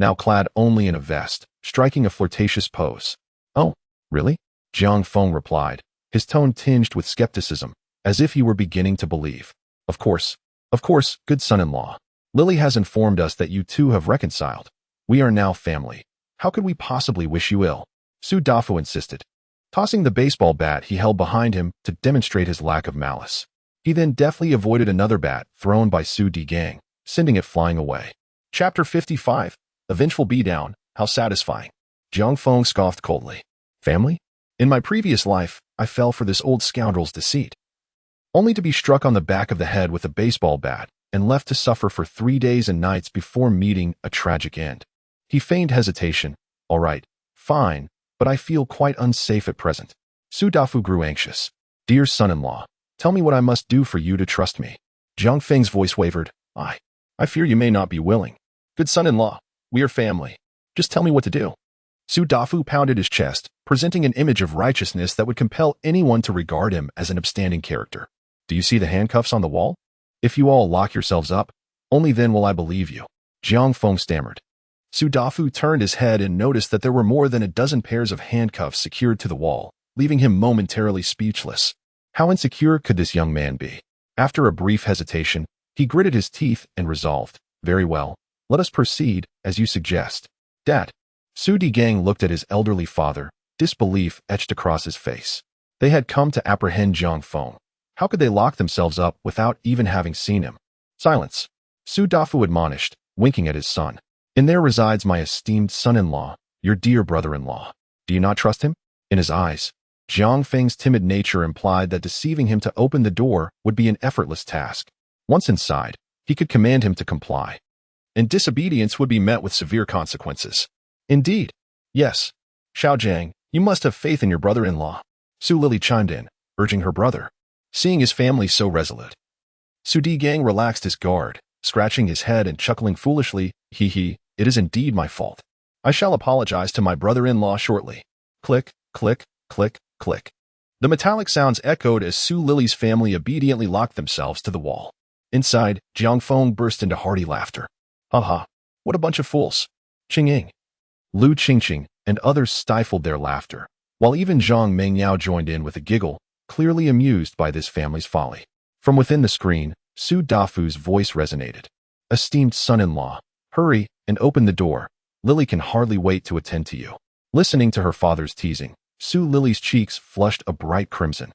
now clad only in a vest, striking a flirtatious pose. Oh, really? Jiang Feng replied, his tone tinged with skepticism, as if he were beginning to believe. Of course, good son-in-law. Lily has informed us that you two have reconciled. We are now family. How could we possibly wish you ill? Su Dafu insisted, tossing the baseball bat he held behind him to demonstrate his lack of malice. He then deftly avoided another bat thrown by Su Digang, sending it flying away. Chapter 55. A vengeful beatdown, how satisfying. Jiang Feng scoffed coldly. Family? In my previous life, I fell for this old scoundrel's deceit, only to be struck on the back of the head with a baseball bat and left to suffer for 3 days and nights before meeting a tragic end. He feigned hesitation. All right, fine, but I feel quite unsafe at present. Su Dafu grew anxious. Dear son-in-law, tell me what I must do for you to trust me. Jiang Feng's voice wavered. I fear you may not be willing. Good son-in-law, we are family. Just tell me what to do. Su Dafu pounded his chest, presenting an image of righteousness that would compel anyone to regard him as an upstanding character. Do you see the handcuffs on the wall? If you all lock yourselves up, only then will I believe you. Jiang Feng stammered. Su Dafu turned his head and noticed that there were more than a dozen pairs of handcuffs secured to the wall, leaving him momentarily speechless. How insecure could this young man be? After a brief hesitation, he gritted his teeth and resolved, very well, let us proceed, as you suggest. Dad. Su Digang looked at his elderly father, disbelief etched across his face. They had come to apprehend Jiang Feng. How could they lock themselves up without even having seen him? Silence. Su Dafu admonished, winking at his son. In there resides my esteemed son-in-law, your dear brother-in-law. Do you not trust him? In his eyes, Jiang Feng's timid nature implied that deceiving him to open the door would be an effortless task. Once inside, he could command him to comply, and disobedience would be met with severe consequences. Indeed. Yes. Xiaojiang, you must have faith in your brother-in-law. Su Lily chimed in, urging her brother, seeing his family so resolute. Su Digang relaxed his guard, scratching his head and chuckling foolishly. It is indeed my fault. I shall apologize to my brother-in-law shortly. Click, click, click, click. The metallic sounds echoed as Su Lily's family obediently locked themselves to the wall. Inside, Jiang Feng burst into hearty laughter. Ha! What a bunch of fools. Qing-ying. Lu Qingqing and others stifled their laughter, while even Zhang Mengyao joined in with a giggle, clearly amused by this family's folly. From within the screen, Su Dafu's voice resonated. Esteemed son-in-law, hurry and open the door. Lily can hardly wait to attend to you. Listening to her father's teasing, Su Lily's cheeks flushed a bright crimson,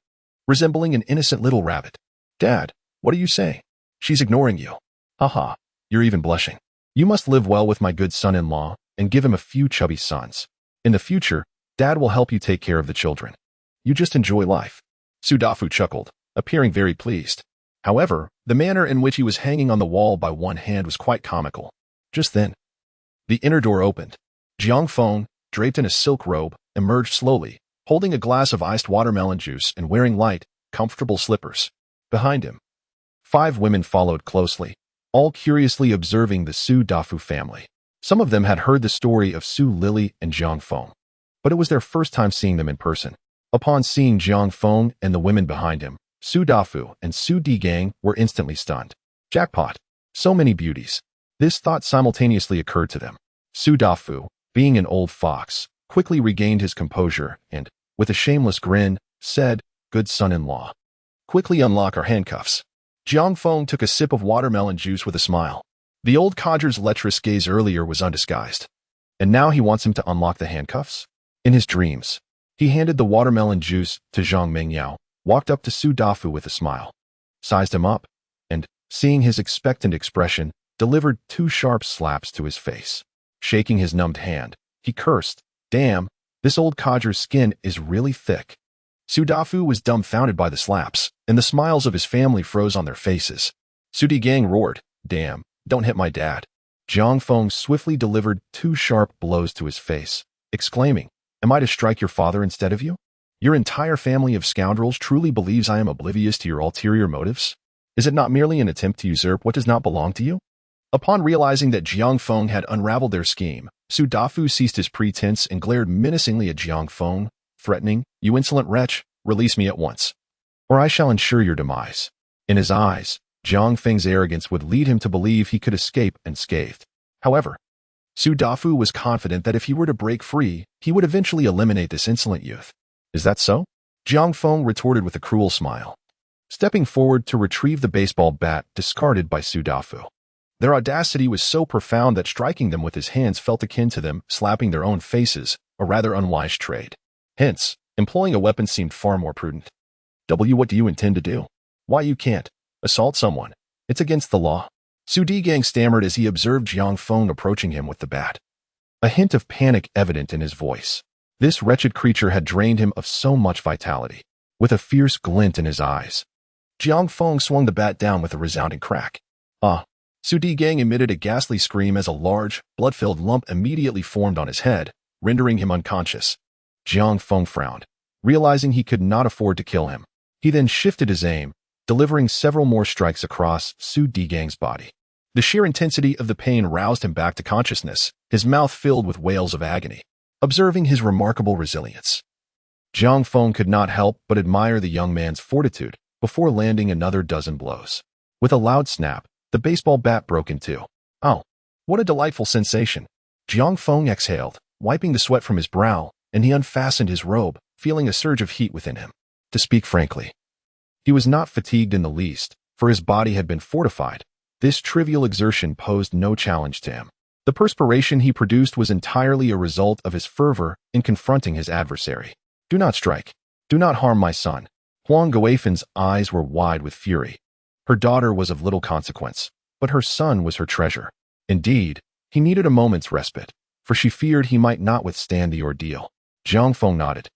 resembling an innocent little rabbit. Dad, what do you say? She's ignoring you. Ha! You're even blushing. You must live well with my good son-in-law and give him a few chubby sons. In the future, Dad will help you take care of the children. You just enjoy life. Su Dafu chuckled, appearing very pleased. However, the manner in which he was hanging on the wall by one hand was quite comical. Just then, the inner door opened. Jiang Feng, draped in a silk robe, emerged slowly, holding a glass of iced watermelon juice and wearing light, comfortable slippers. Behind him, 5 women followed closely, all curiously observing the Su Dafu family. Some of them had heard the story of Su Lily and Jiang Feng, but it was their first time seeing them in person. Upon seeing Jiang Feng and the women behind him, Su Dafu and Su Digang were instantly stunned. Jackpot! So many beauties. This thought simultaneously occurred to them. Su Dafu, being an old fox, quickly regained his composure and, with a shameless grin, said, Good son-in-law. Quickly unlock our handcuffs. Jiang Feng took a sip of watermelon juice with a smile. The old codger's lecherous gaze earlier was undisguised. And now he wants him to unlock the handcuffs? In his dreams, he handed the watermelon juice to Zhang Mengyao, walked up to Su Dafu with a smile, sized him up, and, seeing his expectant expression, delivered 2 sharp slaps to his face. Shaking his numbed hand, he cursed, Damn, this old codger's skin is really thick. Su Dafu was dumbfounded by the slaps, and the smiles of his family froze on their faces. Su Digang roared, Damn, don't hit my dad. Jiang Feng swiftly delivered 2 sharp blows to his face, exclaiming, "Am I to strike your father instead of you? Your entire family of scoundrels truly believes I am oblivious to your ulterior motives? Is it not merely an attempt to usurp what does not belong to you?" Upon realizing that Jiang Feng had unraveled their scheme, Su Dafu ceased his pretense and glared menacingly at Jiang Feng, threatening, "You insolent wretch, release me at once, or I shall ensure your demise." In his eyes, Jiang Feng's arrogance would lead him to believe he could escape unscathed. However, Su Dafu was confident that if he were to break free, he would eventually eliminate this insolent youth. "Is that so?" Jiang Feng retorted with a cruel smile, stepping forward to retrieve the baseball bat discarded by Su Dafu. Their audacity was so profound that striking them with his hands felt akin to them slapping their own faces, a rather unwise trade. Hence, employing a weapon seemed far more prudent. What do you intend to do?" "Why, you can't assault someone. It's against the law." Su Digang stammered as he observed Jiang Feng approaching him with the bat, a hint of panic evident in his voice. This wretched creature had drained him of so much vitality. With a fierce glint in his eyes, Jiang Feng swung the bat down with a resounding crack. "Ah!" Su Digang emitted a ghastly scream as a large, blood-filled lump immediately formed on his head, rendering him unconscious. Jiang Feng frowned, realizing he could not afford to kill him. He then shifted his aim, delivering several more strikes across Su Digang's body. The sheer intensity of the pain roused him back to consciousness, his mouth filled with wails of agony. Observing his remarkable resilience, Jiang Feng could not help but admire the young man's fortitude before landing another dozen blows. With a loud snap, the baseball bat broke in two. "Oh, what a delightful sensation!" Jiang Feng exhaled, wiping the sweat from his brow, and he unfastened his robe, feeling a surge of heat within him. To speak frankly, he was not fatigued in the least, for his body had been fortified. This trivial exertion posed no challenge to him. The perspiration he produced was entirely a result of his fervor in confronting his adversary. "Do not strike. Do not harm my son." Huang Guifen's eyes were wide with fury. Her daughter was of little consequence, but her son was her treasure. Indeed, he needed a moment's respite, for she feared he might not withstand the ordeal. Jiang Feng nodded,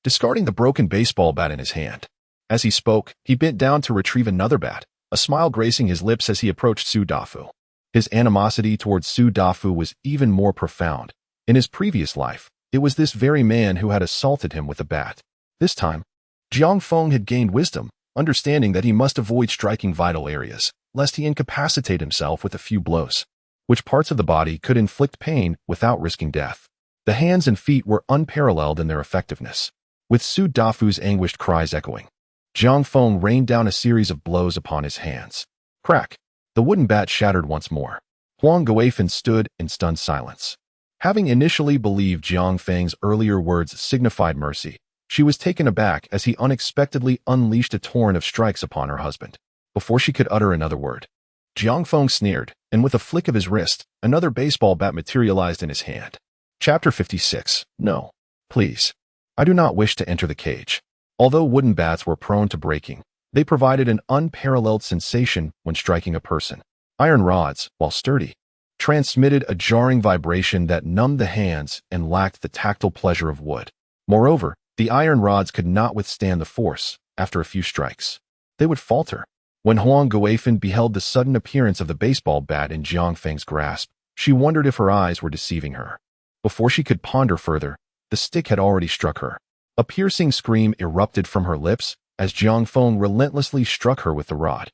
discarding the broken baseball bat in his hand. As he spoke, he bent down to retrieve another bat, a smile gracing his lips as he approached Su Dafu. His animosity towards Su Dafu was even more profound. In his previous life, it was this very man who had assaulted him with a bat. This time, Jiang Feng had gained wisdom, understanding that he must avoid striking vital areas, lest he incapacitate himself with a few blows. Which parts of the body could inflict pain without risking death? The hands and feet were unparalleled in their effectiveness, with Su Dafu's anguished cries echoing. Jiang Feng rained down a series of blows upon his hands. Crack! The wooden bat shattered once more. Huang Guifen stood in stunned silence. Having initially believed Jiang Feng's earlier words signified mercy, she was taken aback as he unexpectedly unleashed a torrent of strikes upon her husband. Before she could utter another word, Jiang Feng sneered, and with a flick of his wrist, another baseball bat materialized in his hand. Chapter 56. No. Please. I do not wish to enter the cage. Although wooden bats were prone to breaking, they provided an unparalleled sensation when striking a person. Iron rods, while sturdy, transmitted a jarring vibration that numbed the hands and lacked the tactile pleasure of wood. Moreover, the iron rods could not withstand the force. After a few strikes, they would falter. When Huang Guifen beheld the sudden appearance of the baseball bat in Jiang Feng's grasp, she wondered if her eyes were deceiving her. Before she could ponder further, the stick had already struck her. A piercing scream erupted from her lips as Jiang Feng relentlessly struck her with the rod,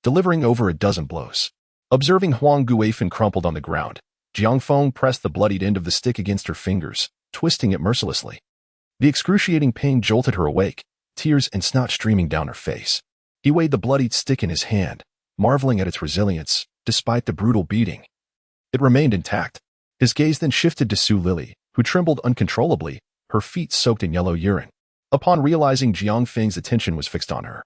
delivering over a dozen blows. Observing Huang Guifen crumpled on the ground, Jiang Feng pressed the bloodied end of the stick against her fingers, twisting it mercilessly. The excruciating pain jolted her awake, tears and snot streaming down her face. He weighed the bloodied stick in his hand, marveling at its resilience, despite the brutal beating. It remained intact. His gaze then shifted to Su Lily, who trembled uncontrollably, her feet soaked in yellow urine. Upon realizing Jiang Feng's attention was fixed on her,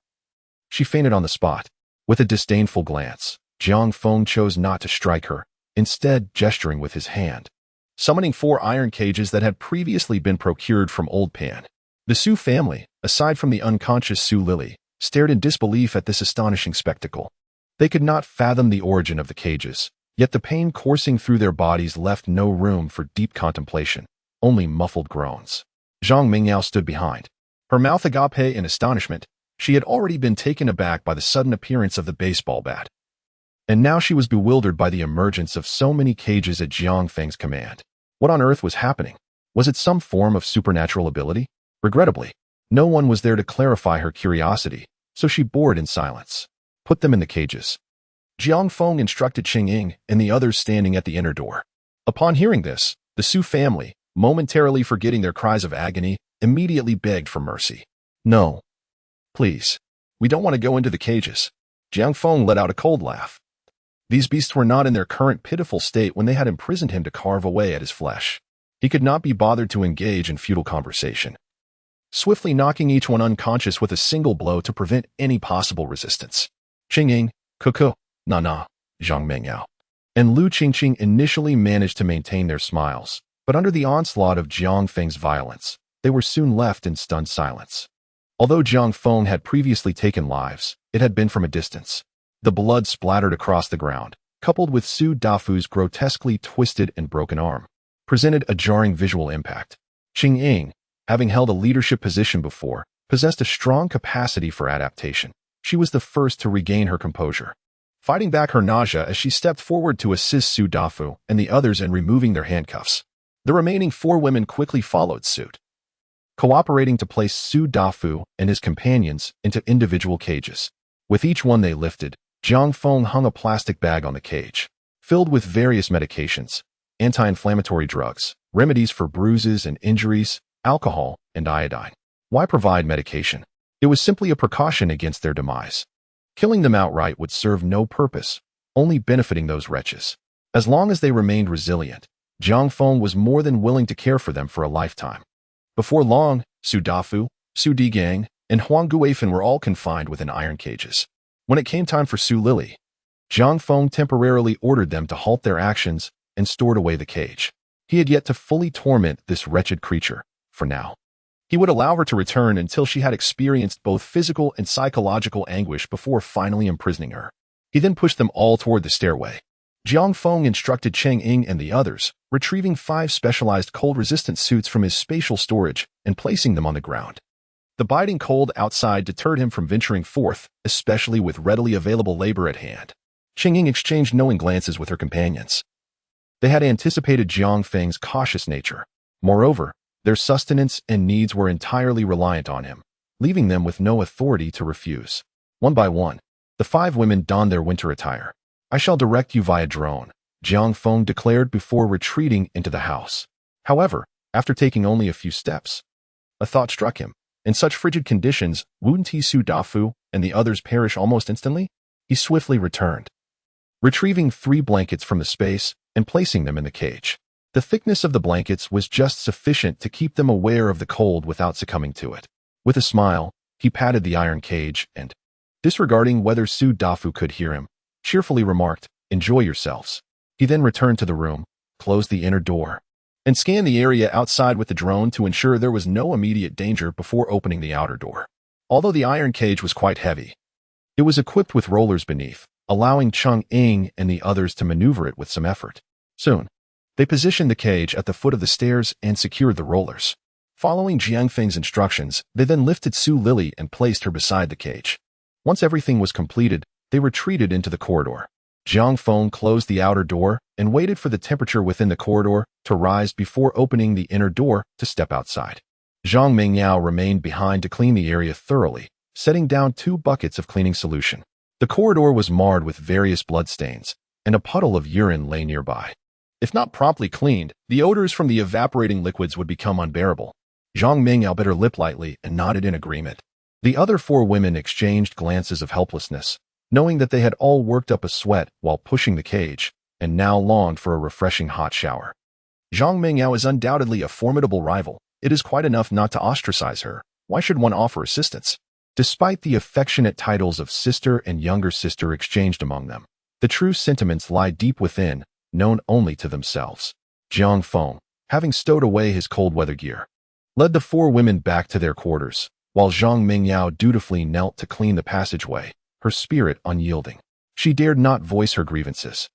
she fainted on the spot. With a disdainful glance, Jiang Feng chose not to strike her, instead gesturing with his hand, summoning 4 iron cages that had previously been procured from Old Pan. The Su family, aside from the unconscious Su Lily, stared in disbelief at this astonishing spectacle. They could not fathom the origin of the cages, yet the pain coursing through their bodies left no room for deep contemplation, only muffled groans. Zhang Mingyao stood behind, her mouth agape in astonishment. She had already been taken aback by the sudden appearance of the baseball bat. And now she was bewildered by the emergence of so many cages at Jiang Feng's command. What on earth was happening? Was it some form of supernatural ability? Regrettably, no one was there to clarify her curiosity, so she bored in silence. Put them in the cages. Jiang Feng instructed Qing Ying and the others standing at the inner door. Upon hearing this, the Su family, momentarily forgetting their cries of agony, immediately begged for mercy. No. Please. We don't want to go into the cages. Jiang Feng let out a cold laugh. These beasts were not in their current pitiful state when they had imprisoned him to carve away at his flesh. He could not be bothered to engage in futile conversation, swiftly knocking each one unconscious with a single blow to prevent any possible resistance. Qing Ying, Kuku, Nana, Zhang Mengyao, and Lu Qingqing initially managed to maintain their smiles, but under the onslaught of Jiang Feng's violence, they were soon left in stunned silence. Although Jiang Feng had previously taken lives, it had been from a distance. The blood splattered across the ground, coupled with Su Dafu's grotesquely twisted and broken arm, presented a jarring visual impact. Qing Ying, having held a leadership position before, possessed a strong capacity for adaptation. She was the first to regain her composure, fighting back her nausea as she stepped forward to assist Su Dafu and the others in removing their handcuffs. The remaining 4 women quickly followed suit, cooperating to place Su Dafu and his companions into individual cages. With each one they lifted, Jiang Feng hung a plastic bag on the cage, filled with various medications, anti-inflammatory drugs, remedies for bruises and injuries, alcohol, and iodine. Why provide medication? It was simply a precaution against their demise. Killing them outright would serve no purpose, only benefiting those wretches. As long as they remained resilient, Jiang Feng was more than willing to care for them for a lifetime. Before long, Su Dafu, Su Digang, and Huang Guifan were all confined within iron cages. When it came time for Su Lili, Jiang Feng temporarily ordered them to halt their actions and stored away the cage. He had yet to fully torment this wretched creature, for now. He would allow her to return until she had experienced both physical and psychological anguish before finally imprisoning her. He then pushed them all toward the stairway. Jiang Feng instructed Qing Ying and the others, retrieving 5 specialized cold-resistant suits from his spatial storage and placing them on the ground. The biting cold outside deterred him from venturing forth, especially with readily available labor at hand. Qing Ying exchanged knowing glances with her companions. They had anticipated Jiang Feng's cautious nature. Moreover, their sustenance and needs were entirely reliant on him, leaving them with no authority to refuse. One by one, the 5 women donned their winter attire. I shall direct you via drone, Jiang Feng declared before retreating into the house. However, after taking only a few steps, a thought struck him. In such frigid conditions, wouldn't Su Dafu and the others perish almost instantly? He swiftly returned, retrieving 3 blankets from the space and placing them in the cage. The thickness of the blankets was just sufficient to keep them aware of the cold without succumbing to it. With a smile, he patted the iron cage and, disregarding whether Su Dafu could hear him, cheerfully remarked, "Enjoy yourselves." He then returned to the room, closed the inner door, and scanned the area outside with the drone to ensure there was no immediate danger before opening the outer door. Although the iron cage was quite heavy, it was equipped with rollers beneath, allowing Qing Ying and the others to maneuver it with some effort. Soon, they positioned the cage at the foot of the stairs and secured the rollers. Following Jiang Feng's instructions, they then lifted Su Lili and placed her beside the cage. Once everything was completed, they retreated into the corridor. Jiang Feng closed the outer door and waited for the temperature within the corridor to rise before opening the inner door to step outside. Zhang Mengyao remained behind to clean the area thoroughly, setting down 2 buckets of cleaning solution. The corridor was marred with various bloodstains, and a puddle of urine lay nearby. If not promptly cleaned, the odors from the evaporating liquids would become unbearable. Zhang Mengyao bit her lip lightly and nodded in agreement. The other 4 women exchanged glances of helplessness, knowing that they had all worked up a sweat while pushing the cage, and now longed for a refreshing hot shower. Zhang Mengyao is undoubtedly a formidable rival. It is quite enough not to ostracize her. Why should one offer assistance? Despite the affectionate titles of sister and younger sister exchanged among them, the true sentiments lie deep within, known only to themselves. Jiang Feng, having stowed away his cold weather gear, led the 4 women back to their quarters, while Zhang Mengyao dutifully knelt to clean the passageway, her spirit unyielding. She dared not voice her grievances.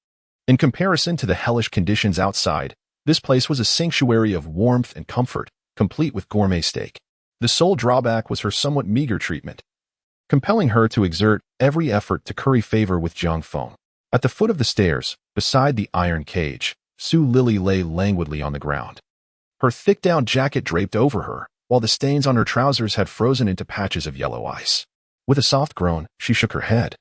In comparison to the hellish conditions outside, this place was a sanctuary of warmth and comfort, complete with gourmet steak. The sole drawback was her somewhat meager treatment, compelling her to exert every effort to curry favor with Jiang Feng. At the foot of the stairs, beside the iron cage, Su Lily lay languidly on the ground. Her thick down jacket draped over her, while the stains on her trousers had frozen into patches of yellow ice. With a soft groan, she shook her head.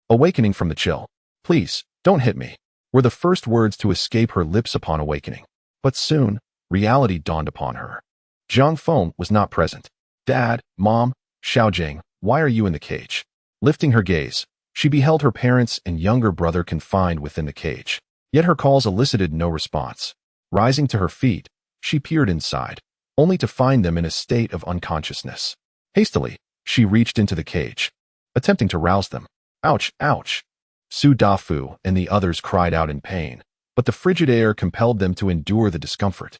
Awakening from the chill, "Please, don't hit me," were the first words to escape her lips upon awakening. But soon, reality dawned upon her. Jiang Feng was not present. "Dad, Mom, Xiaojing, why are you in the cage?" Lifting her gaze, she beheld her parents and younger brother confined within the cage. Yet her calls elicited no response. Rising to her feet, she peered inside, only to find them in a state of unconsciousness. Hastily, she reached into the cage, attempting to rouse them. "Ouch, ouch!" Su Dafu and the others cried out in pain, but the frigid air compelled them to endure the discomfort,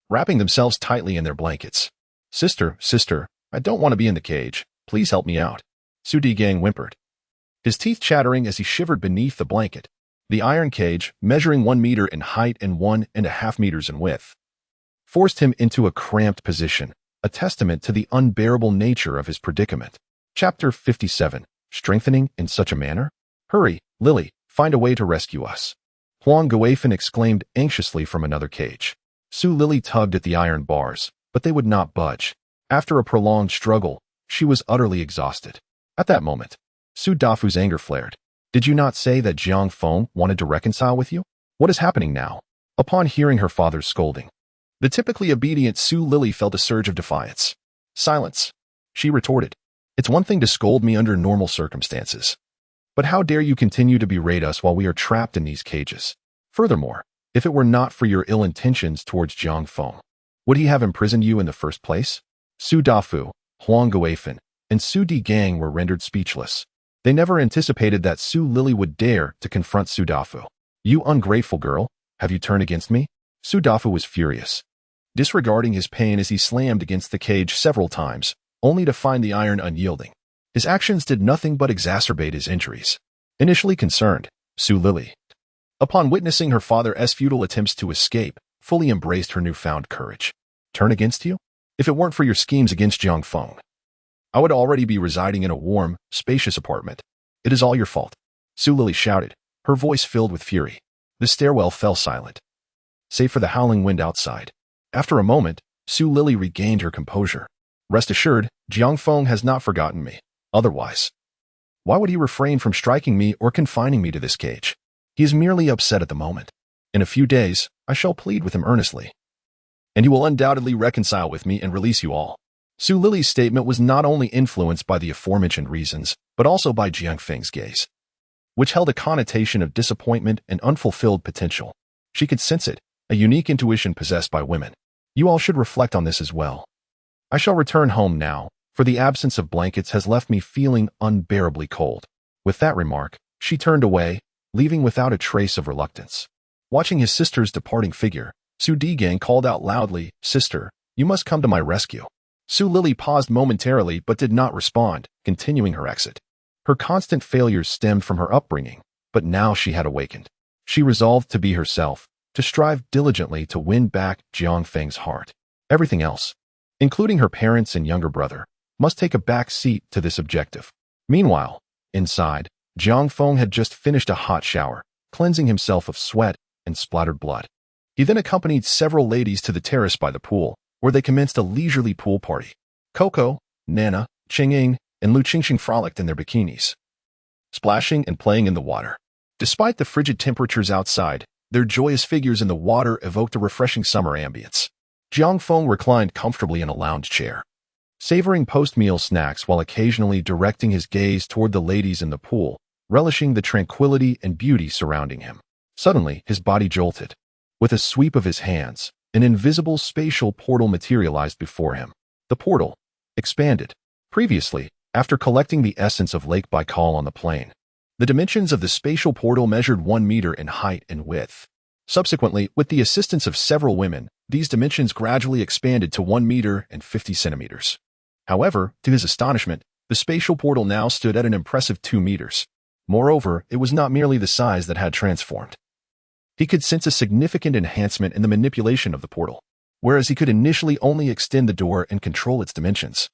wrapping themselves tightly in their blankets. Sister, I don't want to be in the cage. Please help me out," Su Digang whimpered, his teeth chattering as he shivered beneath the blanket. The iron cage, measuring 1 meter in height and 1.5 meters in width, forced him into a cramped position, a testament to the unbearable nature of his predicament. Chapter 57. Strengthening in such a manner? "Hurry, Lily, find a way to rescue us," Huang Guifan exclaimed anxiously from another cage. Su Lily tugged at the iron bars, but they would not budge. After a prolonged struggle, she was utterly exhausted. At that moment, Su Dafu's anger flared. "Did you not say that Jiang Feng wanted to reconcile with you? What is happening now?" Upon hearing her father's scolding, the typically obedient Su Lily felt a surge of defiance. "Silence," she retorted. "It's one thing to scold me under normal circumstances, but how dare you continue to berate us while we are trapped in these cages? Furthermore, if it were not for your ill intentions towards Jiang Feng, would he have imprisoned you in the first place?" Su Dafu, Huang Guifan, and Su Digang were rendered speechless. They never anticipated that Su Lily would dare to confront Su Dafu. "You ungrateful girl, have you turned against me?" Su Dafu was furious, disregarding his pain as he slammed against the cage several times, only to find the iron unyielding. His actions did nothing but exacerbate his injuries. Initially concerned, Su Lily, upon witnessing her father's futile attempts to escape, fully embraced her newfound courage. "Turn against you? If it weren't for your schemes against Jiang Feng, I would already be residing in a warm, spacious apartment. It is all your fault," Su Lily shouted, her voice filled with fury. The stairwell fell silent, save for the howling wind outside. After a moment, Su Lily regained her composure. "Rest assured, Jiang Feng has not forgotten me. Otherwise, why would he refrain from striking me or confining me to this cage? He is merely upset at the moment. In a few days, I shall plead with him earnestly, and he will undoubtedly reconcile with me and release you all." Su Lily's statement was not only influenced by the aforementioned reasons, but also by Jiang Feng's gaze, which held a connotation of disappointment and unfulfilled potential. She could sense it, a unique intuition possessed by women. "You all should reflect on this as well. I shall return home now, for the absence of blankets has left me feeling unbearably cold." With that remark, she turned away, leaving without a trace of reluctance. Watching his sister's departing figure, Su Digang called out loudly, "Sister, you must come to my rescue." Su Lily paused momentarily but did not respond, continuing her exit. Her constant failures stemmed from her upbringing, but now she had awakened. She resolved to be herself, to strive diligently to win back Jiang Feng's heart. Everything else, including her parents and younger brother, must take a back seat to this objective. Meanwhile, inside, Jiang Feng had just finished a hot shower, cleansing himself of sweat and splattered blood. He then accompanied several ladies to the terrace by the pool, where they commenced a leisurely pool party. Coco, Nana, Ching-Ying, and Lu Qingxing frolicked in their bikinis, splashing and playing in the water. Despite the frigid temperatures outside, their joyous figures in the water evoked a refreshing summer ambience. Jiang Feng reclined comfortably in a lounge chair, savoring post-meal snacks while occasionally directing his gaze toward the ladies in the pool, relishing the tranquility and beauty surrounding him. Suddenly, his body jolted. With a sweep of his hands, an invisible spatial portal materialized before him. The portal expanded. Previously, after collecting the essence of Lake Baikal on the plain, the dimensions of the spatial portal measured 1 meter in height and width. Subsequently, with the assistance of several women, these dimensions gradually expanded to 1 meter and 50 centimeters. However, to his astonishment, the spatial portal now stood at an impressive 2 meters. Moreover, it was not merely the size that had transformed. He could sense a significant enhancement in the manipulation of the portal. Whereas he could initially only extend the door and control its dimensions,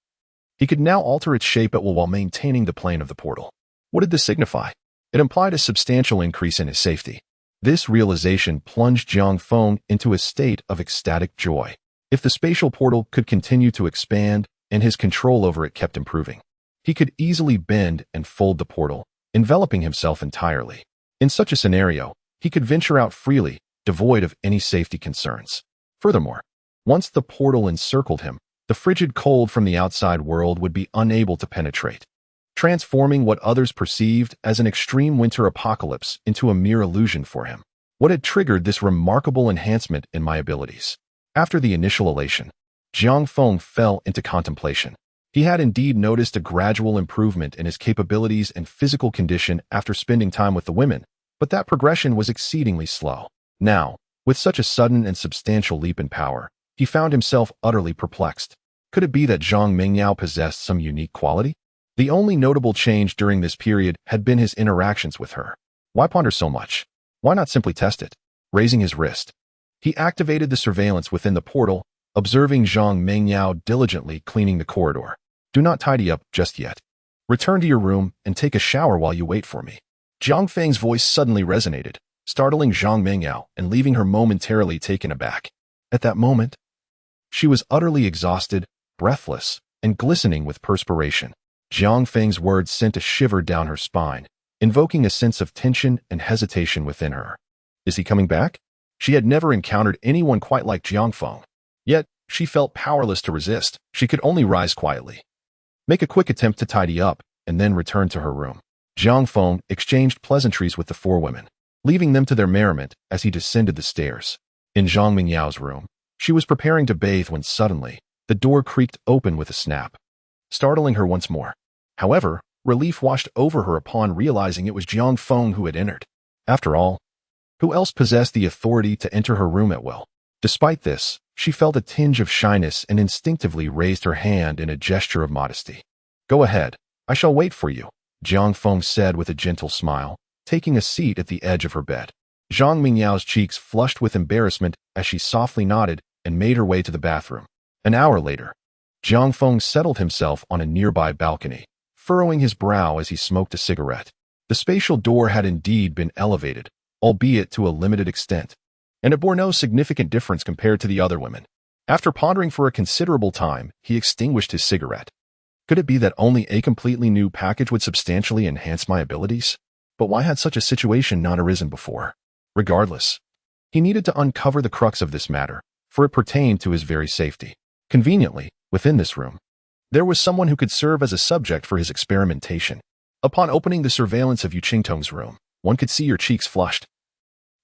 he could now alter its shape at will while maintaining the plane of the portal. What did this signify? It implied a substantial increase in his safety. This realization plunged Jiang Feng into a state of ecstatic joy. If the spatial portal could continue to expand and his control over it kept improving, he could easily bend and fold the portal, enveloping himself entirely. In such a scenario, he could venture out freely, devoid of any safety concerns. Furthermore, once the portal encircled him, the frigid cold from the outside world would be unable to penetrate, transforming what others perceived as an extreme winter apocalypse into a mere illusion for him. What had triggered this remarkable enhancement in my abilities? After the initial elation, Jiang Feng fell into contemplation. He had indeed noticed a gradual improvement in his capabilities and physical condition after spending time with the women, but that progression was exceedingly slow. Now, with such a sudden and substantial leap in power, he found himself utterly perplexed. Could it be that Zhang Mingyao possessed some unique quality? The only notable change during this period had been his interactions with her. Why ponder so much? Why not simply test it? Raising his wrist, he activated the surveillance within the portal, observing Zhang Mingyao diligently cleaning the corridor. Do not tidy up just yet. Return to your room and take a shower while you wait for me. Jiang Feng's voice suddenly resonated, startling Zhang Mingyao and leaving her momentarily taken aback. At that moment, she was utterly exhausted, breathless, and glistening with perspiration. Jiang Feng's words sent a shiver down her spine, invoking a sense of tension and hesitation within her. Is he coming back? She had never encountered anyone quite like Jiang Feng. Yet, she felt powerless to resist. She could only rise quietly, make a quick attempt to tidy up, and then return to her room. Jiang Feng exchanged pleasantries with the four women, leaving them to their merriment as he descended the stairs. In Zhang Mingyao's room, she was preparing to bathe when suddenly, the door creaked open with a snap, startling her once more. However, relief washed over her upon realizing it was Jiang Feng who had entered. After all, who else possessed the authority to enter her room at will? Despite this, she felt a tinge of shyness and instinctively raised her hand in a gesture of modesty. Go ahead, I shall wait for you, Jiang Feng said with a gentle smile, taking a seat at the edge of her bed. Zhang Mingyao's cheeks flushed with embarrassment as she softly nodded and made her way to the bathroom. An hour later, Jiang Feng settled himself on a nearby balcony, furrowing his brow as he smoked a cigarette. The spatial door had indeed been elevated, albeit to a limited extent, and it bore no significant difference compared to the other women. After pondering for a considerable time, he extinguished his cigarette. Could it be that only a completely new package would substantially enhance my abilities? But why had such a situation not arisen before? Regardless, he needed to uncover the crux of this matter, for it pertained to his very safety. Conveniently, within this room, there was someone who could serve as a subject for his experimentation. Upon opening the surveillance of Yu Qingtong's room, one could see her cheeks flushed.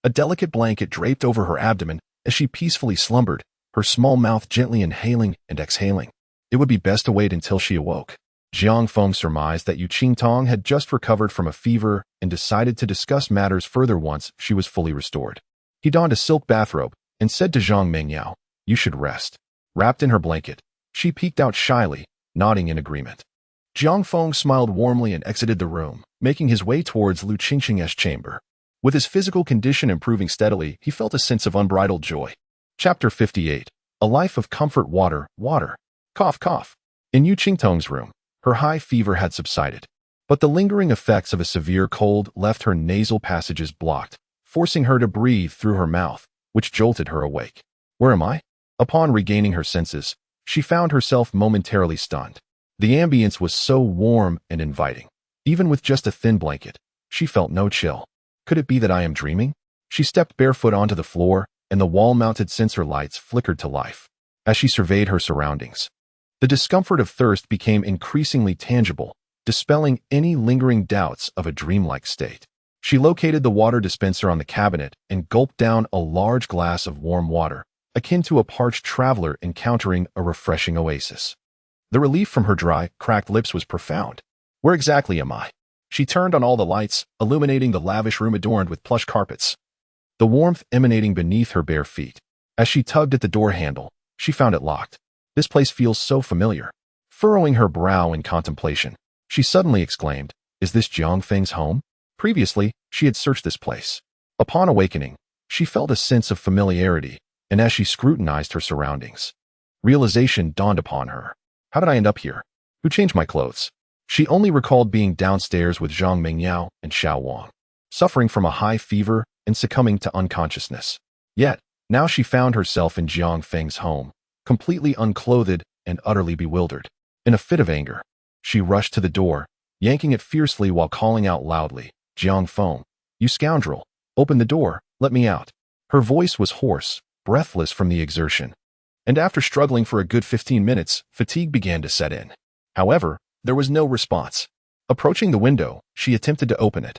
A delicate blanket draped over her abdomen as she peacefully slumbered, her small mouth gently inhaling and exhaling. It would be best to wait until she awoke. Jiang Feng surmised that Yu Qingtong had just recovered from a fever and decided to discuss matters further once she was fully restored. He donned a silk bathrobe and said to Zhang Mingyao, "You should rest." Wrapped in her blanket, she peeked out shyly, nodding in agreement. Jiang Feng smiled warmly and exited the room, making his way towards Lu Qingqing's chamber. With his physical condition improving steadily, he felt a sense of unbridled joy. Chapter 58. A Life of Comfort. Water. Cough, cough. In Yu Qingtong's room, her high fever had subsided, but the lingering effects of a severe cold left her nasal passages blocked, forcing her to breathe through her mouth, which jolted her awake. Where am I? Upon regaining her senses, she found herself momentarily stunned. The ambience was so warm and inviting. Even with just a thin blanket, she felt no chill. Could it be that I am dreaming? She stepped barefoot onto the floor, and the wall-mounted sensor lights flickered to life. As she surveyed her surroundings, the discomfort of thirst became increasingly tangible, dispelling any lingering doubts of a dreamlike state. She located the water dispenser on the cabinet and gulped down a large glass of warm water, akin to a parched traveler encountering a refreshing oasis. The relief from her dry, cracked lips was profound. Where exactly am I? She turned on all the lights, illuminating the lavish room adorned with plush carpets, the warmth emanating beneath her bare feet. As she tugged at the door handle, she found it locked. This place feels so familiar. Furrowing her brow in contemplation, she suddenly exclaimed, "Is this Jiang Feng's home?" Previously, she had searched this place. Upon awakening, she felt a sense of familiarity, and as she scrutinized her surroundings, realization dawned upon her. How did I end up here? Who changed my clothes? She only recalled being downstairs with Zhang Mingyao and Xiao Wang, suffering from a high fever and succumbing to unconsciousness. Yet, now she found herself in Jiang Feng's home, completely unclothed and utterly bewildered. In a fit of anger, she rushed to the door, yanking it fiercely while calling out loudly, "Jiang Feng, you scoundrel, open the door, let me out." Her voice was hoarse, breathless from the exertion, and after struggling for a good 15 minutes, fatigue began to set in. However, there was no response. Approaching the window, she attempted to open it,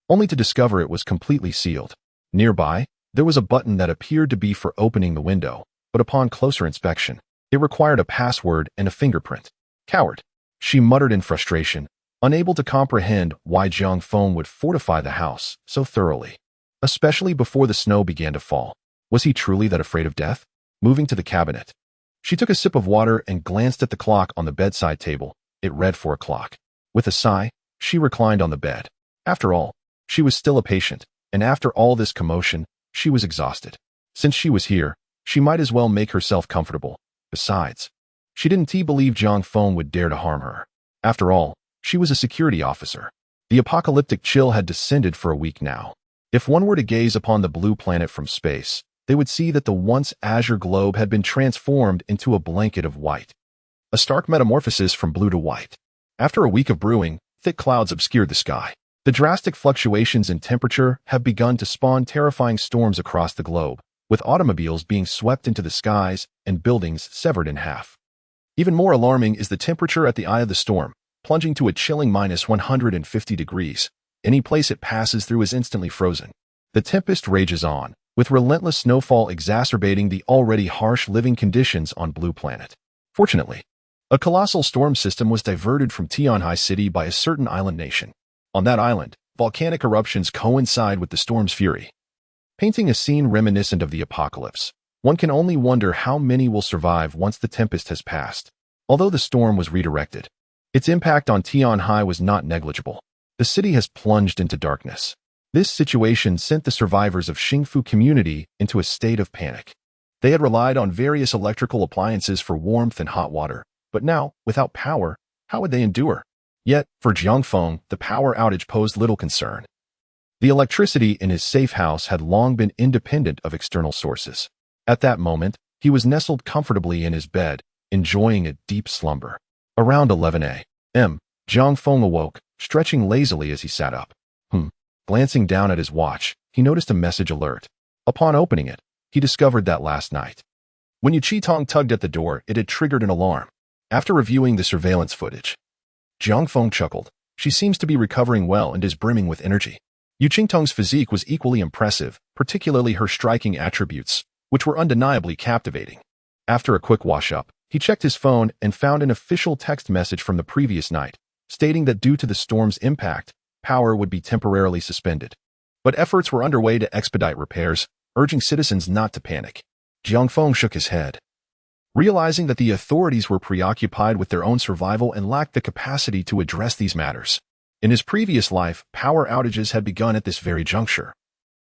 only to discover it was completely sealed. Nearby, there was a button that appeared to be for opening the window, but upon closer inspection, it required a password and a fingerprint. Coward, she muttered in frustration, unable to comprehend why Jiang Feng would fortify the house so thoroughly, especially before the snow began to fall. Was he truly that afraid of death? Moving to the cabinet, she took a sip of water and glanced at the clock on the bedside table. It read 4 o'clock. With a sigh, she reclined on the bed. After all, she was still a patient, and after all this commotion, she was exhausted. Since she was here, she might as well make herself comfortable. Besides, she didn't believe Jiang Feng would dare to harm her. After all, she was a security officer. The apocalyptic chill had descended for a week now. If one were to gaze upon the blue planet from space, they would see that the once azure globe had been transformed into a blanket of white. A stark metamorphosis from blue to white. After a week of brewing, thick clouds obscured the sky. The drastic fluctuations in temperature have begun to spawn terrifying storms across the globe, with automobiles being swept into the skies and buildings severed in half. Even more alarming is the temperature at the eye of the storm, plunging to a chilling -150 degrees. Any place it passes through is instantly frozen. The tempest rages on, with relentless snowfall exacerbating the already harsh living conditions on Blue Planet. Fortunately, a colossal storm system was diverted from Tianhai City by a certain island nation. On that island, volcanic eruptions coincide with the storm's fury, painting a scene reminiscent of the apocalypse. One can only wonder how many will survive once the tempest has passed. Although the storm was redirected, its impact on Tianhai was not negligible. The city has plunged into darkness. This situation sent the survivors of Xingfu community into a state of panic. They had relied on various electrical appliances for warmth and hot water, but now, without power, how would they endure? Yet, for Jiang Feng, the power outage posed little concern. The electricity in his safe house had long been independent of external sources. At that moment, he was nestled comfortably in his bed, enjoying a deep slumber. Around 11 a.m., Jiang Feng awoke, stretching lazily as he sat up. Glancing down at his watch, he noticed a message alert. Upon opening it, he discovered that last night, when Yu Qitong tugged at the door, it had triggered an alarm. After reviewing the surveillance footage, Jiang Feng chuckled. She seems to be recovering well and is brimming with energy. Yu Qingtong's physique was equally impressive, particularly her striking attributes, which were undeniably captivating. After a quick wash-up, he checked his phone and found an official text message from the previous night, stating that due to the storm's impact, power would be temporarily suspended. But efforts were underway to expedite repairs, urging citizens not to panic. Jiang Feng shook his head, realizing that the authorities were preoccupied with their own survival and lacked the capacity to address these matters. In his previous life, power outages had begun at this very juncture,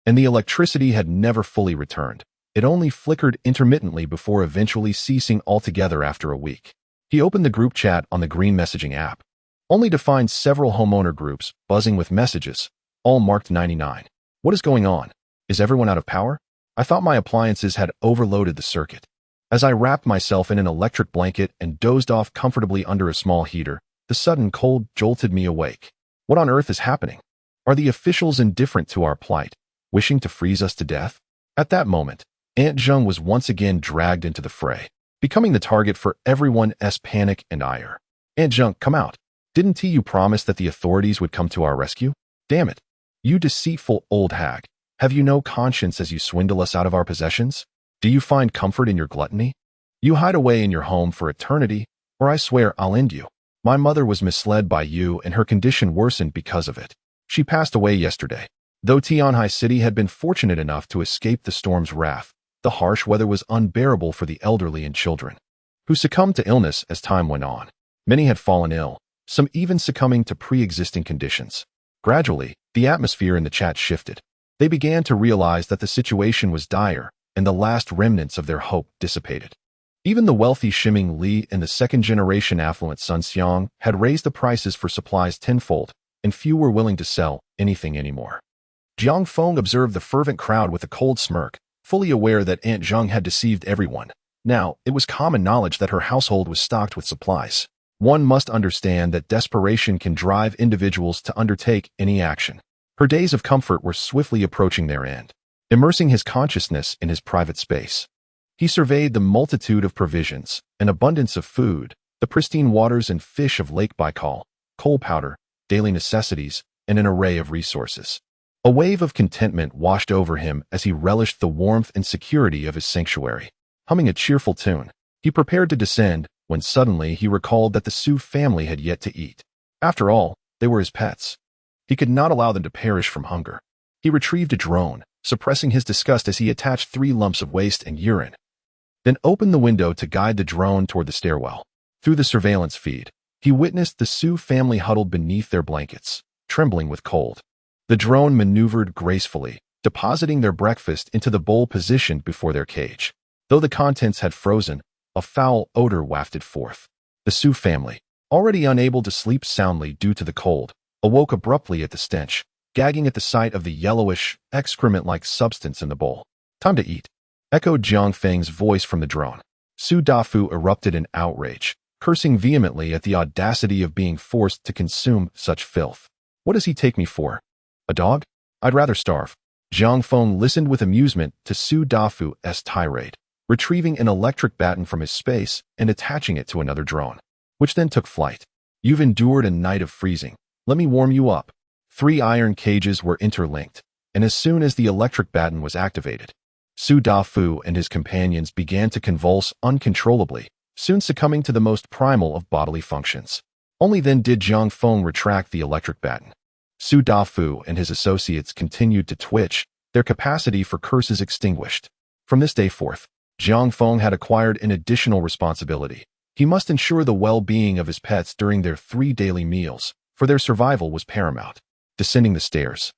and the electricity had never fully returned. It only flickered intermittently before eventually ceasing altogether after a week. He opened the group chat on the green messaging app, only to find several homeowner groups buzzing with messages, all marked 99. What is going on? Is everyone out of power? I thought my appliances had overloaded the circuit. As I wrapped myself in an electric blanket and dozed off comfortably under a small heater, the sudden cold jolted me awake. What on earth is happening? Are the officials indifferent to our plight, wishing to freeze us to death? At that moment, Aunt Zheng was once again dragged into the fray, becoming the target for everyone's panic and ire. Aunt Zheng, come out. Didn't you promise that the authorities would come to our rescue? Damn it. You deceitful old hag. Have you no conscience as you swindle us out of our possessions? Do you find comfort in your gluttony? You hide away in your home for eternity, or I swear I'll end you. My mother was misled by you and her condition worsened because of it. She passed away yesterday. Though Tianhai City had been fortunate enough to escape the storm's wrath, the harsh weather was unbearable for the elderly and children, who succumbed to illness as time went on. Many had fallen ill, some even succumbing to pre-existing conditions. Gradually, the atmosphere in the chat shifted. They began to realize that the situation was dire, and the last remnants of their hope dissipated. Even the wealthy Shiming Li and the second-generation affluent Sun Xiang had raised the prices for supplies tenfold, and few were willing to sell anything anymore. Jiang Feng observed the fervent crowd with a cold smirk, fully aware that Aunt Zheng had deceived everyone. Now, it was common knowledge that her household was stocked with supplies. One must understand that desperation can drive individuals to undertake any action. Her days of comfort were swiftly approaching their end. Immersing his consciousness in his private space, he surveyed the multitude of provisions, an abundance of food, the pristine waters and fish of Lake Baikal, coal powder, daily necessities, and an array of resources. A wave of contentment washed over him as he relished the warmth and security of his sanctuary. Humming a cheerful tune, he prepared to descend when suddenly he recalled that the Su family had yet to eat. After all, they were his pets. He could not allow them to perish from hunger. He retrieved a drone, suppressing his disgust as he attached 3 lumps of waste and urine. Then opened the window to guide the drone toward the stairwell. Through the surveillance feed, he witnessed the Su family huddled beneath their blankets, trembling with cold. The drone maneuvered gracefully, depositing their breakfast into the bowl positioned before their cage. Though the contents had frozen, a foul odor wafted forth. The Su family, already unable to sleep soundly due to the cold, awoke abruptly at the stench, gagging at the sight of the yellowish, excrement-like substance in the bowl. "Time to eat," echoed Jiang Feng's voice from the drone. Su Dafu erupted in outrage, cursing vehemently at the audacity of being forced to consume such filth. "What does he take me for? A dog? I'd rather starve." Jiang Feng listened with amusement to Su Dafu's tirade, retrieving an electric baton from his space and attaching it to another drone, which then took flight. "You've endured a night of freezing. Let me warm you up." 3 iron cages were interlinked, and as soon as the electric baton was activated, Su Dafu and his companions began to convulse uncontrollably, soon succumbing to the most primal of bodily functions. Only then did Jiang Feng retract the electric baton. Su Dafu and his associates continued to twitch, their capacity for curses extinguished. From this day forth, Jiang Feng had acquired an additional responsibility. He must ensure the well-being of his pets during their 3 daily meals, for their survival was paramount. Descending the stairs,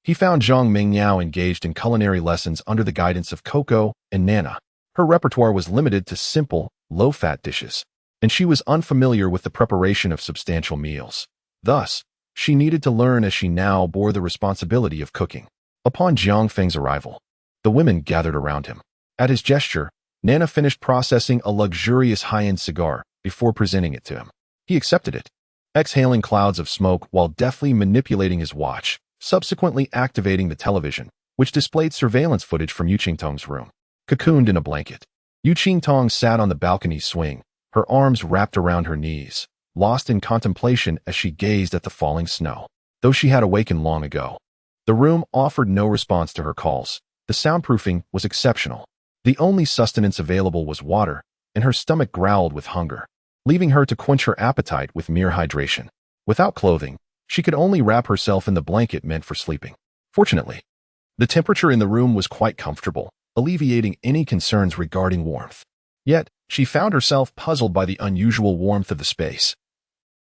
he found Zhang Mingyao engaged in culinary lessons under the guidance of Coco and Nana. Her repertoire was limited to simple, low-fat dishes, and she was unfamiliar with the preparation of substantial meals. Thus, she needed to learn as she now bore the responsibility of cooking. Upon Jiang Feng's arrival, the women gathered around him. At his gesture, Nana finished processing a luxurious high-end cigar before presenting it to him. He accepted it, exhaling clouds of smoke while deftly manipulating his watch, subsequently activating the television, which displayed surveillance footage from Yu Qingtong's room. Cocooned in a blanket, Yu Qingtong sat on the balcony swing, her arms wrapped around her knees, lost in contemplation as she gazed at the falling snow. Though she had awakened long ago, the room offered no response to her calls. The soundproofing was exceptional. The only sustenance available was water, and her stomach growled with hunger, leaving her to quench her appetite with mere hydration. Without clothing, she could only wrap herself in the blanket meant for sleeping. Fortunately, the temperature in the room was quite comfortable, alleviating any concerns regarding warmth. Yet, she found herself puzzled by the unusual warmth of the space.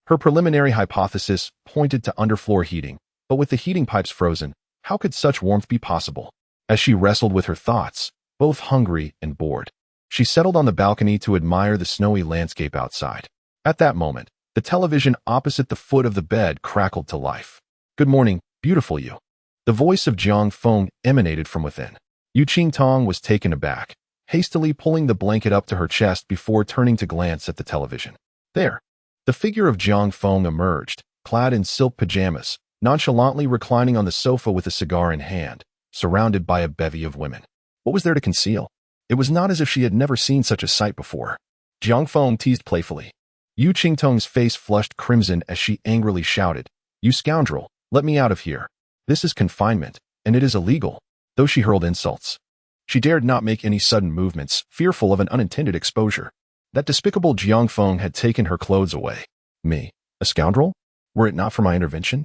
Her preliminary hypothesis pointed to underfloor heating, but with the heating pipes frozen, how could such warmth be possible? As she wrestled with her thoughts, both hungry and bored, she settled on the balcony to admire the snowy landscape outside. At that moment, the television opposite the foot of the bed crackled to life. "Good morning, beautiful you." The voice of Jiang Feng emanated from within. Yu Qingtong was taken aback, hastily pulling the blanket up to her chest before turning to glance at the television. There, the figure of Jiang Feng emerged, clad in silk pajamas, nonchalantly reclining on the sofa with a cigar in hand, surrounded by a bevy of women. What was there to conceal? It was not as if she had never seen such a sight before. Jiang Feng teased playfully. Yu Qingtong's face flushed crimson as she angrily shouted, "You scoundrel, let me out of here. This is confinement, and it is illegal." Though she hurled insults, she dared not make any sudden movements, fearful of an unintended exposure. That despicable Jiang Feng had taken her clothes away. Me, a scoundrel? Were it not for my intervention?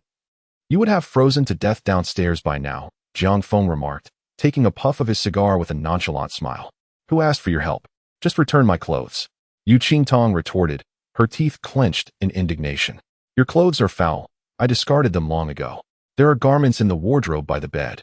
"You would have frozen to death downstairs by now," Jiang Feng remarked, taking a puff of his cigar with a nonchalant smile. "Who asked for your help? Just return my clothes." Yu Qingtong retorted, her teeth clenched in indignation. "Your clothes are foul. I discarded them long ago. There are garments in the wardrobe by the bed."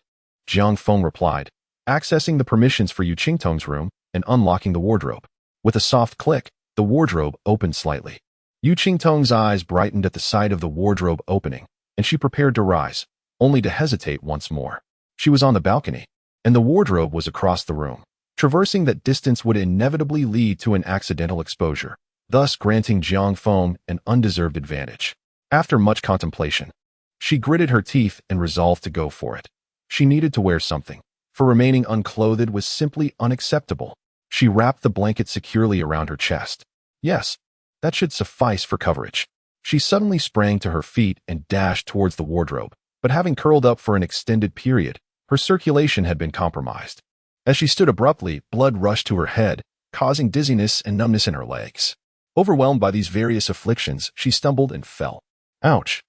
Jiang Feng replied, accessing the permissions for Yu Qingtong's room and unlocking the wardrobe. With a soft click, the wardrobe opened slightly. Yu Qingtong's eyes brightened at the sight of the wardrobe opening, and she prepared to rise, only to hesitate once more. She was on the balcony, and the wardrobe was across the room. Traversing that distance would inevitably lead to an accidental exposure, thus granting Jiang Feng an undeserved advantage. After much contemplation, she gritted her teeth and resolved to go for it. She needed to wear something, for remaining unclothed was simply unacceptable. She wrapped the blanket securely around her chest. Yes, that should suffice for coverage. She suddenly sprang to her feet and dashed towards the wardrobe, but having curled up for an extended period, her circulation had been compromised. As she stood abruptly, blood rushed to her head, causing dizziness and numbness in her legs. Overwhelmed by these various afflictions, she stumbled and fell. Ouch!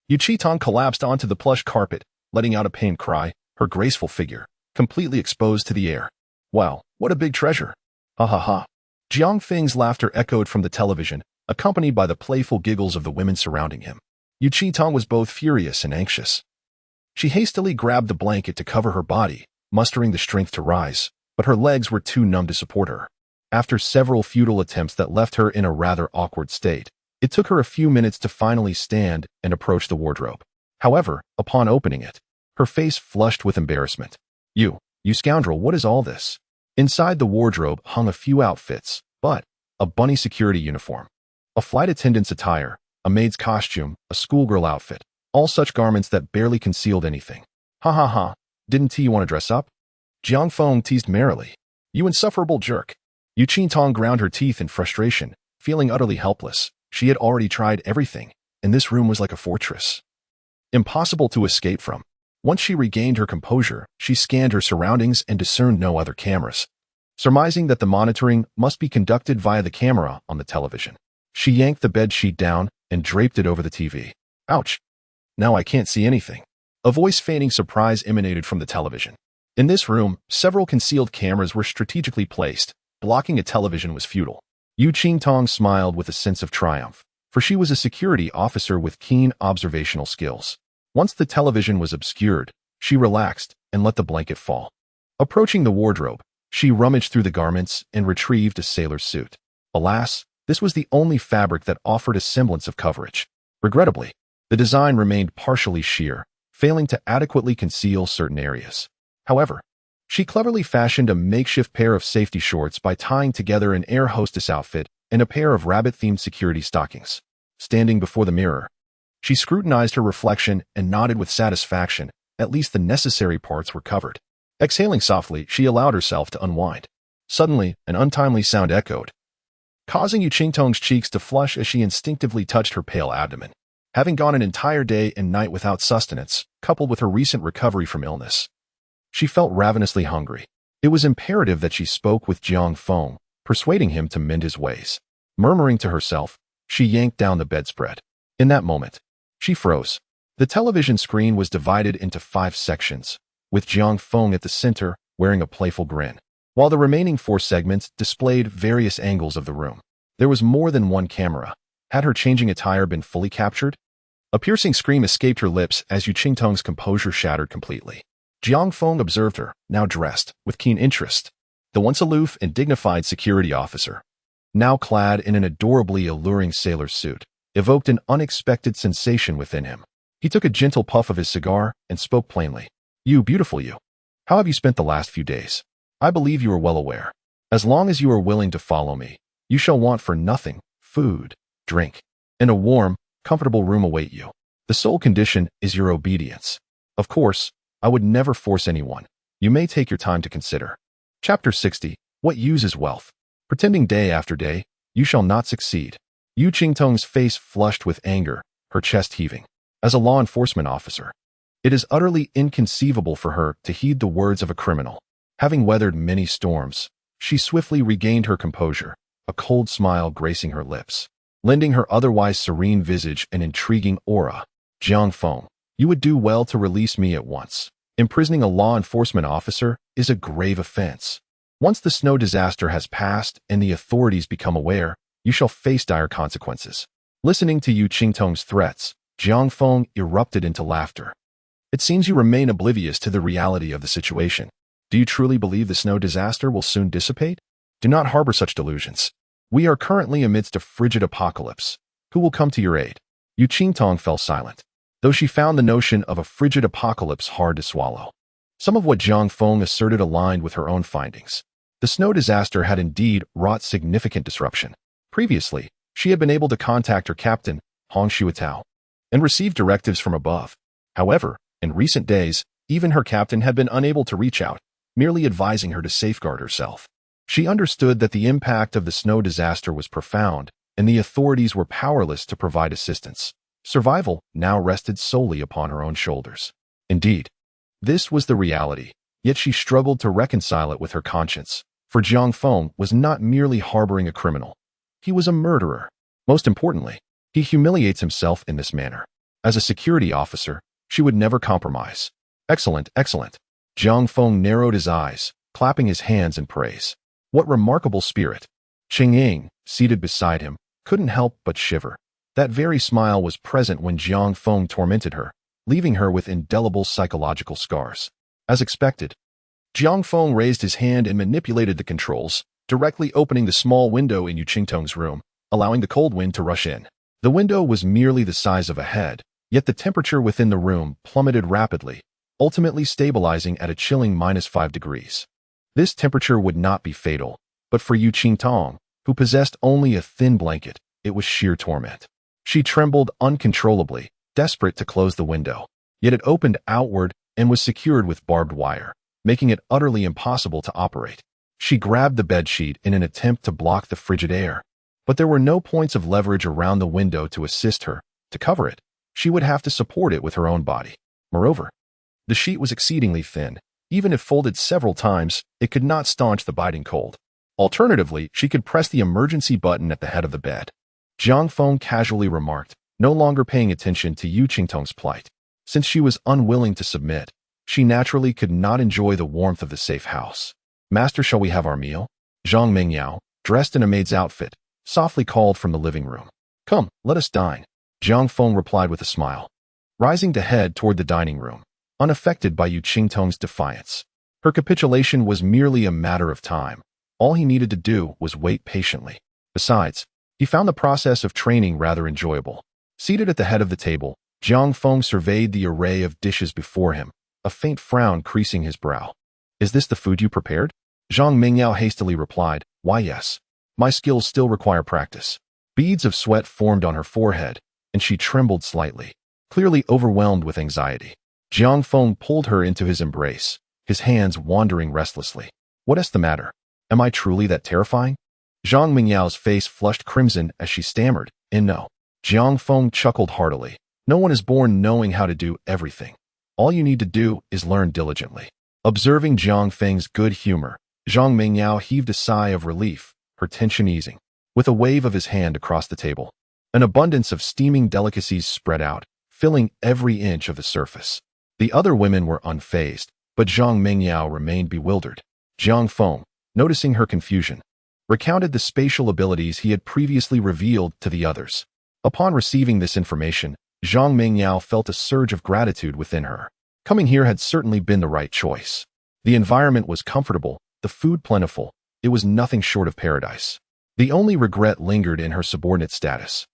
Yu Qingtong collapsed onto the plush carpet, letting out a pained cry, her graceful figure completely exposed to the air. Wow, what a big treasure! Ha ha ha! Jiang Feng's laughter echoed from the television, accompanied by the playful giggles of the women surrounding him. Yu Qingtong was both furious and anxious. She hastily grabbed the blanket to cover her body, mustering the strength to rise, but her legs were too numb to support her. After several futile attempts that left her in a rather awkward state, it took her a few minutes to finally stand and approach the wardrobe. However, upon opening it, her face flushed with embarrassment. You scoundrel, what is all this? Inside the wardrobe hung a few outfits, but a bunny security uniform, a flight attendant's attire, a maid's costume, a schoolgirl outfit, all such garments that barely concealed anything. Ha ha ha. Didn't you want to dress up? Jiang Feng teased merrily. You insufferable jerk. Yu Qingtong ground her teeth in frustration, feeling utterly helpless. She had already tried everything, and this room was like a fortress, impossible to escape from. Once she regained her composure, she scanned her surroundings and discerned no other cameras. Surmising that the monitoring must be conducted via the camera on the television, she yanked the bed sheet down and draped it over the TV. Ouch! Now I can't see anything. A voice feigning surprise emanated from the television. In this room, several concealed cameras were strategically placed. Blocking a television was futile. Yu Qingtong smiled with a sense of triumph, for she was a security officer with keen observational skills. Once the television was obscured, she relaxed and let the blanket fall. Approaching the wardrobe, she rummaged through the garments and retrieved a sailor's suit. Alas, this was the only fabric that offered a semblance of coverage. Regrettably, the design remained partially sheer, failing to adequately conceal certain areas. However, she cleverly fashioned a makeshift pair of safety shorts by tying together an air hostess outfit and a pair of rabbit-themed security stockings. Standing before the mirror, she scrutinized her reflection and nodded with satisfaction. At least the necessary parts were covered. Exhaling softly, she allowed herself to unwind. Suddenly, an untimely sound echoed, causing Yu Qingtong's cheeks to flush as she instinctively touched her pale abdomen. Having gone an entire day and night without sustenance, coupled with her recent recovery from illness, she felt ravenously hungry. It was imperative that she spoke with Jiang Feng, persuading him to mend his ways. Murmuring to herself, she yanked down the bedspread. In that moment, she froze. The television screen was divided into 5 sections, with Jiang Feng at the center, wearing a playful grin, while the remaining 4 segments displayed various angles of the room. There was more than one camera. Had her changing attire been fully captured? A piercing scream escaped her lips as Yu Qingtong's composure shattered completely. Jiang Feng observed her, now dressed, with keen interest. The once aloof and dignified security officer, now clad in an adorably alluring sailor's suit, evoked an unexpected sensation within him. He took a gentle puff of his cigar and spoke plainly. You, beautiful you. How have you spent the last few days? I believe you are well aware. As long as you are willing to follow me, you shall want for nothing, food, drink, and a warm, comfortable room await you. The sole condition is your obedience. Of course, I would never force anyone. You may take your time to consider. Chapter 60. What use is wealth? Pretending day after day, you shall not succeed. Yu Qingtong's face flushed with anger, her chest heaving. As a law enforcement officer, it is utterly inconceivable for her to heed the words of a criminal. Having weathered many storms, she swiftly regained her composure, a cold smile gracing her lips, lending her otherwise serene visage an intriguing aura. Jiang Feng, you would do well to release me at once. Imprisoning a law enforcement officer is a grave offense. Once the snow disaster has passed and the authorities become aware, you shall face dire consequences. Listening to Yu Qingtong's threats, Jiang Feng erupted into laughter. It seems you remain oblivious to the reality of the situation. Do you truly believe the snow disaster will soon dissipate? Do not harbor such delusions. We are currently amidst a frigid apocalypse. Who will come to your aid? Yu Qingtong fell silent, though she found the notion of a frigid apocalypse hard to swallow. Some of what Zhang Feng asserted aligned with her own findings. The snow disaster had indeed wrought significant disruption. Previously, she had been able to contact her captain, Hong Shuatao, and receive directives from above. However, in recent days, even her captain had been unable to reach out, merely advising her to safeguard herself. She understood that the impact of the snow disaster was profound, and the authorities were powerless to provide assistance. Survival now rested solely upon her own shoulders. Indeed, this was the reality, yet she struggled to reconcile it with her conscience, for Zhang Feng was not merely harboring a criminal. He was a murderer. Most importantly, he humiliates himself in this manner. As a security officer, she would never compromise. Excellent, excellent. Zhang Feng narrowed his eyes, clapping his hands in praise. What remarkable spirit. Ching Ying, seated beside him, couldn't help but shiver. That very smile was present when Zhang Feng tormented her, leaving her with indelible psychological scars. As expected, Zhang Feng raised his hand and manipulated the controls, directly opening the small window in Yu Qingtong's room, allowing the cold wind to rush in. The window was merely the size of a head, yet the temperature within the room plummeted rapidly, ultimately stabilizing at a chilling -5 degrees. This temperature would not be fatal, but for Yu Qingtong, who possessed only a thin blanket, it was sheer torment. She trembled uncontrollably, desperate to close the window, yet it opened outward and was secured with barbed wire, making it utterly impossible to operate. She grabbed the bedsheet in an attempt to block the frigid air, but there were no points of leverage around the window to assist her. To cover it, she would have to support it with her own body. Moreover, the sheet was exceedingly thin. Even if folded several times, it could not staunch the biting cold. Alternatively, she could press the emergency button at the head of the bed. Zhang Feng casually remarked, no longer paying attention to Yu Qingtong's plight. Since she was unwilling to submit, she naturally could not enjoy the warmth of the safe house. Master, shall we have our meal? Zhang Mingyao, dressed in a maid's outfit, softly called from the living room. Come, let us dine. Zhang Feng replied with a smile, rising to head toward the dining room, unaffected by Yu Qingtong's defiance. Her capitulation was merely a matter of time. All he needed to do was wait patiently. Besides, he found the process of training rather enjoyable. Seated at the head of the table, Zhang Feng surveyed the array of dishes before him, a faint frown creasing his brow. Is this the food you prepared? Zhang Mingyao hastily replied, why yes. My skills still require practice. Beads of sweat formed on her forehead, and she trembled slightly, clearly overwhelmed with anxiety. Zhang Feng pulled her into his embrace, his hands wandering restlessly. What is the matter? Am I truly that terrifying? Zhang Mingyao's face flushed crimson as she stammered, no. Zhang Feng chuckled heartily. No one is born knowing how to do everything. All you need to do is learn diligently. Observing Zhang Feng's good humor, Zhang Mingyao heaved a sigh of relief, her tension easing. With a wave of his hand across the table, an abundance of steaming delicacies spread out, filling every inch of the surface. The other women were unfazed, but Zhang Mingyao remained bewildered. Zhang Feng, noticing her confusion, recounted the spatial abilities he had previously revealed to the others. Upon receiving this information, Zhang Mingyao felt a surge of gratitude within her. Coming here had certainly been the right choice. The environment was comfortable, the food plentiful. It was nothing short of paradise. The only regret lingered in her subordinate status.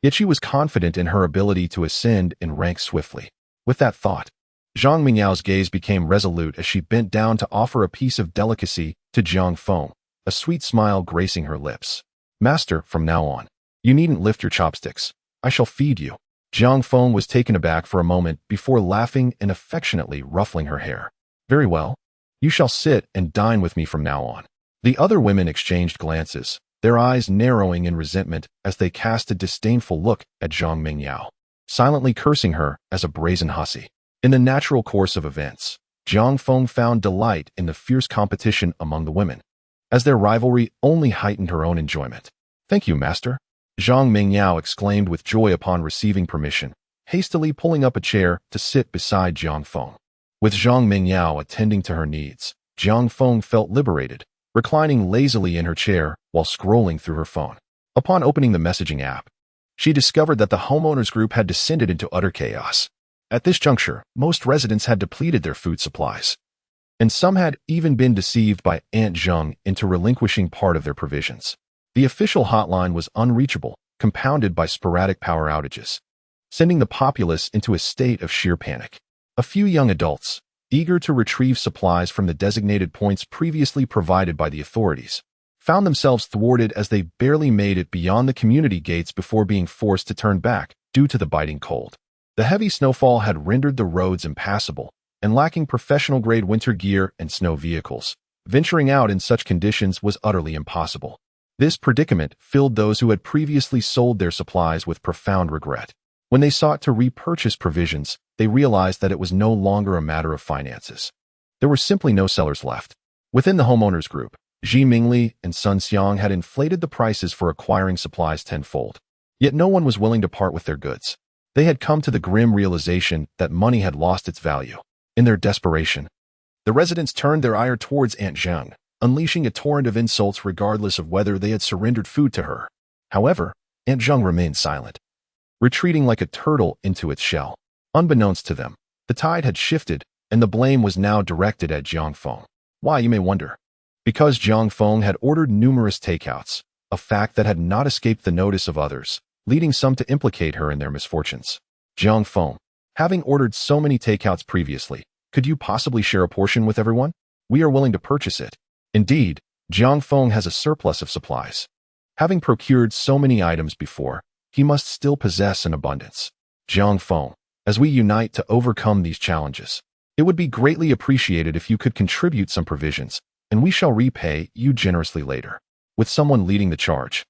Yet she was confident in her ability to ascend in rank swiftly. With that thought, Zhang Mingyao's gaze became resolute as she bent down to offer a piece of delicacy to Zhang Feng, a sweet smile gracing her lips. Master, from now on, you needn't lift your chopsticks. I shall feed you. Zhang Feng was taken aback for a moment before laughing and affectionately ruffling her hair. Very well. You shall sit and dine with me from now on. The other women exchanged glances, their eyes narrowing in resentment as they cast a disdainful look at Zhang Mingyao, silently cursing her as a brazen hussy. In the natural course of events, Zhang Feng found delight in the fierce competition among the women, as their rivalry only heightened her own enjoyment. Thank you, master. Zhang Mingyao exclaimed with joy upon receiving permission, hastily pulling up a chair to sit beside Zhang Feng. With Zhang Mingyao attending to her needs, Zhang Feng felt liberated, reclining lazily in her chair while scrolling through her phone. Upon opening the messaging app, she discovered that the homeowners group had descended into utter chaos. At this juncture, most residents had depleted their food supplies. and some had even been deceived by Aunt Zheng into relinquishing part of their provisions. The official hotline was unreachable, compounded by sporadic power outages, sending the populace into a state of sheer panic. A few young adults, eager to retrieve supplies from the designated points previously provided by the authorities, found themselves thwarted as they barely made it beyond the community gates before being forced to turn back due to the biting cold. The heavy snowfall had rendered the roads impassable, and lacking professional-grade winter gear and snow vehicles, venturing out in such conditions was utterly impossible. This predicament filled those who had previously sold their supplies with profound regret. When they sought to repurchase provisions, they realized that it was no longer a matter of finances. There were simply no sellers left. Within the homeowners group, Ji Mingli and Sun Xiang had inflated the prices for acquiring supplies tenfold. Yet no one was willing to part with their goods. They had come to the grim realization that money had lost its value. In their desperation, the residents turned their ire towards Aunt Zheng, unleashing a torrent of insults regardless of whether they had surrendered food to her. However, Aunt Zheng remained silent, retreating like a turtle into its shell. Unbeknownst to them, the tide had shifted, and the blame was now directed at Jiang Feng. Why, you may wonder. Because Jiang Feng had ordered numerous takeouts, a fact that had not escaped the notice of others, leading some to implicate her in their misfortunes. Jiang Feng, having ordered so many takeouts previously, could you possibly share a portion with everyone? We are willing to purchase it. Indeed, Jiang Feng has a surplus of supplies. Having procured so many items before, he must still possess an abundance. Jiang Feng, as we unite to overcome these challenges, it would be greatly appreciated if you could contribute some provisions, and we shall repay you generously later. With someone leading the charge,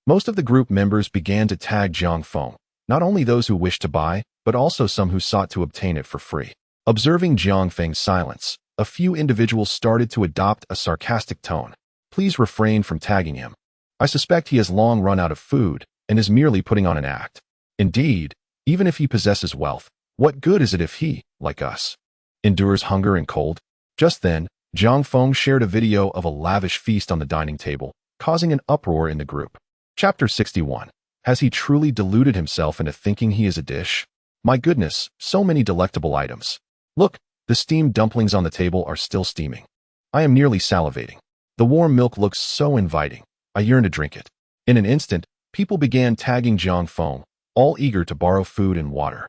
most of the group members began to tag Jiang Feng, not only those who wished to buy, but also some who sought to obtain it for free. Observing Jiang Feng's silence, a few individuals started to adopt a sarcastic tone. Please refrain from tagging him. I suspect he has long run out of food and is merely putting on an act. Indeed, even if he possesses wealth, what good is it if he, like us, endures hunger and cold? Just then, Jiang Feng shared a video of a lavish feast on the dining table, causing an uproar in the group. Chapter 61. Has he truly deluded himself into thinking he is a dish? My goodness, so many delectable items. Look, the steamed dumplings on the table are still steaming. I am nearly salivating. The warm milk looks so inviting. I yearn to drink it. In an instant, people began tagging Jiang Feng, all eager to borrow food and water.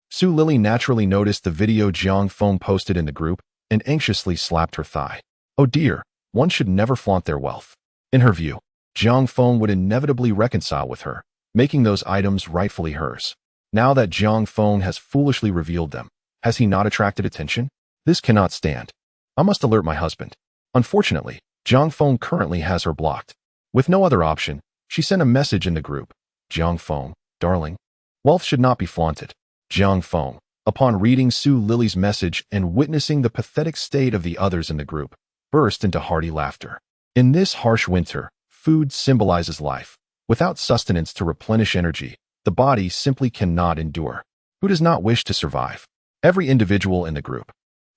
Su Lily naturally noticed the video Jiang Feng posted in the group and anxiously slapped her thigh. Oh dear, one should never flaunt their wealth. In her view, Jiang Feng would inevitably reconcile with her, making those items rightfully hers. Now that Jiang Feng has foolishly revealed them, has he not attracted attention? This cannot stand. I must alert my husband. Unfortunately, Jiang Feng currently has her blocked. With no other option, she sent a message in the group. Jiang Feng, darling, wealth should not be flaunted. Jiang Feng, upon reading Su Lily's message and witnessing the pathetic state of the others in the group, burst into hearty laughter. In this harsh winter, food symbolizes life. Without sustenance to replenish energy, the body simply cannot endure. Who does not wish to survive? Every individual in the group,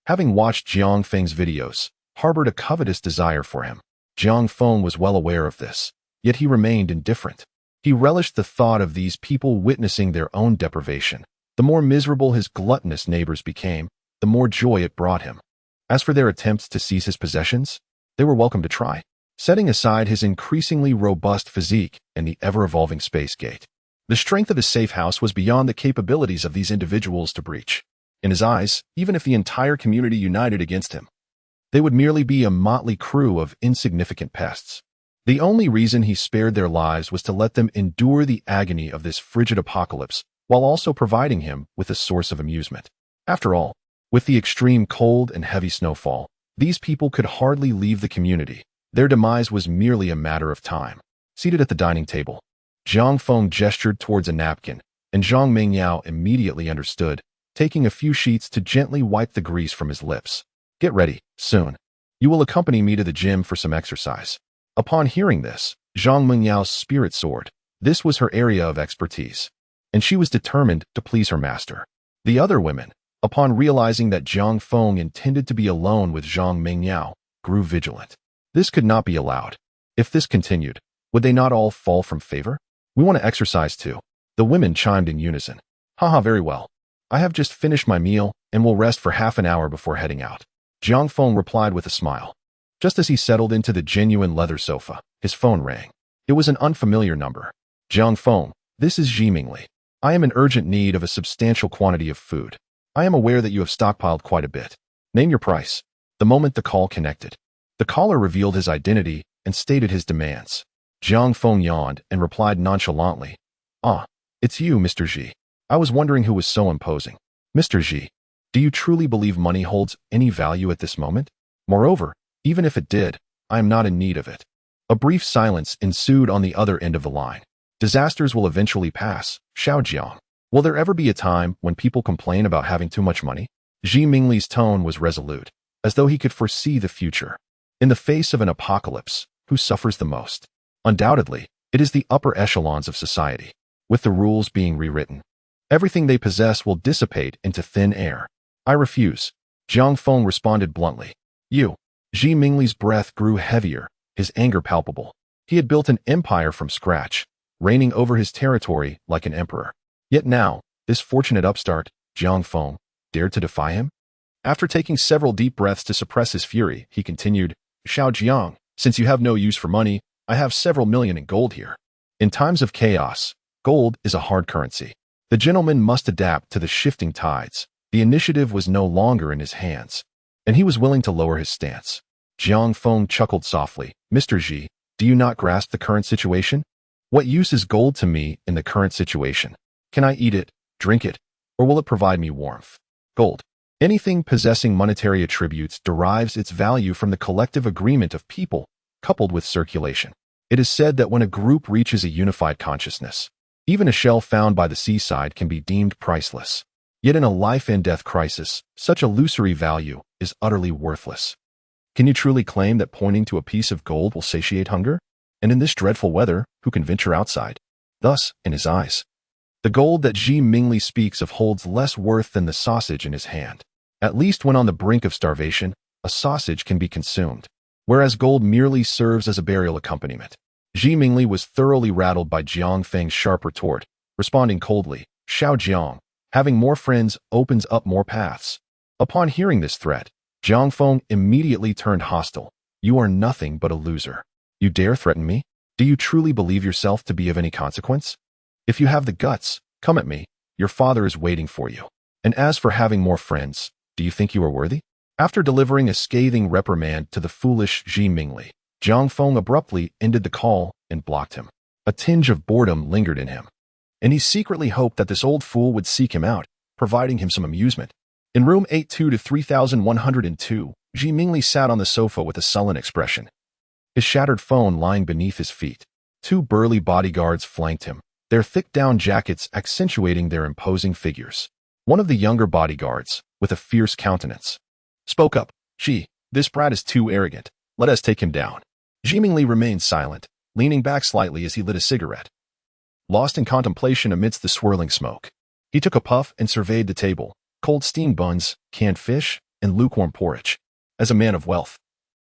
having watched Jiang Feng's videos, harbored a covetous desire for him. Jiang Feng was well aware of this, yet he remained indifferent. He relished the thought of these people witnessing their own deprivation. The more miserable his gluttonous neighbors became, the more joy it brought him. As for their attempts to seize his possessions, they were welcome to try, setting aside his increasingly robust physique and the ever-evolving space gate. The strength of his safe house was beyond the capabilities of these individuals to breach. In his eyes, even if the entire community united against him, they would merely be a motley crew of insignificant pests. The only reason he spared their lives was to let them endure the agony of this frigid apocalypse, while also providing him with a source of amusement. After all, with the extreme cold and heavy snowfall, these people could hardly leave the community. Their demise was merely a matter of time. Seated at the dining table, Jiang Feng gestured towards a napkin, and Zhang Mingyao immediately understood, taking a few sheets to gently wipe the grease from his lips. Get ready, soon. You will accompany me to the gym for some exercise. Upon hearing this, Zhang Mingyao's spirit soared. This was her area of expertise, and she was determined to please her master. The other women, upon realizing that Jiang Feng intended to be alone with Zhang Mingyao, grew vigilant. This could not be allowed. If this continued, would they not all fall from favor? We want to exercise too. The women chimed in unison. Haha, very well. I have just finished my meal and will rest for half an hour before heading out. Jiang Feng replied with a smile. Just as he settled into the genuine leather sofa, his phone rang. It was an unfamiliar number. Jiang Feng, this is Ji Mingli. I am in urgent need of a substantial quantity of food. I am aware that you have stockpiled quite a bit. Name your price. The moment the call connected, the caller revealed his identity and stated his demands. Jiang Feng yawned and replied nonchalantly, "Ah, it's you, Mr. Ji. I was wondering who was so imposing. Mr. Ji, do you truly believe money holds any value at this moment? Moreover, even if it did, I am not in need of it." A brief silence ensued on the other end of the line. Disasters will eventually pass, Xiao Jiang. Will there ever be a time when people complain about having too much money? Ji Mingli's tone was resolute, as though he could foresee the future. In the face of an apocalypse, who suffers the most? Undoubtedly, it is the upper echelons of society. With the rules being rewritten, everything they possess will dissipate into thin air. I refuse. Jiang Feng responded bluntly. You. Ji Mingli's breath grew heavier, his anger palpable. He had built an empire from scratch, reigning over his territory like an emperor. Yet now, this fortunate upstart, Jiang Feng, dared to defy him? After taking several deep breaths to suppress his fury, he continued, Xiao Jiang, since you have no use for money, I have several million in gold here. In times of chaos, gold is a hard currency. The gentleman must adapt to the shifting tides. The initiative was no longer in his hands, and he was willing to lower his stance. Jiang Feng chuckled softly. Mr. Ji, do you not grasp the current situation? What use is gold to me in the current situation? Can I eat it, drink it, or will it provide me warmth? Gold. Anything possessing monetary attributes derives its value from the collective agreement of people, coupled with circulation. It is said that when a group reaches a unified consciousness, even a shell found by the seaside can be deemed priceless. Yet in a life-and-death crisis, such illusory value is utterly worthless. Can you truly claim that pointing to a piece of gold will satiate hunger? And in this dreadful weather, who can venture outside? Thus, in his eyes, the gold that Ji Mingli speaks of holds less worth than the sausage in his hand. At least when on the brink of starvation, a sausage can be consumed, whereas gold merely serves as a burial accompaniment. Ji Mingli was thoroughly rattled by Jiang Feng's sharp retort, responding coldly, Xiao Jiang, having more friends opens up more paths. Upon hearing this threat, Jiang Feng immediately turned hostile. You are nothing but a loser. You dare threaten me? Do you truly believe yourself to be of any consequence? If you have the guts, come at me. Your father is waiting for you. And as for having more friends, do you think you are worthy? After delivering a scathing reprimand to the foolish Ji Mingli, Jiang Feng abruptly ended the call and blocked him. A tinge of boredom lingered in him, and he secretly hoped that this old fool would seek him out, providing him some amusement. In room 82 to 3102, Ji Mingli sat on the sofa with a sullen expression, his shattered phone lying beneath his feet. Two burly bodyguards flanked him, their thick down jackets accentuating their imposing figures. One of the younger bodyguards, with a fierce countenance, spoke up. Ji, this brat is too arrogant. Let us take him down. Ji Mingli remained silent, leaning back slightly as he lit a cigarette, lost in contemplation amidst the swirling smoke. He took a puff and surveyed the table, cold steamed buns, canned fish, and lukewarm porridge. As a man of wealth,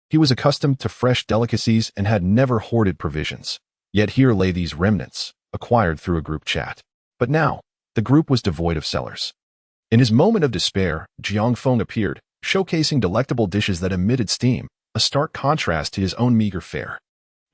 he was accustomed to fresh delicacies and had never hoarded provisions. Yet here lay these remnants, acquired through a group chat. But now, the group was devoid of cellars. In his moment of despair, Jiang Feng appeared, showcasing delectable dishes that emitted steam, a stark contrast to his own meager fare.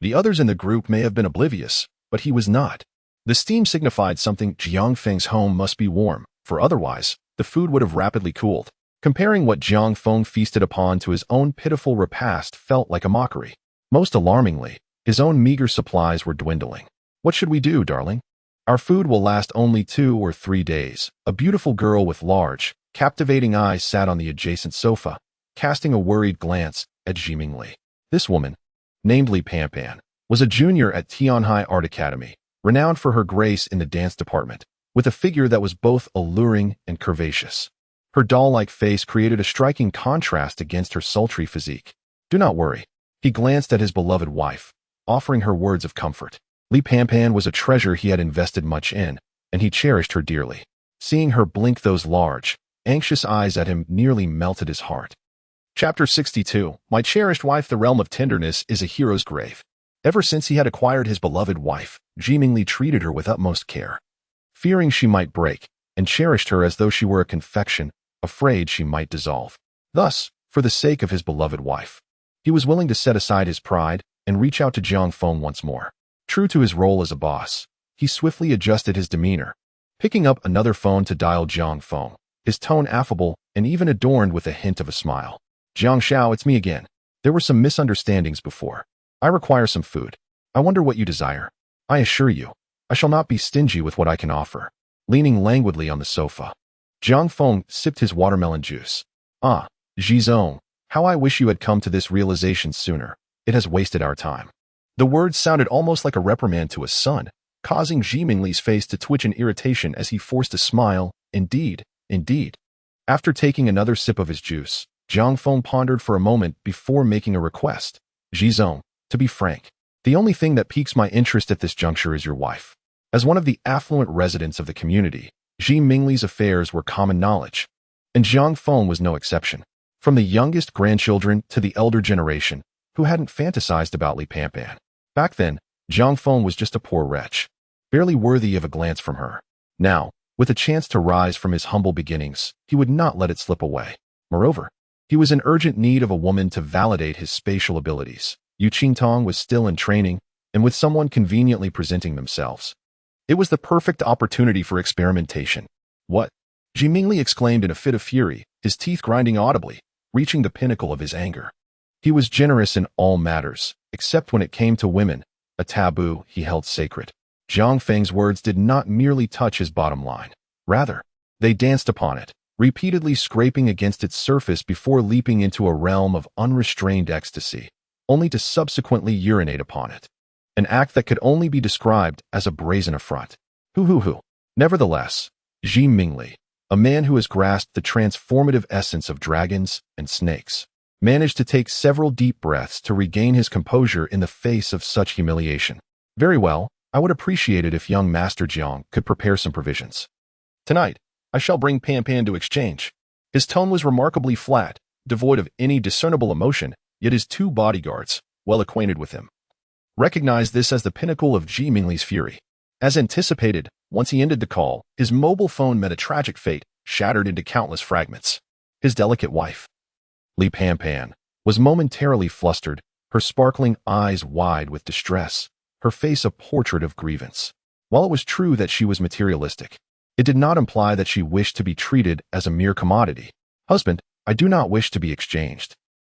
The others in the group may have been oblivious, but he was not. The steam signified something. Jiang Feng's home must be warm, for otherwise, the food would have rapidly cooled. Comparing what Jiang Feng feasted upon to his own pitiful repast felt like a mockery. Most alarmingly, his own meager supplies were dwindling. What should we do, darling? Our food will last only 2 or 3 days. A beautiful girl with large, captivating eyes sat on the adjacent sofa, casting a worried glance at Ji Mingli. This woman, named Li Panpan, was a junior at Tianhai Art Academy, renowned for her grace in the dance department, with a figure that was both alluring and curvaceous. Her doll-like face created a striking contrast against her sultry physique. Do not worry. He glanced at his beloved wife, offering her words of comfort. Li Panpan was a treasure he had invested much in, and he cherished her dearly. Seeing her blink those large, anxious eyes at him nearly melted his heart. Chapter 62. My cherished wife. The realm of tenderness is a hero's grave. Ever since he had acquired his beloved wife, Ji Mingli treated her with utmost care, fearing she might break, and cherished her as though she were a confection, afraid she might dissolve. Thus, for the sake of his beloved wife. He was willing to set aside his pride and reach out to Jiang Feng once more. True to his role as a boss, he swiftly adjusted his demeanor, picking up another phone to dial Jiang Feng, his tone affable and even adorned with a hint of a smile. Jiang Xiao, it's me again. There were some misunderstandings before. I require some food. I wonder what you desire. I assure you, I shall not be stingy with what I can offer. Leaning languidly on the sofa, Jiang Feng sipped his watermelon juice. Ah, Zhizong, how I wish you had come to this realization sooner. It has wasted our time. The words sounded almost like a reprimand to his son, causing Zhi Mingli's face to twitch in irritation as he forced a smile. Indeed, indeed. After taking another sip of his juice, Jiang Feng pondered for a moment before making a request. Zhizong, to be frank, the only thing that piques my interest at this juncture is your wife. As one of the affluent residents of the community, Zhi Mingli's affairs were common knowledge, and Jiang Feng was no exception. From the youngest grandchildren to the elder generation, who hadn't fantasized about Li Panpan. Back then, Jiang Feng was just a poor wretch, barely worthy of a glance from her. Now, with a chance to rise from his humble beginnings, he would not let it slip away. Moreover, he was in urgent need of a woman to validate his spatial abilities. Yu Qingtong was still in training, and with someone conveniently presenting themselves, it was the perfect opportunity for experimentation. What? Zhi Mingli exclaimed in a fit of fury, his teeth grinding audibly, reaching the pinnacle of his anger. He was generous in all matters, except when it came to women, a taboo he held sacred. Jiang Feng's words did not merely touch his bottom line. Rather, they danced upon it, repeatedly scraping against its surface before leaping into a realm of unrestrained ecstasy, only to subsequently urinate upon it. An act that could only be described as a brazen affront. Nevertheless, Zhi Mingli, a man who has grasped the transformative essence of dragons and snakes, managed to take several deep breaths to regain his composure in the face of such humiliation. Very well, I would appreciate it if young Master Jiang could prepare some provisions. Tonight, I shall bring Panpan to exchange. His tone was remarkably flat, devoid of any discernible emotion, yet his two bodyguards, well acquainted with him, recognized this as the pinnacle of Zhi Mingli's fury. As anticipated, once he ended the call, his mobile phone met a tragic fate, shattered into countless fragments. His delicate wife, Li Panpan, was momentarily flustered, her sparkling eyes wide with distress, her face a portrait of grievance. While it was true that she was materialistic, it did not imply that she wished to be treated as a mere commodity. Husband, I do not wish to be exchanged.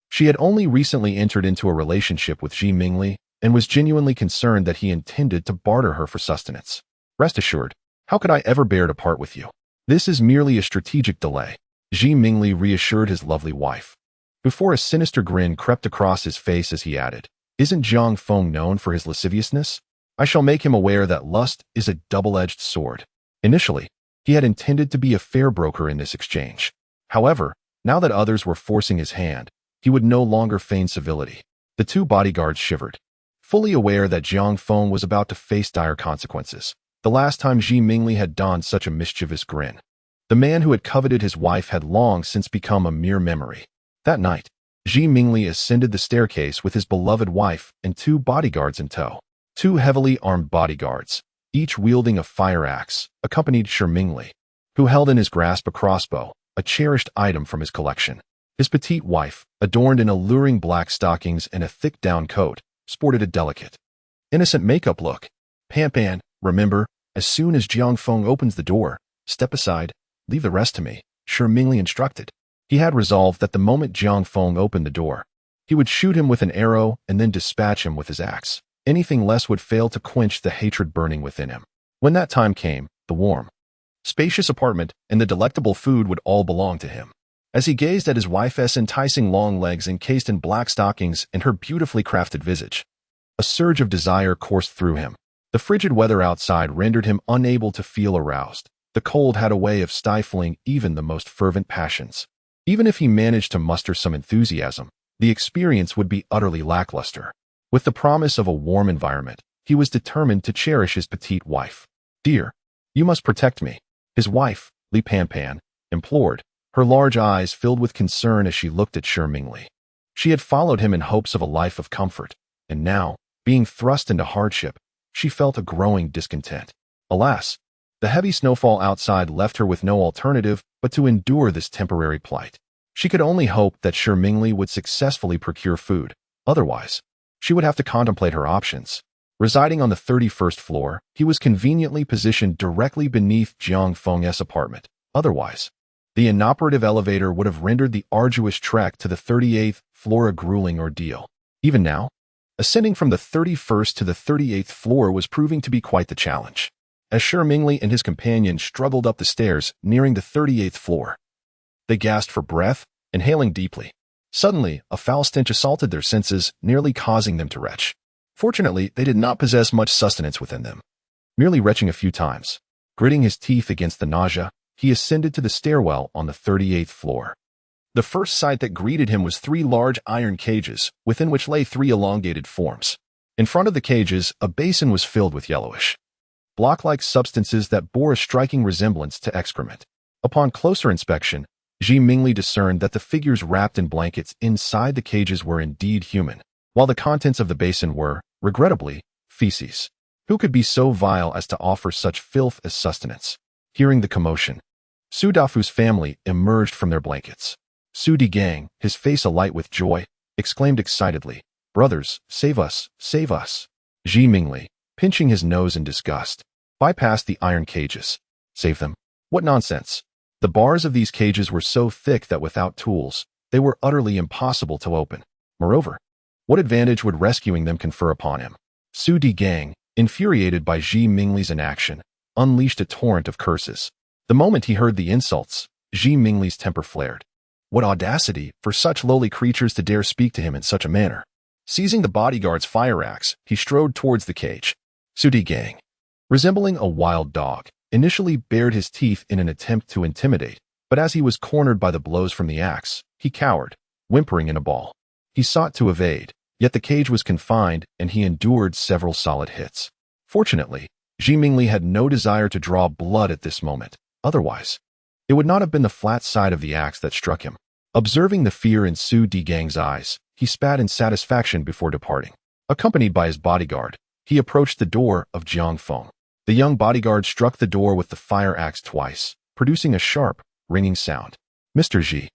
She had only recently entered into a relationship with Zhi Mingli and was genuinely concerned that he intended to barter her for sustenance. Rest assured, how could I ever bear to part with you? This is merely a strategic delay, Zhi Mingli reassured his lovely wife, before a sinister grin crept across his face as he added, Isn't Jiang Feng known for his lasciviousness? I shall make him aware that lust is a double-edged sword. Initially, he had intended to be a fair broker in this exchange. However, now that others were forcing his hand, he would no longer feign civility. The two bodyguards shivered, fully aware that Jiang Feng was about to face dire consequences. The last time Zhi Mingli had donned such a mischievous grin, the man who had coveted his wife had long since become a mere memory. That night, Zhi Mingli ascended the staircase with his beloved wife and two bodyguards in tow. Two heavily armed bodyguards, each wielding a fire axe, accompanied Shi Mingli, who held in his grasp a crossbow, a cherished item from his collection. His petite wife, adorned in alluring black stockings and a thick down coat, sported a delicate, innocent makeup look. Panpan, remember, as soon as Jiang Feng opens the door, step aside, leave the rest to me, Shi Mingli instructed. He had resolved that the moment Jiang Feng opened the door, he would shoot him with an arrow and then dispatch him with his axe. Anything less would fail to quench the hatred burning within him. When that time came, the warm, spacious apartment and the delectable food would all belong to him. As he gazed at his wife's enticing long legs encased in black stockings and her beautifully crafted visage, a surge of desire coursed through him. The frigid weather outside rendered him unable to feel aroused. The cold had a way of stifling even the most fervent passions. Even if he managed to muster some enthusiasm, the experience would be utterly lackluster. With the promise of a warm environment, he was determined to cherish his petite wife. Dear, you must protect me, his wife, Li Panpan, implored, her large eyes filled with concern as she looked at Shi Mingli. She had followed him in hopes of a life of comfort, and now, being thrust into hardship, she felt a growing discontent. Alas, the heavy snowfall outside left her with no alternative but to endure this temporary plight. She could only hope that Shi Mingli would successfully procure food. Otherwise, she would have to contemplate her options. Residing on the 31st floor, he was conveniently positioned directly beneath Jiang Feng's apartment. Otherwise, the inoperative elevator would have rendered the arduous trek to the 38th floor a grueling ordeal. Even now, ascending from the 31st to the 38th floor was proving to be quite the challenge. As Shi Mingli and his companion struggled up the stairs, nearing the 38th floor, they gasped for breath, inhaling deeply. Suddenly, a foul stench assaulted their senses, nearly causing them to retch. Fortunately, they did not possess much sustenance within them. Merely retching a few times, gritting his teeth against the nausea, he ascended to the stairwell on the 38th floor. The first sight that greeted him was 3 large iron cages, within which lay 3 elongated forms. In front of the cages, a basin was filled with yellowish, block-like substances that bore a striking resemblance to excrement. Upon closer inspection, Shi Mingli discerned that the figures wrapped in blankets inside the cages were indeed human, while the contents of the basin were, regrettably, feces. Who could be so vile as to offer such filth as sustenance? Hearing the commotion, Su Dafu's family emerged from their blankets. Su Digang, his face alight with joy, exclaimed excitedly, "Brothers, save us, save us!" Shi Mingli, pinching his nose in disgust, bypassed the iron cages. Save them? What nonsense! The bars of these cages were so thick that without tools, they were utterly impossible to open. Moreover, what advantage would rescuing them confer upon him? Su Digang, infuriated by Shi Mingli's inaction, unleashed a torrent of curses. The moment he heard the insults, Shi Mingli's temper flared. What audacity for such lowly creatures to dare speak to him in such a manner. Seizing the bodyguard's fire axe, he strode towards the cage. Su Digang, resembling a wild dog, initially bared his teeth in an attempt to intimidate, but as he was cornered by the blows from the axe, he cowered, whimpering in a ball. He sought to evade, yet the cage was confined and he endured several solid hits. Fortunately, Shi Mingli had no desire to draw blood at this moment. Otherwise, it would not have been the flat side of the axe that struck him. Observing the fear in Su Digang's eyes, he spat in satisfaction before departing. Accompanied by his bodyguard, he approached the door of Jiang Feng. The young bodyguard struck the door with the fire axe twice, producing a sharp, ringing sound. "Mr. Ji,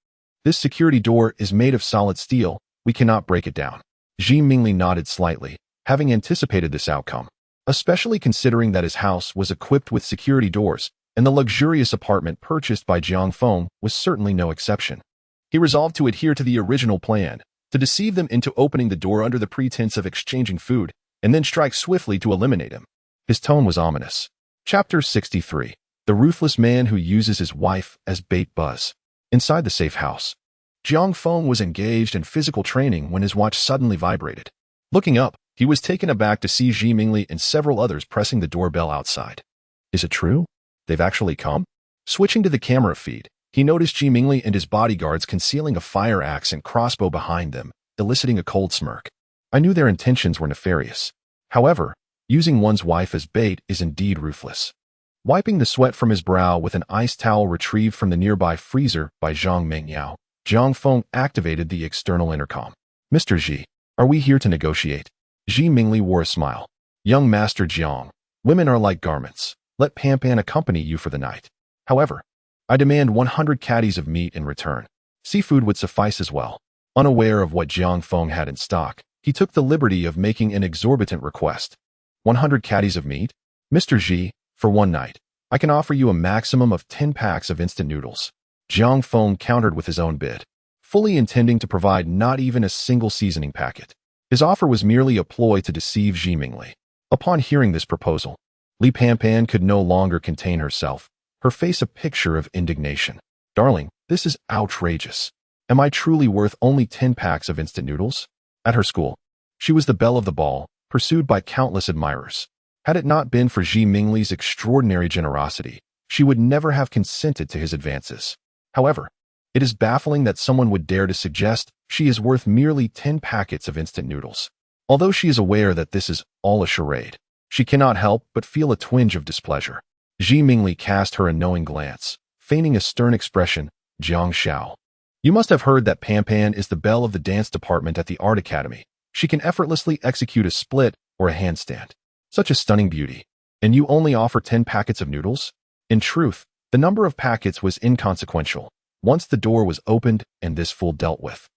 this security door is made of solid steel. We cannot break it down." Shi Mingli nodded slightly, having anticipated this outcome, especially considering that his house was equipped with security doors, and the luxurious apartment purchased by Jiang Feng was certainly no exception. He resolved to adhere to the original plan, to deceive them into opening the door under the pretense of exchanging food, and then strike swiftly to eliminate him. His tone was ominous. Chapter 63. The Ruthless Man Who Uses His Wife as Bait. Buzz. Inside the safe house, Jiang Feng was engaged in physical training when his watch suddenly vibrated. Looking up, he was taken aback to see Shi Mingli and several others pressing the doorbell outside. Is it true? They've actually come? Switching to the camera feed, he noticed Shi Mingli and his bodyguards concealing a fire axe and crossbow behind them, eliciting a cold smirk. I knew their intentions were nefarious. However, using one's wife as bait is indeed ruthless. Wiping the sweat from his brow with an ice towel retrieved from the nearby freezer by Zhang Mengyao, Jiang Feng activated the external intercom. "Mr. Ji, are we here to negotiate?" Shi Mingli wore a smile. "Young Master Jiang, women are like garments. Let Pan Pan accompany you for the night. However, I demand 100 caddies of meat in return. Seafood would suffice as well." Unaware of what Jiang Feng had in stock, he took the liberty of making an exorbitant request. 100 caddies of meat? "Mr. Ji, for one night, I can offer you a maximum of 10 packs of instant noodles." Jiang Feng countered with his own bid, fully intending to provide not even a single seasoning packet. His offer was merely a ploy to deceive Shi Mingli. Upon hearing this proposal, Li Pan Pan could no longer contain herself, her face a picture of indignation. "Darling, this is outrageous. Am I truly worth only 10 packs of instant noodles?" At her school, she was the belle of the ball, pursued by countless admirers. Had it not been for Shi Mingli's extraordinary generosity, she would never have consented to his advances. However, it is baffling that someone would dare to suggest she is worth merely 10 packets of instant noodles. Although she is aware that this is all a charade, she cannot help but feel a twinge of displeasure. Shi Mingli cast her a knowing glance, feigning a stern expression. "Jiang Shao, you must have heard that Pan Pan is the belle of the dance department at the Art Academy. She can effortlessly execute a split or a handstand. Such a stunning beauty. And you only offer 10 packets of noodles?" In truth, the number of packets was inconsequential. Once the door was opened and this fool dealt with,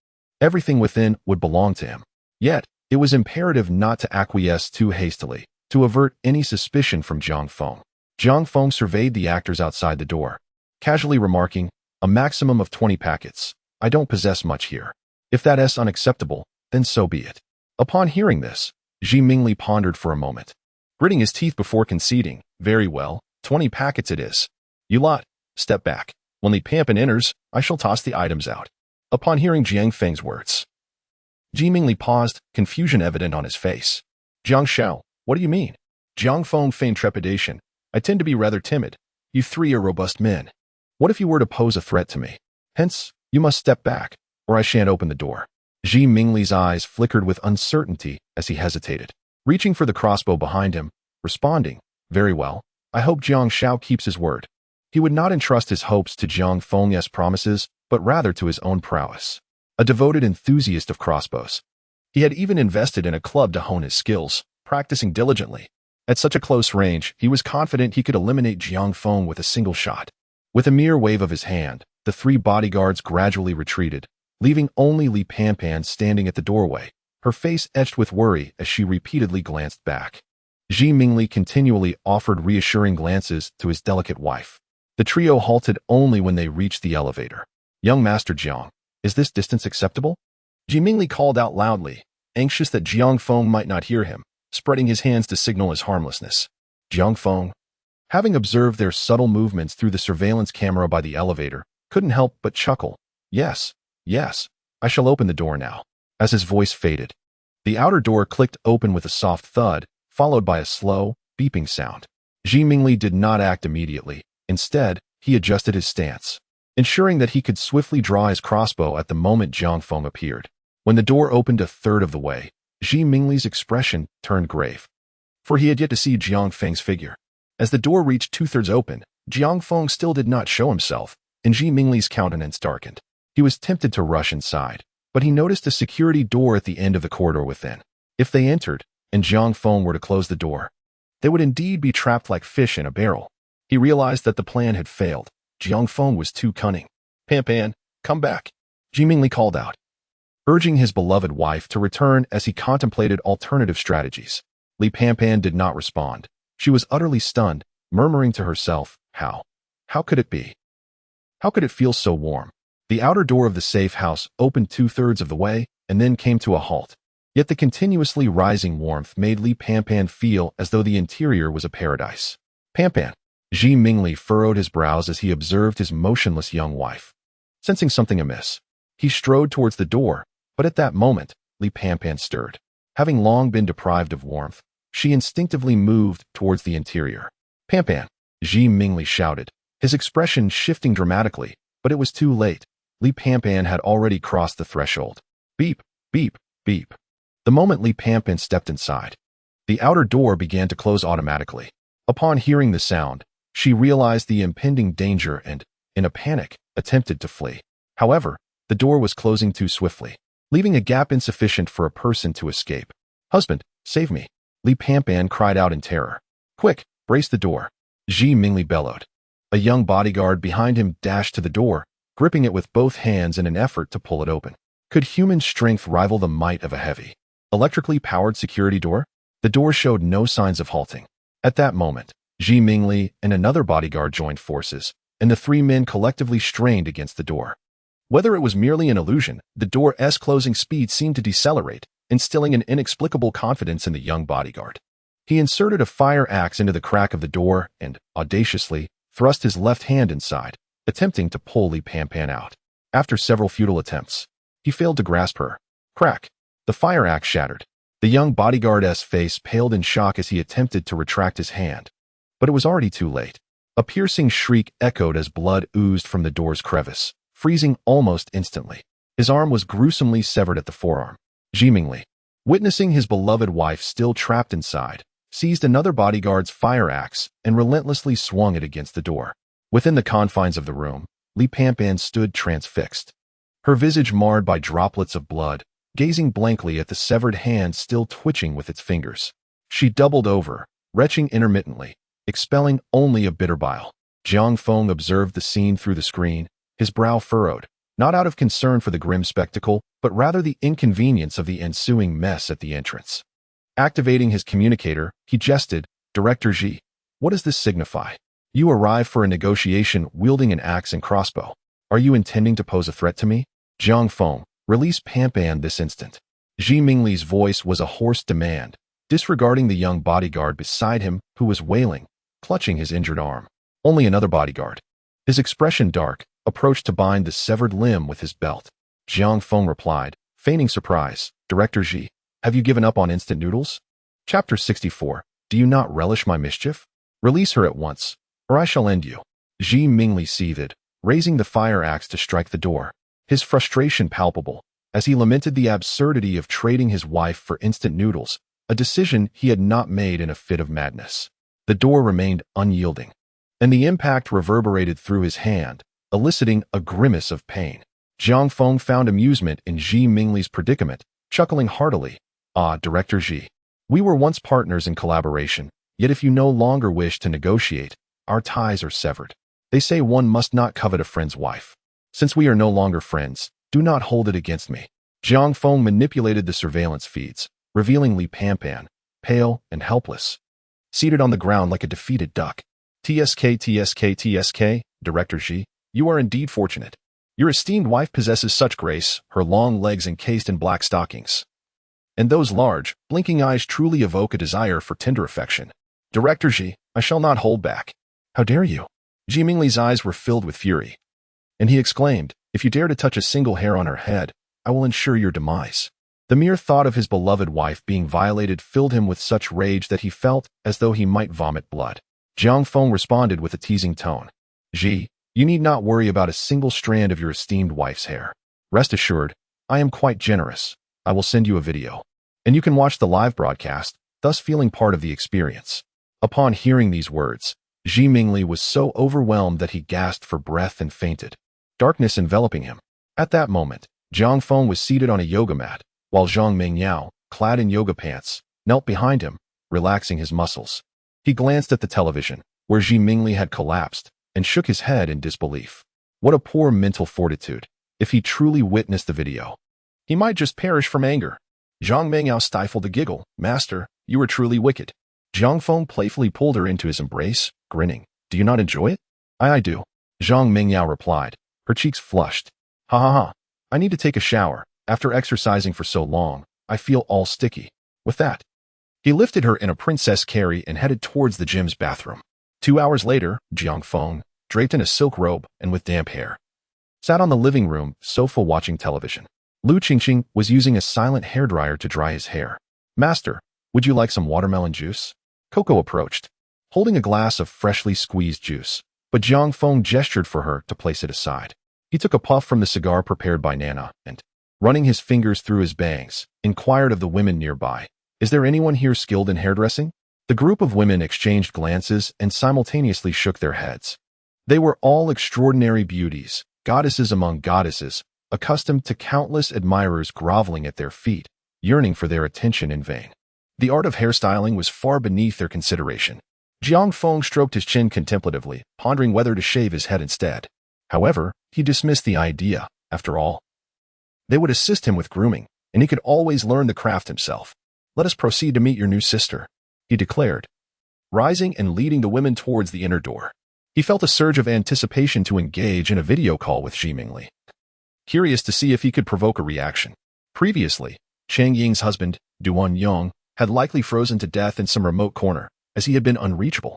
everything within would belong to him. Yet, it was imperative not to acquiesce too hastily, to avert any suspicion from Jiang Feng. Jiang Feng surveyed the actors outside the door, casually remarking, "A maximum of 20 packets. I don't possess much here. If that is unacceptable, then so be it." Upon hearing this, Ji Mingli pondered for a moment, gritting his teeth before conceding, "Very well, 20 packets it is. You lot, step back. When Li Pampan enters, I shall toss the items out." Upon hearing Jiang Feng's words, Ji Mingli paused, confusion evident on his face. "Jiang Shao, what do you mean?" Jiang Feng feigned trepidation. "I tend to be rather timid. You three are robust men. What if you were to pose a threat to me? Hence, you must step back, or I shan't open the door." Ji Mingli's eyes flickered with uncertainty as he hesitated, reaching for the crossbow behind him, responding, "Very well. I hope Jiang Shao keeps his word." He would not entrust his hopes to Jiang Feng's promises, but rather to his own prowess. A devoted enthusiast of crossbows, he had even invested in a club to hone his skills, practicing diligently. At such a close range, he was confident he could eliminate Jiang Feng with a single shot. With a mere wave of his hand, the three bodyguards gradually retreated, leaving only Li Pampan standing at the doorway, her face etched with worry as she repeatedly glanced back. Ji Mingli continually offered reassuring glances to his delicate wife. The trio halted only when they reached the elevator. "Young Master Jiang, is this distance acceptable?" Ji Mingli called out loudly, anxious that Jiang Feng might not hear him, spreading his hands to signal his harmlessness. Jiang Feng, having observed their subtle movements through the surveillance camera by the elevator, couldn't help but chuckle. Yes, I shall open the door now." As his voice faded, the outer door clicked open with a soft thud, followed by a slow, beeping sound. Ji Mingli did not act immediately. Instead, he adjusted his stance, ensuring that he could swiftly draw his crossbow at the moment Jiang Feng appeared. When the door opened a third of the way, Ji Mingli's expression turned grave, for he had yet to see Jiang Feng's figure. As the door reached two-thirds open, Jiang Feng still did not show himself, and Ji Mingli's countenance darkened. He was tempted to rush inside, but he noticed a security door at the end of the corridor within. If they entered, and Jiang Feng were to close the door, they would indeed be trapped like fish in a barrel. He realized that the plan had failed. Jiang Feng was too cunning. "Pampan, come back," Ji Mingli called out, urging his beloved wife to return as he contemplated alternative strategies. Li Pampan did not respond. She was utterly stunned, murmuring to herself, How could it be? How could it feel so warm?" The outer door of the safe house opened two-thirds of the way and then came to a halt. Yet the continuously rising warmth made Li Pampan feel as though the interior was a paradise. "Pampan." Ji Mingli furrowed his brows as he observed his motionless young wife. Sensing something amiss, he strode towards the door, but at that moment, Li Pampan stirred. Having long been deprived of warmth, she instinctively moved towards the interior. "Pampan," Ji Mingli shouted, his expression shifting dramatically, but it was too late. Li Pampan had already crossed the threshold. Beep, beep, beep. The moment Li Pampan stepped inside, the outer door began to close automatically. Upon hearing the sound, she realized the impending danger and, in a panic, attempted to flee. However, the door was closing too swiftly, leaving a gap insufficient for a person to escape. "Husband, save me," Li Pampan cried out in terror. "Quick, brace the door," Ji Mingli bellowed. A young bodyguard behind him dashed to the door, gripping it with both hands in an effort to pull it open. Could human strength rival the might of a heavy, electrically powered security door? The door showed no signs of halting. At that moment, Ji Mingli and another bodyguard joined forces, and the three men collectively strained against the door. Whether it was merely an illusion, the door's closing speed seemed to decelerate, instilling an inexplicable confidence in the young bodyguard. He inserted a fire axe into the crack of the door and, audaciously, thrust his left hand inside, attempting to pull Li Pampan out. After several futile attempts, he failed to grasp her. Crack! The fire axe shattered. The young bodyguard's face paled in shock as he attempted to retract his hand. But it was already too late. A piercing shriek echoed as blood oozed from the door's crevice, freezing almost instantly. His arm was gruesomely severed at the forearm. Ji Mingli, witnessing his beloved wife still trapped inside, seized another bodyguard's fire axe and relentlessly swung it against the door. Within the confines of the room, Li Pampan stood transfixed, her visage marred by droplets of blood, gazing blankly at the severed hand still twitching with its fingers. She doubled over, retching intermittently, expelling only a bitter bile. Jiang Feng observed the scene through the screen, his brow furrowed, not out of concern for the grim spectacle, but rather the inconvenience of the ensuing mess at the entrance. Activating his communicator, he jested, "Director Ji, what does this signify? You arrive for a negotiation wielding an axe and crossbow. Are you intending to pose a threat to me? Jiang Feng, release Pampan this instant." Ji Mingli's voice was a hoarse demand, disregarding the young bodyguard beside him who was wailing, clutching his injured arm. Only another bodyguard, his expression dark, approached to bind the severed limb with his belt. Jiang Feng replied, feigning surprise, "Director Ji, have you given up on instant noodles?" Chapter 64. Do you not relish my mischief? Release her at once, or I shall end you. Ji Mingli seethed, raising the fire axe to strike the door, his frustration palpable, as he lamented the absurdity of trading his wife for instant noodles, a decision he had not made in a fit of madness. The door remained unyielding, and the impact reverberated through his hand, eliciting a grimace of pain. Jiang Feng found amusement in Ji Mingli's predicament, chuckling heartily. "Ah, Director Ji, we were once partners in collaboration, yet if you no longer wish to negotiate, our ties are severed. They say one must not covet a friend's wife. Since we are no longer friends, do not hold it against me." Jiang Feng manipulated the surveillance feeds, revealing Li Pampan, pale and helpless, seated on the ground like a defeated duck. TSK, Director Ji, you are indeed fortunate. Your esteemed wife possesses such grace, her long legs encased in black stockings, and those large, blinking eyes truly evoke a desire for tender affection. Director Ji, I shall not hold back. How dare you? Ji Mingli's eyes were filled with fury, and he exclaimed, "If you dare to touch a single hair on her head, I will ensure your demise." The mere thought of his beloved wife being violated filled him with such rage that he felt as though he might vomit blood. Jiang Feng responded with a teasing tone. "Ji, you need not worry about a single strand of your esteemed wife's hair. Rest assured, I am quite generous. I will send you a video, and you can watch the live broadcast, thus feeling part of the experience." Upon hearing these words, Ji Mingli was so overwhelmed that he gasped for breath and fainted, darkness enveloping him. At that moment, Jiang Feng was seated on a yoga mat, while Zhang Mengyao, clad in yoga pants, knelt behind him, relaxing his muscles. He glanced at the television, where Ji Mingli had collapsed, and shook his head in disbelief. What a poor mental fortitude. If he truly witnessed the video, he might just perish from anger. Zhang Mengyao stifled a giggle. "Master, you are truly wicked." Jiang Feng playfully pulled her into his embrace, grinning. "Do you not enjoy it?" I do." Zhang Mengyao replied, her cheeks flushed. "Ha ha ha. I need to take a shower. After exercising for so long, I feel all sticky." With that, he lifted her in a princess carry and headed towards the gym's bathroom. 2 hours later, Jiang Feng, draped in a silk robe and with damp hair, sat on the living room sofa watching television. Lu Qingqing was using a silent hairdryer to dry his hair. "Master, would you like some watermelon juice?" Coco approached, holding a glass of freshly squeezed juice, but Jiang Feng gestured for her to place it aside. He took a puff from the cigar prepared by Nana and, running his fingers through his bangs, inquired of the women nearby, "Is there anyone here skilled in hairdressing?" The group of women exchanged glances and simultaneously shook their heads. They were all extraordinary beauties, goddesses among goddesses, accustomed to countless admirers groveling at their feet, yearning for their attention in vain. The art of hairstyling was far beneath their consideration. Jiang Feng stroked his chin contemplatively, pondering whether to shave his head instead. However, he dismissed the idea. After all, they would assist him with grooming, and he could always learn the craft himself. "Let us proceed to meet your new sister," he declared, rising and leading the women towards the inner door. He felt a surge of anticipation to engage in a video call with Ji Mingli, curious to see if he could provoke a reaction. Previously, Chang Ying's husband, Duan Yong, had likely frozen to death in some remote corner, as he had been unreachable.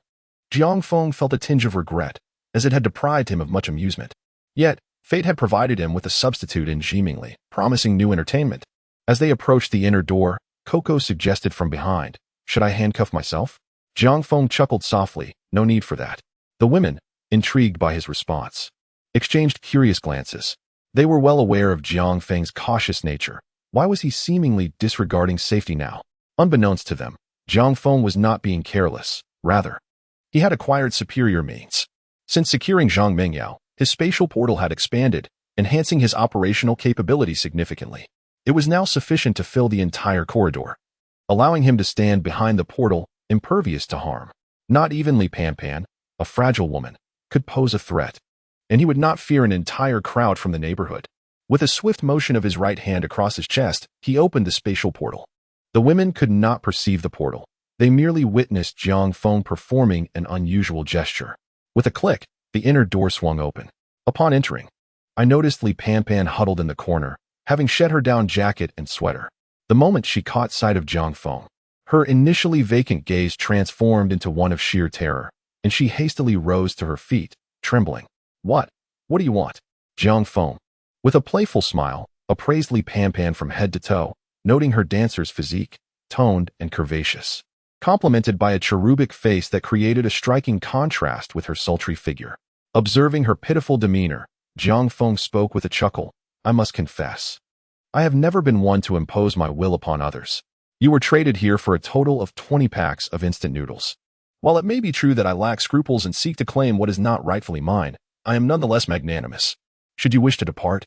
Jiang Feng felt a tinge of regret, as it had deprived him of much amusement. Yet, fate had provided him with a substitute in Ji Mingli, promising new entertainment. As they approached the inner door, Coco suggested from behind, "Should I handcuff myself?" Jiang Feng chuckled softly, "No need for that." The women, intrigued by his response, exchanged curious glances. They were well aware of Jiang Feng's cautious nature. Why was he seemingly disregarding safety now? Unbeknownst to them, Jiang Feng was not being careless. Rather, he had acquired superior means. Since securing Zhang Mengyao, his spatial portal had expanded, enhancing his operational capability significantly. It was now sufficient to fill the entire corridor, allowing him to stand behind the portal, impervious to harm. Not even Li Pampan, a fragile woman, could pose a threat. and he would not fear an entire crowd from the neighborhood. With a swift motion of his right hand across his chest, he opened the spatial portal. The women could not perceive the portal. They merely witnessed Jiang Feng performing an unusual gesture. With a click, the inner door swung open. Upon entering, I noticed Li Panpan huddled in the corner, having shed her down jacket and sweater. The moment she caught sight of Jiang Feng, her initially vacant gaze transformed into one of sheer terror, and she hastily rose to her feet, trembling. What? What do you want? Jiang Feng, with a playful smile, appraised Li Panpan from head to toe, noting her dancer's physique, toned and curvaceous, complemented by a cherubic face that created a striking contrast with her sultry figure. Observing her pitiful demeanor, Jiang Feng spoke with a chuckle. I must confess, I have never been one to impose my will upon others. You were traded here for a total of 20 packs of instant noodles. While it may be true that I lack scruples and seek to claim what is not rightfully mine, I am nonetheless magnanimous. Should you wish to depart,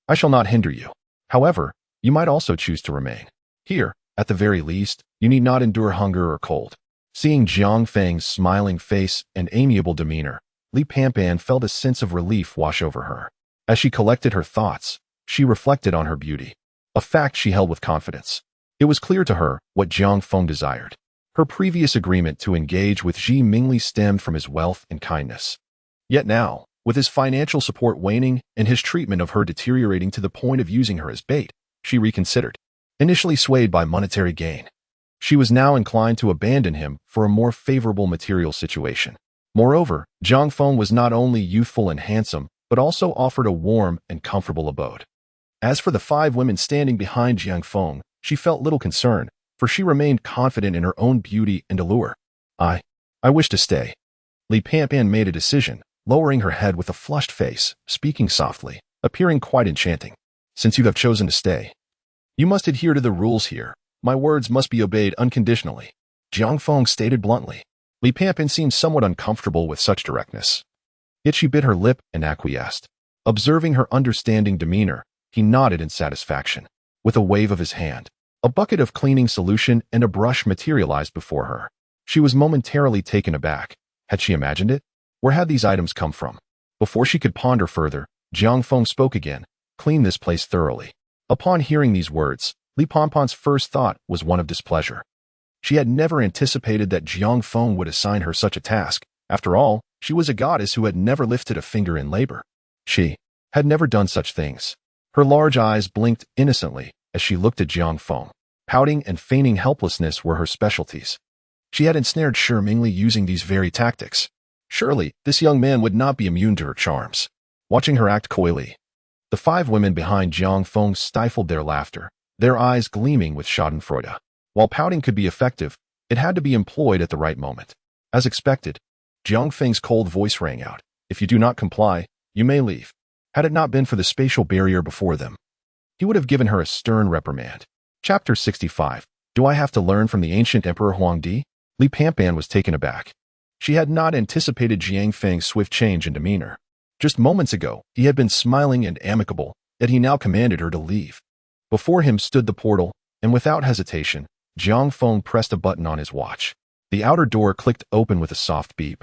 I shall not hinder you. However, you might also choose to remain. Here, at the very least, you need not endure hunger or cold. Seeing Jiang Feng's smiling face and amiable demeanor, Li Panpan felt a sense of relief wash over her. As she collected her thoughts, she reflected on her beauty, a fact she held with confidence. It was clear to her what Jiang Feng desired. Her previous agreement to engage with Ji Mingli stemmed from his wealth and kindness. Yet now, with his financial support waning and his treatment of her deteriorating to the point of using her as bait, she reconsidered. Initially swayed by monetary gain, she was now inclined to abandon him for a more favorable material situation. Moreover, Jiang Feng was not only youthful and handsome, but also offered a warm and comfortable abode. As for the 5 women standing behind Jiang Feng, she felt little concern, for she remained confident in her own beauty and allure. I wish to stay. Li Panpan made a decision, lowering her head with a flushed face, speaking softly, appearing quite enchanting. Since you have chosen to stay, you must adhere to the rules here. My words must be obeyed unconditionally. Jiang Feng stated bluntly. Li Panpan seemed somewhat uncomfortable with such directness. Yet she bit her lip and acquiesced. Observing her understanding demeanor, he nodded in satisfaction. With a wave of his hand, a bucket of cleaning solution and a brush materialized before her. She was momentarily taken aback. Had she imagined it? Where had these items come from? Before she could ponder further, Jiang Feng spoke again. Clean this place thoroughly. Upon hearing these words, Li Panpan's first thought was one of displeasure. She had never anticipated that Jiang Feng would assign her such a task. After all, she was a goddess who had never lifted a finger in labor. She had never done such things. Her large eyes blinked innocently as she looked at Jiang Feng. Pouting and feigning helplessness were her specialties. She had ensnared Shi Mingli using these very tactics. Surely, this young man would not be immune to her charms. Watching her act coyly, the 5 women behind Jiang Feng stifled their laughter, their eyes gleaming with schadenfreude. While pouting could be effective, it had to be employed at the right moment. As expected, Jiang Feng's cold voice rang out. If you do not comply, you may leave. Had it not been for the spatial barrier before them, he would have given her a stern reprimand. Chapter 65. Do I have to learn from the ancient Emperor Huangdi? Li Panpan was taken aback. She had not anticipated Jiang Feng's swift change in demeanor. Just moments ago, he had been smiling and amicable, yet he now commanded her to leave. Before him stood the portal, and without hesitation, Jiang Feng pressed a button on his watch. The outer door clicked open with a soft beep,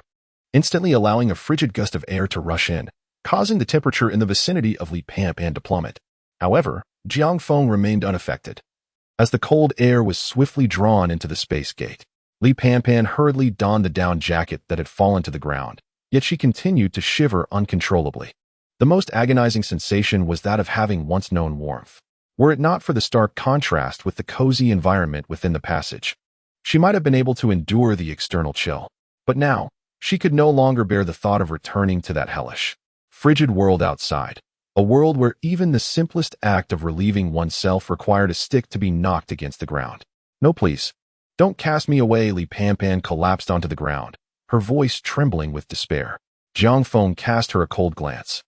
instantly allowing a frigid gust of air to rush in, causing the temperature in the vicinity of Li Panpan to plummet. However, Jiang Feng remained unaffected. As the cold air was swiftly drawn into the space gate, Li Panpan hurriedly donned the down jacket that had fallen to the ground, yet she continued to shiver uncontrollably. The most agonizing sensation was that of having once known warmth. Were it not for the stark contrast with the cozy environment within the passage, she might have been able to endure the external chill. But now, she could no longer bear the thought of returning to that hellish, frigid world outside, a world where even the simplest act of relieving oneself required a stick to be knocked against the ground. No, please. Don't cast me away. Li Panpan collapsed onto the ground, her voice trembling with despair. Jiang Feng cast her a cold glance,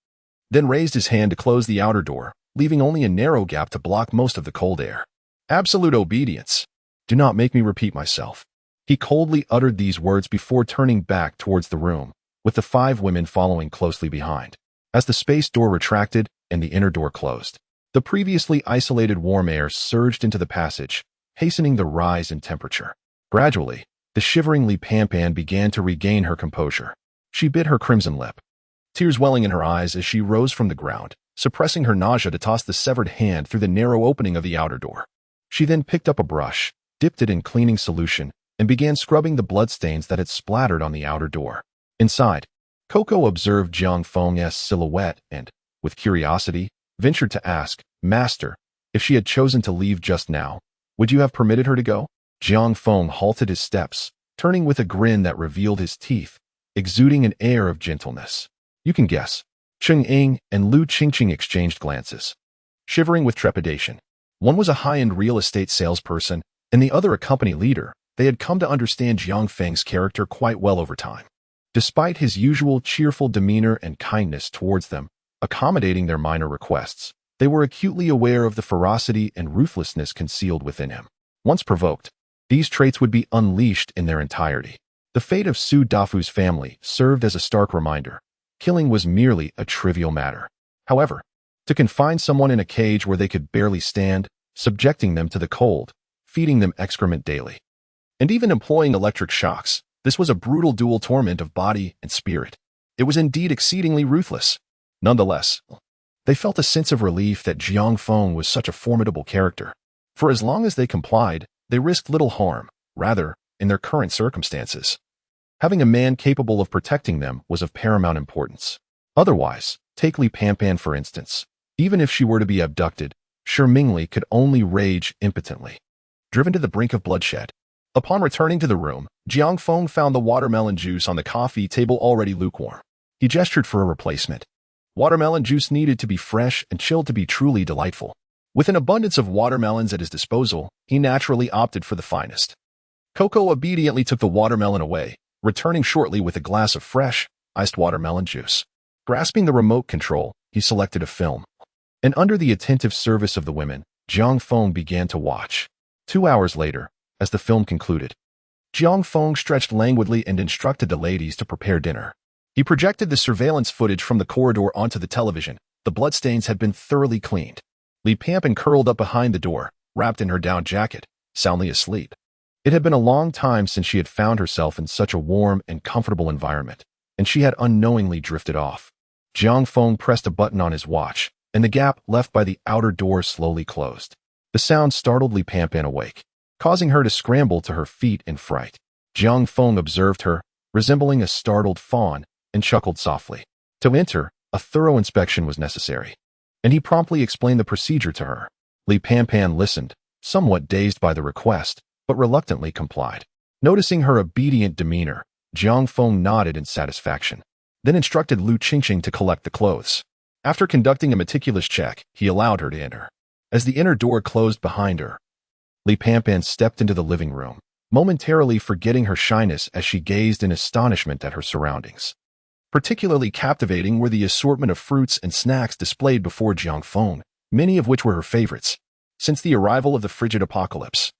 then raised his hand to close the outer door, leaving only a narrow gap to block most of the cold air. Absolute obedience. Do not make me repeat myself. He coldly uttered these words before turning back towards the room, with the 5 women following closely behind. As the space door retracted and the inner door closed, the previously isolated warm air surged into the passage, hastening the rise in temperature. Gradually, the shivering Li Panpan began to regain her composure. She bit her crimson lip. tears welling in her eyes as she rose from the ground, suppressing her nausea to toss the severed hand through the narrow opening of the outer door. She then picked up a brush, dipped it in cleaning solution, and began scrubbing the bloodstains that had splattered on the outer door. Inside, Coco observed Jiang Feng's silhouette and, with curiosity, ventured to ask, "Master, if she had chosen to leave just now, would you have permitted her to go?" Jiang Feng halted his steps, turning with a grin that revealed his teeth, exuding an air of gentleness. You can guess. Cheng Ying and Lu Qingqing exchanged glances, shivering with trepidation. One was a high-end real estate salesperson, and the other a company leader. They had come to understand Jiang Feng's character quite well over time. Despite his usual cheerful demeanor and kindness towards them, accommodating their minor requests, they were acutely aware of the ferocity and ruthlessness concealed within him. Once provoked, these traits would be unleashed in their entirety. The fate of Su Dafu's family served as a stark reminder. Killing was merely a trivial matter. However, to confine someone in a cage where they could barely stand, subjecting them to the cold, feeding them excrement daily, and even employing electric shocks, this was a brutal dual torment of body and spirit. It was indeed exceedingly ruthless. Nonetheless, they felt a sense of relief that Jiang Feng was such a formidable character. For as long as they complied, they risked little harm. Rather, in their current circumstances, having a man capable of protecting them was of paramount importance. Otherwise, take Li Panpan for instance. Even if she were to be abducted, Shi Mingli could only rage impotently, driven to the brink of bloodshed. Upon returning to the room, Jiang Feng found the watermelon juice on the coffee table already lukewarm. He gestured for a replacement. Watermelon juice needed to be fresh and chilled to be truly delightful. With an abundance of watermelons at his disposal, he naturally opted for the finest. Coco obediently took the watermelon away, returning shortly with a glass of fresh, iced watermelon juice. Grasping the remote control, he selected a film. And under the attentive service of the women, Jiang Feng began to watch. 2 hours later, as the film concluded, Jiang Feng stretched languidly and instructed the ladies to prepare dinner. He projected the surveillance footage from the corridor onto the television. The bloodstains had been thoroughly cleaned. Li Panpan curled up behind the door, wrapped in her down jacket, soundly asleep. It had been a long time since she had found herself in such a warm and comfortable environment, and she had unknowingly drifted off. Jiang Feng pressed a button on his watch, and the gap left by the outer door slowly closed. The sound startled Li Panpan awake, causing her to scramble to her feet in fright. Jiang Feng observed her, resembling a startled fawn, and chuckled softly. To enter, a thorough inspection was necessary, and he promptly explained the procedure to her. Li Panpan listened, somewhat dazed by the request, but reluctantly complied. Noticing her obedient demeanor, Jiang Feng nodded in satisfaction, then instructed Lu Qingqing to collect the clothes. After conducting a meticulous check, he allowed her to enter. As the inner door closed behind her, Li Panpan stepped into the living room, momentarily forgetting her shyness as she gazed in astonishment at her surroundings. Particularly captivating were the assortment of fruits and snacks displayed before Jiang Feng, many of which were her favorites. Since the arrival of the frigid apocalypse,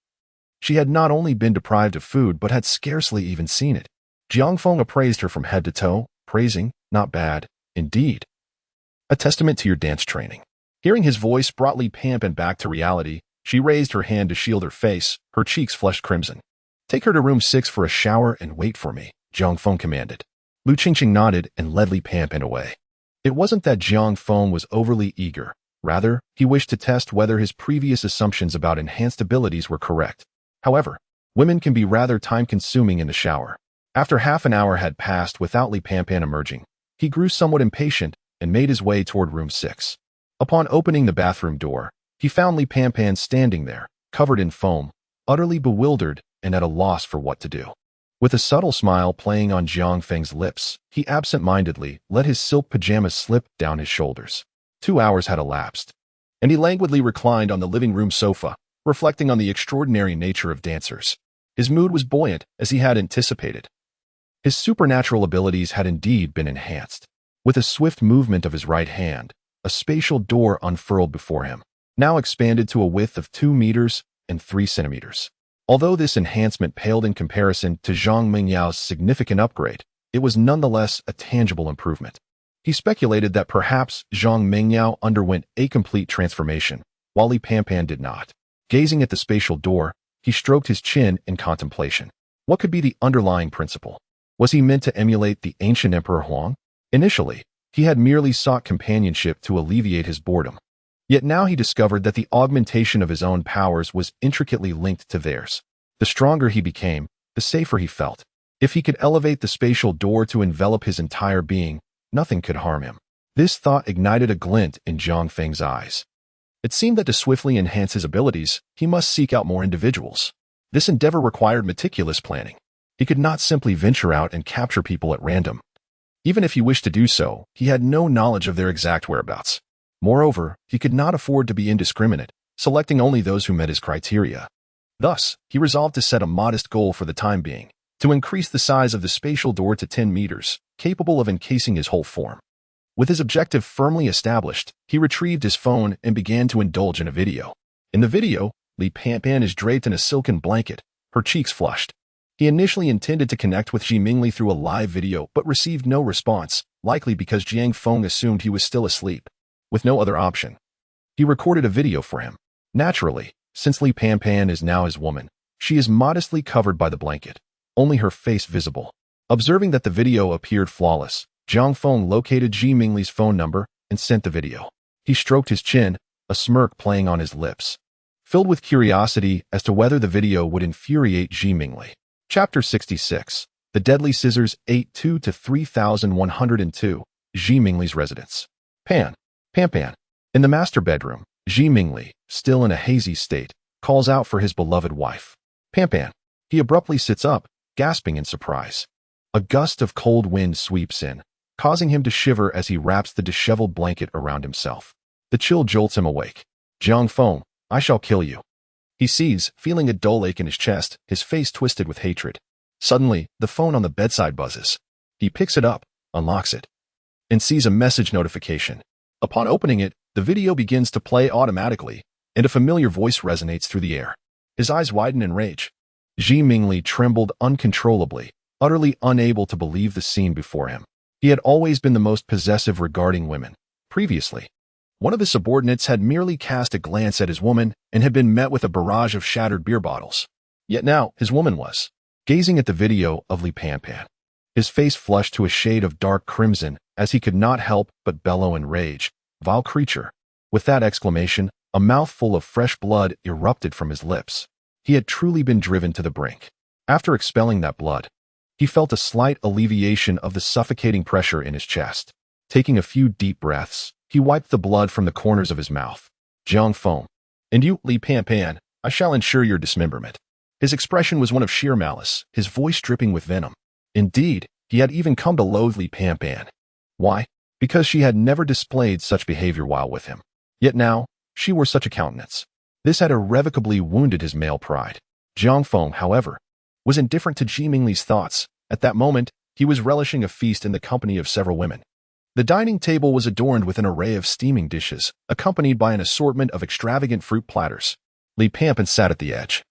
she had not only been deprived of food but had scarcely even seen it. Jiang Feng appraised her from head to toe, praising, "Not bad, indeed. A testament to your dance training." Hearing his voice brought Li Panpan back to reality. She raised her hand to shield her face, her cheeks flushed crimson. "Take her to room 6 for a shower and wait for me," Jiang Feng commanded. Lu Qingqing nodded and led Li Panpan away. It wasn't that Jiang Feng was overly eager. Rather, he wished to test whether his previous assumptions about enhanced abilities were correct. However, women can be rather time-consuming in the shower. After half an hour had passed without Li Panpan emerging, he grew somewhat impatient and made his way toward room 6. Upon opening the bathroom door, he found Li Panpan standing there, covered in foam, utterly bewildered and at a loss for what to do. With a subtle smile playing on Jiang Feng's lips, he absent-mindedly let his silk pajamas slip down his shoulders. 2 hours had elapsed, and he languidly reclined on the living room sofa, reflecting on the extraordinary nature of dancers. His mood was buoyant, as he had anticipated. His supernatural abilities had indeed been enhanced. With a swift movement of his right hand, a spatial door unfurled before him, now expanded to a width of 2 meters and 3 centimeters. Although this enhancement paled in comparison to Zhang Mingyao's significant upgrade, it was nonetheless a tangible improvement. He speculated that perhaps Zhang Mingyao underwent a complete transformation, while Li Panpan did not. Gazing at the spatial door, he stroked his chin in contemplation. What could be the underlying principle? Was he meant to emulate the ancient Emperor Huang? Initially, He had merely sought companionship to alleviate his boredom. Yet now he discovered that the augmentation of his own powers was intricately linked to theirs. The stronger he became, the safer he felt. If he could elevate the spatial door to envelop his entire being, nothing could harm him. This thought ignited a glint in Zhang Feng's eyes. It seemed that to swiftly enhance his abilities, he must seek out more individuals. This endeavor required meticulous planning. He could not simply venture out and capture people at random. Even if he wished to do so, he had no knowledge of their exact whereabouts. Moreover, he could not afford to be indiscriminate, selecting only those who met his criteria. Thus, he resolved to set a modest goal for the time being, to increase the size of the spatial door to 10 meters, capable of encasing his whole form. With his objective firmly established, he retrieved his phone and began to indulge in a video. In the video, Li Panpan is draped in a silken blanket, her cheeks flushed. He initially intended to connect with Ji Mingli through a live video but received no response, likely because Jiang Feng assumed he was still asleep. With no other option, he recorded a video for him. Naturally, since Li Panpan is now his woman, she is modestly covered by the blanket, only her face visible. Observing that the video appeared flawless, Jiang Feng located Ji Mingli's phone number and sent the video. He stroked his chin, a smirk playing on his lips, filled with curiosity as to whether the video would infuriate Ji Mingli. Chapter 66. The Deadly Scissors 82-3102, Ji Mingli's residence. Pan. In the master bedroom, Ji Mingli, still in a hazy state, calls out for his beloved wife. Pan. He abruptly sits up, gasping in surprise. A gust of cold wind sweeps in, causing him to shiver as he wraps the disheveled blanket around himself. The chill jolts him awake. Jiang Feng, I shall kill you. He sees, feeling a dull ache in his chest, his face twisted with hatred. Suddenly, the phone on the bedside buzzes. He picks it up, unlocks it, and sees a message notification. Upon opening it, the video begins to play automatically, and a familiar voice resonates through the air. His eyes widen in rage. Ji Mingli trembled uncontrollably, utterly unable to believe the scene before him. He had always been the most possessive regarding women. Previously, one of his subordinates had merely cast a glance at his woman and had been met with a barrage of shattered beer bottles. Yet now, his woman was gazing at the video of Li Panpan. His face flushed to a shade of dark crimson as he could not help but bellow in rage. Vile creature. With that exclamation, a mouthful of fresh blood erupted from his lips. He had truly been driven to the brink. After expelling that blood, he felt a slight alleviation of the suffocating pressure in his chest. Taking a few deep breaths, he wiped the blood from the corners of his mouth. Jiang Feng. And you, Li Panpan, I shall ensure your dismemberment. His expression was one of sheer malice, his voice dripping with venom. Indeed, he had even come to loathe Li Panpan. Why? Because she had never displayed such behavior while with him. Yet now, she wore such a countenance. This had irrevocably wounded his male pride. Jiang Feng, however, was indifferent to Ji Mingli's thoughts. At that moment, he was relishing a feast in the company of several women. The dining table was adorned with an array of steaming dishes, accompanied by an assortment of extravagant fruit platters. Li Panpan sat at the edge,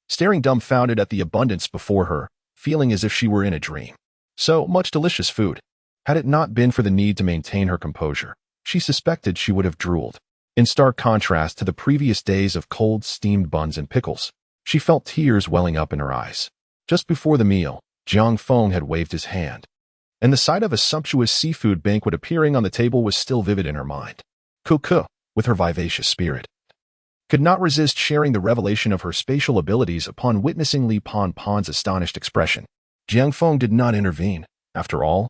staring dumbfounded at the abundance before her, feeling as if she were in a dream. So much delicious food. Had it not been for the need to maintain her composure, she suspected she would have drooled. In stark contrast to the previous days of cold steamed buns and pickles, she felt tears welling up in her eyes. Just before the meal, Jiang Feng had waved his hand, and the sight of a sumptuous seafood banquet appearing on the table was still vivid in her mind. Kuku, with her vivacious spirit, could not resist sharing the revelation of her spatial abilities upon witnessing Li Panpan's astonished expression. Jiang Feng did not intervene. After all,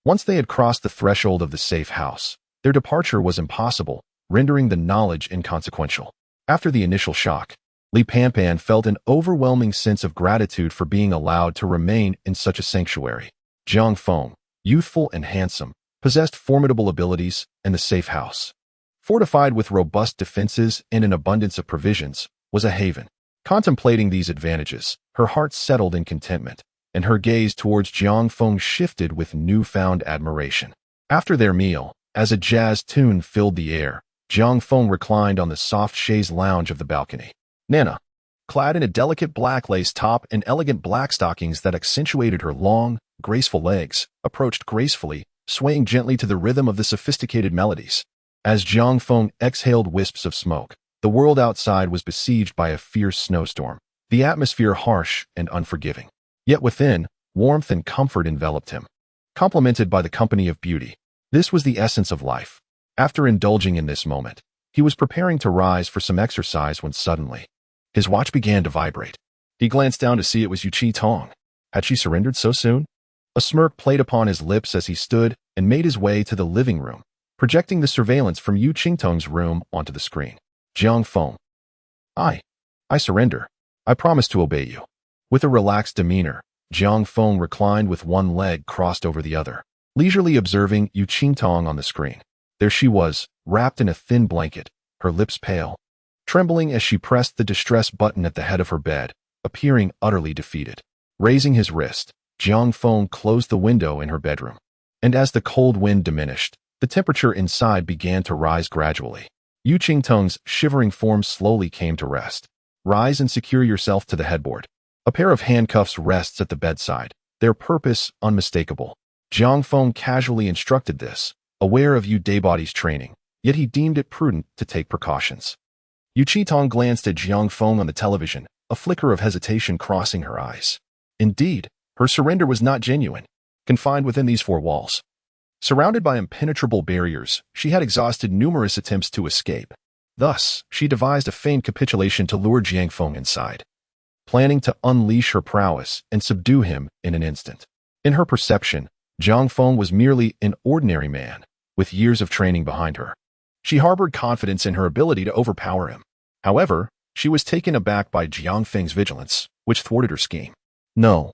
once they had crossed the threshold of the safe house, their departure was impossible, rendering the knowledge inconsequential. After the initial shock, Li Panpan felt an overwhelming sense of gratitude for being allowed to remain in such a sanctuary. Jiang Feng, youthful and handsome, possessed formidable abilities, and the safe house, fortified with robust defenses and an abundance of provisions, was a haven. Contemplating these advantages, her heart settled in contentment, and her gaze towards Jiang Feng shifted with newfound admiration. After their meal, as a jazz tune filled the air, Jiang Feng reclined on the soft chaise lounge of the balcony. Nana, clad in a delicate black lace top and elegant black stockings that accentuated her long, graceful legs, approached gracefully, swaying gently to the rhythm of the sophisticated melodies. As Jiang Feng exhaled wisps of smoke, the world outside was besieged by a fierce snowstorm, the atmosphere harsh and unforgiving. Yet within, warmth and comfort enveloped him. Complemented by the company of beauty, This was the essence of life. After indulging in this moment, he was preparing to rise for some exercise when suddenly, his watch began to vibrate. He glanced down to see it was Yu Qi-tong. Had she surrendered so soon? A smirk played upon his lips as he stood and made his way to the living room, projecting the surveillance from Yu Qingtong's room onto the screen. Jiang Feng. I surrender. I promise to obey you. With a relaxed demeanor, Jiang Feng reclined with one leg crossed over the other, leisurely observing Yu Qingtong on the screen. There she was, wrapped in a thin blanket, her lips pale, trembling as she pressed the distress button at the head of her bed, appearing utterly defeated. Raising his wrist, Jiang Feng closed the window in her bedroom. And as the cold wind diminished, the temperature inside began to rise gradually. Yu Qingtong's shivering form slowly came to rest. Rise and secure yourself to the headboard. A pair of handcuffs rests at the bedside, their purpose unmistakable. Jiang Feng casually instructed this, aware of Yu Daibody's training, yet he deemed it prudent to take precautions. Yu Qitong glanced at Jiang Feng on the television, a flicker of hesitation crossing her eyes. Indeed, her surrender was not genuine, confined within these four walls. Surrounded by impenetrable barriers, she had exhausted numerous attempts to escape. Thus, she devised a feigned capitulation to lure Jiang Feng inside, planning to unleash her prowess and subdue him in an instant. In her perception, Jiang Feng was merely an ordinary man, with years of training behind her. She harbored confidence in her ability to overpower him. However, she was taken aback by Jiang Feng's vigilance, which thwarted her scheme. No.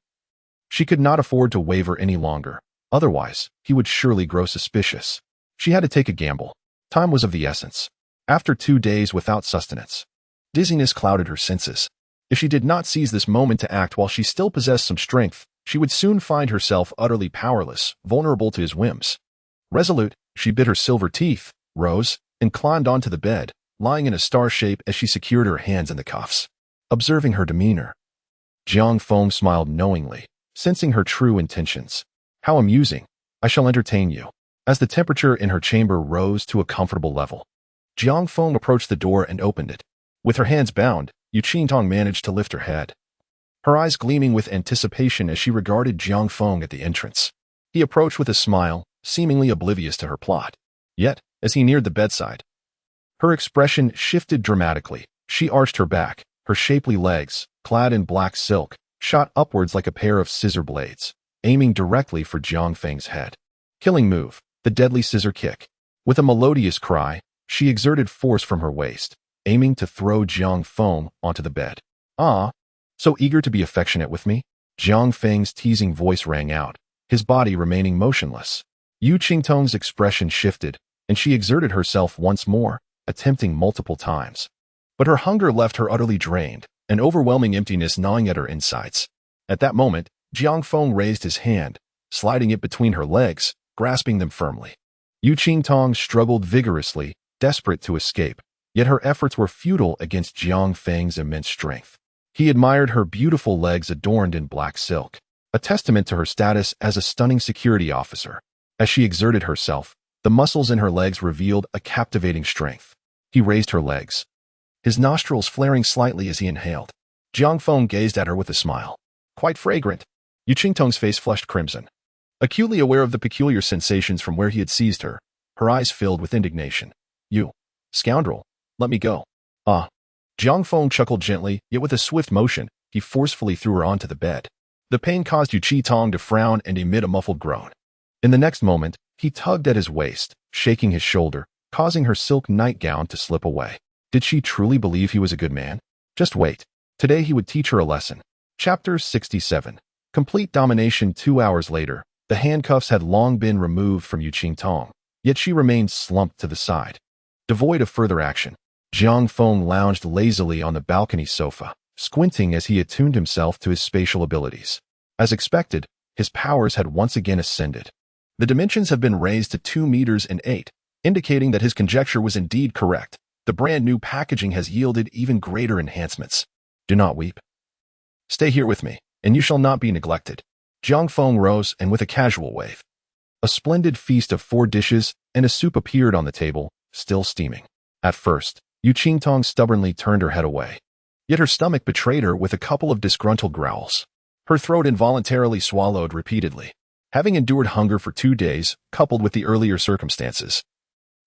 She could not afford to waver any longer. Otherwise, he would surely grow suspicious. She had to take a gamble. Time was of the essence. After 2 days without sustenance, dizziness clouded her senses. If she did not seize this moment to act while she still possessed some strength, she would soon find herself utterly powerless, vulnerable to his whims. Resolute, she bit her silver teeth, rose, and climbed onto the bed, lying in a star shape as she secured her hands in the cuffs. Observing her demeanor, Jiang Feng smiled knowingly, sensing her true intentions. How amusing. I shall entertain you. As the temperature in her chamber rose to a comfortable level, Jiang Feng approached the door and opened it. With her hands bound, Yu Qingtong managed to lift her head, her eyes gleaming with anticipation as she regarded Jiang Feng at the entrance. He approached with a smile, seemingly oblivious to her plot. Yet, as he neared the bedside, her expression shifted dramatically. She arched her back, her shapely legs, clad in black silk, shot upwards like a pair of scissor blades, aiming directly for Jiang Feng's head. Killing move, the deadly scissor kick. With a melodious cry, she exerted force from her waist, aiming to throw Jiang Feng onto the bed. Ah, so eager to be affectionate with me? Jiang Feng's teasing voice rang out, his body remaining motionless. Yu Qingtong's expression shifted, and she exerted herself once more, attempting multiple times. But her hunger left her utterly drained, an overwhelming emptiness gnawing at her insides. At that moment, Jiang Feng raised his hand, sliding it between her legs, grasping them firmly. Yu Qingtong struggled vigorously, desperate to escape, yet her efforts were futile against Jiang Feng's immense strength. He admired her beautiful legs adorned in black silk, a testament to her status as a stunning security officer. As she exerted herself, the muscles in her legs revealed a captivating strength. He raised her legs, his nostrils flaring slightly as he inhaled. Jiang Feng gazed at her with a smile. Quite fragrant. Yu Qingtong's face flushed crimson. Acutely aware of the peculiar sensations from where he had seized her, her eyes filled with indignation. You scoundrel, let me go. Ah. Jiang Feng chuckled gently, yet with a swift motion, he forcefully threw her onto the bed. The pain caused Yu Qitong to frown and emit a muffled groan. In the next moment, he tugged at his waist, shaking his shoulder, causing her silk nightgown to slip away. Did she truly believe he was a good man? Just wait. Today he would teach her a lesson. Chapter 67. Complete domination. 2 hours later, the handcuffs had long been removed from Yu Qingtong, yet she remained slumped to the side. Devoid of further action, Jiang Feng lounged lazily on the balcony sofa, squinting as he attuned himself to his spatial abilities. As expected, his powers had once again ascended. The dimensions have been raised to 2 meters and 8, indicating that his conjecture was indeed correct. The brand new packaging has yielded even greater enhancements. Do not weep. Stay here with me, and you shall not be neglected. Jiang Feng rose and with a casual wave, a splendid feast of 4 dishes and a soup appeared on the table, still steaming. At first, Yu Qingtong stubbornly turned her head away. Yet her stomach betrayed her with a couple of disgruntled growls. Her throat involuntarily swallowed repeatedly. Having endured hunger for 2 days, coupled with the earlier circumstances,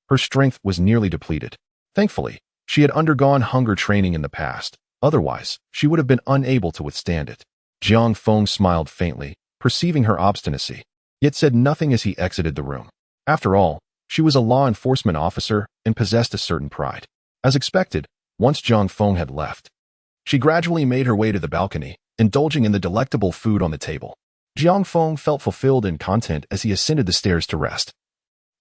her strength was nearly depleted. Thankfully, she had undergone hunger training in the past. Otherwise, she would have been unable to withstand it. Jiang Feng smiled faintly, perceiving her obstinacy, yet said nothing as he exited the room. After all, she was a law enforcement officer and possessed a certain pride. As expected, once Jiang Feng had left, she gradually made her way to the balcony, indulging in the delectable food on the table. Jiang Feng felt fulfilled and content as he ascended the stairs to rest,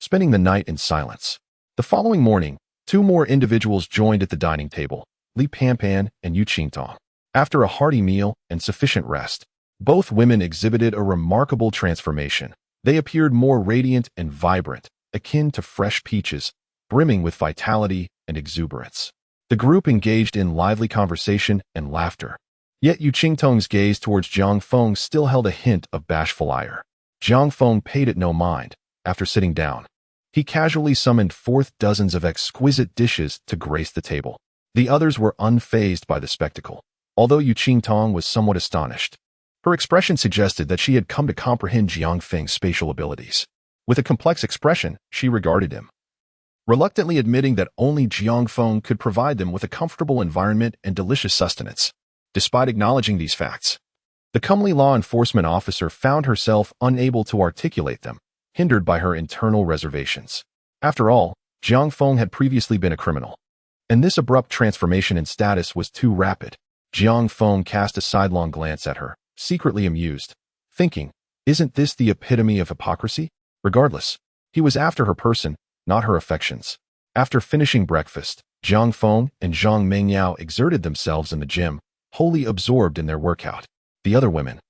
spending the night in silence. The following morning, 2 more individuals joined at the dining table, Li Panpan and Yu Qingtong. After a hearty meal and sufficient rest, both women exhibited a remarkable transformation. They appeared more radiant and vibrant, akin to fresh peaches, brimming with vitality and exuberance. The group engaged in lively conversation and laughter. Yet Yu Qingtong's gaze towards Jiang Feng still held a hint of bashful ire. Jiang Feng paid it no mind. After sitting down, he casually summoned forth dozens of exquisite dishes to grace the table. The others were unfazed by the spectacle, although Yu Qingtong was somewhat astonished. Her expression suggested that she had come to comprehend Jiang Feng's spatial abilities. With a complex expression, she regarded him, reluctantly admitting that only Jiang Feng could provide them with a comfortable environment and delicious sustenance. Despite acknowledging these facts, the comely law enforcement officer found herself unable to articulate them, hindered by her internal reservations. After all, Jiang Feng had previously been a criminal, and this abrupt transformation in status was too rapid. Jiang Feng cast a sidelong glance at her, secretly amused, thinking, isn't this the epitome of hypocrisy? Regardless, he was after her person, not her affections. After finishing breakfast, Jiang Feng and Zhang Mengyao exerted themselves in the gym, wholly absorbed in their workout. The other women,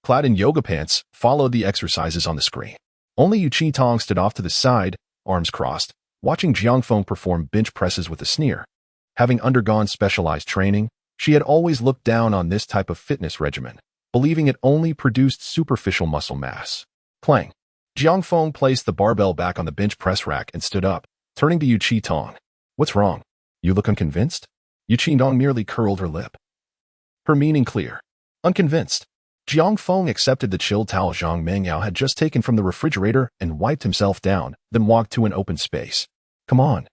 clad in yoga pants, followed the exercises on the screen. Only Yu Qingtong stood off to the side, arms crossed, watching Jiang Feng perform bench presses with a sneer. Having undergone specialized training, she had always looked down on this type of fitness regimen, believing it only produced superficial muscle mass. Clang. Jiang Feng placed the barbell back on the bench press rack and stood up, turning to Yu Qingtong. What's wrong? You look unconvinced? Yu Qingtong merely curled her lip, her meaning clear. Unconvinced. Jiang Feng accepted the chilled towel Zhang Mengyao had just taken from the refrigerator and wiped himself down, then walked to an open space. Come on.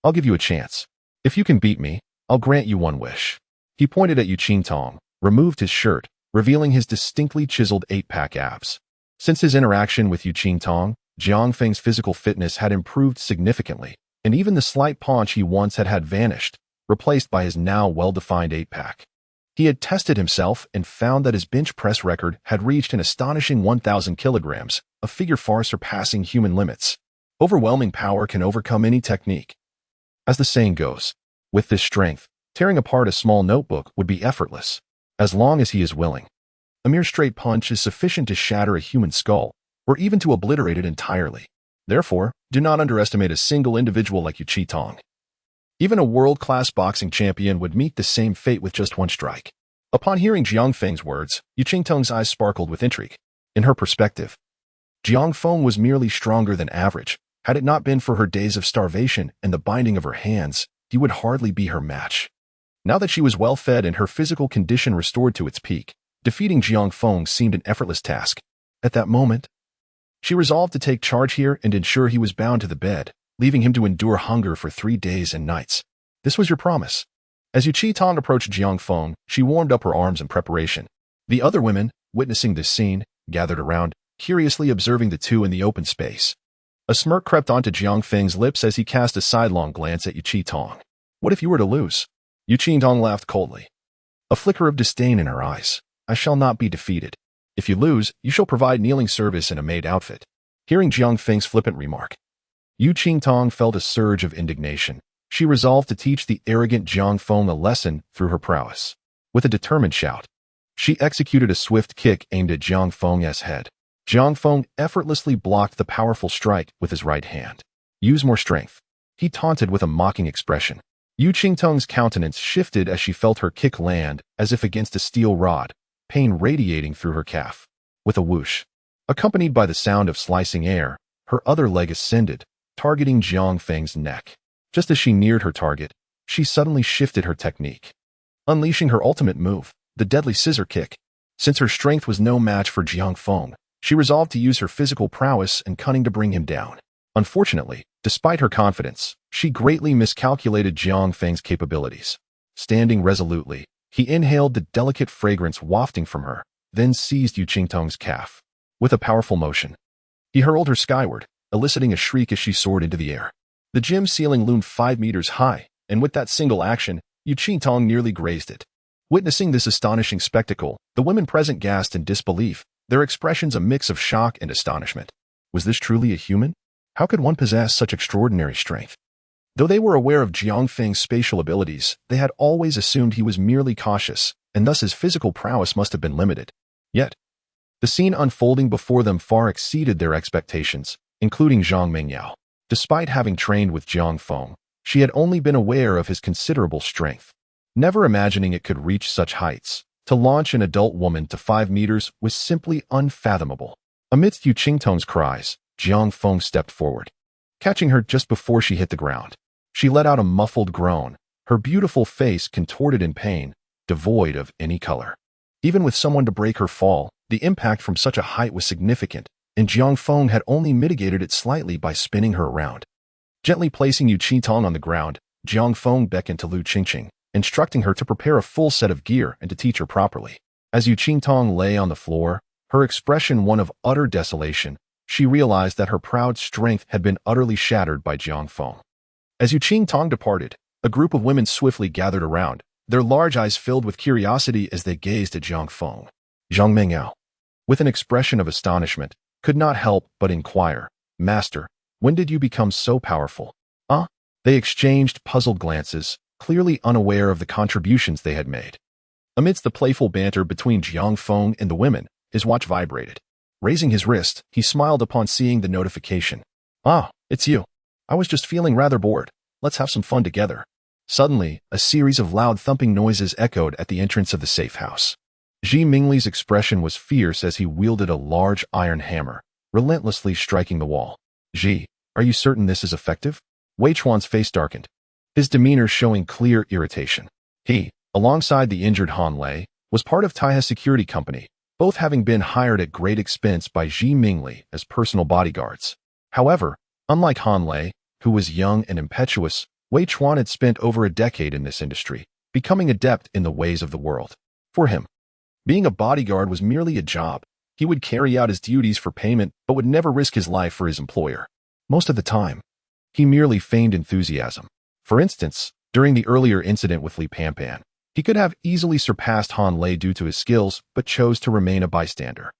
I'll give you a chance. If you can beat me, I'll grant you one wish. He pointed at Yu Qingtong, removed his shirt, revealing his distinctly chiseled 8-pack abs. Since his interaction with Yu Qingtong, Jiang Feng's physical fitness had improved significantly, and even the slight paunch he once had vanished, replaced by his now well-defined 8-pack. He had tested himself and found that his bench press record had reached an astonishing 1,000 kilograms, a figure far surpassing human limits. Overwhelming power can overcome any technique. As the saying goes, with this strength, tearing apart a small notebook would be effortless, as long as he is willing. A mere straight punch is sufficient to shatter a human skull, or even to obliterate it entirely. Therefore, do not underestimate a single individual like Yu Qingtong. Even a world-class boxing champion would meet the same fate with just one strike. Upon hearing Jiang Feng's words, Yu Qingtong's eyes sparkled with intrigue. In her perspective, Jiang Feng was merely stronger than average. Had it not been for her days of starvation and the binding of her hands, he would hardly be her match. Now that she was well-fed and her physical condition restored to its peak, defeating Jiang Feng seemed an effortless task. At that moment, she resolved to take charge here and ensure he was bound to the bed, leaving him to endure hunger for 3 days and nights. This was your promise. As Yu Qingtong approached Jiang Feng, she warmed up her arms in preparation. The other women, witnessing this scene, gathered around, curiously observing the two in the open space. A smirk crept onto Jiang Feng's lips as he cast a sidelong glance at Yu Qingtong. What if you were to lose? Yu Qingtong laughed coldly, a flicker of disdain in her eyes. I shall not be defeated. If you lose, you shall provide kneeling service in a maid outfit. Hearing Jiang Feng's flippant remark, Yu Qingtong felt a surge of indignation. She resolved to teach the arrogant Jiang Feng a lesson through her prowess. With a determined shout, she executed a swift kick aimed at Jiang Feng's head. Jiang Feng effortlessly blocked the powerful strike with his right hand. Use more strength. He taunted with a mocking expression. Yu Qingtong's countenance shifted as she felt her kick land as if against a steel rod, pain radiating through her calf. With a whoosh, accompanied by the sound of slicing air, her other leg ascended, targeting Jiang Feng's neck. Just as she neared her target, she suddenly shifted her technique, unleashing her ultimate move, the deadly scissor kick. Since her strength was no match for Jiang Feng, She resolved to use her physical prowess and cunning to bring him down. Unfortunately, despite her confidence, she greatly miscalculated Jiang Feng's capabilities. Standing resolutely, he inhaled the delicate fragrance wafting from her, then seized Yu Qingtong's calf. With a powerful motion, he hurled her skyward, eliciting a shriek as she soared into the air. The gym ceiling loomed 5 meters high, and with that single action, Yu Qingtong nearly grazed it. Witnessing this astonishing spectacle, the women present gasped in disbelief, their expressions a mix of shock and astonishment. Was this truly a human? How could one possess such extraordinary strength? Though they were aware of Jiang Feng's spatial abilities, they had always assumed he was merely cautious, and thus his physical prowess must have been limited. Yet, the scene unfolding before them far exceeded their expectations, including Zhang Mingyao. Despite having trained with Jiang Feng, she had only been aware of his considerable strength. Never imagining it could reach such heights, to launch an adult woman to 5 meters was simply unfathomable. Amidst Yu Qingtong's cries, Jiang Feng stepped forward, catching her just before she hit the ground. She let out a muffled groan, her beautiful face contorted in pain, devoid of any color. Even with someone to break her fall, the impact from such a height was significant, and Jiang Feng had only mitigated it slightly by spinning her around. Gently placing Yu Qingtong on the ground, Jiang Feng beckoned to Lu Qingqing, instructing her to prepare a full set of gear and to teach her properly. As Yu Qingtong lay on the floor, her expression one of utter desolation, she realized that her proud strength had been utterly shattered by Jiang Feng. As Yu Qingtong departed, a group of women swiftly gathered around, their large eyes filled with curiosity as they gazed at Jiang Feng. Zhang Mingyao, with an expression of astonishment, could not help but inquire, "Master, when did you become so powerful?" They exchanged puzzled glances, clearly unaware of the contributions they had made. Amidst the playful banter between Jiang Feng and the women, his watch vibrated. Raising his wrist, he smiled upon seeing the notification. It's you. I was just feeling rather bored. Let's have some fun together." Suddenly, a series of loud thumping noises echoed at the entrance of the safe house. Zhi Mingli's expression was fierce as he wielded a large iron hammer, relentlessly striking the wall. "Zhi, are you certain this is effective?" Wei Chuan's face darkened, his demeanor showing clear irritation. He, alongside the injured Han Lei, was part of Taihe's security company, both having been hired at great expense by Zhi Mingli as personal bodyguards. However, unlike Han Lei, who was young and impetuous, Wei Chuan had spent over a decade in this industry, becoming adept in the ways of the world. For him, being a bodyguard was merely a job. He would carry out his duties for payment but would never risk his life for his employer. Most of the time, he merely feigned enthusiasm. For instance, during the earlier incident with Li Panpan, he could have easily surpassed Han Lei due to his skills but chose to remain a bystander.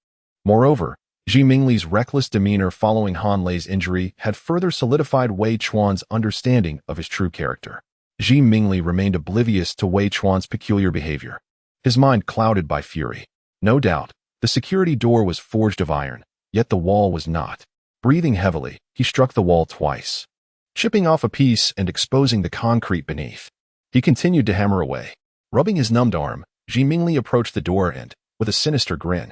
Moreover, Zhi Mingli's reckless demeanor following Han Lei's injury had further solidified Wei Chuan's understanding of his true character. Zhi Mingli remained oblivious to Wei Chuan's peculiar behavior, his mind clouded by fury. No doubt, the security door was forged of iron, yet the wall was not. Breathing heavily, he struck the wall twice, chipping off a piece and exposing the concrete beneath. He continued to hammer away. Rubbing his numbed arm, Zhi Mingli approached the door and, with a sinister grin,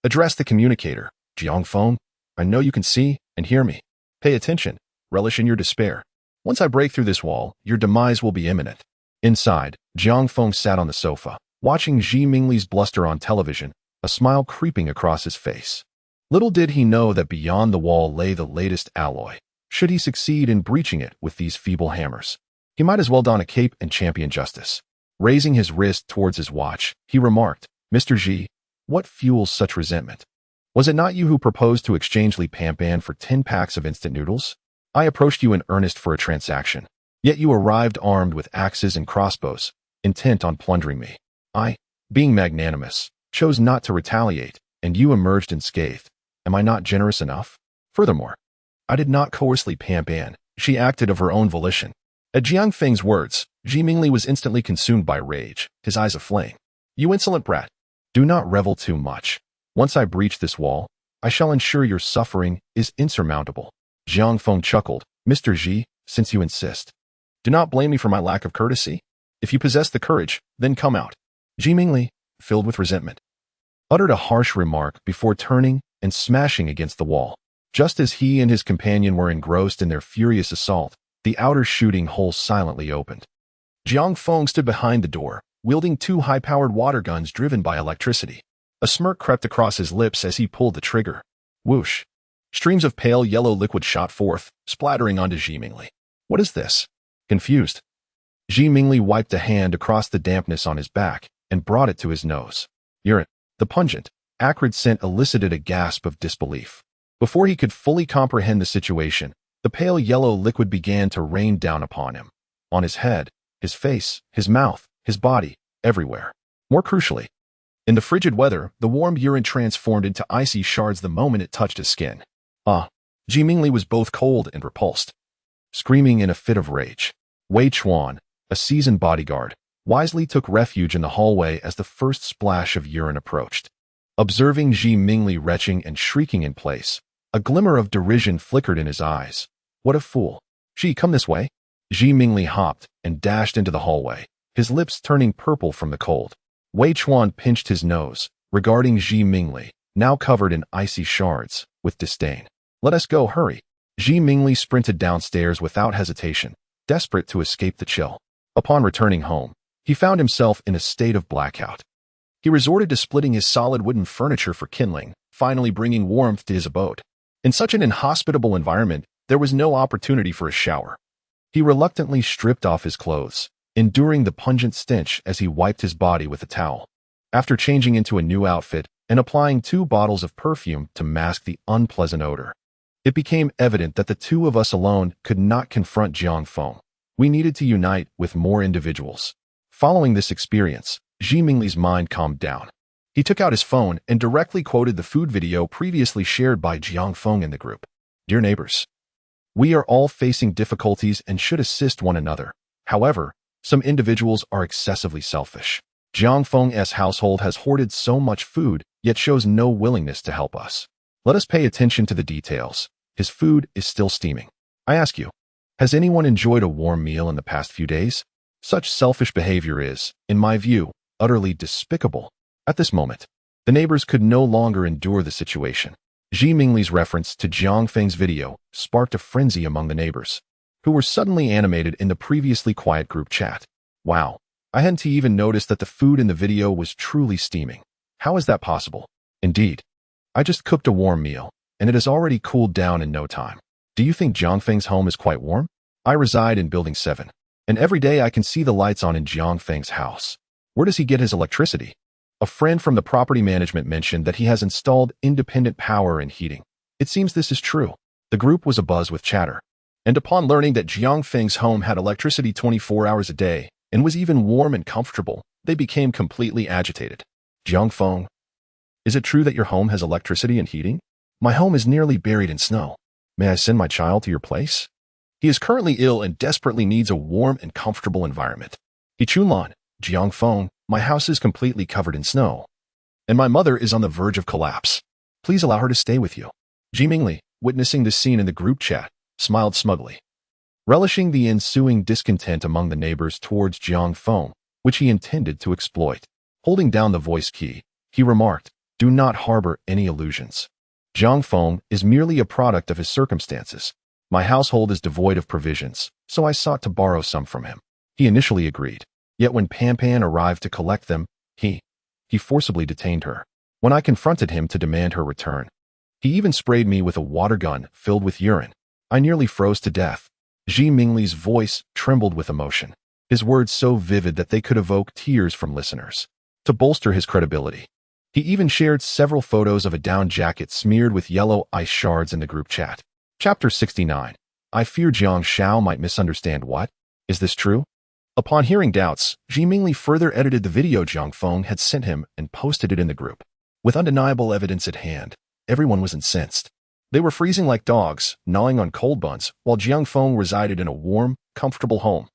addressed the communicator. "Jiang Feng, I know you can see and hear me. Pay attention, relish in your despair. Once I break through this wall, your demise will be imminent." Inside, Jiang Feng sat on the sofa, watching Zhi Mingli's bluster on television, a smile creeping across his face. Little did he know that beyond the wall lay the latest alloy. Should he succeed in breaching it with these feeble hammers, he might as well don a cape and champion justice. Raising his wrist towards his watch, he remarked, "Mr. Zhi, what fuels such resentment? Was it not you who proposed to exchange Li Panpan for 10 packs of instant noodles? I approached you in earnest for a transaction, yet you arrived armed with axes and crossbows, intent on plundering me. I, being magnanimous, chose not to retaliate, and you emerged unscathed. Am I not generous enough? Furthermore, I did not coerce Li Panpan. She acted of her own volition." At Jiang Feng's words, Zhi Mingli was instantly consumed by rage, his eyes aflame. "You insolent brat! Do not revel too much. Once I breach this wall, I shall ensure your suffering is insurmountable." Jiang Feng chuckled. "Mr. Zhi, since you insist, do not blame me for my lack of courtesy. If you possess the courage, then come out." Zhi Mingli, filled with resentment, uttered a harsh remark before turning and smashing against the wall. Just as he and his companion were engrossed in their furious assault, the outer shooting hole silently opened. Jiang Feng stood behind the door, wielding 2 high-powered water guns driven by electricity. A smirk crept across his lips as he pulled the trigger. Whoosh. Streams of pale yellow liquid shot forth, splattering onto Ji Mingli. What is this? Confused, Ji Mingli wiped a hand across the dampness on his back and brought it to his nose. Urine. The pungent, acrid scent elicited a gasp of disbelief. Before he could fully comprehend the situation, the pale yellow liquid began to rain down upon him. On his head, his face, his mouth, his body, everywhere. More crucially, in the frigid weather, the warm urine transformed into icy shards the moment it touched his skin. Ji Mingli was both cold and repulsed. Screaming in a fit of rage, Wei Chuan, a seasoned bodyguard, wisely took refuge in the hallway as the first splash of urine approached. Observing Ji Mingli retching and shrieking in place, a glimmer of derision flickered in his eyes. What a fool. Ji, come this way. Ji Mingli hopped and dashed into the hallway, his lips turning purple from the cold. Wei Chuan pinched his nose, regarding Ji Mingli, now covered in icy shards, with disdain. Let us go, hurry. Ji Mingli sprinted downstairs without hesitation, desperate to escape the chill. Upon returning home, he found himself in a state of blackout. He resorted to splitting his solid wooden furniture for kindling, finally bringing warmth to his abode. In such an inhospitable environment, there was no opportunity for a shower. He reluctantly stripped off his clothes, enduring the pungent stench as he wiped his body with a towel. After changing into a new outfit and applying 2 bottles of perfume to mask the unpleasant odor, it became evident that the two of us alone could not confront Jiang Feng. We needed to unite with more individuals. Following this experience, Ji Mingli's mind calmed down. He took out his phone and directly quoted the food video previously shared by Jiang Feng in the group. Dear neighbors, we are all facing difficulties and should assist one another. However, some individuals are excessively selfish. Jiang Feng's household has hoarded so much food, yet shows no willingness to help us. Let us pay attention to the details. His food is still steaming. I ask you, has anyone enjoyed a warm meal in the past few days? Such selfish behavior is, in my view, utterly despicable. At this moment, the neighbors could no longer endure the situation. Ji Mingli's reference to Jiang Feng's video sparked a frenzy among the neighbors, who were suddenly animated in the previously quiet group chat. Wow, I hadn't even noticed that the food in the video was truly steaming. How is that possible? Indeed, I just cooked a warm meal, and it has already cooled down in no time. Do you think Jiang Feng's home is quite warm? I reside in Building 7, and every day I can see the lights on in Jiang Feng's house. Where does he get his electricity? A friend from the property management mentioned that he has installed independent power and heating. It seems this is true. The group was abuzz with chatter, and upon learning that Jiang Feng's home had electricity 24 hours a day and was even warm and comfortable, they became completely agitated. Jiang Feng, is it true that your home has electricity and heating? My home is nearly buried in snow. May I send my child to your place? He is currently ill and desperately needs a warm and comfortable environment. He Chunlan, Jiang Feng, my house is completely covered in snow, and my mother is on the verge of collapse. Please allow her to stay with you. Ji Mingli, witnessing the scene in the group chat, smiled smugly, relishing the ensuing discontent among the neighbors towards Jiang Feng, which he intended to exploit. Holding down the voice key, he remarked, do not harbor any illusions. Jiang Feng is merely a product of his circumstances. My household is devoid of provisions, so I sought to borrow some from him. He initially agreed, yet when Pan Pan arrived to collect them, he forcibly detained her. When I confronted him to demand her return, he even sprayed me with a water gun filled with urine. I nearly froze to death. Ji Mingli's voice trembled with emotion, his words so vivid that they could evoke tears from listeners. To bolster his credibility, he even shared several photos of a down jacket smeared with yellow ice shards in the group chat. Chapter 69. I fear Jiang Shao might misunderstand what? Is this true? Upon hearing doubts, Ji Mingli further edited the video Jiang Feng had sent him and posted it in the group. With undeniable evidence at hand, everyone was incensed. They were freezing like dogs, gnawing on cold buns, while Jiang Feng resided in a warm, comfortable home,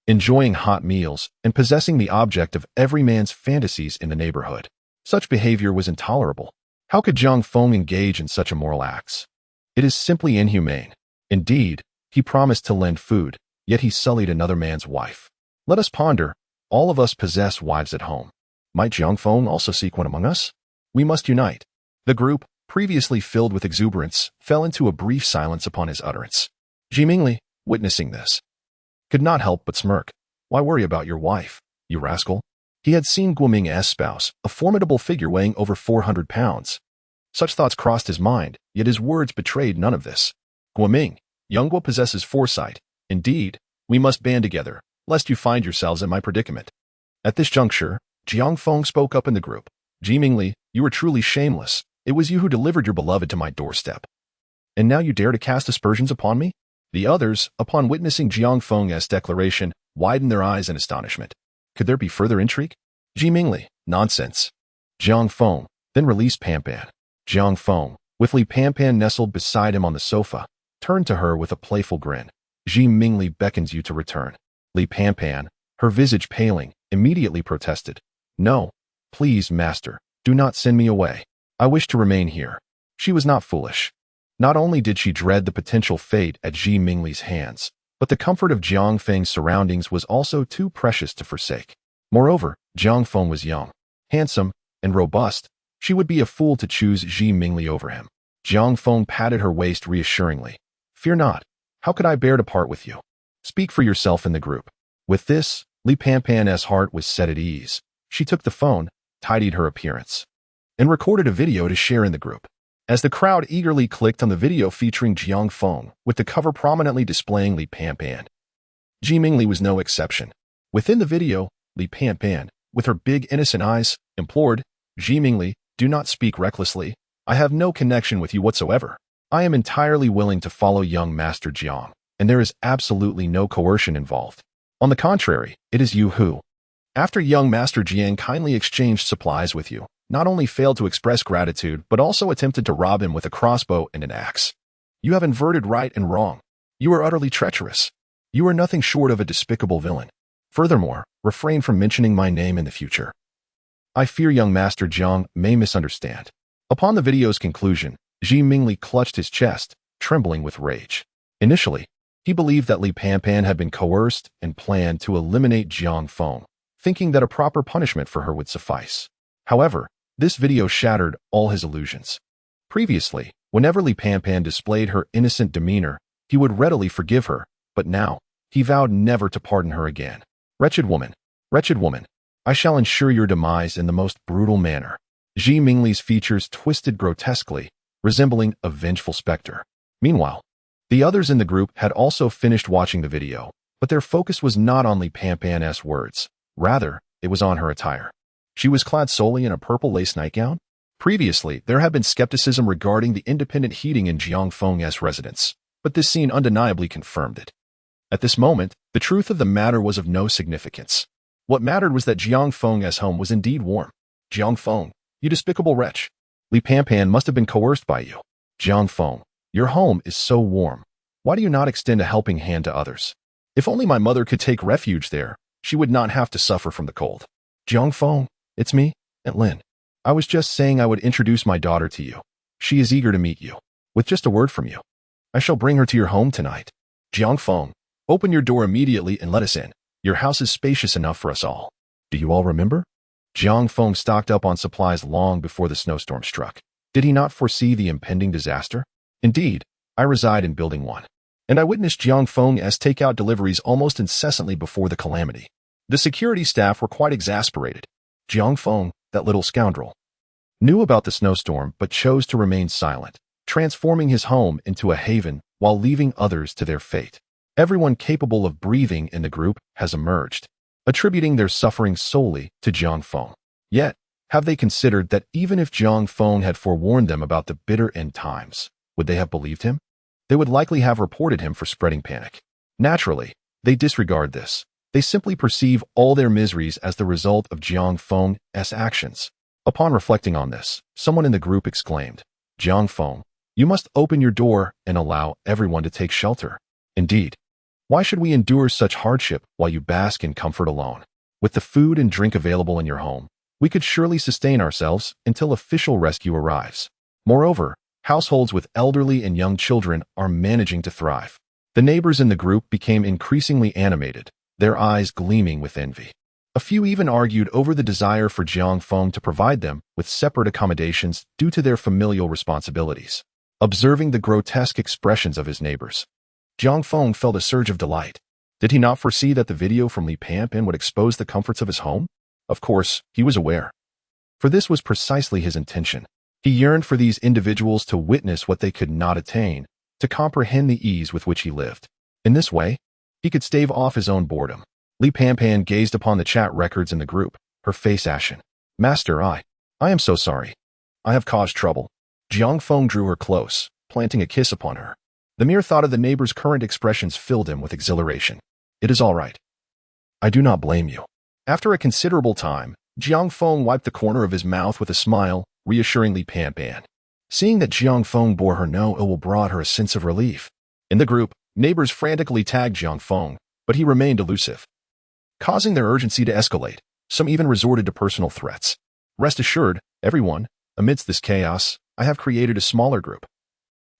enjoying hot meals and possessing the object of every man's fantasies in the neighborhood. Such behavior was intolerable. How could Jiang Feng engage in such immoral acts? It is simply inhumane. Indeed, he promised to lend food, yet he sullied another man's wife. Let us ponder. All of us possess wives at home. Might Jiang Feng also seek one among us? We must unite. The group, previously filled with exuberance, fell into a brief silence upon his utterance. Ji Mingli, witnessing this, could not help but smirk. Why worry about your wife, you rascal? He had seen Guoming's spouse, a formidable figure weighing over 400 pounds. Such thoughts crossed his mind, yet his words betrayed none of this. Guoming, young Guo possesses foresight. Indeed, we must band together, lest you find yourselves in my predicament. At this juncture, Jiang Feng spoke up in the group. Ji Mingli, you are truly shameless. It was you who delivered your beloved to my doorstep. And now you dare to cast aspersions upon me? The others, upon witnessing Jiang Feng's declaration, widened their eyes in astonishment. Could there be further intrigue? Ji Mingli, nonsense. Jiang Feng, then released Pan Pan. Jiang Feng, with Li Pan Pan nestled beside him on the sofa, turned to her with a playful grin. Ji Mingli beckons you to return. Li Pan Pan, her visage paling, immediately protested. No, please, master, do not send me away. I wish to remain here. She was not foolish. Not only did she dread the potential fate at Ji Mingli's hands, but the comfort of Jiang Feng's surroundings was also too precious to forsake. Moreover, Jiang Feng was young, handsome, and robust. She would be a fool to choose Ji Mingli over him. Jiang Feng patted her waist reassuringly. Fear not. How could I bear to part with you? Speak for yourself in the group. With this, Li Pan Pan's heart was set at ease. She took the phone, tidied her appearance, and recorded a video to share in the group. As the crowd eagerly clicked on the video featuring Jiang Feng, with the cover prominently displaying Li Pan Pan, Ji Mingli was no exception. Within the video, Li Pan Pan, with her big innocent eyes, implored, Ji Mingli, do not speak recklessly. I have no connection with you whatsoever. I am entirely willing to follow young Master Jiang, and there is absolutely no coercion involved. On the contrary, it is you who, after young Master Jiang kindly exchanged supplies with you, not only failed to express gratitude, but also attempted to rob him with a crossbow and an axe. You have inverted right and wrong. You are utterly treacherous. You are nothing short of a despicable villain. Furthermore, refrain from mentioning my name in the future. I fear young Master Jiang may misunderstand. Upon the video's conclusion, Ji Mingli clutched his chest, trembling with rage. Initially, he believed that Li Pan Pan had been coerced and planned to eliminate Jiang Feng, thinking that a proper punishment for her would suffice. However, this video shattered all his illusions. Previously, whenever Li Pan Pan displayed her innocent demeanor, he would readily forgive her, but now, he vowed never to pardon her again. Wretched woman, I shall ensure your demise in the most brutal manner. Ji Mingli's features twisted grotesquely, resembling a vengeful specter. Meanwhile, the others in the group had also finished watching the video, but their focus was not on Li Pan Pan's words. Rather, it was on her attire. She was clad solely in a purple lace nightgown. Previously, there had been skepticism regarding the independent heating in Jiang Feng's residence, but this scene undeniably confirmed it. At this moment, the truth of the matter was of no significance. What mattered was that Jiang Feng's home was indeed warm. Jiang Feng, you despicable wretch. Li Pan Pan must have been coerced by you. Jiang Feng, your home is so warm. Why do you not extend a helping hand to others? If only my mother could take refuge there, she would not have to suffer from the cold. Jiang Feng, it's me, Aunt Lin. I was just saying I would introduce my daughter to you. She is eager to meet you. With just a word from you, I shall bring her to your home tonight. Jiang Feng, open your door immediately and let us in. Your house is spacious enough for us all. Do you all remember? Jiang Feng stocked up on supplies long before the snowstorm struck. Did he not foresee the impending disaster? Indeed, I reside in Building 1, and I witnessed Jiang Feng's takeout deliveries almost incessantly before the calamity. The security staff were quite exasperated. Jiang Feng, that little scoundrel, knew about the snowstorm but chose to remain silent, transforming his home into a haven while leaving others to their fate. Everyone capable of breathing in the group has emerged, attributing their suffering solely to Jiang Feng. Yet, have they considered that even if Jiang Feng had forewarned them about the bitter end times, would they have believed him? They would likely have reported him for spreading panic. Naturally, they disregard this. They simply perceive all their miseries as the result of Jiang Feng's actions. Upon reflecting on this, someone in the group exclaimed, Jiang Feng, you must open your door and allow everyone to take shelter. Indeed, why should we endure such hardship while you bask in comfort alone? With the food and drink available in your home, we could surely sustain ourselves until official rescue arrives. Moreover, households with elderly and young children are managing to thrive. The neighbors in the group became increasingly animated, their eyes gleaming with envy. A few even argued over the desire for Jiang Feng to provide them with separate accommodations due to their familial responsibilities. Observing the grotesque expressions of his neighbors, Jiang Feng felt a surge of delight. Did he not foresee that the video from Li Pan Pan would expose the comforts of his home? Of course, he was aware. For this was precisely his intention. He yearned for these individuals to witness what they could not attain, to comprehend the ease with which he lived. In this way, he could stave off his own boredom. Li Panpan gazed upon the chat records in the group, her face ashen. Master, I am so sorry. I have caused trouble. Jiang Feng drew her close, planting a kiss upon her. The mere thought of the neighbor's current expressions filled him with exhilaration. It is all right. I do not blame you. After a considerable time, Jiang Feng wiped the corner of his mouth with a smile, reassuring Li Panpan. Seeing that Jiang Feng bore her no ill will brought her a sense of relief. In the group, neighbors frantically tagged Jiang Feng, but he remained elusive. Causing their urgency to escalate, some even resorted to personal threats. Rest assured, everyone, amidst this chaos, I have created a smaller group.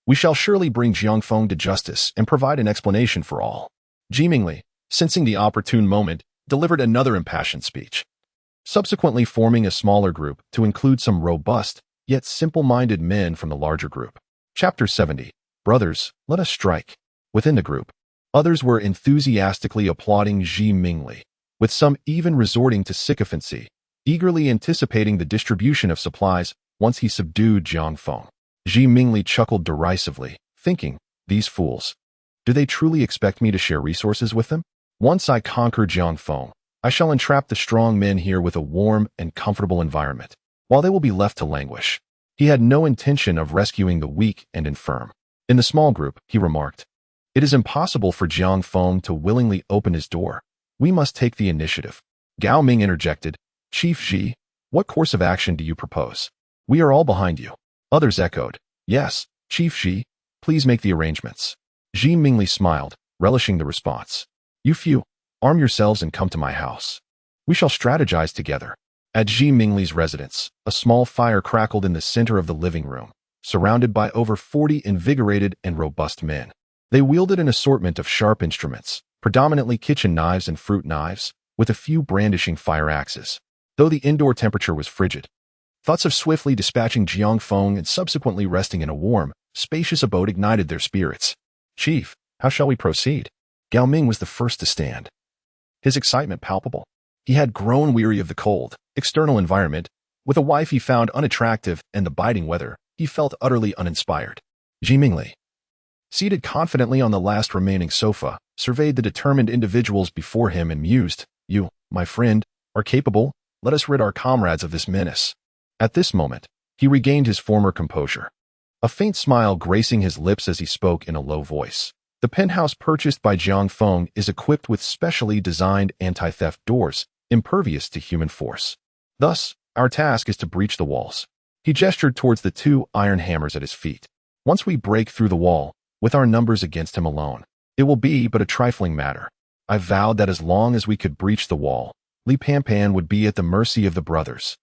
We shall surely bring Jiang Feng to justice and provide an explanation for all. Ji Mingli, sensing the opportune moment, delivered another impassioned speech. Subsequently forming a smaller group to include some robust, yet simple-minded men from the larger group. Chapter 70. Brothers, let us strike. Within the group, others were enthusiastically applauding Ji Mingli, with some even resorting to sycophancy, eagerly anticipating the distribution of supplies once he subdued Jiang Feng. Ji Mingli chuckled derisively, thinking, these fools. Do they truly expect me to share resources with them? Once I conquer Jiang Feng, I shall entrap the strong men here with a warm and comfortable environment, while they will be left to languish. He had no intention of rescuing the weak and infirm. In the small group, he remarked, it is impossible for Jiang Feng to willingly open his door. We must take the initiative. Gao Ming interjected, Chief Ji, what course of action do you propose? We are all behind you. Others echoed, yes, Chief Ji, please make the arrangements. Ji Mingli smiled, relishing the response. You few, arm yourselves and come to my house. We shall strategize together. At Ji Mingli's residence, a small fire crackled in the center of the living room, surrounded by over 40 invigorated and robust men. They wielded an assortment of sharp instruments, predominantly kitchen knives and fruit knives, with a few brandishing fire axes. Though the indoor temperature was frigid, thoughts of swiftly dispatching Jiang Feng and subsequently resting in a warm, spacious abode ignited their spirits. Chief, how shall we proceed? Gao Ming was the first to stand. His excitement palpable. He had grown weary of the cold, external environment. With a wife he found unattractive and the biting weather, he felt utterly uninspired. Ji Mingli, seated confidently on the last remaining sofa, surveyed the determined individuals before him and mused, you, my friend, are capable. Let us rid our comrades of this menace. At this moment, he regained his former composure. A faint smile gracing his lips as he spoke in a low voice. The penthouse purchased by Jiang Feng is equipped with specially designed anti-theft doors, impervious to human force. Thus, our task is to breach the walls. He gestured towards the 2 iron hammers at his feet. Once we break through the wall, with our numbers against him alone, it will be but a trifling matter. I vowed that as long as we could breach the wall, Li Panpan would be at the mercy of the brothers.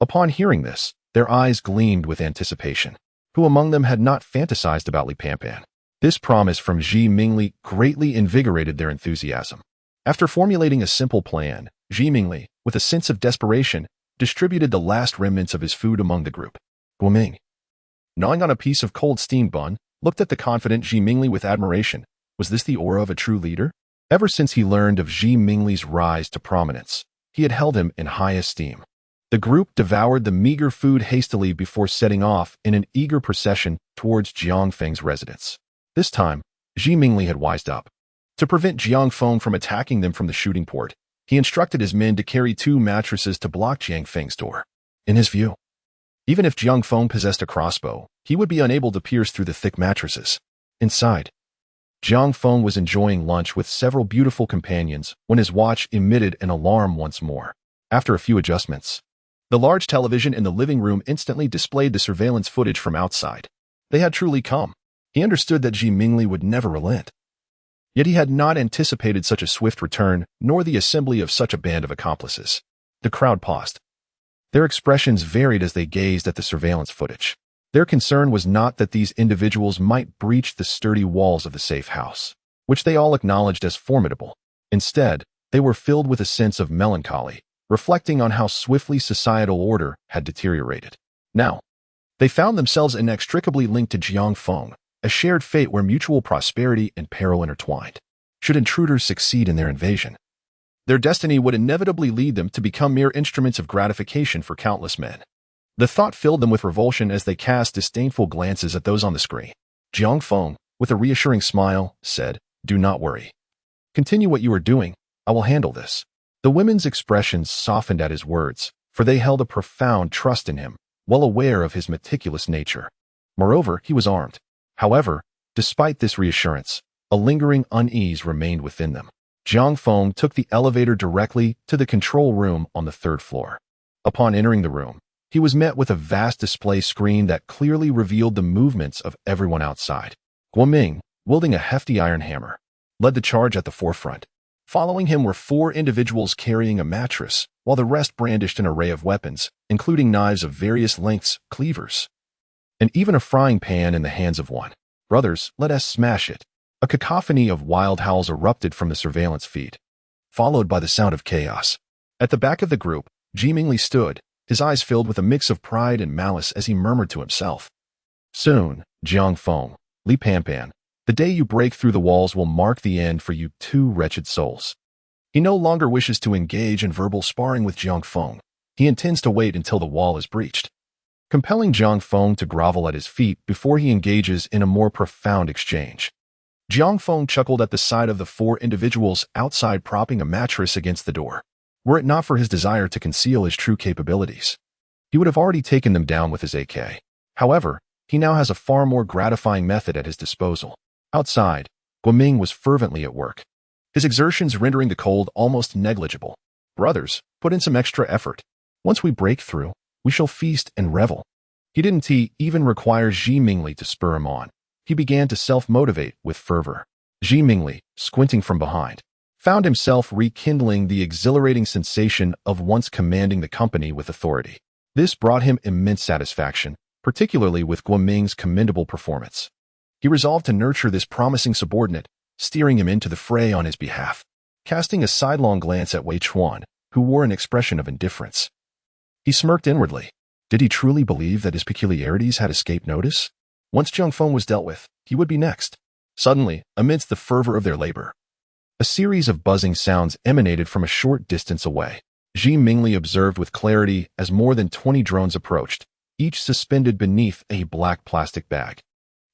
Upon hearing this, their eyes gleamed with anticipation. Who among them had not fantasized about Li Panpan? This promise from Ji Mingli greatly invigorated their enthusiasm. After formulating a simple plan, Ji Mingli, with a sense of desperation, distributed the last remnants of his food among the group. Guo Ming, gnawing on a piece of cold steamed bun, looked at the confident Ji Mingli with admiration. Was this the aura of a true leader? Ever since he learned of Ji Mingli's rise to prominence, he had held him in high esteem. The group devoured the meager food hastily before setting off in an eager procession towards Jiang Feng's residence. This time, Ji Mingli had wised up. To prevent Jiang Feng from attacking them from the shooting port, he instructed his men to carry 2 mattresses to block Jiang Feng's door. In his view, even if Jiang Feng possessed a crossbow, he would be unable to pierce through the thick mattresses. Inside, Jiang Feng was enjoying lunch with several beautiful companions when his watch emitted an alarm once more. After a few adjustments, the large television in the living room instantly displayed the surveillance footage from outside. They had truly come. He understood that Ji Mingli would never relent. Yet he had not anticipated such a swift return, nor the assembly of such a band of accomplices. The crowd paused. Their expressions varied as they gazed at the surveillance footage. Their concern was not that these individuals might breach the sturdy walls of the safe house, which they all acknowledged as formidable. Instead, they were filled with a sense of melancholy, reflecting on how swiftly societal order had deteriorated. Now, they found themselves inextricably linked to Jiang Feng, a shared fate where mutual prosperity and peril intertwined. Should intruders succeed in their invasion, Their destiny would inevitably lead them to become mere instruments of gratification for countless men. The thought filled them with revulsion as they cast disdainful glances at those on the screen. Jiang Feng, with a reassuring smile, said, "Do not worry. Continue what you are doing. I will handle this." The women's expressions softened at his words, for they held a profound trust in him, well aware of his meticulous nature. Moreover, he was armed. However, despite this reassurance, a lingering unease remained within them. Jiang Feng took the elevator directly to the control room on the 3rd floor. Upon entering the room, he was met with a vast display screen that clearly revealed the movements of everyone outside. Guoming, wielding a hefty iron hammer, led the charge at the forefront. Following him were 4 individuals carrying a mattress, while the rest brandished an array of weapons, including knives of various lengths, cleavers, and even a frying pan in the hands of one. "Brothers, let us smash it." A cacophony of wild howls erupted from the surveillance feed, followed by the sound of chaos. At the back of the group, Ji Mingli stood, his eyes filled with a mix of pride and malice as he murmured to himself. "Soon, Jiang Feng, Li Panpan, the day you break through the walls will mark the end for you 2 wretched souls." He no longer wishes to engage in verbal sparring with Jiang Feng. He intends to wait until the wall is breached, compelling Jiang Feng to grovel at his feet before he engages in a more profound exchange. Jiang Feng chuckled at the sight of the 4 individuals outside propping a mattress against the door. Were it not for his desire to conceal his true capabilities, he would have already taken them down with his AK. However, he now has a far more gratifying method at his disposal. Outside, Guoming was fervently at work, his exertions rendering the cold almost negligible. "Brothers, put in some extra effort. Once we break through, we shall feast and revel." He didn't even require Ji Mingli to spur him on. He began to self-motivate with fervor. Ji Mingli, squinting from behind, found himself rekindling the exhilarating sensation of once commanding the company with authority. This brought him immense satisfaction, particularly with Guoming's commendable performance. He resolved to nurture this promising subordinate, steering him into the fray on his behalf. Casting a sidelong glance at Wei Chuan, who wore an expression of indifference, he smirked inwardly. Did he truly believe that his peculiarities had escaped notice? Once Jiang Feng was dealt with, he would be next. Suddenly, amidst the fervor of their labor, a series of buzzing sounds emanated from a short distance away. Ji Mingli observed with clarity as more than 20 drones approached, each suspended beneath a black plastic bag.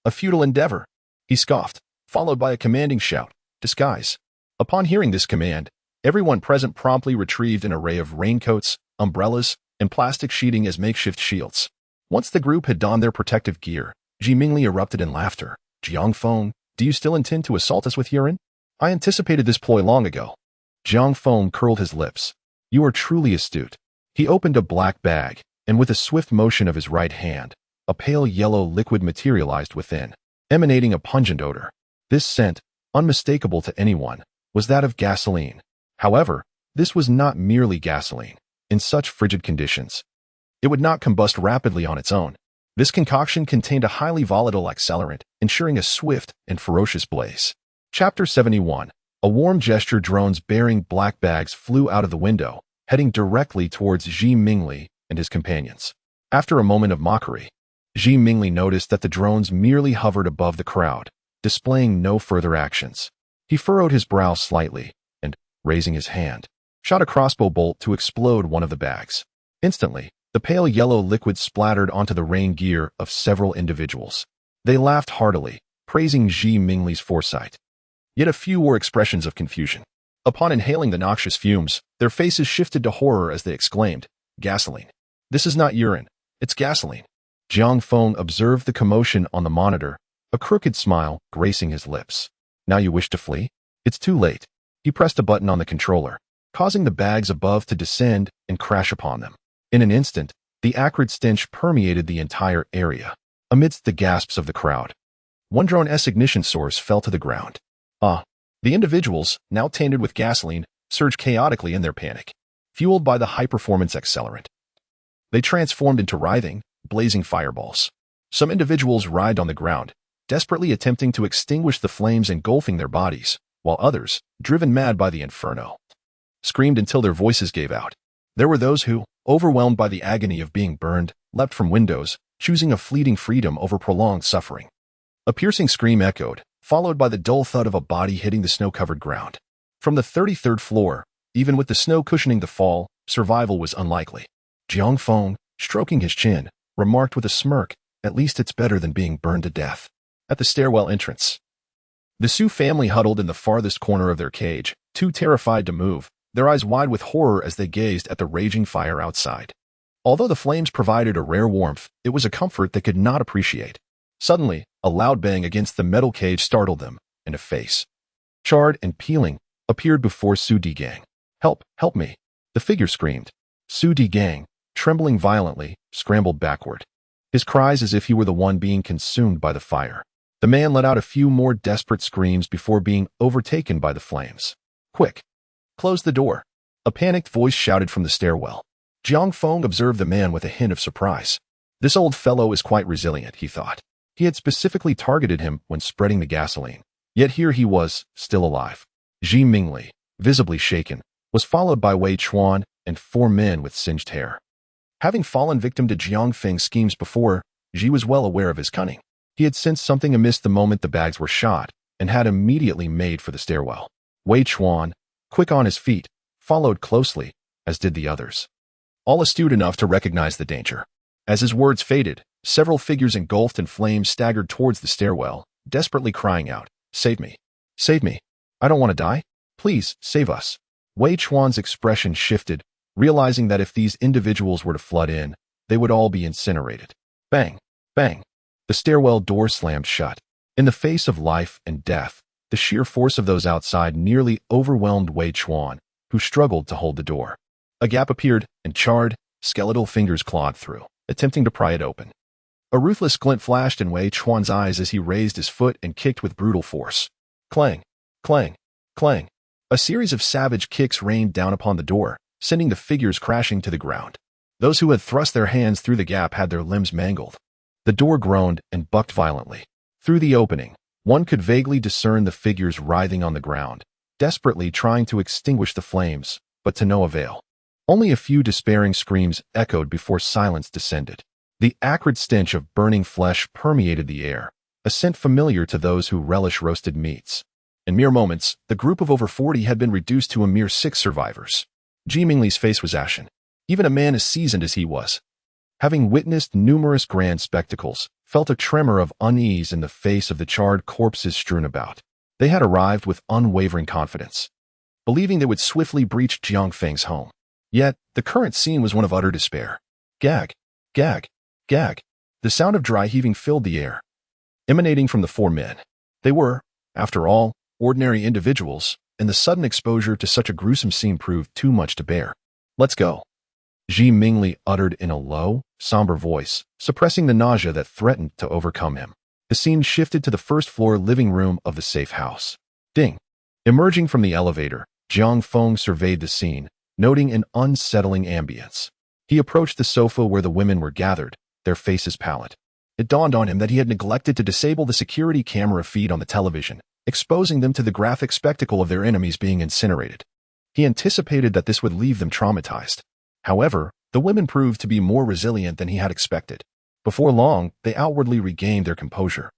"A futile endeavor," he scoffed, followed by a commanding shout, "Disguise." Upon hearing this command, everyone present promptly retrieved an array of raincoats, umbrellas, and plastic sheeting as makeshift shields. Once the group had donned their protective gear, Ji Mingli erupted in laughter. "Jiang Feng, do you still intend to assault us with urine? I anticipated this ploy long ago." Jiang Feng curled his lips. "You are truly astute." He opened a black bag, and with a swift motion of his right hand, a pale yellow liquid materialized within, emanating a pungent odor. This scent, unmistakable to anyone, was that of gasoline. However, this was not merely gasoline. In such frigid conditions, it would not combust rapidly on its own. This concoction contained a highly volatile accelerant, ensuring a swift and ferocious blaze. Chapter 71. A warm gesture. Drones bearing black bags flew out of the window, heading directly towards Ji Mingli and his companions. After a moment of mockery, Ji Mingli noticed that the drones merely hovered above the crowd, displaying no further actions. He furrowed his brow slightly and, raising his hand, shot a crossbow bolt to explode one of the bags. Instantly, the pale yellow liquid splattered onto the rain gear of several individuals. They laughed heartily, praising Ji Mingli's foresight. Yet a few wore expressions of confusion. Upon inhaling the noxious fumes, their faces shifted to horror as they exclaimed, "Gasoline. This is not urine, it's gasoline." Jiang Feng observed the commotion on the monitor, a crooked smile gracing his lips. "Now you wish to flee? It's too late." He pressed a button on the controller, causing the bags above to descend and crash upon them. In an instant, the acrid stench permeated the entire area. Amidst the gasps of the crowd, one drone's ignition source fell to the ground. The individuals, now tainted with gasoline, surged chaotically in their panic. Fueled by the high-performance accelerant, they transformed into writhing, blazing fireballs. Some individuals writhed on the ground, desperately attempting to extinguish the flames engulfing their bodies, while others, driven mad by the inferno, screamed until their voices gave out. There were those who, overwhelmed by the agony of being burned, leapt from windows, choosing a fleeting freedom over prolonged suffering. A piercing scream echoed, followed by the dull thud of a body hitting the snow-covered ground. From the 33rd floor, Even with the snow cushioning the fall, survival was unlikely. Jiang Feng, stroking his chin, remarked with a smirk, "At least it's better than being burned to death." At the stairwell entrance, the Su family huddled in the farthest corner of their cage, too terrified to move, their eyes wide with horror as they gazed at the raging fire outside. Although the flames provided a rare warmth, it was a comfort they could not appreciate. Suddenly, a loud bang against the metal cage startled them, and a face, charred and peeling, appeared before Su Digang. "Help! Help me!" the figure screamed. Su Digang, trembling violently, scrambled backward, his cries as if he were the one being consumed by the fire. The man let out a few more desperate screams before being overtaken by the flames. "Quick! Close the door!" a panicked voice shouted from the stairwell. Jiang Feng observed the man with a hint of surprise. This old fellow is quite resilient, he thought. He had specifically targeted him when spreading the gasoline. Yet here he was, still alive. Ji Mingli, visibly shaken, was followed by Wei Chuan and 4 men with singed hair. Having fallen victim to Jiang Feng's schemes before, Ji was well aware of his cunning. He had sensed something amiss the moment the bags were shot, and had immediately made for the stairwell. Wei Chuan, quick on his feet, followed closely, as did the others, all astute enough to recognize the danger. As his words faded, several figures engulfed in flames staggered towards the stairwell, desperately crying out, "Save me! Save me! I don't want to die! Please, save us!" Wei Chuan's expression shifted, realizing that if these individuals were to flood in, they would all be incinerated. Bang! Bang! The stairwell door slammed shut. In the face of life and death, the sheer force of those outside nearly overwhelmed Wei Chuan, who struggled to hold the door. A gap appeared, and charred, skeletal fingers clawed through, attempting to pry it open. A ruthless glint flashed in Wei Chuan's eyes as he raised his foot and kicked with brutal force. Clang! Clang! Clang! A series of savage kicks rained down upon the door, sending the figures crashing to the ground. Those who had thrust their hands through the gap had their limbs mangled. The door groaned and bucked violently. Through the opening, one could vaguely discern the figures writhing on the ground, desperately trying to extinguish the flames, but to no avail. Only a few despairing screams echoed before silence descended. The acrid stench of burning flesh permeated the air, a scent familiar to those who relish roasted meats. In mere moments, the group of over 40 had been reduced to a mere 6 survivors. Ji Mingli's face was ashen. Even a man as seasoned as he was, having witnessed numerous grand spectacles, felt a tremor of unease in the face of the charred corpses strewn about. They had arrived with unwavering confidence, believing they would swiftly breach Jiang Feng's home. Yet, the current scene was one of utter despair. Gag! Gag! Gag! The sound of dry heaving filled the air, emanating from the 4 men. They were, after all, ordinary individuals, and the sudden exposure to such a gruesome scene proved too much to bear. "Let's go," Ji Mingli uttered in a low, somber voice, suppressing the nausea that threatened to overcome him. The scene shifted to the first-floor living room of the safe house. Ding! Emerging from the elevator, Jiang Feng surveyed the scene, noting an unsettling ambience. He approached the sofa where the women were gathered, their faces pallid. It dawned on him that he had neglected to disable the security camera feed on the television, exposing them to the graphic spectacle of their enemies being incinerated. He anticipated that this would leave them traumatized. However, the women proved to be more resilient than he had expected. Before long, they outwardly regained their composure,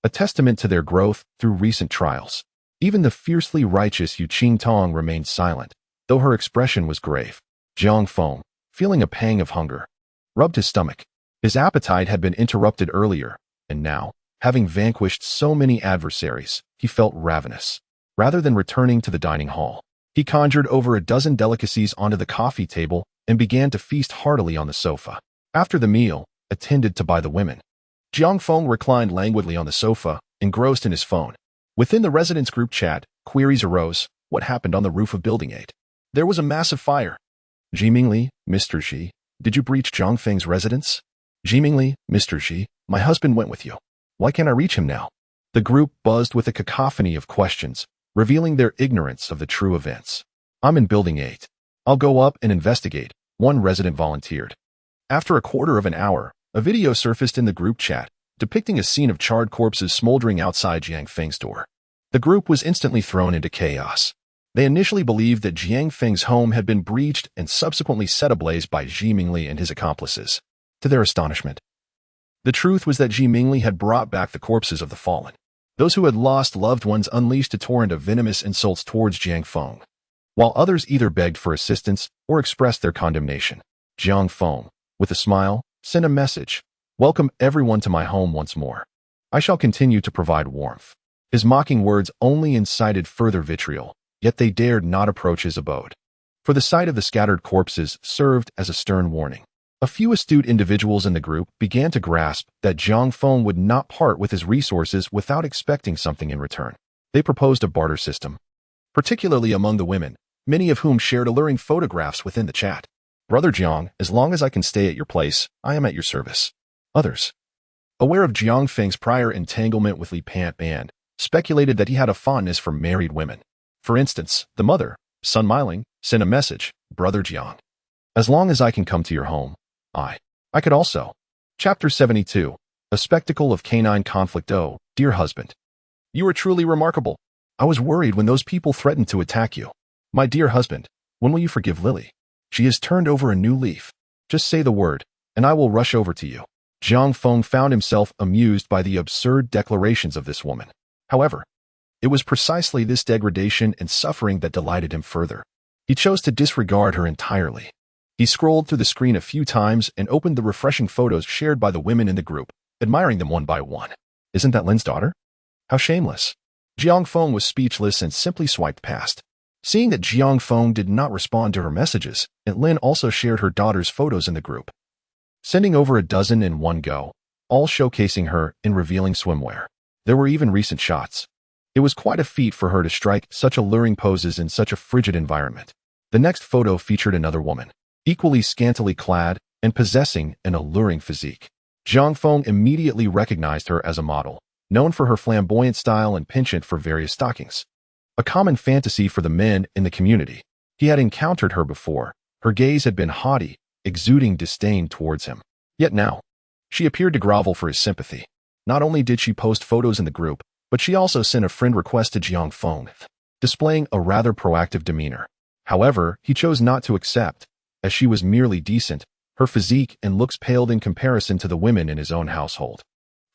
a testament to their growth through recent trials. Even the fiercely righteous Yu Qingtong remained silent, though her expression was grave. Jiang Feng, feeling a pang of hunger, rubbed his stomach. His appetite had been interrupted earlier, and now, having vanquished so many adversaries, he felt ravenous. Rather than returning to the dining hall, he conjured over a dozen delicacies onto the coffee table and began to feast heartily on the sofa. After the meal, attended to by the women, Jiang Feng reclined languidly on the sofa, engrossed in his phone. Within the residence group chat, queries arose. What happened on the roof of Building 8? There was a massive fire. Ji Mingli, Mr. Ji, did you breach Jiang Feng's residence? Ji Mingli, Mr. Ji, my husband went with you. Why can't I reach him now? The group buzzed with a cacophony of questions, revealing their ignorance of the true events. I'm in Building 8. I'll go up and investigate, one resident volunteered. After a quarter of an hour, a video surfaced in the group chat, depicting a scene of charred corpses smoldering outside Jiang Feng's door. The group was instantly thrown into chaos. They initially believed that Jiang Feng's home had been breached and subsequently set ablaze by Ji Mingli and his accomplices. To their astonishment, the truth was that Ji Mingli had brought back the corpses of the fallen. Those who had lost loved ones unleashed a torrent of venomous insults towards Jiang Feng. while others either begged for assistance or expressed their condemnation. Jiang Feng, with a smile, sent a message. Welcome everyone to my home once more. I shall continue to provide warmth. His mocking words only incited further vitriol, yet they dared not approach his abode. For the sight of the scattered corpses served as a stern warning. A few astute individuals in the group began to grasp that Jiang Feng would not part with his resources without expecting something in return. They proposed a barter system, particularly among the women, many of whom shared alluring photographs within the chat. Brother Jiang, as long as I can stay at your place, I am at your service. Others, aware of Jiang Feng's prior entanglement with Li Pan, speculated that he had a fondness for married women. For instance, the mother, Sun Meiling, sent a message, Brother Jiang. As long as I can come to your home, I could also. Chapter 72. A Spectacle of Canine Conflict. Oh, dear husband. You are truly remarkable. I was worried when those people threatened to attack you. My dear husband, when will you forgive Lily? She has turned over a new leaf. Just say the word, and I will rush over to you. Jiang Feng found himself amused by the absurd declarations of this woman. However, it was precisely this degradation and suffering that delighted him further. He chose to disregard her entirely. He scrolled through the screen a few times and opened the refreshing photos shared by the women in the group, admiring them one by one. Isn't that Lin's daughter? How shameless. Jiang Feng was speechless and simply swiped past. Seeing that Jiang Feng did not respond to her messages, Lin also shared her daughter's photos in the group, sending over a dozen in one go, all showcasing her in revealing swimwear. There were even recent shots. It was quite a feat for her to strike such alluring poses in such a frigid environment. The next photo featured another woman, equally scantily clad and possessing an alluring physique. Jiang Feng immediately recognized her as a model, known for her flamboyant style and penchant for various stockings. A common fantasy for the men in the community. He had encountered her before. Her gaze had been haughty, exuding disdain towards him. Yet now, she appeared to grovel for his sympathy. Not only did she post photos in the group, but she also sent a friend request to Jiang Feng, displaying a rather proactive demeanor. However, he chose not to accept, as she was merely decent, her physique and looks paled in comparison to the women in his own household.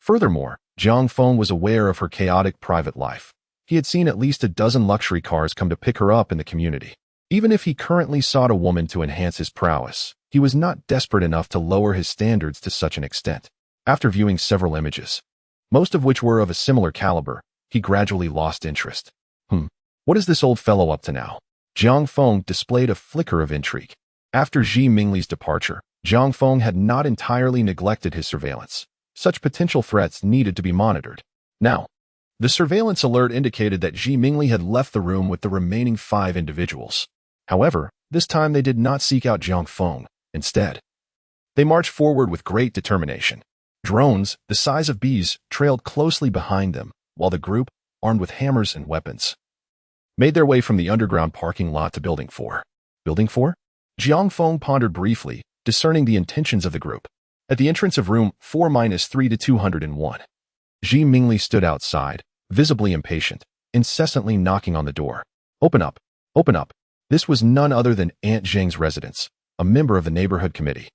Furthermore, Jiang Feng was aware of her chaotic private life. He had seen at least a dozen luxury cars come to pick her up in the community. Even if he currently sought a woman to enhance his prowess, he was not desperate enough to lower his standards to such an extent. After viewing several images, most of which were of a similar caliber, he gradually lost interest. What is this old fellow up to now? Jiang Feng displayed a flicker of intrigue. After Zhi Mingli's departure, Jiang Feng had not entirely neglected his surveillance. Such potential threats needed to be monitored. Now, the surveillance alert indicated that Zhi Mingli had left the room with the remaining 5 individuals. However, this time they did not seek out Jiang Feng. Instead, they marched forward with great determination. Drones, the size of bees, trailed closely behind them, while the group, armed with hammers and weapons, made their way from the underground parking lot to Building 4. Building 4? Jiang Feng pondered briefly, discerning the intentions of the group. At the entrance of room 4-3 to 201, Zhi Mingli stood outside, visibly impatient, incessantly knocking on the door. Open up! Open up! This was none other than Aunt Zheng's residence, a member of the neighborhood committee.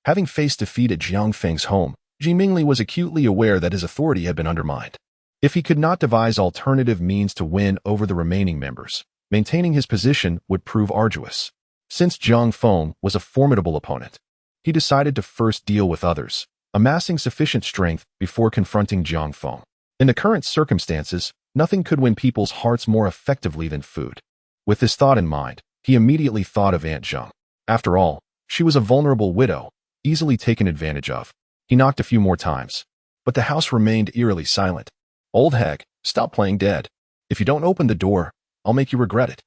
Having faced defeat at Jiang Feng's home, Zhi Mingli was acutely aware that his authority had been undermined. If he could not devise alternative means to win over the remaining members, maintaining his position would prove arduous. Since Jiang Feng was a formidable opponent, he decided to first deal with others, amassing sufficient strength before confronting Jiang Feng. In the current circumstances, nothing could win people's hearts more effectively than food. With this thought in mind, he immediately thought of Aunt Zheng. After all, she was a vulnerable widow, easily taken advantage of. He knocked a few more times, but the house remained eerily silent. Old hag, stop playing dead. If you don't open the door, I'll make you regret it.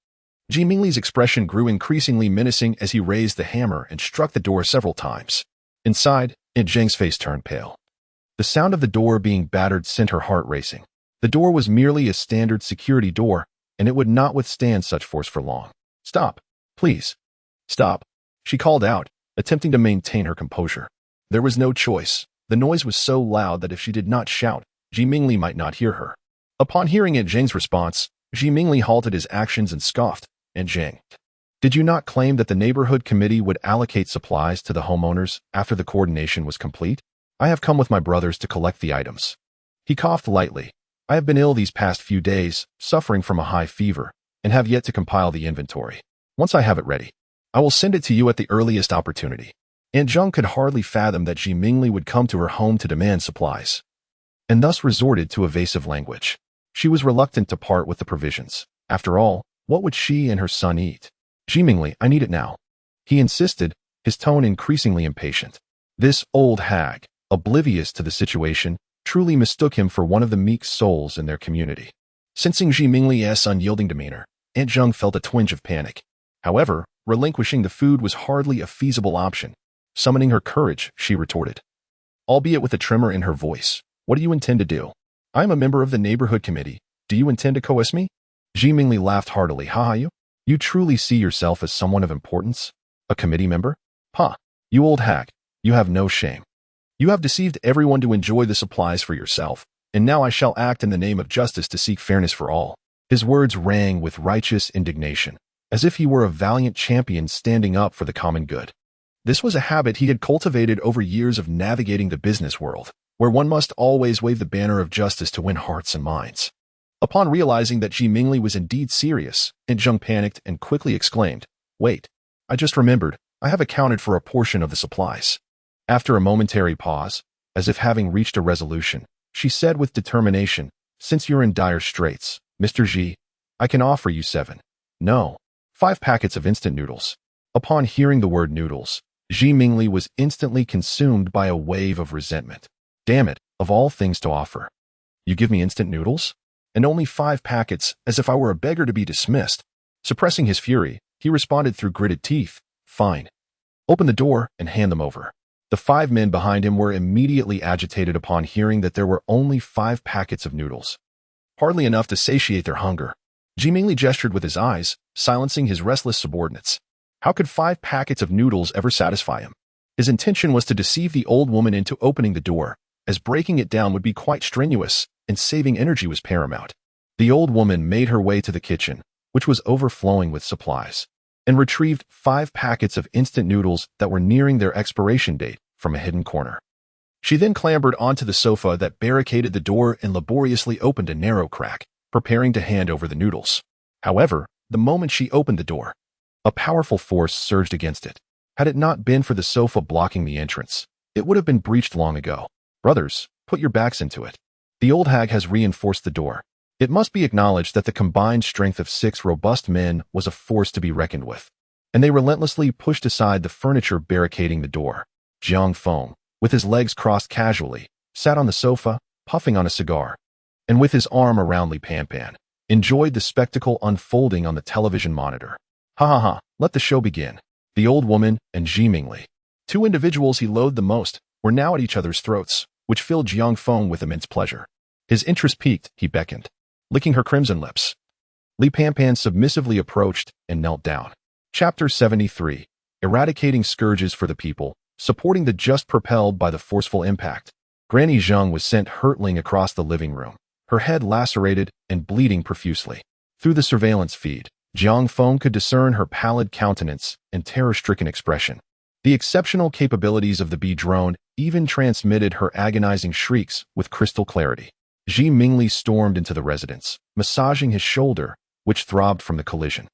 Zhi Mingli's expression grew increasingly menacing as he raised the hammer and struck the door several times. Inside, Aunt Zheng's face turned pale. The sound of the door being battered sent her heart racing. The door was merely a standard security door, and it would not withstand such force for long. Stop, please. Stop, she called out, attempting to maintain her composure. There was no choice. The noise was so loud that if she did not shout, Zhi Mingli might not hear her. Upon hearing Aunt Zheng's response, Zhi Mingli halted his actions and scoffed. Aunt Zheng, did you not claim that the neighborhood committee would allocate supplies to the homeowners after the coordination was complete? I have come with my brothers to collect the items. He coughed lightly. I have been ill these past few days, suffering from a high fever, and have yet to compile the inventory. Once I have it ready, I will send it to you at the earliest opportunity. Aunt Zheng could hardly fathom that Ji Mingli would come to her home to demand supplies, and thus resorted to evasive language. She was reluctant to part with the provisions. After all, what would she and her son eat? Ji Mingli, I need it now, he insisted, his tone increasingly impatient. This old hag, oblivious to the situation, truly mistook him for one of the meek souls in their community. Sensing Ji Mingli's unyielding demeanor, Aunt Zheng felt a twinge of panic. However, relinquishing the food was hardly a feasible option. Summoning her courage, she retorted, albeit with a tremor in her voice, "What do you intend to do? I am a member of the neighborhood committee. Do you intend to coerce me?" Ji Mingli laughed heartily. "Ha, you truly see yourself as someone of importance? A committee member? Ha, you old hag, you have no shame. You have deceived everyone to enjoy the supplies for yourself, and now I shall act in the name of justice to seek fairness for all." His words rang with righteous indignation, as if he were a valiant champion standing up for the common good. This was a habit he had cultivated over years of navigating the business world, where one must always wave the banner of justice to win hearts and minds. Upon realizing that Ji Mingli was indeed serious, Aunt Zheng panicked and quickly exclaimed, "Wait, I just remembered, I have accounted for a portion of the supplies." After a momentary pause, as if having reached a resolution, she said with determination, "Since you're in dire straits, Mr. Ji, I can offer you 5 packets of instant noodles." Upon hearing the word noodles, Ji Mingli was instantly consumed by a wave of resentment. Damn it, of all things to offer. You give me instant noodles? And only 5 packets, as if I were a beggar to be dismissed. Suppressing his fury, he responded through gritted teeth, "Fine. Open the door and hand them over." The 5 men behind him were immediately agitated upon hearing that there were only 5 packets of noodles. Hardly enough to satiate their hunger. Ji Mingli gestured with his eyes, silencing his restless subordinates. How could 5 packets of noodles ever satisfy him? His intention was to deceive the old woman into opening the door, as breaking it down would be quite strenuous, and saving energy was paramount. The old woman made her way to the kitchen, which was overflowing with supplies, and retrieved 5 packets of instant noodles that were nearing their expiration date from a hidden corner. She then clambered onto the sofa that barricaded the door and laboriously opened a narrow crack, preparing to hand over the noodles. However, the moment she opened the door, a powerful force surged against it. Had it not been for the sofa blocking the entrance, it would have been breached long ago. "Brothers, put your backs into it. The old hag has reinforced the door." It must be acknowledged that the combined strength of 6 robust men was a force to be reckoned with, and they relentlessly pushed aside the furniture barricading the door. Jiang Feng, with his legs crossed casually, sat on the sofa, puffing on a cigar, and with his arm around Li Panpan, enjoyed the spectacle unfolding on the television monitor. Ha ha ha, let the show begin. The old woman and Ji Mingli, 2 individuals he loathed the most, were now at each other's throats, which filled Jiang Feng with immense pleasure. His interest piqued, he beckoned, licking her crimson lips. Li Panpan submissively approached and knelt down. Chapter 73. Eradicating Scourges for the People, Supporting the Just propelled by the forceful impact. Granny Zheng was sent hurtling across the living room, her head lacerated and bleeding profusely. Through the surveillance feed, Jiang Feng could discern her pallid countenance and terror-stricken expression. The exceptional capabilities of the B drone even transmitted her agonizing shrieks with crystal clarity. Ji Mingli stormed into the residence, massaging his shoulder, which throbbed from the collision.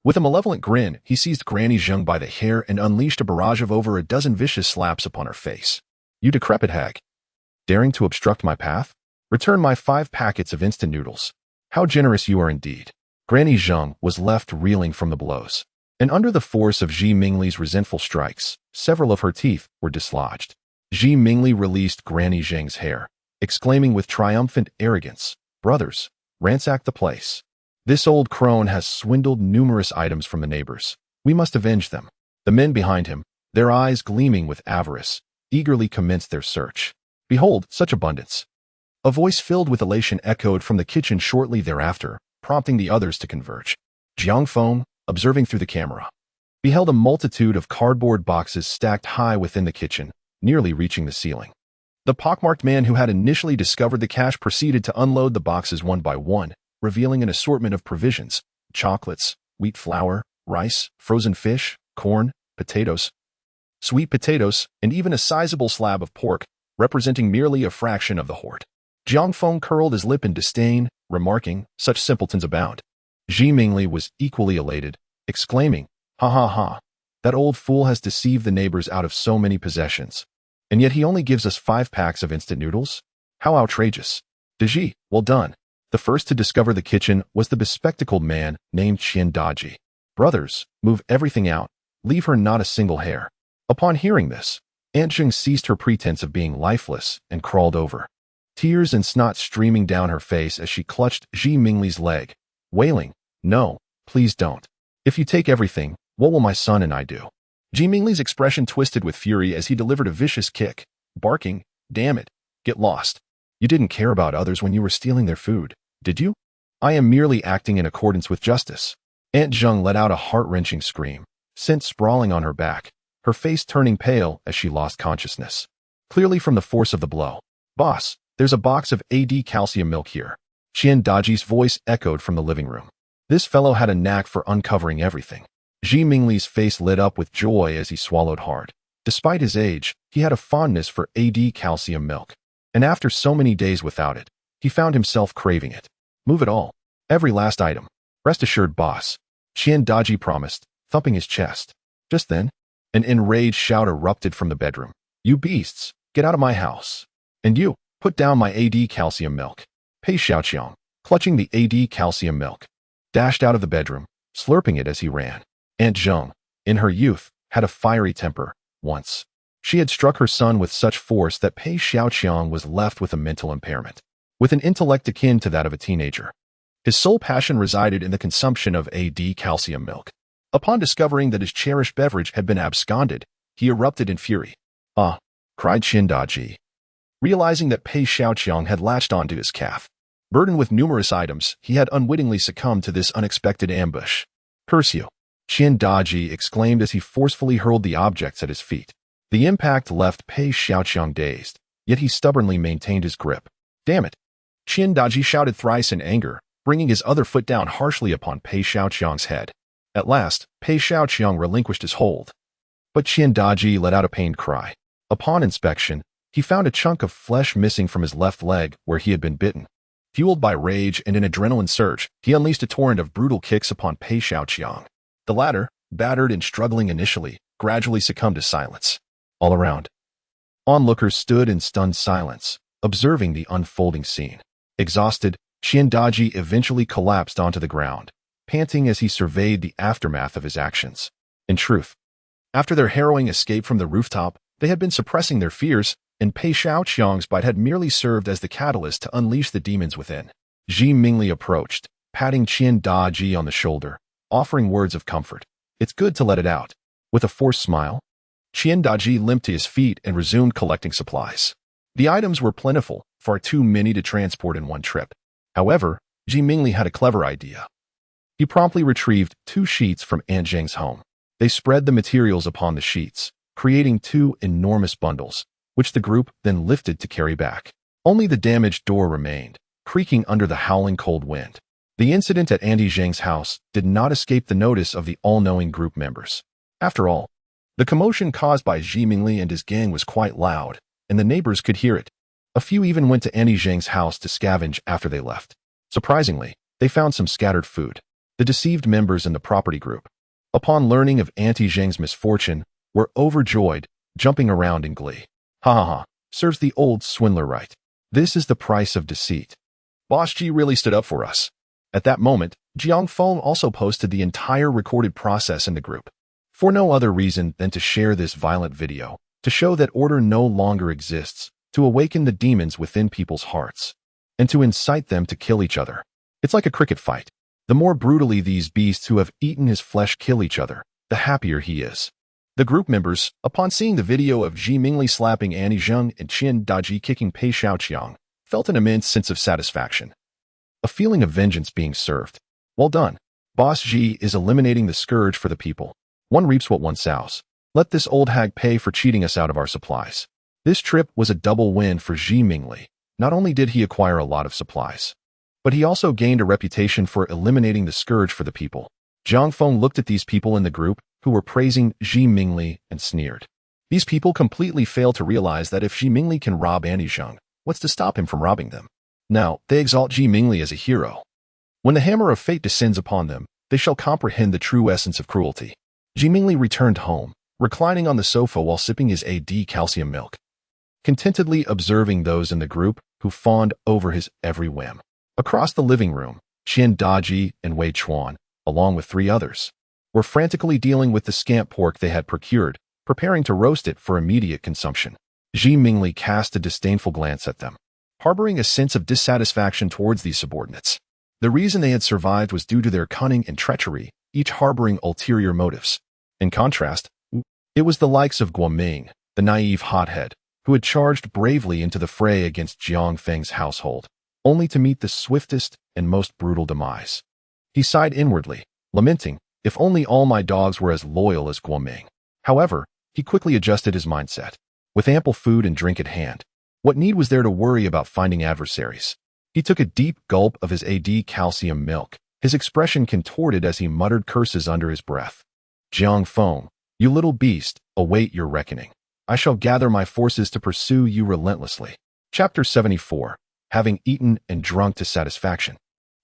With a malevolent grin, he seized Granny Zheng by the hair and unleashed a barrage of over a dozen vicious slaps upon her face. "You decrepit hag! Daring to obstruct my path? Return my 5 packets of instant noodles. How generous you are indeed." Granny Zheng was left reeling from the blows, and under the force of Ji Mingli's resentful strikes, several of her teeth were dislodged. Ji Mingli released Granny Zheng's hair, exclaiming with triumphant arrogance, "Brothers, ransack the place. This old crone has swindled numerous items from the neighbors. We must avenge them." The men behind him, their eyes gleaming with avarice, eagerly commenced their search. "Behold, such abundance." A voice filled with elation echoed from the kitchen shortly thereafter, prompting the others to converge. Jiang Feng, observing through the camera, beheld a multitude of cardboard boxes stacked high within the kitchen, nearly reaching the ceiling. The pockmarked man who had initially discovered the cache proceeded to unload the boxes one by one, revealing an assortment of provisions: chocolates, wheat flour, rice, frozen fish, corn, potatoes, sweet potatoes, and even a sizable slab of pork, representing merely a fraction of the hoard. Jiang Feng curled his lip in disdain, remarking, "Such simpletons abound." Ji Mingli was equally elated, exclaiming, "Ha ha ha! That old fool has deceived the neighbors out of so many possessions. And yet he only gives us 5 packs of instant noodles? How outrageous!" Daji, well done. The first to discover the kitchen was the bespectacled man named Qian Daji. "Brothers, move everything out. Leave her not a single hair." Upon hearing this, Aunt Zheng ceased her pretense of being lifeless and crawled over, tears and snot streaming down her face as she clutched Ji Mingli's leg, wailing, "No, please don't. If you take everything, what will my son and I do?" Ji Mingli's expression twisted with fury as he delivered a vicious kick, barking, "Damn it, get lost. You didn't care about others when you were stealing their food, did you? I am merely acting in accordance with justice." Aunt Zheng let out a heart-wrenching scream, sent sprawling on her back, her face turning pale as she lost consciousness, clearly from the force of the blow. "Boss, there's a box of AD calcium milk here." Qian Daji's voice echoed from the living room. This fellow had a knack for uncovering everything. Ji Mingli's face lit up with joy as he swallowed hard. Despite his age, he had a fondness for AD calcium milk. And after so many days without it, he found himself craving it. "Move it all. Every last item. Rest assured, boss," Qian Daji promised, thumping his chest. Just then, an enraged shout erupted from the bedroom. "You beasts, get out of my house. And you, put down my AD calcium milk." Pei Xiaoqiang, clutching the AD calcium milk, dashed out of the bedroom, slurping it as he ran. Aunt Zheng, in her youth, had a fiery temper. Once, she had struck her son with such force that Pei Xiaoqiang was left with a mental impairment, with an intellect akin to that of a teenager. His sole passion resided in the consumption of AD calcium milk. Upon discovering that his cherished beverage had been absconded, he erupted in fury. "Ah!" cried Qian Daji, realizing that Pei Xiaoqiang had latched onto his calf. Burdened with numerous items, he had unwittingly succumbed to this unexpected ambush. "Curse you!" Qian Daji exclaimed as he forcefully hurled the objects at his feet. The impact left Pei Xiaoqiang dazed, yet he stubbornly maintained his grip. "Damn it!" Qian Daji shouted thrice in anger, bringing his other foot down harshly upon Pei Xiaoqiang's head. At last, Pei Xiaoqiang relinquished his hold. But Qian Daji let out a pained cry. Upon inspection, he found a chunk of flesh missing from his left leg where he had been bitten. Fueled by rage and an adrenaline surge, he unleashed a torrent of brutal kicks upon Pei Xiaoqiang. The latter, battered and struggling initially, gradually succumbed to silence. All around, onlookers stood in stunned silence, observing the unfolding scene. Exhausted, Qian Daji eventually collapsed onto the ground, panting as he surveyed the aftermath of his actions. In truth, after their harrowing escape from the rooftop, they had been suppressing their fears, and Pei Xiaoqiang's bite had merely served as the catalyst to unleash the demons within. Ji Mingli approached, patting Qian Daji on the shoulder, offering words of comfort. "It's good to let it out." With a forced smile, Qian Daji limped to his feet and resumed collecting supplies. The items were plentiful, far too many to transport in one trip. However, Ji Mingli had a clever idea. He promptly retrieved 2 sheets from Aunt Zheng's home. They spread the materials upon the sheets, creating 2 enormous bundles, which the group then lifted to carry back. Only the damaged door remained, creaking under the howling cold wind. The incident at Auntie Zheng's house did not escape the notice of the all-knowing group members. After all, the commotion caused by Ji Mingli and his gang was quite loud, and the neighbors could hear it. A few even went to Auntie Zheng's house to scavenge after they left. Surprisingly, they found some scattered food. The deceived members in the property group, upon learning of Auntie Zheng's misfortune, were overjoyed, jumping around in glee. "Ha ha ha, serves the old swindler right. This is the price of deceit. Boss Ji really stood up for us." At that moment, Jiang Feng also posted the entire recorded process in the group, for no other reason than to share this violent video, to show that order no longer exists, to awaken the demons within people's hearts, and to incite them to kill each other. It's like a cricket fight. The more brutally these beasts who have eaten his flesh kill each other, the happier he is. The group members, upon seeing the video of Ji Mingli slapping Auntie Zheng and Qian Daji kicking Pei Xiaoqiang, felt an immense sense of satisfaction. A feeling of vengeance being served. Well done. Boss Ji is eliminating the scourge for the people. One reaps what one sows. Let this old hag pay for cheating us out of our supplies. This trip was a double win for Ji Mingli. Not only did he acquire a lot of supplies, but he also gained a reputation for eliminating the scourge for the people. Jiang Feng looked at these people in the group who were praising Ji Mingli and sneered. These people completely failed to realize that if Ji Mingli can rob Auntie Zheng, what's to stop him from robbing them? Now, they exalt Ji Mingli as a hero. When the hammer of fate descends upon them, they shall comprehend the true essence of cruelty. Ji Mingli returned home, reclining on the sofa while sipping his AD calcium milk, contentedly observing those in the group who fawned over his every whim. Across the living room, Qian Daji and Wei Chuan, along with 3 others, were frantically dealing with the scant pork they had procured, preparing to roast it for immediate consumption. Ji Mingli cast a disdainful glance at them, harboring a sense of dissatisfaction towards these subordinates. The reason they had survived was due to their cunning and treachery, each harboring ulterior motives. In contrast, it was the likes of Guoming, the naive hothead, who had charged bravely into the fray against Jiang Feng's household, only to meet the swiftest and most brutal demise. He sighed inwardly, lamenting, "If only all my dogs were as loyal as Guoming." However, he quickly adjusted his mindset. With ample food and drink at hand, what need was there to worry about finding adversaries? He took a deep gulp of his AD calcium milk, his expression contorted as he muttered curses under his breath. "Jiang Feng, you little beast, await your reckoning. I shall gather my forces to pursue you relentlessly." Chapter 74. Having eaten and drunk to satisfaction.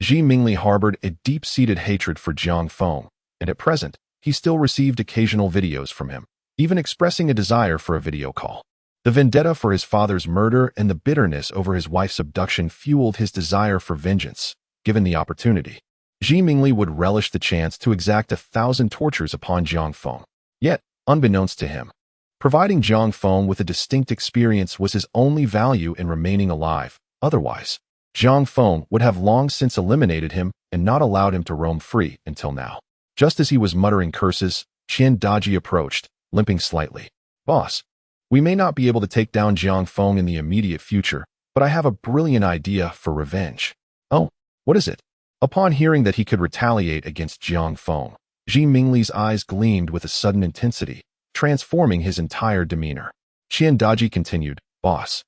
Ji Mingli harbored a deep-seated hatred for Jiang Feng, and at present, he still received occasional videos from him, even expressing a desire for a video call. The vendetta for his father's murder and the bitterness over his wife's abduction fueled his desire for vengeance. Given the opportunity, Ji Mingli would relish the chance to exact 1,000 tortures upon Jiang Feng. Yet, unbeknownst to him, providing Jiang Feng with a distinct experience was his only value in remaining alive. Otherwise, Jiang Feng would have long since eliminated him and not allowed him to roam free until now. Just as he was muttering curses, Qian Daji approached, limping slightly. "Boss, we may not be able to take down Jiang Feng in the immediate future, but I have a brilliant idea for revenge." "Oh, what is it?" Upon hearing that he could retaliate against Jiang Feng, Ji Mingli's eyes gleamed with a sudden intensity, transforming his entire demeanor. Qian Daji continued, "Boss,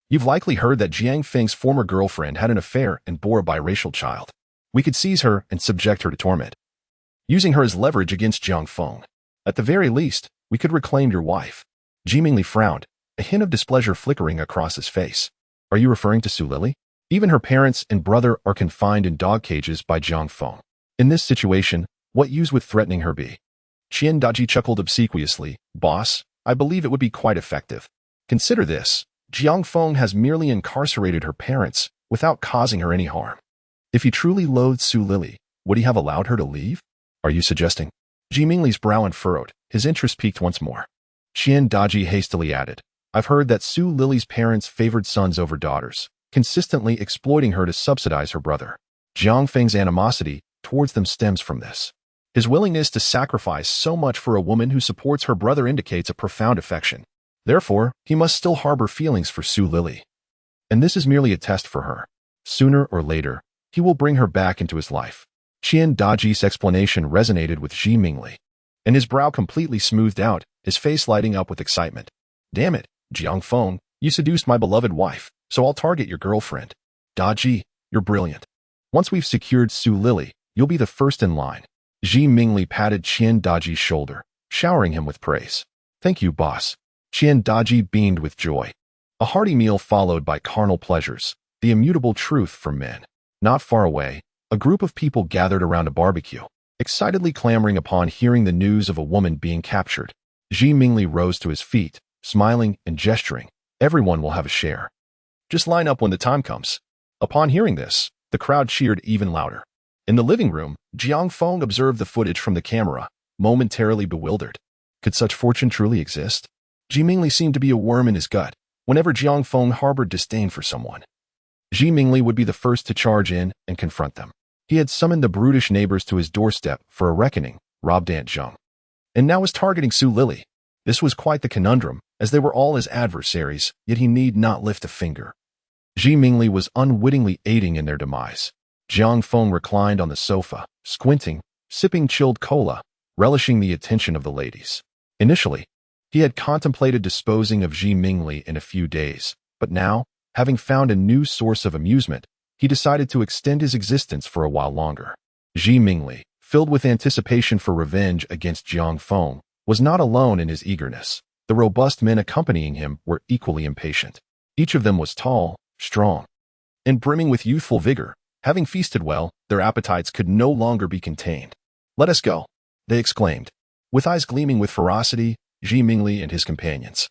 you've likely heard that Jiang Feng's former girlfriend had an affair and bore a biracial child. We could seize her and subject her to torment, using her as leverage against Jiang Feng. At the very least, we could reclaim your wife." Ji Mingli frowned, a hint of displeasure flickering across his face. "Are you referring to Su Lily? Even her parents and brother are confined in dog cages by Jiang Feng. In this situation, what use would threatening her be?" Qian Daji chuckled obsequiously. "Boss, I believe it would be quite effective. Consider this. Jiang Feng has merely incarcerated her parents without causing her any harm. If he truly loathed Su Lily, would he have allowed her to leave? Are you suggesting?" Ji Mingli's brow unfurrowed, his interest piqued once more. Qian Daji hastily added, "I've heard that Su Lily's parents favored sons over daughters, consistently exploiting her to subsidize her brother. Jiang Feng's animosity towards them stems from this. His willingness to sacrifice so much for a woman who supports her brother indicates a profound affection. Therefore, he must still harbor feelings for Su Lily. And this is merely a test for her. Sooner or later, he will bring her back into his life." Qian Daji's explanation resonated with Ji Mingli, and his brow completely smoothed out, his face lighting up with excitement. "Damn it, Jiang Feng, you seduced my beloved wife, so I'll target your girlfriend. Daji, you're brilliant. Once we've secured Su Lily, you'll be the first in line." Ji Mingli patted Qian Daji's shoulder, showering him with praise. "Thank you, boss." Qian Daji beamed with joy. A hearty meal followed by carnal pleasures, the immutable truth for men. Not far away, a group of people gathered around a barbecue, excitedly clamoring upon hearing the news of a woman being captured. Ji Mingli rose to his feet, smiling and gesturing. "Everyone will have a share. Just line up when the time comes." Upon hearing this, the crowd cheered even louder. In the living room, Jiang Feng observed the footage from the camera, momentarily bewildered. Could such fortune truly exist? Ji Mingli seemed to be a worm in his gut whenever Jiang Feng harbored disdain for someone. Ji Mingli would be the first to charge in and confront them. He had summoned the brutish neighbors to his doorstep for a reckoning, robbed Aunt Zheng, and now was targeting Su Lily. This was quite the conundrum, as they were all his adversaries, yet he need not lift a finger. Ji Mingli was unwittingly aiding in their demise. Jiang Feng reclined on the sofa, squinting, sipping chilled cola, relishing the attention of the ladies. Initially, he had contemplated disposing of Ji Mingli in a few days, but now, having found a new source of amusement, he decided to extend his existence for a while longer. Ji Mingli, filled with anticipation for revenge against Jiang Feng, was not alone in his eagerness. The robust men accompanying him were equally impatient. Each of them was tall, strong, and brimming with youthful vigor. Having feasted well, their appetites could no longer be contained. Let us go, they exclaimed, with eyes gleaming with ferocity. Ji Mingli and his companions,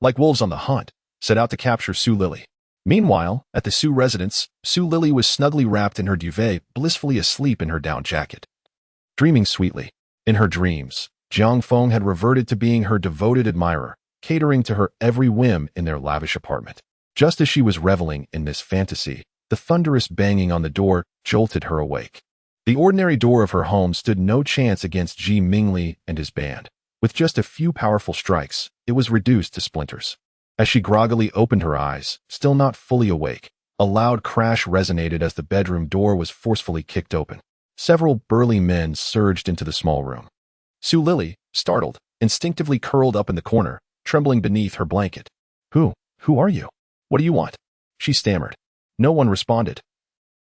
like wolves on the hunt, set out to capture Su Lily. Meanwhile, at the Su residence, Su Lily was snugly wrapped in her duvet, blissfully asleep in her down jacket, dreaming sweetly. In her dreams, Jiang Feng had reverted to being her devoted admirer, catering to her every whim in their lavish apartment. Just as she was reveling in this fantasy, the thunderous banging on the door jolted her awake. The ordinary door of her home stood no chance against Ji Mingli and his band. With just a few powerful strikes, it was reduced to splinters. As she groggily opened her eyes, still not fully awake, a loud crash resonated as the bedroom door was forcefully kicked open. Several burly men surged into the small room. Su Lily, startled, instinctively curled up in the corner, trembling beneath her blanket. Who are you? What do you want? She stammered. No one responded.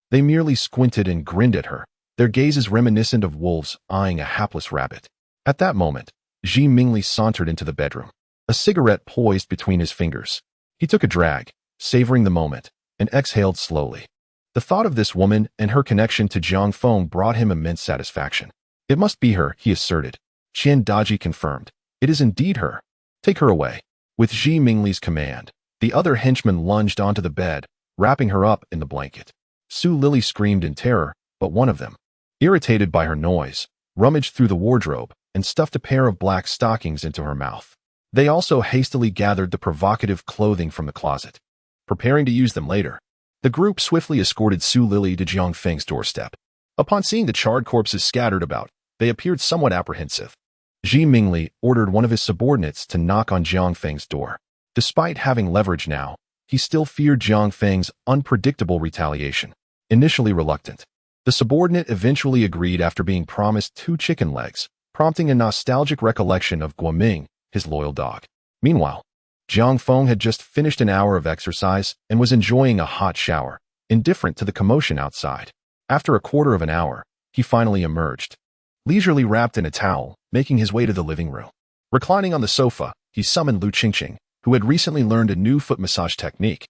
They merely squinted and grinned at her, their gazes reminiscent of wolves eyeing a hapless rabbit. At that moment, Ji Mingli sauntered into the bedroom, a cigarette poised between his fingers. He took a drag, savoring the moment, and exhaled slowly. The thought of this woman and her connection to Jiang Feng brought him immense satisfaction. It must be her, he asserted. Qian Daji confirmed. It is indeed her. Take her away. With Ji Mingli's command, the other henchman lunged onto the bed, wrapping her up in the blanket. Su Lily screamed in terror, but one of them, irritated by her noise, rummaged through the wardrobe and stuffed a pair of black stockings into her mouth. They also hastily gathered the provocative clothing from the closet, preparing to use them later. The group swiftly escorted Su Lily to Jiang Feng's doorstep. Upon seeing the charred corpses scattered about, they appeared somewhat apprehensive. Ji Mingli ordered one of his subordinates to knock on Jiang Feng's door. Despite having leverage now, he still feared Jiang Feng's unpredictable retaliation. Initially reluctant, the subordinate eventually agreed after being promised 2 chicken legs, prompting a nostalgic recollection of Guoming, his loyal dog. Meanwhile, Jiang Feng had just finished an hour of exercise and was enjoying a hot shower, indifferent to the commotion outside. After a quarter of an hour, he finally emerged, leisurely wrapped in a towel, making his way to the living room. Reclining on the sofa, he summoned Lu Qingqing, who had recently learned a new foot massage technique,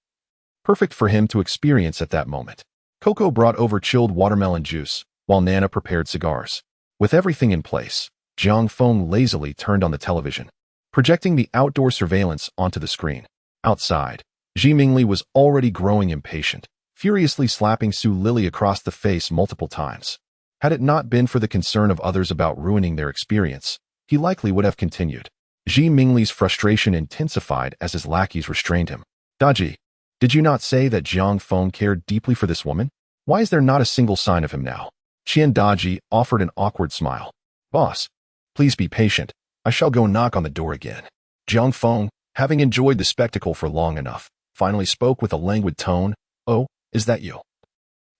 perfect for him to experience at that moment. Coco brought over chilled watermelon juice, while Nana prepared cigars. With everything in place, Jiang Feng lazily turned on the television, projecting the outdoor surveillance onto the screen. Outside, Ji Mingli was already growing impatient, furiously slapping Su Lily across the face multiple times. Had it not been for the concern of others about ruining their experience, he likely would have continued. Ji Mingli's frustration intensified as his lackeys restrained him. Daji, did you not say that Jiang Feng cared deeply for this woman? Why is there not a single sign of him now? Qian Daji offered an awkward smile. Boss, please be patient. I shall go knock on the door again. Jiang Feng, having enjoyed the spectacle for long enough, finally spoke with a languid tone. Oh, is that you?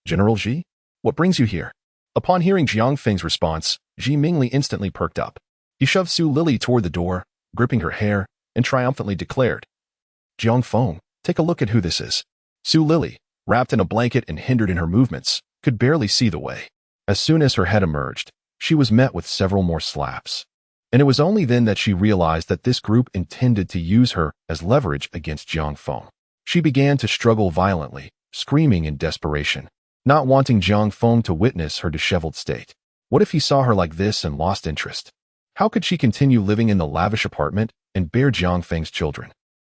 General Ji? What brings you here? Upon hearing Jiang Feng's response, Ji Mingli instantly perked up. He shoved Su Lily toward the door, gripping her hair, and triumphantly declared, Jiang Feng, take a look at who this is. Su Lily, wrapped in a blanket and hindered in her movements, could barely see the way. As soon as her head emerged, she was met with several more slaps. And it was only then that she realized that this group intended to use her as leverage against Jiang Feng. She began to struggle violently, screaming in desperation, not wanting Jiang Feng to witness her disheveled state. What if he saw her like this and lost interest? How could she continue living in the lavish apartment and bear Jiang Feng's children?